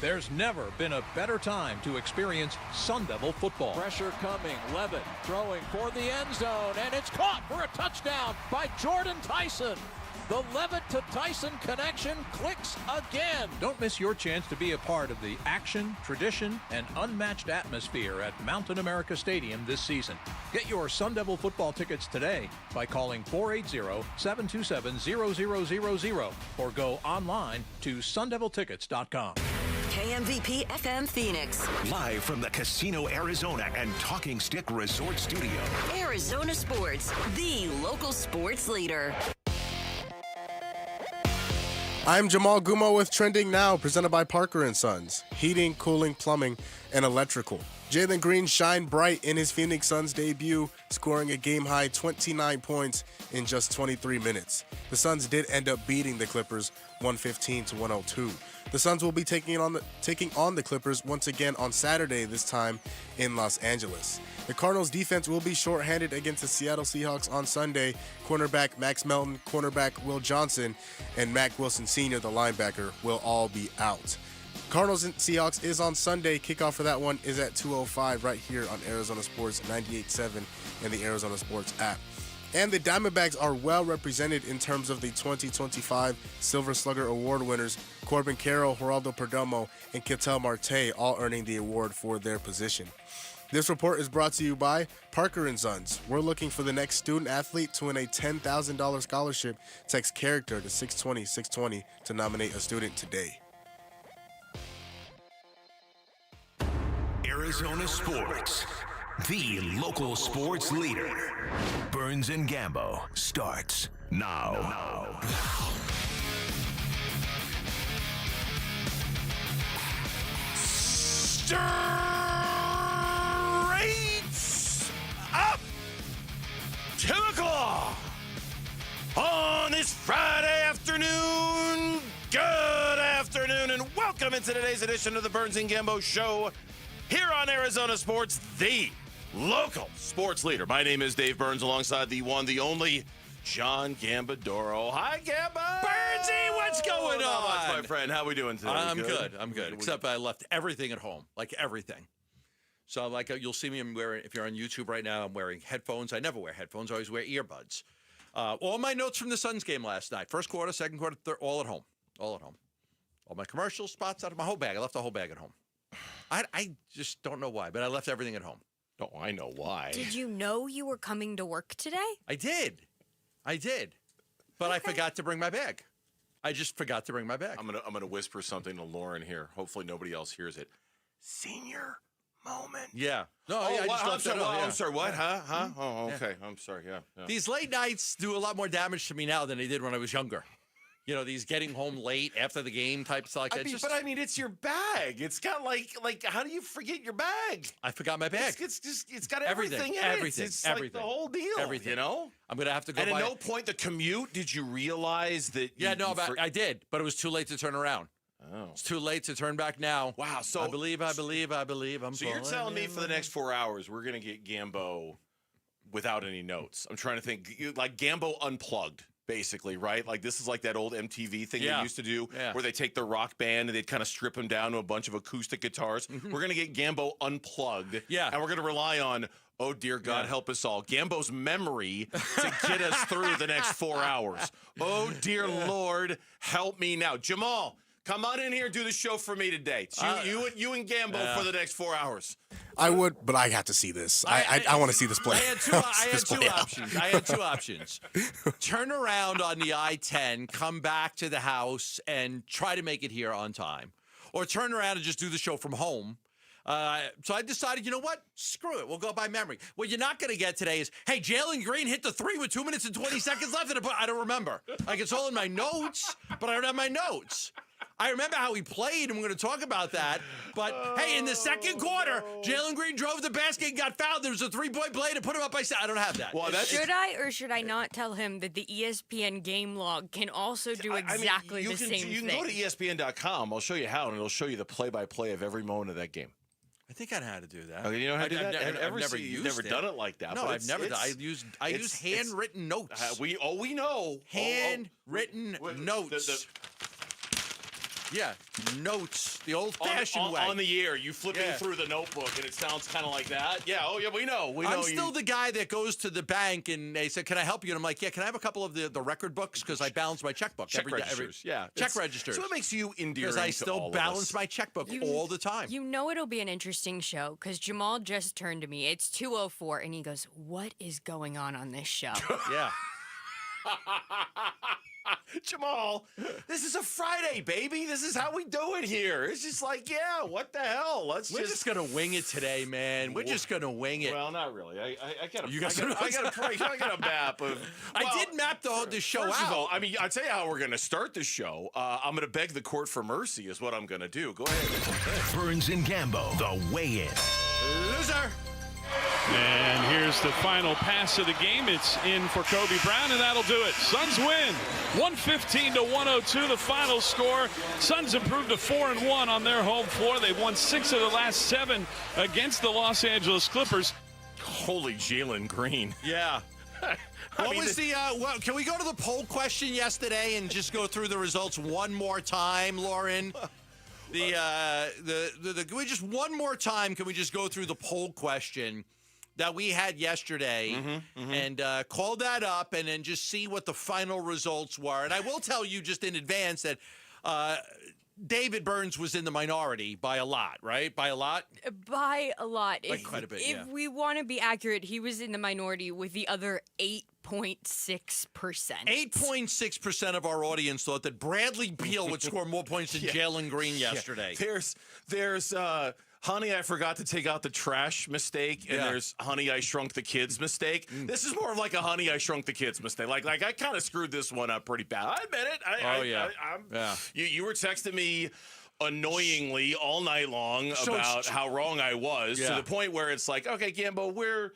There's never been a better time to experience Sun Devil football. Pressure coming. Levitt throwing for the end zone, and it's caught for a touchdown by Jordan Tyson. The Levitt to Tyson connection clicks again. Don't miss your chance to be a part of the action, tradition, and unmatched atmosphere at Mountain America Stadium this season. Get your Sun Devil football tickets today by calling 480-727-0000 or go online to sundeviltickets.com. KMVP FM Phoenix. Live from the Casino Arizona and Talking Stick Resort Studio. Arizona Sports, the local sports leader. I'm Jamal Gumo with Trending Now, presented by Parker & Sons. Heating, cooling, plumbing, and electrical. Jaylen Green shined bright in his Phoenix Suns debut, scoring a game-high 29 points in just 23 minutes. The Suns did end up beating the Clippers 115-102. The Suns will be taking on the Clippers once again on Saturday, this time in Los Angeles. The Cardinals defense will be shorthanded against the Seattle Seahawks on Sunday. Cornerback Max Melton, cornerback Will Johnson, and Mack Wilson Sr., the linebacker, will all be out. Cardinals and Seahawks is on Sunday. Kickoff for that one is at 2:05 right here on Arizona Sports 98.7 and the Arizona Sports app. And the Diamondbacks are well represented in terms of the 2025 Silver Slugger Award winners, Corbin Carroll, Geraldo Perdomo, and Ketel Marte, all earning the award for their position. This report is brought to you by Parker & Sons. We're looking for the next student-athlete to win a $10,000 scholarship. Text character to 620-620 to nominate a student today. Arizona Sports, the local sports leader. Burns and Gambo starts now. Straight up to the claw on this Friday afternoon. Good afternoon and welcome into today's edition of the Burns and Gambo Show here on Arizona Sports, the local sports leader. My name is Dave Burns alongside the one, the only John Gambadoro. Hi, Gamba. Bernsey, what's going on? Not much, my friend. How we doing today? I'm good. Except I left everything at home, like everything. So, like, you'll see me. I'm wearing. If you're on YouTube right now, I'm wearing headphones. I never wear headphones. I always wear earbuds. All my notes from the Suns game last night. First quarter, second quarter, third, all at home. All at home. All my commercial spots out of my whole bag. I left the whole bag at home. I just don't know why, but I left everything at home. Oh, I know why. Did you know you were coming to work today? I did. But okay. I forgot to bring my bag. I just forgot to bring my bag. I'm gonna whisper something to Lauren here. Hopefully nobody else hears it. Senior moment. Yeah. No, I just left it on. I'm sorry, what? Yeah. Huh? Oh, okay. Yeah. I'm sorry, yeah. These late nights do a lot more damage to me now than they did when I was younger. You know, these getting home late after the game type stuff like that. It's your bag. It's got like how do you forget your bag? I forgot my bag. It's got everything in it. It's like the whole deal. Everything. You know? I'm going to have to go And at no point the commute did you realize that I did, but it was too late to turn around. Oh. It's too late to turn back now. Wow. So I believe. I'm So you're telling me for the next 4 hours we're going to get Gambo without any notes. I'm trying to think like Gambo unplugged. Basically, right? Like this is like that old MTV thing they used to do where they take the rock band and they'd kind of strip them down to a bunch of acoustic guitars. Mm-hmm. We're going to get Gambo unplugged. Yeah. And we're going to rely on, oh, dear God, help us all, Gambo's memory to get us through the next 4 hours. Oh, dear Lord, help me now. Jamal, come on in here and do the show for me today. It's you and Gambo for the next 4 hours. I would, but I have to see this. I want to see this play. I had two options. Turn around on the I-10, come back to the house, and try to make it here on time. Or turn around and just do the show from home. So I decided, you know what? Screw it. We'll go by memory. What you're not going to get today is, hey, Jaylen Green hit the 3 with 2 minutes and 20 seconds left. I don't remember. Like, it's all in my notes, but I don't have my notes. I remember how he played, and we're going to talk about that. But, hey, in the second quarter, Jaylen Green drove the basket and got fouled. There was a 3-point play to put him up by 7. I don't have that. Well, should I or should I not tell him that the ESPN game log can also do exactly the same thing? You can go to ESPN.com. I'll show you how, and it'll show you the play-by-play of every moment of that game. I think I know how to do that. Okay, you know how to do that? You've never done it like that. No, I've never done it. I use handwritten notes. We know. Handwritten notes. Yeah, notes, the old-fashioned way. On the air, you flipping through the notebook, and it sounds kind of like that. Yeah, we know. I'm still the guy that goes to the bank, and they say, can I help you? And I'm like, yeah, can I have a couple of the record books? Because I balance my checkbook. Check registers, Check registers. So it makes you endearing Because I still balance my checkbook all the time. You know it'll be an interesting show, because Jamal just turned to me. It's 2:04, and he goes, what is going on this show? Yeah. Jamal, this is a Friday, baby. This is how we do it here. It's just like, what the hell? We're just gonna wing it today, man. We're just gonna wing it. Well, not really. I got a map of. I did map the show first out. Of all, I mean, I'll tell you how we're gonna start the show. I'm gonna beg the court for mercy. Is what I'm gonna do. Go ahead. Burns and Gambo, the weigh-in. Loser. And here's the final pass of the game. It's in for Kobe Brown, and that'll do it. Suns win 115-102, the final score. Suns improved to 4-1 on their home floor. They've won 6 of the last 7 against the Los Angeles Clippers. Holy Jaylen Green. Yeah. What was the? Can we go to the poll question yesterday and just go through the results one more time, Lauren? Can we just one more time? Can we just go through the poll question that we had yesterday and call that up and then just see what the final results were? And I will tell you just in advance that David Burns was in the minority by a lot, right? By a lot? By a lot. Like quite a bit, If we want to be accurate, he was in the minority with the other 8.6%. 8.6% of our audience thought that Bradley Beal would score more points than Jaylen Green yesterday. There's honey, I forgot to take out the trash mistake, and there's honey, I shrunk the kids mistake. This is more of like a honey, I shrunk the kids mistake. Like I kind of screwed this one up pretty bad. I admit it. You were texting me annoyingly all night long about how wrong I was to the point where it's like, okay, Gambo, where's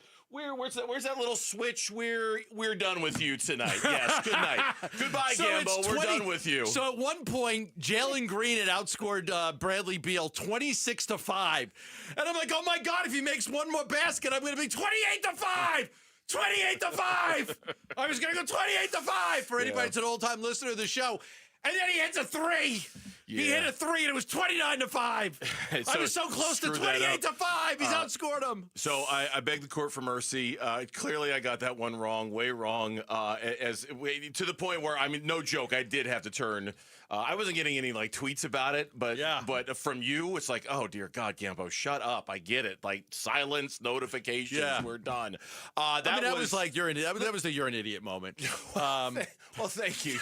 that little switch? We're done with you tonight. Yes, good night. Goodbye, Gambo. We're done with you. So at one point, Jaylen Green had outscored Bradley Beal 26-5. And I'm like, oh my God, if he makes one more basket, I'm going to be 28-5. 28-5. I was going to go 28-5 for anybody that's an old-time listener of the show. And then he hits a 3. Yeah. He hit a 3, and it was 29-5. I was so close to 28-5. He's outscored him. So I beg the court for mercy. Clearly, I got that one wrong, way wrong. To the point where, I mean, no joke, I did have to turn. I wasn't getting any like tweets about it, but from you, it's like, oh dear God, Gambo, shut up. I get it. Like silence, notifications, we're done. That was like that was the you're an idiot moment. Well, thank you.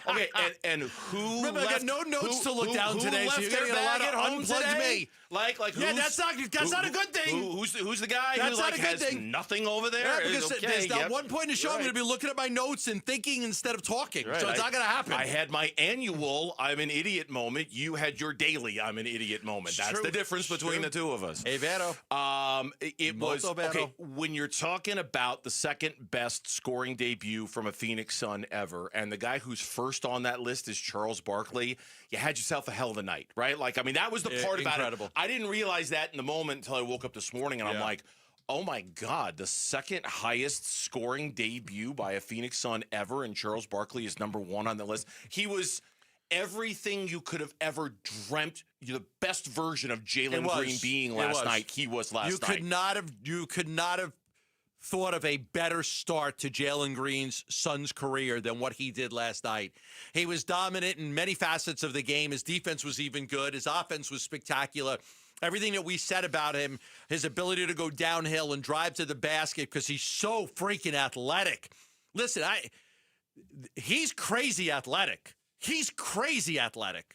Okay, and who? Remember, I got no notes to look down today, so you're getting a lot of unplugged me. Like that's not a good thing. Who's the guy that's who not a good has thing. Nothing over there? Yeah, because there's not one point in the show I'm going to be looking at my notes and thinking instead of talking. Right. So it's not going to happen. I had my annual I'm an idiot moment. You had your daily I'm an idiot moment. That's the difference between the two of us. Hey, Vero. It was okay when you're talking about the second best scoring debut from a Phoenix Sun ever, and the guy who's first on that list is Charles Barkley. You had yourself a hell of a night, right? Like, I mean, that was the part about it. I didn't realize that in the moment until I woke up this morning, and I'm like, oh my God, the second highest scoring debut by a Phoenix Sun ever, and Charles Barkley is number 1 on the list. He was everything you could have ever dreamt. The best version of Jaylen Green being last night. He was last night. You could not have thought of a better start to Jaylen Green's Suns career than what he did last night. He was dominant in many facets of the game. His defense was even good. His offense was spectacular. Everything that we said about him, his ability to go downhill and drive to the basket because he's so freaking athletic. Listen, he's crazy athletic. He's crazy athletic.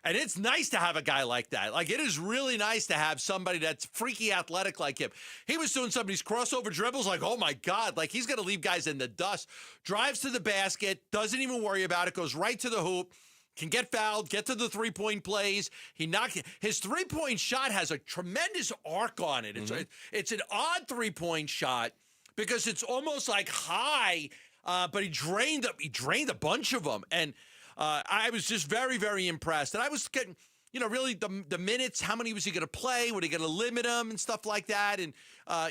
And it's nice to have a guy like that. Like, it is really nice to have somebody that's freaky athletic like him. He was doing some of these crossover dribbles like, oh, my God. Like, he's going to leave guys in the dust. Drives to the basket, doesn't even worry about it, goes right to the hoop, can get fouled, get to the three-point plays. His three-point shot has a tremendous arc on it. It's an odd three-point shot because it's almost like high, but he drained a bunch of them. And I was just very, very impressed. And I was getting, really the minutes, how many was he going to play? Were they going to limit him and stuff like that? And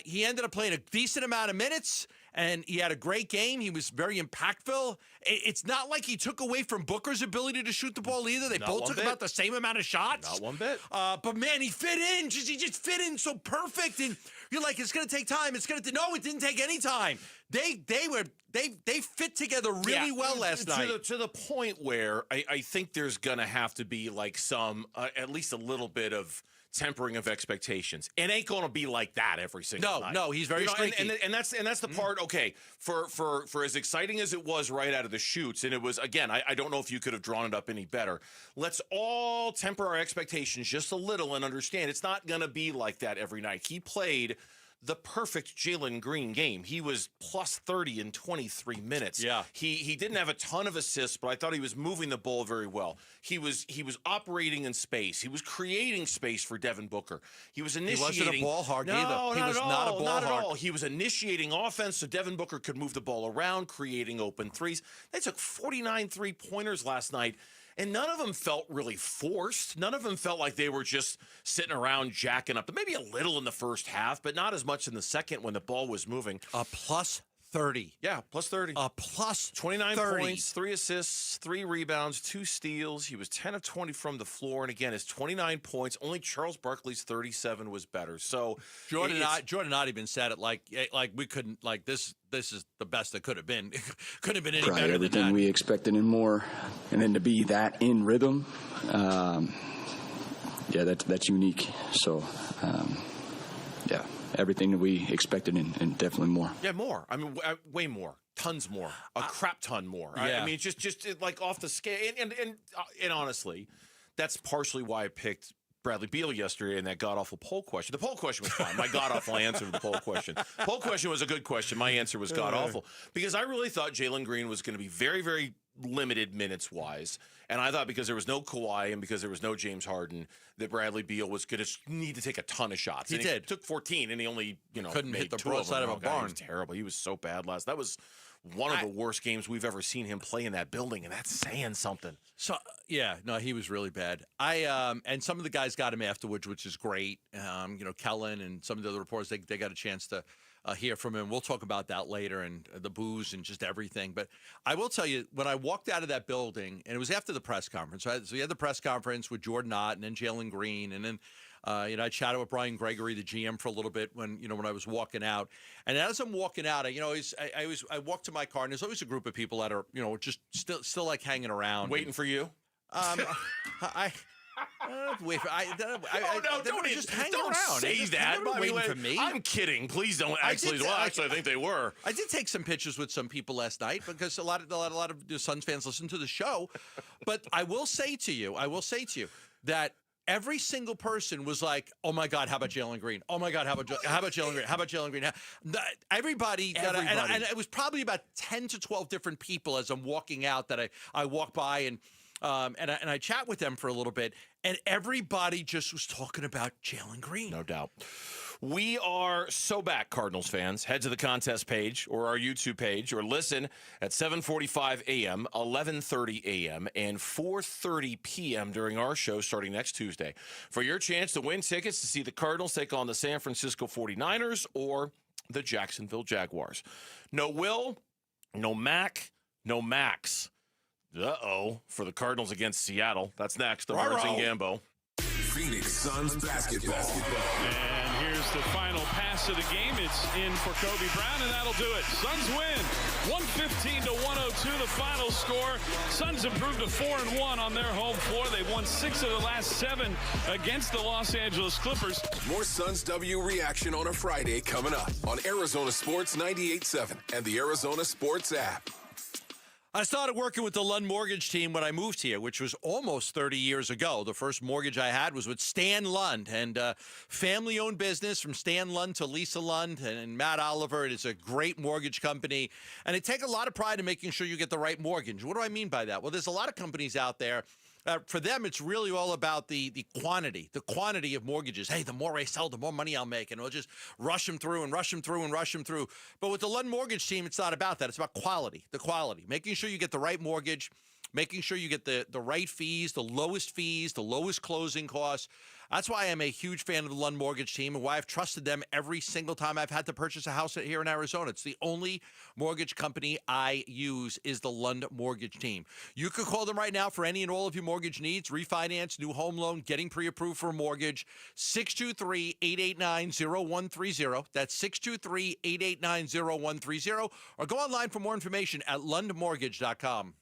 he ended up playing a decent amount of minutes, and he had a great game. He was very impactful. It's not like he took away from Booker's ability to shoot the ball either. They both took about the same amount of shots. Not one bit. But, man, he fit in. He just fit in so perfect. And you're like, it's going to take time. No, it didn't take any time. They fit together really well last night. To the point where I think there's going to have to be like some, at least a little bit of tempering of expectations. It ain't going to be like that every single night. No, he's very streaky. And that's the part, okay, for as exciting as it was right out of the chutes, and it was, again, I don't know if you could have drawn it up any better. Let's all temper our expectations just a little and understand it's not going to be like that every night. He played the perfect Jaylen Green game. He was plus 30 in 23 minutes. Yeah. He didn't have a ton of assists, but I thought he was moving the ball very well. He was operating in space. He was creating space for Devin Booker. He was initiating. He wasn't a ball hog either. He was not a ball not hog. at all. He was initiating offense so Devin Booker could move the ball around, creating open threes. They took 49 three-pointers last night. And none of them felt really forced. None of them felt like they were just sitting around jacking up. Maybe a little in the first half, but not as much in the second when the ball was moving. A plus 30. Yeah, plus 30. A plus 29 30. points, 3 assists, 3 rebounds, 2 steals. He was 10 of 20 from the floor. And again, his 29 points. Only Charles Barkley's 37 was better. So Jordan not even said it like we couldn't, like this is the best that could have been. Couldn't have been any better everything than that. we expected and more. And then to be that in rhythm, that's unique. So, everything that we expected and definitely more. Yeah, more. I mean, way more. Tons more. A crap ton more. Yeah. I mean, just like off the scale. And honestly, that's partially why I picked Bradley Beal yesterday in that god-awful poll question. The poll question was fine. My god-awful answer to the poll question. Poll question was a good question. My answer was god-awful. Because I really thought Jaylen Green was going to be very, very limited minutes-wise. And I thought because there was no Kawhi and because there was no James Harden, that Bradley Beal was going to need to take a ton of shots. He did. He took 14, and he only, couldn't made hit the 2 broadside of a barn. He was terrible. He was so bad last. That was one of the worst games we've ever seen him play in that building, and that's saying something. So yeah, no, he was really bad. And some of the guys got him afterwards, which is great. Kellen and some of the other reporters, they got a chance to hear from him. We'll talk about that later, and the booze and just everything. But I will tell you, when I walked out of that building, and it was after the press conference, right? So we had the press conference with Jordan Ott and then Jaylen Green, and then I chatted with Brian Gregory, the GM, for a little bit when I was walking out. And as I'm walking out, I walked to my car, and there's always a group of people that are just still like hanging around, waiting for you. Don't say that. Waiting for me. I'm kidding. Please don't. Actually, I think they were. I did take some pictures with some people last night because a lot of Suns fans listen to the show. But I will say to you that every single person was like, "Oh my God, how about Jaylen Green? Oh my God, how about Jaylen Green? How about Jaylen Green?" Everybody. And it was probably about 10 to 12 different people as I'm walking out that I walk by and I chat with them for a little bit, and everybody just was talking about Jaylen Green. No doubt. We are so back, Cardinals fans. Head to the contest page or our YouTube page, or listen at 7:45 a.m., 11:30 a.m., and 4:30 p.m. during our show starting next Tuesday for your chance to win tickets to see the Cardinals take on the San Francisco 49ers or the Jacksonville Jaguars. No Will, no Mac, no Max. For the Cardinals against Seattle. That's next. The Birds and Gambo. Phoenix Suns basketball. And here's the final pass of the game. It's in for Kobe Brown, and that'll do it. Suns win. 115-102, the final score. Suns improved to 4-1 on their home floor. They've won 6 of the last 7 against the Los Angeles Clippers. More Suns W reaction on a Friday coming up on Arizona Sports 98.7 and the Arizona Sports app. I started working with the Lund Mortgage team when I moved here, which was almost 30 years ago. The first mortgage I had was with Stan Lund, and family-owned business from Stan Lund to Lisa Lund and Matt Oliver. It is a great mortgage company, and they take a lot of pride in making sure you get the right mortgage. What do I mean by that? Well, there's a lot of companies out there. For them, it's really all about the quantity of mortgages. Hey, the more I sell, the more money I'll make, and we'll just rush them through. But with the Lund Mortgage team, it's not about that. It's about quality, making sure you get the right mortgage, making sure you get the right fees, the lowest closing costs. That's why I'm a huge fan of the Lund Mortgage team and why I've trusted them every single time I've had to purchase a house here in Arizona. It's the only mortgage company I use is the Lund Mortgage team. You could call them right now for any and all of your mortgage needs, refinance, new home loan, getting pre-approved for a mortgage, 623-889-0130. That's 623-889-0130. Or go online for more information at lundmortgage.com.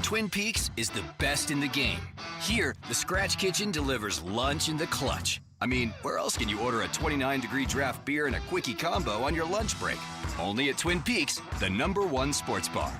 Twin Peaks is the best in the game. Here, the Scratch Kitchen delivers lunch in the clutch. I mean, where else can you order a 29-degree draft beer and a quickie combo on your lunch break? Only at Twin Peaks, the #1 sports bar.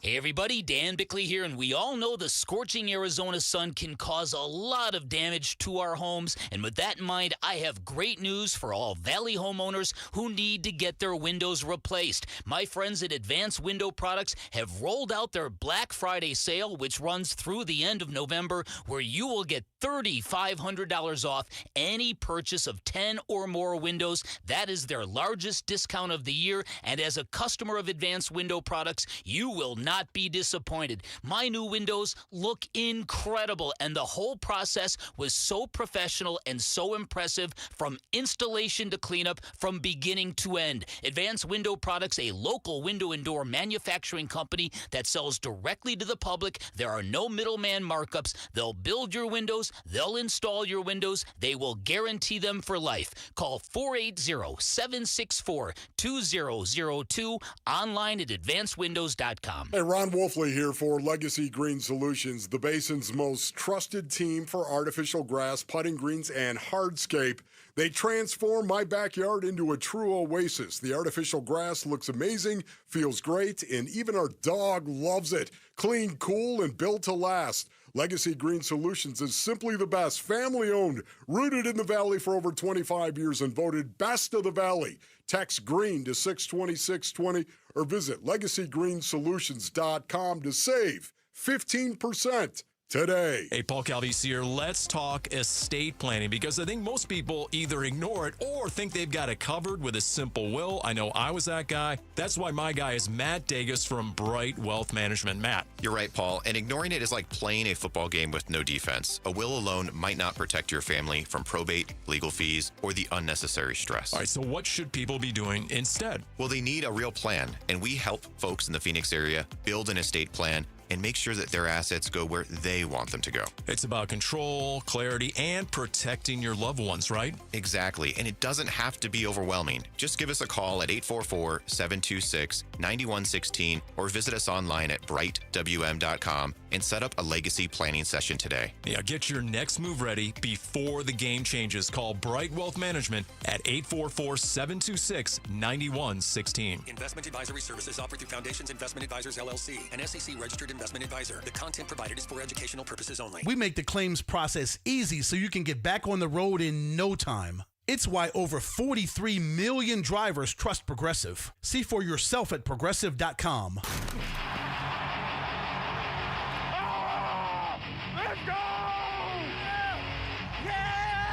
Hey everybody, Dan Bickley here, and we all know the scorching Arizona sun can cause a lot of damage to our homes. And with that in mind, I have great news for all Valley homeowners who need to get their windows replaced. My friends at Advanced Window Products have rolled out their Black Friday sale, which runs through the end of November, where you will get $3,500 off any purchase of 10 or more windows. That is their largest discount of the year, and as a customer of Advanced Window Products, you will not be disappointed. My new windows look incredible, and the whole process was so professional and so impressive, from installation to cleanup, from beginning to end. Advanced Window Products, a local window and door manufacturing company that sells directly to the public. There are no middleman markups. They'll build your windows. They'll install your windows. They will guarantee them for life. Call 480-764-2002, online at advancedwindows.com. Hey, Ron Wolfley here for Legacy Green Solutions, the Basin's most trusted team for artificial grass, putting greens, and hardscape. They transform my backyard into a true oasis. The artificial grass looks amazing, feels great, and even our dog loves it. Clean, cool, and built to last. Legacy Green Solutions is simply the best. Family-owned, rooted in the Valley for over 25 years, and voted Best of the Valley. Text GREEN to 620-620 or visit LegacyGreenSolutions.com to save 15% today. Hey, Paul Calvisi here. Let's talk estate planning, because I think most people either ignore it or think they've got it covered with a simple will. I know I was that guy. That's why my guy is Matt Dagas from Bright Wealth Management. Matt. You're right, Paul. And ignoring it is like playing a football game with no defense. A will alone might not protect your family from probate, legal fees, or the unnecessary stress. All right, so what should people be doing instead? Well, they need a real plan, and we help folks in the Phoenix area build an estate plan and make sure that their assets go where they want them to go. It's about control, clarity, and protecting your loved ones, right? Exactly, and it doesn't have to be overwhelming. Just give us a call at 844-726-9116 or visit us online at brightwm.com and set up a legacy planning session today. Yeah, get your next move ready before the game changes. Call Bright Wealth Management at 844-726-9116. Investment advisory services offered through Foundations Investment Advisors, LLC, an SEC registered investment advisor. The content provided is for educational purposes only. We make the claims process easy so you can get back on the road in no time. It's why over 43 million drivers trust Progressive. See for yourself at progressive.com.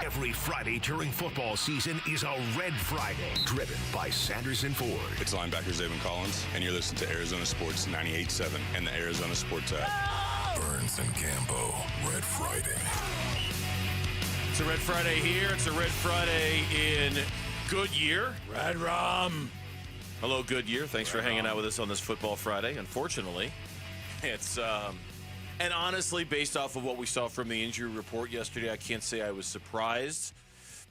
Every Friday during football season is a Red Friday, driven by Sanderson Ford. It's linebacker Zayvon Collins, and you're listening to Arizona Sports 98.7 and the Arizona Sports app. Burns and Gambo, Red Friday. It's a Red Friday here. It's a Red Friday in Goodyear. Red Rum. Hello, Goodyear. Thanks for hanging out with us on this Football Friday. Unfortunately, it's... And honestly, based off of what we saw from the injury report yesterday, I can't say I was surprised.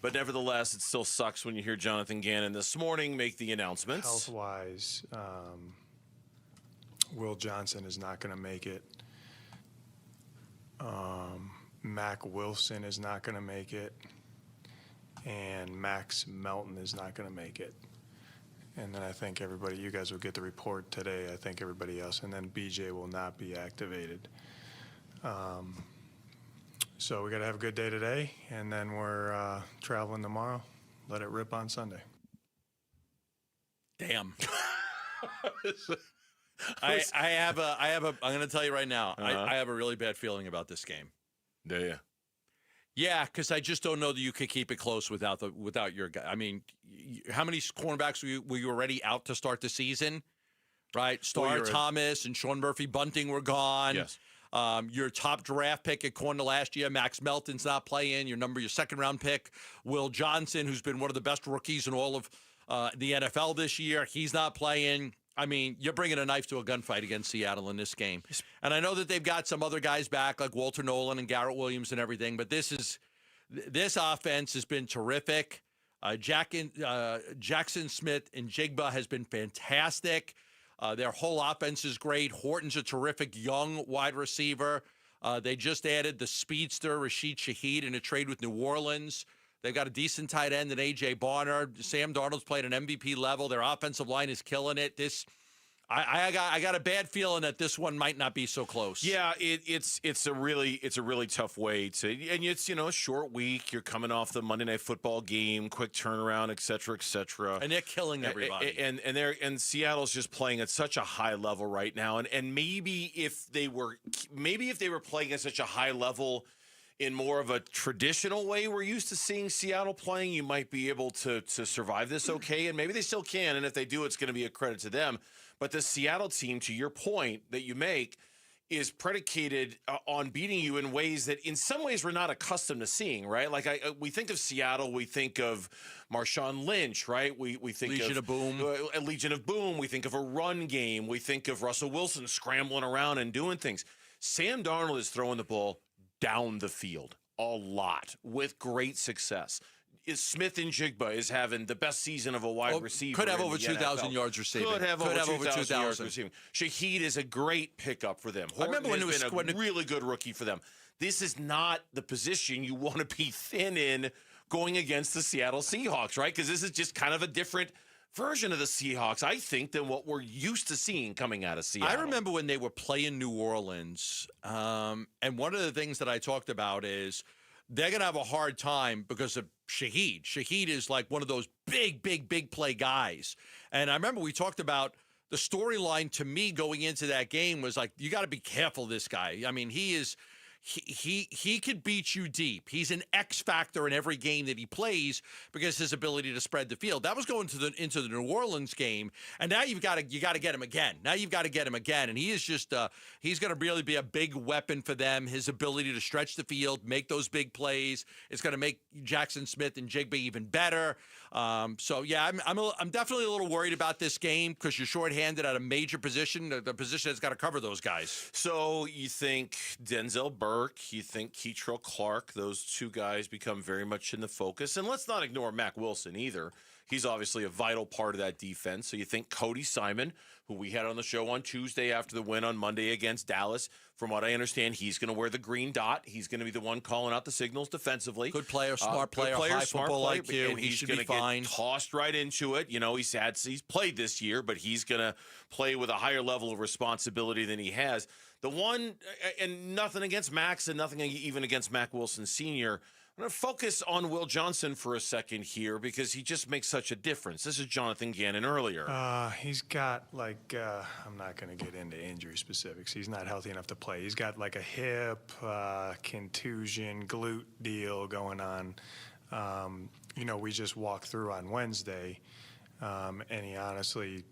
But nevertheless, it still sucks when you hear Jonathan Ganon this morning make the announcements. Health-wise, Will Johnson is not going to make it. Mac Wilson is not going to make it. And Max Melton is not going to make it. And then I think everybody, you guys will get the report today. I think everybody else. And then BJ will not be activated. So we got to have a good day today. And then we're traveling tomorrow. Let it rip on Sunday. Damn. I'm going to tell you right now, I have a really bad feeling about this game. Do you? Yeah, because I just don't know that you could keep it close without your guy. I mean, how many cornerbacks were you already out to start the season? Right, Thomas and Sean Murphy Bunting were gone. Yes. Your top draft pick at corner last year, Max Melton's not playing. Your second-round pick, Will Johnson, who's been one of the best rookies in all of the NFL this year, he's not playing. I mean, you're bringing a knife to a gunfight against Seattle in this game. And I know that they've got some other guys back like Walter Nolan and Garrett Williams and everything, but this offense has been terrific. Jackson Smith and Jigba has been fantastic. Their whole offense is great. Horton's a terrific young wide receiver. They just added the speedster Rashid Shaheed in a trade with New Orleans. They've got a decent tight end in A.J. Barnard. Sam Darnold's played an MVP level. Their offensive line is killing it. I got a bad feeling that this one might not be so close. Yeah, it's a really tough way to, and it's a short week. You're coming off the Monday Night Football game, quick turnaround, et cetera, and they're killing everybody. And Seattle's just playing at such a high level right now. And maybe if they were playing at such a high level in more of a traditional way we're used to seeing Seattle playing, you might be able to survive this okay, and maybe they still can, and if they do, it's going to be a credit to them. But the Seattle team, to your point that you make, is predicated on beating you in ways that in some ways we're not accustomed to seeing, right? Like we think of Seattle, we think of Marshawn Lynch, right? We think Legion of Boom. Legion of Boom. We think of a run game. We think of Russell Wilson scrambling around and doing things. Sam Darnold is throwing the ball down the field a lot with great success. Smith and Jigba is having the best season of a wide receiver. Could have over 2,000 yards receiving. Could have over 2,000 yards receiving. Shaheed is a great pickup for them. Horton I remember has been a really good rookie for them. This is not the position you want to be thin in going against the Seattle Seahawks, right? Because this is just kind of a different version of the Seahawks, I think, than what we're used to seeing coming out of Seattle. I remember when they were playing New Orleans, and one of the things that I talked about is they're going to have a hard time because of Shaheed. Shaheed is like one of those big play guys. And I remember we talked about the storyline to me going into that game was like, you got to be careful, this guy. I mean, he could beat you deep. He's an X factor in every game that he plays because his ability to spread the field. That was going into the New Orleans game, and now you got to get him again. Now you've got to get him again, and he is just he's going to really be a big weapon for them. His ability to stretch the field, make those big plays, it's going to make Jackson Smith and Jigba even better. So yeah, I'm definitely a little worried about this game because you're shorthanded at a major position, the position that's got to cover those guys. So you think Denzel Burke, you think Keitrell Clark, those two guys become very much in the focus. And let's not ignore Mack Wilson either. He's obviously a vital part of that defense. So you think Cody Simon, who we had on the show on Tuesday after the win on Monday against Dallas, from what I understand, he's going to wear the green dot. He's going to be the one calling out the signals defensively. Good player, smart player, high football IQ. He should be fine. Get tossed right into it. He's played this year, but he's going to play with a higher level of responsibility than he has. The one, and nothing against Max and nothing even against Mack Wilson Sr., I'm going to focus on Will Johnson for a second here because he just makes such a difference. This is Jonathan Gannon earlier. He's got I'm not going to get into injury specifics. He's not healthy enough to play. He's got like a hip, contusion, glute deal going on. We just walked through on Wednesday, and he honestly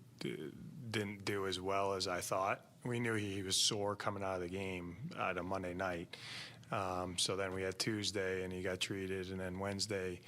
didn't do as well as I thought. We knew he was sore coming out of the game on a Monday night. So then we had Tuesday, and he got treated, and then Wednesday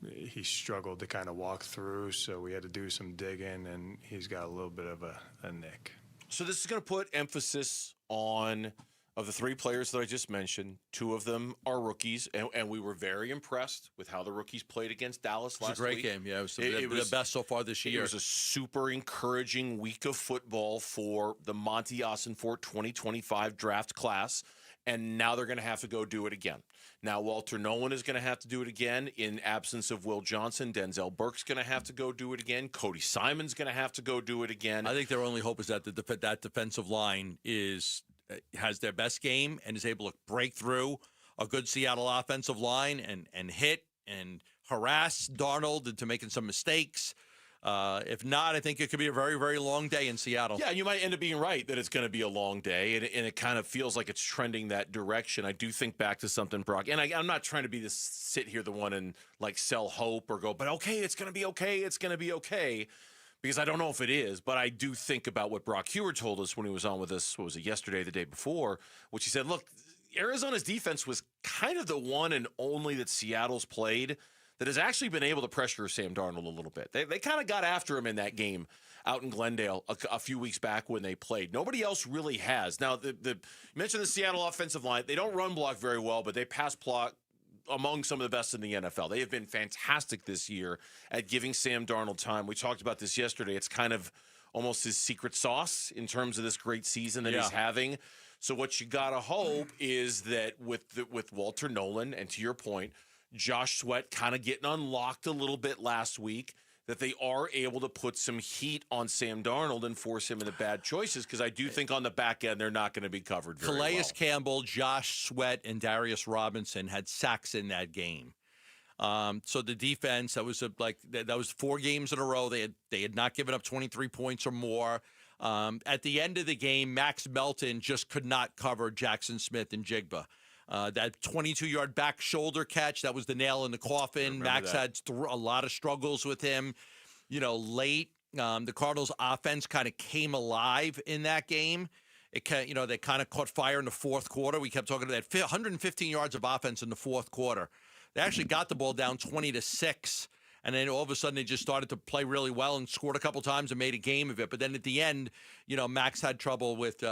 he struggled to kind of walk through, so we had to do some digging, and he's got a little bit of a nick. So this is going to put emphasis on, of the three players that I just mentioned, two of them are rookies, and we were very impressed with how the rookies played against Dallas last week. It was a great game. Yeah, it was the best so far this year. It was a super encouraging week of football for the Monty Ossenfort 2025 draft class. And now they're going to have to go do it again. Now, Walter Nolan is going to have to do it again. In absence of Will Johnson, Denzel Burke's going to have to go do it again. Cody Simon's going to have to go do it again. I think their only hope is that that defensive line has their best game and is able to break through a good Seattle offensive line and hit and harass Darnold into making some mistakes. If not, I think it could be a very, very long day in Seattle. Yeah, and you might end up being right that it's going to be a long day, and it kind of feels like it's trending that direction. I do think back to something, Brock, and I'm not trying to sit here the one and sell hope or go, but okay, it's going to be okay, it's going to be okay, because I don't know if it is, but I do think about what Brock Huard told us when he was on with us, what was it, yesterday, the day before, which he said, look, Arizona's defense was kind of the one and only that Seattle's played that has actually been able to pressure Sam Darnold a little bit. They kind of got after him in that game out in Glendale a few weeks back when they played. Nobody else really has. Now, you mentioned the Seattle offensive line. They don't run block very well, but they pass block among some of the best in the NFL. They have been fantastic this year at giving Sam Darnold time. We talked about this yesterday. It's kind of almost his secret sauce in terms of this great season that he's having. So what you got to hope is that with Walter Nolan, and to your point, Josh Sweat kind of getting unlocked a little bit last week, that they are able to put some heat on Sam Darnold and force him into bad choices, because I do think on the back end they're not going to be covered very Calais well. Campbell, Josh Sweat, and Darius Robinson had sacks in that game. So the defense, that was 4 games in a row. They had not given up 23 points or more. At the end of the game, Max Melton just could not cover Jackson Smith and Jigba. That 22-yard back shoulder catch, that was the nail in the coffin. Max had a lot of struggles with him. Late, the Cardinals' offense kind of came alive in that game. They kind of caught fire in the fourth quarter. We kept talking about that 115 yards of offense in the fourth quarter. They actually got the ball down 20-6, and then all of a sudden they just started to play really well and scored a couple times and made a game of it. But then at the end, Max had trouble with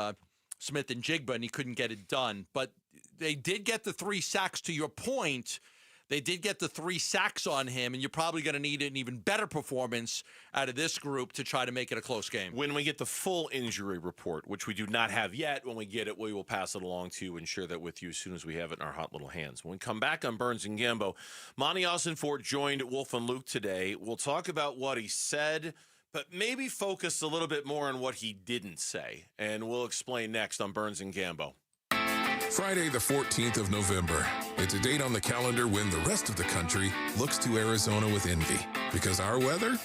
Smith and Jigba, and he couldn't get it done. But they did get the 3 sacks, to your point. They did get the 3 sacks on him, and you're probably going to need an even better performance out of this group to try to make it a close game. When we get the full injury report, which we do not have yet, when we get it, we will pass it along to you and share that with you as soon as we have it in our hot little hands. When we come back on Burns and Gambo, Monty Ossenfort joined Wolf and Luke today. We'll talk about what he said, but maybe focus a little bit more on what he didn't say, and we'll explain next on Burns and Gambo. Friday, the 14th of November. It's a date on the calendar when the rest of the country looks to Arizona with envy. Because our weather?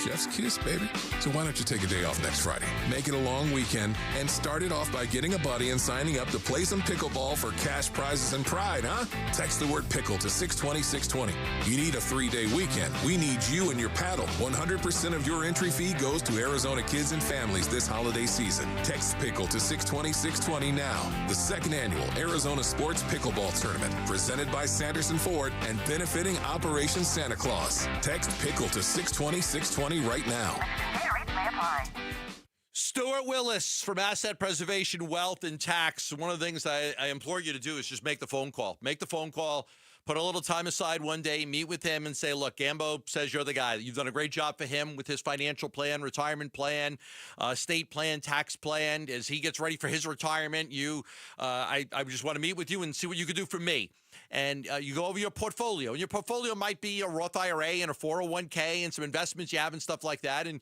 Chef's kiss, baby. So why don't you take a day off next Friday? Make it a long weekend and start it off by getting a buddy and signing up to play some pickleball for cash prizes and pride, huh? Text the word pickle to 620-620. You need a 3-day weekend. We need you and your paddle. 100% of your entry fee goes to Arizona kids and families this holiday season. Text pickle to 620-620 now. The 2nd annual Arizona Sports Pickleball Tournament, presented by Sanderson Ford and benefiting Operation Santa Claus. Text pickle to 620-620 right now. Stuart Willis from Asset Preservation, Wealth, and Tax. One of the things I implore you to do is just make the phone call. Make the phone call. Put a little time aside one day, meet with him and say, look, Gambo says you're the guy. You've done a great job for him with his financial plan, retirement plan, state plan, tax plan. As he gets ready for his retirement, I just want to meet with you and see what you could do for me. And you go over your portfolio. And your portfolio might be a Roth IRA and a 401k and some investments you have and stuff like that. And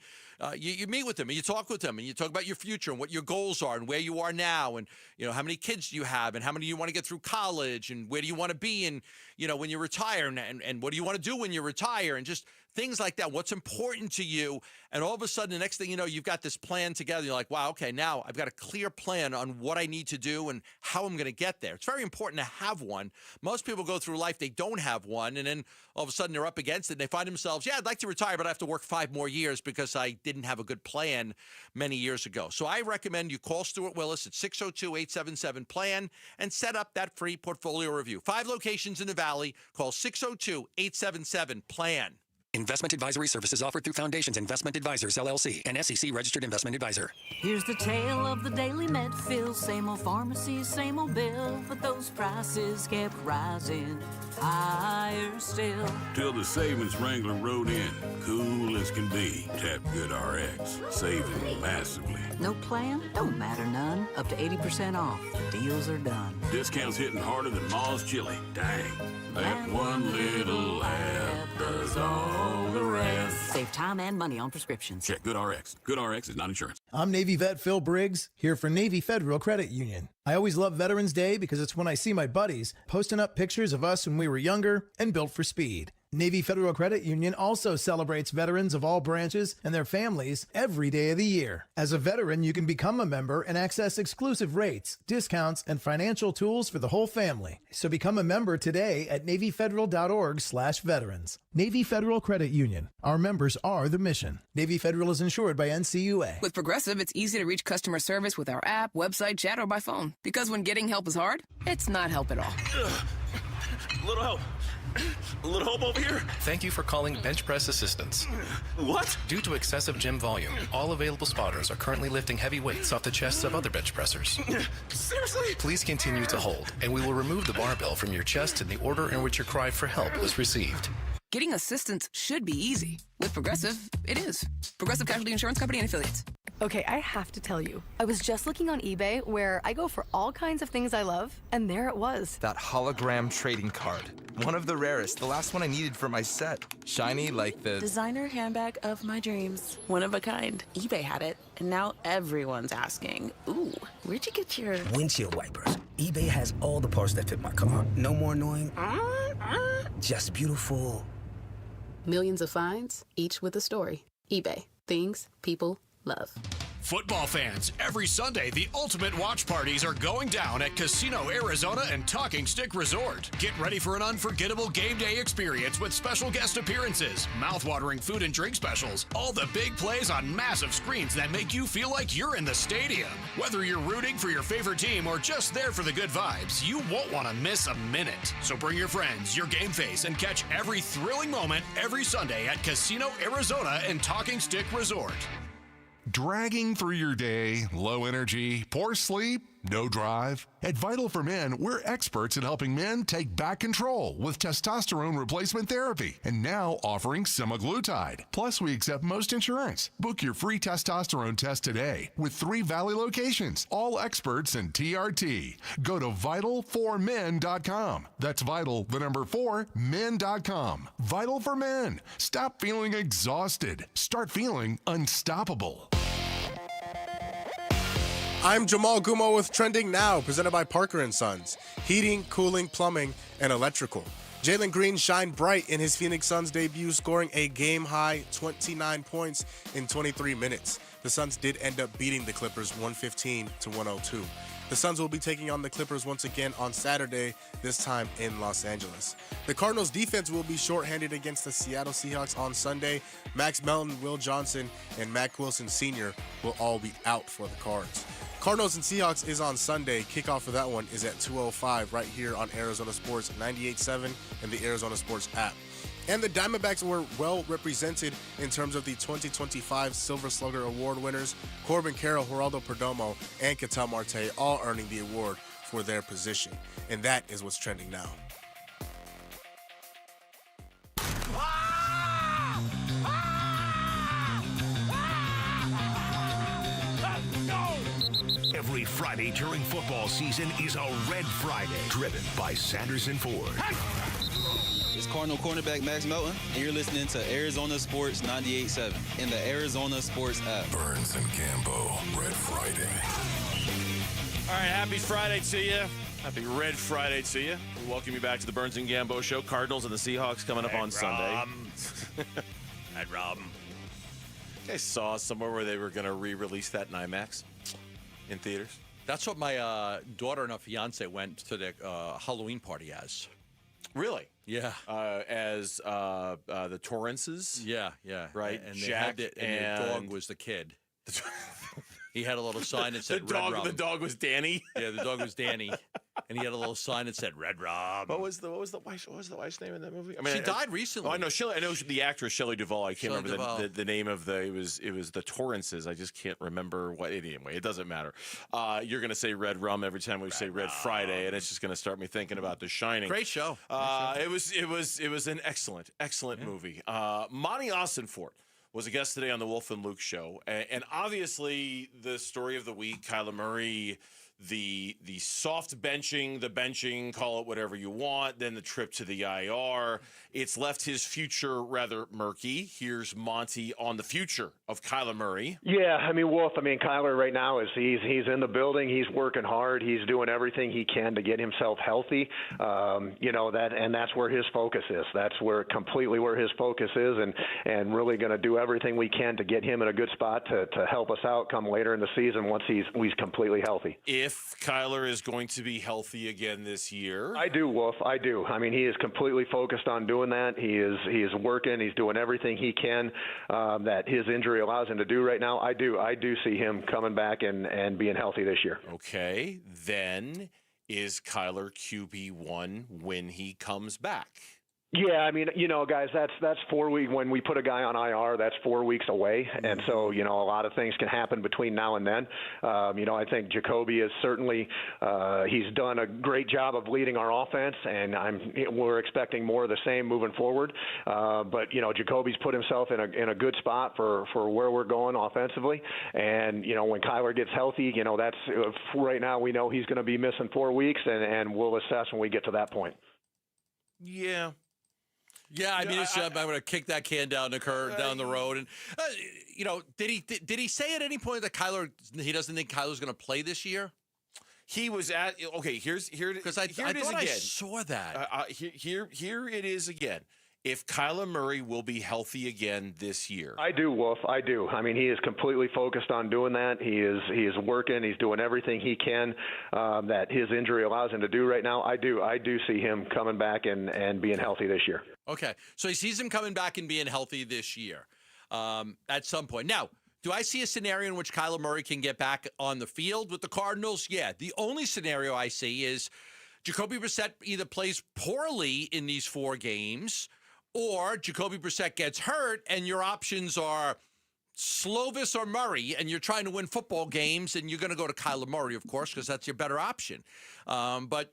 you meet with him and you talk with him and you talk about your future and what your goals are and where you are now and, how many kids do you have and how many you want to get through college and where do you want to be and, when you retire and what do you want to do when you retire and just things like that. What's important to you? And all of a sudden, the next thing you know, you've got this plan together. You're like, wow, okay, now I've got a clear plan on what I need to do and how I'm going to get there. It's very important to have one. Most people go through life, they don't have one. And then all of a sudden they're up against it and they find themselves, I'd like to retire, but I have to work 5 more years because I didn't have a good plan many years ago. So I recommend you call Stuart Willis at 602-877-PLAN and set up that free portfolio review. 5 locations in the Valley. Call 602-877-PLAN. Investment advisory services offered through Foundations Investment Advisors, LLC, an SEC-registered investment advisor. Here's the tale of the daily Medfield. Same old pharmacy, same old bill, but those prices kept rising higher still. Till the savings wrangler rode in, cool as can be. Tap GoodRx, saving massively. No plan? Don't matter none. Up to 80% off. Deals are done. Discounts hitting harder than Ma's chili. Dang. That one little app does all the rest. Save time and money on prescriptions. Check GoodRx. GoodRx is not insurance. I'm Navy vet Phil Briggs, here for Navy Federal Credit Union. I always love Veterans Day because it's when I see my buddies posting up pictures of us when we were younger and built for speed. Navy Federal Credit Union also celebrates veterans of all branches and their families every day of the year. As a veteran, you can become a member and access exclusive rates, discounts, and financial tools for the whole family. So become a member today at NavyFederal.org/veterans. Navy Federal Credit Union. Our members are the mission. Navy Federal is insured by NCUA. With Progressive, it's easy to reach customer service with our app, website, chat, or by phone. Because when getting help is hard, it's not help at all. Little help. A little help over here? Thank you for calling Bench Press Assistance. What? Due to excessive gym volume, all available spotters are currently lifting heavy weights off the chests of other bench pressers. Seriously? Please continue to hold, and we will remove the barbell from your chest in the order in which your cry for help was received. Getting assistance should be easy. With Progressive, it is. Progressive Casualty Insurance Company and Affiliates. Okay, I have to tell you, I was just looking on eBay where I go for all kinds of things I love, and there it was. That hologram trading card. One of the rarest, the last one I needed for my set. Shiny like the designer handbag of my dreams. One of a kind. eBay had it, and now everyone's asking, ooh, where'd you get your windshield wipers? eBay has all the parts that fit my car. No more annoying, just beautiful. Millions of finds, each with a story. eBay. Things people love. Football fans, every Sunday, the ultimate watch parties are going down at Casino Arizona and Talking Stick Resort. Get ready for an unforgettable game day experience with special guest appearances, mouth-watering food and drink specials, all the big plays on massive screens that make you feel like you're in the stadium. Whether you're rooting for your favorite team or just there for the good vibes, you won't want to miss a minute. So bring your friends, your game face, and catch every thrilling moment every Sunday at Casino Arizona and Talking Stick Resort. Dragging through your day, low energy, poor sleep, no drive? At Vital for Men, we're experts in helping men take back control with testosterone replacement therapy and now offering semaglutide. Plus, we accept most insurance. Book your free testosterone test today with 3 Valley locations, all experts in TRT. Go to vital4men.com. That's vital, the number 4, men.com. Vital for Men. Stop feeling exhausted. Start feeling unstoppable. I'm Jamal Gumo with Trending Now, presented by Parker & Sons. Heating, cooling, plumbing, and electrical. Jaylen Green shined bright in his Phoenix Suns debut, scoring a game-high 29 points in 23 minutes. The Suns did end up beating the Clippers 115-102. The Suns will be taking on the Clippers once again on Saturday, this time in Los Angeles. The Cardinals defense will be shorthanded against the Seattle Seahawks on Sunday. Max Melton, Will Johnson, and Mack Wilson Sr. will all be out for the Cards. Cardinals and Seahawks is on Sunday. Kickoff for that one is at 2:05 right here on Arizona Sports 98.7 and the Arizona Sports app. And the Diamondbacks were well represented in terms of the 2025 Silver Slugger Award winners. Corbin Carroll, Geraldo Perdomo, and Ketel Marte all earning the award for their position. And that is what's trending now. Every Friday during football season is a Red Friday, driven by Sanderson Ford. It's Cardinal cornerback Max Melton, and you're listening to Arizona Sports 98.7 in the Arizona Sports app. Burns and Gambo, Red Friday. All right, happy Friday to you. Happy Red Friday to you. We welcome you back to the Burns and Gambo Show. Cardinals and the Seahawks coming up on Sunday. I'd rob them. I saw somewhere where they were going to re-release that in IMAX in theaters. That's what my daughter and her fiance went to the Halloween party as. Really? Yeah. As the Torrances? Yeah, yeah. Right? And Jack they had and the dog was the kid. He had a little sign that said Red Rum. The dog was Danny? Yeah, the dog was Danny. And he had a little sign that said Red Rum. What was the wife's name in that movie? I mean, she died recently. Oh, I know. I know the actress Shelley Duvall. I can't remember the name of the. It was the Torrances. I just can't remember what. Anyway, it doesn't matter. You're gonna say Red Rum every time we say Red Friday, and it's just gonna start me thinking about The Shining. Great show. It was an excellent movie. Monty Austinfort was a guest today on the Wolf and Luke show, and obviously the story of the week, Kyler Murray, the soft benching, the benching, call it whatever you want, then the trip to the IR. It's left his future rather murky. Here's Monty on the future of Kyler Murray. Yeah, Wolf, Kyler right now is he's in the building. He's working hard. He's doing everything he can to get himself healthy. That's where his focus is. That's completely where his focus is, and really going to do everything we can to get him in a good spot to help us out come later in the season once he's completely healthy. If Kyler is going to be healthy again this year. I do, Wolf. I do. He is completely focused on doing that. He is working. He's doing everything he can that his injury allows him to do right now. I do see him coming back and being healthy this year. Okay. Then is Kyler QB1 when he comes back? Yeah, I mean, guys, that's 4 weeks. When we put a guy on IR, that's 4 weeks away, and so a lot of things can happen between now and then. I think Jacoby is certainly he's done a great job of leading our offense, and we're expecting more of the same moving forward. But Jacoby's put himself in a good spot for where we're going offensively, and when Kyler gets healthy, that's right now we know he's going to be missing 4 weeks, and we'll assess when we get to that point. Yeah. Yeah, I mean, I'm going to kick that can down the road. And did he say at any point that he doesn't think Kyler's going to play this year? He was at here because I thought I saw that. Here it is again. If Kyler Murray will be healthy again this year. I do, Wolf. I do. I mean, he is completely focused on doing that. He is working. He's doing everything he can that his injury allows him to do right now. I do see him coming back and being healthy this year. Okay. So he sees him coming back and being healthy this year at some point. Now, do I see a scenario in which Kyler Murray can get back on the field with the Cardinals? Yeah. The only scenario I see is Jacoby Brissett either plays poorly in these 4 games, or Jacoby Brissett gets hurt, and your options are Slovis or Murray, and you're trying to win football games, and you're going to go to Kyler Murray, of course, because that's your better option. But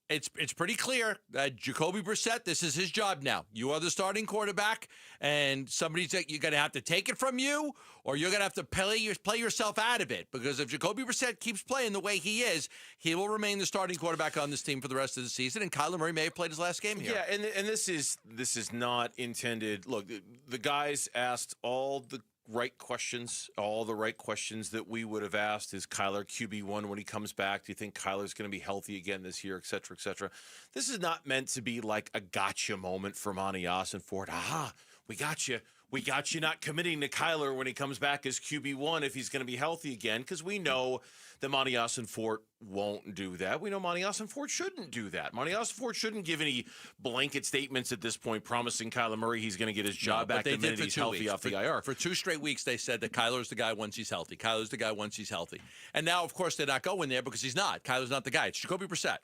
it's pretty clear that Jacoby Brissett, this is his job now. You are the starting quarterback, and you're going to have to take it from you, or you're going to have to play yourself out of it. Because if Jacoby Brissett keeps playing the way he is, he will remain the starting quarterback on this team for the rest of the season, and Kyler Murray may have played his last game here. Yeah, and this is not intended. Look, the guys asked all the right questions that we would have asked. Is Kyler QB1 when he comes back? Do you think Kyler's going to be healthy again this year, et cetera, et cetera? This is not meant to be like a gotcha moment for Monty Ossenfort. Aha, we got you. We got you not committing to Kyler when he comes back as QB1 if he's going to be healthy again, because we know that Monty Ossenfort won't do that. We know Monty Ossenfort shouldn't do that. Monty Ossenfort shouldn't give any blanket statements at this point promising Kyler Murray he's going to get his job back the minute he's healthy off the IR. For 2 straight weeks, they said that Kyler's the guy once he's healthy. Kyler's the guy once he's healthy. And now, of course, they're not going there because he's not. Kyler's not the guy. It's Jacoby Brissett.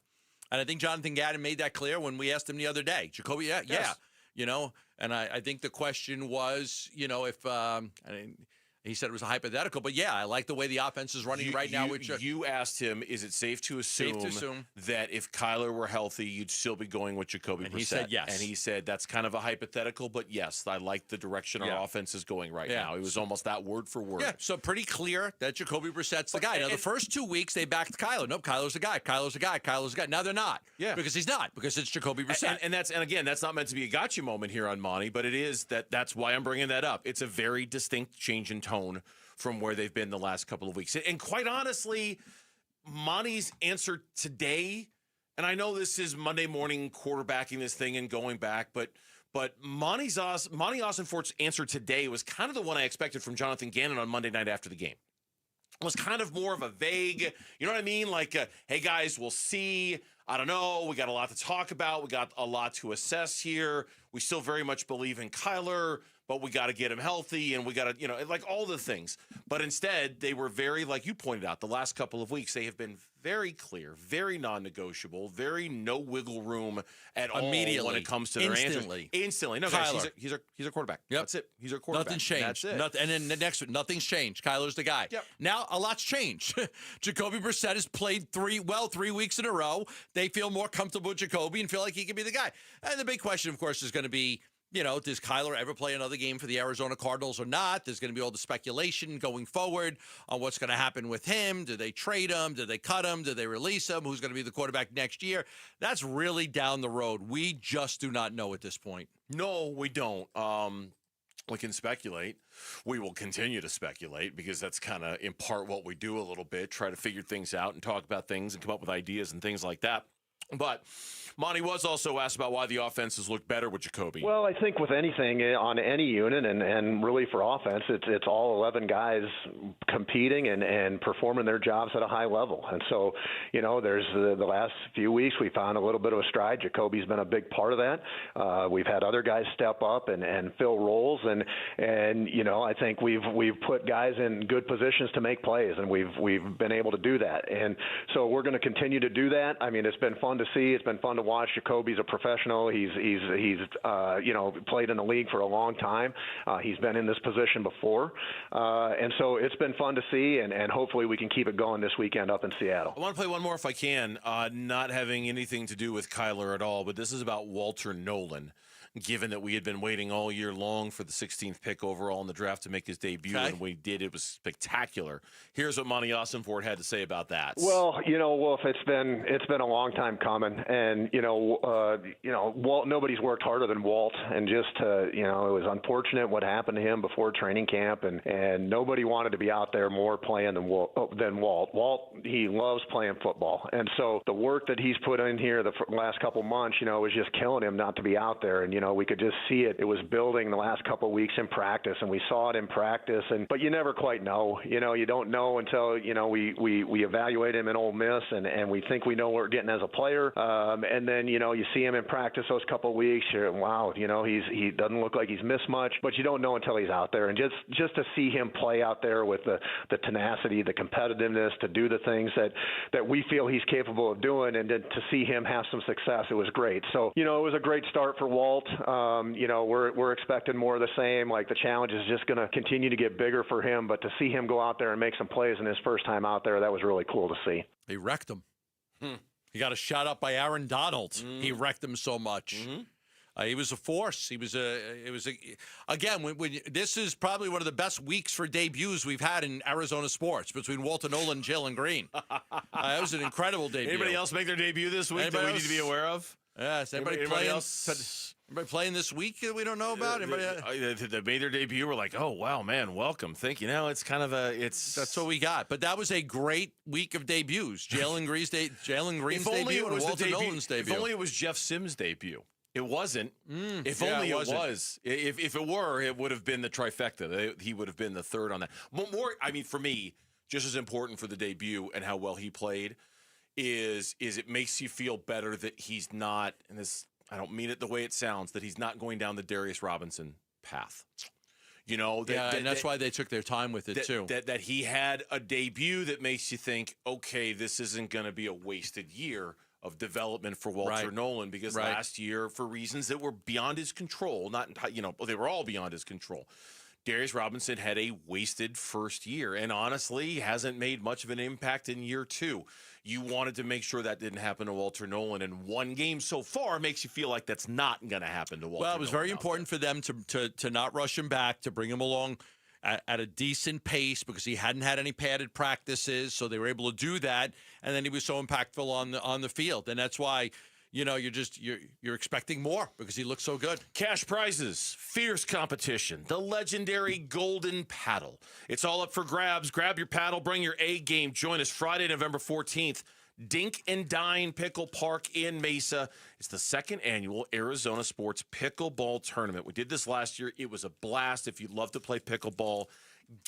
And I think Jonathan Gannon made that clear when we asked him the other day. Jacoby, yeah. And I think the question was, if he said it was a hypothetical, but yeah, I like the way the offense is running right now. You asked him, is it safe to assume that if Kyler were healthy, you'd still be going with Jacoby Brissett? He said yes. And he said that's kind of a hypothetical, but yes, I like the direction our offense is going right now. It was almost that word for word. Yeah, so pretty clear that Jacoby Brissett's the guy. Now, the first 2 weeks, they backed Kyler. Nope, Kyler's the guy. Kyler's the guy. Kyler's the guy. Now they're not. Yeah. Because he's not. Because it's Jacoby Brissett. And again, that's not meant to be a gotcha moment here on Monty, but it is that's why I'm bringing that up. It's a very distinct change in tone from where they've been the last couple of weeks. And quite honestly, Monty's answer today, and I know this is Monday morning quarterbacking this thing and going back, but Monty Ossenfort's answer today was kind of the one I expected from Jonathan Gannon on Monday night after the game. It was kind of more of a vague, you know what I mean? Like, hey guys, we'll see. I don't know. We got a lot to talk about. We got a lot to assess here. We still very much believe in Kyler, but we got to get him healthy, and we got to, like all the things. But instead, they were very, like you pointed out, the last couple of weeks, they have been very clear, very non-negotiable, very no wiggle room at all when it comes to their answers. Instantly. No, guys, he's our quarterback. Yep. That's it. He's our quarterback. Nothing's changed. That's it. And then the next one, nothing's changed. Kyler's the guy. Yep. Now, a lot's changed. Jacoby Brissett has played 3 weeks in a row. They feel more comfortable with Jacoby and feel like he can be the guy. And the big question, of course, is going to be, does Kyler ever play another game for the Arizona Cardinals or not? There's going to be all the speculation going forward on what's going to happen with him. Do they trade him? Do they cut him? Do they release him? Who's going to be the quarterback next year? That's really down the road. We just do not know at this point. No, we don't. We can speculate. We will continue to speculate because that's kind of in part what we do a little bit, try to figure things out and talk about things and come up with ideas and things like that. But Monty was also asked about why the offenses look better with Jacoby. Well, I think with anything on any unit and really for offense, it's all 11 guys competing and performing their jobs at a high level. And so, there's the last few weeks we found a little bit of a stride. Jacoby's been a big part of that. We've had other guys step up and fill roles, and I think we've put guys in good positions to make plays, and we've been able to do that. And so we're going to continue to do that. I mean, it's been fun fun to see. It's been fun to watch. Jacoby's a professional. He's played in the league for a long time. He's been in this position before. And so it's been fun to see, and hopefully we can keep it going this weekend up in Seattle. I want to play one more if I can, not having anything to do with Kyler at all, but this is about Walter Nolan. Given that we had been waiting all year long for the 16th pick overall in the draft to make his debut, and we did, it was spectacular. Here's what Monty Austinford had to say about that. Well, Wolf, it's been a long time coming, and Walt. Nobody's worked harder than Walt, and just it was unfortunate what happened to him before training camp, and nobody wanted to be out there more playing than Walt. Walt, he loves playing football, and so the work that he's put in here the last couple months, was just killing him not to be out there, and we could just see it. It was building the last couple of weeks in practice, and we saw it in practice. But you never quite know. You don't know until we evaluate him in Ole Miss, and we think we know what we're getting as a player. And then you see him in practice those couple of weeks. Wow, he doesn't look like he's missed much, but you don't know until he's out there. And just to see him play out there with the tenacity, the competitiveness, to do the things that we feel he's capable of doing, and to see him have some success, it was great. So it was a great start for Walt. We're expecting more of the same. Like, the challenge is just going to continue to get bigger for him, but to see him go out there and make some plays in his first time out there, that was really cool to see. He wrecked him. He got a shot up by Aaron Donald. He wrecked him so much. He was a force. This is probably one of the best weeks for debuts we've had in Arizona sports between Walter Nolan and Jaylen Green. That was an incredible debut. Anybody else make their debut this week that we need to be aware of? Yes. Anybody else? Everybody playing this week that we don't know about? That made their debut. We're like, oh, wow, man, welcome. Thank you. It's kind of that's what we got. But that was a great week of debuts. Jaylen Green's debut and Walter Nolan's debut. If only it was Jeff Sims' debut. It wasn't. If only it was. If it were, it would have been the trifecta. He would have been the third on that. But for me, just as important for the debut and how well he played is it makes you feel better that he's not, and this, I don't mean it the way it sounds, that he's not going down the Darius Robinson path. And that's why they took their time with it, too. That he had a debut that makes you think, okay, this isn't going to be a wasted year of development for Walter Nolan, because last year, for reasons that were beyond his control, they were all beyond his control, Darius Robinson had a wasted first year, and honestly, hasn't made much of an impact in year two. You wanted to make sure that didn't happen to Walter Nolan, and one game so far makes you feel like that's not going to happen to Walter Nolan. Well, it was very important for them to not rush him back, to bring him along at a decent pace, because he hadn't had any padded practices, so they were able to do that, and then he was so impactful on the field, and that's why you're expecting more, because he looks so good. Cash prizes, fierce competition, the legendary golden paddle. It's all up for grabs. Grab your paddle, bring your A game. Join us Friday, November 14th. Dink and Dine Pickle Park in Mesa. It's the second annual Arizona Sports Pickleball Tournament. We did this last year. It was a blast. If you'd love to play pickleball,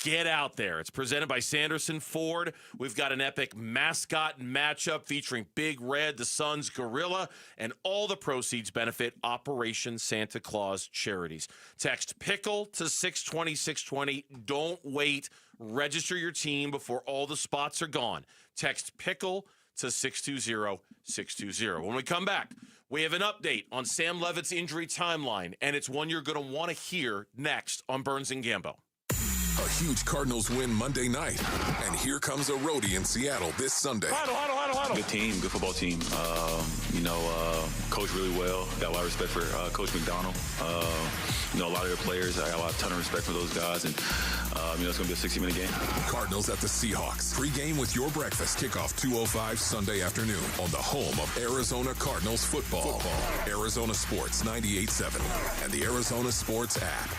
get out there. It's presented by Sanderson Ford. We've got an epic mascot matchup featuring Big Red, the Suns Gorilla, and all the proceeds benefit Operation Santa Claus charities. Text PICKLE to 620-620. Don't wait. Register your team before all the spots are gone. Text PICKLE to 620-620. When we come back, we have an update on Sam Levitt's injury timeline, and it's one you're going to want to hear next on Burns and Gambo. A huge Cardinals win Monday night. And here comes a roadie in Seattle this Sunday. Huddle. Good team, good football team. Coach really well. Got a lot of respect for Coach McDonald. A lot of their players, I got a ton of respect for those guys. And, it's going to be a 60-minute game. Cardinals at the Seahawks. Pre-game with your breakfast. Kickoff 2:05 Sunday afternoon on the home of Arizona Cardinals football. Arizona Sports 98.7 and the Arizona Sports app.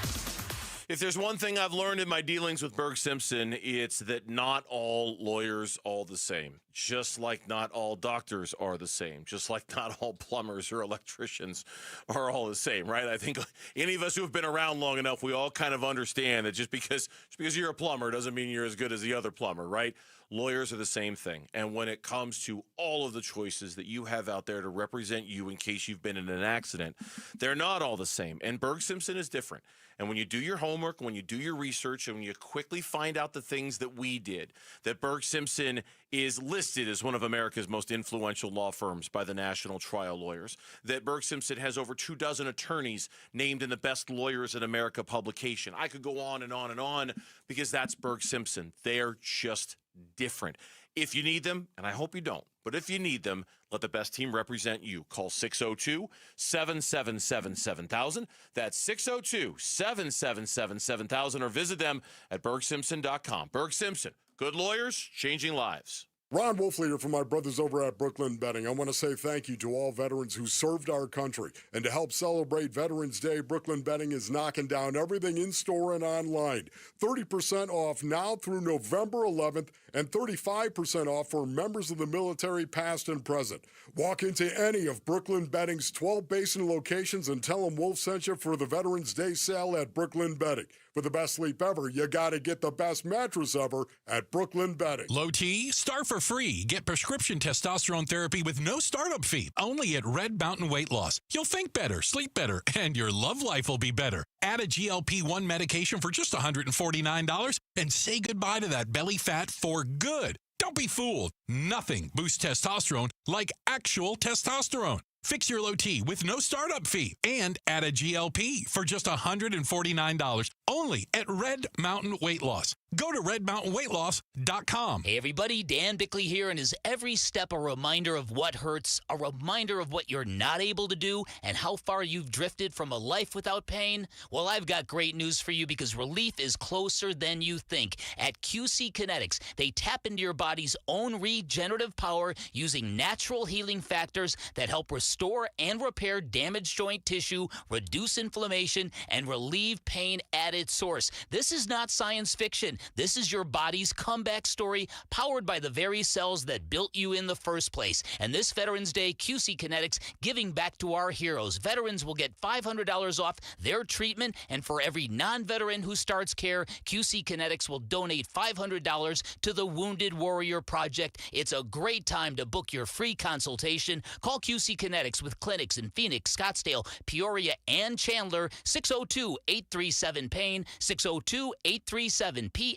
If there's one thing I've learned in my dealings with Berg Simpson, it's that not all lawyers are the same. Just like not all doctors are the same. Just like not all plumbers or electricians are all the same, right? I think any of us who have been around long enough, we all kind of understand that just because you're a plumber doesn't mean you're as good as the other plumber, right? lawyers are the same thing. And when it comes to all of the choices that you have out there to represent you in case you've been in an accident, they're not all the same. And Berg Simpson is different. And when you do your homework, when you do your research, and when you quickly find out the things that we did, that Berg Simpson is listed as one of America's most influential law firms by the National Trial Lawyers, that Berg Simpson has over 24 attorneys named in the Best Lawyers in America publication. I could go on and on and on because that's Berg Simpson. They're just different. If you need them, and I hope you don't, but if you need them, let the best team represent you. Call 602-777-7000. That's 602-777-7000, or visit them at bergsimpson.com. Berg Simpson, good lawyers, changing lives. Ron Wolfley here from my brothers over at Brooklyn Betting. I want to say thank you to all veterans who served our country. And to help celebrate Veterans Day, Brooklyn Betting is knocking down everything in-store and online. 30% off now through November 11th and 35% off for members of the military past and present. Walk into any of Brooklyn Betting's 12 basin locations and tell them Wolf sent you for the Veterans Day sale at Brooklyn Betting. For the best sleep ever, you got to get the best mattress ever at Brooklyn Betting. Low T, start for free. Get prescription testosterone therapy with no startup fee. Only at Red Mountain Weight Loss. You'll think better, sleep better, and your love life will be better. Add a GLP-1 medication for just $149 and say goodbye to that belly fat for good. Don't be fooled. Nothing boosts testosterone like actual testosterone. Fix your low T with no startup fee and add a GLP for just $149 only at Red Mountain Weight Loss. Go to redmountainweightloss.com. Hey everybody, Dan Bickley here, and is every step a reminder of what hurts, a reminder of what you're not able to do, and how far you've drifted from a life without pain? Well, I've got great news for you because relief is closer than you think. At QC Kinetics, they tap into your body's own regenerative power using natural healing factors that help restore and repair damaged joint tissue, reduce inflammation, and relieve pain at its source. This is not science fiction. This is your body's comeback story, powered by the very cells that built you in the first place. And this Veterans Day, QC Kinetics giving back to our heroes. Veterans will get $500 off their treatment, and for every non-veteran who starts care, QC Kinetics will donate $500 to the Wounded Warrior Project. It's a great time to book your free consultation. Call QC Kinetics with clinics in Phoenix, Scottsdale, Peoria, and Chandler. 602-837-PAIN, 602-837-PAIN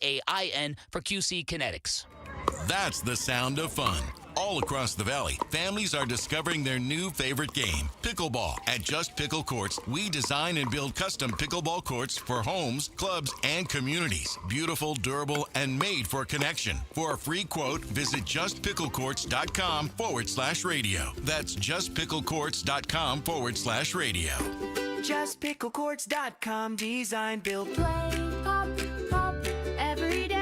for QC Kinetics. That's the sound of fun. All across the valley, families are discovering their new favorite game, pickleball. At Just Pickle Courts, we design and build custom pickleball courts for homes, clubs, and communities. Beautiful, durable, and made for connection. For a free quote, visit justpicklecourts.com/radio. That's justpicklecourts.com/radio. Justpicklecourts.com, design, build, play, pop, pop, every day.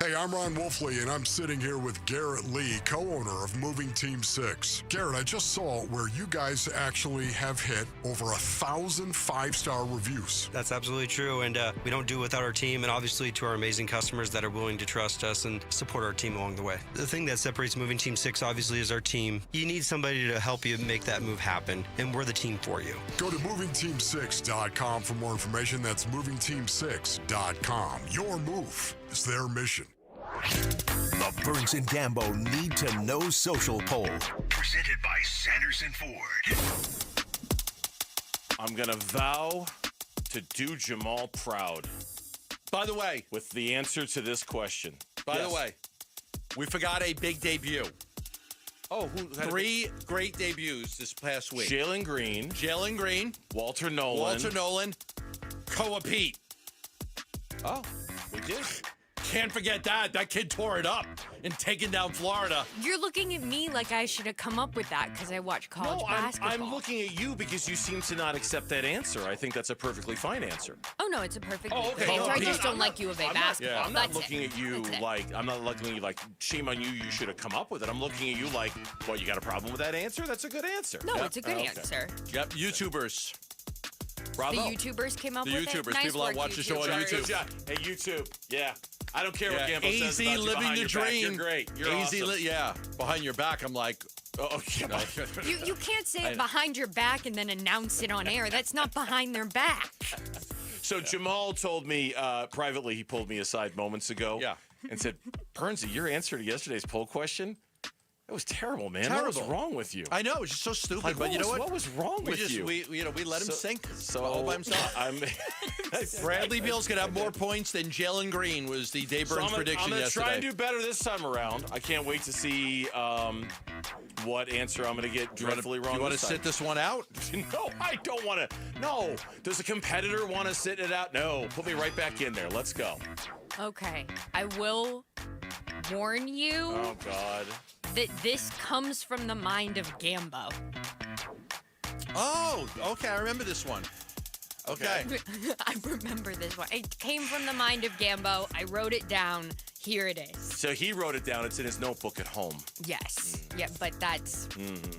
Hey, I'm Ron Wolfley, and I'm sitting here with Garrett Lee, co-owner of Moving Team 6. Garrett, I just saw where you guys actually have hit over 1,000 five-star reviews. That's absolutely true, and we don't do it without our team, and obviously to our amazing customers that are willing to trust us and support our team along the way. The thing that separates Moving Team 6, obviously, is our team. You need somebody to help you make that move happen, and we're the team for you. Go to movingteam6.com for more information. That's movingteam6.com. Your move is their mission. The Burns and Gambo Need to Know Social Poll. Presented by Sanderson Ford. I'm going to vow to do Jamal proud. By the way, with the answer to this question. By the way, we forgot a big debut. Oh, who had 3 great debuts this past week. Jaylen Green. Walter Nolan. Koa Pete. Oh, we did. Can't forget that. That kid tore it up in taking down Florida. You're looking at me like I should have come up with that because I watch college basketball. I'm looking at you because you seem to not accept that answer. I think that's a perfectly fine answer. Oh, no, it's a perfectly okay. fine No, answer. I just don't like U of A basketball. Yeah, I'm not looking at you like, shame on you, you should have come up with it. I'm looking at you like, well, you got a problem with that answer? That's a good answer. No, it's a good answer. Yep, YouTubers. Bravo. The YouTubers came up with it. The YouTubers, nice people that watch the show on YouTube. Hey, YouTube. Yeah. I don't care what Gambo says about you living behind the your dream. Back. You're great. You're awesome. Behind your back, I'm like, oh, yeah. You can't say it behind your back and then announce it on air. That's not behind their back. So Jamal told me privately, he pulled me aside moments ago and said, Bernsey, your answer to yesterday's poll question, it was terrible, man. Terrible. What was wrong with you? I know, it was just so stupid. Like, but you know what? What was wrong with you? We let him sink all by himself. So Bradley Beal's going to have more points than Jaylen Green was the Dave Burns prediction I'm gonna yesterday. try and do better this time around. I can't wait to see what answer I'm going to get dreadfully wrong. You want to this sit time. this one out? No, I don't want to. No. Does a competitor want to sit it out? No. Put me right back in there. Let's go. Okay, I will warn you Oh, God. that this comes from the mind of Gambo. Oh, okay. I remember this one. Okay. I remember this one. It came from the mind of Gambo. I wrote it down. Here it is. So he wrote it down. It's in his notebook at home. Yes. Yeah, but that's...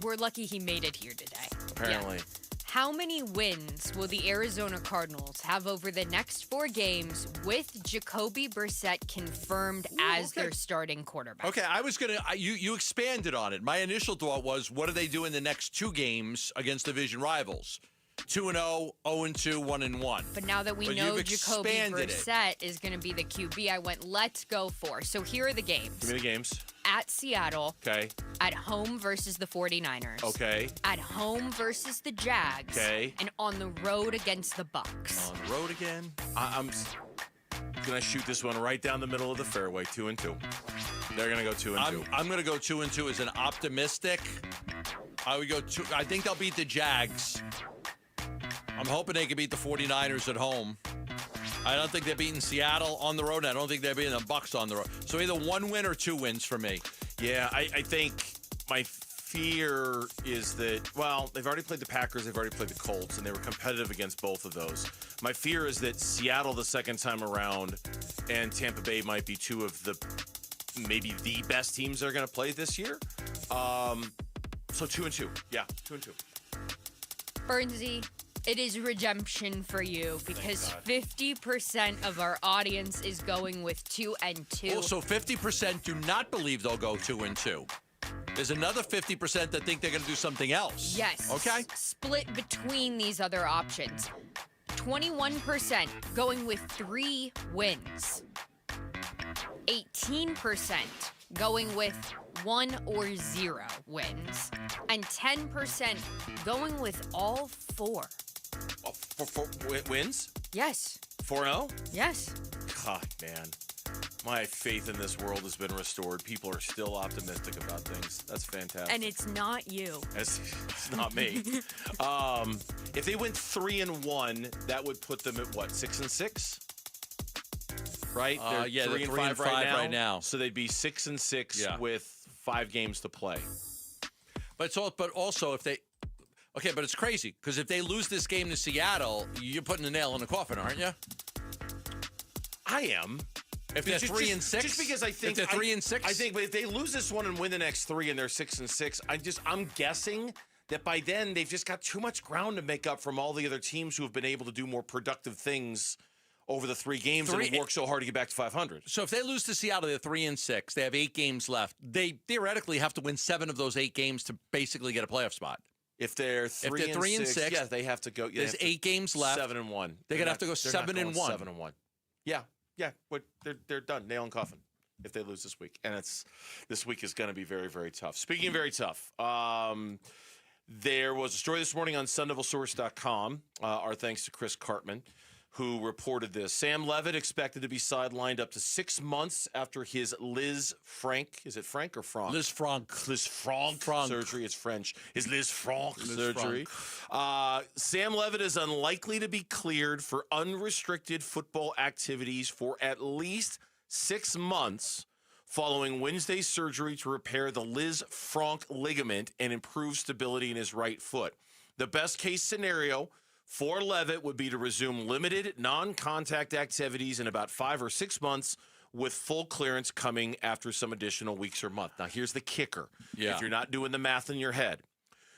We're lucky he made it here today. Apparently. Yeah. How many wins will the Arizona Cardinals have over the next 4 games with Jacoby Brissett confirmed as their starting quarterback? Okay, I was going to... You expanded on it. My initial thought was, what do they do in the next 2 games against division rivals? 2-0, 0-2, 1-1. But now that we know Jacoby Brissett is going to be the QB, I went, let's go for. So here are the games. Give me the games. At Seattle. Okay. At home versus the 49ers. Okay. At home versus the Jags. Okay. And on the road against the Bucks. On the road again. I'm going to shoot this one right down the middle of the fairway, 2-2. They're going to go 2-2. I'm going to go 2-2 as an optimistic. I would go 2. I think they'll beat the Jags. I'm hoping they can beat the 49ers at home. I don't think they're beating Seattle on the road, and I don't think they're beating the Bucks on the road. So either 1 win or 2 wins for me. Yeah, I think my fear is that, well, they've already played the Packers, they've already played the Colts, and they were competitive against both of those. My fear is that Seattle the second time around and Tampa Bay might be 2 of the maybe the best teams they're going to play this year. So 2-2. Yeah, 2-2. Bernsey, it is redemption for you because 50% of our audience is going with 2-2. Oh, so 50% do not believe they'll go 2-2. There's another 50% that think they're going to do something else. Yes. Okay. Split between these other options. 21% going with 3 wins. 18% going with 1 or 0 wins. And 10% going with all 4. For wins? Yes. 4-0? Yes. God, man. My faith in this world has been restored. People are still optimistic about things. That's fantastic. And it's not you. It's not me. If they went 3-1, that would put them at what, 6-6? Right? Yeah, they're 3-5 right now. So they'd be 6-6 with 5 games to play. But also if they. Okay, but it's crazy because if they lose this game to Seattle, you're putting the nail in the coffin, aren't you? I am. If they're 3-6, just because I think if they're 3-6, I think, but if they lose this one and win the next 3 and they're 6-6, I'm guessing that by then they've just got too much ground to make up from all the other teams who have been able to do more productive things over the 3 games and have worked so hard to get back to 500. So if they lose to Seattle, they're 3-6. They have 8 games left. They theoretically have to win 7 of those 8 games to basically get a playoff spot. If they're 3-6, yeah, they have to go. Yeah, there's 8 games left. 7-1. They're gonna have to go 7-1. 7-1. Yeah, but they're done. Nail in coffin if they lose this week, and this week is going to be very, very tough. Speaking of very tough, there was a story this morning on SunDevilSource.com. Our thanks to Chris Cartman, who reported this. Sam Levitt expected to be sidelined up to 6 months after his Liz Frank. Is it Frank or Franck? Liz Frank surgery. It's French. His Liz Frank surgery. Sam Levitt is unlikely to be cleared for unrestricted football activities for at least 6 months following Wednesday's surgery to repair the Liz Frank ligament and improve stability in his right foot. The best case scenario for Levitt would be to resume limited non-contact activities in about 5 or 6 months with full clearance coming after some additional weeks or month. Now, here's the kicker. Yeah. If you're not doing the math in your head,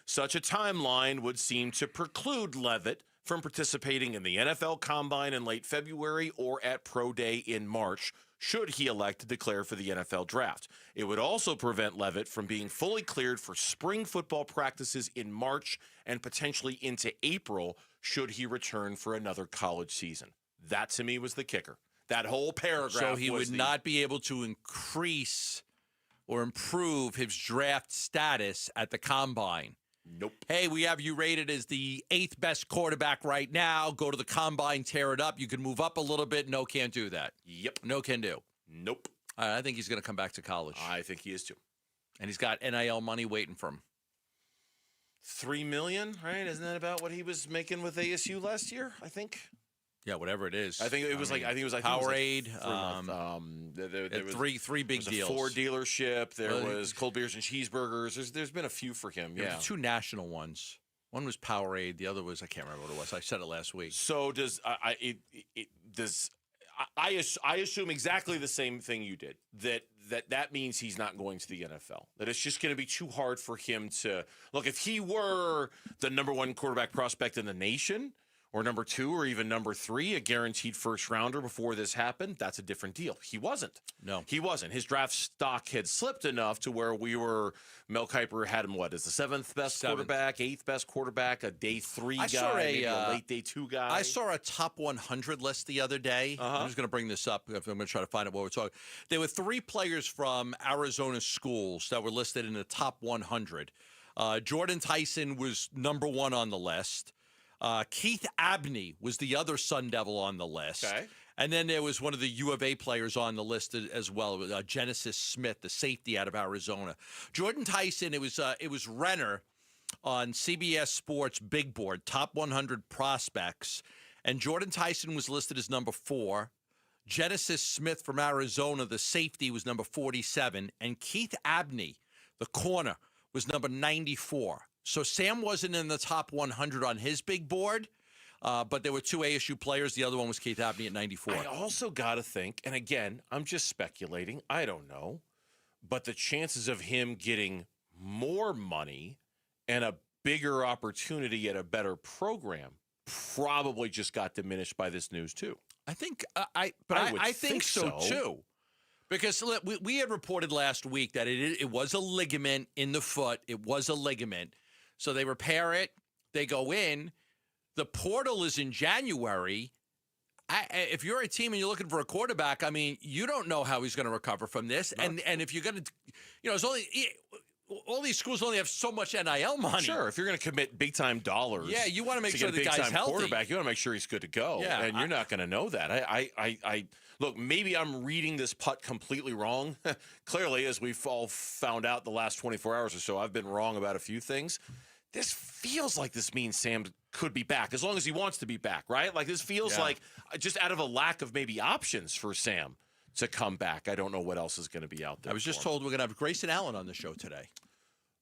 such a timeline would seem to preclude Levitt from participating in the NFL Combine in late February or at Pro Day in March, should he elect to declare for the NFL Draft. It would also prevent Levitt from being fully cleared for spring football practices in March and potentially into April, should he return for another college season. That to me was the kicker. That whole paragraph. So he would not be able to increase or improve his draft status at the combine. Nope. Hey, we have you rated as the 8th best quarterback right now. Go to the combine, tear it up. You can move up a little bit. No, can't do that. Yep. No can do. Nope. I think he's going to come back to college. I think he is too. And he's got NIL money waiting for him. $3 million, right? Isn't that about what he was making with ASU last year? I think. Yeah, whatever it is. I think it was like Powerade. There was three big deals. A Ford dealership. There was cold beers and cheeseburgers. There's been a few for him. There Yeah. were 2 national ones. One was Powerade. The other was I can't remember what it was. I said it last week. So does I assume exactly the same thing you did. That means he's not going to the NFL. That it's just going to be too hard for him to look. If he were the number 1 quarterback prospect in the nation, or number 2, or even number 3, a guaranteed first rounder before this happened, that's a different deal. He wasn't. No. He wasn't. His draft stock had slipped enough to where Mel Kiper had him, as the 7th best quarterback, 8th best quarterback, a day 3 guy, maybe a late day 2 guy. I saw a top 100 list the other day. I'm just going to bring this up. I'm going to try to find out what we're talking. There were 3 players from Arizona schools that were listed in the top 100. Jordan Tyson was number 1 on the list. Keith Abney was the other Sun Devil on the list. Okay. And then there was one of the U of A players on the list as well, Genesis Smith, the safety out of Arizona. Jordan Tyson, it was Renner on CBS Sports Big Board, top 100 prospects. And Jordan Tyson was listed as number 4. Genesis Smith from Arizona, the safety, was number 47. And Keith Abney, the corner, was number 94. So Sam wasn't in the top 100 on his big board, but there were 2 ASU players. The other one was Keith Abney at 94. I also got to think, and again, I'm just speculating. I don't know. But the chances of him getting more money and a bigger opportunity at a better program probably just got diminished by this news too. I think I think so too. Because we had reported last week that it was a ligament in the foot. It was a ligament. So they repair it. They go in. The portal is in January. If you're a team and you're looking for a quarterback, I mean, you don't know how he's going to recover from this. No. And if you're going to, it's only all these schools only have so much NIL money. Sure, if you're going to commit big time dollars, yeah, you want to make sure the guy's healthy. Quarterback, you want to make sure he's good to go. Yeah, and you're not going to know that. I look. Maybe I'm reading this putt completely wrong. Clearly, as we've all found out the last 24 hours or so, I've been wrong about a few things. This feels like this means Sam could be back as long as he wants to be back, right? Like this feels like just out of a lack of maybe options for Sam to come back. I don't know what else is going to be out there. I was just told we're going to have Grayson Allen on the show today.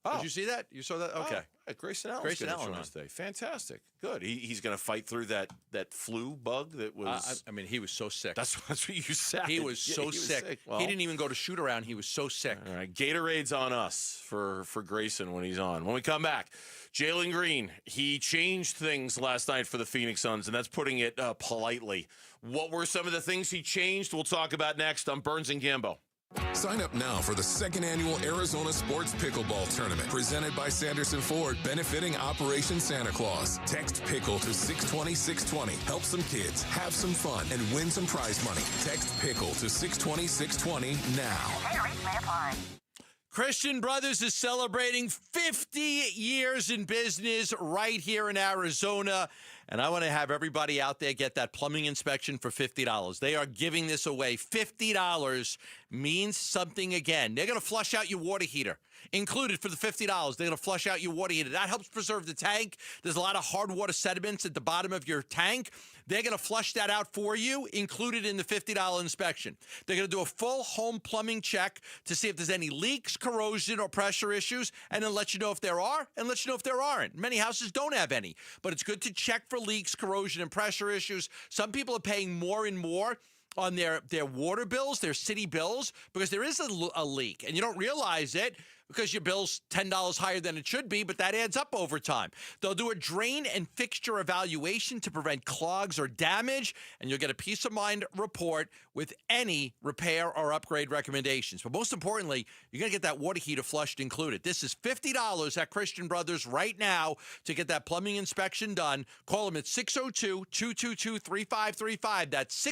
Oh. Did you see that? You saw that? Okay. Oh, Grayson Allen on today. Fantastic. Good. He's going to fight through that flu bug that was. I mean, he was so sick. That's what you said. He was so sick. Well, he didn't even go to shoot around. He was so sick. All right. Gatorade's on us for Grayson when he's on. When we come back, Jaylen Green, he changed things last night for the Phoenix Suns, and that's putting it politely. What were some of the things he changed? We'll talk about next on Burns and Gambo. Sign up now for the 2nd annual Arizona Sports Pickleball Tournament presented by Sanderson Ford, benefiting Operation Santa Claus. Text PICKLE to 620-620. Help some kids, have some fun, and win some prize money. Text PICKLE to 620-620 now. Christian Brothers is celebrating 50 years in business right here in Arizona. And I want to have everybody out there get that plumbing inspection for $50. They are giving this away. $50 means something again. They're going to flush out your water heater. Included for the $50, they're going to flush out your water heater. That helps preserve the tank. There's a lot of hard water sediments at the bottom of your tank. They're going to flush that out for you, included in the $50 inspection. They're going to do a full home plumbing check to see if there's any leaks, corrosion, or pressure issues, and then let you know if there are and let you know if there aren't. Many houses don't have any, but it's good to check for leaks, corrosion, and pressure issues. Some people are paying more and more on their water bills, their city bills, because there is a leak, and you don't realize it. because your bill's $10 higher than it should be, but that adds up over time. They'll do a drain and fixture evaluation to prevent clogs or damage, and you'll get a peace of mind report with any repair or upgrade recommendations. But most importantly, you're going to get that water heater flushed included. This is $50 at Christian Brothers right now to get that plumbing inspection done. Call them at 602-222-3535. That's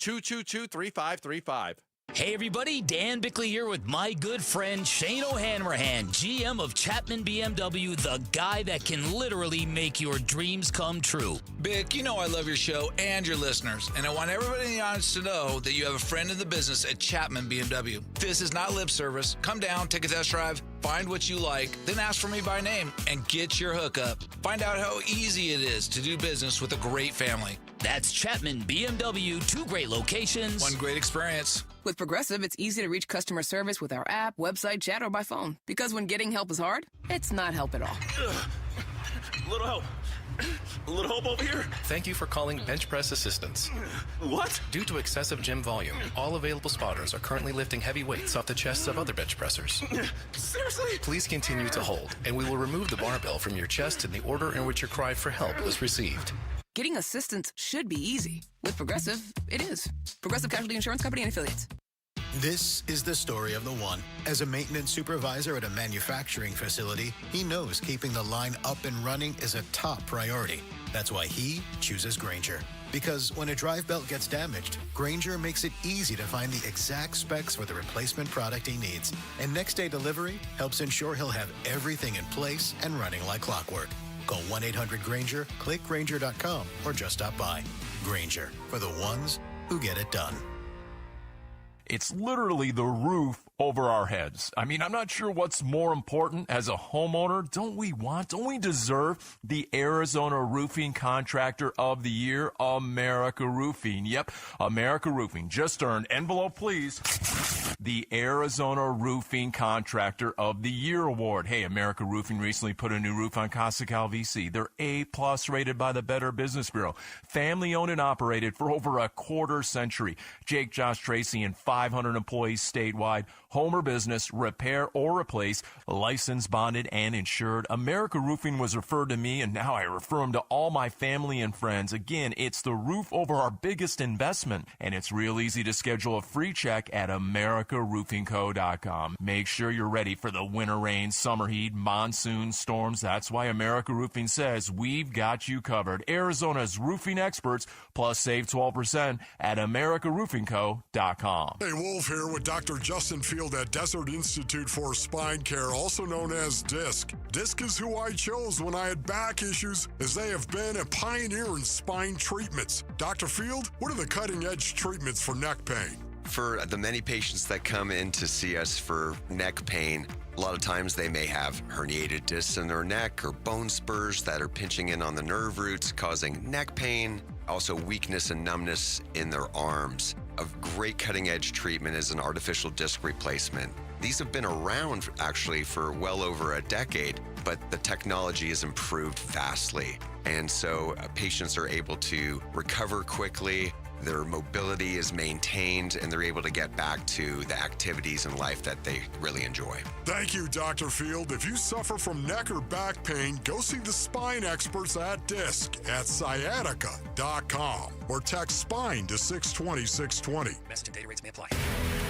602-222-3535. Hey everybody, Dan Bickley here with my good friend Shane O'Hanrahan, GM of Chapman BMW, the guy that can literally make your dreams come true. Bick, you know I love your show and your listeners, and I want everybody in the audience to know that you have a friend in the business at Chapman BMW. This is not lip service. Come down, take a test drive, find what you like, then ask for me by name and get your hookup. Find out how easy it is to do business with a great family. That's Chapman BMW, 2 great locations. One great experience. With Progressive, it's easy to reach customer service with our app, website, chat, or by phone. Because when getting help is hard, it's not help at all. Little help. A little help over here. Thank you for calling Bench Press Assistance. What? Due to excessive gym volume, all available spotters are currently lifting heavy weights off the chests of other bench pressers. Seriously? Please continue to hold, and we will remove the barbell from your chest in the order in which your cry for help was received. Getting assistance should be easy. With Progressive, it is. Progressive Casualty Insurance Company and Affiliates. This is the story of the one. As a maintenance supervisor at a manufacturing facility, he knows keeping the line up and running is a top priority. That's why he chooses Granger. Because when a drive belt gets damaged, Granger makes it easy to find the exact specs for the replacement product he needs. And next day delivery helps ensure he'll have everything in place and running like clockwork. Call 1-800-GRANGER, click Granger.com, or just stop by. Granger, for the ones who get it done. It's literally the roof over our heads. I mean, I'm not sure what's more important as a homeowner. Don't we deserve the Arizona Roofing Contractor of the Year, America Roofing? Yep, America Roofing just earned, envelope please, the Arizona Roofing Contractor of the Year award. Hey, America Roofing recently put a new roof on Casa Calvisi. They're A+ rated by the Better Business Bureau. Family owned and operated for over a quarter century. Jake, Josh, Tracy, and 500 employees statewide. Home or business, repair or replace, licensed, bonded, and insured. America Roofing was referred to me, and now I refer them to all my family and friends. Again, it's the roof over our biggest investment, and it's real easy to schedule a free check at americaroofingco.com. Make sure you're ready for the winter rain, summer heat, monsoon storms. That's why America Roofing says we've got you covered. Arizona's roofing experts, plus save 12% at americaroofingco.com. Hey, Wolf here with Dr. Justin Field at Desert Institute for Spine Care, also known as DISC. DISC is who I chose when I had back issues, as they have been a pioneer in spine treatments. Dr. Field, what are the cutting-edge treatments for neck pain? For the many patients that come in to see us for neck pain, a lot of times they may have herniated discs in their neck or bone spurs that are pinching in on the nerve roots, causing neck pain. Also weakness and numbness in their arms. A great cutting-edge treatment is an artificial disc replacement. These have been around actually for well over a decade, but the technology has improved vastly. And so patients are able to recover quickly, their mobility is maintained, and they're able to get back to the activities in life that they really enjoy. Thank you, Dr. Field. If you suffer from neck or back pain, go see the spine experts at DISC at sciatica.com or text SPINE to 620-620. Message and data rates may apply.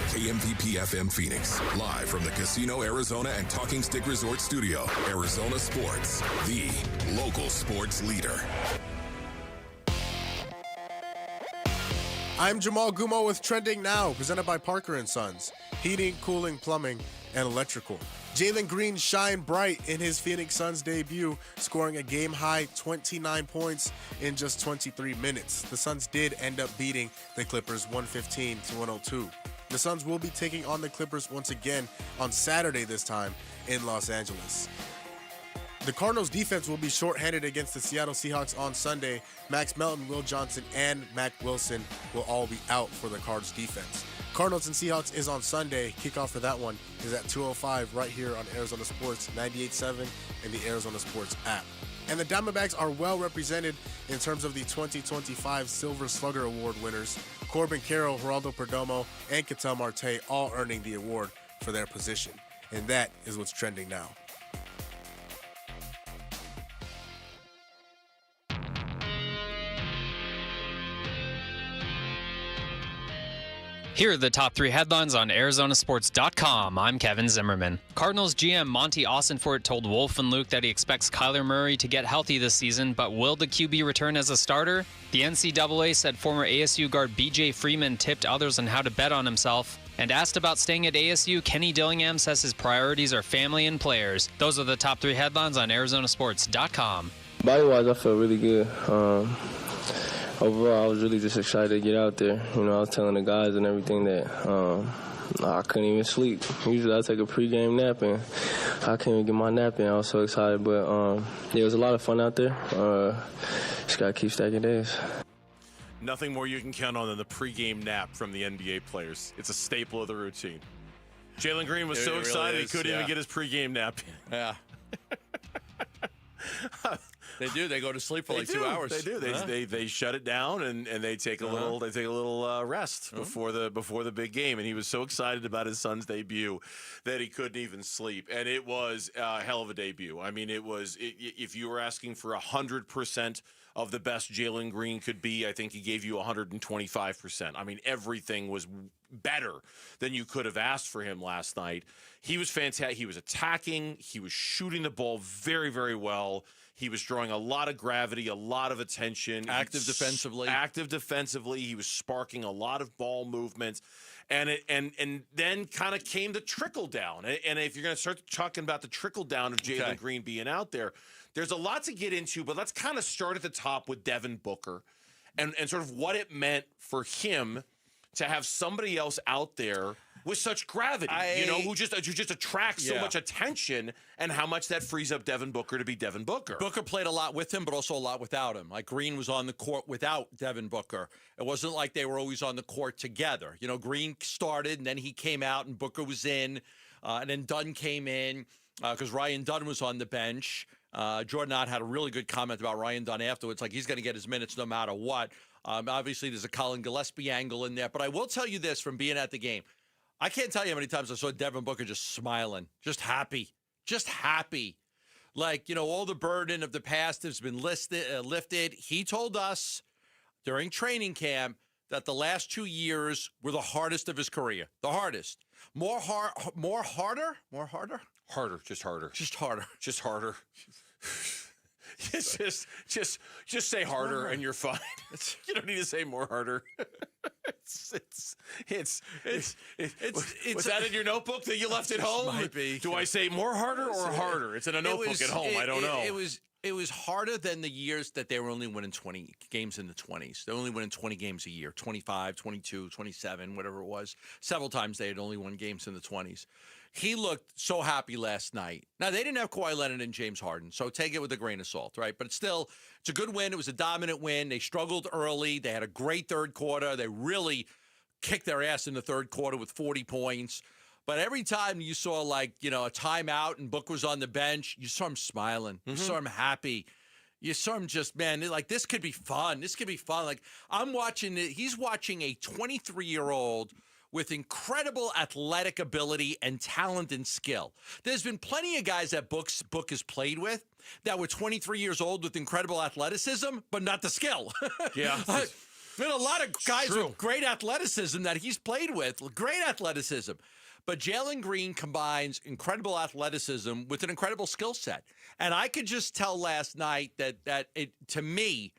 KMPP FM Phoenix, live from the Casino Arizona and Talking Stick Resort Studio. Arizona Sports, the local sports leader. I'm Jamal Gumo with Trending Now, presented by Parker & Sons. Heating, cooling, plumbing, and electrical. Jaylen Green shined bright in his Phoenix Suns debut, scoring a game-high 29 points in just 23 minutes. The Suns did end up beating the Clippers 115-102. The Suns will be taking on the Clippers once again on Saturday this time in Los Angeles. The Cardinals defense will be shorthanded against the Seattle Seahawks on Sunday. Max Melton, Will Johnson, and Mac Wilson will all be out for the Cards defense. Cardinals and Seahawks is on Sunday. Kickoff for that one is at 2:05 right here on Arizona Sports 98.7 and the Arizona Sports app. And the Diamondbacks are well represented in terms of the 2025 Silver Slugger Award winners. Corbin Carroll, Geraldo Perdomo, and Ketel Marte all earning the award for their position. And that is what's trending now. Here are the top 3 headlines on ArizonaSports.com. I'm Kevin Zimmerman. Cardinals GM Monty Austinfort told Wolf and Luke that he expects Kyler Murray to get healthy this season, but will the QB return as a starter? The NCAA said former ASU guard BJ Freeman tipped others on how to bet on himself. And asked about staying at ASU, Kenny Dillingham says his priorities are family and players. Those are the top 3 headlines on ArizonaSports.com. Body-wise, I feel really good. Overall, I was really just excited to get out there. You know, I was telling the guys and everything that I couldn't even sleep. Usually I take a pregame nap, and I couldn't even get my nap in. I was so excited. But, yeah, it was a lot of fun out there. Just got to keep stacking days. Nothing more you can count on than the pregame nap from the NBA players. It's a staple of the routine. Jaylen Green was so excited he couldn't even get his pregame nap in. Yeah. They do. They go to sleep for 2 hours. They do. They shut it down and they take a little rest before the big game. And he was so excited about his son's debut that he couldn't even sleep. And it was a hell of a debut. I mean, if you were asking for 100% of the best Jaylen Green could be, I think he gave you 125%. I mean, everything was better than you could have asked for him last night. He was fantastic. He was attacking. He was shooting the ball very, very well. He was drawing a lot of gravity, a lot of attention. Active defensively. He was sparking a lot of ball movement. And then kind of came the trickle down. And if you're going to start talking about the trickle down of Jaylen Green being out there, there's a lot to get into, but let's kind of start at the top with Devin Booker and sort of what it meant for him to have somebody else out there with such gravity, who just attracts so much attention, and how much that frees up Devin Booker to be Devin Booker. Booker played a lot with him, but also a lot without him. Like Green was on the court without Devin Booker. It wasn't like they were always on the court together. You know, Green started, and then he came out, and Booker was in, and then Dunn came in because Ryan Dunn was on the bench. Jordan Ott had a really good comment about Ryan Dunn afterwards, like he's going to get his minutes no matter what. Obviously, there's a Colin Gillespie angle in there, but I will tell you this from being at the game. I can't tell you how many times I saw Devin Booker just smiling, just happy. Like, all the burden of the past has been lifted. He told us during training camp that the last 2 years were the hardest of his career. The hardest. Harder. Just say harder and you're fine. You don't need to say more harder. Was that in your notebook that you left at home? Might be. Do I say more harder or harder? It's in a notebook at home. I don't know. It was harder than the years that they were only winning 20 games in the 20s. They were only winning 20 games a year, 25, 22, 27, whatever it was. Several times they had only won games in the 20s. He looked so happy last night. Now, they didn't have Kawhi Leonard and James Harden, so take it with a grain of salt, right? But still, it's a good win. It was a dominant win. They struggled early. They had a great third quarter. They really kicked their ass in the third quarter with 40 points. But every time you saw, a timeout and Book was on the bench, you saw him smiling. You saw him happy. You saw him just, man, like, this could be fun. This could be fun. Like, I'm watching it. He's watching a 23-year-old with incredible athletic ability and talent and skill. There's been plenty of guys that Book has played with that were 23 years old with incredible athleticism, but not the skill. Yeah. There's a lot of guys with great athleticism that he's played with, great athleticism. But Jaylen Green combines incredible athleticism with an incredible skill set. And I could just tell last night that it, to me,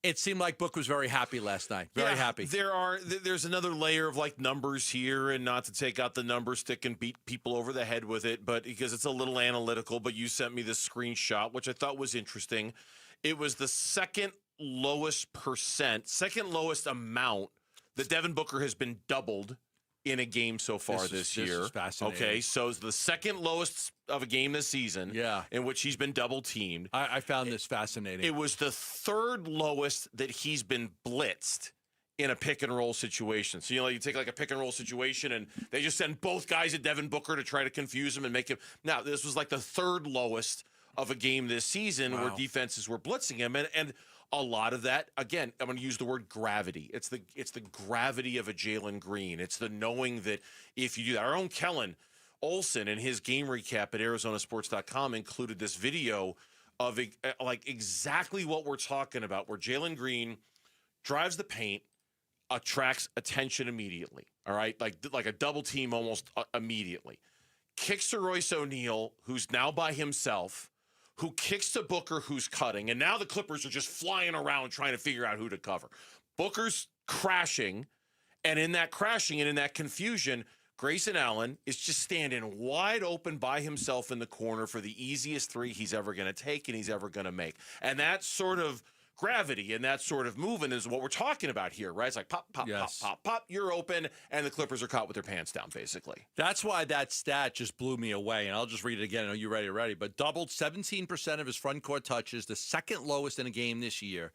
it seemed like Book was very happy last night. Very happy. There's another layer of numbers here, and not to take out the number stick and beat people over the head with it, but because it's a little analytical. But you sent me this screenshot, which I thought was interesting. It was the second lowest amount that Devin Booker has been doubled in a game so far this year. This is fascinating. Okay, so it's the second lowest of a game this season in which he's been double teamed. I found this fascinating. It was the third lowest that he's been blitzed in a pick and roll situation. So, you take a pick and roll situation and they just send both guys at Devin Booker to try to confuse him and make him. Now, this was the third lowest of a game this season where defenses were blitzing him. And a lot of that, again, I'm going to use the word gravity. It's the gravity of a Jaylen Green. It's the knowing that if you do that. Our own Kellen Olsen, in his game recap at ArizonaSports.com, included this video of like exactly what we're talking about, where Jaylen Green drives the paint, attracts attention immediately. All right, like a double team almost immediately. Kicks to Royce O'Neal, who's now by himself, who kicks to Booker, who's cutting, and now the Clippers are just flying around trying to figure out who to cover. Booker's crashing, and in that crashing and in that confusion, Grayson Allen is just standing wide open by himself in the corner for the easiest three he's ever going to take and he's ever going to make. And that sort of gravity and that sort of movement is what we're talking about here, right? It's like pop, pop, Yes. pop, pop, pop, you're open, and the Clippers are caught with their pants down, basically. That's why that stat just blew me away, and I'll just read it again. I know you're ready, but doubled 17% of his front court touches, the second lowest in a game this year.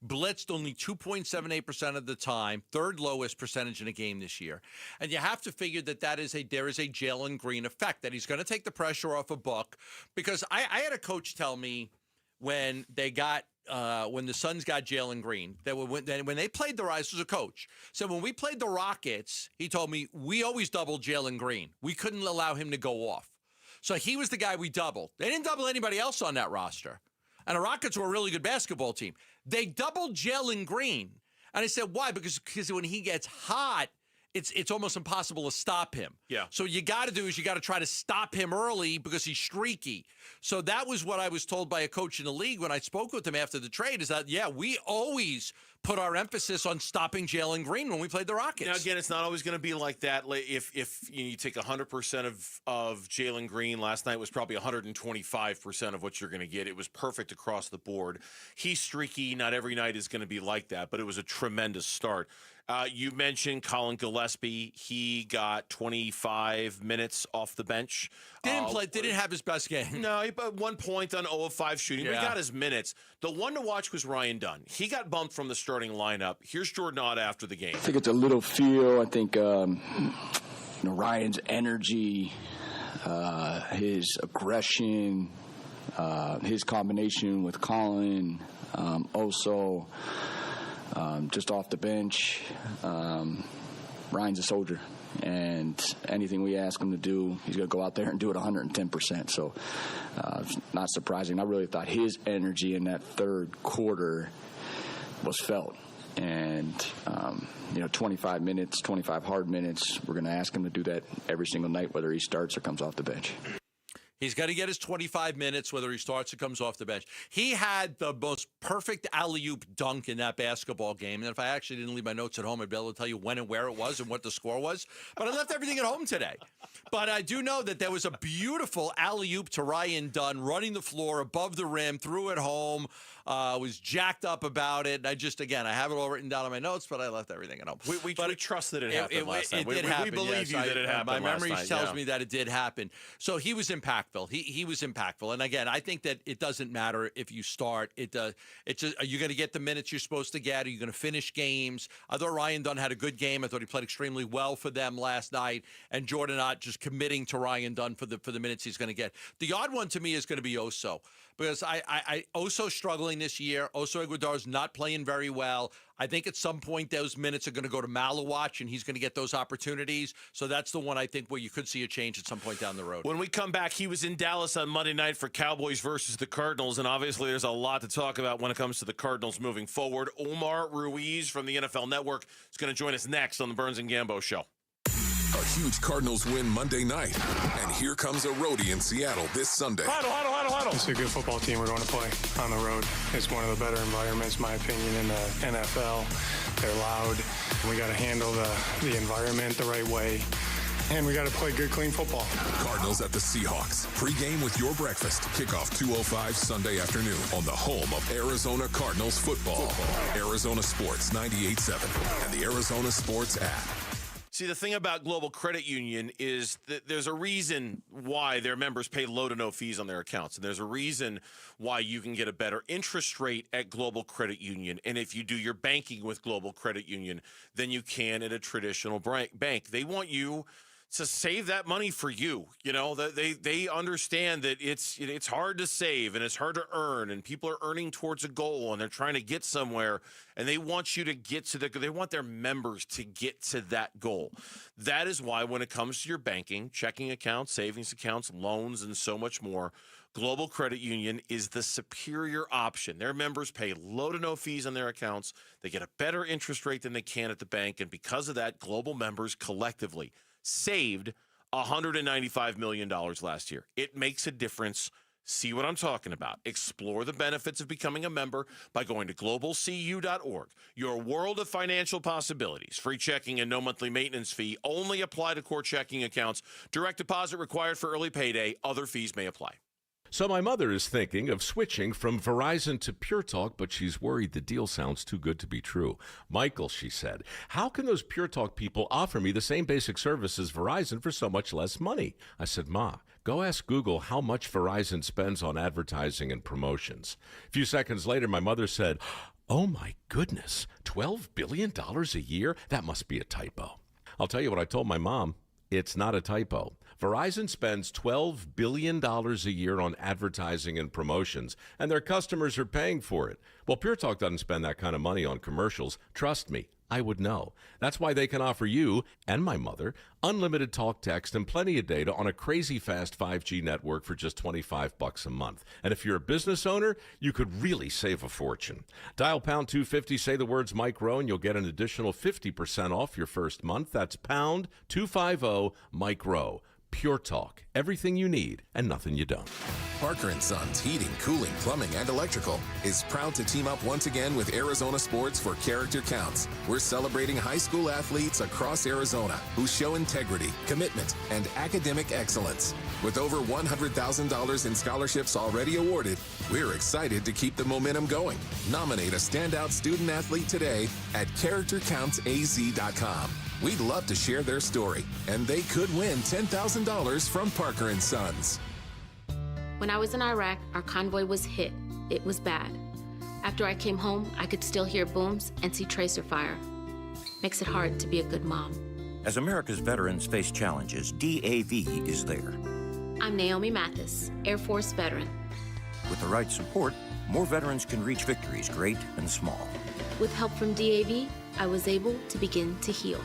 Blitzed only 2.78% of the time, third lowest percentage in a game this year. And you have to figure that there is a Jaylen Green effect, that he's going to take the pressure off a Book. Because I had a coach tell me when they got when the Suns got Jaylen Green, that when they played the Rise, was a coach. So when we played the Rockets, he told me we always doubled Jaylen Green. We couldn't allow him to go off. So he was the guy we doubled. They didn't double anybody else on that roster. And the Rockets were a really good basketball team. They doubled Jaylen Green. And I said, why? Because when he gets hot, it's almost impossible to stop him. Yeah. So you got to do is you got to try to stop him early because he's streaky. So that was what I was told by a coach in the league when I spoke with him after the trade, is that, yeah, we always put our emphasis on stopping Jaylen Green when we played the Rockets. Now, again, it's not always going to be like that. If you take 100% of Jaylen Green, last night was probably 125% of what you're going to get. It was perfect across the board. He's streaky. Not every night is going to be like that, but it was a tremendous start. You mentioned Colin Gillespie. He got 25 minutes off the bench. Didn't have his best game. No, he put 1 point on 0 of 5 shooting. But he got his minutes. The one to watch was Ryan Dunn. He got bumped from the starting lineup. Here's Jordan Ott after the game. I think it's a little feel. I think Ryan's energy, his aggression, his combination with Colin, also just off the bench. Ryan's a soldier, and anything we ask him to do, he's going to go out there and do it 110%. So it's not surprising. I really thought his energy in that third quarter was felt. And, 25 minutes, 25 hard minutes, we're going to ask him to do that every single night, whether he starts or comes off the bench. He's got to get his 25 minutes, whether he starts or comes off the bench. He had the most perfect alley-oop dunk in that basketball game. And if I actually didn't leave my notes at home, I'd be able to tell you when and where it was and what the score was. But I left everything at home today. But I do know that there was a beautiful alley-oop to Ryan Dunn, running the floor above the rim, threw it home, was jacked up about it. And I have it all written down in my notes, but I left everything at home. We trust that it happened last night. It did happen. We believe yes, you that it happened My last memory night, tells me that it did happen. So he was impactful. He was impactful. And again, I think that it doesn't matter if you start. It's just, are you going to get the minutes you're supposed to get? Are you going to finish games? I thought Ryan Dunn had a good game. I thought he played extremely well for them last night. And Jordan Ott just committing to Ryan Dunn for the minutes he's going to get. The odd one to me is going to be Oso, because Oso's struggling this year. Oso Iguodala's not playing very well. I think at some point those minutes are going to go to Malawach, and he's going to get those opportunities. So that's the one I think where you could see a change at some point down the road. When we come back, he was in Dallas on Monday night for Cowboys versus the Cardinals, and obviously there's a lot to talk about when it comes to the Cardinals moving forward. Omar Ruiz from the NFL Network is going to join us next on the Burns and Gambo Show. A huge Cardinals win Monday night. And here comes a roadie in Seattle this Sunday. Huddle. It's a good football team we're going to play on the road. It's one of the better environments, in my opinion, in the NFL. They're loud. We got to handle the environment the right way. And we got to play good, clean football. Cardinals at the Seahawks. Pre-game with your breakfast. Kickoff 2:05 Sunday afternoon on the home of Arizona Cardinals football. Arizona Sports 98.7 and the Arizona Sports app. See, the thing about Global Credit Union is that there's a reason why their members pay low to no fees on their accounts. And there's a reason why you can get a better interest rate at Global Credit Union. And if you do your banking with Global Credit Union, than you can at a traditional bank. They want you to save that money for you. You know, they understand that it's hard to save and it's hard to earn, and people are earning towards a goal and they're trying to get somewhere, and they want you to get to they want their members to get to that goal. That is why when it comes to your banking, checking accounts, savings accounts, loans, and so much more, Global Credit Union is the superior option. Their members pay low to no fees on their accounts. They get a better interest rate than they can at the bank, and because of that, Global members collectively saved $195 million last year. It makes a difference. See what I'm talking about. Explore the benefits of becoming a member by going to globalcu.org. Your world of financial possibilities. Free checking and no monthly maintenance fee. Only apply to core checking accounts. Direct deposit required for early payday. Other fees may apply. So my mother is thinking of switching from Verizon to Pure Talk, but she's worried the deal sounds too good to be true. Michael, she said, how can those Pure Talk people offer me the same basic service as Verizon for so much less money? I said, Ma, go ask Google how much Verizon spends on advertising and promotions. A few seconds later, my mother said, oh my goodness, $12 billion a year? That must be a typo. I'll tell you what I told my mom. It's not a typo. Verizon spends $12 billion a year on advertising and promotions, and their customers are paying for it. Well, Pure Talk doesn't spend that kind of money on commercials. Trust me, I would know. That's why they can offer you and my mother unlimited talk, text, and plenty of data on a crazy fast 5G network for just $25 a month. And if you're a business owner, you could really save a fortune. Dial pound 250, say the words Mike Rowe, and you'll get an additional 50% off your first month. That's pound 250 Mike Rowe. Pure Talk. Everything you need and nothing you don't. Parker & Sons Heating, Cooling, Plumbing, and Electrical is proud to team up once again with Arizona Sports for Character Counts. We're celebrating high school athletes across Arizona who show integrity, commitment, and academic excellence. With over $100,000 in scholarships already awarded, we're excited to keep the momentum going. Nominate a standout student athlete today at CharacterCountsAZ.com. We'd love to share their story, and they could win $10,000 from Parker & Sons. When I was in Iraq, our convoy was hit. It was bad. After I came home, I could still hear booms and see tracer fire. Makes it hard to be a good mom. As America's veterans face challenges, DAV is there. I'm Naomi Mathis, Air Force veteran. With the right support, more veterans can reach victories, great and small. With help from DAV, I was able to begin to heal.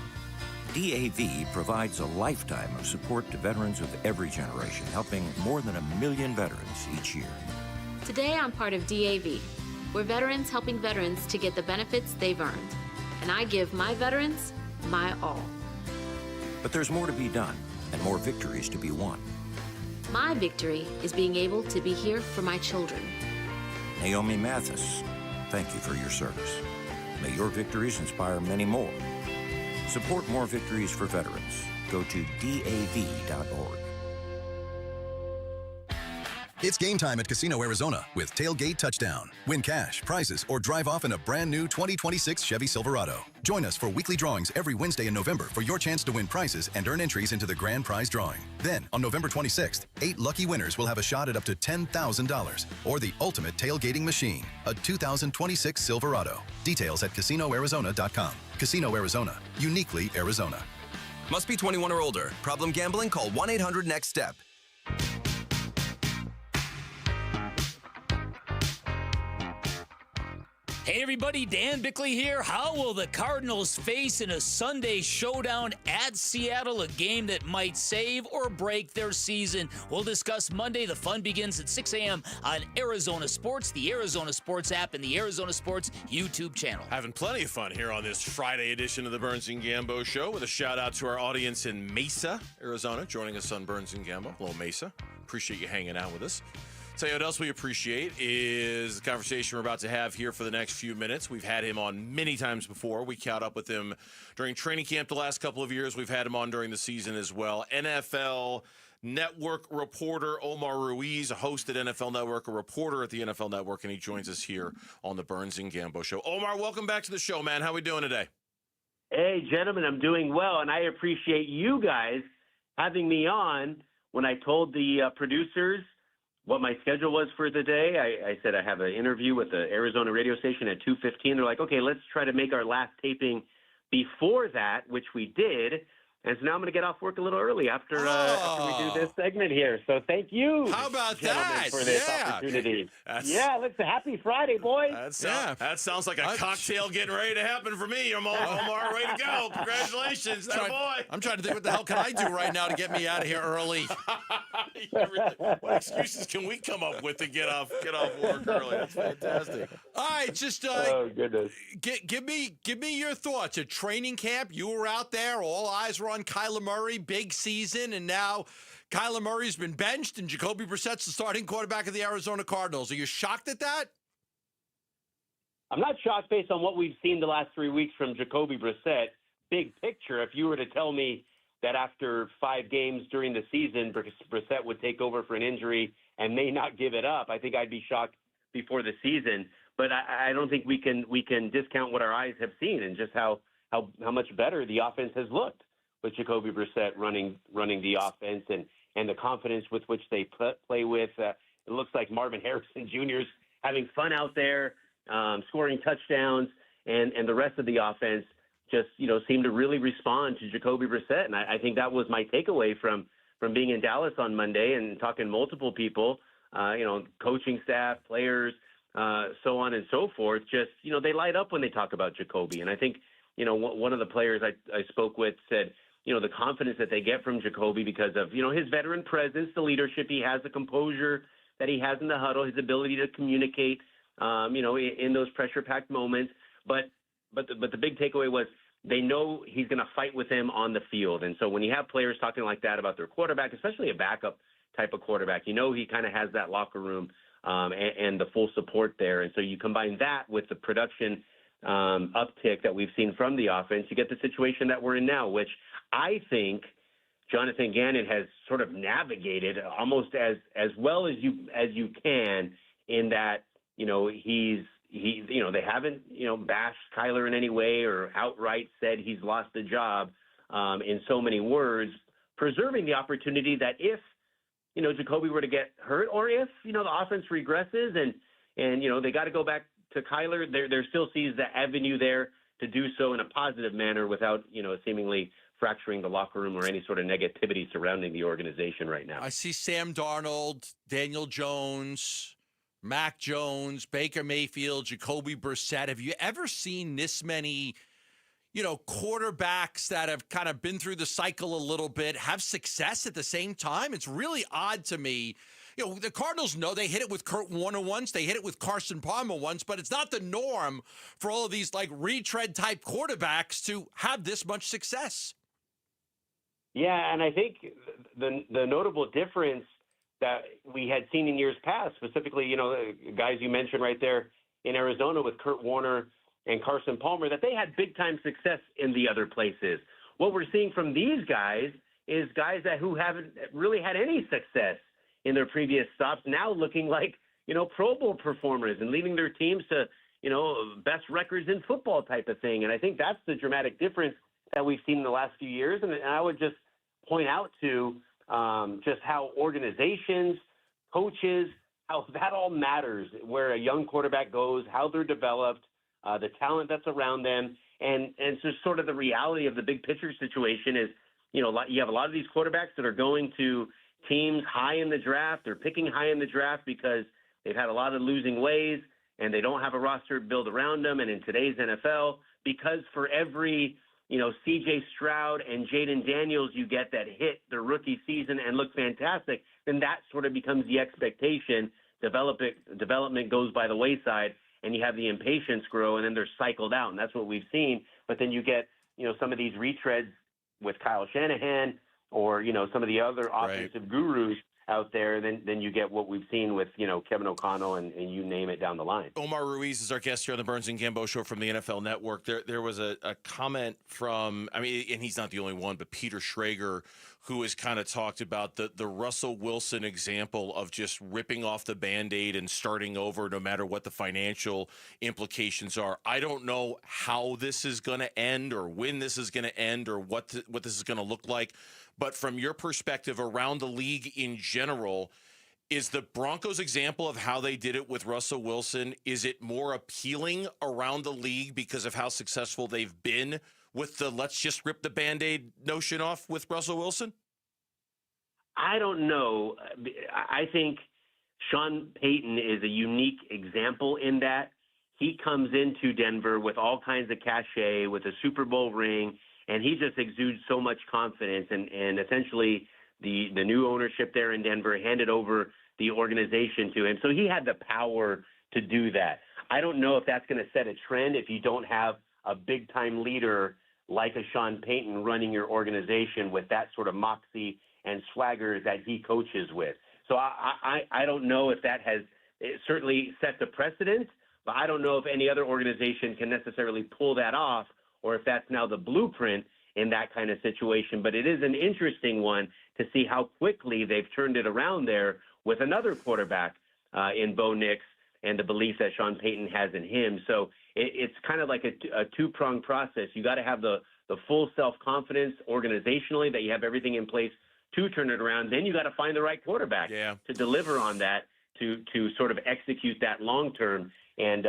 DAV provides a lifetime of support to veterans of every generation, helping more than 1 million veterans each year. Today, I'm part of DAV. We're veterans helping veterans to get the benefits they've earned. And I give my veterans my all. But there's more to be done and more victories to be won. My victory is being able to be here for my children. Naomi Mathis, thank you for your service. May your victories inspire many more. Support more victories for veterans. Go to DAV.org. It's game time at Casino Arizona with Tailgate Touchdown. Win cash, prizes, or drive off in a brand new 2026 Chevy Silverado. Join us for weekly drawings every Wednesday in November for your chance to win prizes and earn entries into the grand prize drawing. Then, on November 26th, 8 lucky winners will have a shot at up to $10,000 or the ultimate tailgating machine, a 2026 Silverado. Details at CasinoArizona.com. Casino Arizona, uniquely Arizona. Must be 21 or older. Problem gambling? Call 1-800-NEXT-STEP. Hey everybody, Dan Bickley here. How will the Cardinals face in a Sunday showdown at Seattle, a game that might save or break their season? We'll discuss Monday. The fun begins at 6 a.m. on Arizona Sports, the Arizona Sports app, and the Arizona Sports YouTube channel. Having plenty of fun here on this Friday edition of the Burns and Gambo Show with a shout out to our audience in Mesa, Arizona, joining us on Burns and Gambo. Hello, Mesa. Appreciate you hanging out with us. Tell you what else we appreciate is the conversation we're about to have here for the next few minutes. We've had him on many times before. We caught up with him during training camp the last couple of years. We've had him on during the season as well. NFL Network reporter Omar Ruiz, a host at NFL Network, a reporter at the NFL Network, and he joins us here on the Burns and Gambo Show. Omar, welcome back to the show, man. How we doing today? Hey, gentlemen, I'm doing well, and I appreciate you guys having me on. When I told the producers what my schedule was for the day, I said I have an interview with the Arizona radio station at 2:15. They're like, okay, let's try to make our last taping before that, which we did. And so now I'm going to get off work a little early after we do this segment here. So thank you, how about gentlemen, that? for this opportunity. That's- Listen, happy Friday, boys. That sounds like a cocktail getting ready to happen for me. Omar, way to go. Congratulations. That boy. I'm trying to think, what the hell can I do right now to get me out of here early? What excuses can we come up with to get off work early? That's fantastic. All right, just oh goodness, give me your thoughts. At training camp, you were out there. All eyes were on Kyler Murray, big season, and now Kyler Murray's been benched, and Jacoby Brissett's the starting quarterback of the Arizona Cardinals. Are you shocked at that? I'm not shocked based on what we've seen the last 3 weeks from Jacoby Brissett. Big picture, if you were to tell me that after 5 games during the season, Brissett would take over for an injury and may not give it up, I think I'd be shocked before the season. But I don't think we can discount what our eyes have seen and just how much better the offense has looked with Jacoby Brissett running the offense and the confidence with which they play with. It looks like Marvin Harrison Jr. is having fun out there, scoring touchdowns, and the rest of the offense just seemed to really respond to Jacoby Brissett. And I think that was my takeaway from being in Dallas on Monday and talking to multiple people, coaching staff, players, so on and so forth. Just they light up when they talk about Jacoby. And I think one of the players I spoke with said, the confidence that they get from Jacoby because of, his veteran presence, the leadership he has, the composure that he has in the huddle, his ability to communicate, in those pressure-packed moments. But the big takeaway was they know he's going to fight with them on the field. And so when you have players talking like that about their quarterback, especially a backup type of quarterback, he kind of has that locker room and the full support there. And so you combine that with the production uptick that we've seen from the offense, you get the situation that we're in now, which I think Jonathan Gannon has sort of navigated almost as well as you can, in that they haven't bashed Kyler in any way or outright said he's lost the job in so many words, preserving the opportunity that if Jacoby were to get hurt, or if the offense regresses and they got to go back to Kyler, there still sees the avenue there to do so in a positive manner without seemingly fracturing the locker room or any sort of negativity surrounding the organization right now. I see Sam Darnold, Daniel Jones, Mac Jones, Baker Mayfield, Jacoby Brissett. Have you ever seen this many, quarterbacks that have kind of been through the cycle a little bit, have success at the same time? It's really odd to me. The Cardinals know they hit it with Kurt Warner once, they hit it with Carson Palmer once, but it's not the norm for all of these retread-type quarterbacks to have this much success. Yeah, and I think the notable difference that we had seen in years past, specifically, guys you mentioned right there in Arizona with Kurt Warner and Carson Palmer, that they had big-time success in the other places. What we're seeing from these guys is guys who haven't really had any success in their previous stops, now looking like, Pro Bowl performers and leading their teams to, best records in football type of thing. And I think that's the dramatic difference that we've seen in the last few years. And I would just point out to just how organizations, coaches, how that all matters, where a young quarterback goes, how they're developed, the talent that's around them. And so sort of the reality of the big picture situation is, you have a lot of these quarterbacks that are going to teams high in the draft. They're picking high in the draft because they've had a lot of losing ways and they don't have a roster built around them. And in today's NFL, because for every, C.J. Stroud and Jaden Daniels you get that hit their rookie season and look fantastic, then that sort of becomes the expectation. Development goes by the wayside and you have the impatience grow and then they're cycled out. And that's what we've seen. But then you get, some of these retreads with Kyle Shanahan or, some of the other offensive gurus out there, then you get what we've seen with, Kevin O'Connell and you name it down the line. Omar Ruiz is our guest here on the Burns and Gambo Show from the NFL Network. There was a comment from, and he's not the only one, but Peter Schrager, who has kind of talked about the Russell Wilson example of just ripping off the Band-Aid and starting over no matter what the financial implications are. I don't know how this is going to end or when this is going to end or what this is going to look like. But from your perspective around the league in general, Is the Broncos example of how they did it with Russell Wilson, is it more appealing around the league because of how successful they've been with the let's just rip the Band-Aid notion off with Russell Wilson? I don't know. I think Sean Payton is a unique example in that he comes into Denver with all kinds of cachet, with a Super Bowl ring, and he just exudes so much confidence. And essentially the new ownership there in Denver handed over the organization to him. So he had the power to do that. I don't know if that's going to set a trend if you don't have a big-time leader like a Sean Payton running your organization with that sort of moxie and swagger that he coaches with. So I don't know if that has certainly set the precedent, but I don't know if any other organization can necessarily pull that off or if that's now the blueprint in that kind of situation. But it is an interesting one to see how quickly they've turned it around there with another quarterback in Bo Nix and the belief that Sean Payton has in him. So it's kind of like a two-pronged process. You got to have the full self-confidence organizationally that you have everything in place to turn it around. Then you got to find the right quarterback to deliver on that, to sort of execute that long term. And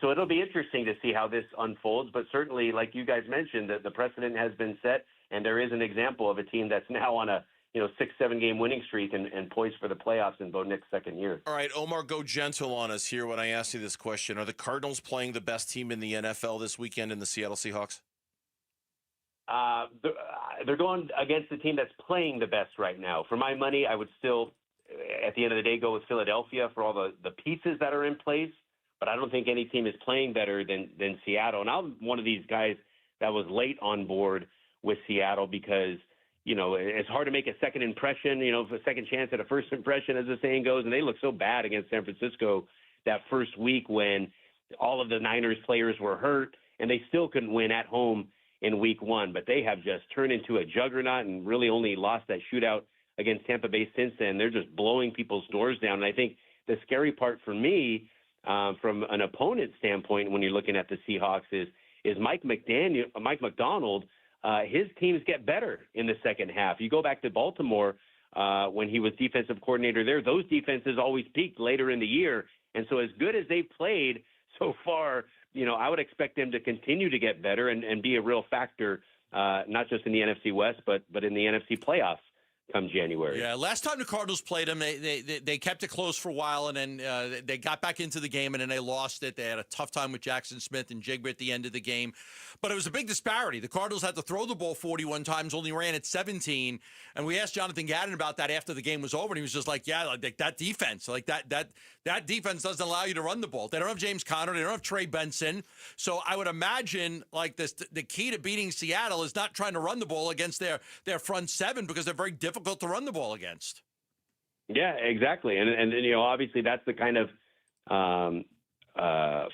so it'll be interesting to see how this unfolds. But certainly, like you guys mentioned, that the precedent has been set, and there is an example of a team that's now on a 6-7 game winning streak and poised for the playoffs in Bo Nix's second year. All right, Omar, go gentle on us here when I ask you this question. Are the Cardinals playing the best team in the NFL this weekend in the Seattle Seahawks? They're going against the team that's playing the best right now. For my money, I would still, at the end of the day, go with Philadelphia for all the pieces that are in place. But I don't think any team is playing better than Seattle. And I'm one of these guys that was late on board with Seattle because, it's hard to make a second impression, a second chance at a first impression, as the saying goes. And they look so bad against San Francisco that first week when all of the Niners players were hurt and they still couldn't win at home in week one. But they have just turned into a juggernaut and really only lost that shootout against Tampa Bay since then. They're just blowing people's doors down. And I think the scary part for me, from an opponent standpoint, when you're looking at the Seahawks, is Mike McDonald. His teams get better in the second half. You go back to Baltimore when he was defensive coordinator there, those defenses always peaked later in the year. And so as good as they've played so far, I would expect them to continue to get better and be a real factor, not just in the NFC West, but in the NFC playoffs come January. Yeah, last time the Cardinals played them, they kept it close for a while, and then they got back into the game, and then they lost it. They had a tough time with Jackson Smith and Jigba at the end of the game. But it was a big disparity. The Cardinals had to throw the ball 41 times, only ran it 17. And we asked Jonathan Ganon about that after the game was over, and he was just like, yeah, like that defense. Like that defense doesn't allow you to run the ball. They don't have James Conner. They don't have Trey Benson. So I would imagine like the key to beating Seattle is not trying to run the ball against their front seven because they're very difficult to run the ball against. Yeah, exactly. And obviously that's the kind of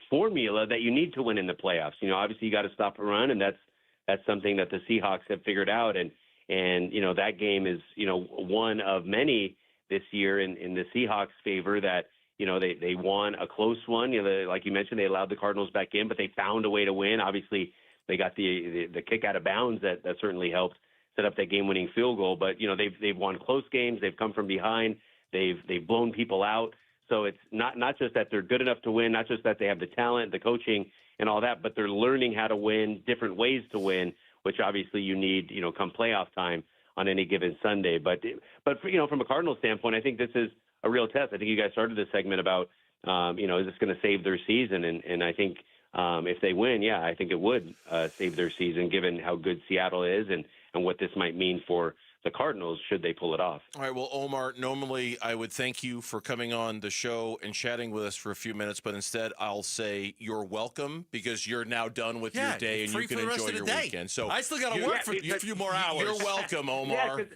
formula that you need to win in the playoffs. Obviously you got to stop a run, and that's something that the Seahawks have figured out. And that game is, one of many this year in the Seahawks' favor that, they won a close one. Like you mentioned, they allowed the Cardinals back in, but they found a way to win. Obviously they got the kick out of bounds that certainly helped set up that game-winning field goal. But, they've won close games. They've come from behind. They've blown people out. So it's not just that they're good enough to win, not just that they have the talent, the coaching, and all that, but they're learning how to win, different ways to win, which obviously you need, come playoff time on any given Sunday. But from a Cardinals standpoint, I think this is a real test. I think you guys started this segment about, is this going to save their season? And I think if they win, I think it would save their season, given how good Seattle is and what this might mean for the Cardinals should they pull it off. All right, well, Omar, normally I would thank you for coming on the show and chatting with us for a few minutes, but instead I'll say you're welcome because you're now done with your day and you can enjoy your weekend. So I still got to work for a few more hours. You're welcome, Omar.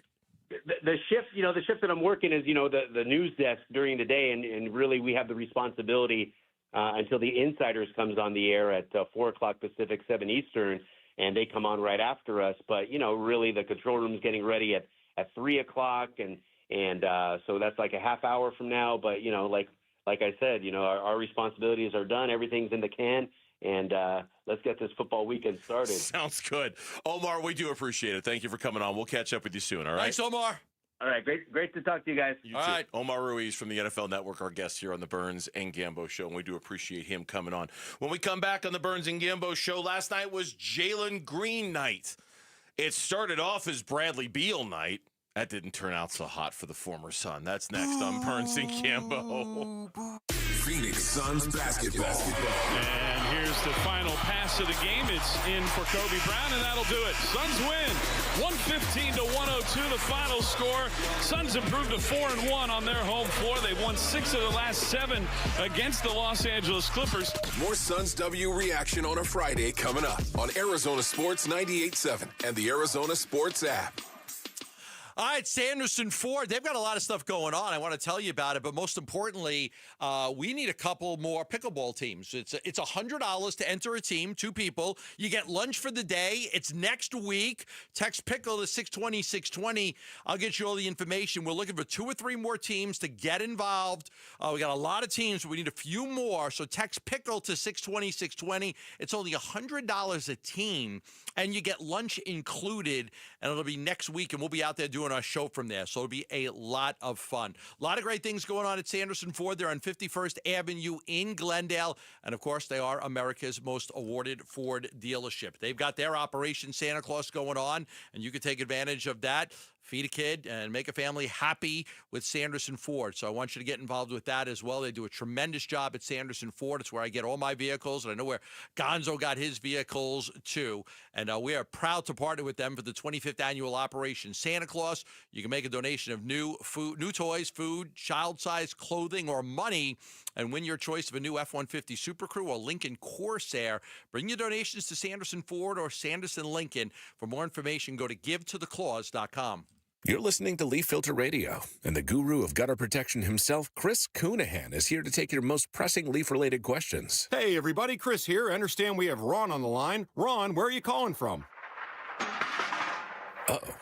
The shift that I'm working is, the news desk during the day, and really we have the responsibility until the Insiders comes on the air at 4 o'clock Pacific, 7 Eastern, and they come on right after us. But, really the control room is getting ready at 3 o'clock, and so that's like a half hour from now. But, like I said, our responsibilities are done. Everything's in the can, and let's get this football weekend started. Sounds good. Omar, we do appreciate it. Thank you for coming on. We'll catch up with you soon, all right? Thanks, Omar. All right, great to talk to you guys. All right, Omar Ruiz from the NFL Network, our guest here on the Burns and Gambo Show, and we do appreciate him coming on. When we come back on the Burns and Gambo Show, last night was Jaylen Green night. It started off as Bradley Beal night. That didn't turn out so hot for the former Sun. That's next on Burns and Gambo. Phoenix Suns basketball. And here's the final pass of the game. It's in for Kobe Brown, and that'll do it. Suns win. 115-102, the final score. Suns improved to 4-1 on their home floor. They've won 6 of the last 7 against the Los Angeles Clippers. More Suns W reaction on a Friday coming up on Arizona Sports 98.7 and the Arizona Sports app. All right, Sanderson Ford, they've got a lot of stuff going on. I want to tell you about it, but most importantly, we need a couple more pickleball teams. It's $100 to enter a team, 2 people. You get lunch for the day. It's next week. Text Pickle to 620-620. I'll get you all the information. We're looking for 2 or 3 more teams to get involved. We got a lot of teams, but we need a few more. So text Pickle to 620-620. It's only $100 a team, and you get lunch included, and it'll be next week, and we'll be out there doing our show from there. So it'll be a lot of fun. A lot of great things going on at Sanderson Ford. They're on 51st Avenue in Glendale. And of course, they are America's most awarded Ford dealership. They've got their Operation Santa Claus going on, and you can take advantage of that. Feed a kid and make a family happy with Sanderson Ford. So I want you to get involved with that as well. They do a tremendous job at Sanderson Ford. It's where I get all my vehicles, and I know where Gonzo got his vehicles too. And we are proud to partner with them for the 25th annual Operation Santa Claus. You can make a donation of new toys, food, child-sized clothing, or money, and win your choice of a new F-150 Super Crew or Lincoln Corsair. Bring your donations to Sanderson Ford or Sanderson Lincoln. For more information, go to givetotheclaws.com. You're listening to Leaf Filter Radio, and the guru of gutter protection himself, Chris Coonahan, is here to take your most pressing leaf-related questions. Hey, everybody, Chris here. I understand we have Ron on the line. Ron, where are you calling from? Uh-oh.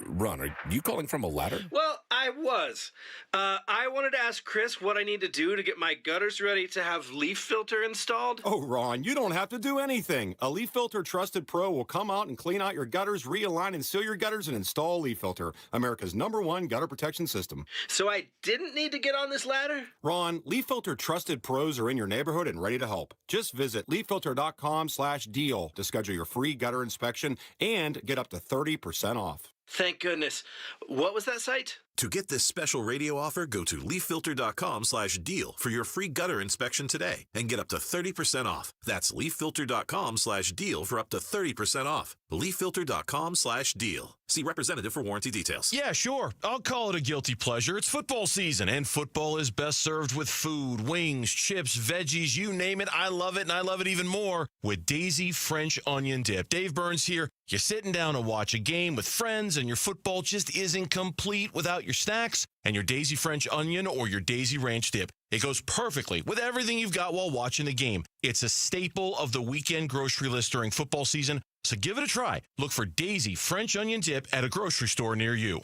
Ron, are you calling from a ladder? Well, I was. I wanted to ask Chris what I need to do to get my gutters ready to have leaf filter installed. Oh, Ron, you don't have to do anything. A Leaf Filter Trusted Pro will come out and clean out your gutters, realign and seal your gutters, and install Leaf Filter, America's #1 gutter protection system. So I didn't need to get on this ladder? Ron, Leaf Filter Trusted Pros are in your neighborhood and ready to help. Just visit leaffilter.com/deal to schedule your free gutter inspection and get up to 30% off. Thank goodness. What was that site? To get this special radio offer, go to leaffilter.com/deal for your free gutter inspection today and get up to 30% off. That's leaffilter.com/deal for up to 30% off. leaffilter.com/deal. See representative for warranty details. Yeah, sure. I'll call it a guilty pleasure. It's football season, and football is best served with food, wings, chips, veggies, you name it. I love it, and I love it even more with Daisy French Onion Dip. Dave Burns here. You're sitting down to watch a game with friends, and your football just isn't complete without your snacks and your Daisy French Onion or your Daisy Ranch Dip. It goes perfectly with everything you've got while watching the game. It's a staple of the weekend grocery list during football season, so give it a try. Look for Daisy French Onion Dip at a grocery store near you.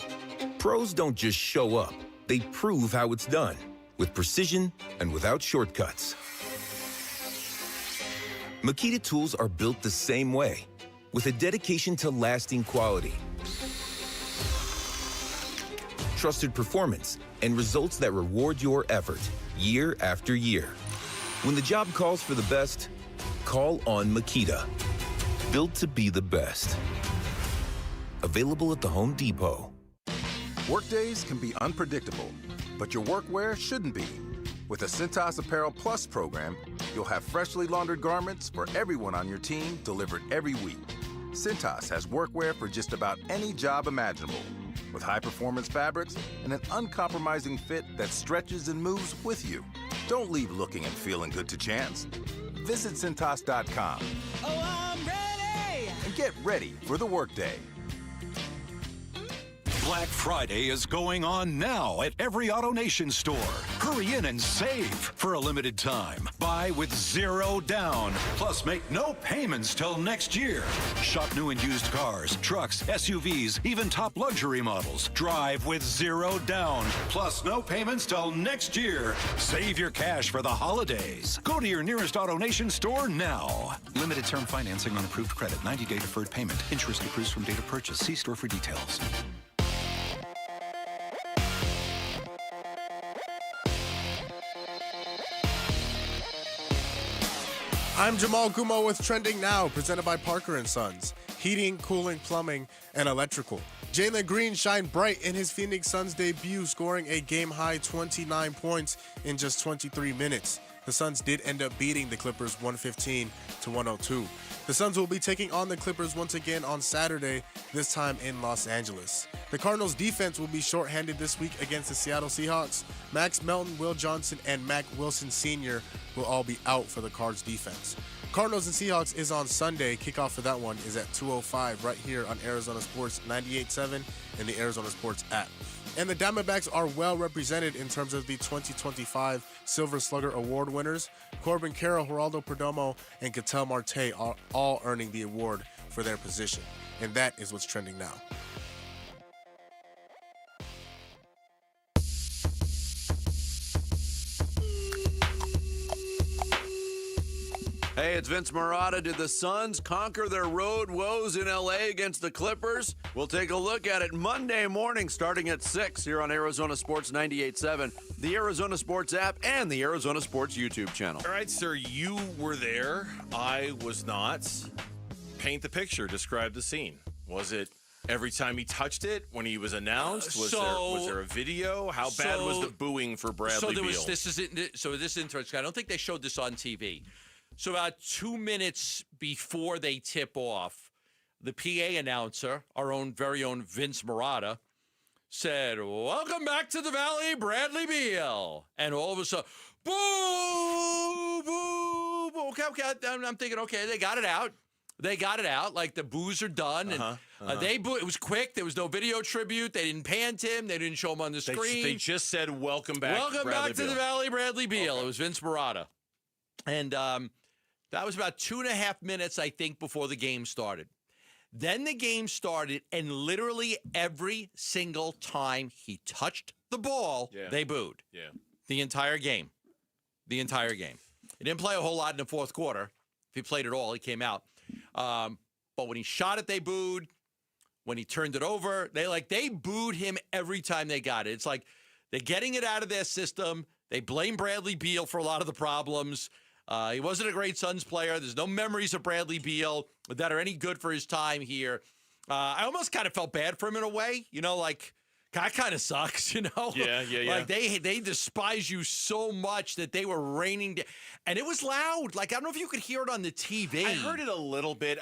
Pros don't just show up. They prove how it's done, with precision and without shortcuts. Makita tools are built the same way, with a dedication to lasting quality, trusted performance, and results that reward your effort year after year. When the job calls for the best, call on Makita. Built to be the best. Available at the Home Depot. Workdays can be unpredictable, but your workwear shouldn't be. With the Cintas Apparel Plus program, you'll have freshly laundered garments for everyone on your team delivered every week. Cintas has workwear for just about any job imaginable, with high-performance fabrics and an uncompromising fit that stretches and moves with you. Don't leave looking and feeling good to chance. Visit Cintas.com. Oh, I'm ready! And get ready for the workday. Black Friday is going on now at every AutoNation store. Hurry in and save for a limited time. Buy with zero down. Plus, make no payments till next year. Shop new and used cars, trucks, SUVs, even top luxury models. Drive with zero down. Plus, no payments till next year. Save your cash for the holidays. Go to your nearest AutoNation store now. Limited term financing on approved credit. 90-day deferred payment. Interest accrues from date of purchase. See store for details. I'm Jamal Gumo with Trending Now, presented by Parker & Sons. Heating, cooling, plumbing, and electrical. Jaylen Green shined bright in his Phoenix Suns debut, scoring a game-high 29 points in just 23 minutes. The Suns did end up beating the Clippers 115-102. The Suns will be taking on the Clippers once again on Saturday, this time in Los Angeles. The Cardinals defense will be shorthanded this week against the Seattle Seahawks. Max Melton, Will Johnson, and Mac Wilson Sr. will all be out for the Cards defense. Cardinals and Seahawks is on Sunday. Kickoff for that one is at 2:05 right here on Arizona Sports 98.7 and the Arizona Sports app. And the Diamondbacks are well represented in terms of the 2025 Silver Slugger Award winners. Corbin Carroll, Geraldo Perdomo, and Ketel Marte are all earning the award for their position. And that is what's trending now. Hey, it's Vince Marotta. Did the Suns conquer their road woes in L.A. against the Clippers? We'll take a look at it Monday morning starting at 6 here on Arizona Sports 98.7, the Arizona Sports app, and the Arizona Sports YouTube channel. All right, sir, you were there. I was not. Paint the picture. Describe the scene. Was it every time he touched it when he was announced? Was there a video? How bad was the booing for Bradley Beal? This is interesting. I don't think they showed this on TV. So about 2 minutes before they tip off, the PA announcer, our very own Vince Marotta, said, "Welcome back to the Valley, Bradley Beal." And all of a sudden, boo, boo, boo. Okay. I'm thinking, okay, they got it out. Like the boos are done. And they boo. It was quick. There was no video tribute. They didn't pan him. They didn't show him on the screen. They just said, "Welcome back, Welcome Bradley back to Beal." the Valley, Bradley Beal." Okay. It was Vince Marotta. And that was about 2.5 minutes, I think, before the game started. Then the game started, and literally every single time he touched the ball, they booed. Yeah. The entire game. He didn't play a whole lot in the fourth quarter. If he played at all, he came out. But when he shot it, they booed. When he turned it over, they booed him every time they got it. It's like they're getting it out of their system. They blame Bradley Beal for a lot of the problems. He wasn't a great Suns player. There's no memories of Bradley Beal that are any good for his time here. I almost kind of felt bad for him in a way. That kind of sucks, Yeah. Like, they despise you so much that they were raining down. And it was loud. Like, I don't know if you could hear it on the TV. I heard it a little bit.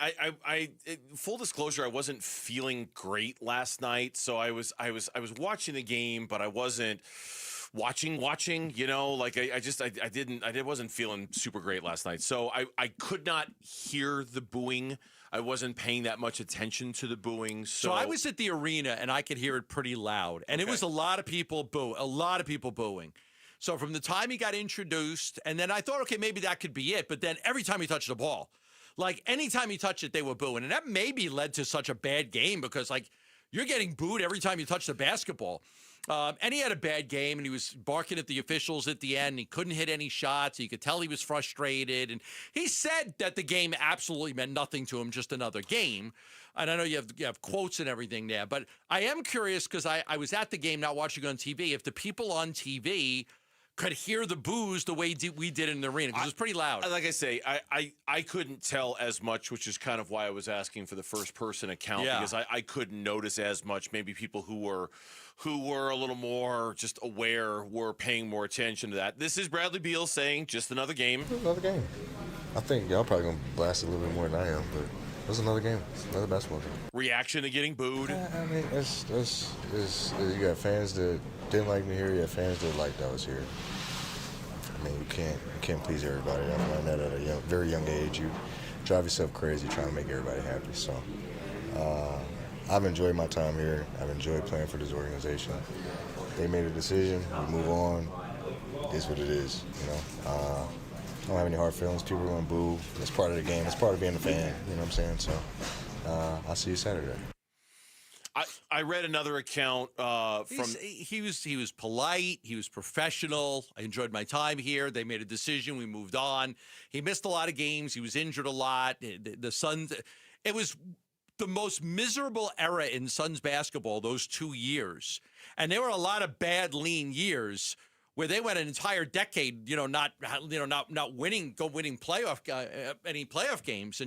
Full disclosure, I wasn't feeling great last night. So I was watching the game, but I wasn't watching, I wasn't feeling super great last night. So I could not hear the booing. I wasn't paying that much attention to the booing. So I was at the arena and I could hear it pretty loud. And it was a lot of people booing. So from the time he got introduced, and then I thought, okay, maybe that could be it. But then every time he touched the ball, like anytime he touched it, they were booing. And that maybe led to such a bad game because, like, you're getting booed every time you touch the basketball. And he had a bad game, and he was barking at the officials at the end. He couldn't hit any shots. You could tell he was frustrated. And he said that the game absolutely meant nothing to him, just another game. And I know you have quotes and everything there. But I am curious because I was at the game, not watching on TV, if the people on TV could hear the boos the way we did in the arena, because it was pretty loud. Like I say, I couldn't tell as much, which is kind of why I was asking for the first-person account, because I couldn't notice as much. Maybe people who were a little more just aware were paying more attention to that. This is Bradley Beal saying, just another game. Another game. I think y'all probably going to blast it a little bit more than I am, but it was another game. Another basketball game. Reaction to getting booed? I mean, it's you got fans that didn't like me here. You have fans that liked I was here. I mean, you can't please everybody. I learned that at a very young age. You drive yourself crazy trying to make everybody happy. So I've enjoyed my time here. I've enjoyed playing for this organization. They made a decision. We move on. It's what it is, I don't have any hard feelings. People are going to boo. It's part of the game. It's part of being a fan. You know what I'm saying? So I'll see you Saturday. I read another account from. He was polite. He was professional. I enjoyed my time here. They made a decision. We moved on. He missed a lot of games. He was injured a lot. The Suns. It was the most miserable era in Suns basketball those 2 years, and there were a lot of bad, lean years where they went an entire decade, not winning any playoff games.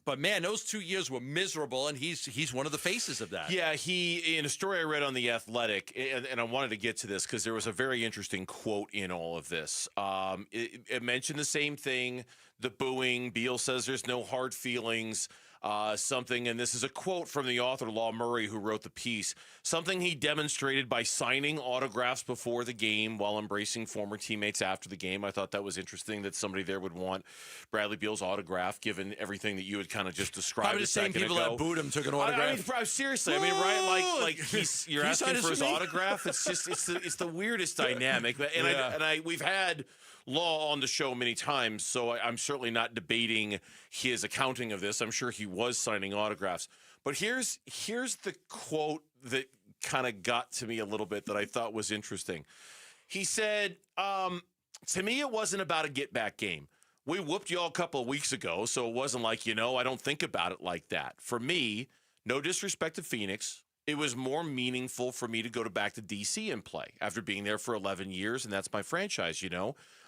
But man, those 2 years were miserable, and he's one of the faces of that. Yeah, in a story I read on The Athletic, and I wanted to get to this because there was a very interesting quote in all of this. It mentioned the same thing, the booing. Beal says there's no hard feelings. Something, and this is a quote from the author, Law Murray, who wrote the piece, something he demonstrated by signing autographs before the game while embracing former teammates after the game. I thought that was interesting that somebody there would want Bradley Beal's autograph, given everything that you had kind of just described. Probably the same people that booed him took an autograph. Seriously, right? Like you're asking for his autograph. It's just it's the weirdest dynamic. And we've had Law on the show many times, so I'm certainly not debating his accounting of this. I'm sure he was signing autographs. But here's the quote that kind of got to me a little bit that I thought was interesting. He said, to me, it wasn't about a get-back game. We whooped y'all a couple of weeks ago, so it wasn't like, I don't think about it like that. For me, no disrespect to Phoenix, it was more meaningful for me to go back to D.C. and play after being there for 11 years, and that's my franchise,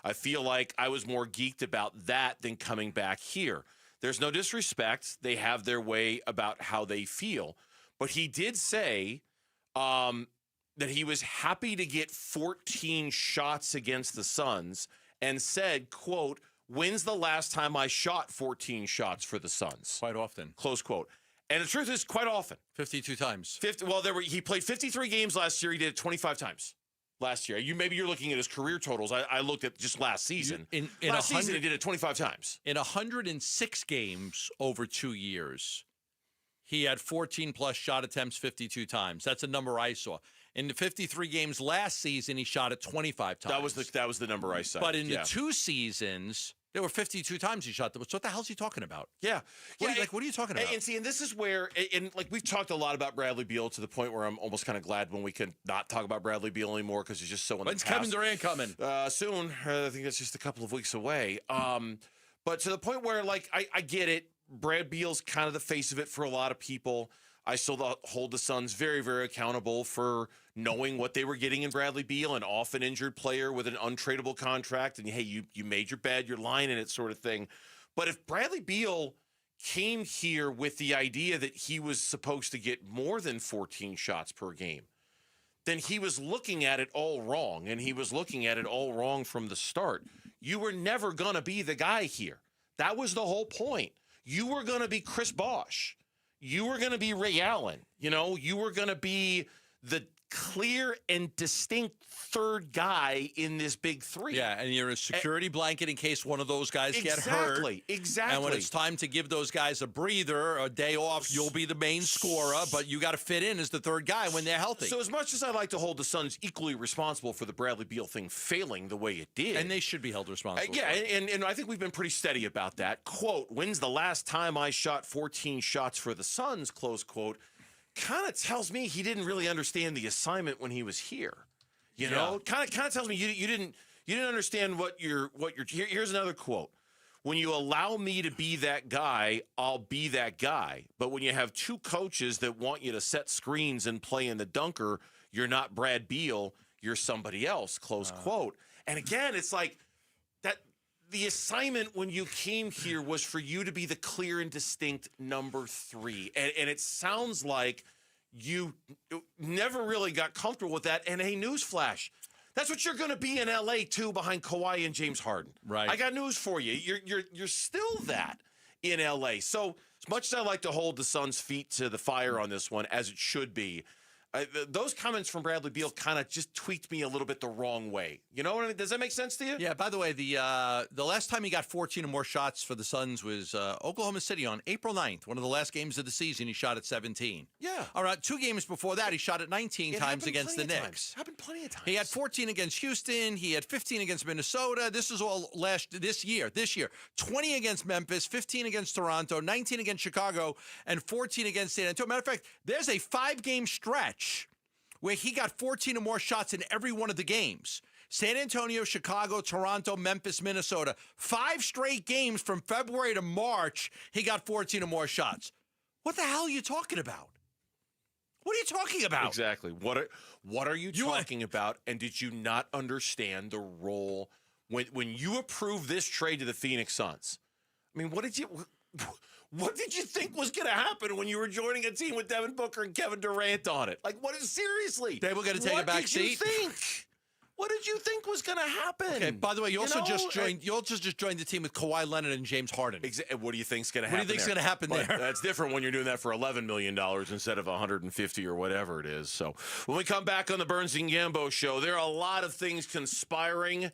I feel like I was more geeked about that than coming back here. There's no disrespect. They have their way about how they feel. But he did say that he was happy to get 14 shots against the Suns and said, quote, when's the last time I shot 14 shots for the Suns? Quite often. Close quote. And the truth is, quite often. 52 times. He played 53 games last year. He did it 25 times last year. Maybe you're looking at his career totals. I looked at just last season. Last season, he did it 25 times. In 106 games over 2 years, he had 14-plus shot attempts 52 times. That's a number I saw. In the 53 games last season, he shot it 25 times. That was the number I saw. But in the 2 seasons, there were 52 times he shot them. So what the hell is he talking about? Yeah. What are you talking about? And this is where, we've talked a lot about Bradley Beal to the point where I'm almost kind of glad when we can not talk about Bradley Beal anymore because he's just so in the past. When's Kevin Durant coming? Soon. I think that's just a couple of weeks away. But to the point where, I get it. Brad Beal's kind of the face of it for a lot of people. I still hold the Suns very, very accountable for knowing what they were getting in Bradley Beal, an often injured player with an untradeable contract, and hey, you made your bed, you're lying in it sort of thing. But if Bradley Beal came here with the idea that he was supposed to get more than 14 shots per game, then he was looking at it all wrong, and he was looking at it all wrong from the start. You were never going to be the guy here. That was the whole point. You were going to be Chris Bosh. You were going to be Ray Allen. You were going to be the clear and distinct third guy in this big three. Yeah, and you're a security blanket in case one of those guys get hurt. Exactly. And when it's time to give those guys a breather, a day off, you'll be the main scorer, but you got to fit in as the third guy when they're healthy. So as much as I like to hold the Suns equally responsible for the Bradley Beal thing failing the way it did. And they should be held responsible. And I think we've been pretty steady about that. Quote, when's the last time I shot 14 shots for the Suns, close quote, kind of tells me he didn't really understand the assignment when he was here. Kind of tells me you didn't understand what you're. Here's another quote. When you allow me to be that guy, I'll be that guy. But when you have two coaches that want you to set screens and play in the dunker, you're not Brad Beal, you're somebody else, close quote. And again, it's like that the assignment when you came here was for you to be the clear and distinct number 3. And it sounds like you never really got comfortable with that. And hey, newsflash, that's what you're going to be in LA too, behind Kawhi and James Harden. Right. I got news for you. You're still that in LA. So as much as I like to hold the Suns' feet to the fire on this one, as it should be, those comments from Bradley Beal kind of just tweaked me a little bit the wrong way. You know what I mean? Does that make sense to you? Yeah, by the way, the last time he got 14 or more shots for the Suns was Oklahoma City on April 9th, one of the last games of the season. He shot at 17. Yeah. All right, 2 games before that, he shot at 19 times against the Knicks. Happened plenty of times. He had 14 against Houston. He had 15 against Minnesota. This is all this year. 20 against Memphis, 15 against Toronto, 19 against Chicago, and 14 against San Antonio. Matter of fact, there's a 5-game stretch where he got 14 or more shots in every one of the games. San Antonio, Chicago, Toronto, Memphis, Minnesota. 5 straight games from February to March, he got 14 or more shots. What the hell are you talking about? What are you talking about? Exactly. What are you talking about? And did you not understand the role when you approved this trade to the Phoenix Suns? I mean, what did you think was going to happen when you were joining a team with Devin Booker and Kevin Durant on it? Like, seriously? They were going to take a back seat? What did you think? What did you think was going to happen? Okay, by the way, you just joined the team with Kawhi Leonard and James Harden. What do you think's going to happen? What do you think's going to happen there? That's different when you're doing that for $11 million instead of $150 or whatever it is. So when we come back on the Burns and Gambo show, there are a lot of things conspiring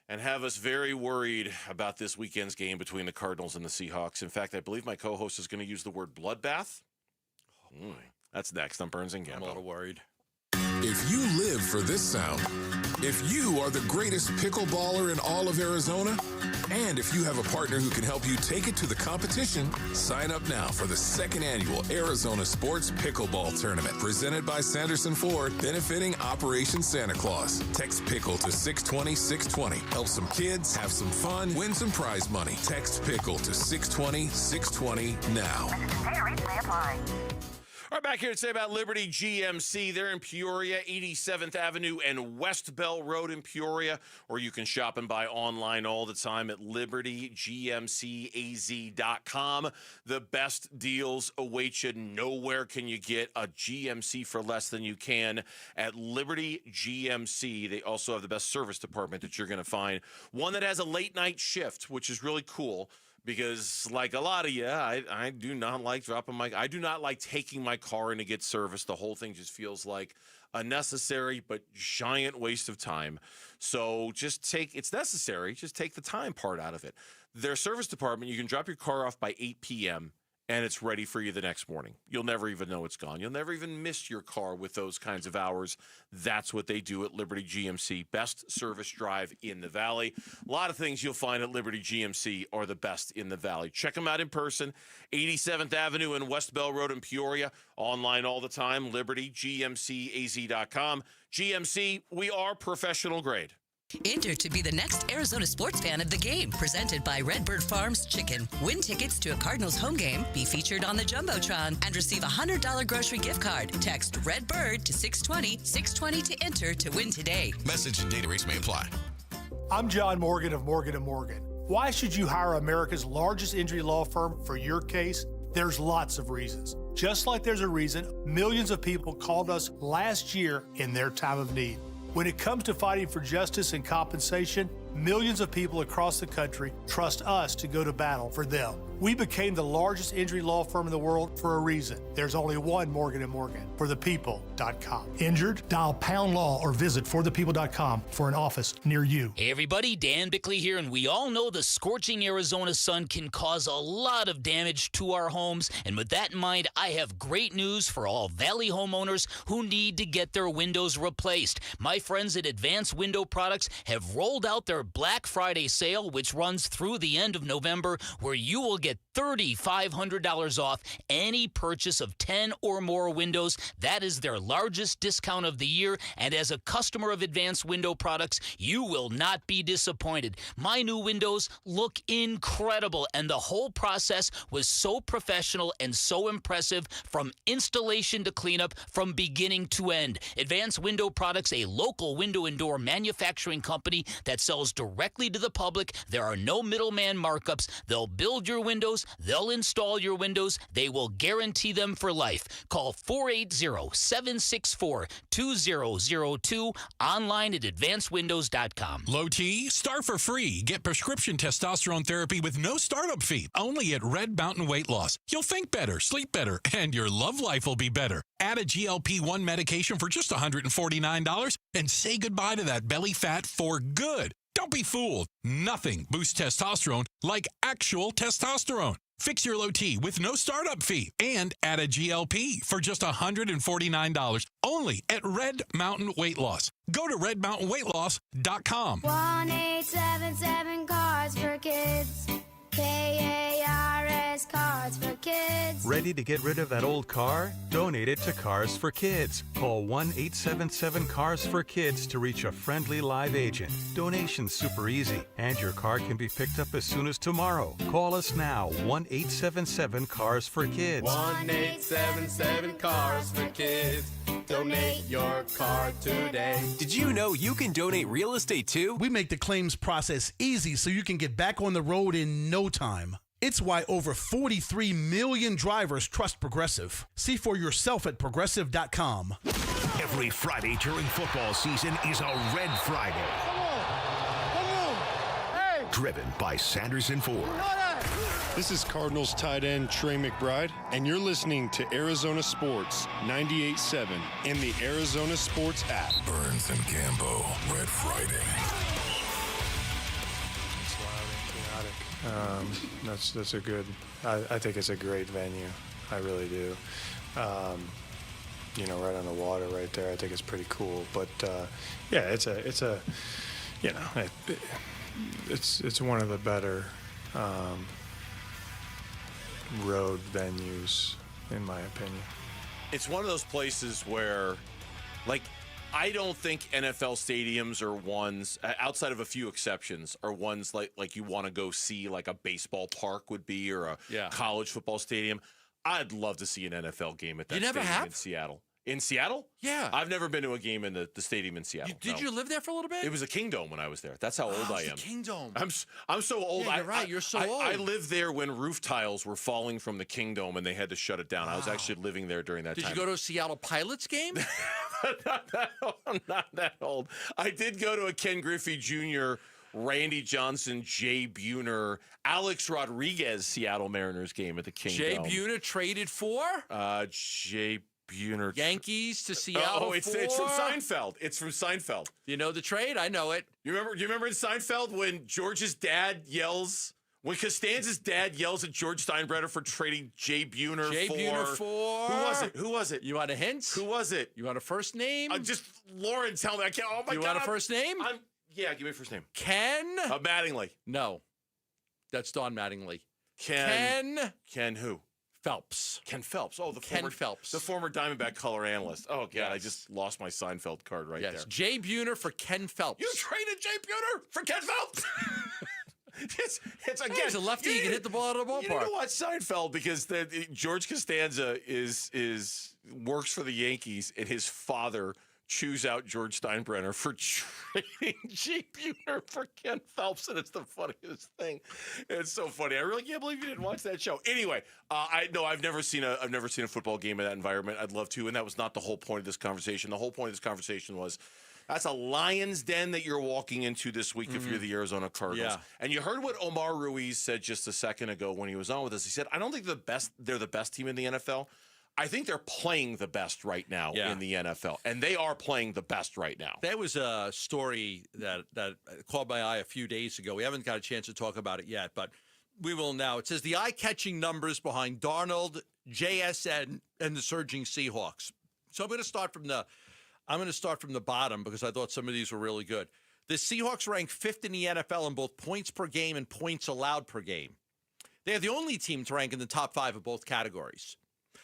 and have us very worried about this weekend's game between the Cardinals and the Seahawks. In fact, I believe my co-host is going to use the word bloodbath. That's next on Burns and Gambo. I'm a little worried. If you live for this sound, if you are the greatest pickleballer in all of Arizona, and if you have a partner who can help you take it to the competition, sign up now for the second annual Arizona Sports Pickleball Tournament, presented by Sanderson Ford, benefiting Operation Santa Claus. Text PICKLE to 620-620. Help some kids, have some fun, win some prize money. Text PICKLE to 620-620 now. May apply. All right, back here to say about Liberty GMC. They're in Peoria, 87th Avenue and West Bell Road in Peoria, or you can shop and buy online all the time at libertygmcaz.com. The best deals await you. Nowhere can you get a GMC for less than you can at Liberty GMC. They also have the best service department that you're going to find. One that has a late night shift, which is really cool. Because like a lot of you, I do not like I do not like taking my car in to get serviced. The whole thing just feels like a necessary but giant waste of time. So it's necessary. Just take the time part out of it. Their service department, you can drop your car off by 8 p.m. and it's ready for you the next morning. You'll never even know it's gone. You'll never even miss your car with those kinds of hours. That's what they do at Liberty GMC. Best service drive in the Valley. A lot of things you'll find at Liberty GMC are the best in the Valley. Check them out in person, 87th Avenue and West Bell Road in Peoria. Online all the time, libertygmcaz.com. GMC, we are professional grade. Enter to be the next Arizona sports fan of the game, presented by Redbird Farms Chicken. Win tickets to a Cardinals home game, be featured on the Jumbotron, and receive a $100 grocery gift card. Text Redbird to 620-620 to enter to win today. Message and data rates may apply. I'm John Morgan of Morgan & Morgan. Why should you hire America's largest injury law firm for your case? There's lots of reasons. Just like there's a reason millions of people called us last year in their time of need. When it comes to fighting for justice and compensation, millions of people across the country trust us to go to battle for them. We became the largest injury law firm in the world for a reason. There's only one Morgan & Morgan, forthepeople.com. Injured? Dial #law or visit forthepeople.com for an office near you. Hey everybody, Dan Bickley here, and we all know the scorching Arizona sun can cause a lot of damage to our homes. And with that in mind, I have great news for all Valley homeowners who need to get their windows replaced. My friends at Advanced Window Products have rolled out their Black Friday sale, which runs through the end of November, where you will get $3,500 off any purchase of 10 or more windows. That is their largest discount of the year, and as a customer of Advanced Window Products, you will not be disappointed. My new windows look incredible, and the whole process was so professional and so impressive, from installation to cleanup, from beginning to end. Advanced Window Products, a local window and door manufacturing company that sells directly to the public. There are no middleman markups. They'll build your windows. They'll install your windows. They will guarantee them for life. Call 480-764-2002, online at advancedwindows.com. Low T, start for free. Get prescription testosterone therapy with no startup fee. Only at Red Mountain Weight Loss. You'll think better, sleep better, and your love life will be better. Add a GLP-1 medication for just $149 and say goodbye to that belly fat for good. Don't be fooled. Nothing boosts testosterone like actual testosterone. Fix your low T with no startup fee and add a GLP for just $149 only at Red Mountain Weight Loss. Go to redmountainweightloss.com. 1-877 cars for kids. KARS Cars, Cars for Kids. Ready to get rid of that old car? Donate it to Cars for Kids. Call 1-877-CARS-FOR-KIDS to reach a friendly live agent. Donation's super easy, and your car can be picked up as soon as tomorrow. Call us now, 1-877-CARS-FOR-KIDS. 1-877-CARS-FOR-KIDS. Donate your car today. Did you know you can donate real estate too? We make the claims process easy so you can get back on the road in no time. It's why over 43 million drivers trust Progressive. See for yourself at Progressive.com. Every Friday during football season is a Red Friday. Come on. Hey. Driven by Sanders and Ford. This is Cardinals tight end Trey McBride, and you're listening to Arizona Sports 98.7 in the Arizona Sports app. Burns and Gambo, Red Friday. It's loud and chaotic. That's a good. I think it's a great venue. I really do. Right on the water, right there. I think it's pretty cool. But it's one of the better. Road venues, in my opinion. It's one of those places where, I don't think NFL stadiums are ones, outside of a few exceptions, are ones like you want to go see, like a baseball park would be, or a college football stadium. I'd love to see an NFL game at that stadium in Seattle. In Seattle? Yeah. I've never been to a game in the stadium in Seattle. Did you live there for a little bit? It was a Kingdome when I was there. That's how old I am. The Kingdome. I'm so old. Yeah, you're right. You're so old. I lived there when roof tiles were falling from the Kingdome and they had to shut it down. I was actually living there during that time. Did you go to a Seattle Pilots game? I'm not that old. I did go to a Ken Griffey Jr., Randy Johnson, Jay Buhner, Alex Rodriguez Seattle Mariners game at the Kingdome. Jay Buhner traded for? Jay Buhner. Yankees to Seattle. It's from Seinfeld. It's from Seinfeld. You know the trade? I know it. You remember in Seinfeld when George's dad yells, when Costanza's dad yells at George Steinbrenner for trading Jay Buhner for... Who was it? You want a hint? Who was it? You want a first name? Just Lauren, tell me. I can't. Oh my God. You want a first name? Yeah, give me a first name. Ken? Mattingly. No. That's Don Mattingly. Ken who? Phelps. Ken Phelps. Oh, the Phelps. former Diamondback color analyst. Oh, God, I just lost my Seinfeld card right there. Jay Buhner for Ken Phelps. You traded Jay Buhner for Ken Phelps? It's again. He's a lefty. He can hit the ball out of the ballpark. You know what, Seinfeld, because George Costanza works for the Yankees, and his father chews out George Steinbrenner for trading Jay Buhner for Ken Phelps, and it's the funniest thing. It's so funny. I really can't believe you didn't watch that show. Anyway, I've never seen a football game in that environment. I'd love to, and that was not the whole point of this conversation. The whole point of this conversation was that's a lion's den that you're walking into this week if you're the Arizona Cardinals. Yeah. And you heard what Omar Ruiz said just a second ago when he was on with us. He said, I don't think they're the best team in the NFL. I think they're playing the best right now in the NFL, and they are playing the best right now. That was a story that caught my eye a few days ago. We haven't got a chance to talk about it yet, but we will now. It says the eye-catching numbers behind Darnold, JSN, and the surging Seahawks. So I'm going to start from the bottom because I thought some of these were really good. The Seahawks rank 5th in the NFL in both points per game and points allowed per game. They are the only team to rank in the top 5 of both categories.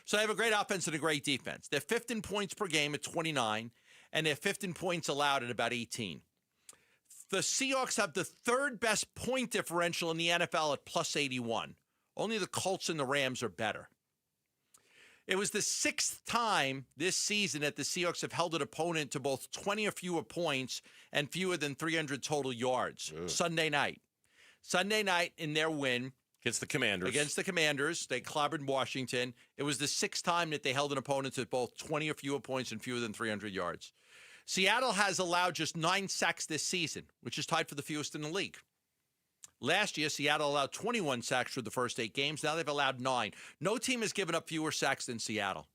So they have a great offense and a great defense. They're 5th in points per game at 29, and they're 5th in points allowed at about 18. The Seahawks have the 3rd best point differential in the NFL at plus 81. Only the Colts and the Rams are better. It was the 6th time this season that the Seahawks have held an opponent to both 20 or fewer points and fewer than 300 total yards. Sunday night in their win against the Commanders. They clobbered Washington. It was the 6th time that they held an opponent to both 20 or fewer points and fewer than 300 yards. Seattle has allowed just 9 sacks this season, which is tied for the fewest in the league. Last year, Seattle allowed 21 sacks through the first 8 games. Now they've allowed 9. No team has given up fewer sacks than Seattle.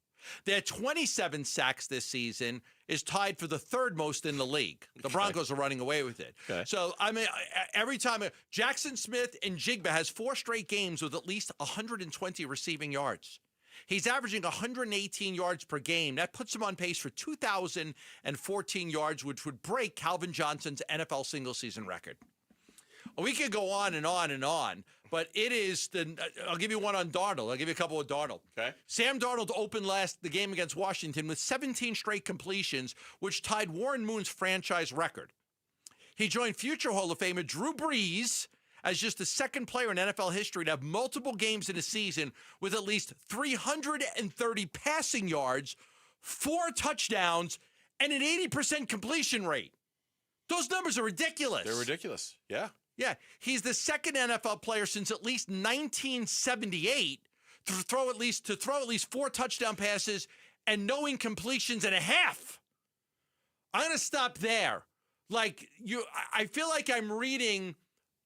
Their 27 sacks this season is tied for the 3rd most in the league. The Broncos are running away with it. Okay. So, I mean, every time Jackson Smith and Jigba has 4 straight games with at least 120 receiving yards. He's averaging 118 yards per game. That puts him on pace for 2,014 yards, which would break Calvin Johnson's NFL single-season record. We could go on and on and on, but it is I'll give you one on Darnold. I'll give you a couple with Darnold. Okay. Sam Darnold opened the game against Washington with 17 straight completions, which tied Warren Moon's franchise record. He joined future Hall of Famer Drew Brees as just the second player in NFL history to have multiple games in a season with at least 330 passing yards, 4 touchdowns, and an 80% completion rate. Those numbers are ridiculous. They're ridiculous. Yeah. Yeah. He's the second NFL player since at least 1978 to throw at least 4 touchdown passes and no incompletions and a half. I'm going to stop there. I feel like I'm reading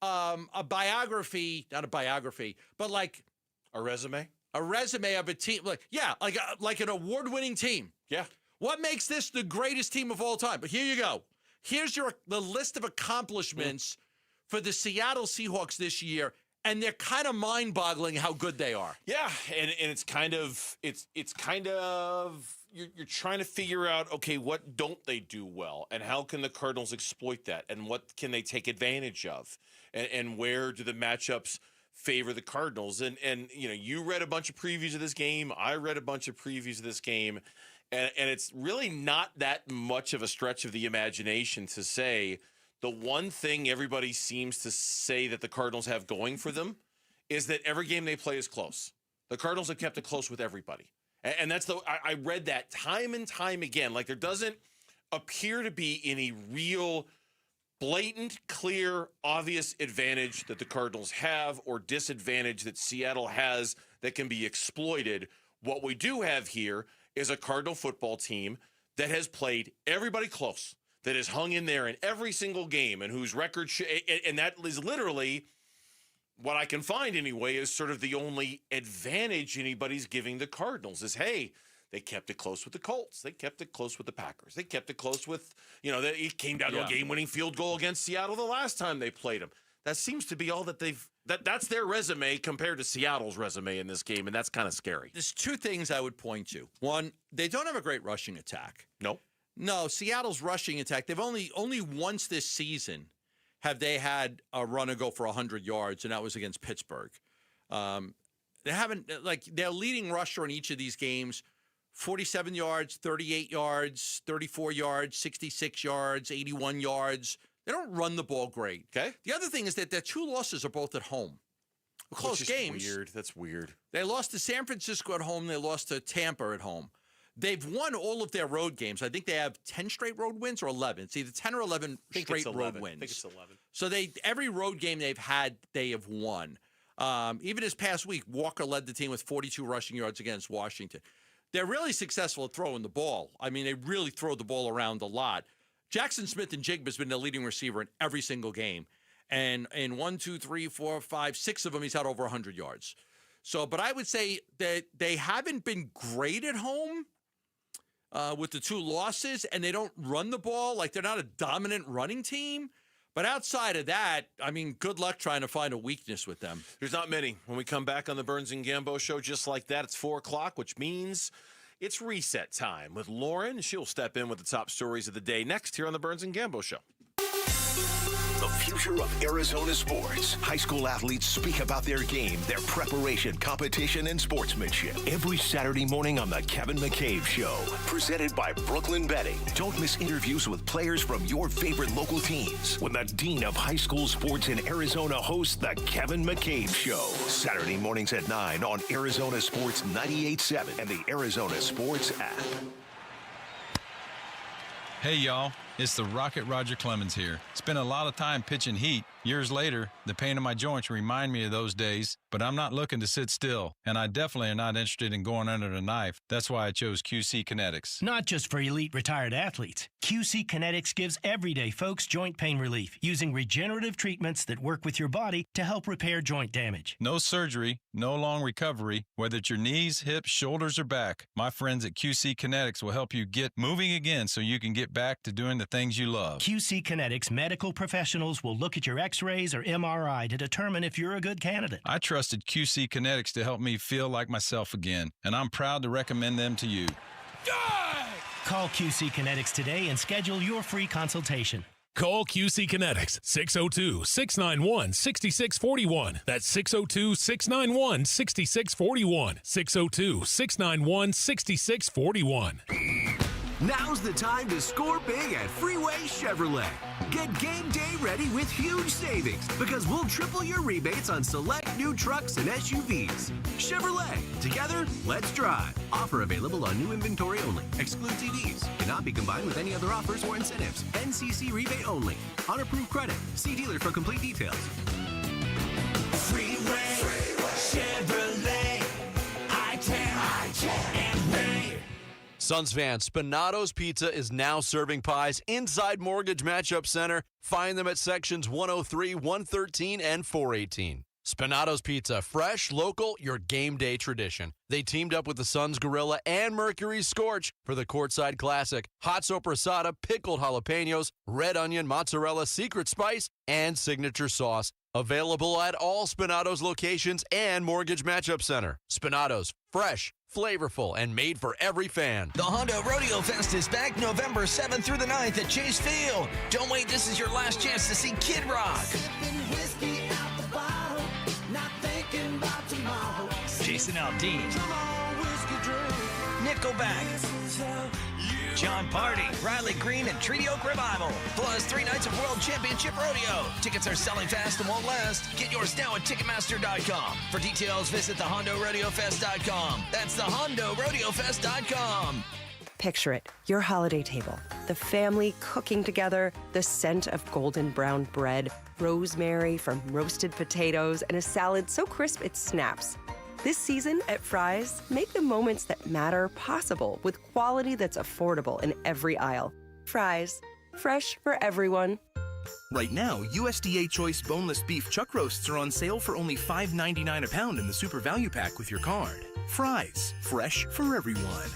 a biography, not a biography, but like a resume of a team. Like an award-winning team. Yeah. What makes this the greatest team of all time? But here you go. Here's the list of accomplishments for the Seattle Seahawks this year, and they're kind of mind-boggling how good they are. Yeah, and it's kind of you're trying to figure out, okay, what don't they do well, and how can the Cardinals exploit that, and what can they take advantage of, and where do the matchups favor the Cardinals? And you read a bunch of previews of this game. I read a bunch of previews of this game. And it's really not that much of a stretch of the imagination to say the one thing everybody seems to say that the Cardinals have going for them is that every game they play is close. The Cardinals have kept it close with everybody. And that's I read that time and time again. Like, there doesn't appear to be any real blatant, clear, obvious advantage that the Cardinals have or disadvantage that Seattle has that can be exploited. What we do have here is a Cardinal football team that has played everybody close, that has hung in there in every single game, and whose record and that is literally what I can find anyway is sort of the only advantage anybody's giving the Cardinals is, hey, they kept it close with the Colts. They kept it close with the Packers. They kept it close with, it came down to a game-winning field goal against Seattle the last time they played them. That seems to be all that that's their resume compared to Seattle's resume in this game, and that's kind of scary. There's 2 things I would point to. One, they don't have a great rushing attack. No, Seattle's rushing attack, they've only once this season have they had a runner go for 100 yards, and that was against Pittsburgh. They haven't, their leading rusher in each of these games, 47 yards, 38 yards, 34 yards, 66 yards, 81 yards. They don't run the ball great. Okay. The other thing is that their 2 losses are both at home. Close games. Weird. That's weird. They lost to San Francisco at home. They lost to Tampa at home. They've won all of their road games. I think they have 10 straight road wins or 11. It's either 10 or 11 straight road wins. I think it's 11. So every road game they've had, they have won. Even this past week, Walker led the team with 42 rushing yards against Washington. They're really successful at throwing the ball. I mean, they really throw the ball around a lot. Jackson Smith-Njigba has been the leading receiver in every single game. And in 1, 2, 3, 4, 5, 6 of them, he's had over 100 yards. But I would say that they haven't been great at home with the 2 losses, and they don't run the ball. Like, they're not a dominant running team. But outside of that, I mean, good luck trying to find a weakness with them. There's not many. When we come back on the Burns and Gambo show, just like that, it's 4 o'clock, which means it's reset time with Lauren. She'll step in with the top stories of the day next here on the Burns and Gambo show. The future of Arizona sports. High school athletes speak about their game, their preparation, competition, and sportsmanship. Every Saturday morning on The Kevin McCabe Show. Presented by Brooklyn Betting. Don't miss interviews with players from your favorite local teams when the Dean of High School Sports in Arizona hosts The Kevin McCabe Show. Saturday mornings at 9 on Arizona Sports 98.7 and the Arizona Sports app. Hey, y'all. It's the Rocket Roger Clemens here. Spent a lot of time pitching heat. Years later, the pain in my joints remind me of those days, but I'm not looking to sit still, and I definitely am not interested in going under the knife. That's why I chose QC Kinetics. Not just for elite retired athletes. QC Kinetics gives everyday folks joint pain relief using regenerative treatments that work with your body to help repair joint damage. No surgery, no long recovery, whether it's your knees, hips, shoulders, or back. My friends at QC Kinetics will help you get moving again so you can get back to doing the things you love. QC Kinetics medical professionals will look at your x-rays or MRI to determine if you're a good candidate. I trusted QC Kinetics to help me feel like myself again, and I'm proud to recommend them to you. Call QC Kinetics today and schedule your free consultation. Call QC Kinetics 602-691-6641. That's 602-691-6641. 602-691-6641. Now's the time to score big at Freeway Chevrolet. Get game day ready with huge savings because we'll triple your rebates on select new trucks and SUVs. Chevrolet, together, let's drive. Offer available on new inventory only. Excludes EVs. Cannot be combined with any other offers or incentives. NCC rebate only. On approved credit. See dealer for complete details. Freeway Chevrolet. I-10 and Ray. Suns fans, Spinato's Pizza is now serving pies inside Mortgage Matchup Center. Find them at sections 103, 113, and 418. Spinato's Pizza, fresh, local, your game day tradition. They teamed up with the Suns Gorilla and Mercury's Scorch for the Courtside Classic. Hot sopressata, pickled jalapenos, red onion, mozzarella, secret spice, and signature sauce. Available at all Spinato's locations and Mortgage Matchup Center. Spinato's, fresh, flavorful, and made for every fan. The Honda Rodeo Fest is back November 7th through the 9th at Chase Field. Don't wait, this is your last chance to see Kid Rock, Jason Aldean, Nickelback, John Party, Riley Green, and Treaty Oak Revival. Plus 3 nights of World Championship Rodeo. Tickets are selling fast and won't last. Get yours now at Ticketmaster.com. For details, visit thehondoRodeoFest.com. That's thehondoRodeoFest.com. Picture it, your holiday table, the family cooking together, the scent of golden brown bread, rosemary from roasted potatoes, and a salad so crisp it snaps. This season at Fry's, make the moments that matter possible with quality that's affordable in every aisle. Fry's, fresh for everyone. Right now, USDA Choice Boneless Beef Chuck Roasts are on sale for only $5.99 a pound in the Super Value Pack with your card. Fry's, fresh for everyone.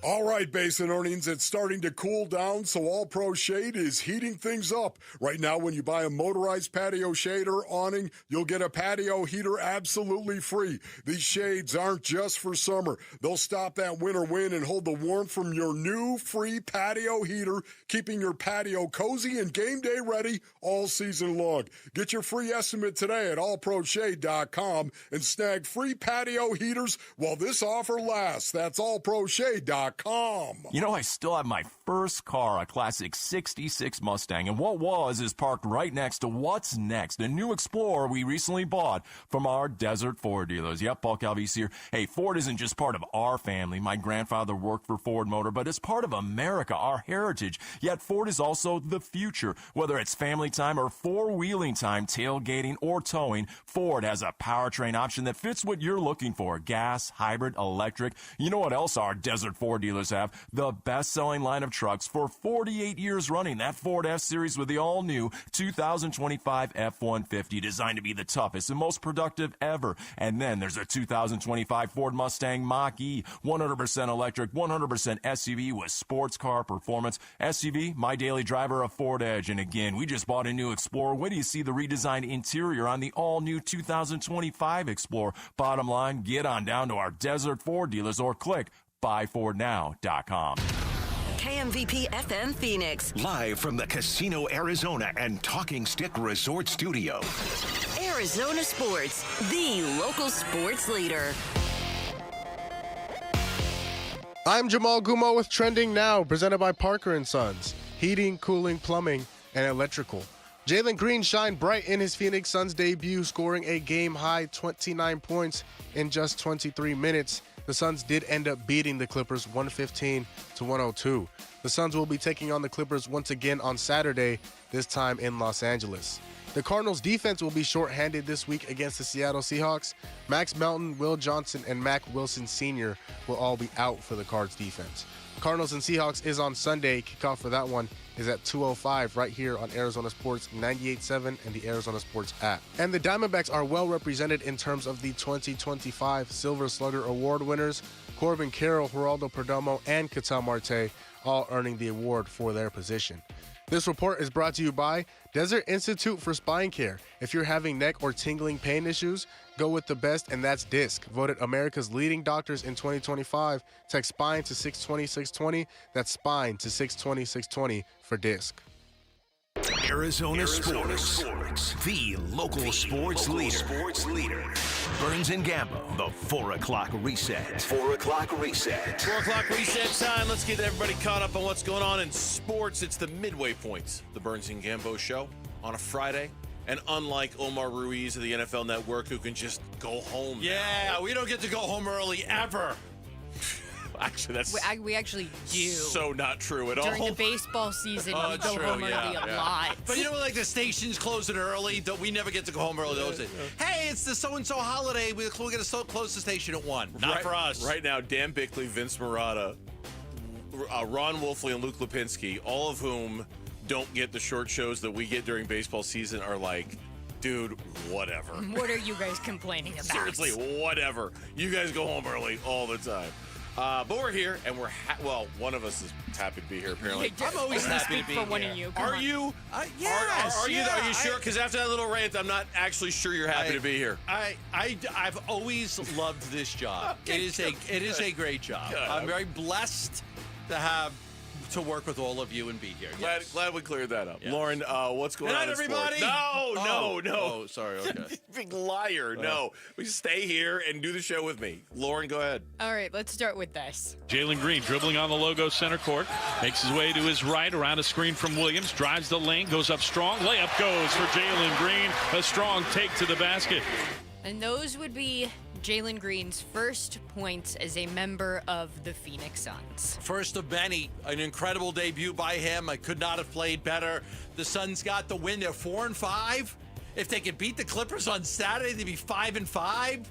All right, Basin earnings, it's starting to cool down, so All Pro Shade is heating things up. Right now, when you buy a motorized patio shade or awning, you'll get a patio heater absolutely free. These shades aren't just for summer. They'll stop that winter wind and hold the warmth from your new free patio heater, keeping your patio cozy and game day ready all season long. Get your free estimate today at allproshade.com and snag free patio heaters while this offer lasts. That's allproshade.com. You know, I still have my first car, a classic 66 Mustang, and what was is parked right next to what's next, a new Explorer we recently bought from our Desert Ford dealers. Yep, Paul Calvise here. Hey, Ford isn't just part of our family. My grandfather worked for Ford Motor, but it's part of America, our heritage. Yet Ford is also the future. Whether it's family time or four-wheeling time, tailgating, or towing, Ford has a powertrain option that fits what you're looking for. Gas, hybrid, electric. You know what else our Desert Ford dealers have? The best-selling line of trucks for 48 years running. That Ford F-Series with the all-new 2025 F-150, designed to be the toughest and most productive ever. And then there's a 2025 Ford Mustang Mach-E, 100% electric, 100% SUV with sports car performance. SUV, my daily driver, a Ford Edge. And again, we just bought a new Explorer. Wait till you see the redesigned interior on the all-new 2025 Explorer. Bottom line, get on down to our Desert Ford dealers or click buyfordnow.com. KMVP FM Phoenix. Live from the Casino Arizona and Talking Stick Resort Studio. Arizona Sports, the local sports leader. I'm Jamal Gumo with Trending Now, presented by Parker & Sons. Heating, cooling, plumbing, and electrical. Jaylen Green shined bright in his Phoenix Suns debut, scoring a game-high 29 points in just 23 minutes. The Suns did end up beating the Clippers 115-102. The Suns will be taking on the Clippers once again on Saturday, this time in Los Angeles. The Cardinals defense will be shorthanded this week against the Seattle Seahawks. Max Melton, Will Johnson, and Mac Wilson Sr. will all be out for the Cards defense. Cardinals and Seahawks is on Sunday. Kickoff for that one is at 2:05 right here on Arizona Sports 98.7 and the Arizona Sports app. And the Diamondbacks are well represented in terms of the 2025 Silver Slugger Award winners. Corbin Carroll, Geraldo Perdomo, and Ketel Marte all earning the award for their position. This report is brought to you by Desert Institute for Spine Care. If you're having neck or tingling pain issues, go with the best, and that's DISC. Voted America's leading doctors in 2025. Text SPINE to 620-620. That's SPINE to 620-620 for DISC. Arizona Sports. The local sports leader. Burns and Gambo, the 4 o'clock reset. 4 o'clock reset. 4 o'clock reset time. Let's get everybody caught up on what's going on in sports. It's the midway point, the Burns and Gambo show on a Friday. And unlike Omar Ruiz of the NFL Network, who can just go home now. We don't get to go home early ever. Actually, that's we actually do. So not true at all. During the baseball season, we go true, home early a lot. But you know, like the station's closing early. We never get to go home early. Hey, it's the so-and-so holiday. We're going to close the station at 1. Not for us. Right now, Dan Bickley, Vince Marotta, Ron Wolfley, and Luke Lipinski, all of whom don't get the short shows that we get during baseball season, are like, dude, whatever. What are you guys complaining about? Seriously, whatever. You guys go home early all the time. But we're here, and we're one of us is happy to be here. Apparently, I'm always happy to be here. One of you. Are you? Yes. Are you sure? Because after that little rant, I'm not actually sure you're happy to be here. I've always loved this job. It is a great job. Good. I'm very blessed to work with all of you and be here. Glad we cleared that up. Yes. Lauren, what's going on in everybody? sports? No. Oh, sorry. Okay. Big liar. No. We stay here and do the show with me. Lauren, go ahead. All right, let's start with this. Jaylen Green dribbling on the logo center court. Makes his way to his right around a screen from Williams. Drives the lane, goes up strong. Layup goes for Jaylen Green. A strong take to the basket. And those would be Jaylen Green's first points as a member of the Phoenix Suns. First of many, an incredible debut by him. I could not have played better. The Suns got the win. They're 4-5. If they could beat the Clippers on Saturday, they'd be 5-5.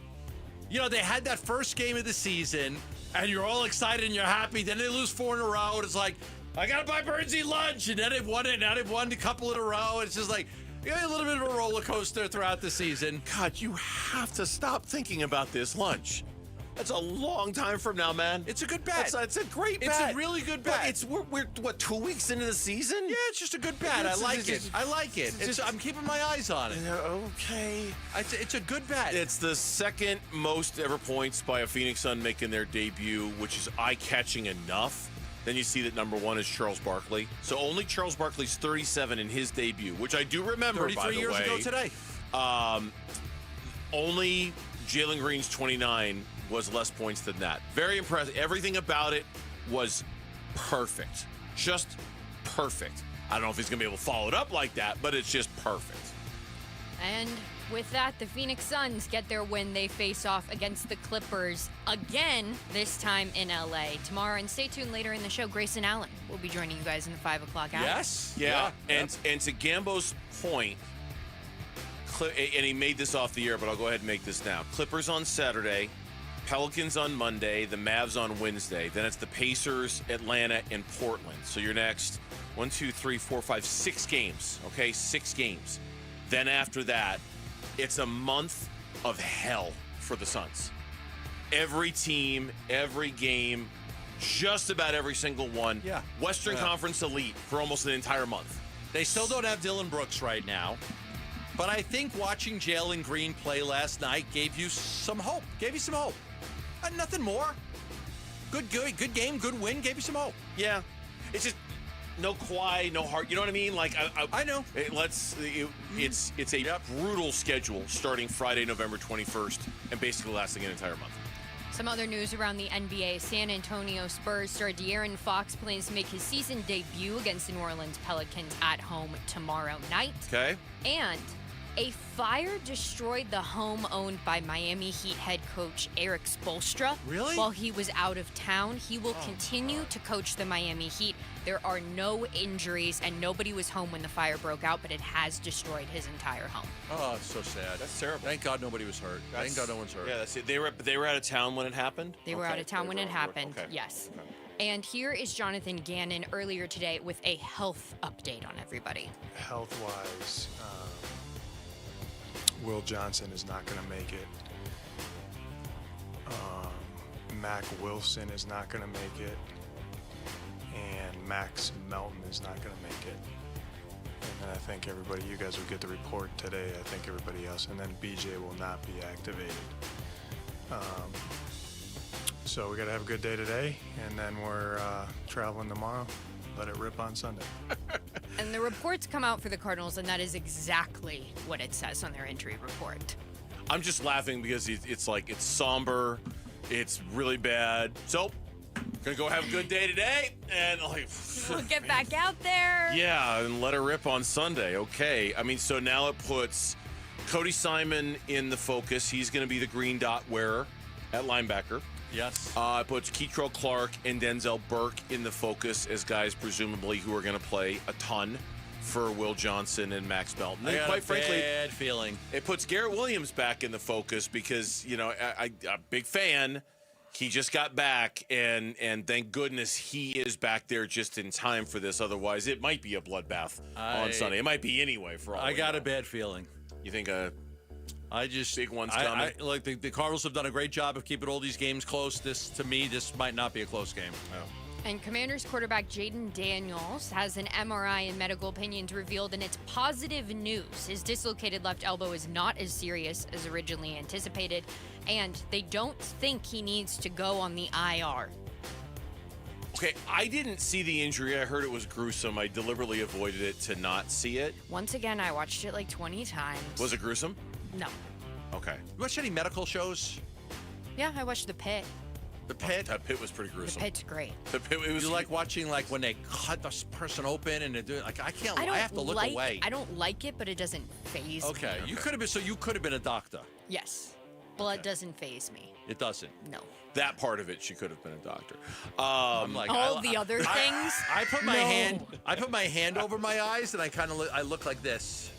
You know, they had that first game of the season, and you're all excited and you're happy. Then they lose 4 in a row, and it's like, I got to buy Burnsy lunch. And then they've won it. Now they've won a couple in a row. It's just like, a little bit of a roller coaster throughout the season. God, you have to stop thinking about this lunch. That's a long time from now, man. It's a good bet. It's a great bet. It's a really good bet. We're what, 2 weeks into the season? Yeah, it's just a good bet. I like it. I'm keeping my eyes on it. Okay. It's a good bet. It's the second most ever points by a Phoenix Sun making their debut, which is eye-catching enough. Then you see that number 1 is Charles Barkley. So only Charles Barkley's 37 in his debut, which I do remember, 33 by the years way. ago today. Only Jaylen Green's 29 was less points than that. Very impressive. Everything about it was perfect. Just perfect. I don't know if he's going to be able to follow it up like that, but it's just perfect. And with that, the Phoenix Suns get their win. They face off against the Clippers again, this time in LA tomorrow. And stay tuned later in the show. Grayson Allen will be joining you guys in the 5 o'clock hour. Yes. Yeah. And to Gambo's point, and he made this off the air, but I'll go ahead and make this now. Clippers on Saturday, Pelicans on Monday, the Mavs on Wednesday. Then it's the Pacers, Atlanta, and Portland. So your next 1, 2, 3, 4, 5, 6 games. Okay, 6 games. Then after that, it's a month of hell for the Suns. Every team, every game, just about every single one. Yeah. Western Conference elite for almost an entire month. They still don't have Dylan Brooks right now. But I think watching Jaylen Green play last night gave you some hope. Nothing more. Good game, good win, gave you some hope. Yeah. It's just no Kawhi, no heart. You know what I mean? Like I know. It's a brutal schedule starting Friday, November 21st, and basically lasting an entire month. Some other news around the NBA. San Antonio Spurs star De'Aaron Fox plans to make his season debut against the New Orleans Pelicans at home tomorrow night. Okay. And a fire destroyed the home owned by Miami Heat head coach Eric Spoelstra. Really? While he was out of town. He will continue to coach the Miami Heat. There are no injuries, and nobody was home when the fire broke out, but it has destroyed his entire home. Oh, it's so sad. That's terrible. Thank God nobody was hurt. Thank God no one's hurt. Yeah, that's it. They were out of town when it happened? They were out of town when it happened, yes. Okay. And here is Jonathan Ganon earlier today with a health update on everybody. Health-wise, Will Johnson is not going to make it. Mac Wilson is not going to make it. And Max Melton is not going to make it. And then I think everybody, you guys will get the report today. I think everybody else. And then BJ will not be activated. So we got to have a good day today. And then we're traveling tomorrow. Let it rip on Sunday. And the reports come out for the Cardinals, and that is exactly what it says on their injury report. I'm just laughing because it's somber. It's really bad. So, gonna go have a good day today, and We'll get back out there. yeah, and let her rip on Sunday. Okay. I mean, so now it puts Cody Simon in the focus. He's going to be the green dot wearer at linebacker. Yes. It puts Keitrell Clark and Denzel Burke in the focus as guys presumably who are going to play a ton for Will Johnson and Max Melton. I And got quite a frankly, bad feeling. it puts Garrett Williams back in the focus because, I'm a big fan. He just got back, and thank goodness he is back there just in time for this. Otherwise, it might be a bloodbath on Sunday. It might be anyway for all I we got know. a bad feeling. You think big one's I coming? look, the Cardinals have done a great job of keeping all these games close. This might not be a close game. And Commanders quarterback Jaden Daniels has an MRI and medical opinions revealed, and it's positive news. His dislocated left elbow is not as serious as originally anticipated, and they don't think he needs to go on the IR. Okay, I didn't see the injury. I heard it was gruesome. I deliberately avoided it to not see it. Once again, I watched it like 20 times. Was it gruesome? No. Okay. You watch any medical shows? Yeah, I watched The Pit. The Pit? That Pit was pretty The gruesome. Pit's great. The Pit, it was You like watching when they cut this person open and they do it? Like I can't. I have to look away. I don't like it, but it doesn't faze Okay, me. you could have been. So you could have been a doctor. Yes. Blood doesn't faze me. It doesn't. No. that part of it. She could have been a doctor. I'm like, all the other things. I put my No. hand. I put my hand over my eyes and I kind of look like this.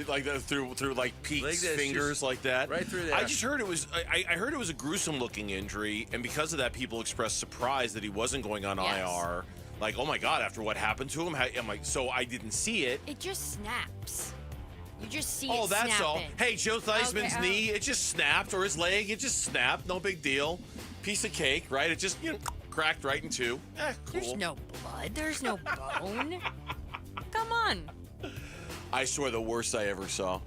Like that through like Pete's Like this, fingers just like that. right through there. I just heard it was. I heard it was a gruesome looking injury, and because of that, people expressed surprise that he wasn't going on IR. Like, oh my God! After what happened to him, I'm like, so I didn't see it. It just snaps. You just see Oh, it that's all. snapping. Hey, Joe Theismann's Okay, knee, it just snapped, or his leg, it just snapped. No big deal. Piece of cake, right? It just cracked right in two. Cool. There's no blood. There's no bone. Come on. I swear the worst I ever saw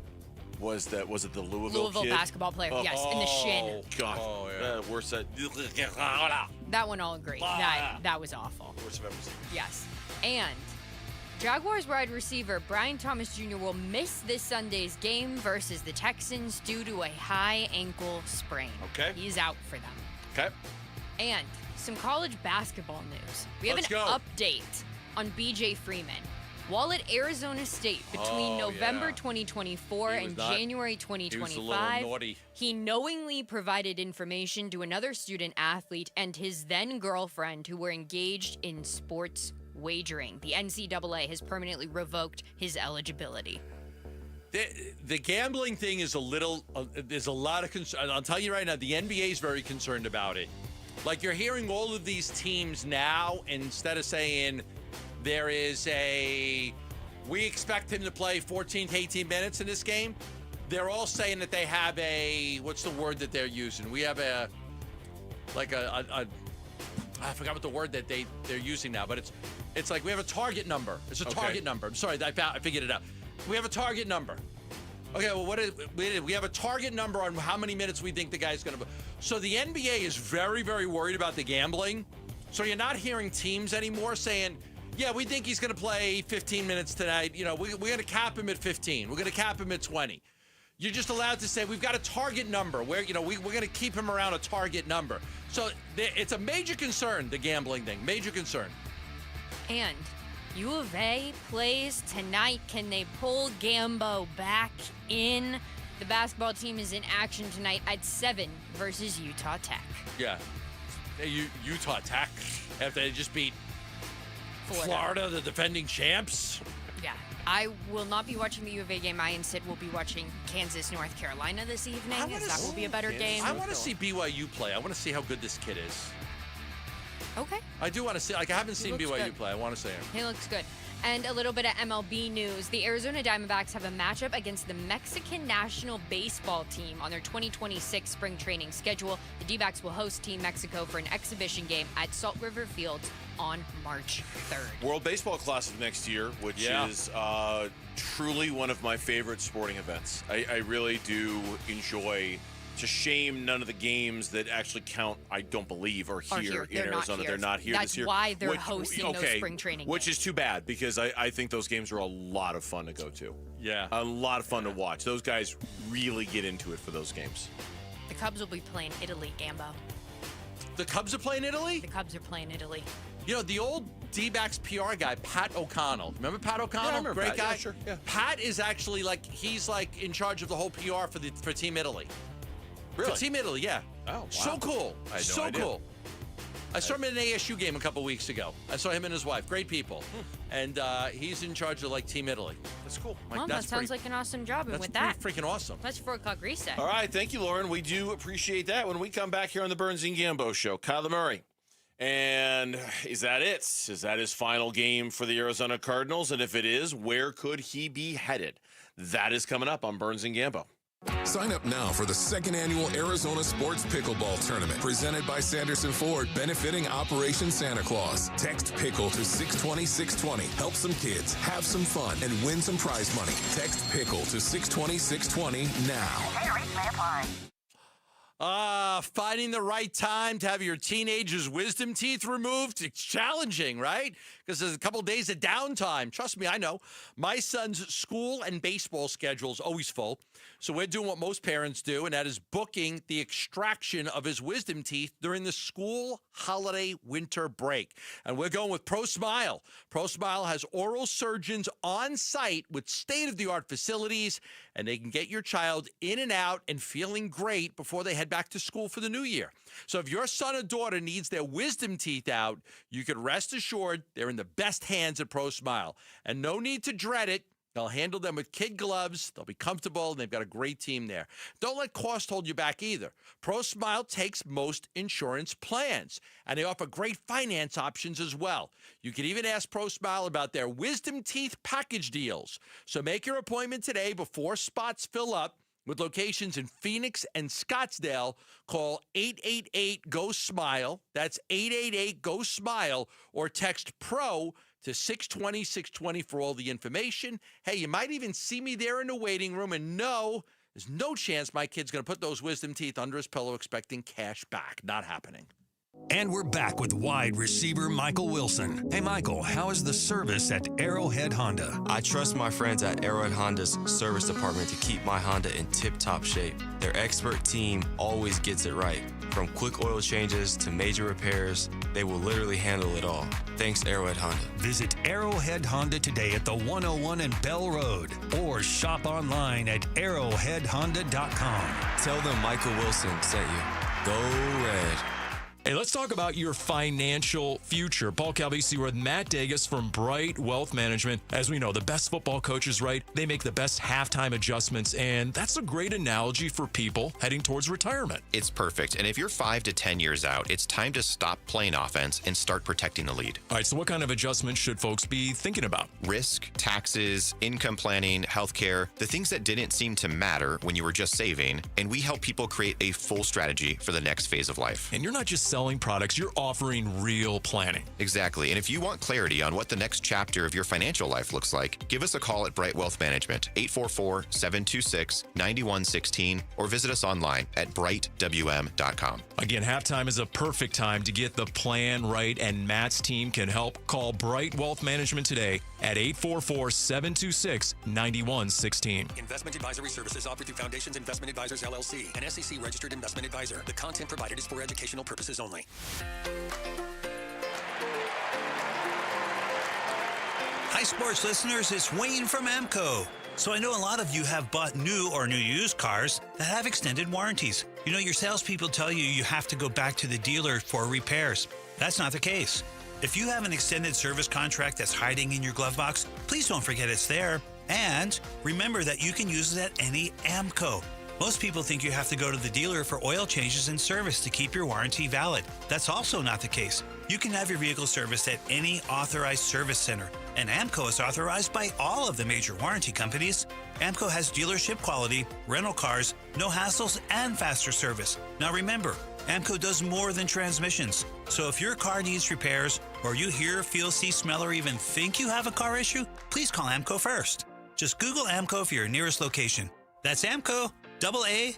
was it the Louisville kid? basketball player. Yes, in the shin. God. Oh, yeah. Worst that. That one I'll agree. That was awful. Worst I've ever seen. Yes. And Jaguars wide receiver Brian Thomas Jr. will miss this Sunday's game versus the Texans due to a high ankle sprain. Okay. He's out for them. Okay. And some college basketball news. We have Let's an go. update on BJ Freeman. While at Arizona State between November yeah. 2024 He was and not- January he was a little 2025, naughty. he knowingly provided information to another student athlete and his then girlfriend who were engaged in sports wagering. The NCAA has permanently revoked his eligibility. The gambling thing is there's a lot of concern. I'll tell you right now, the NBA is very concerned about it. Like you're hearing all of these teams now, instead of saying we expect him to play 14 to 18 minutes in this game, they're all saying that they have what's the word that they're using? We have I forgot what the word that they're using now, but it's like we have a target number. It's a target number. I'm sorry, I figured it out. We have a target number. Okay, well, we have a target number on how many minutes we think the guy's going to. So the NBA is very, very worried about the gambling. So you're not hearing teams anymore saying, "Yeah, we think he's going to play 15 minutes tonight. We're going to cap him at 15. We're going to cap him at 20." You're just allowed to say we've got a target number where we're going to keep him around a target number. So it's a major concern, the gambling thing, major concern. And U of A plays tonight. Can they pull Gambo back in? The basketball team is in action tonight at 7 versus Utah Tech. Yeah. Utah Tech, after they just beat Florida, the defending champs. Yeah. I will not be watching the U of A game. I instead will be watching Kansas, North Carolina this evening, as that will be a better game. I want to see BYU play. I want to see how good this kid is. Okay. I do want to see. I haven't seen looks BYU good. play. I want to see him. He looks good. And a little bit of MLB news. The Arizona Diamondbacks have a matchup against the Mexican national baseball team on their 2026 spring training schedule. The D-backs will host Team Mexico for an exhibition game at Salt River Fields on March 3rd. World Baseball Classic next year, which is truly one of my favorite sporting events. I really do enjoy It's a shame none of the games that actually count, I don't believe, are here in Arizona. They're not here That's this year. why they're hosting those spring training Which games. is too bad because I think those games are a lot of fun to go to. Yeah. A lot of fun to watch. Those guys really get into it for those games. The Cubs will be playing Italy, Gambo. The Cubs are playing Italy? The Cubs are playing Italy. You know, the old D-backs PR guy, Pat O'Connell. Remember Pat O'Connell? Yeah, I remember Great Pat. guy. Yeah, sure. Yeah. Pat is actually he's in charge of the whole PR for Team Italy. Really? For Team Italy, yeah. Oh, wow. So cool. I had no so idea. cool. I saw him in an ASU game a couple weeks ago. I saw him and his wife. Great people. And he's in charge of Team Italy. That's cool. Well, that sounds like an awesome job. And with that, freaking awesome. That's 4 o'clock reset. All right, thank you, Lauren. We do appreciate that. When we come back here on the Burns and Gambo Show, Kyler Murray. And is that it? Is that his final game for the Arizona Cardinals? And if it is, where could he be headed? That is coming up on Burns and Gambo. Sign up now for the 2nd annual Arizona Sports Pickleball Tournament presented by Sanderson Ford, benefiting Operation Santa Claus. Text PICKLE to 620-620. Help some kids, have some fun, and win some prize money. Text PICKLE to 620-620 now. Hey, rates may apply. Finding the right time to have your teenager's wisdom teeth removed, it's challenging, right? Because there's a couple days of downtime. Trust me, I know. My son's school and baseball schedule is always full. So we're doing what most parents do, and that is booking the extraction of his wisdom teeth during the school holiday winter break. And we're going with ProSmile. ProSmile has oral surgeons on site with state-of-the-art facilities, and they can get your child in and out and feeling great before they head back to school for the new year. So if your son or daughter needs their wisdom teeth out, you can rest assured they're in the best hands at ProSmile. And no need to dread it. They'll handle them with kid gloves. They'll be comfortable, and they've got a great team there. Don't let cost hold you back either. ProSmile takes most insurance plans, and they offer great finance options as well. You can even ask ProSmile about their wisdom teeth package deals. So make your appointment today before spots fill up. With locations in Phoenix and Scottsdale, call 888-GO-SMILE. That's 888-GO-SMILE, or text PRO to 620-620 for all the information. Hey, you might even see me there in the waiting room, and no, there's no chance my kid's going to put those wisdom teeth under his pillow expecting cash back. Not happening. And we're back with wide receiver Michael Wilson. Hey, Michael, how is the service at Arrowhead Honda? I trust my friends at Arrowhead Honda's service department to keep my Honda in tip-top shape. Their expert team always gets it right. From quick oil changes to major repairs, they will literally handle it all. Thanks, Arrowhead Honda. Visit Arrowhead Honda today at the 101 and Bell Road, or shop online at arrowheadhonda.com. Tell them Michael Wilson sent you. Go Red. Hey, let's talk about your financial future. Paul Calvisi with Matt Degas from Bright Wealth Management. As we know, the best football coaches, right? They make the best halftime adjustments, and that's a great analogy for people heading towards retirement. It's perfect. And if you're 5 to 10 years out, it's time to stop playing offense and start protecting the lead. All right, so what kind of adjustments should folks be thinking about? Risk, taxes, income planning, healthcare, the things that didn't seem to matter when you were just saving. And we help people create a full strategy for the next phase of life. And you're not just selling products, you're offering real planning. Exactly. And if you want clarity on what the next chapter of your financial life looks like, give us a call at Bright Wealth Management, 844-726-9116, or visit us online at brightwm.com. Again, halftime is a perfect time to get the plan right, and Matt's team can help. Call Bright Wealth Management today at 844-726-9116. Investment advisory services offered through Foundations Investment Advisors, LLC, an SEC-registered investment advisor. The content provided is for educational purposes only. Hi, sports listeners. It's Wayne from AMCO. So I know a lot of you have bought new or new used cars that have extended warranties. You know, your salespeople tell you you have to go back to the dealer for repairs. That's not the case. If you have an extended service contract that's hiding in your glove box, please don't forget it's there. And remember that you can use it at any AMCO. Most people think you have to go to the dealer for oil changes and service to keep your warranty valid. That's also not the case. You can have your vehicle serviced at any authorized service center, and AMCO is authorized by all of the major warranty companies. AMCO has dealership quality, rental cars, no hassles, and faster service. Now remember, AMCO does more than transmissions. So if your car needs repairs, or you hear, feel, see, smell, or even think you have a car issue, please call AMCO first. Just Google AMCO for your nearest location. That's AMCO, AA,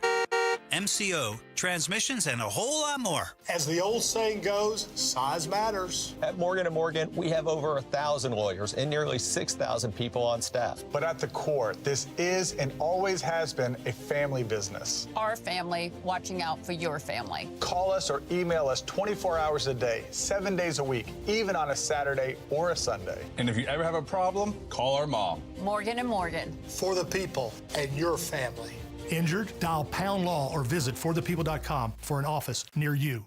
MCO, transmissions, and a whole lot more. As the old saying goes, size matters. At Morgan & Morgan, we have over 1,000 lawyers and nearly 6,000 people on staff. But at the core, this is and always has been a family business. Our family watching out for your family. Call us or email us 24 hours a day, 7 days a week, even on a Saturday or a Sunday. And if you ever have a problem, call our mom. Morgan & Morgan. For the people and your family. Injured? Dial pound law or visit forthepeople.com for an office near you.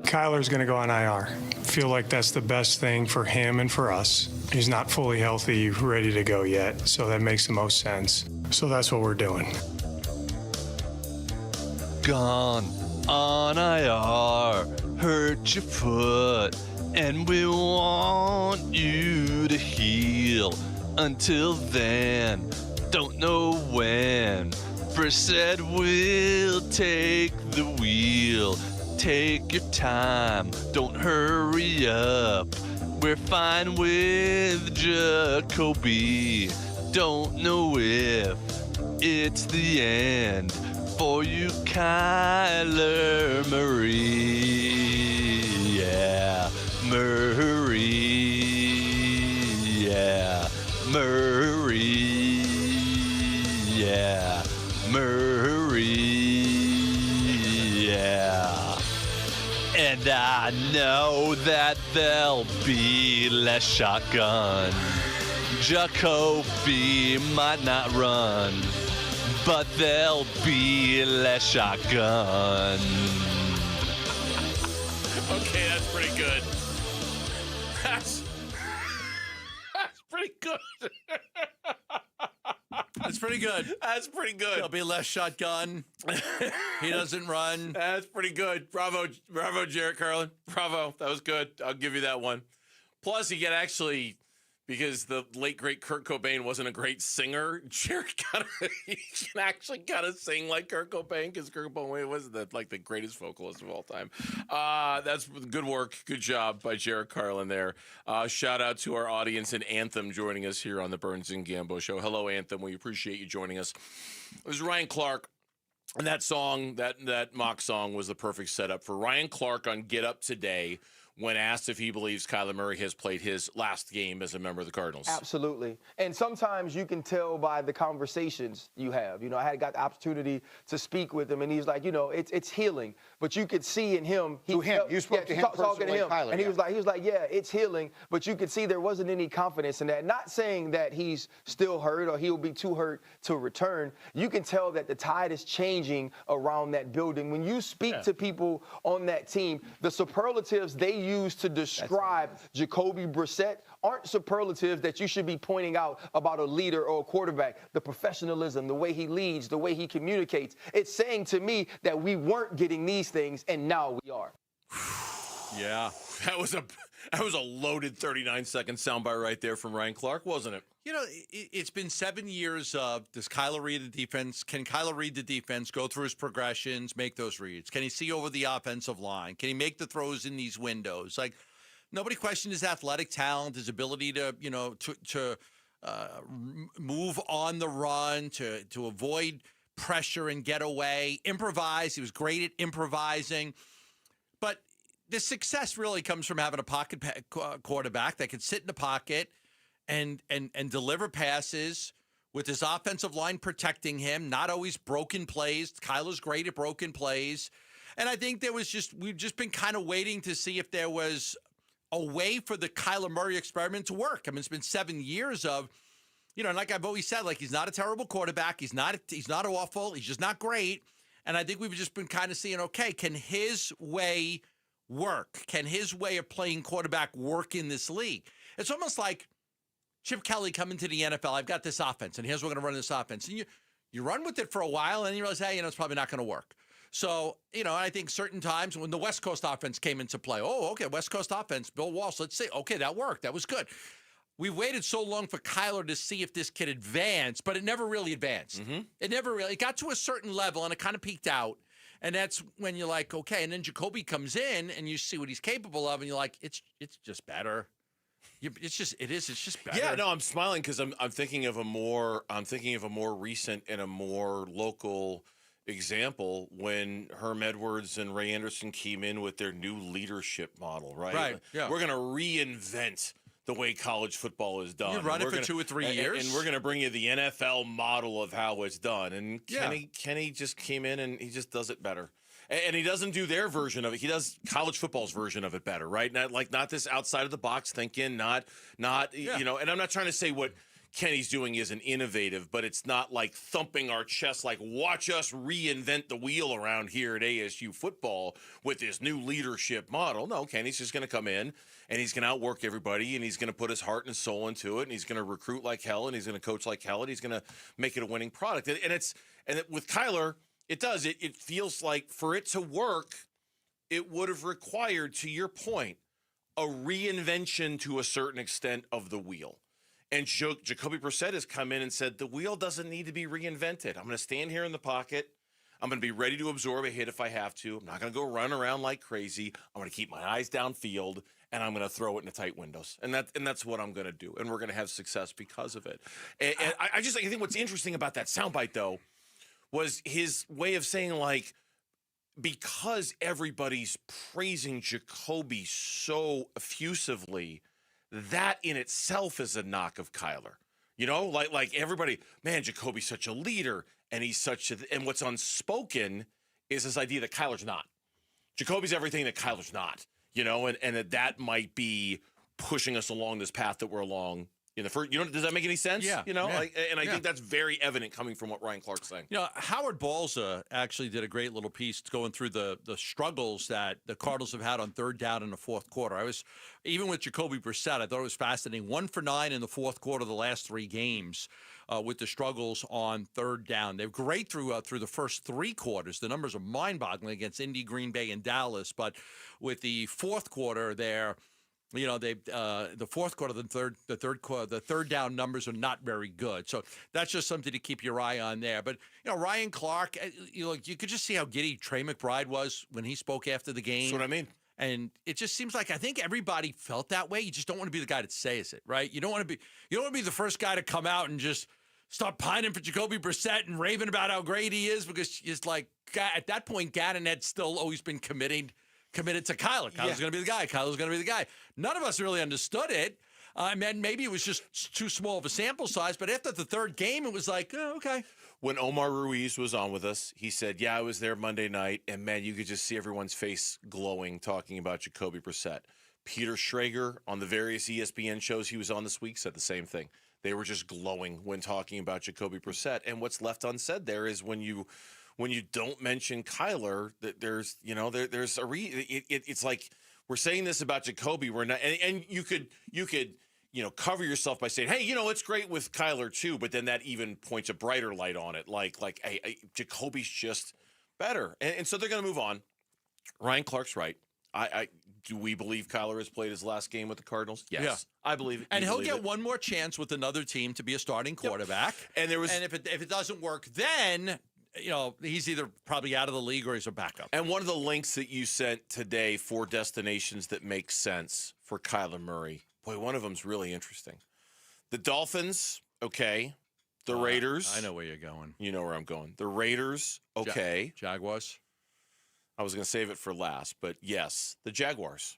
Kyler's going to go on IR. Feel like that's the best thing for him and for us. He's not fully healthy, ready to go yet, so that makes the most sense. So that's what we're doing. Gone on IR, hurt your foot, and we want you to heal. Until then, don't know when. Brissett will take the wheel. Take your time, don't hurry up. We're fine with Jacoby. Don't know if it's the end for you, Kyler Murray. Yeah, Murray. Yeah, Murray. Yeah, Murray. Yeah. And I know that there'll be less shotgun. Jacoby might not run, but there'll be less shotgun. Okay, that's pretty good. That's pretty good. That's pretty good. That's pretty good. There'll be less shotgun. He doesn't run. That's pretty good. Bravo, Jarrett Carlin. Bravo. That was good. I'll give you that one. Plus, you get actually, because the late, great Kurt Cobain wasn't a great singer, Jarrett he can actually kind of sing like Kurt Cobain, because Kurt Cobain was the greatest vocalist of all time. That's good work. Good job by Jarrett Carlin there. Shout out to our audience and Anthem joining us here on the Burns and Gambo Show. Hello, Anthem. We appreciate you joining us. It was Ryan Clark. And that song, that mock song, was the perfect setup for Ryan Clark on Get Up today when asked if he believes Kyler Murray has played his last game as a member of the Cardinals. Absolutely. And sometimes you can tell by the conversations you have. You know, I had got the opportunity to speak with him, and he's like, you know, it's healing. But you could see in him. You spoke to him talking to him. Kyler, and he was like, yeah, it's healing. But you could see there wasn't any confidence in that. Not saying that he's still hurt or he'll be too hurt to return. You can tell that the tide is changing around that building. When you speak to people on that team, the superlatives they use to describe Jacoby Brissett aren't superlatives that you should be pointing out about a leader or a quarterback. The professionalism, the way he leads, the way he communicates. It's saying to me that we weren't getting these things, and now we are. Yeah, that was a loaded 39-second soundbite right there from Ryan Clark, wasn't it? You know, it's been 7 years of, does Kyler read the defense? Can Kyler read the defense, go through his progressions, make those reads? Can he see over the offensive line? Can he make the throws in these windows? Like, nobody questioned his athletic talent, his ability to, you know, to move on the run, to avoid pressure and get away, improvise. He was great at improvising. But the success really comes from having a pocket quarterback that can sit in the pocket and deliver passes with his offensive line protecting him, not always broken plays. Kyler's great at broken plays. And I think we've just been kind of waiting to see if there was a way for the Kyler Murray experiment to work. I mean, it's been 7 years of, you know, like I've always said, like, he's not a terrible quarterback. He's not awful. He's just not great. And I think we've just been kind of seeing, okay, can his way work? Can his way of playing quarterback work in this league? It's almost like Chip Kelly coming to the NFL. I've got this offense, and here's what we're going to run this offense. And you run with it for a while, and you realize, hey, you know, it's probably not going to work. So, you know, I think certain times when the West Coast offense came into play, West Coast offense, Bill Walsh, let's see. Okay, that worked. That was good. We waited so long for Kyler to see if this kid advanced, but it never really advanced. Mm-hmm. It got to a certain level, and it kind of peaked out. And that's when you're like, okay. And then Jacoby comes in, and you see what he's capable of, and you're like, it's just better. It's just better. Yeah, no, I'm smiling because I'm thinking of a more recent and a more local example when Herm Edwards and Ray Anderson came in with their new leadership model, right? Right, yeah. We're going to reinvent the way college football is done. You run it for 2 or 3 years. And we're going to bring you the NFL model of how it's done. And Kenny just came in and he just does it better. And he doesn't do their version of it. He does college football's version of it better, right? Not this outside of the box thinking, not you know, and I'm not trying to say what Kenny's doing isn't innovative, but it's not like thumping our chest like, watch us reinvent the wheel around here at ASU football with this new leadership model. No, Kenny's just going to come in and he's going to outwork everybody and he's going to put his heart and his soul into it and he's going to recruit like hell and he's going to coach like hell and he's going to make it a winning product. And with Kyler, it does. It feels like for it to work, it would have required, to your point, a reinvention to a certain extent of the wheel. And Jacoby Brissett has come in and said, the wheel doesn't need to be reinvented. I'm going to stand here in the pocket. I'm going to be ready to absorb a hit if I have to. I'm not going to go run around like crazy. I'm going to keep my eyes downfield, and I'm going to throw it into tight windows. And that's what I'm going to do. And we're going to have success because of it. And I think what's interesting about that soundbite, though, was his way of saying, like, because everybody's praising Jacoby so effusively, that in itself is a knock of Kyler. You know, like everybody, man, Jacoby's such a leader, and and what's unspoken is this idea that Kyler's not. Jacoby's everything that Kyler's not, you know, and that might be pushing us along this path that we're along. In the first, does that make any sense? Yeah. You know, I think that's very evident coming from what Ryan Clark's saying. You know, Howard Balza actually did a great little piece going through the struggles that the Cardinals have had on third down in the fourth quarter. Even with Jacoby Brissett, I thought it was fascinating. 1 for 9 in the fourth quarter of the last 3 games with the struggles on third down. They're great through the first 3 quarters. The numbers are mind-boggling against Indy, Green Bay, and Dallas. But with the fourth quarter there, you know, the fourth quarter, the third down numbers are not very good. So that's just something to keep your eye on there. But you know, Ryan Clark, you could just see how giddy Trey McBride was when he spoke after the game. That's what I mean. And it just seems like I think everybody felt that way. You just don't want to be the guy that says it, right? You don't want to be the first guy to come out and just start pining for Jacoby Brissett and raving about how great he is, because it's like at that point, Ganon had still always been committed to Kyler. Kyler's going to be the guy. Kyler's going to be the guy. None of us really understood it. And maybe it was just too small of a sample size. But after the third game, it was like, oh, okay. When Omar Ruiz was on with us, he said, yeah, I was there Monday night. And, man, you could just see everyone's face glowing talking about Jacoby Brissett. Peter Schrager on the various ESPN shows he was on this week said the same thing. They were just glowing when talking about Jacoby Brissett. And what's left unsaid there is when you don't mention Kyler, that there's it's like we're saying this about Jacoby. We're not, and you could cover yourself by saying, hey, it's great with Kyler too, but then that even points a brighter light on it. Like hey, Jacoby's just better, and so they're going to move on. Ryan Clark's right. Do we believe Kyler has played his last game with the Cardinals? Yes, yeah. I believe it. And he'll get one more chance with another team to be a starting quarterback. Yep. And if it doesn't work, then he's either probably out of the league or he's a backup. And one of the links that you sent today for destinations that make sense for Kyler Murray, boy, one of them's really interesting. The Dolphins, okay. The Raiders. I know where you're going. You know where I'm going. The Raiders, okay. Jaguars. I was going to save it for last, but yes, the Jaguars.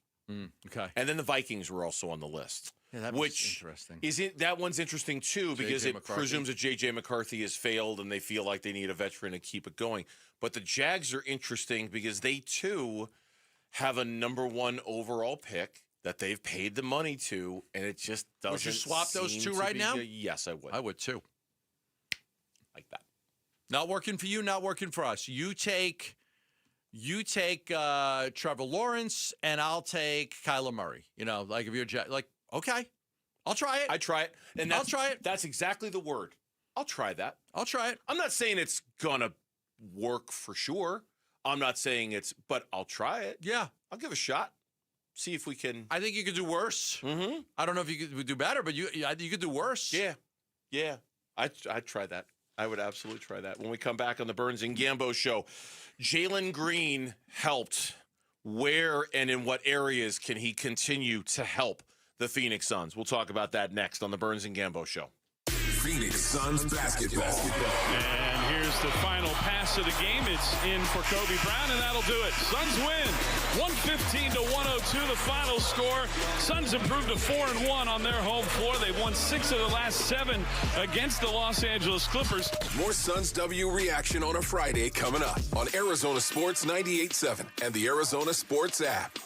Okay. And then the Vikings were also on the list. Yeah, that was interesting. That one's interesting too, because it presumes that J.J. McCarthy has failed and they feel like they need a veteran to keep it going. But the Jags are interesting because they too have a number 1 overall pick that they've paid the money to, and it just doesn't. Would you swap those two right now? Yes, I would. I would too. Like that. Not working for you, not working for us. You take Trevor Lawrence, and I'll take Kyler Murray. Like if you're okay, I'll try it. I try it, and I'll try it. That's exactly the word. I'll try that. I'll try it. I'm not saying it's gonna work for sure. I'm not saying but I'll try it. Yeah, I'll give it a shot. See if we can. I think you could do worse. Mm-hmm. I don't know if you could do better, but you could do worse. Yeah. I'd try that. I would absolutely try that. When we come back on the Burns and Gambo show, Jaylen Green helped. Where and in what areas can he continue to help the Phoenix Suns. We'll talk about that next on the Burns and Gambo Show. Phoenix Suns basketball. And here's the final pass of the game. It's in for Kobe Brown, and that'll do it. Suns win 115-102, the final score. Suns improved to 4-1 on their home floor. They've won 6 of the last 7 against the Los Angeles Clippers. More Suns W reaction on a Friday coming up on Arizona Sports 98.7 and the Arizona Sports app.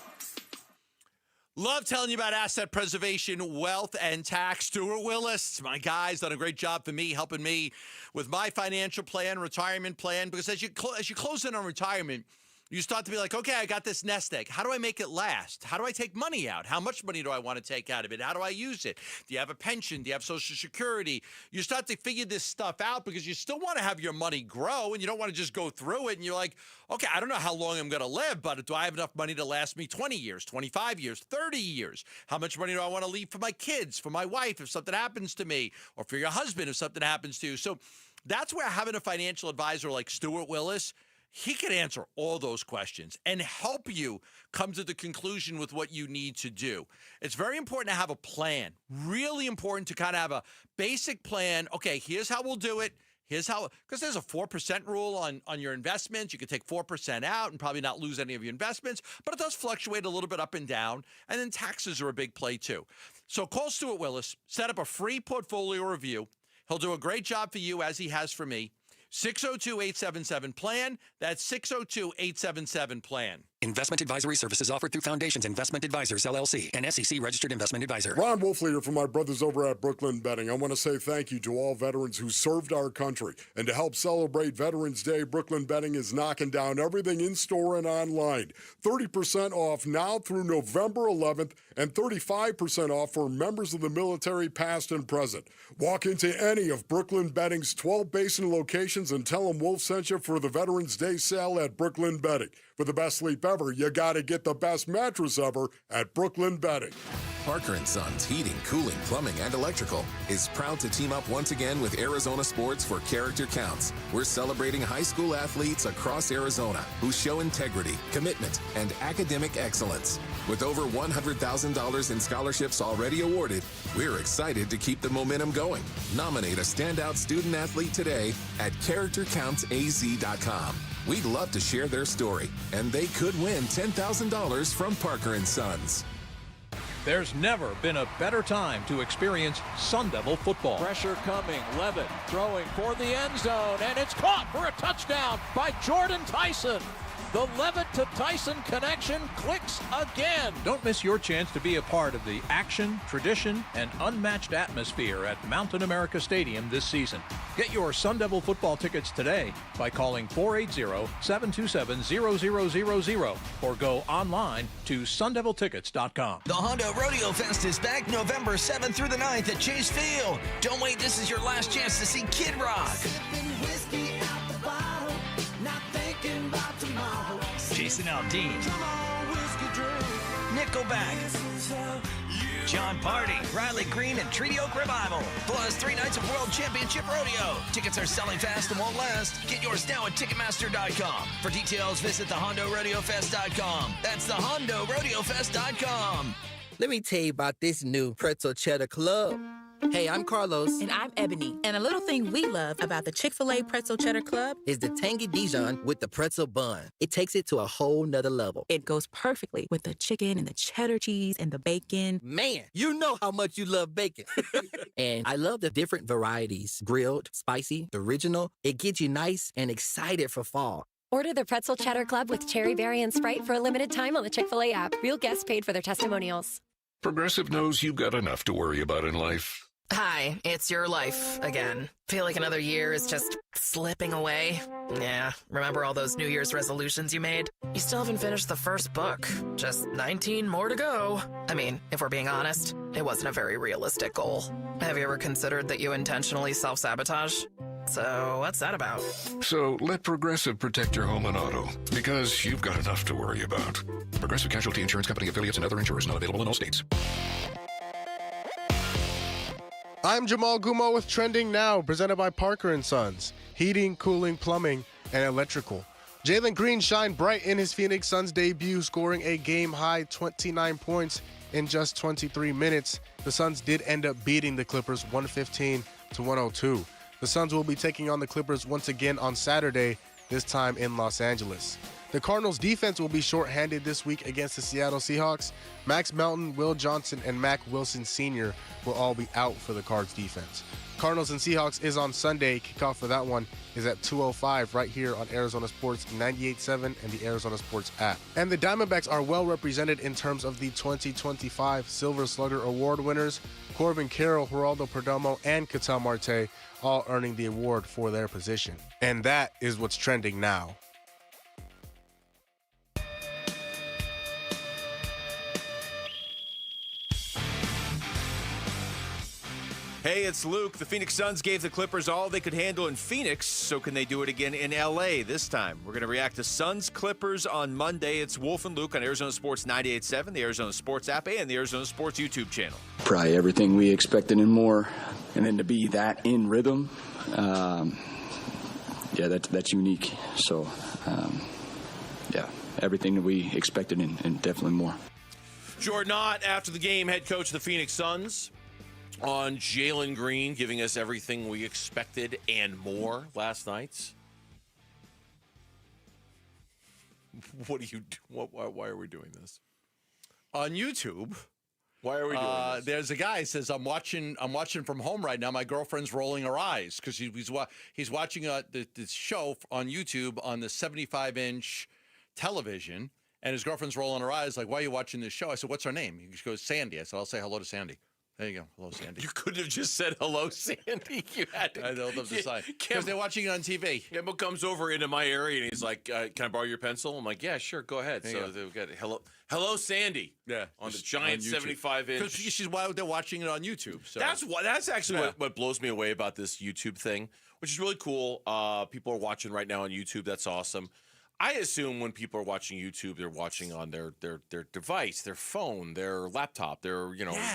Love telling you about asset preservation, wealth, and tax. Stuart Willis, my guy's done a great job for me, helping me with my financial plan, retirement plan. Because as you close in on retirement, you start to be like, okay, I got this nest egg. How do I make it last? How do I take money out? How much money do I want to take out of it? How do I use it? Do you have a pension? Do you have Social Security? You start to figure this stuff out because you still want to have your money grow and you don't want to just go through it. And you're like, okay, I don't know how long I'm going to live, but do I have enough money to last me 20 years, 25 years, 30 years? How much money do I want to leave for my kids, for my wife if something happens to me, or for your husband if something happens to you? So that's where having a financial advisor like Stuart Willis, he can answer all those questions and help you come to the conclusion with what you need to do. It's very important to have a plan. Really important to kind of have a basic plan. Okay, here's how we'll do it. Here's how, because there's a 4% rule on your investments. You can take 4% out and probably not lose any of your investments, but it does fluctuate a little bit up and down. And then taxes are a big play too. So call Stuart Willis, set up a free portfolio review. He'll do a great job for you as he has for me. 602-877-PLAN. That's 602-877-PLAN. Investment advisory services offered through Foundations Investment Advisors, LLC, an SEC-registered investment advisor. Ron Wolfley from my brothers over at Brooklyn Betting. I want to say thank you to all veterans who served our country. And to help celebrate Veterans Day, Brooklyn Betting is knocking down everything in-store and online. 30% off now through November 11th and 35% off for members of the military past and present. Walk into any of Brooklyn Betting's 12 basin locations and tell them Wolf sent you for the Veterans Day sale at Brooklyn Betting. For the best sleep ever, you got to get the best mattress ever at Brooklyn Betting. Parker & Sons Heating, Cooling, Plumbing, and Electrical is proud to team up once again with Arizona Sports for Character Counts. We're celebrating high school athletes across Arizona who show integrity, commitment, and academic excellence. With over $100,000 in scholarships already awarded, we're excited to keep the momentum going. Nominate a standout student athlete today at CharacterCountsAZ.com. We'd love to share their story, and they could win $10,000 from Parker & Sons. There's never been a better time to experience Sun Devil football. Pressure coming. Levitt throwing for the end zone, and it's caught for a touchdown by Jordan Tyson. The Levitt to Tyson connection clicks again. Don't miss your chance to be a part of the action, tradition, and unmatched atmosphere at Mountain America Stadium this season. Get your Sun Devil football tickets today by calling 480-727-0000 or go online to sundeviltickets.com. The Honda Rodeo Fest is back November 7th through the 9th at Chase Field. Don't wait, this is your last chance to see Kid Rock, Jason Aldean, Nickelback, John Party, Riley Green, and Treaty Oak Revival. Plus 3 nights of World Championship Rodeo. Tickets are selling fast and won't last. Get yours now at Ticketmaster.com. For details, visit thehondoRodeoFest.com. That's thehondoRodeoFest.com. Let me tell you about this new Pretzel Cheddar Club. Hey, I'm Carlos. And I'm Ebony. And a little thing we love about the Chick-fil-A Pretzel Cheddar Club is the tangy Dijon with the pretzel bun. It takes it to a whole nother level. It goes perfectly with the chicken and the cheddar cheese and the bacon. Man, you know how much you love bacon. And I love the different varieties. Grilled, spicy, original. It gets you nice and excited for fall. Order the Pretzel Cheddar Club with cherry berry and Sprite for a limited time on the Chick-fil-A app. Real guests paid for their testimonials. Progressive knows you've got enough to worry about in life. Hi, it's your life again. Feel like another year is just slipping away? Yeah, remember all those New Year's resolutions you made? You still haven't finished the first book. Just 19 more to go. I mean, if we're being honest, it wasn't a very realistic goal. Have you ever considered that you intentionally self-sabotage? So what's that about? So let Progressive protect your home and auto, because you've got enough to worry about. Progressive Casualty Insurance Company affiliates and other insurers not available in all states. I'm Jamal Gumo with Trending Now, presented by Parker & Sons. Heating, cooling, plumbing, and electrical. Jaylen Green shined bright in his Phoenix Suns debut, scoring a game-high 29 points in just 23 minutes. The Suns did end up beating the Clippers 115-102. The Suns will be taking on the Clippers once again on Saturday, this time in Los Angeles. The Cardinals defense will be shorthanded this week against the Seattle Seahawks. Max Melton, Will Johnson, and Mac Wilson Sr. will all be out for the Cards defense. Cardinals and Seahawks is on Sunday. Kickoff for that one is at 2:05 right here on Arizona Sports 98.7 and the Arizona Sports app. And the Diamondbacks are well represented in terms of the 2025 Silver Slugger Award winners. Corbin Carroll, Geraldo Perdomo, and Ketel Marte all earning the award for their position. And that is what's trending now. Hey, it's Luke. The Phoenix Suns gave the Clippers all they could handle in Phoenix, so can they do it again in L.A. this time? We're going to react to Suns-Clippers on Monday. It's Wolf and Luke on Arizona Sports 98.7, the Arizona Sports app, and the Arizona Sports YouTube channel. Probably everything we expected and more, and then to be that in rhythm, that's unique. So, everything that we expected and definitely more. Jordan Ott, after the game, head coach of the Phoenix Suns, on Jaylen Green, giving us everything we expected and more last night. What do you do? Why are we doing this? On YouTube. Why are we doing this? There's a guy who says, I'm watching from home right now. My girlfriend's rolling her eyes because he's watching this show on YouTube on the 75-inch television, and his girlfriend's rolling her eyes like, why are you watching this show? I said, what's her name? He goes, Sandy. I said, I'll say hello to Sandy. There you go. Hello, Sandy. You could have just said hello, Sandy. You had to. I know them to say. Because they're watching it on TV. Campbell comes over into my area and he's like, can I borrow your pencil? I'm like, yeah, sure, go ahead. So we've got hello, Sandy. Yeah. On the giant 75-inch. Because she's why they're watching it on YouTube. So. That's actually what blows me away about this YouTube thing, which is really cool. People are watching right now on YouTube. That's awesome. I assume when people are watching YouTube, they're watching on their device, their phone, their laptop, their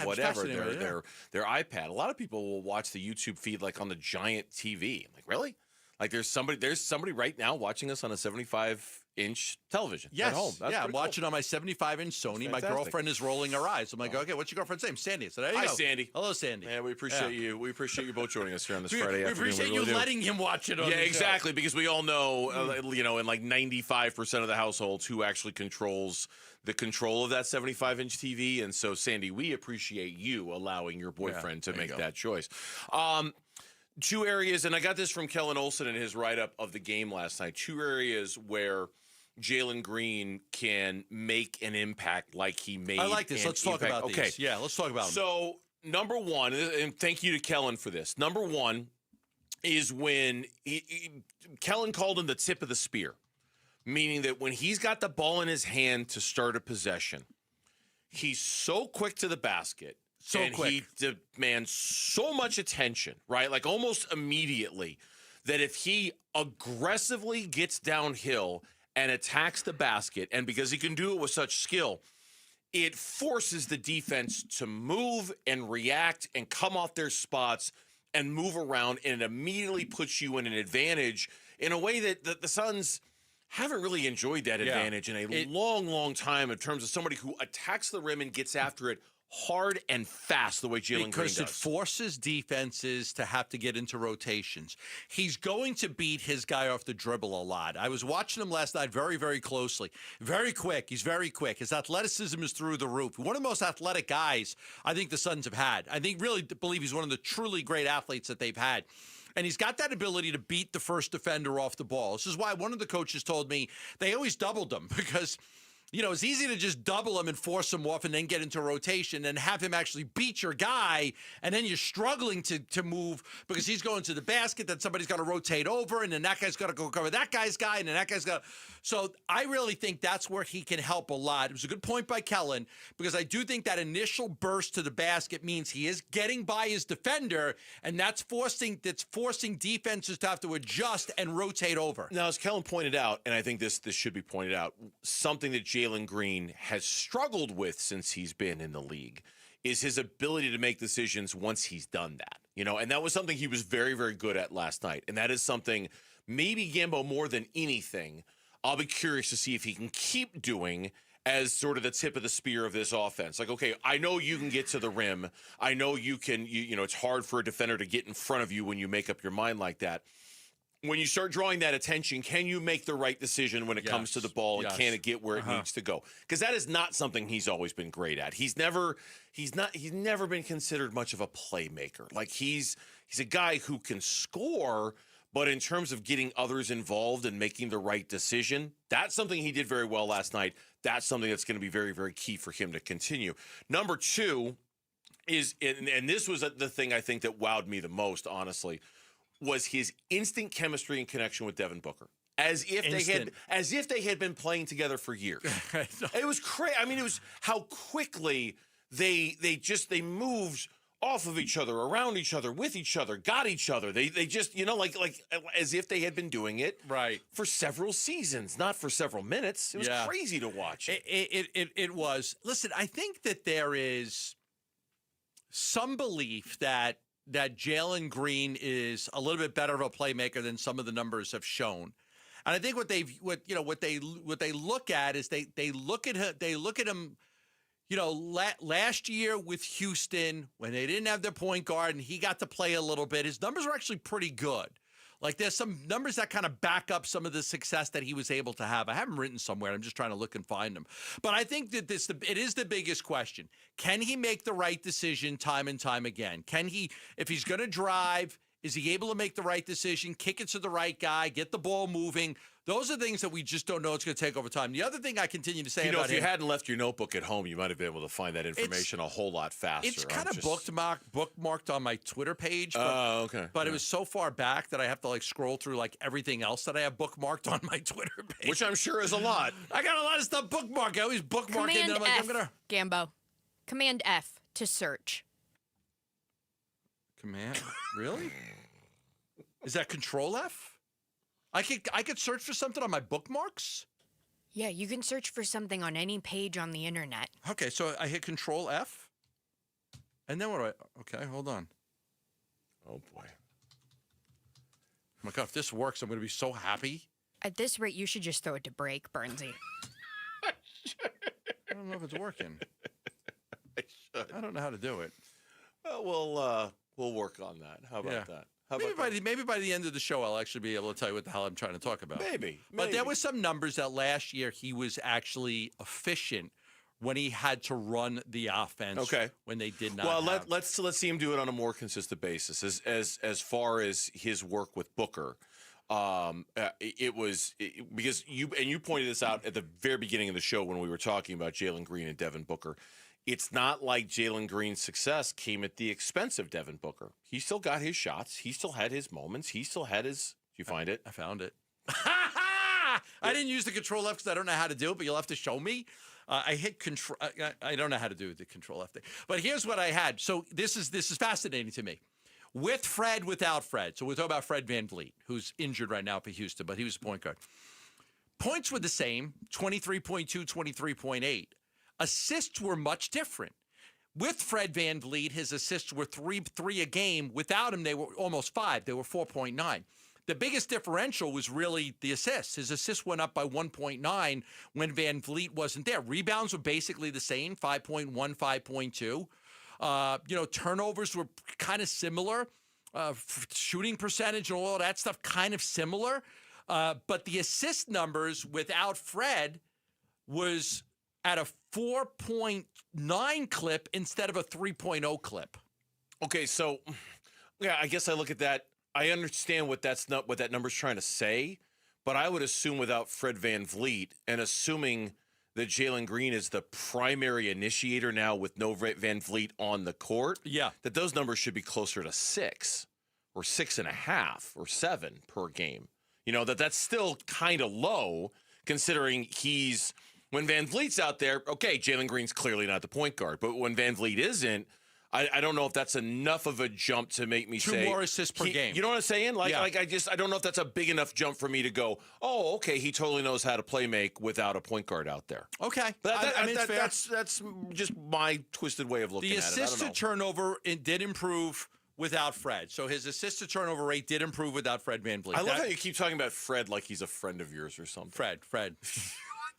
whatever, their iPad. A lot of people will watch the YouTube feed like on the giant TV. I'm like, really? Like there's somebody right now watching us on a 75-inch television at home. That's I'm watching on my 75-inch Sony. My girlfriend is rolling her eyes. I'm like, okay, what's your girlfriend's name? Sandy. So there you go. Hi, Sandy. Hello, Sandy. Yeah, we appreciate you. We appreciate you both joining us here on this Friday afternoon. We appreciate you letting him watch it on the exactly, because we all know, in like 95% of the households who actually controls the control of that 75-inch TV. And so, Sandy, we appreciate you allowing your boyfriend to make that choice. Two areas, and I got this from Kellen Olson in his write-up of the game last night, two areas where Jaylen Green can make an impact like he made. I like this. Let's talk about these. Okay. Yeah, let's talk about them. So, number one, and thank you to Kellen for this. Number one is when Kellen called him the tip of the spear, meaning that when he's got the ball in his hand to start a possession, he's so quick to the basket. He demands so much attention, right? Like almost immediately, that if he aggressively gets downhill and attacks the basket, and because he can do it with such skill, it forces the defense to move and react and come off their spots and move around, and it immediately puts you in an advantage in a way that the Suns haven't really enjoyed that advantage in a long, long time in terms of somebody who attacks the rim and gets after it hard and fast the way Jaylen Green does. Because it forces defenses to have to get into rotations. He's going to beat his guy off the dribble a lot. I was watching him last night very, very closely. Very quick. He's very quick. His athleticism is through the roof. One of the most athletic guys I think the Suns have had. I think really believe he's one of the truly great athletes that they've had. And he's got that ability to beat the first defender off the ball. This is why one of the coaches told me they always doubled him because it's easy to just double him and force him off and then get into rotation and have him actually beat your guy, and then you're struggling to move because he's going to the basket, then somebody's got to rotate over, and then that guy's got to go cover that guy's guy, and then that guy's got to... So I really think that's where he can help a lot. It was a good point by Kellen, because I do think that initial burst to the basket means he is getting by his defender, and that's forcing defenses to have to adjust and rotate over. Now, as Kellen pointed out, and I think this should be pointed out, something that Jaylen Green has struggled with since he's been in the league is his ability to make decisions once he's done that. And that was something he was very, very good at last night. And that is something maybe Gambo more than anything, I'll be curious to see if he can keep doing as sort of the tip of the spear of this offense. Like, okay, I know you can get to the rim. I know you can, you know, it's hard for a defender to get in front of you when you make up your mind like that. When you start drawing that attention, can you make the right decision when it comes to the ball, and can it get where it needs to go? Because that is not something he's always been great at. He's never been considered much of a playmaker. Like he's a guy who can score, but in terms of getting others involved and making the right decision, that's something he did very well last night. That's something that's going to be very, very key for him to continue. Number two is, and this was the thing I think that wowed me the most, honestly, was his instant chemistry and connection with Devin Booker. As if they had been playing together for years. It was crazy. I mean, it was how quickly they moved off of each other, around each other, with each other, got each other. They just, you know, like as if they had been doing it for several seasons, not for several minutes. It was crazy to watch. It was. Listen, I think that there is some belief that Jaylen Green is a little bit better of a playmaker than some of the numbers have shown. And I think what they look at is they look at him, you know, last year with Houston when they didn't have their point guard and he got to play a little bit. His numbers were actually pretty good. Like there's some numbers that kind of back up some of the success that he was able to have. I have them written somewhere. I'm just trying to look and find them. But I think that it is the biggest question. Can he make the right decision time and time again? Can he, if he's going to drive, is he able to make the right decision, kick it to the right guy, get the ball moving? Those are things that we just don't know it's going to take over time. The other thing I continue to say about if you hadn't left your notebook at home, you might have been able to find that information a whole lot faster. It's kind of bookmarked on my Twitter page. Okay. But it was so far back that I have to like scroll through like everything else that I have bookmarked on my Twitter page. Which I'm sure is a lot. I got a lot of stuff bookmarked. I always bookmark it. And I'm like, F, Gambo. Command F to search. Command? Really? Is that Control F? I could search for something on my bookmarks? Yeah, you can search for something on any page on the internet. Okay, so I hit Control F. And then what do I... Okay, hold on. Oh, boy. Oh, my God, if this works, I'm going to be so happy. At this rate, you should just throw it to break, Burnsy. I don't know if it's working. I don't know how to do it. Well, we'll work on that. How about that? Maybe by the end of the show, I'll actually be able to tell you what the hell I'm trying to talk about. Maybe. But there was some numbers that last year he was actually efficient when he had to run the offense. Okay. When they did not. Well, let's see him do it on a more consistent basis. As far as his work with Booker, because you pointed this out at the very beginning of the show when we were talking about Jaylen Green and Devin Booker. It's not like Jaylen Green's success came at the expense of Devin Booker. He still got his shots. He still had his moments. He still had his... Did you find it? I found it. I didn't use the Control F because I don't know how to do it, but you'll have to show me. I hit Control... I don't know how to do the Control F thing. But here's what I had. So this is fascinating to me. With Fred, without Fred. So we're talking about Fred VanVleet, who's injured right now for Houston, but he was a point guard. Points were the same, 23.2, 23.8. Assists were much different. With Fred VanVleet, his assists were 3 a game. Without him, they were almost 5. They were 4.9. The biggest differential was really the assists. His assists went up by 1.9 when VanVleet wasn't there. Rebounds were basically the same, 5.1, 5.2. Turnovers were kind of similar. Shooting percentage and all of that stuff kind of similar. But the assist numbers without Fred was at a 4.9 clip instead of a 3.0 clip. Okay, so I guess I look at that. I understand what that number's trying to say, but I would assume without Fred VanVleet and assuming that Jaylen Green is the primary initiator now with no VanVleet on the court, that those numbers should be closer to 6 or 6.5 or 7 per game. You know, that's still kind of low considering when VanVleet's out there, okay, Jaylen Green's clearly not the point guard. But when VanVleet isn't, I don't know if that's enough of a jump to make me say... 2 more assists per game. You know what I'm saying? I don't know if that's a big enough jump for me to go, oh, okay, he totally knows how to play make without a point guard out there. Okay. That's just my twisted way of looking at it. The assist to turnover did improve without Fred. So his assist to turnover rate did improve without Fred VanVleet. I love how you keep talking about Fred like he's a friend of yours or something. Fred.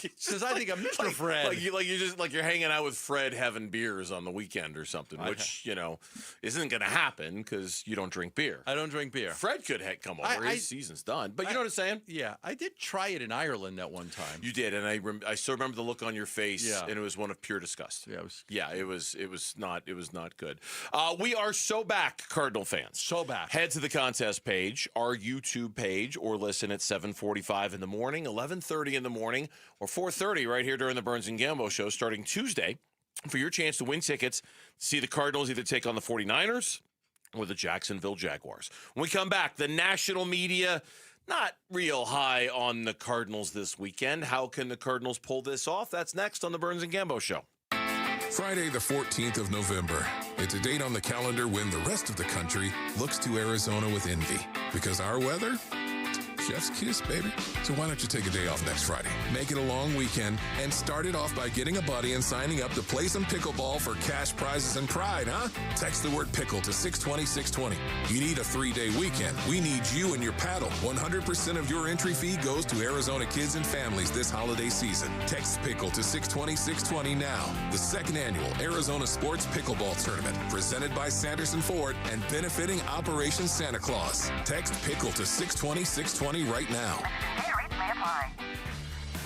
Because I think of Mr. Fred. You're hanging out with Fred having beers on the weekend or something, which isn't going to happen because you don't drink beer. I don't drink beer. Fred could come over. His season's done. But you know what I'm saying? Yeah, I did try it in Ireland at one time. You did, and I still remember the look on your face, and it was one of pure disgust. Yeah, it was not good. We are so back, Cardinal fans. So back. Head to the contest page, our YouTube page, or listen at 7:45 in the morning, 11:30 in the morning, or 4:30 right here during the Burns and Gambo show starting Tuesday for your chance to win tickets to see the Cardinals either take on the 49ers or the Jacksonville Jaguars. When we come back, the national media not real high on the Cardinals this weekend. How can the Cardinals pull this off? That's next on the Burns and Gambo show. Friday, the 14th of November. It's a date on the calendar when the rest of the country looks to Arizona with envy. Because our weather? Chef's kiss, baby. So why don't you take a day off next Friday? Make it a long weekend and start it off by getting a buddy and signing up to play some pickleball for cash prizes and pride, huh? Text the word pickle to 620-620. You need a 3-day weekend. We need you and your paddle. 100% of your entry fee goes to Arizona kids and families this holiday season. Text pickle to 620-620 now. The second annual Arizona Sports Pickleball Tournament, presented by Sanderson Ford and benefiting Operation Santa Claus. Text pickle to 620-620 right now.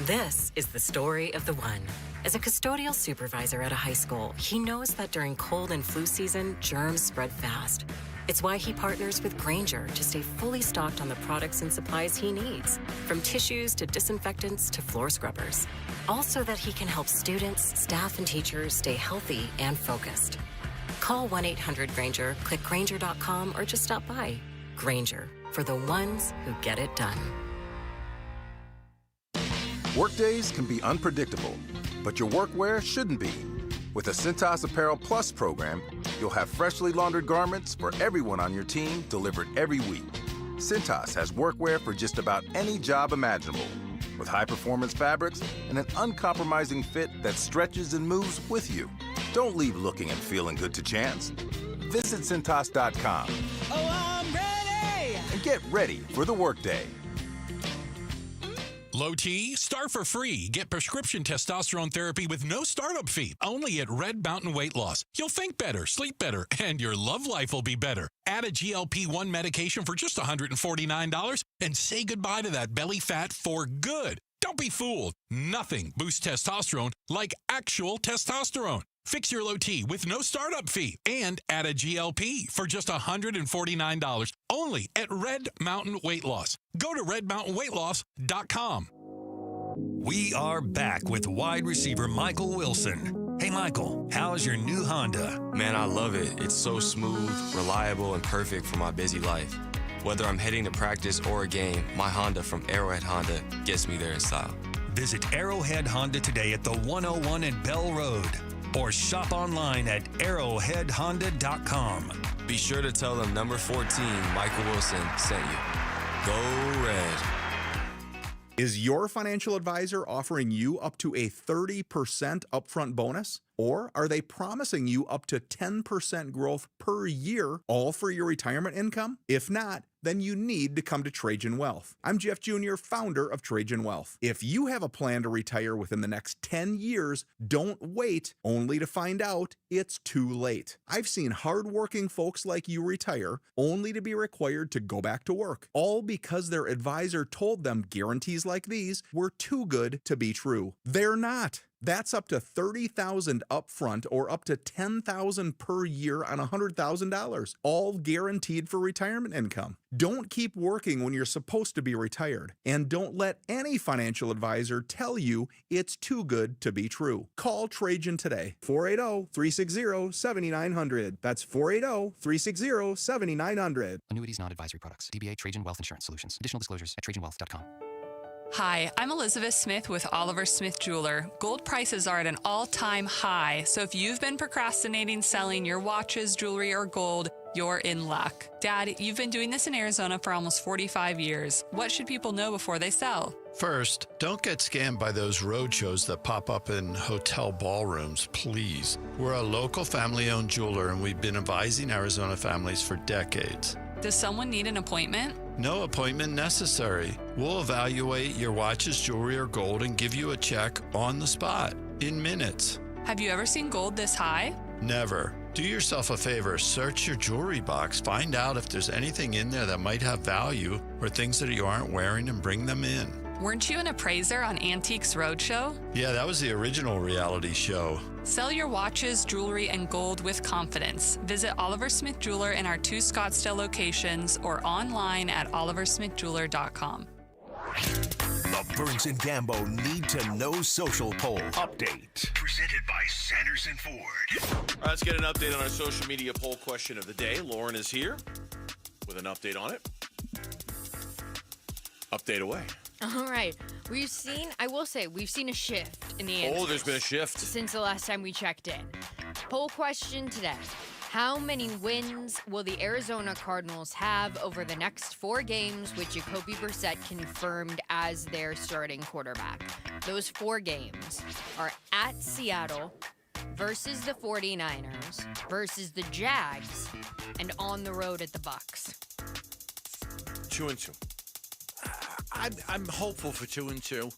This is the story of the one. As a custodial supervisor at a high school, he knows that during cold and flu season, germs spread fast. It's why he partners with Granger to stay fully stocked on the products and supplies he needs, from tissues to disinfectants to floor scrubbers. All so that he can help students, staff, and teachers stay healthy and focused. Call 1-800-GRANGER, click Granger.com, or just stop by. Granger, for the ones who get it done. Workdays can be unpredictable, but your workwear shouldn't be. With the Cintas Apparel Plus program, you'll have freshly laundered garments for everyone on your team delivered every week. Cintas has workwear for just about any job imaginable, with high-performance fabrics and an uncompromising fit that stretches and moves with you. Don't leave looking and feeling good to chance. Visit Cintas.com. Oh, I'm ready! And get ready for the workday. Low T, start for free. Get prescription testosterone therapy with no startup fee. Only at Red Mountain Weight Loss. You'll think better, sleep better, and your love life will be better. Add a GLP-1 medication for just $149 and say goodbye to that belly fat for good. Don't be fooled. Nothing boosts testosterone like actual testosterone. Fix your low T with no startup fee and add a GLP for just $149 only at Red Mountain Weight Loss. Go to redmountainweightloss.com. We are back with wide receiver Michael Wilson. Hey, Michael, how's your new Honda? Man, I love it. It's so smooth, reliable, and perfect for my busy life. Whether I'm heading to practice or a game, my Honda from Arrowhead Honda gets me there in style. Visit Arrowhead Honda today at the 101 at Bell Road, or shop online at arrowheadhonda.com. Be sure to tell them number 14, Michael Wilson, sent you. Go Red. Is your financial advisor offering you up to a 30% upfront bonus? Or are they promising you up to 10% growth per year, all for your retirement income? If not, then you need to come to Trajan Wealth. I'm Jeff Jr., founder of Trajan Wealth. If you have a plan to retire within the next 10 years, don't wait only to find out it's too late. I've seen hardworking folks like you retire only to be required to go back to work, all because their advisor told them guarantees like these were too good to be true. They're not. That's up to $30,000 upfront or up to $10,000 per year on $100,000, all guaranteed for retirement income. Don't keep working when you're supposed to be retired, and don't let any financial advisor tell you it's too good to be true. Call Trajan today, 480-360-7900. That's 480-360-7900. Annuities, not advisory products. DBA Trajan Wealth Insurance Solutions. Additional disclosures at trajanwealth.com. Hi, I'm Elizabeth Smith with Oliver Smith Jeweler. Gold prices are at an all-time high, so if you've been procrastinating selling your watches, jewelry, or gold, you're in luck. Dad, you've been doing this in Arizona for almost 45 years. What should people know before they sell? First, don't get scammed by those road shows that pop up in hotel ballrooms, please. We're a local family-owned jeweler, and we've been advising Arizona families for decades. Does someone need an appointment? No appointment necessary. We'll evaluate your watches, jewelry, or gold and give you a check on the spot in minutes. Have you ever seen gold this high? Never. Do yourself a favor, search your jewelry box, find out if there's anything in there that might have value or things that you aren't wearing and bring them in. Weren't you an appraiser on Antiques Roadshow? Yeah, that was the original reality show. Sell your watches, jewelry, and gold with confidence. Visit Oliver Smith Jeweler in our 2 Scottsdale locations or online at oliversmithjeweler.com. The Burns and Gambo Need to Know Social Poll Update. Presented by Sanderson Ford. All right, let's get an update on our social media poll question of the day. Lauren is here with an update on it. Update away. All right. We've seen a shift in the answers. Oh, there's been a shift. Since the last time we checked in. Poll question today. How many wins will the Arizona Cardinals have over the next 4 games with Jacoby Brissett confirmed as their starting quarterback? Those 4 games are at Seattle, versus the 49ers, versus the Jags, and on the road at the Bucs. 2-2. I'm hopeful for 2-2.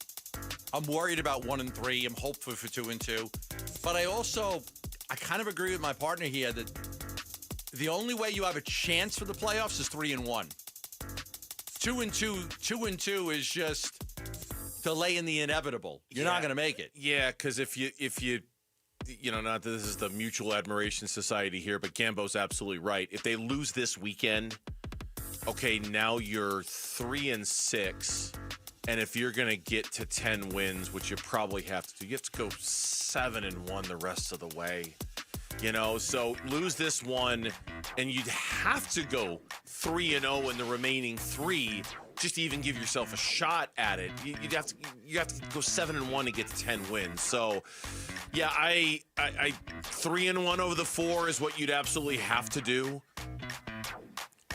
I'm worried about 1-3. I'm hopeful for 2-2. But I kind of agree with my partner here that the only way you have a chance for the playoffs is 3-1. 2-2 is just delaying the inevitable. You're not going to make it. Yeah, because if you not that this is the Mutual Admiration Society here, but Gambo's absolutely right. If they lose this weekend, okay, now you're 3-6, and if you're going to get to 10 wins, which you probably have to do, you have to go 7-1 the rest of the way. So lose this one, and you'd have to go 3-0 in the remaining 3 just to even give yourself a shot at it. You have to go 7-1 to get to 10 wins. So, yeah, I 3-1 over the 4 is what you'd absolutely have to do.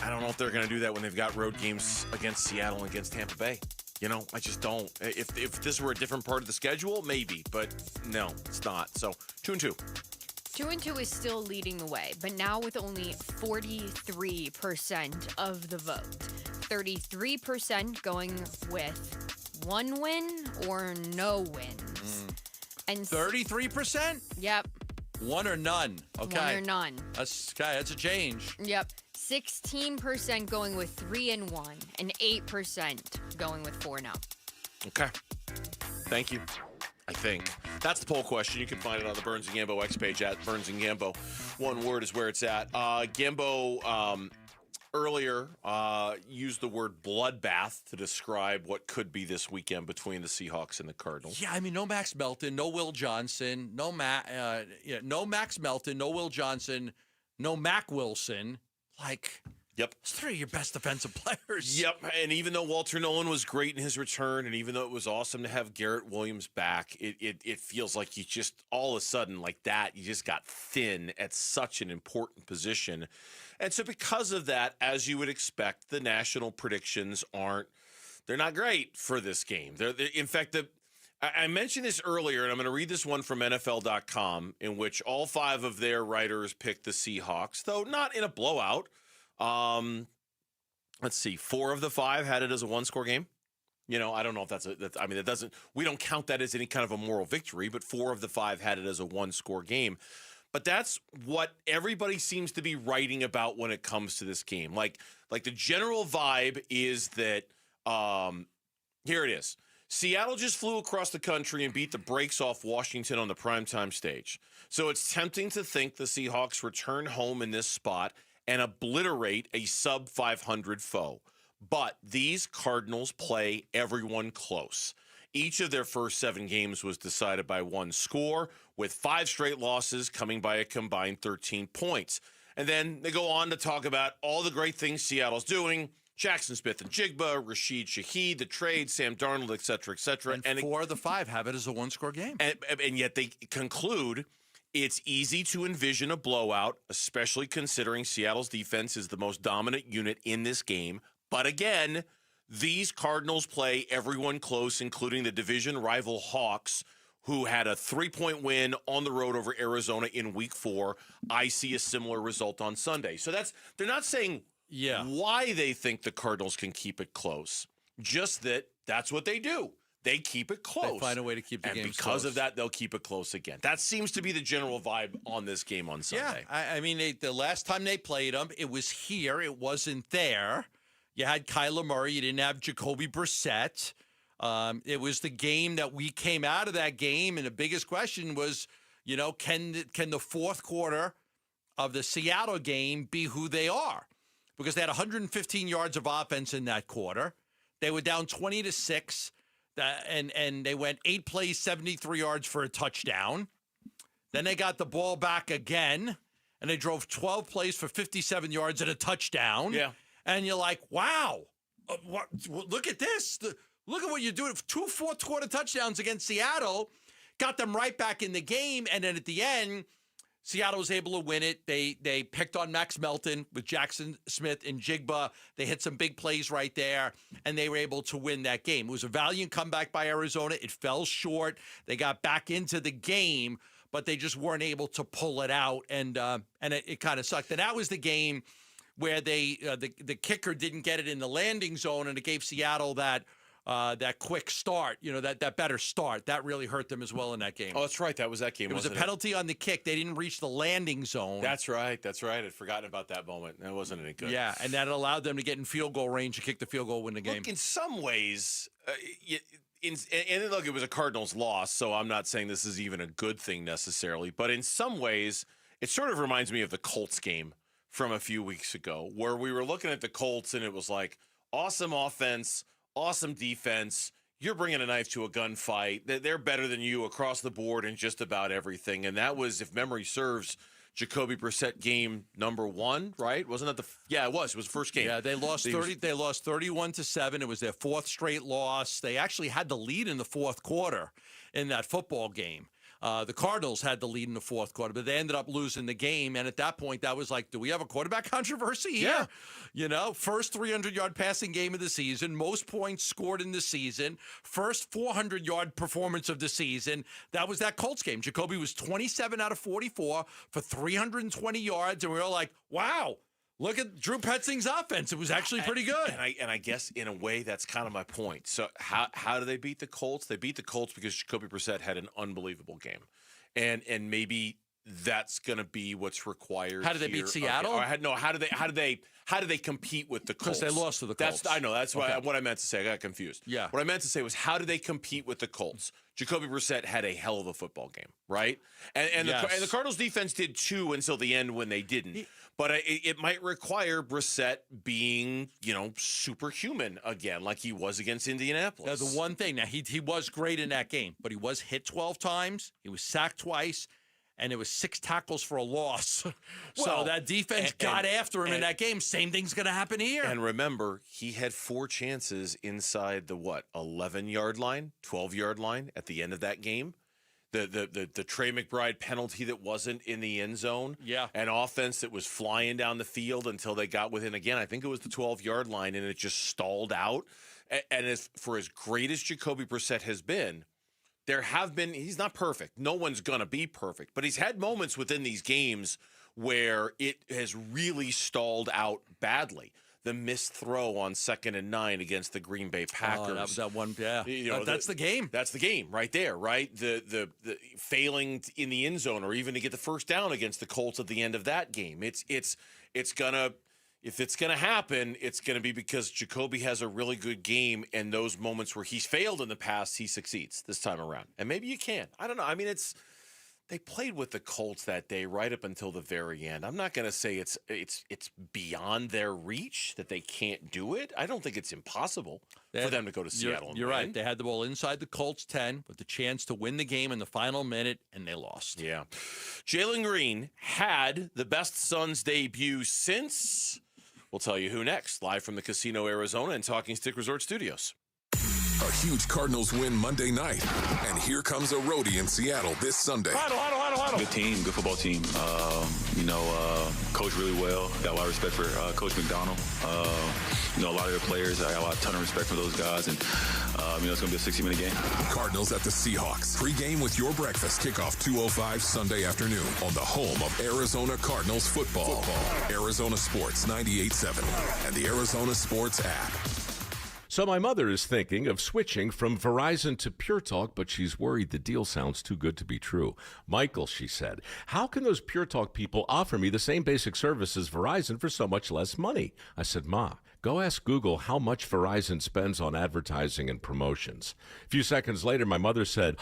I don't know if they're going to do that when they've got road games against Seattle and against Tampa Bay. I just don't. If this were a different part of the schedule, maybe, but no, it's not. So 2-2. 2-2 is still leading the way, but now with only 43% of the vote. 33% going with 1 win or no wins. And 33%? Yep. 1 or none. Okay. 1 or none. That's a change. Yep. 16% going with 3-1 and 8% going with 4-0. Okay. Thank you. I think. That's the poll question. You can find it on the Burns and Gambo X page at Burns and Gambo. One word is where it's at. Gambo earlier used the word bloodbath to describe what could be this weekend between the Seahawks and the Cardinals. Yeah, no Max Melton, no Will Johnson, no Max Melton, no Will Johnson, no Mac Wilson. Yep. It's 3 of your best defensive players. Yep. And even though Walter Nolan was great in his return, and even though it was awesome to have Garrett Williams back, it feels like you just all of a sudden like that, you just got thin at such an important position. And so because of that, as you would expect, the national predictions they're not great for this game. In fact, I mentioned this earlier, and I'm going to read this one from NFL.com, in which all 5 of their writers picked the Seahawks, though not in a blowout. Let's see, 4 of the 5 had it as a 1-score game. I don't know if that doesn't, we don't count that as any kind of a moral victory, but 4 of the 5 had it as a 1-score game. But that's what everybody seems to be writing about when it comes to this game. Like the general vibe is that, here it is. Seattle just flew across the country and beat the brakes off Washington on the primetime stage. So it's tempting to think the Seahawks return home in this spot and obliterate a sub-500 foe. But these Cardinals play everyone close. Each of their first 7 games was decided by 1 score, with 5 straight losses coming by a combined 13 points. And then they go on to talk about all the great things Seattle's doing: Jackson Smith and Jigba, Rashid Shaheed, the trade, Sam Darnold, et cetera, et cetera. And 4 of the 5 have it as a 1-score game. And yet they conclude it's easy to envision a blowout, especially considering Seattle's defense is the most dominant unit in this game. But again, these Cardinals play everyone close, including the division rival Hawks, who had a 3-point win on the road over Arizona in Week 4. I see a similar result on Sunday. So they're not saying why they think the Cardinals can keep it close. Just that's what they do. They keep it close. They find a way to keep the game close. And because of that, they'll keep it close again. That seems to be the general vibe on this game on Sunday. Yeah, I mean, the last time they played them, it was here. It wasn't there. You had Kyler Murray. You didn't have Jacoby Brissett. It was the game that we came out of that game, and the biggest question was, can the fourth quarter of the Seattle game be who they are? Because they had 115 yards of offense in that quarter. They were down 20-6. And they went 8 plays, 73 yards for a touchdown. Then they got the ball back again, and they drove 12 plays for 57 yards and a touchdown. Yeah. And you're like, wow, look at this. Look at what you're doing. 2 fourth-quarter touchdowns against Seattle. Got them right back in the game, and then at the end, Seattle was able to win it. They picked on Max Melton with Jackson Smith and Jigba. They hit some big plays right there, and they were able to win that game. It was a valiant comeback by Arizona. It fell short. They got back into the game, but they just weren't able to pull it out, and it kind of sucked. And that was the game where the kicker didn't get it in the landing zone, and it gave Seattle that quick start, that better start. That really hurt them as well in that game. Oh, that's right. That was that game. It was a penalty on the kick. They didn't reach the landing zone. That's right. I'd forgotten about that moment. That wasn't any good. Yeah, and that allowed them to get in field goal range to kick the field goal, win the game. Look, in some ways, and look, it was a Cardinals loss, so I'm not saying this is even a good thing necessarily, but in some ways, it sort of reminds me of the Colts game from a few weeks ago, where we were looking at the Colts, and it was like, awesome offense, awesome defense. You're bringing a knife to a gunfight. They're better than you across the board in just about everything. And that was, if memory serves, Jacoby Brissett game number 1, right? Wasn't that it was. It was the first game. Yeah, they lost 31-7. It was their 4th straight loss. They actually had the lead in the fourth quarter in that football game. The Cardinals had the lead in the fourth quarter, but they ended up losing the game. And at that point, that was like, do we have a quarterback controversy here? Yeah. First 300-yard passing game of the season, most points scored in the season, first 400-yard performance of the season. That was that Colts game. Jacoby was 27 out of 44 for 320 yards, and we were like, wow. Look at Drew Petzing's offense. It was actually pretty good. And I guess, in a way, that's kind of my point. So how do they beat the Colts? They beat the Colts because Jacoby Brissett had an unbelievable game. And maybe that's going to be what's required. How do they beat Seattle? Okay. How do they compete with the Colts? Because they lost to the Colts. I know. That's what I meant to say. I got confused. Yeah. What I meant to say was, how do they compete with the Colts? Jacoby Brissett had a hell of a football game, right? And the Cardinals defense did too until the end when they didn't. But it might require Brissett being, superhuman again, like he was against Indianapolis. Now, the one thing, he was great in that game, but he was hit 12 times. He was sacked twice, and it was 6 tackles for a loss. So that defense got after him in that game. Same thing's going to happen here. And remember, he had 4 chances inside the 11-yard line, 12-yard line at the end of that game. The Trey McBride penalty that wasn't in the end zone. Yeah. An offense that was flying down the field until they got within, again, I think it was the 12-yard line, and it just stalled out. And for as great as Jacoby Brissett has been, he's not perfect. No one's going to be perfect. But he's had moments within these games where it has really stalled out badly. The missed throw on 2nd and 9 against the Green Bay Packers. Oh, that was that one. Yeah, that's the game. That's the game right there, right? The failing in the end zone, or even to get the first down against the Colts at the end of that game. If it's gonna happen, it's gonna be because Jacoby has a really good game, and those moments where he's failed in the past, he succeeds this time around. And maybe you can. I don't know. I mean, they played with the Colts that day right up until the very end. I'm not going to say it's beyond their reach that they can't do it. I don't think it's impossible for them to go to Seattle. You're right. They had the ball inside the Colts 10 with the chance to win the game in the final minute, and they lost. Yeah. Jaylen Green had the best Suns debut since. We'll tell you who next. Live from the Casino Arizona and Talking Stick Resort Studios. A huge Cardinals win Monday night. And here comes a roadie in Seattle this Sunday. Good team, good football team. Coach really well. Got a lot of respect for Coach McDonald. A lot of their players, I got a ton of respect for those guys. And, it's going to be a 60-minute game. Cardinals at the Seahawks. Pre-game with your breakfast. Kickoff 2:05 Sunday afternoon on the home of Arizona Cardinals football. Arizona Sports 98.7 and the Arizona Sports app. So my mother is thinking of switching from Verizon to Pure Talk, but she's worried the deal sounds too good to be true. Michael, she said, how can those Pure Talk people offer me the same basic service as Verizon for so much less money? I said, Ma, go ask Google how much Verizon spends on advertising and promotions. A few seconds later, my mother said,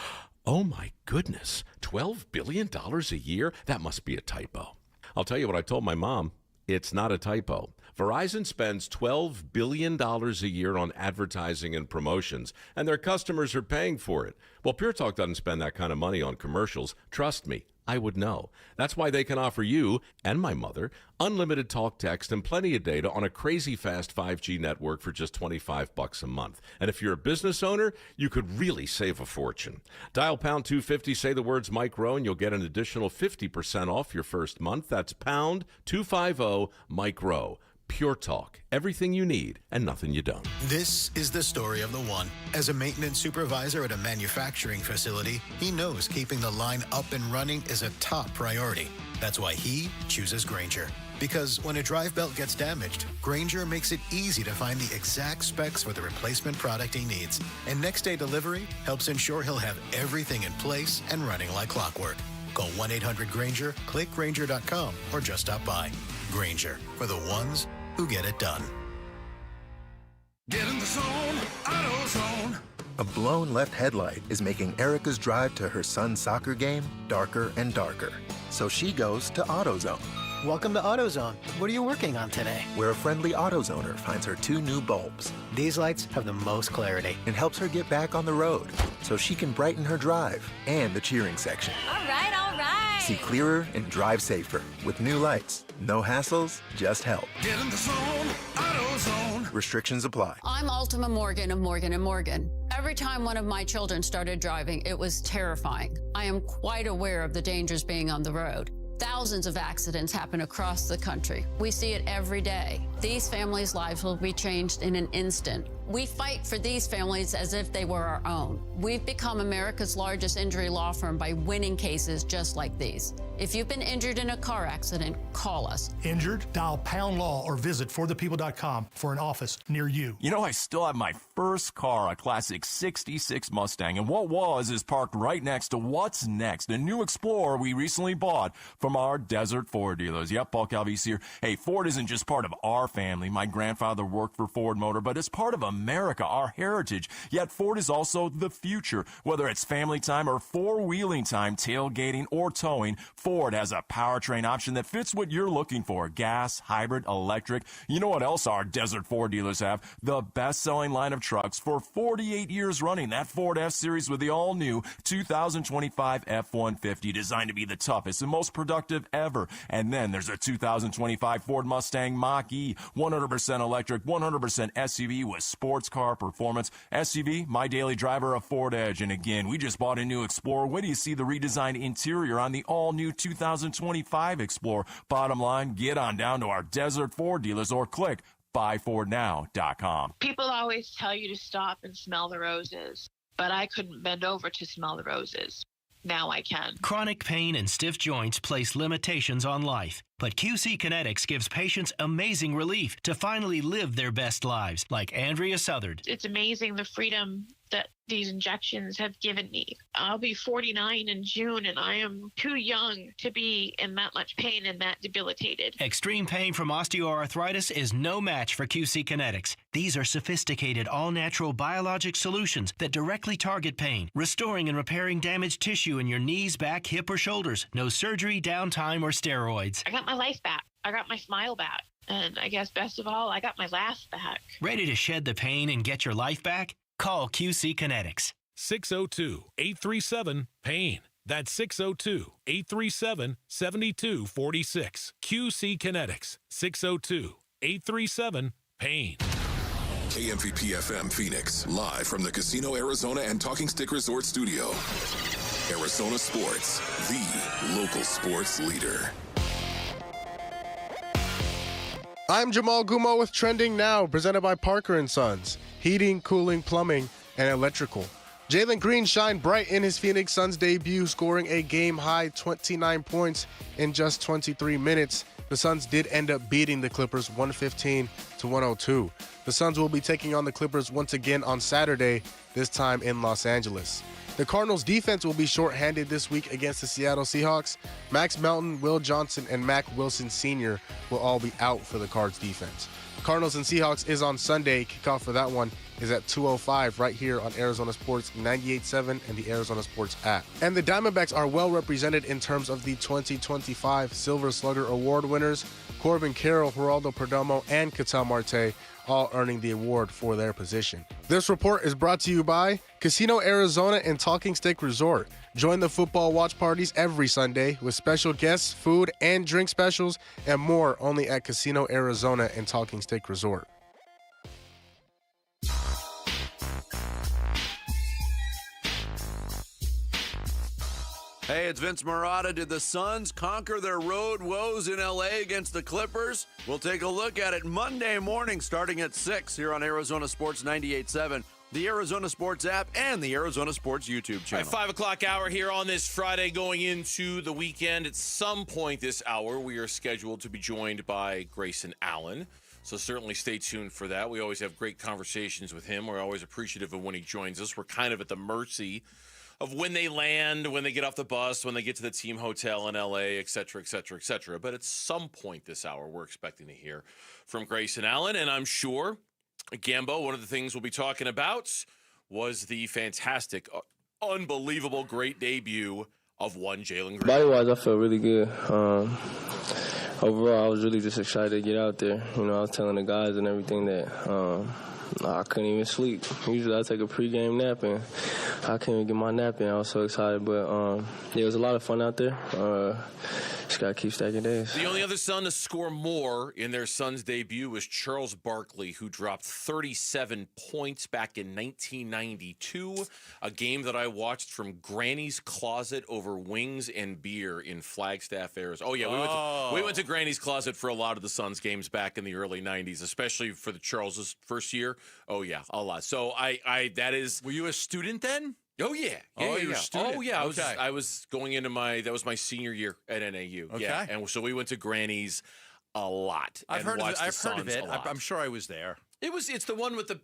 oh my goodness, $12 billion a year? That must be a typo. I'll tell you what I told my mom. It's not a typo. Verizon spends $12 billion a year on advertising and promotions, and their customers are paying for it. Well, Pure Talk doesn't spend that kind of money on commercials. Trust me, I would know. That's why they can offer you and my mother unlimited talk, text, and plenty of data on a crazy fast 5G network for just $25 a month. And if you're a business owner, you could really save a fortune. Dial pound 250, say the words Mike Rowe, and you'll get an additional 50% off your first month. That's pound 250 Mike Rowe. Pure Talk. Everything you need and nothing you don't. This is the story of the one. As a maintenance supervisor at a manufacturing facility, he knows keeping the line up and running is a top priority. That's why he chooses Granger. Because when a drive belt gets damaged, Granger makes it easy to find the exact specs for the replacement product he needs. And next day delivery helps ensure he'll have everything in place and running like clockwork. Call 1-800-GRANGER, click Granger.com, or just stop by. Granger, for the ones who get it done. Get in the zone, AutoZone. A blown left headlight is making Erica's drive to her son's soccer game darker and darker. So she goes to AutoZone. Welcome to AutoZone. What are you working on today? Where a friendly AutoZoner finds her 2 new bulbs. These lights have the most clarity. And helps her get back on the road so she can brighten her drive and the cheering section. All right, all right. See clearer and drive safer with new lights. No hassles, just help. Get in the zone, AutoZone. Restrictions apply. I'm Ultima Morgan of Morgan & Morgan. Every time one of my children started driving, it was terrifying. I am quite aware of the dangers being on the road. Thousands of accidents happen across the country. We see it every day. These families' lives will be changed in an instant. We fight for these families as if they were our own. We've become America's largest injury law firm by winning cases just like these. If you've been injured in a car accident, call us. Injured? Dial pound law or visit forthepeople.com for an office near you. You know, I still have my first car, a classic 66 Mustang, and what was is parked right next to what's next, a new Explorer we recently bought from our Desert Ford dealers. Yep, Paul Calvise here. Hey, Ford isn't just part of our family. My grandfather worked for Ford Motor, but it's part of America, our heritage. Yet Ford is also the future. Whether it's family time or four-wheeling time, tailgating or towing, Ford has a powertrain option that fits what you're looking for. Gas, hybrid, electric. You know what else our Desert Ford dealers have? The best-selling line of trucks for 48 years running. That Ford F-Series with the all-new 2025 F-150, designed to be the toughest and most productive ever. And then there's a 2025 Ford Mustang Mach-E, 100% electric, 100% SUV with sports car performance. SUV, my daily driver, a Ford Edge. And again, we just bought a new Explorer. When do you see the redesigned interior on the all-new 2025 Explorer? Bottom line, get on down to our Desert Ford dealers or click buyfordnow.com. People always tell you to stop and smell the roses, but I couldn't bend over to smell the roses. Now I can. Chronic pain and stiff joints place limitations on life, but QC Kinetics gives patients amazing relief to finally live their best lives, like Andrea Southard. It's amazing the freedom that these injections have given me. I'll be 49 in June, and I am too young to be in that much pain and that debilitated. Extreme pain from osteoarthritis is no match for QC Kinetics. These are sophisticated, all-natural biologic solutions that directly target pain, restoring and repairing damaged tissue in your knees, back, hip, or shoulders. No surgery, downtime, or steroids. I got my life back. I got my smile back. And I guess best of all, I got my laugh back. Ready to shed the pain and get your life back? Call QC Kinetics. 602-837-PAIN. That's 602-837-7246. QC Kinetics. 602-837-PAIN. KMVP FM Phoenix, live from the Casino Arizona and Talking Stick Resort Studio. Arizona Sports, the local sports leader. I'm Jamal Gumo with Trending Now, presented by Parker & Sons. Heating, cooling, plumbing, and electrical. Jaylen Green shined bright in his Phoenix Suns debut, scoring a game-high 29 points in just 23 minutes. The Suns did end up beating the Clippers 115-102. The Suns will be taking on the Clippers once again on Saturday, this time in Los Angeles. The Cardinals' defense will be shorthanded this week against the Seattle Seahawks. Max Melton, Will Johnson, and Mack Wilson Sr. will all be out for the Cards' defense. Cardinals and Seahawks is on Sunday. Kickoff for that one is at 2:05 right here on Arizona Sports 98.7 and the Arizona Sports app. And the Diamondbacks are well represented in terms of the 2025 Silver Slugger Award winners. Corbin Carroll, Geraldo Perdomo, and Ketel Marte all earning the award for their position. This report is brought to you by Casino Arizona and Talking Stick Resort. Join the football watch parties every Sunday with special guests, food and drink specials, and more only at Casino Arizona and Talking Stick Resort. Hey, it's Vince Marotta. Did the Suns conquer their road woes in L.A. against the Clippers? We'll take a look at it Monday morning starting at 6 here on Arizona Sports 98.7, the Arizona Sports app, and the Arizona Sports YouTube channel. All right, 5 o'clock hour here on this Friday going into the weekend. At some point this hour, we are scheduled to be joined by Grayson Allen. So certainly stay tuned for that. We always have great conversations with him. We're always appreciative of when he joins us. We're kind of at the mercy of when they land, when they get off the bus, when they get to the team hotel in L.A., et cetera, et cetera, et cetera. But at some point this hour, we're expecting to hear from Grayson Allen. And I'm sure, Gambo, one of the things we'll be talking about was the fantastic, unbelievable, great debut of one Jaylen Green. Body-wise, I felt really good. Overall, I was really just excited to get out there. You know, I was telling the guys and everything that I couldn't even sleep. Usually I take a pregame nap, and I couldn't even get my nap in. I was so excited. But it was a lot of fun out there. Just got to keep stacking days. The only other Sun to score more in their Suns debut was Charles Barkley, who dropped 37 points back in 1992, a game that I watched from Granny's closet over wings and beer in Flagstaff, Arizona. Oh, yeah, we went to Granny's closet for a lot of the Suns games back in the early 90s, especially for the Charles's first year. Oh, yeah, a lot. So that is... Were you a student then? Oh, yeah. You were a student? Oh, yeah. Okay. I was going into that was my senior year at NAU. Okay. Yeah. And so we went to Granny's a lot. I've heard of it. A lot. I'm sure I was there. It's the one with there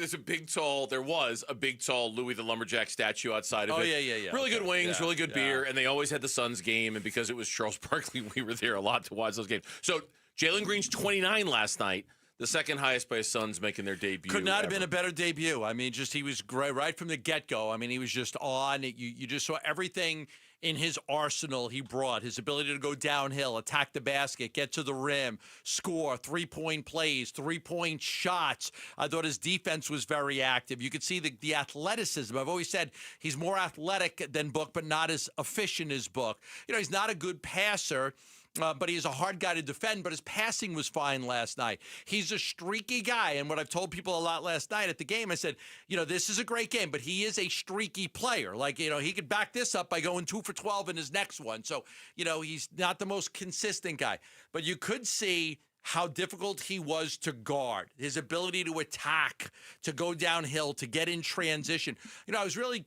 was a big tall Louis the Lumberjack statue outside of it. Yeah. Really good wings, really good beer, and they always had the Suns game, and because it was Charles Barkley, we were there a lot to watch those games. So Jaylen Green's 29 last night. The second highest by his Suns making their debut. Could not have been a better debut. I mean, he was great right from the get-go. I mean, he was just on. You just saw everything in his arsenal he brought. His ability to go downhill, attack the basket, get to the rim, score, three-point plays, three-point shots. I thought his defense was very active. You could see the athleticism. I've always said he's more athletic than Book, but not as efficient as Book. You know, he's not a good passer. But he's a hard guy to defend, but his passing was fine last night. He's a streaky guy, and what I've told people a lot last night at the game, I said, you know, this is a great game, but he is a streaky player. Like, you know, he could back this up by going 2 for 12 in his next one. So, you know, he's not the most consistent guy. But you could see how difficult he was to guard, his ability to attack, to go downhill, to get in transition. You know, I was really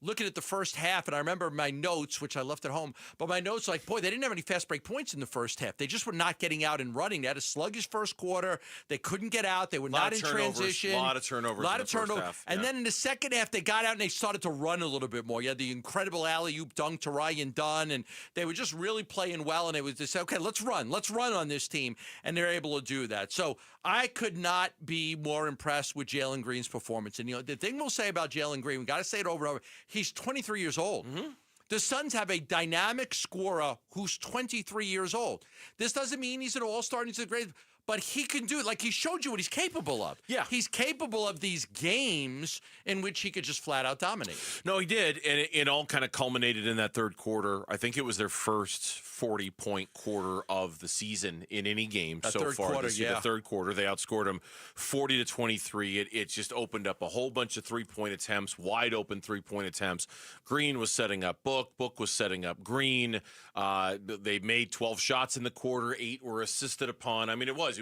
looking at the first half, and I remember my notes, which I left at home, but my notes like, boy, they didn't have any fast break points in the first half. They just were not getting out and running. They had a sluggish first quarter. They couldn't get out. They were not in transition. A lot of turnovers. First half. And then in the second half, they got out and they started to run a little bit more. You had the incredible alley-oop dunk to Ryan Dunn, and they were just really playing well, and it was just, okay, let's run on this team, and they're able to do that. So I could not be more impressed with Jaylen Green's performance. And, you know, the thing we'll say about Jaylen Green, we got to say it over and over, he's 23 years old. Mm-hmm. The Suns have a dynamic scorer who's 23 years old. This doesn't mean he's an all-star and he's a great, But he can do it. Like, he showed you what he's capable of. Yeah. He's capable of these games in which he could just flat out dominate. No, he did. And it all kind of culminated in that third quarter. I think it was their first 40-point quarter of the season in any game so far this year. The third quarter, they outscored him 40-23. It just opened up a whole bunch of three-point attempts, wide open three-point attempts. Green was setting up Book. Book was setting up Green. They made 12 shots in the quarter. 8 were assisted upon. I mean, it was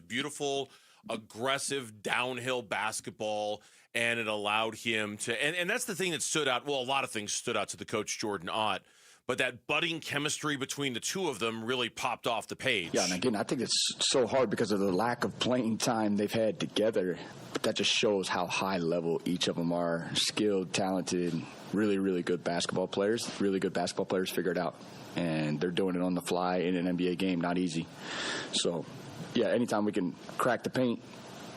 beautiful, aggressive downhill basketball, and it allowed him to. And that's the thing that stood out. Well, a lot of things stood out to the coach, Jordan Ott. But that budding chemistry between the two of them really popped off the page. Yeah, and again, I think it's so hard because of the lack of playing time they've had together. But that just shows how high level each of them are. Skilled, talented, really, really good basketball players. Really good basketball players figure it out. And they're doing it on the fly in an NBA game, not easy. So, yeah, anytime we can crack the paint,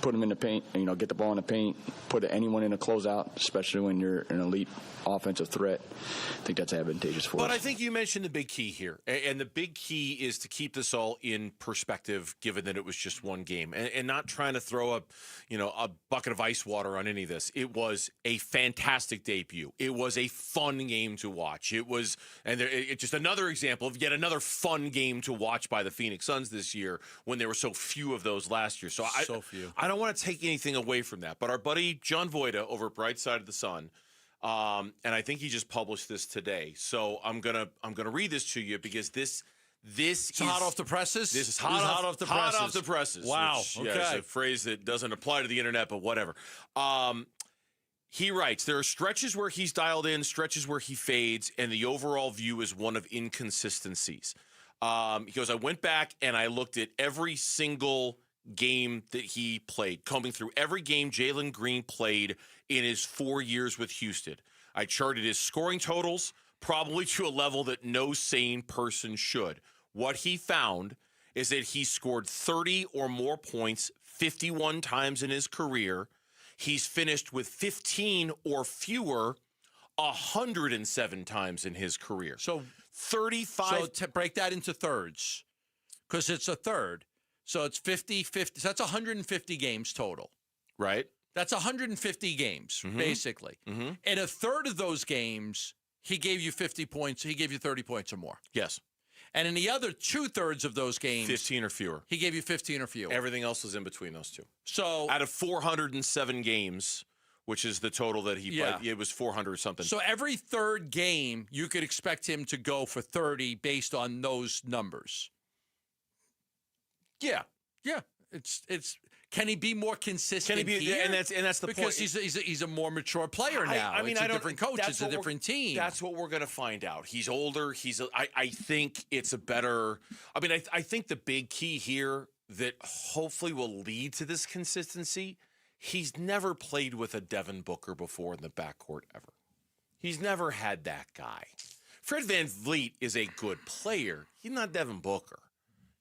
put them in the paint, get the ball in the paint, put anyone in a closeout, especially when you're an elite offensive threat, I think that's advantageous for us. But I think you mentioned the big key here, and the big key is to keep this all in perspective, given that it was just one game, and not trying to throw a bucket of ice water on any of this. It was a fantastic debut. It was a fun game to watch. It was, it's just another example of yet another fun game to watch by the Phoenix Suns this year when there were so few of those last year. So few. I don't want to take anything away from that. But our buddy John Voida over at Bright Side of the Sun. And I think he just published this today. So I'm gonna read this to you because this is hot off the presses. This is hot off the presses. Hot off the presses. Wow. Which, okay. Yeah, it's a phrase that doesn't apply to the internet, but whatever. He writes, there are stretches where he's dialed in, stretches where he fades, and the overall view is one of inconsistencies. He goes, I went back and I looked at every single game that he played, combing through every game Jaylen Green played in his 4 years with Houston. I charted his scoring totals, probably to a level that no sane person should. What he found is that he scored 30 or more points 51 times in his career. He's finished with 15 or fewer 107 times in his career. So 35. So to break that into thirds, because it's a third. So it's 50-50. So that's 150 games total. Right. That's 150 games, basically. Mm-hmm. In a third of those games, he gave you 50 points. He gave you 30 points or more. Yes. And in the other 2/3 of those games, 15 or fewer. He gave you 15 or fewer. Everything else was in between those two. So out of 407 games, which is the total that he played, it was 400 or something. So every third game, you could expect him to go for 30 based on those numbers. Yeah. It's. Can he be more consistent? Can he be? Here? And that's the because point. he's a more mature player now. I mean, it's a different coach. It's a different team. That's what we're going to find out. He's older. I think it's a better. I mean, I think the big key here that hopefully will lead to this consistency. He's never played with a Devin Booker before in the backcourt ever. He's never had that guy. Fred VanVleet is a good player. He's not Devin Booker.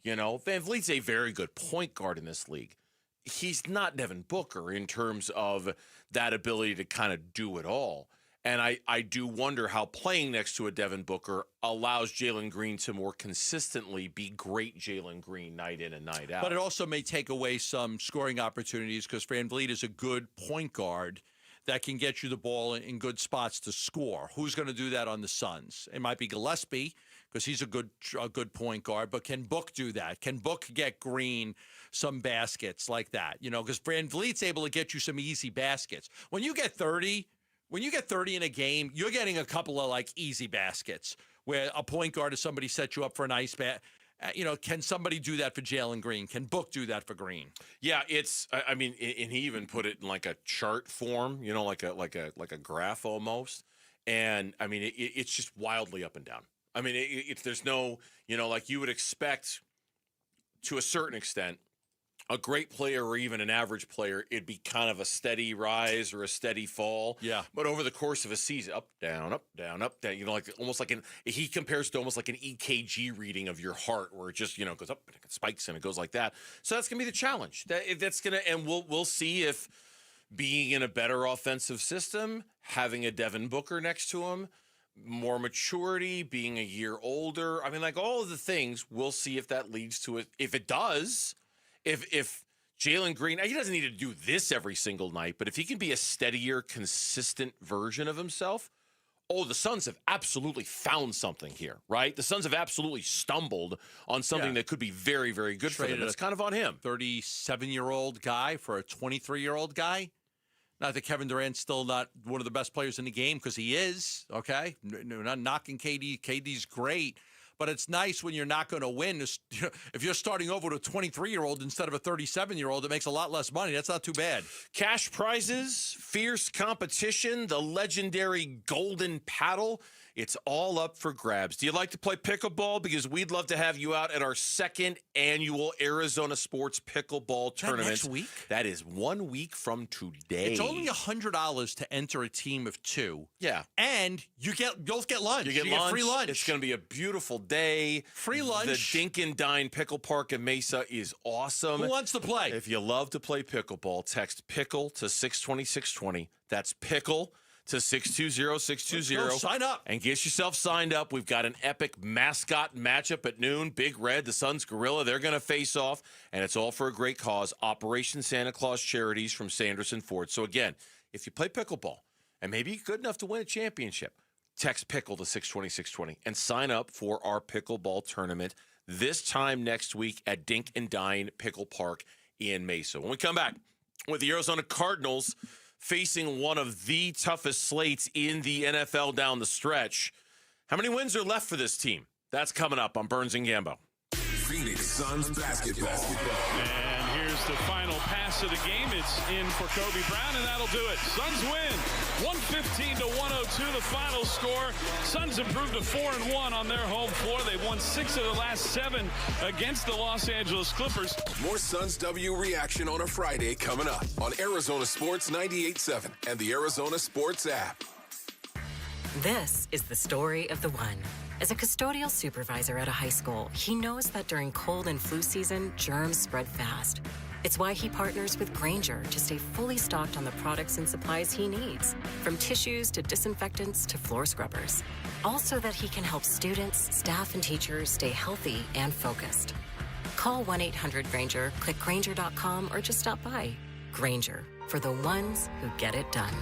VanVleet's a very good point guard in this league. He's not Devin Booker in terms of that ability to kind of do it all. And I do wonder how playing next to a Devin Booker allows Jaylen Green to more consistently be great Jaylen Green night in and night out. But it also may take away some scoring opportunities because VanVleet is a good point guard that can get you the ball in good spots to score. Who's going to do that on the Suns? It might be Gillespie because he's a good point guard, but can Book do that? Can Book get Green some baskets like that? Because VanVleet's able to get you some easy baskets. When you get 30 in a game, you're getting a couple of easy baskets where a point guard or somebody set you up for a nice can somebody do that for Jaylen Green? Can Book do that for Green? Yeah, I mean, and he even put it in like a chart form, like a graph almost. And I mean, it's just wildly up and down. I mean, there's no, like you would expect to a certain extent, a great player or even an average player, it'd be kind of a steady rise or a steady fall. Yeah. But over the course of a season, up, down, up, down, up, down, almost like he compares to almost like an EKG reading of your heart where it just, goes up and it spikes and it goes like that. So that's going to be the challenge. That's going to, and we'll see if being in a better offensive system, having a Devin Booker next to him, more maturity, being a year older. I mean, all of the things, we'll see if that leads to it. If it does, if Jaylen Green, he doesn't need to do this every single night, but if he can be a steadier, consistent version of himself, the Suns have absolutely found something here, right? The Suns have absolutely stumbled on something that could be very, very good for them. It's kind of on him. 37-year-old guy for a 23-year-old guy. Not that Kevin Durant's still not one of the best players in the game, because he is, okay? No, not knocking KD. KD's great. But it's nice when you're not going to win. If you're starting over with a 23-year-old instead of a 37-year-old, it makes a lot less money. That's not too bad. Cash prizes, fierce competition, the legendary golden paddle. It's all up for grabs. Do you like to play pickleball? Because we'd love to have you out at our second annual Arizona Sports Pickleball Tournament. Next week? That is 1 week from today. It's only $100 to enter a team of 2. Yeah. And you both get lunch. You get free lunch. It's going to be a beautiful day. Free lunch. The Dink and Dine Pickle Park in Mesa is awesome. Who wants to play? If you love to play pickleball, text pickle to 620-620. That's pickle to 620-620. Sign up. And get yourself signed up. We've got an epic mascot matchup at noon. Big Red, the Suns Gorilla, they're going to face off. And it's all for a great cause. Operation Santa Claus Charities from Sanderson Ford. So again, if you play pickleball and maybe you're good enough to win a championship, text pickle to 620-620 and sign up for our pickleball tournament this time next week at Dink and Dine Pickle Park in Mesa. When we come back with the Arizona Cardinals facing one of the toughest slates in the NFL down the stretch. How many wins are left for this team? That's coming up on Burns and Gambo. Phoenix Suns basketball. And here's the final pass of the game. It's in for Kobe Brown, and that'll do it. Suns win. 115-102, the final score. Suns improved to 4-1 on their home floor. They've won 6 of the last 7 against the Los Angeles Clippers. More Suns W reaction on a Friday coming up on Arizona Sports 98.7 and the Arizona Sports app. This is the story of the one. As a custodial supervisor at a high school, he knows that during cold and flu season, germs spread fast. It's why he partners with Granger to stay fully stocked on the products and supplies he needs, from tissues to disinfectants to floor scrubbers. Also that he can help students, staff, and teachers stay healthy and focused. Call 1-800-GRANGER, click Granger.com, or just stop by. Granger, for the ones who get it done.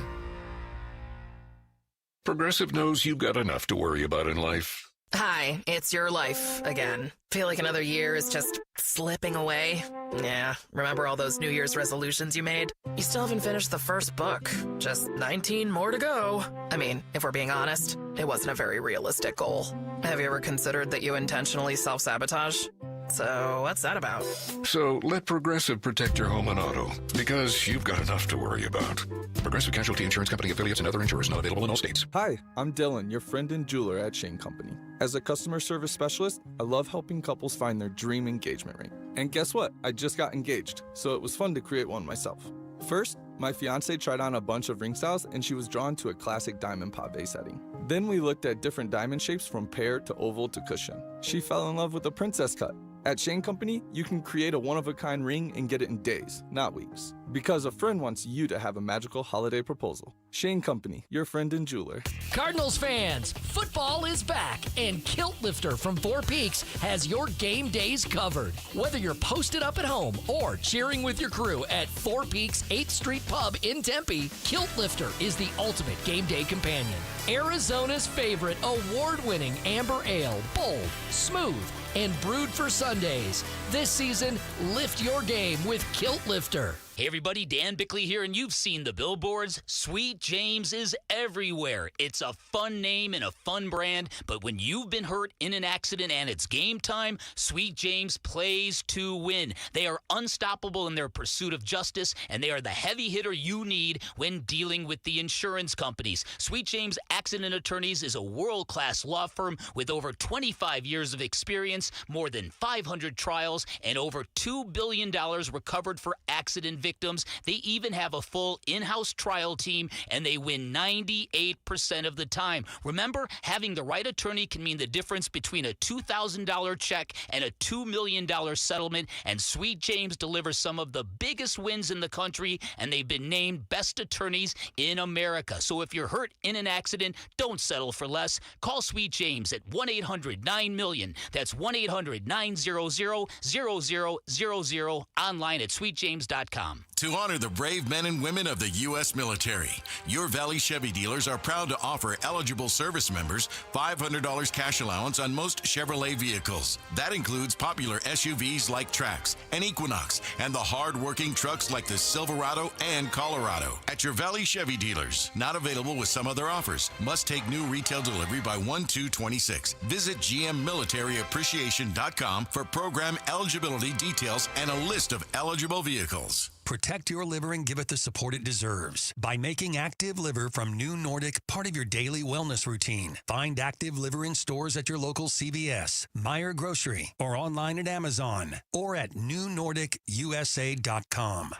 Progressive knows you've got enough to worry about in life. Hi, it's your life again. Feel like another year is just slipping away? Yeah, remember all those New Year's resolutions you made? You still haven't finished the first book. Just 19 more to go. I mean, if we're being honest, it wasn't a very realistic goal. Have you ever considered that you intentionally self-sabotage? So what's that about? So let Progressive protect your home and auto, because you've got enough to worry about. Progressive Casualty Insurance Company affiliates and other insurers not available in all states. Hi, I'm Dylan, your friend and jeweler at Shane Company. As a customer service specialist, I love helping couples find their dream engagement ring. And guess what? I just got engaged, so it was fun to create one myself. First, my fiance tried on a bunch of ring styles and she was drawn to a classic diamond pave setting. Then we looked at different diamond shapes from pear to oval to cushion. She fell in love with a princess cut. At Shane Company, you can create a one-of-a-kind ring and get it in days, not weeks. Because a friend wants you to have a magical holiday proposal. Shane Company, your friend and jeweler. Cardinals fans, football is back, and Kilt Lifter from Four Peaks has your game days covered. Whether you're posted up at home or cheering with your crew at Four Peaks 8th Street Pub in Tempe, Kilt Lifter is the ultimate game day companion. Arizona's favorite award-winning amber ale, bold, smooth, and brewed for Sundays. This season, lift your game with Kilt Lifter. Hey everybody, Dan Bickley here, and you've seen the billboards. Sweet James is everywhere. It's a fun name and a fun brand, but when you've been hurt in an accident and it's game time, Sweet James plays to win. They are unstoppable in their pursuit of justice, and they are the heavy hitter you need when dealing with the insurance companies. Sweet James Accident Attorneys is a world-class law firm with over 25 years of experience, more than 500 trials, and over $2 billion recovered for accident victims. victims. They even have a full in-house trial team, and they win 98% of the time. Remember, having the right attorney can mean the difference between a $2,000 check and a $2 million settlement, and Sweet James delivers some of the biggest wins in the country, and they've been named best attorneys in America. So if you're hurt in an accident, don't settle for less. Call Sweet James at 1-800-9-MILLION. That's 1-800-900-0000, online at sweetjames.com. To honor the brave men and women of the U.S. military, your Valley Chevy dealers are proud to offer eligible service members $500 cash allowance on most Chevrolet vehicles. That includes popular SUVs like Trax and Equinox, and the hard-working trucks like the Silverado and Colorado. At your Valley Chevy dealers, not available with some other offers. Must take new retail delivery by 1/2/26. Visit GMMilitaryAppreciation.com for program eligibility details and a list of eligible vehicles. Protect your liver and give it the support it deserves by making Active Liver from New Nordic part of your daily wellness routine. Find Active Liver in stores at your local CVS, Meijer Grocery, or online at Amazon, or at newnordicusa.com.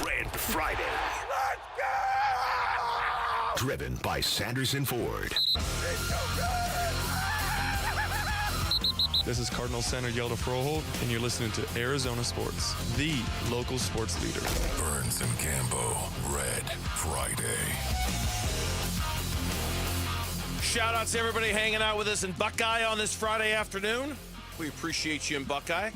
Red Friday. Let's go! Driven by Sanderson Ford. This is Cardinals center Yelda Froholt, and you're listening to Arizona Sports, the local sports leader. Burns and Gambo, Red Friday. Shout out to everybody hanging out with us in Buckeye on this Friday afternoon. We appreciate you in Buckeye.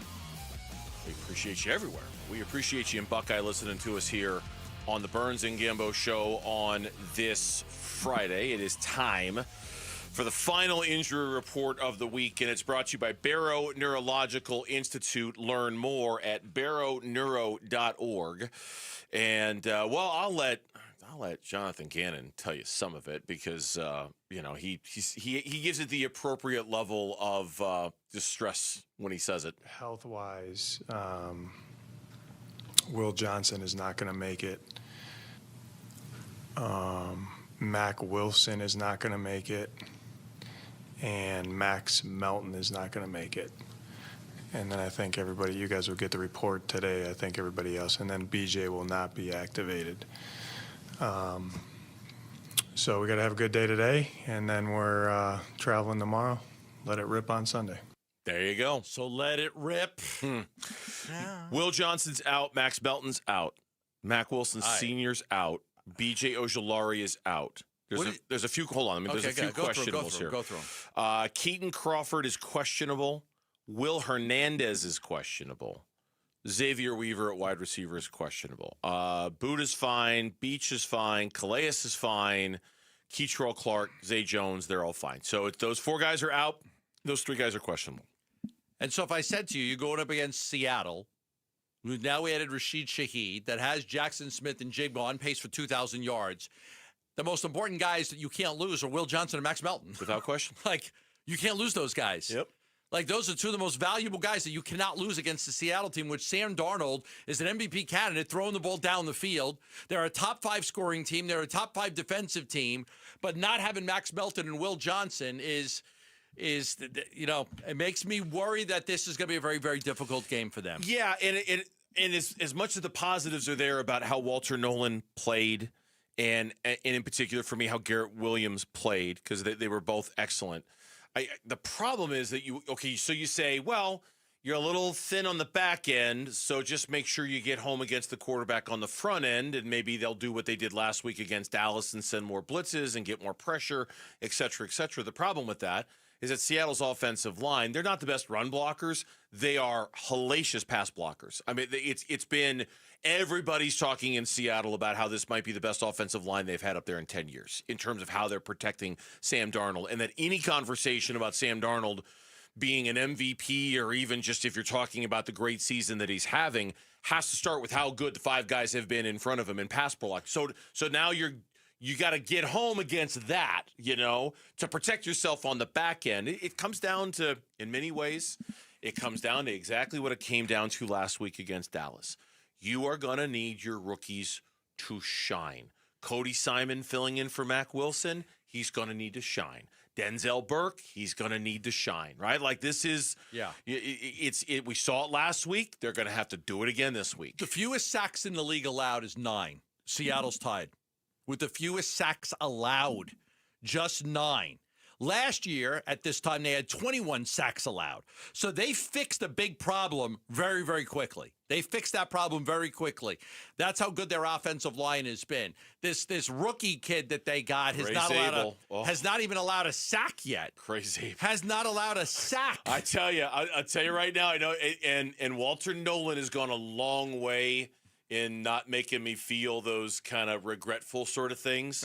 We appreciate you everywhere. We appreciate you in Buckeye listening to us here on the Burns and Gambo show on this Friday. It is time for the final injury report of the week, and it's brought to you by Barrow Neurological Institute. Learn more at barrowneuro.org. And I'll let Jonathan Ganon tell you some of it because he gives it the appropriate level of distress when he says it. Health-wise, Will Johnson is not going to make it. Mac Wilson is not going to make it. And Max Melton is not going to make it. And then I think you guys will get the report today. I think everybody else. And then BJ will not be activated. So we got to have a good day today. And then we're traveling tomorrow. Let it rip on Sunday. There you go. So let it rip. Yeah. Will Johnson's out. Max Melton's out. Mac Wilson Sr.'s out. BJ Ojulari is out. There's a few. Hold on. There's a few questionables here. Go through them. Keaton Crawford is questionable. Will Hernandez is questionable. Xavier Weaver at wide receiver is questionable. Buda's fine. Beach is fine. Calais is fine. Keitrell Clark, Zay Jones, they're all fine. So if those four guys are out, those three guys are questionable. And so if I said to you, you're going up against Seattle. Now we added Rashid Shaheed that has Jackson Smith and Jigbo on pace for 2,000 yards. The most important guys that you can't lose are Will Johnson and Max Melton. Without question. You can't lose those guys. Yep. Those are two of the most valuable guys that you cannot lose against the Seattle team, which Sam Darnold is an MVP candidate throwing the ball down the field. They're a top 5 scoring team. They're a top 5 defensive team. But not having Max Melton and Will Johnson it makes me worry that this is going to be a very, very difficult game for them. Yeah, and as much as the positives are there about how Walter Nolan played, and in particular for me how Garrett Williams played, because they were both excellent. The problem is that you say, well, you're a little thin on the back end, so just make sure you get home against the quarterback on the front end, and maybe they'll do what they did last week against Dallas and send more blitzes and get more pressure, et cetera, et cetera. The problem with that is that Seattle's offensive line, they're not the best run blockers. They are hellacious pass blockers. I mean, it's been everybody's talking in Seattle about how this might be the best offensive line they've had up there in 10 years in terms of how they're protecting Sam Darnold, and that any conversation about Sam Darnold being an MVP, or even just if you're talking about the great season that he's having, has to start with how good the 5 guys have been in front of him in pass block. So now you got to get home against that, to protect yourself on the back end. It comes down to, in many ways, it comes down to exactly what it came down to last week against Dallas. You are going to need your rookies to shine. Cody Simon filling in for Mac Wilson, he's going to need to shine. Denzel Burke, he's going to need to shine, right? Like this is, we saw it last week. They're going to have to do it again this week. The fewest sacks in the league allowed is 9. Seattle's tied with the fewest sacks allowed, just 9. Last year, at this time, they had 21 sacks allowed. So they fixed a big problem very, very quickly. They fixed that problem very quickly. That's how good their offensive line has been. This rookie kid that they got has not even allowed a sack yet. Crazy. Has not allowed a sack. I tell you, I'll tell you right now, I know, and Walter Nolan has gone a long way in not making me feel those kind of regretful sort of things.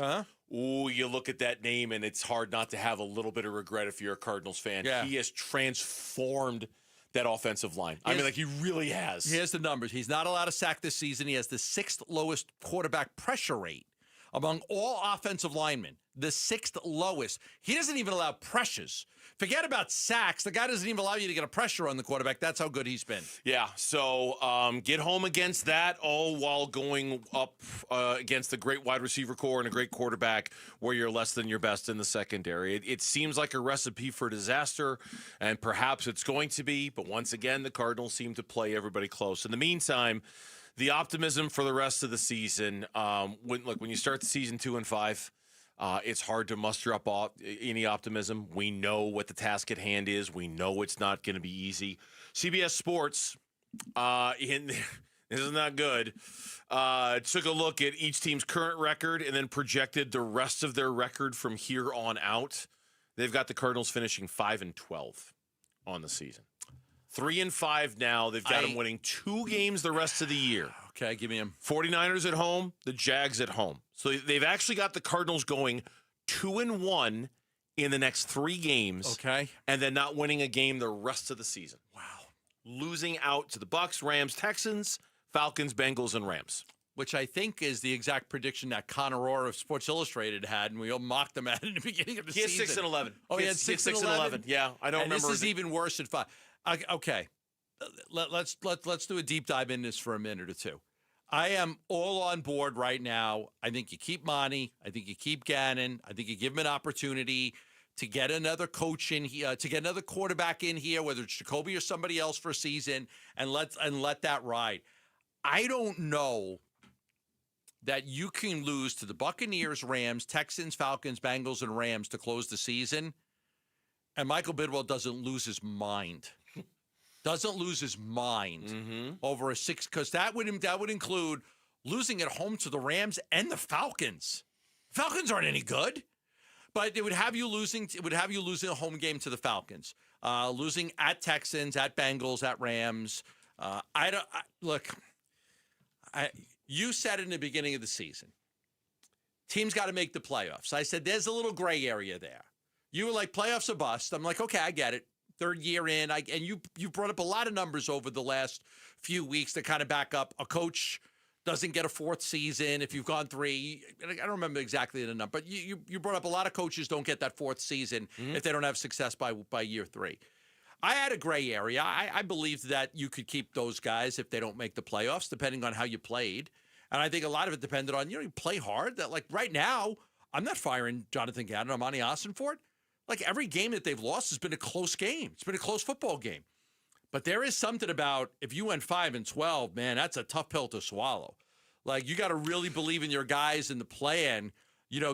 Ooh, you look at that name, and it's hard not to have a little bit of regret if you're a Cardinals fan. Yeah. He has transformed that offensive line. I mean, like, he really has. Here's the numbers. He's not allowed a sack this season. He has the 6th lowest quarterback pressure rate among all offensive linemen. The 6th lowest. He doesn't even allow pressures. Forget about sacks. The guy doesn't even allow you to get a pressure on the quarterback. That's how good he's been. Yeah, so get home against that, all while going up against a great wide receiver core and a great quarterback where you're less than your best in the secondary. It seems like a recipe for disaster, and perhaps it's going to be, but once again, the Cardinals seem to play everybody close. In the meantime, the optimism for the rest of the season, when you start the season 2-5, it's hard to muster up any optimism. We know what the task at hand is. We know it's not going to be easy. CBS Sports, this is not good, took a look at each team's current record and then projected the rest of their record from here on out. They've got the Cardinals finishing 5-12 on the season. 3-5 now. They've got them winning 2 games the rest of the year. Okay, give me them. 49ers at home, the Jags at home. So they've actually got the Cardinals going 2-1 in the next 3 games. Okay. And then not winning a game the rest of the season. Wow. Losing out to the Bucs, Rams, Texans, Falcons, Bengals, and Rams. Which I think is the exact prediction that Connor Orr of Sports Illustrated had, and we all mocked him at it in the beginning of the season. He had 6-11. Oh, he had 6-11? Yeah, I don't remember. This is even worse at 5. Okay, let's do a deep dive in this for a minute or two. I am all on board right now. I think you keep Monty. I think you keep Ganon. I think you give him an opportunity to get another coach in here, to get another quarterback in here, whether it's Jacoby or somebody else for a season, and let that ride. I don't know that you can lose to the Buccaneers, Rams, Texans, Falcons, Bengals, and Rams to close the season, and Michael Bidwell doesn't lose his mind. Doesn't lose his mind over a 6, because that would include losing at home to the Rams and the Falcons. Falcons aren't any good, but it would have you losing. It would have you losing a home game to the Falcons, losing at Texans, at Bengals, at Rams. You said in the beginning of the season, teams got to make the playoffs. I said there's a little gray area there. You were like, playoffs or bust. I'm like, okay, I get it. 3rd year in, and you brought up a lot of numbers over the last few weeks that kind of back up. A coach doesn't get a 4th season if you've gone 3. I don't remember exactly the number, but you brought up a lot of coaches don't get that 4th season if they don't have success by year 3. I had a gray area. I believed that you could keep those guys if they don't make the playoffs, depending on how you played. And I think a lot of it depended on, you play hard. That, like, right now, I'm not firing Jonathan Ganon or Monty Austin for it. Like, every game that they've lost has been a close game. It's been a close football game. But there is something about, if you went 5-12, man, that's a tough pill to swallow. Like, you got to really believe in your guys and the plan,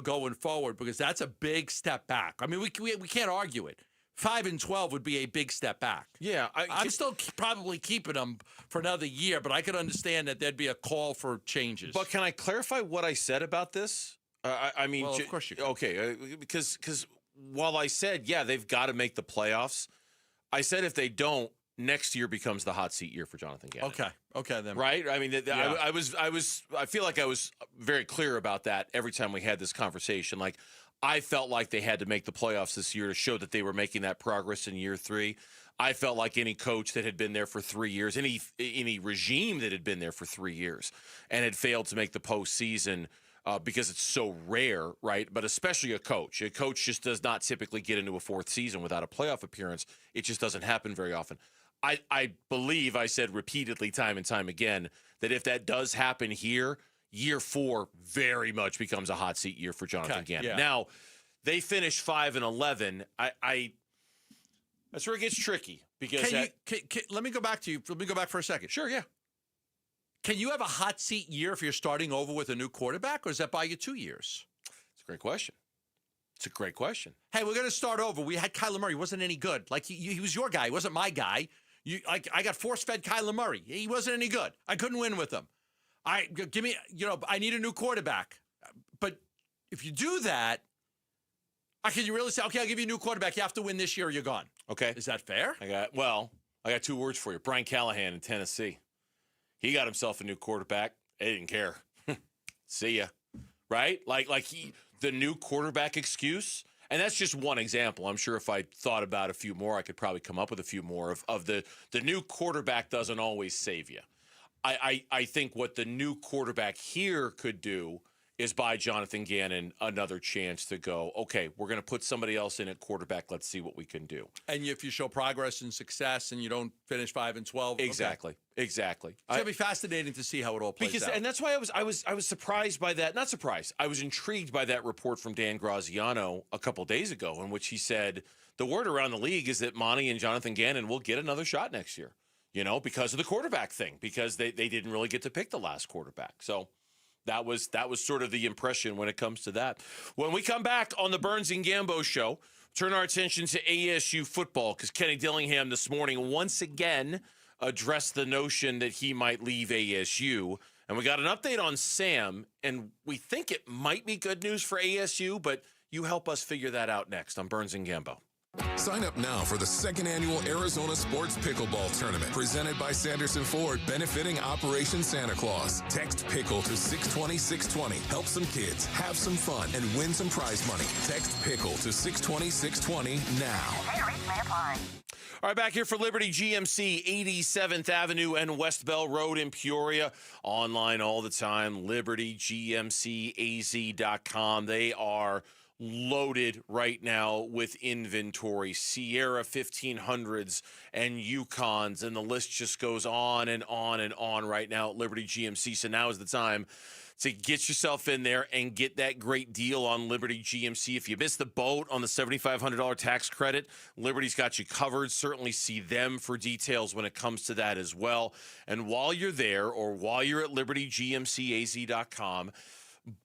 going forward, because that's a big step back. I mean, we can't argue it. 5-12 would be a big step back. Yeah. I'm still probably keeping them for another year, but I could understand that there'd be a call for changes. But can I clarify what I said about this? I mean, well, of course you can. Okay, because while I said, yeah, they've got to make the playoffs, I said if they don't, next year becomes the hot seat year for Jonathan Gannon. Okay, then. Right? I mean, I feel like I was very clear about that every time we had this conversation. Like, I felt like they had to make the playoffs this year to show that they were making that progress in year 3. I felt like any coach that had been there for 3 years, any regime that had been there for 3 years and had failed to make the postseason, because it's so rare, right? But especially a coach. A coach just does not typically get into a 4th season without a playoff appearance. It just doesn't happen very often. I believe I said repeatedly time and time again that if that does happen here, year 4 very much becomes a hot seat year for Jonathan Gannon. Yeah. Now, They finish 5-11. That's where it gets tricky because let me go back to you. Let me go back for a second. Sure, yeah. Can you have a hot seat year if you're starting over with a new quarterback, or does that buy you 2 years? It's a great question. Hey, we're going to start over. We had Kyler Murray. He wasn't any good. Like, he was your guy. He wasn't my guy. I got force-fed Kyler Murray. He wasn't any good. I couldn't win with him. I need a new quarterback. But if you do that, can you really say, okay, I'll give you a new quarterback. You have to win this year or you're gone. Okay. Is that fair? I got 2 words for you. Brian Callahan in Tennessee. He got himself a new quarterback. He didn't care. See ya. Right? The new quarterback excuse. And that's just one example. I'm sure if I thought about a few more, I could probably come up with a few more of the new quarterback doesn't always save you. I think what the new quarterback here could do is buy Jonathan Gannon another chance to go, okay, we're going to put somebody else in at quarterback. Let's see what we can do. And if you show progress and success and you don't finish 5-12. Exactly. It's going to be fascinating to see how it all plays out. And that's why I was surprised by that. Not surprised. I was intrigued by that report from Dan Graziano a couple days ago in which he said the word around the league is that Monty and Jonathan Gannon will get another shot next year, because of the quarterback thing, because they didn't really get to pick the last quarterback. So that was sort of the impression when it comes to that. When we come back on the Burns and Gambo show, turn our attention to ASU football because Kenny Dillingham this morning once again addressed the notion that he might leave ASU. And we got an update on Sam, and we think it might be good news for ASU, but you help us figure that out next on Burns and Gambo. Sign up now for the 2nd annual Arizona Sports Pickleball Tournament presented by Sanderson Ford, benefiting Operation Santa Claus. Text PICKLE to 620-620. Help some kids, have some fun, and win some prize money. Text PICKLE to 620-620 now. Pay rates may apply. All right, back here for Liberty GMC, 87th Avenue and West Bell Road in Peoria. Online all the time, libertygmcaz.com. They are loaded right now with inventory. Sierra 1500s and Yukons, and the list just goes on and on and on right now at Liberty GMC. So now is the time to get yourself in there and get that great deal on Liberty GMC. If you missed the boat on the $7,500 tax credit, Liberty's got you covered. Certainly see them for details when it comes to that as well. And while you're there, or while you're at libertygmcaz.com,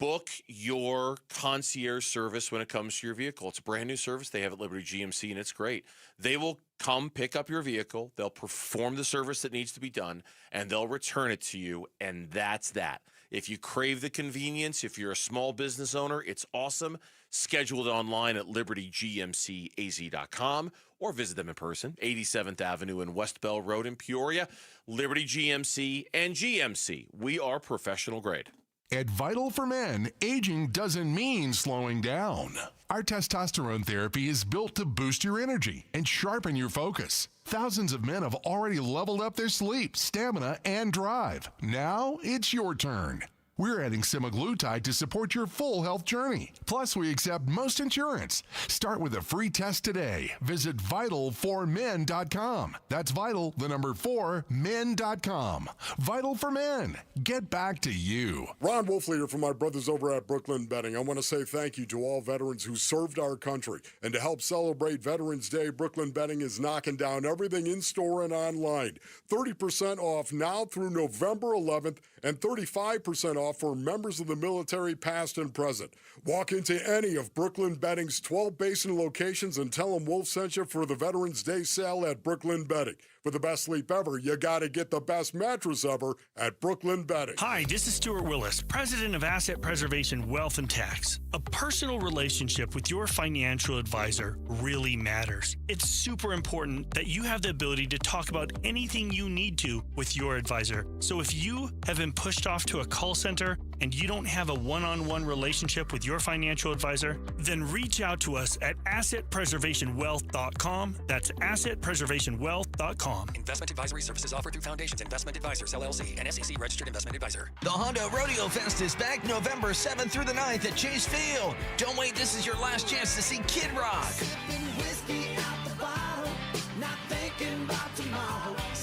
book your concierge service when it comes to your vehicle. It's a brand new service they have at Liberty GMC, and it's great. They will come pick up your vehicle, they'll perform the service that needs to be done, and they'll return it to you, and that's that. If you crave the convenience, if you're a small business owner, it's awesome. Schedule it online at libertygmcaz.com or visit them in person, 87th Avenue and West Bell Road in Peoria. Liberty GMC and GMC, we are professional grade. At Vital for Men, aging doesn't mean slowing down. Our testosterone therapy is built to boost your energy and sharpen your focus. Thousands of men have already leveled up their sleep, stamina, and drive. Now it's your turn. We're adding semaglutide to support your full health journey. Plus, we accept most insurance. Start with a free test today. Visit vital4men.com. That's vital, the number 4, men.com. Vital for Men. Get back to you. Ron Wolfleer from my brothers over at Brooklyn Betting. I want to say thank you to all veterans who served our country. And to help celebrate Veterans Day, Brooklyn Betting is knocking down everything in store and online. 30% off now through November 11th and 35% off for members of the military past and present. Walk into any of Brooklyn Betting's 12 basin locations and tell them Wolf sent you for the Veterans Day sale at Brooklyn Betting. For the best sleep ever, you got to get the best mattress ever at Brooklyn Betting. Hi, this is Stuart Willis, president of Asset Preservation Wealth and Tax. A personal relationship with your financial advisor really matters. It's super important that you have the ability to talk about anything you need to with your advisor. So if you have been pushed off to a call center and you don't have a one-on-one relationship with your financial advisor, then reach out to us at assetpreservationwealth.com. That's assetpreservationwealth.com. Investment advisory services offered through Foundations Investment Advisors, LLC, an SEC registered investment advisor. The Honda Rodeo Fest is back November 7th through the 9th at Chase Field. Don't wait, this is your last chance to see Kid Rock.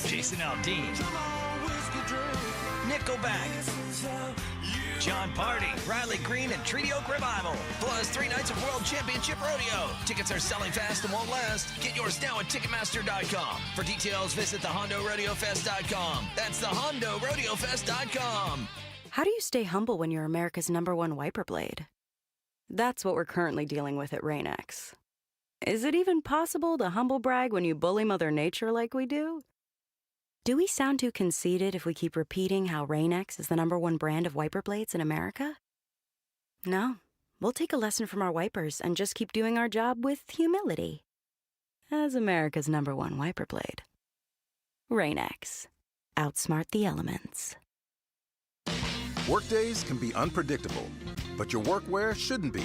Jason Aldean. Nickelback. John Party, Riley Green, and Treaty Oak Revival. Plus 3 nights of World Championship Rodeo. Tickets are selling fast and won't last. Get yours now at Ticketmaster.com. For details, visit thehondoRodeoFest.com. That's thehondoRodeoFest.com. How do you stay humble when you're America's #1 wiper blade? That's what we're currently dealing with at Rain-X. Is it even possible to humble brag when you bully Mother Nature like we do? Do we sound too conceited if we keep repeating how Rain-X is the #1 brand of wiper blades in America? No, we'll take a lesson from our wipers and just keep doing our job with humility. As America's #1 wiper blade. Rain-X. Outsmart the elements. Workdays can be unpredictable, but your workwear shouldn't be.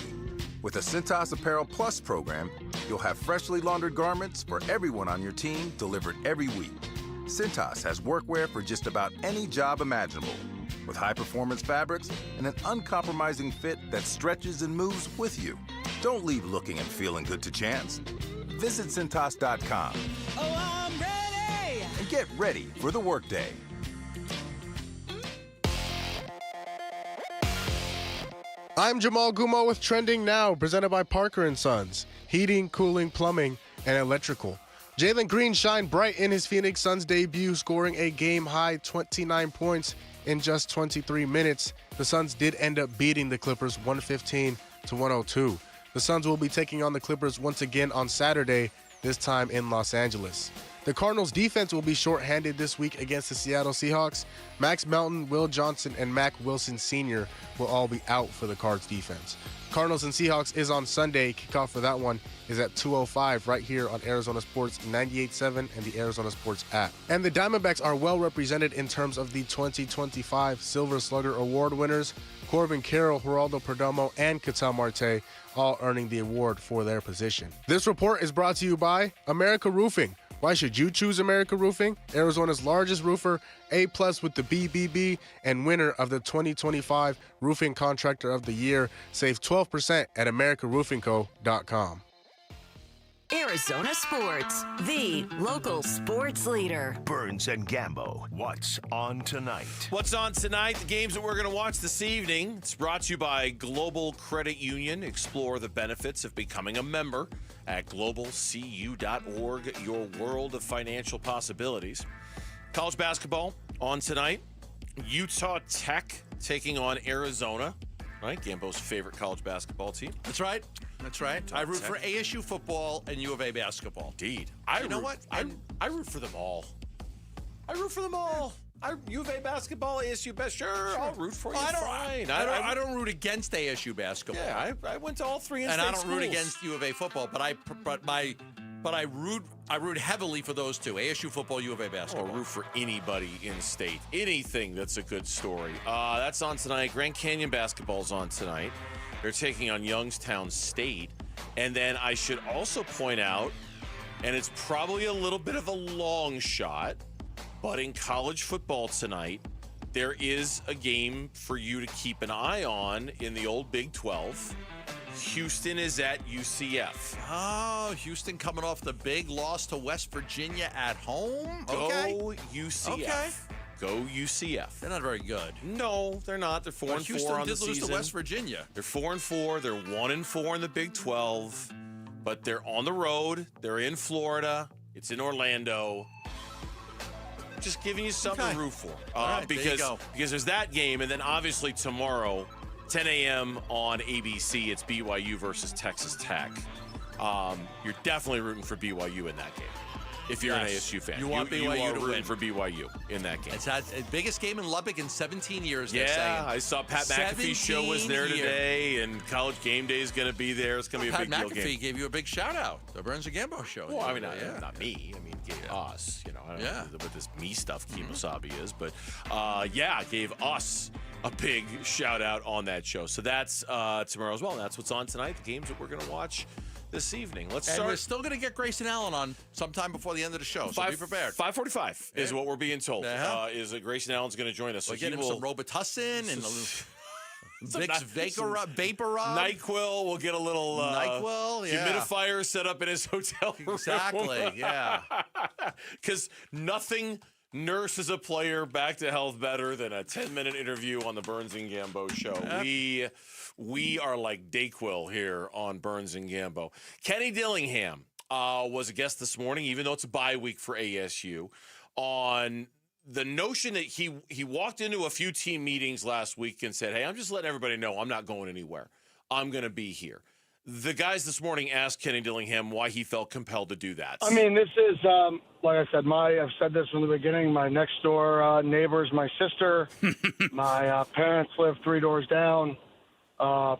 With the Cintas Apparel Plus program, you'll have freshly laundered garments for everyone on your team delivered every week. Cintas has workwear for just about any job imaginable, with high-performance fabrics and an uncompromising fit that stretches and moves with you. Don't leave looking and feeling good to chance. Visit Cintas.com. Oh, I'm ready! And get ready for the workday. I'm Jamal Gumo with Trending Now, presented by Parker & Sons. Heating, cooling, plumbing, and electrical. Jaylen Green shined bright in his Phoenix Suns debut, scoring a game-high 29 points in just 23 minutes. The Suns did end up beating the Clippers 115-102. The Suns will be taking on the Clippers once again on Saturday, this time in Los Angeles. The Cardinals' defense will be shorthanded this week against the Seattle Seahawks. Max Melton, Will Johnson, and Mac Wilson Sr. will all be out for the Cards' defense. Cardinals and Seahawks is on Sunday. Kickoff for that one is at 2:05 right here on Arizona Sports 98.7 and the Arizona Sports app. And the Diamondbacks are well represented in terms of the 2025 Silver Slugger Award winners. Corbin Carroll, Geraldo Perdomo, and Ketel Marte all earning the award for their position. This report is brought to you by America Roofing. Why should you choose America Roofing? Arizona's largest roofer, A+ with the BBB, and winner of the 2025 Roofing Contractor of the Year. Save 12% at AmericaRoofingCo.com. Arizona Sports, the local sports leader. Burns and Gambo, what's on tonight? What's on tonight? The games that we're going to watch this evening. It's brought to you by Global Credit Union. Explore the benefits of becoming a member at globalcu.org, your world of financial possibilities. College basketball on tonight. Utah Tech taking on Arizona, right? Gambo's favorite college basketball team. That's right. That's right. I root for ASU football and U of A basketball. Indeed. You know what? I root for them all. I root for them all. U of A basketball, ASU best. Sure, I'll root for you. Fine. I don't root against ASU basketball. Yeah, I went to all three and I don't root schools. against U of A football, but I root heavily for those two, ASU football, U of A basketball. Or root for anybody in state. Anything that's a good story. That's on tonight. Grand Canyon basketball's on tonight. They're taking on Youngstown State. And then I should also point out, and it's probably a little bit of a long shot, but in college football tonight, there is a game for you to keep an eye on in the old Big 12. Houston is at UCF. Oh, Houston coming off the big loss to West Virginia at home? Go UCF. Okay. Go UCF. They're not very good. No, they're not. They're 4-4 on the season. Houston did lose to West Virginia. They're 4-4. They're 1-4 in the Big 12. But they're on the road. They're in Florida. It's in Orlando. Just giving you something to root for. Right, because there's that game, and then obviously tomorrow, 10 a.m. on ABC, it's BYU versus Texas Tech. You're definitely rooting for BYU in that game. If you're an ASU fan, you want BYU to win. For BYU in that game. It's the biggest game in Lubbock in 17 years. Yeah, they're saying. I saw Pat McAfee's show was there today, and College Game Day is going to be there. It's going to be a big deal game. Pat McAfee gave you a big shout out. The Burns and Gambo show. Well, I mean, not me. I mean, gave us. You know, I don't know what this me stuff Kemosabe is, but gave us a big shout out on that show. So that's tomorrow as well. That's what's on tonight. The games that we're going to watch this evening. Let's start. We're still going to get Grayson Allen on sometime before the end of the show, so be prepared. 5:45 is what we're being told. Is that Grayson Allen's going to join us. We'll get him some Robitussin and a Vicks Vapor Rub. NyQuil. We'll get a little NyQuil, humidifier set up in his hotel room. Exactly, yeah. Because nothing Nurse is a player, back to health better than a 10-minute interview on the Burns and Gambo show. We are like Dayquil here on Burns and Gambo. Kenny Dillingham was a guest this morning, even though it's a bye week for ASU, on the notion that he walked into a few team meetings last week and said, hey, I'm just letting everybody know I'm not going anywhere. I'm going to be here. The guys this morning asked Kenny Dillingham why he felt compelled to do that. I mean, this is, like I said, I've said this from the beginning, my next door neighbor is my sister. My parents live 3 doors down. My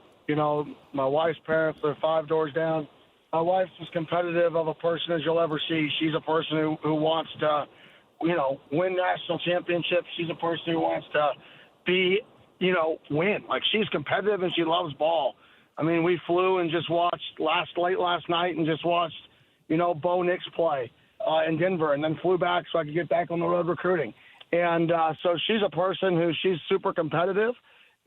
wife's parents live 5 doors down. My wife's as competitive of a person as you'll ever see. She's a person who wants to, win national championships. She's a person who wants to be, win. Like, she's competitive and she loves ball. I mean, we flew and just watched late last night and just watched, Bo Nix play in Denver, and then flew back so I could get back on the road recruiting. And so she's a person she's super competitive,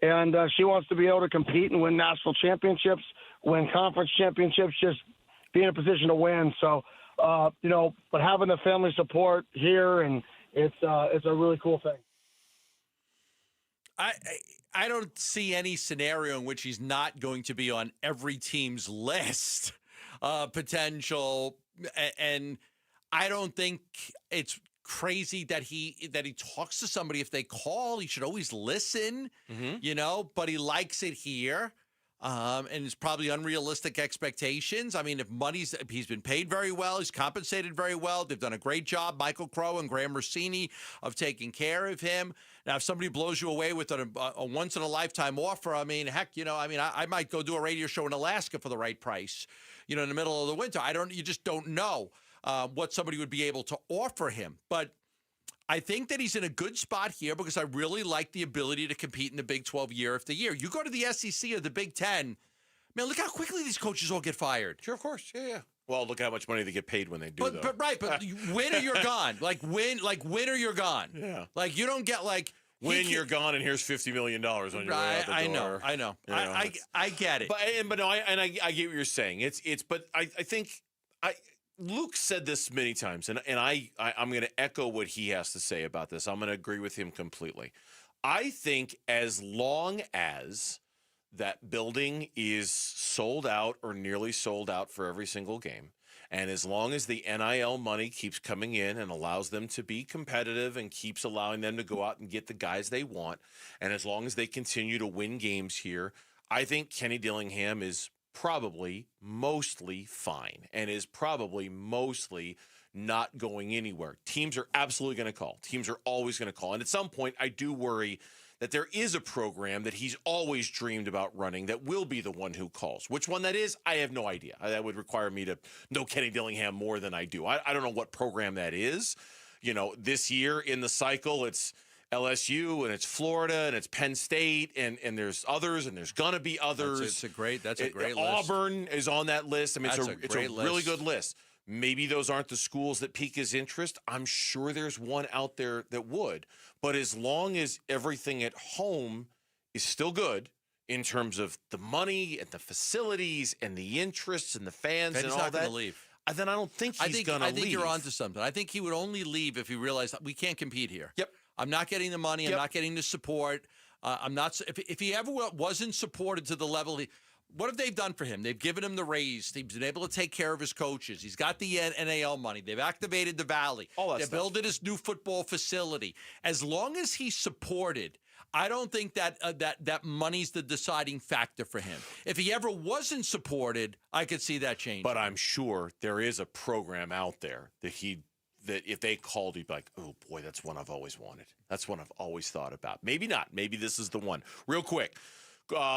and she wants to be able to compete and win national championships, win conference championships, just be in a position to win. So, but having the family support here, and it's a really cool thing. I don't see any scenario in which he's not going to be on every team's list potential, and I don't think it's crazy that he talks to somebody if they call. He should always listen, but he likes it here. And it's probably unrealistic expectations. I mean, he's been paid very well. He's compensated very well. They've done a great job, Michael Crow and Graham Rossini, of taking care of him. Now, if somebody blows you away with a once-in-a-lifetime offer, I mean, heck, I might go do a radio show in Alaska for the right price, in the middle of the winter. You just don't know what somebody would be able to offer him. But I think that he's in a good spot here because I really like the ability to compete in the Big 12 year after year. You go to the SEC or the Big 10, man, look how quickly these coaches all get fired. Sure, of course. Yeah. Well, look how much money they get paid when they do, though. But win or you're gone. Win or you're gone. Yeah. You don't get win, you're gone, and here's $50 million on your way out the door. I know. I get it. But no, I get what you're saying. But I think Luke said this many times, and I'm going to echo what he has to say about this. I'm going to agree with him completely. I think as long as that building is sold out or nearly sold out for every single game, and as long as the NIL money keeps coming in and allows them to be competitive and keeps allowing them to go out and get the guys they want, and as long as they continue to win games here, I think Kenny Dillingham is probably mostly fine and is probably mostly not going anywhere. Teams are absolutely going to call. Teams are always going to call. And at some point, I do worry that there is a program that he's always dreamed about running that will be the one who calls. Which one that is, I have no idea. That would require me to know Kenny Dillingham more than I do. I don't know what program that is. This year in the cycle, it's LSU and it's Florida and it's Penn State and there's others and there's gonna be others. That's a great list. Auburn is on that list. I mean, it's a really list. good list. Maybe those aren't the schools that pique his interest. I'm sure there's one out there that would. But as long as everything at home is still good in terms of the money and the facilities and the interests and the fans and all that, going to leave. Then I don't think he's going to leave. I think you're onto something. I think he would only leave if he realized we can't compete here. Yep. I'm not getting the money. I'm not getting the support. I'm not. If he ever wasn't supported to the level what have they done for him? They've given him the raise. He's been able to take care of his coaches. He's got the NAL money. They've activated the Valley. They're building his new football facility. As long as he's supported, I don't think that money's the deciding factor for him. If he ever wasn't supported, I could see that change. But I'm sure there is a program out there that if they called, he'd be like, oh, boy, that's one I've always wanted. That's one I've always thought about. Maybe not. Maybe this is the one. Real quick,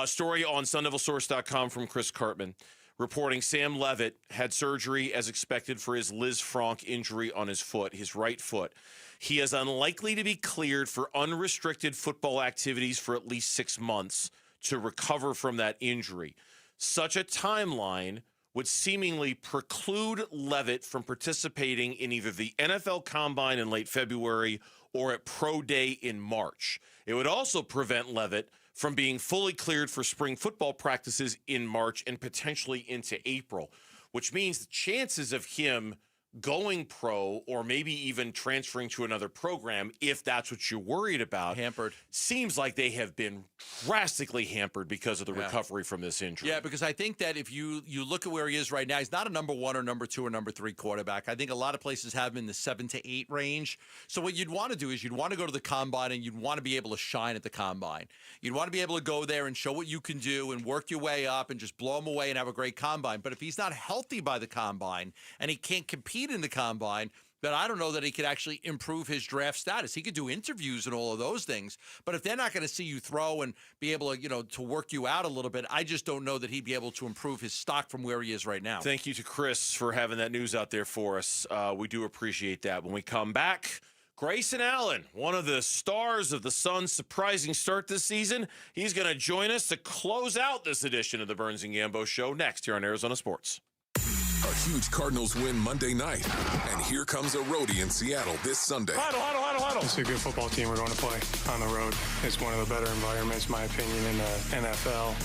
story on SunDevilSource.com from Chris Cartman reporting Sam Levitt had surgery as expected for his Liz Franck injury on his foot, his right foot. He is unlikely to be cleared for unrestricted football activities for at least 6 months to recover from that injury. Such a timeline would seemingly preclude Levitt from participating in either the NFL Combine in late February or at Pro Day in March. It would also prevent Levitt from being fully cleared for spring football practices in March and potentially into April, which means the chances of him going pro or maybe even transferring to another program, if that's what you're worried about. Hampered. Seems like they have been drastically hampered because of the recovery from this injury. Yeah, because I think that if you look at where he is right now, he's not a number 1 or number 2 or number 3 quarterback. I think a lot of places have him in the 7 to 8 range. So what you'd want to do is you'd want to go to the combine and you'd want to be able to shine at the combine. You'd want to be able to go there and show what you can do and work your way up and just blow him away and have a great combine. But if he's not healthy by the combine and he can't compete in the combine, then I don't know that he could actually improve his draft status. He could do interviews and all of those things, but if they're not going to see you throw and be able to, to work you out a little bit, I just don't know that he'd be able to improve his stock from where he is right now. Thank you to Chris for having that news out there for us. We do appreciate that. When we come back, Grayson Allen, one of the stars of the Suns' surprising start this season, he's going to join us to close out this edition of the Burns and Gambo Show next here on Arizona Sports. A huge Cardinals win Monday night. And here comes a roadie in Seattle this Sunday. Huddle. It's a good football team we're going to play on the road. It's one of the better environments, in my opinion, in the NFL.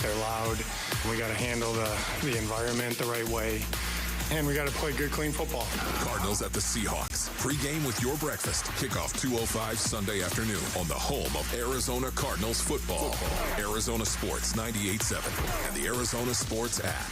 They're loud. We got to handle the environment the right way. And we got to play good, clean football. Cardinals at the Seahawks. Pre-game with your breakfast. Kickoff 2:05 Sunday afternoon on the home of Arizona Cardinals football. Arizona Sports 98.7 and the Arizona Sports app.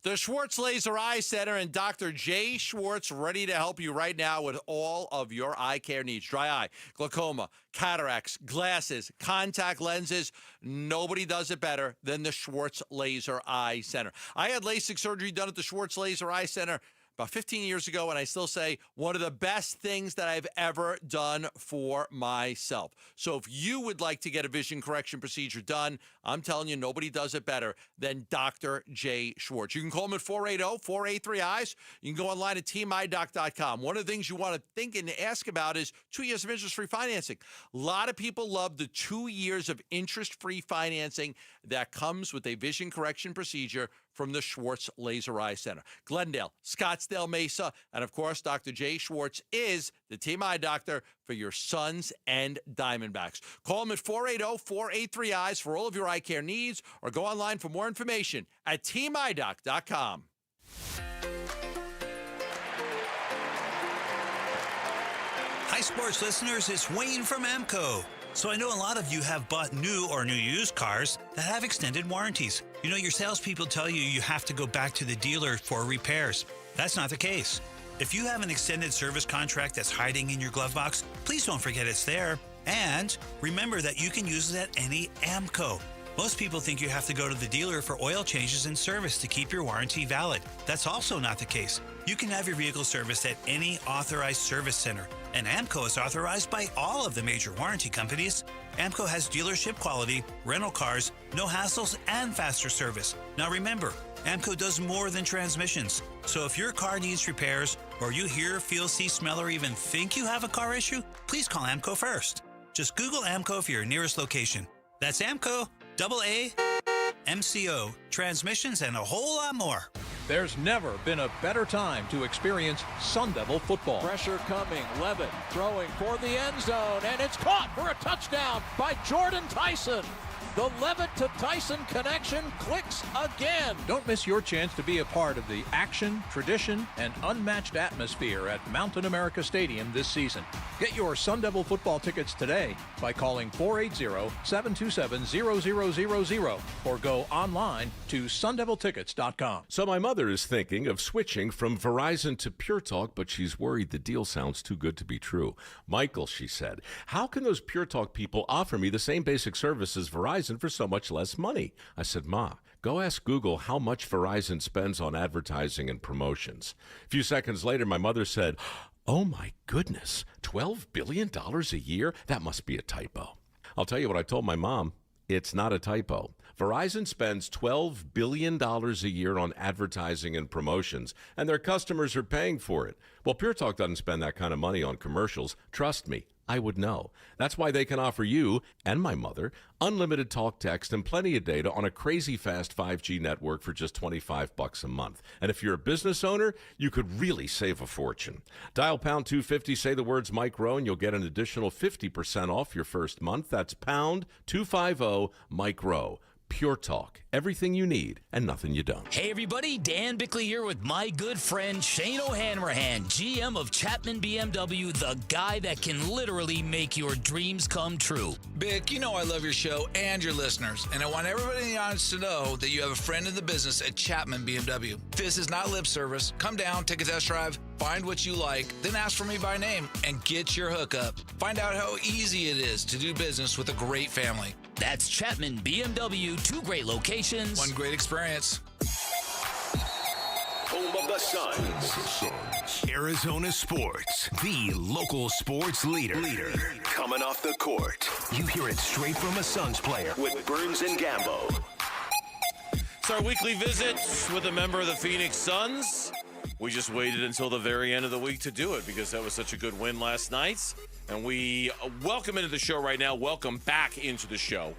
The Schwartz Laser Eye Center and Dr. Jay Schwartz ready to help you right now with all of your eye care needs. Dry eye, glaucoma, cataracts, glasses, contact lenses. Nobody does it better than the Schwartz Laser Eye Center. I had LASIK surgery done at the Schwartz Laser Eye Center about 15 years ago, and I still say one of the best things that I've ever done for myself. So if you would like to get a vision correction procedure done, I'm telling you, nobody does it better than Dr. Jay Schwartz. You can call him at 480-483-EYES. You can go online at teamidoc.com. One of the things you want to think and ask about is 2 years of interest-free financing. A lot of people love the 2 years of interest-free financing that comes with a vision correction procedure from the Schwartz Laser Eye Center. Glendale, Scottsdale, Mesa, and of course, Dr. Jay Schwartz is the team eye doctor for your Suns and Diamondbacks. Call him at 480-483-EYES for all of your eye care needs, or go online for more information at teamidoc.com. Hi, sports listeners. It's Wayne from AMCO. So I know a lot of you have bought new or new used cars that have extended warranties. You know, your salespeople tell you you have to go back to the dealer for repairs. That's not the case. If you have an extended service contract that's hiding in your glove box, please don't forget it's there. And remember that you can use it at any AMCO. Most people think you have to go to the dealer for oil changes and service to keep your warranty valid. That's also not the case. You can have your vehicle serviced at any authorized service center. And AMCO is authorized by all of the major warranty companies. AMCO has dealership quality, rental cars, no hassles, and faster service. Now remember, AMCO does more than transmissions. So if your car needs repairs, or you hear, feel, see, smell, or even think you have a car issue, please call AMCO first. Just Google AMCO for your nearest location. That's AMCO, AAMCO, transmissions, and a whole lot more. There's never been a better time to experience Sun Devil football. Pressure coming, Levitt throwing for the end zone, and it's caught for a touchdown by Jordan Tyson. The Levitt to Tyson connection clicks again. Don't miss your chance to be a part of the action, tradition, and unmatched atmosphere at Mountain America Stadium this season. Get your Sun Devil football tickets today by calling 480-727-0000 or go online to sundeviltickets.com. So my mother is thinking of switching from Verizon to Pure Talk, but she's worried the deal sounds too good to be true. Michael, she said, how can those Pure Talk people offer me the same basic service as Verizon for so much less money? I said, Ma, go ask Google how much Verizon spends on advertising and promotions. A few seconds later, my mother said, oh my goodness, $12 billion a year? That must be a typo. I'll tell you what I told my mom. It's not a typo. Verizon spends $12 billion a year on advertising and promotions, and their customers are paying for it. Well, Pure Talk doesn't spend that kind of money on commercials. Trust me, I would know. That's why they can offer you and my mother unlimited talk, text, and plenty of data on a crazy fast 5G network for just $25 a month. And if you're a business owner, you could really save a fortune. Dial pound 250, say the words Mike Rowe, and you'll get an additional 50% off your first month. That's pound 250 Mike Rowe. Pure Talk. Everything you need and nothing you don't. Hey everybody, Dan Bickley here with my good friend Shane O'Hanrahan, GM of Chapman BMW, the guy that can literally make your dreams come true. Bick, you know I love your show and your listeners, and I want everybody in the audience to know that you have a friend in the business at Chapman BMW. This is not lip service. Come down, take a test drive, find what you like, then ask for me by name and get your hookup. Find out how easy it is to do business with a great family. That's Chapman BMW, 2 great locations. 1 great experience. Home of the Suns. Arizona Sports, the local sports leader. Coming off the court, you hear it straight from a Suns player with Burns and Gambo. It's our weekly visit with a member of the Phoenix Suns. We just waited until the very end of the week to do it because that was such a good win last night. And we welcome into the show right now. Welcome back into the show.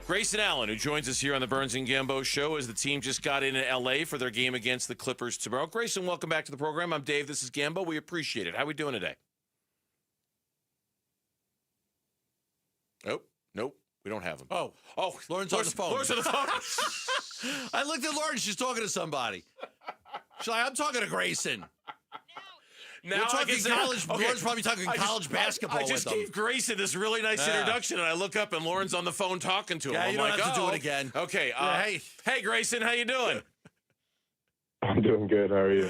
Grayson Allen, who joins us here on the Burns and Gambo show as the team just got in L.A. for their game against the Clippers tomorrow. Grayson, welcome back to the program. I'm Dave. This is Gambo. We appreciate it. How are we doing today? Nope. We don't have him. Oh, Lauren's on the phone. Lauren's on the phone. I looked at Lauren. She's talking to somebody. She's like, I'm talking to Grayson. Now We're talking college. Okay. Lauren's probably talking college basketball. I just gave Grayson this really nice introduction, and I look up, and Lauren's on the phone talking to him. Yeah, I'm you don't like, have to do it again. Okay. Hey, Grayson, how you doing? I'm doing good. How are you?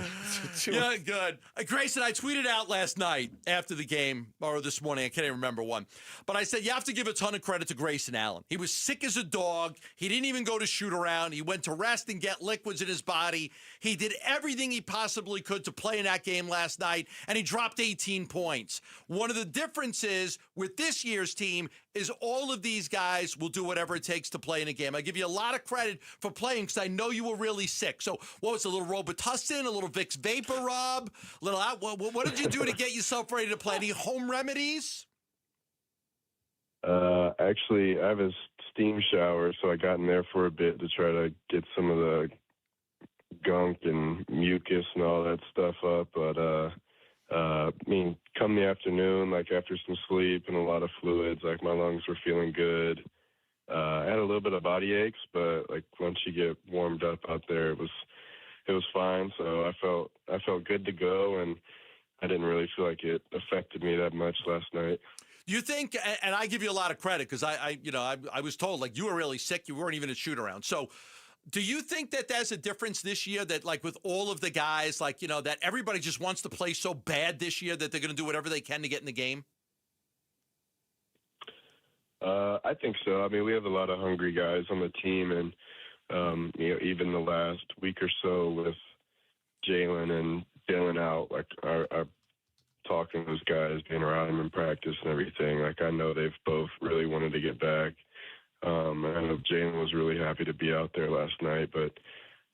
Yeah, good. Grayson, I tweeted out last night after the game, or this morning, I can't even remember one. But I said, you have to give a ton of credit to Grayson Allen. He was sick as a dog. He didn't even go to shoot around. He went to rest and get liquids in his body. He did everything he possibly could to play in that game last night, and he dropped 18 points. One of the differences with this year's team is all of these guys will do whatever it takes to play in a game. I give you a lot of credit for playing because I know you were really sick. So what was it, a little Robitussin, a little Vicks Vapor Rub, what did you do to get yourself ready to play? Any home remedies? Actually, I have a steam shower, so I got in there for a bit to try to get some of the gunk and mucus and all that stuff up. But come the afternoon, like after some sleep and a lot of fluids, like my lungs were feeling good. I had a little bit of body aches, but like once you get warmed up out there, it was fine. So I felt good to go, and I didn't really feel like it affected me that much last night. You think, and I give you a lot of credit because I was told like you were really sick, you weren't even a shoot around. So do you think that there's a difference this year that like with all of the guys, like, that everybody just wants to play so bad this year that they're going to do whatever they can to get in the game? I think so. I mean, we have a lot of hungry guys on the team, and even the last week or so with Jaylen and Dylan out, like our talking to those guys, being around them in practice and everything, like I know they've both really wanted to get back. And I know Jaylen was really happy to be out there last night, but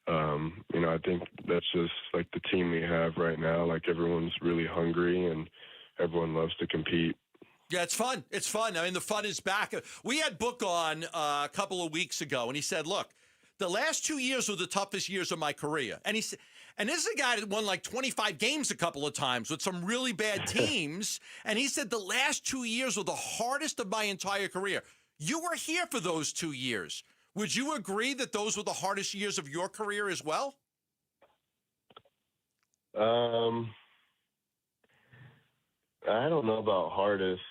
I think that's just like the team we have right now. Like everyone's really hungry and everyone loves to compete. Yeah, it's fun. It's fun. I mean, the fun is back. We had Book on a couple of weeks ago, and he said, look, the last 2 years were the toughest years of my career. And this is a guy that won like 25 games a couple of times with some really bad teams. And he said the last 2 years were the hardest of my entire career. You were here for those 2 years. Would you agree that those were the hardest years of your career as well? I don't know about hardest.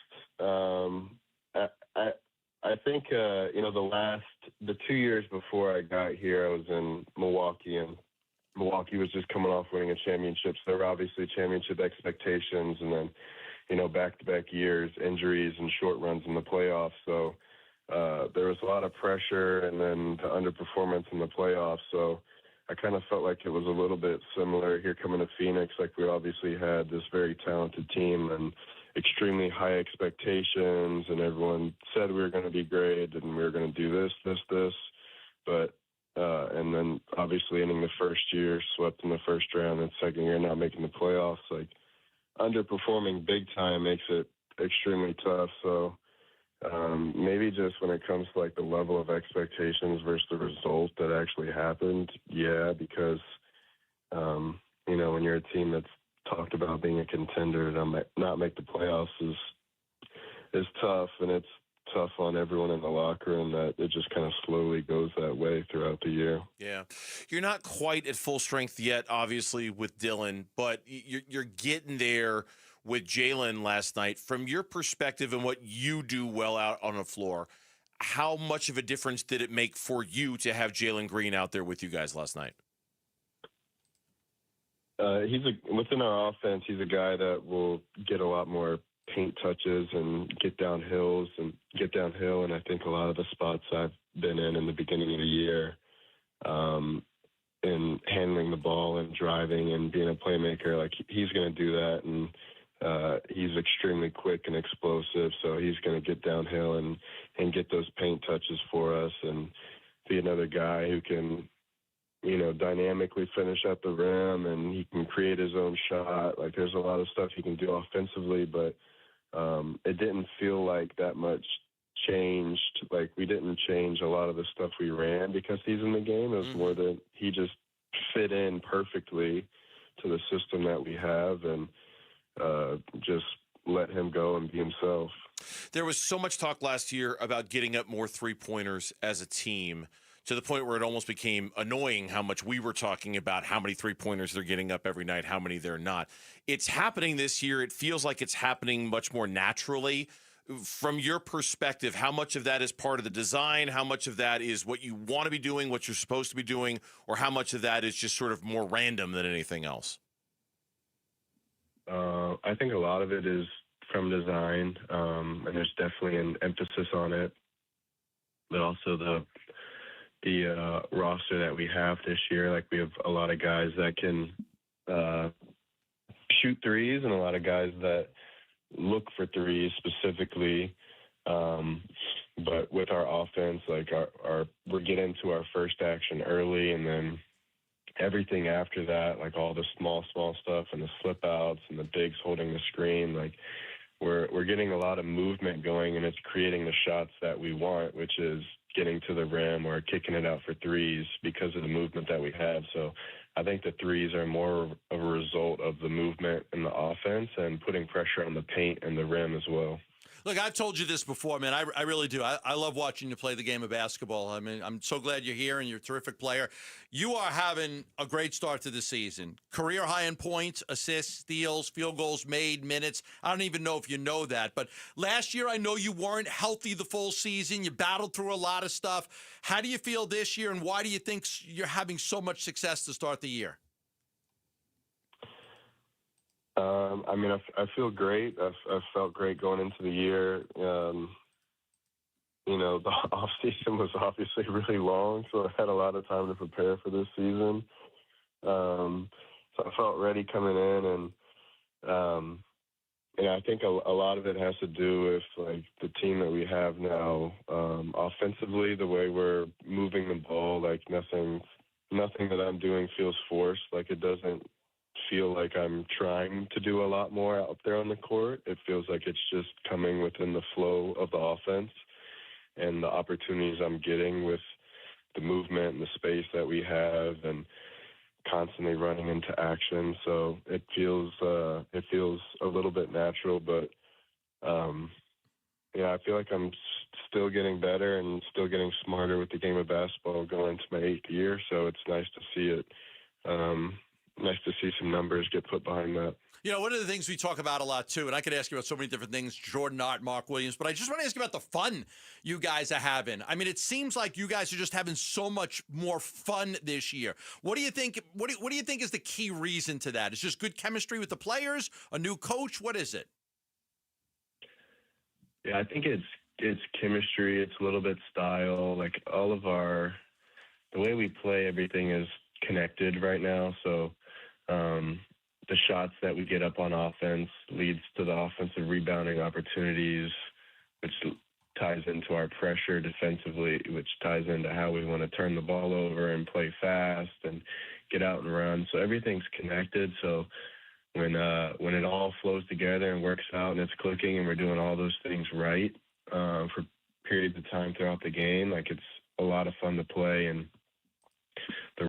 I think the 2 years before I got here, I was in Milwaukee, and Milwaukee was just coming off winning a championship. So there were obviously championship expectations, and then back-to-back years, injuries, and short runs in the playoffs. So there was a lot of pressure, and then the underperformance in the playoffs. So I kind of felt like it was a little bit similar here coming to Phoenix. Like we obviously had this very talented team and extremely high expectations, and everyone said we were going to be great and we were going to do this. But and then obviously ending the first year, swept in the first round, and second year not making the playoffs. Like underperforming big time makes it extremely tough. So maybe just when it comes to like the level of expectations versus the result that actually happened, yeah, because when you're a team that's talked about being a contender, to not make the playoffs is tough, and it's tough on everyone in the locker room that it just kind of slowly goes that way throughout the year. Yeah. You're not quite at full strength yet, obviously, with Dylan, but you're getting there with Jaylen last night. From your perspective and what you do well out on the floor, how much of a difference did it make for you to have Jaylen Green out there with you guys last night? Within our offense, he's a guy that will get a lot more paint touches and get downhill. And I think a lot of the spots I've been in the beginning of the year, in handling the ball and driving and being a playmaker, like he's going to do that. And he's extremely quick and explosive, so he's going to get downhill and get those paint touches for us and be another guy who can, dynamically finish at the rim, and he can create his own shot. Like, there's a lot of stuff he can do offensively, but it didn't feel like that much changed. Like, we didn't change a lot of the stuff we ran because he's in the game. It was more that he just fit in perfectly to the system that we have, and just let him go and be himself. There was so much talk last year about getting up more three-pointers as a team, to the point where it almost became annoying how much we were talking about how many three-pointers they're getting up every night, how many they're not. It's happening this year. It feels like it's happening much more naturally. From your perspective, how much of that is part of the design? How much of that is what you want to be doing, what you're supposed to be doing, or how much of that is just sort of more random than anything else? I think a lot of it is from design, and there's definitely an emphasis on it, but also the roster that we have this year. Like, we have a lot of guys that can shoot threes and a lot of guys that look for threes specifically. But with our offense, like we're getting to our first action early, and then everything after that, like all the small stuff and the slip outs and the bigs holding the screen, like we're getting a lot of movement going, and it's creating the shots that we want, which is getting to the rim or kicking it out for threes because of the movement that we have. So I think the threes are more of a result of the movement in the offense and putting pressure on the paint and the rim as well. Look, I've told you this before, man. I really do. I love watching you play the game of basketball. I mean, I'm so glad you're here and you're a terrific player. You are having a great start to the season. Career high in points, assists, steals, field goals made, minutes. I don't even know if you know that. But last year, I know you weren't healthy the full season. You battled through a lot of stuff. How do you feel this year, and why do you think you're having so much success to start the year? I mean, I feel great. I've felt great going into the year. The off season was obviously really long, so I had a lot of time to prepare for this season. So I felt ready coming in, and I think a lot of it has to do with like the team that we have now. Offensively, the way we're moving the ball, like nothing that I'm doing feels forced. Like, it doesn't feel like I'm trying to do a lot more out there on the court. It feels like it's just coming within the flow of the offense and the opportunities I'm getting with the movement and the space that we have and constantly running into action. So it feels a little bit natural, but I feel like I'm still getting better and still getting smarter with the game of basketball going into my 8th year. So it's nice to see it. Nice to see some numbers get put behind that. One of the things we talk about a lot, too, and I could ask you about so many different things, Jordan Art, Mark Williams, but I just want to ask you about the fun you guys are having. I mean, it seems like you guys are just having so much more fun this year. What do you think? What do you think is the key reason to that? Is just good chemistry with the players, a new coach? What is it? Yeah, I think it's chemistry. It's a little bit style. Like, all of the way we play, everything is connected right now. So the shots that we get up on offense leads to the offensive rebounding opportunities, which ties into our pressure defensively, which ties into how we want to turn the ball over and play fast and get out and run. So everything's connected. So when it all flows together and works out and it's clicking and we're doing all those things right for periods of time throughout the game, like, it's a lot of fun to play. And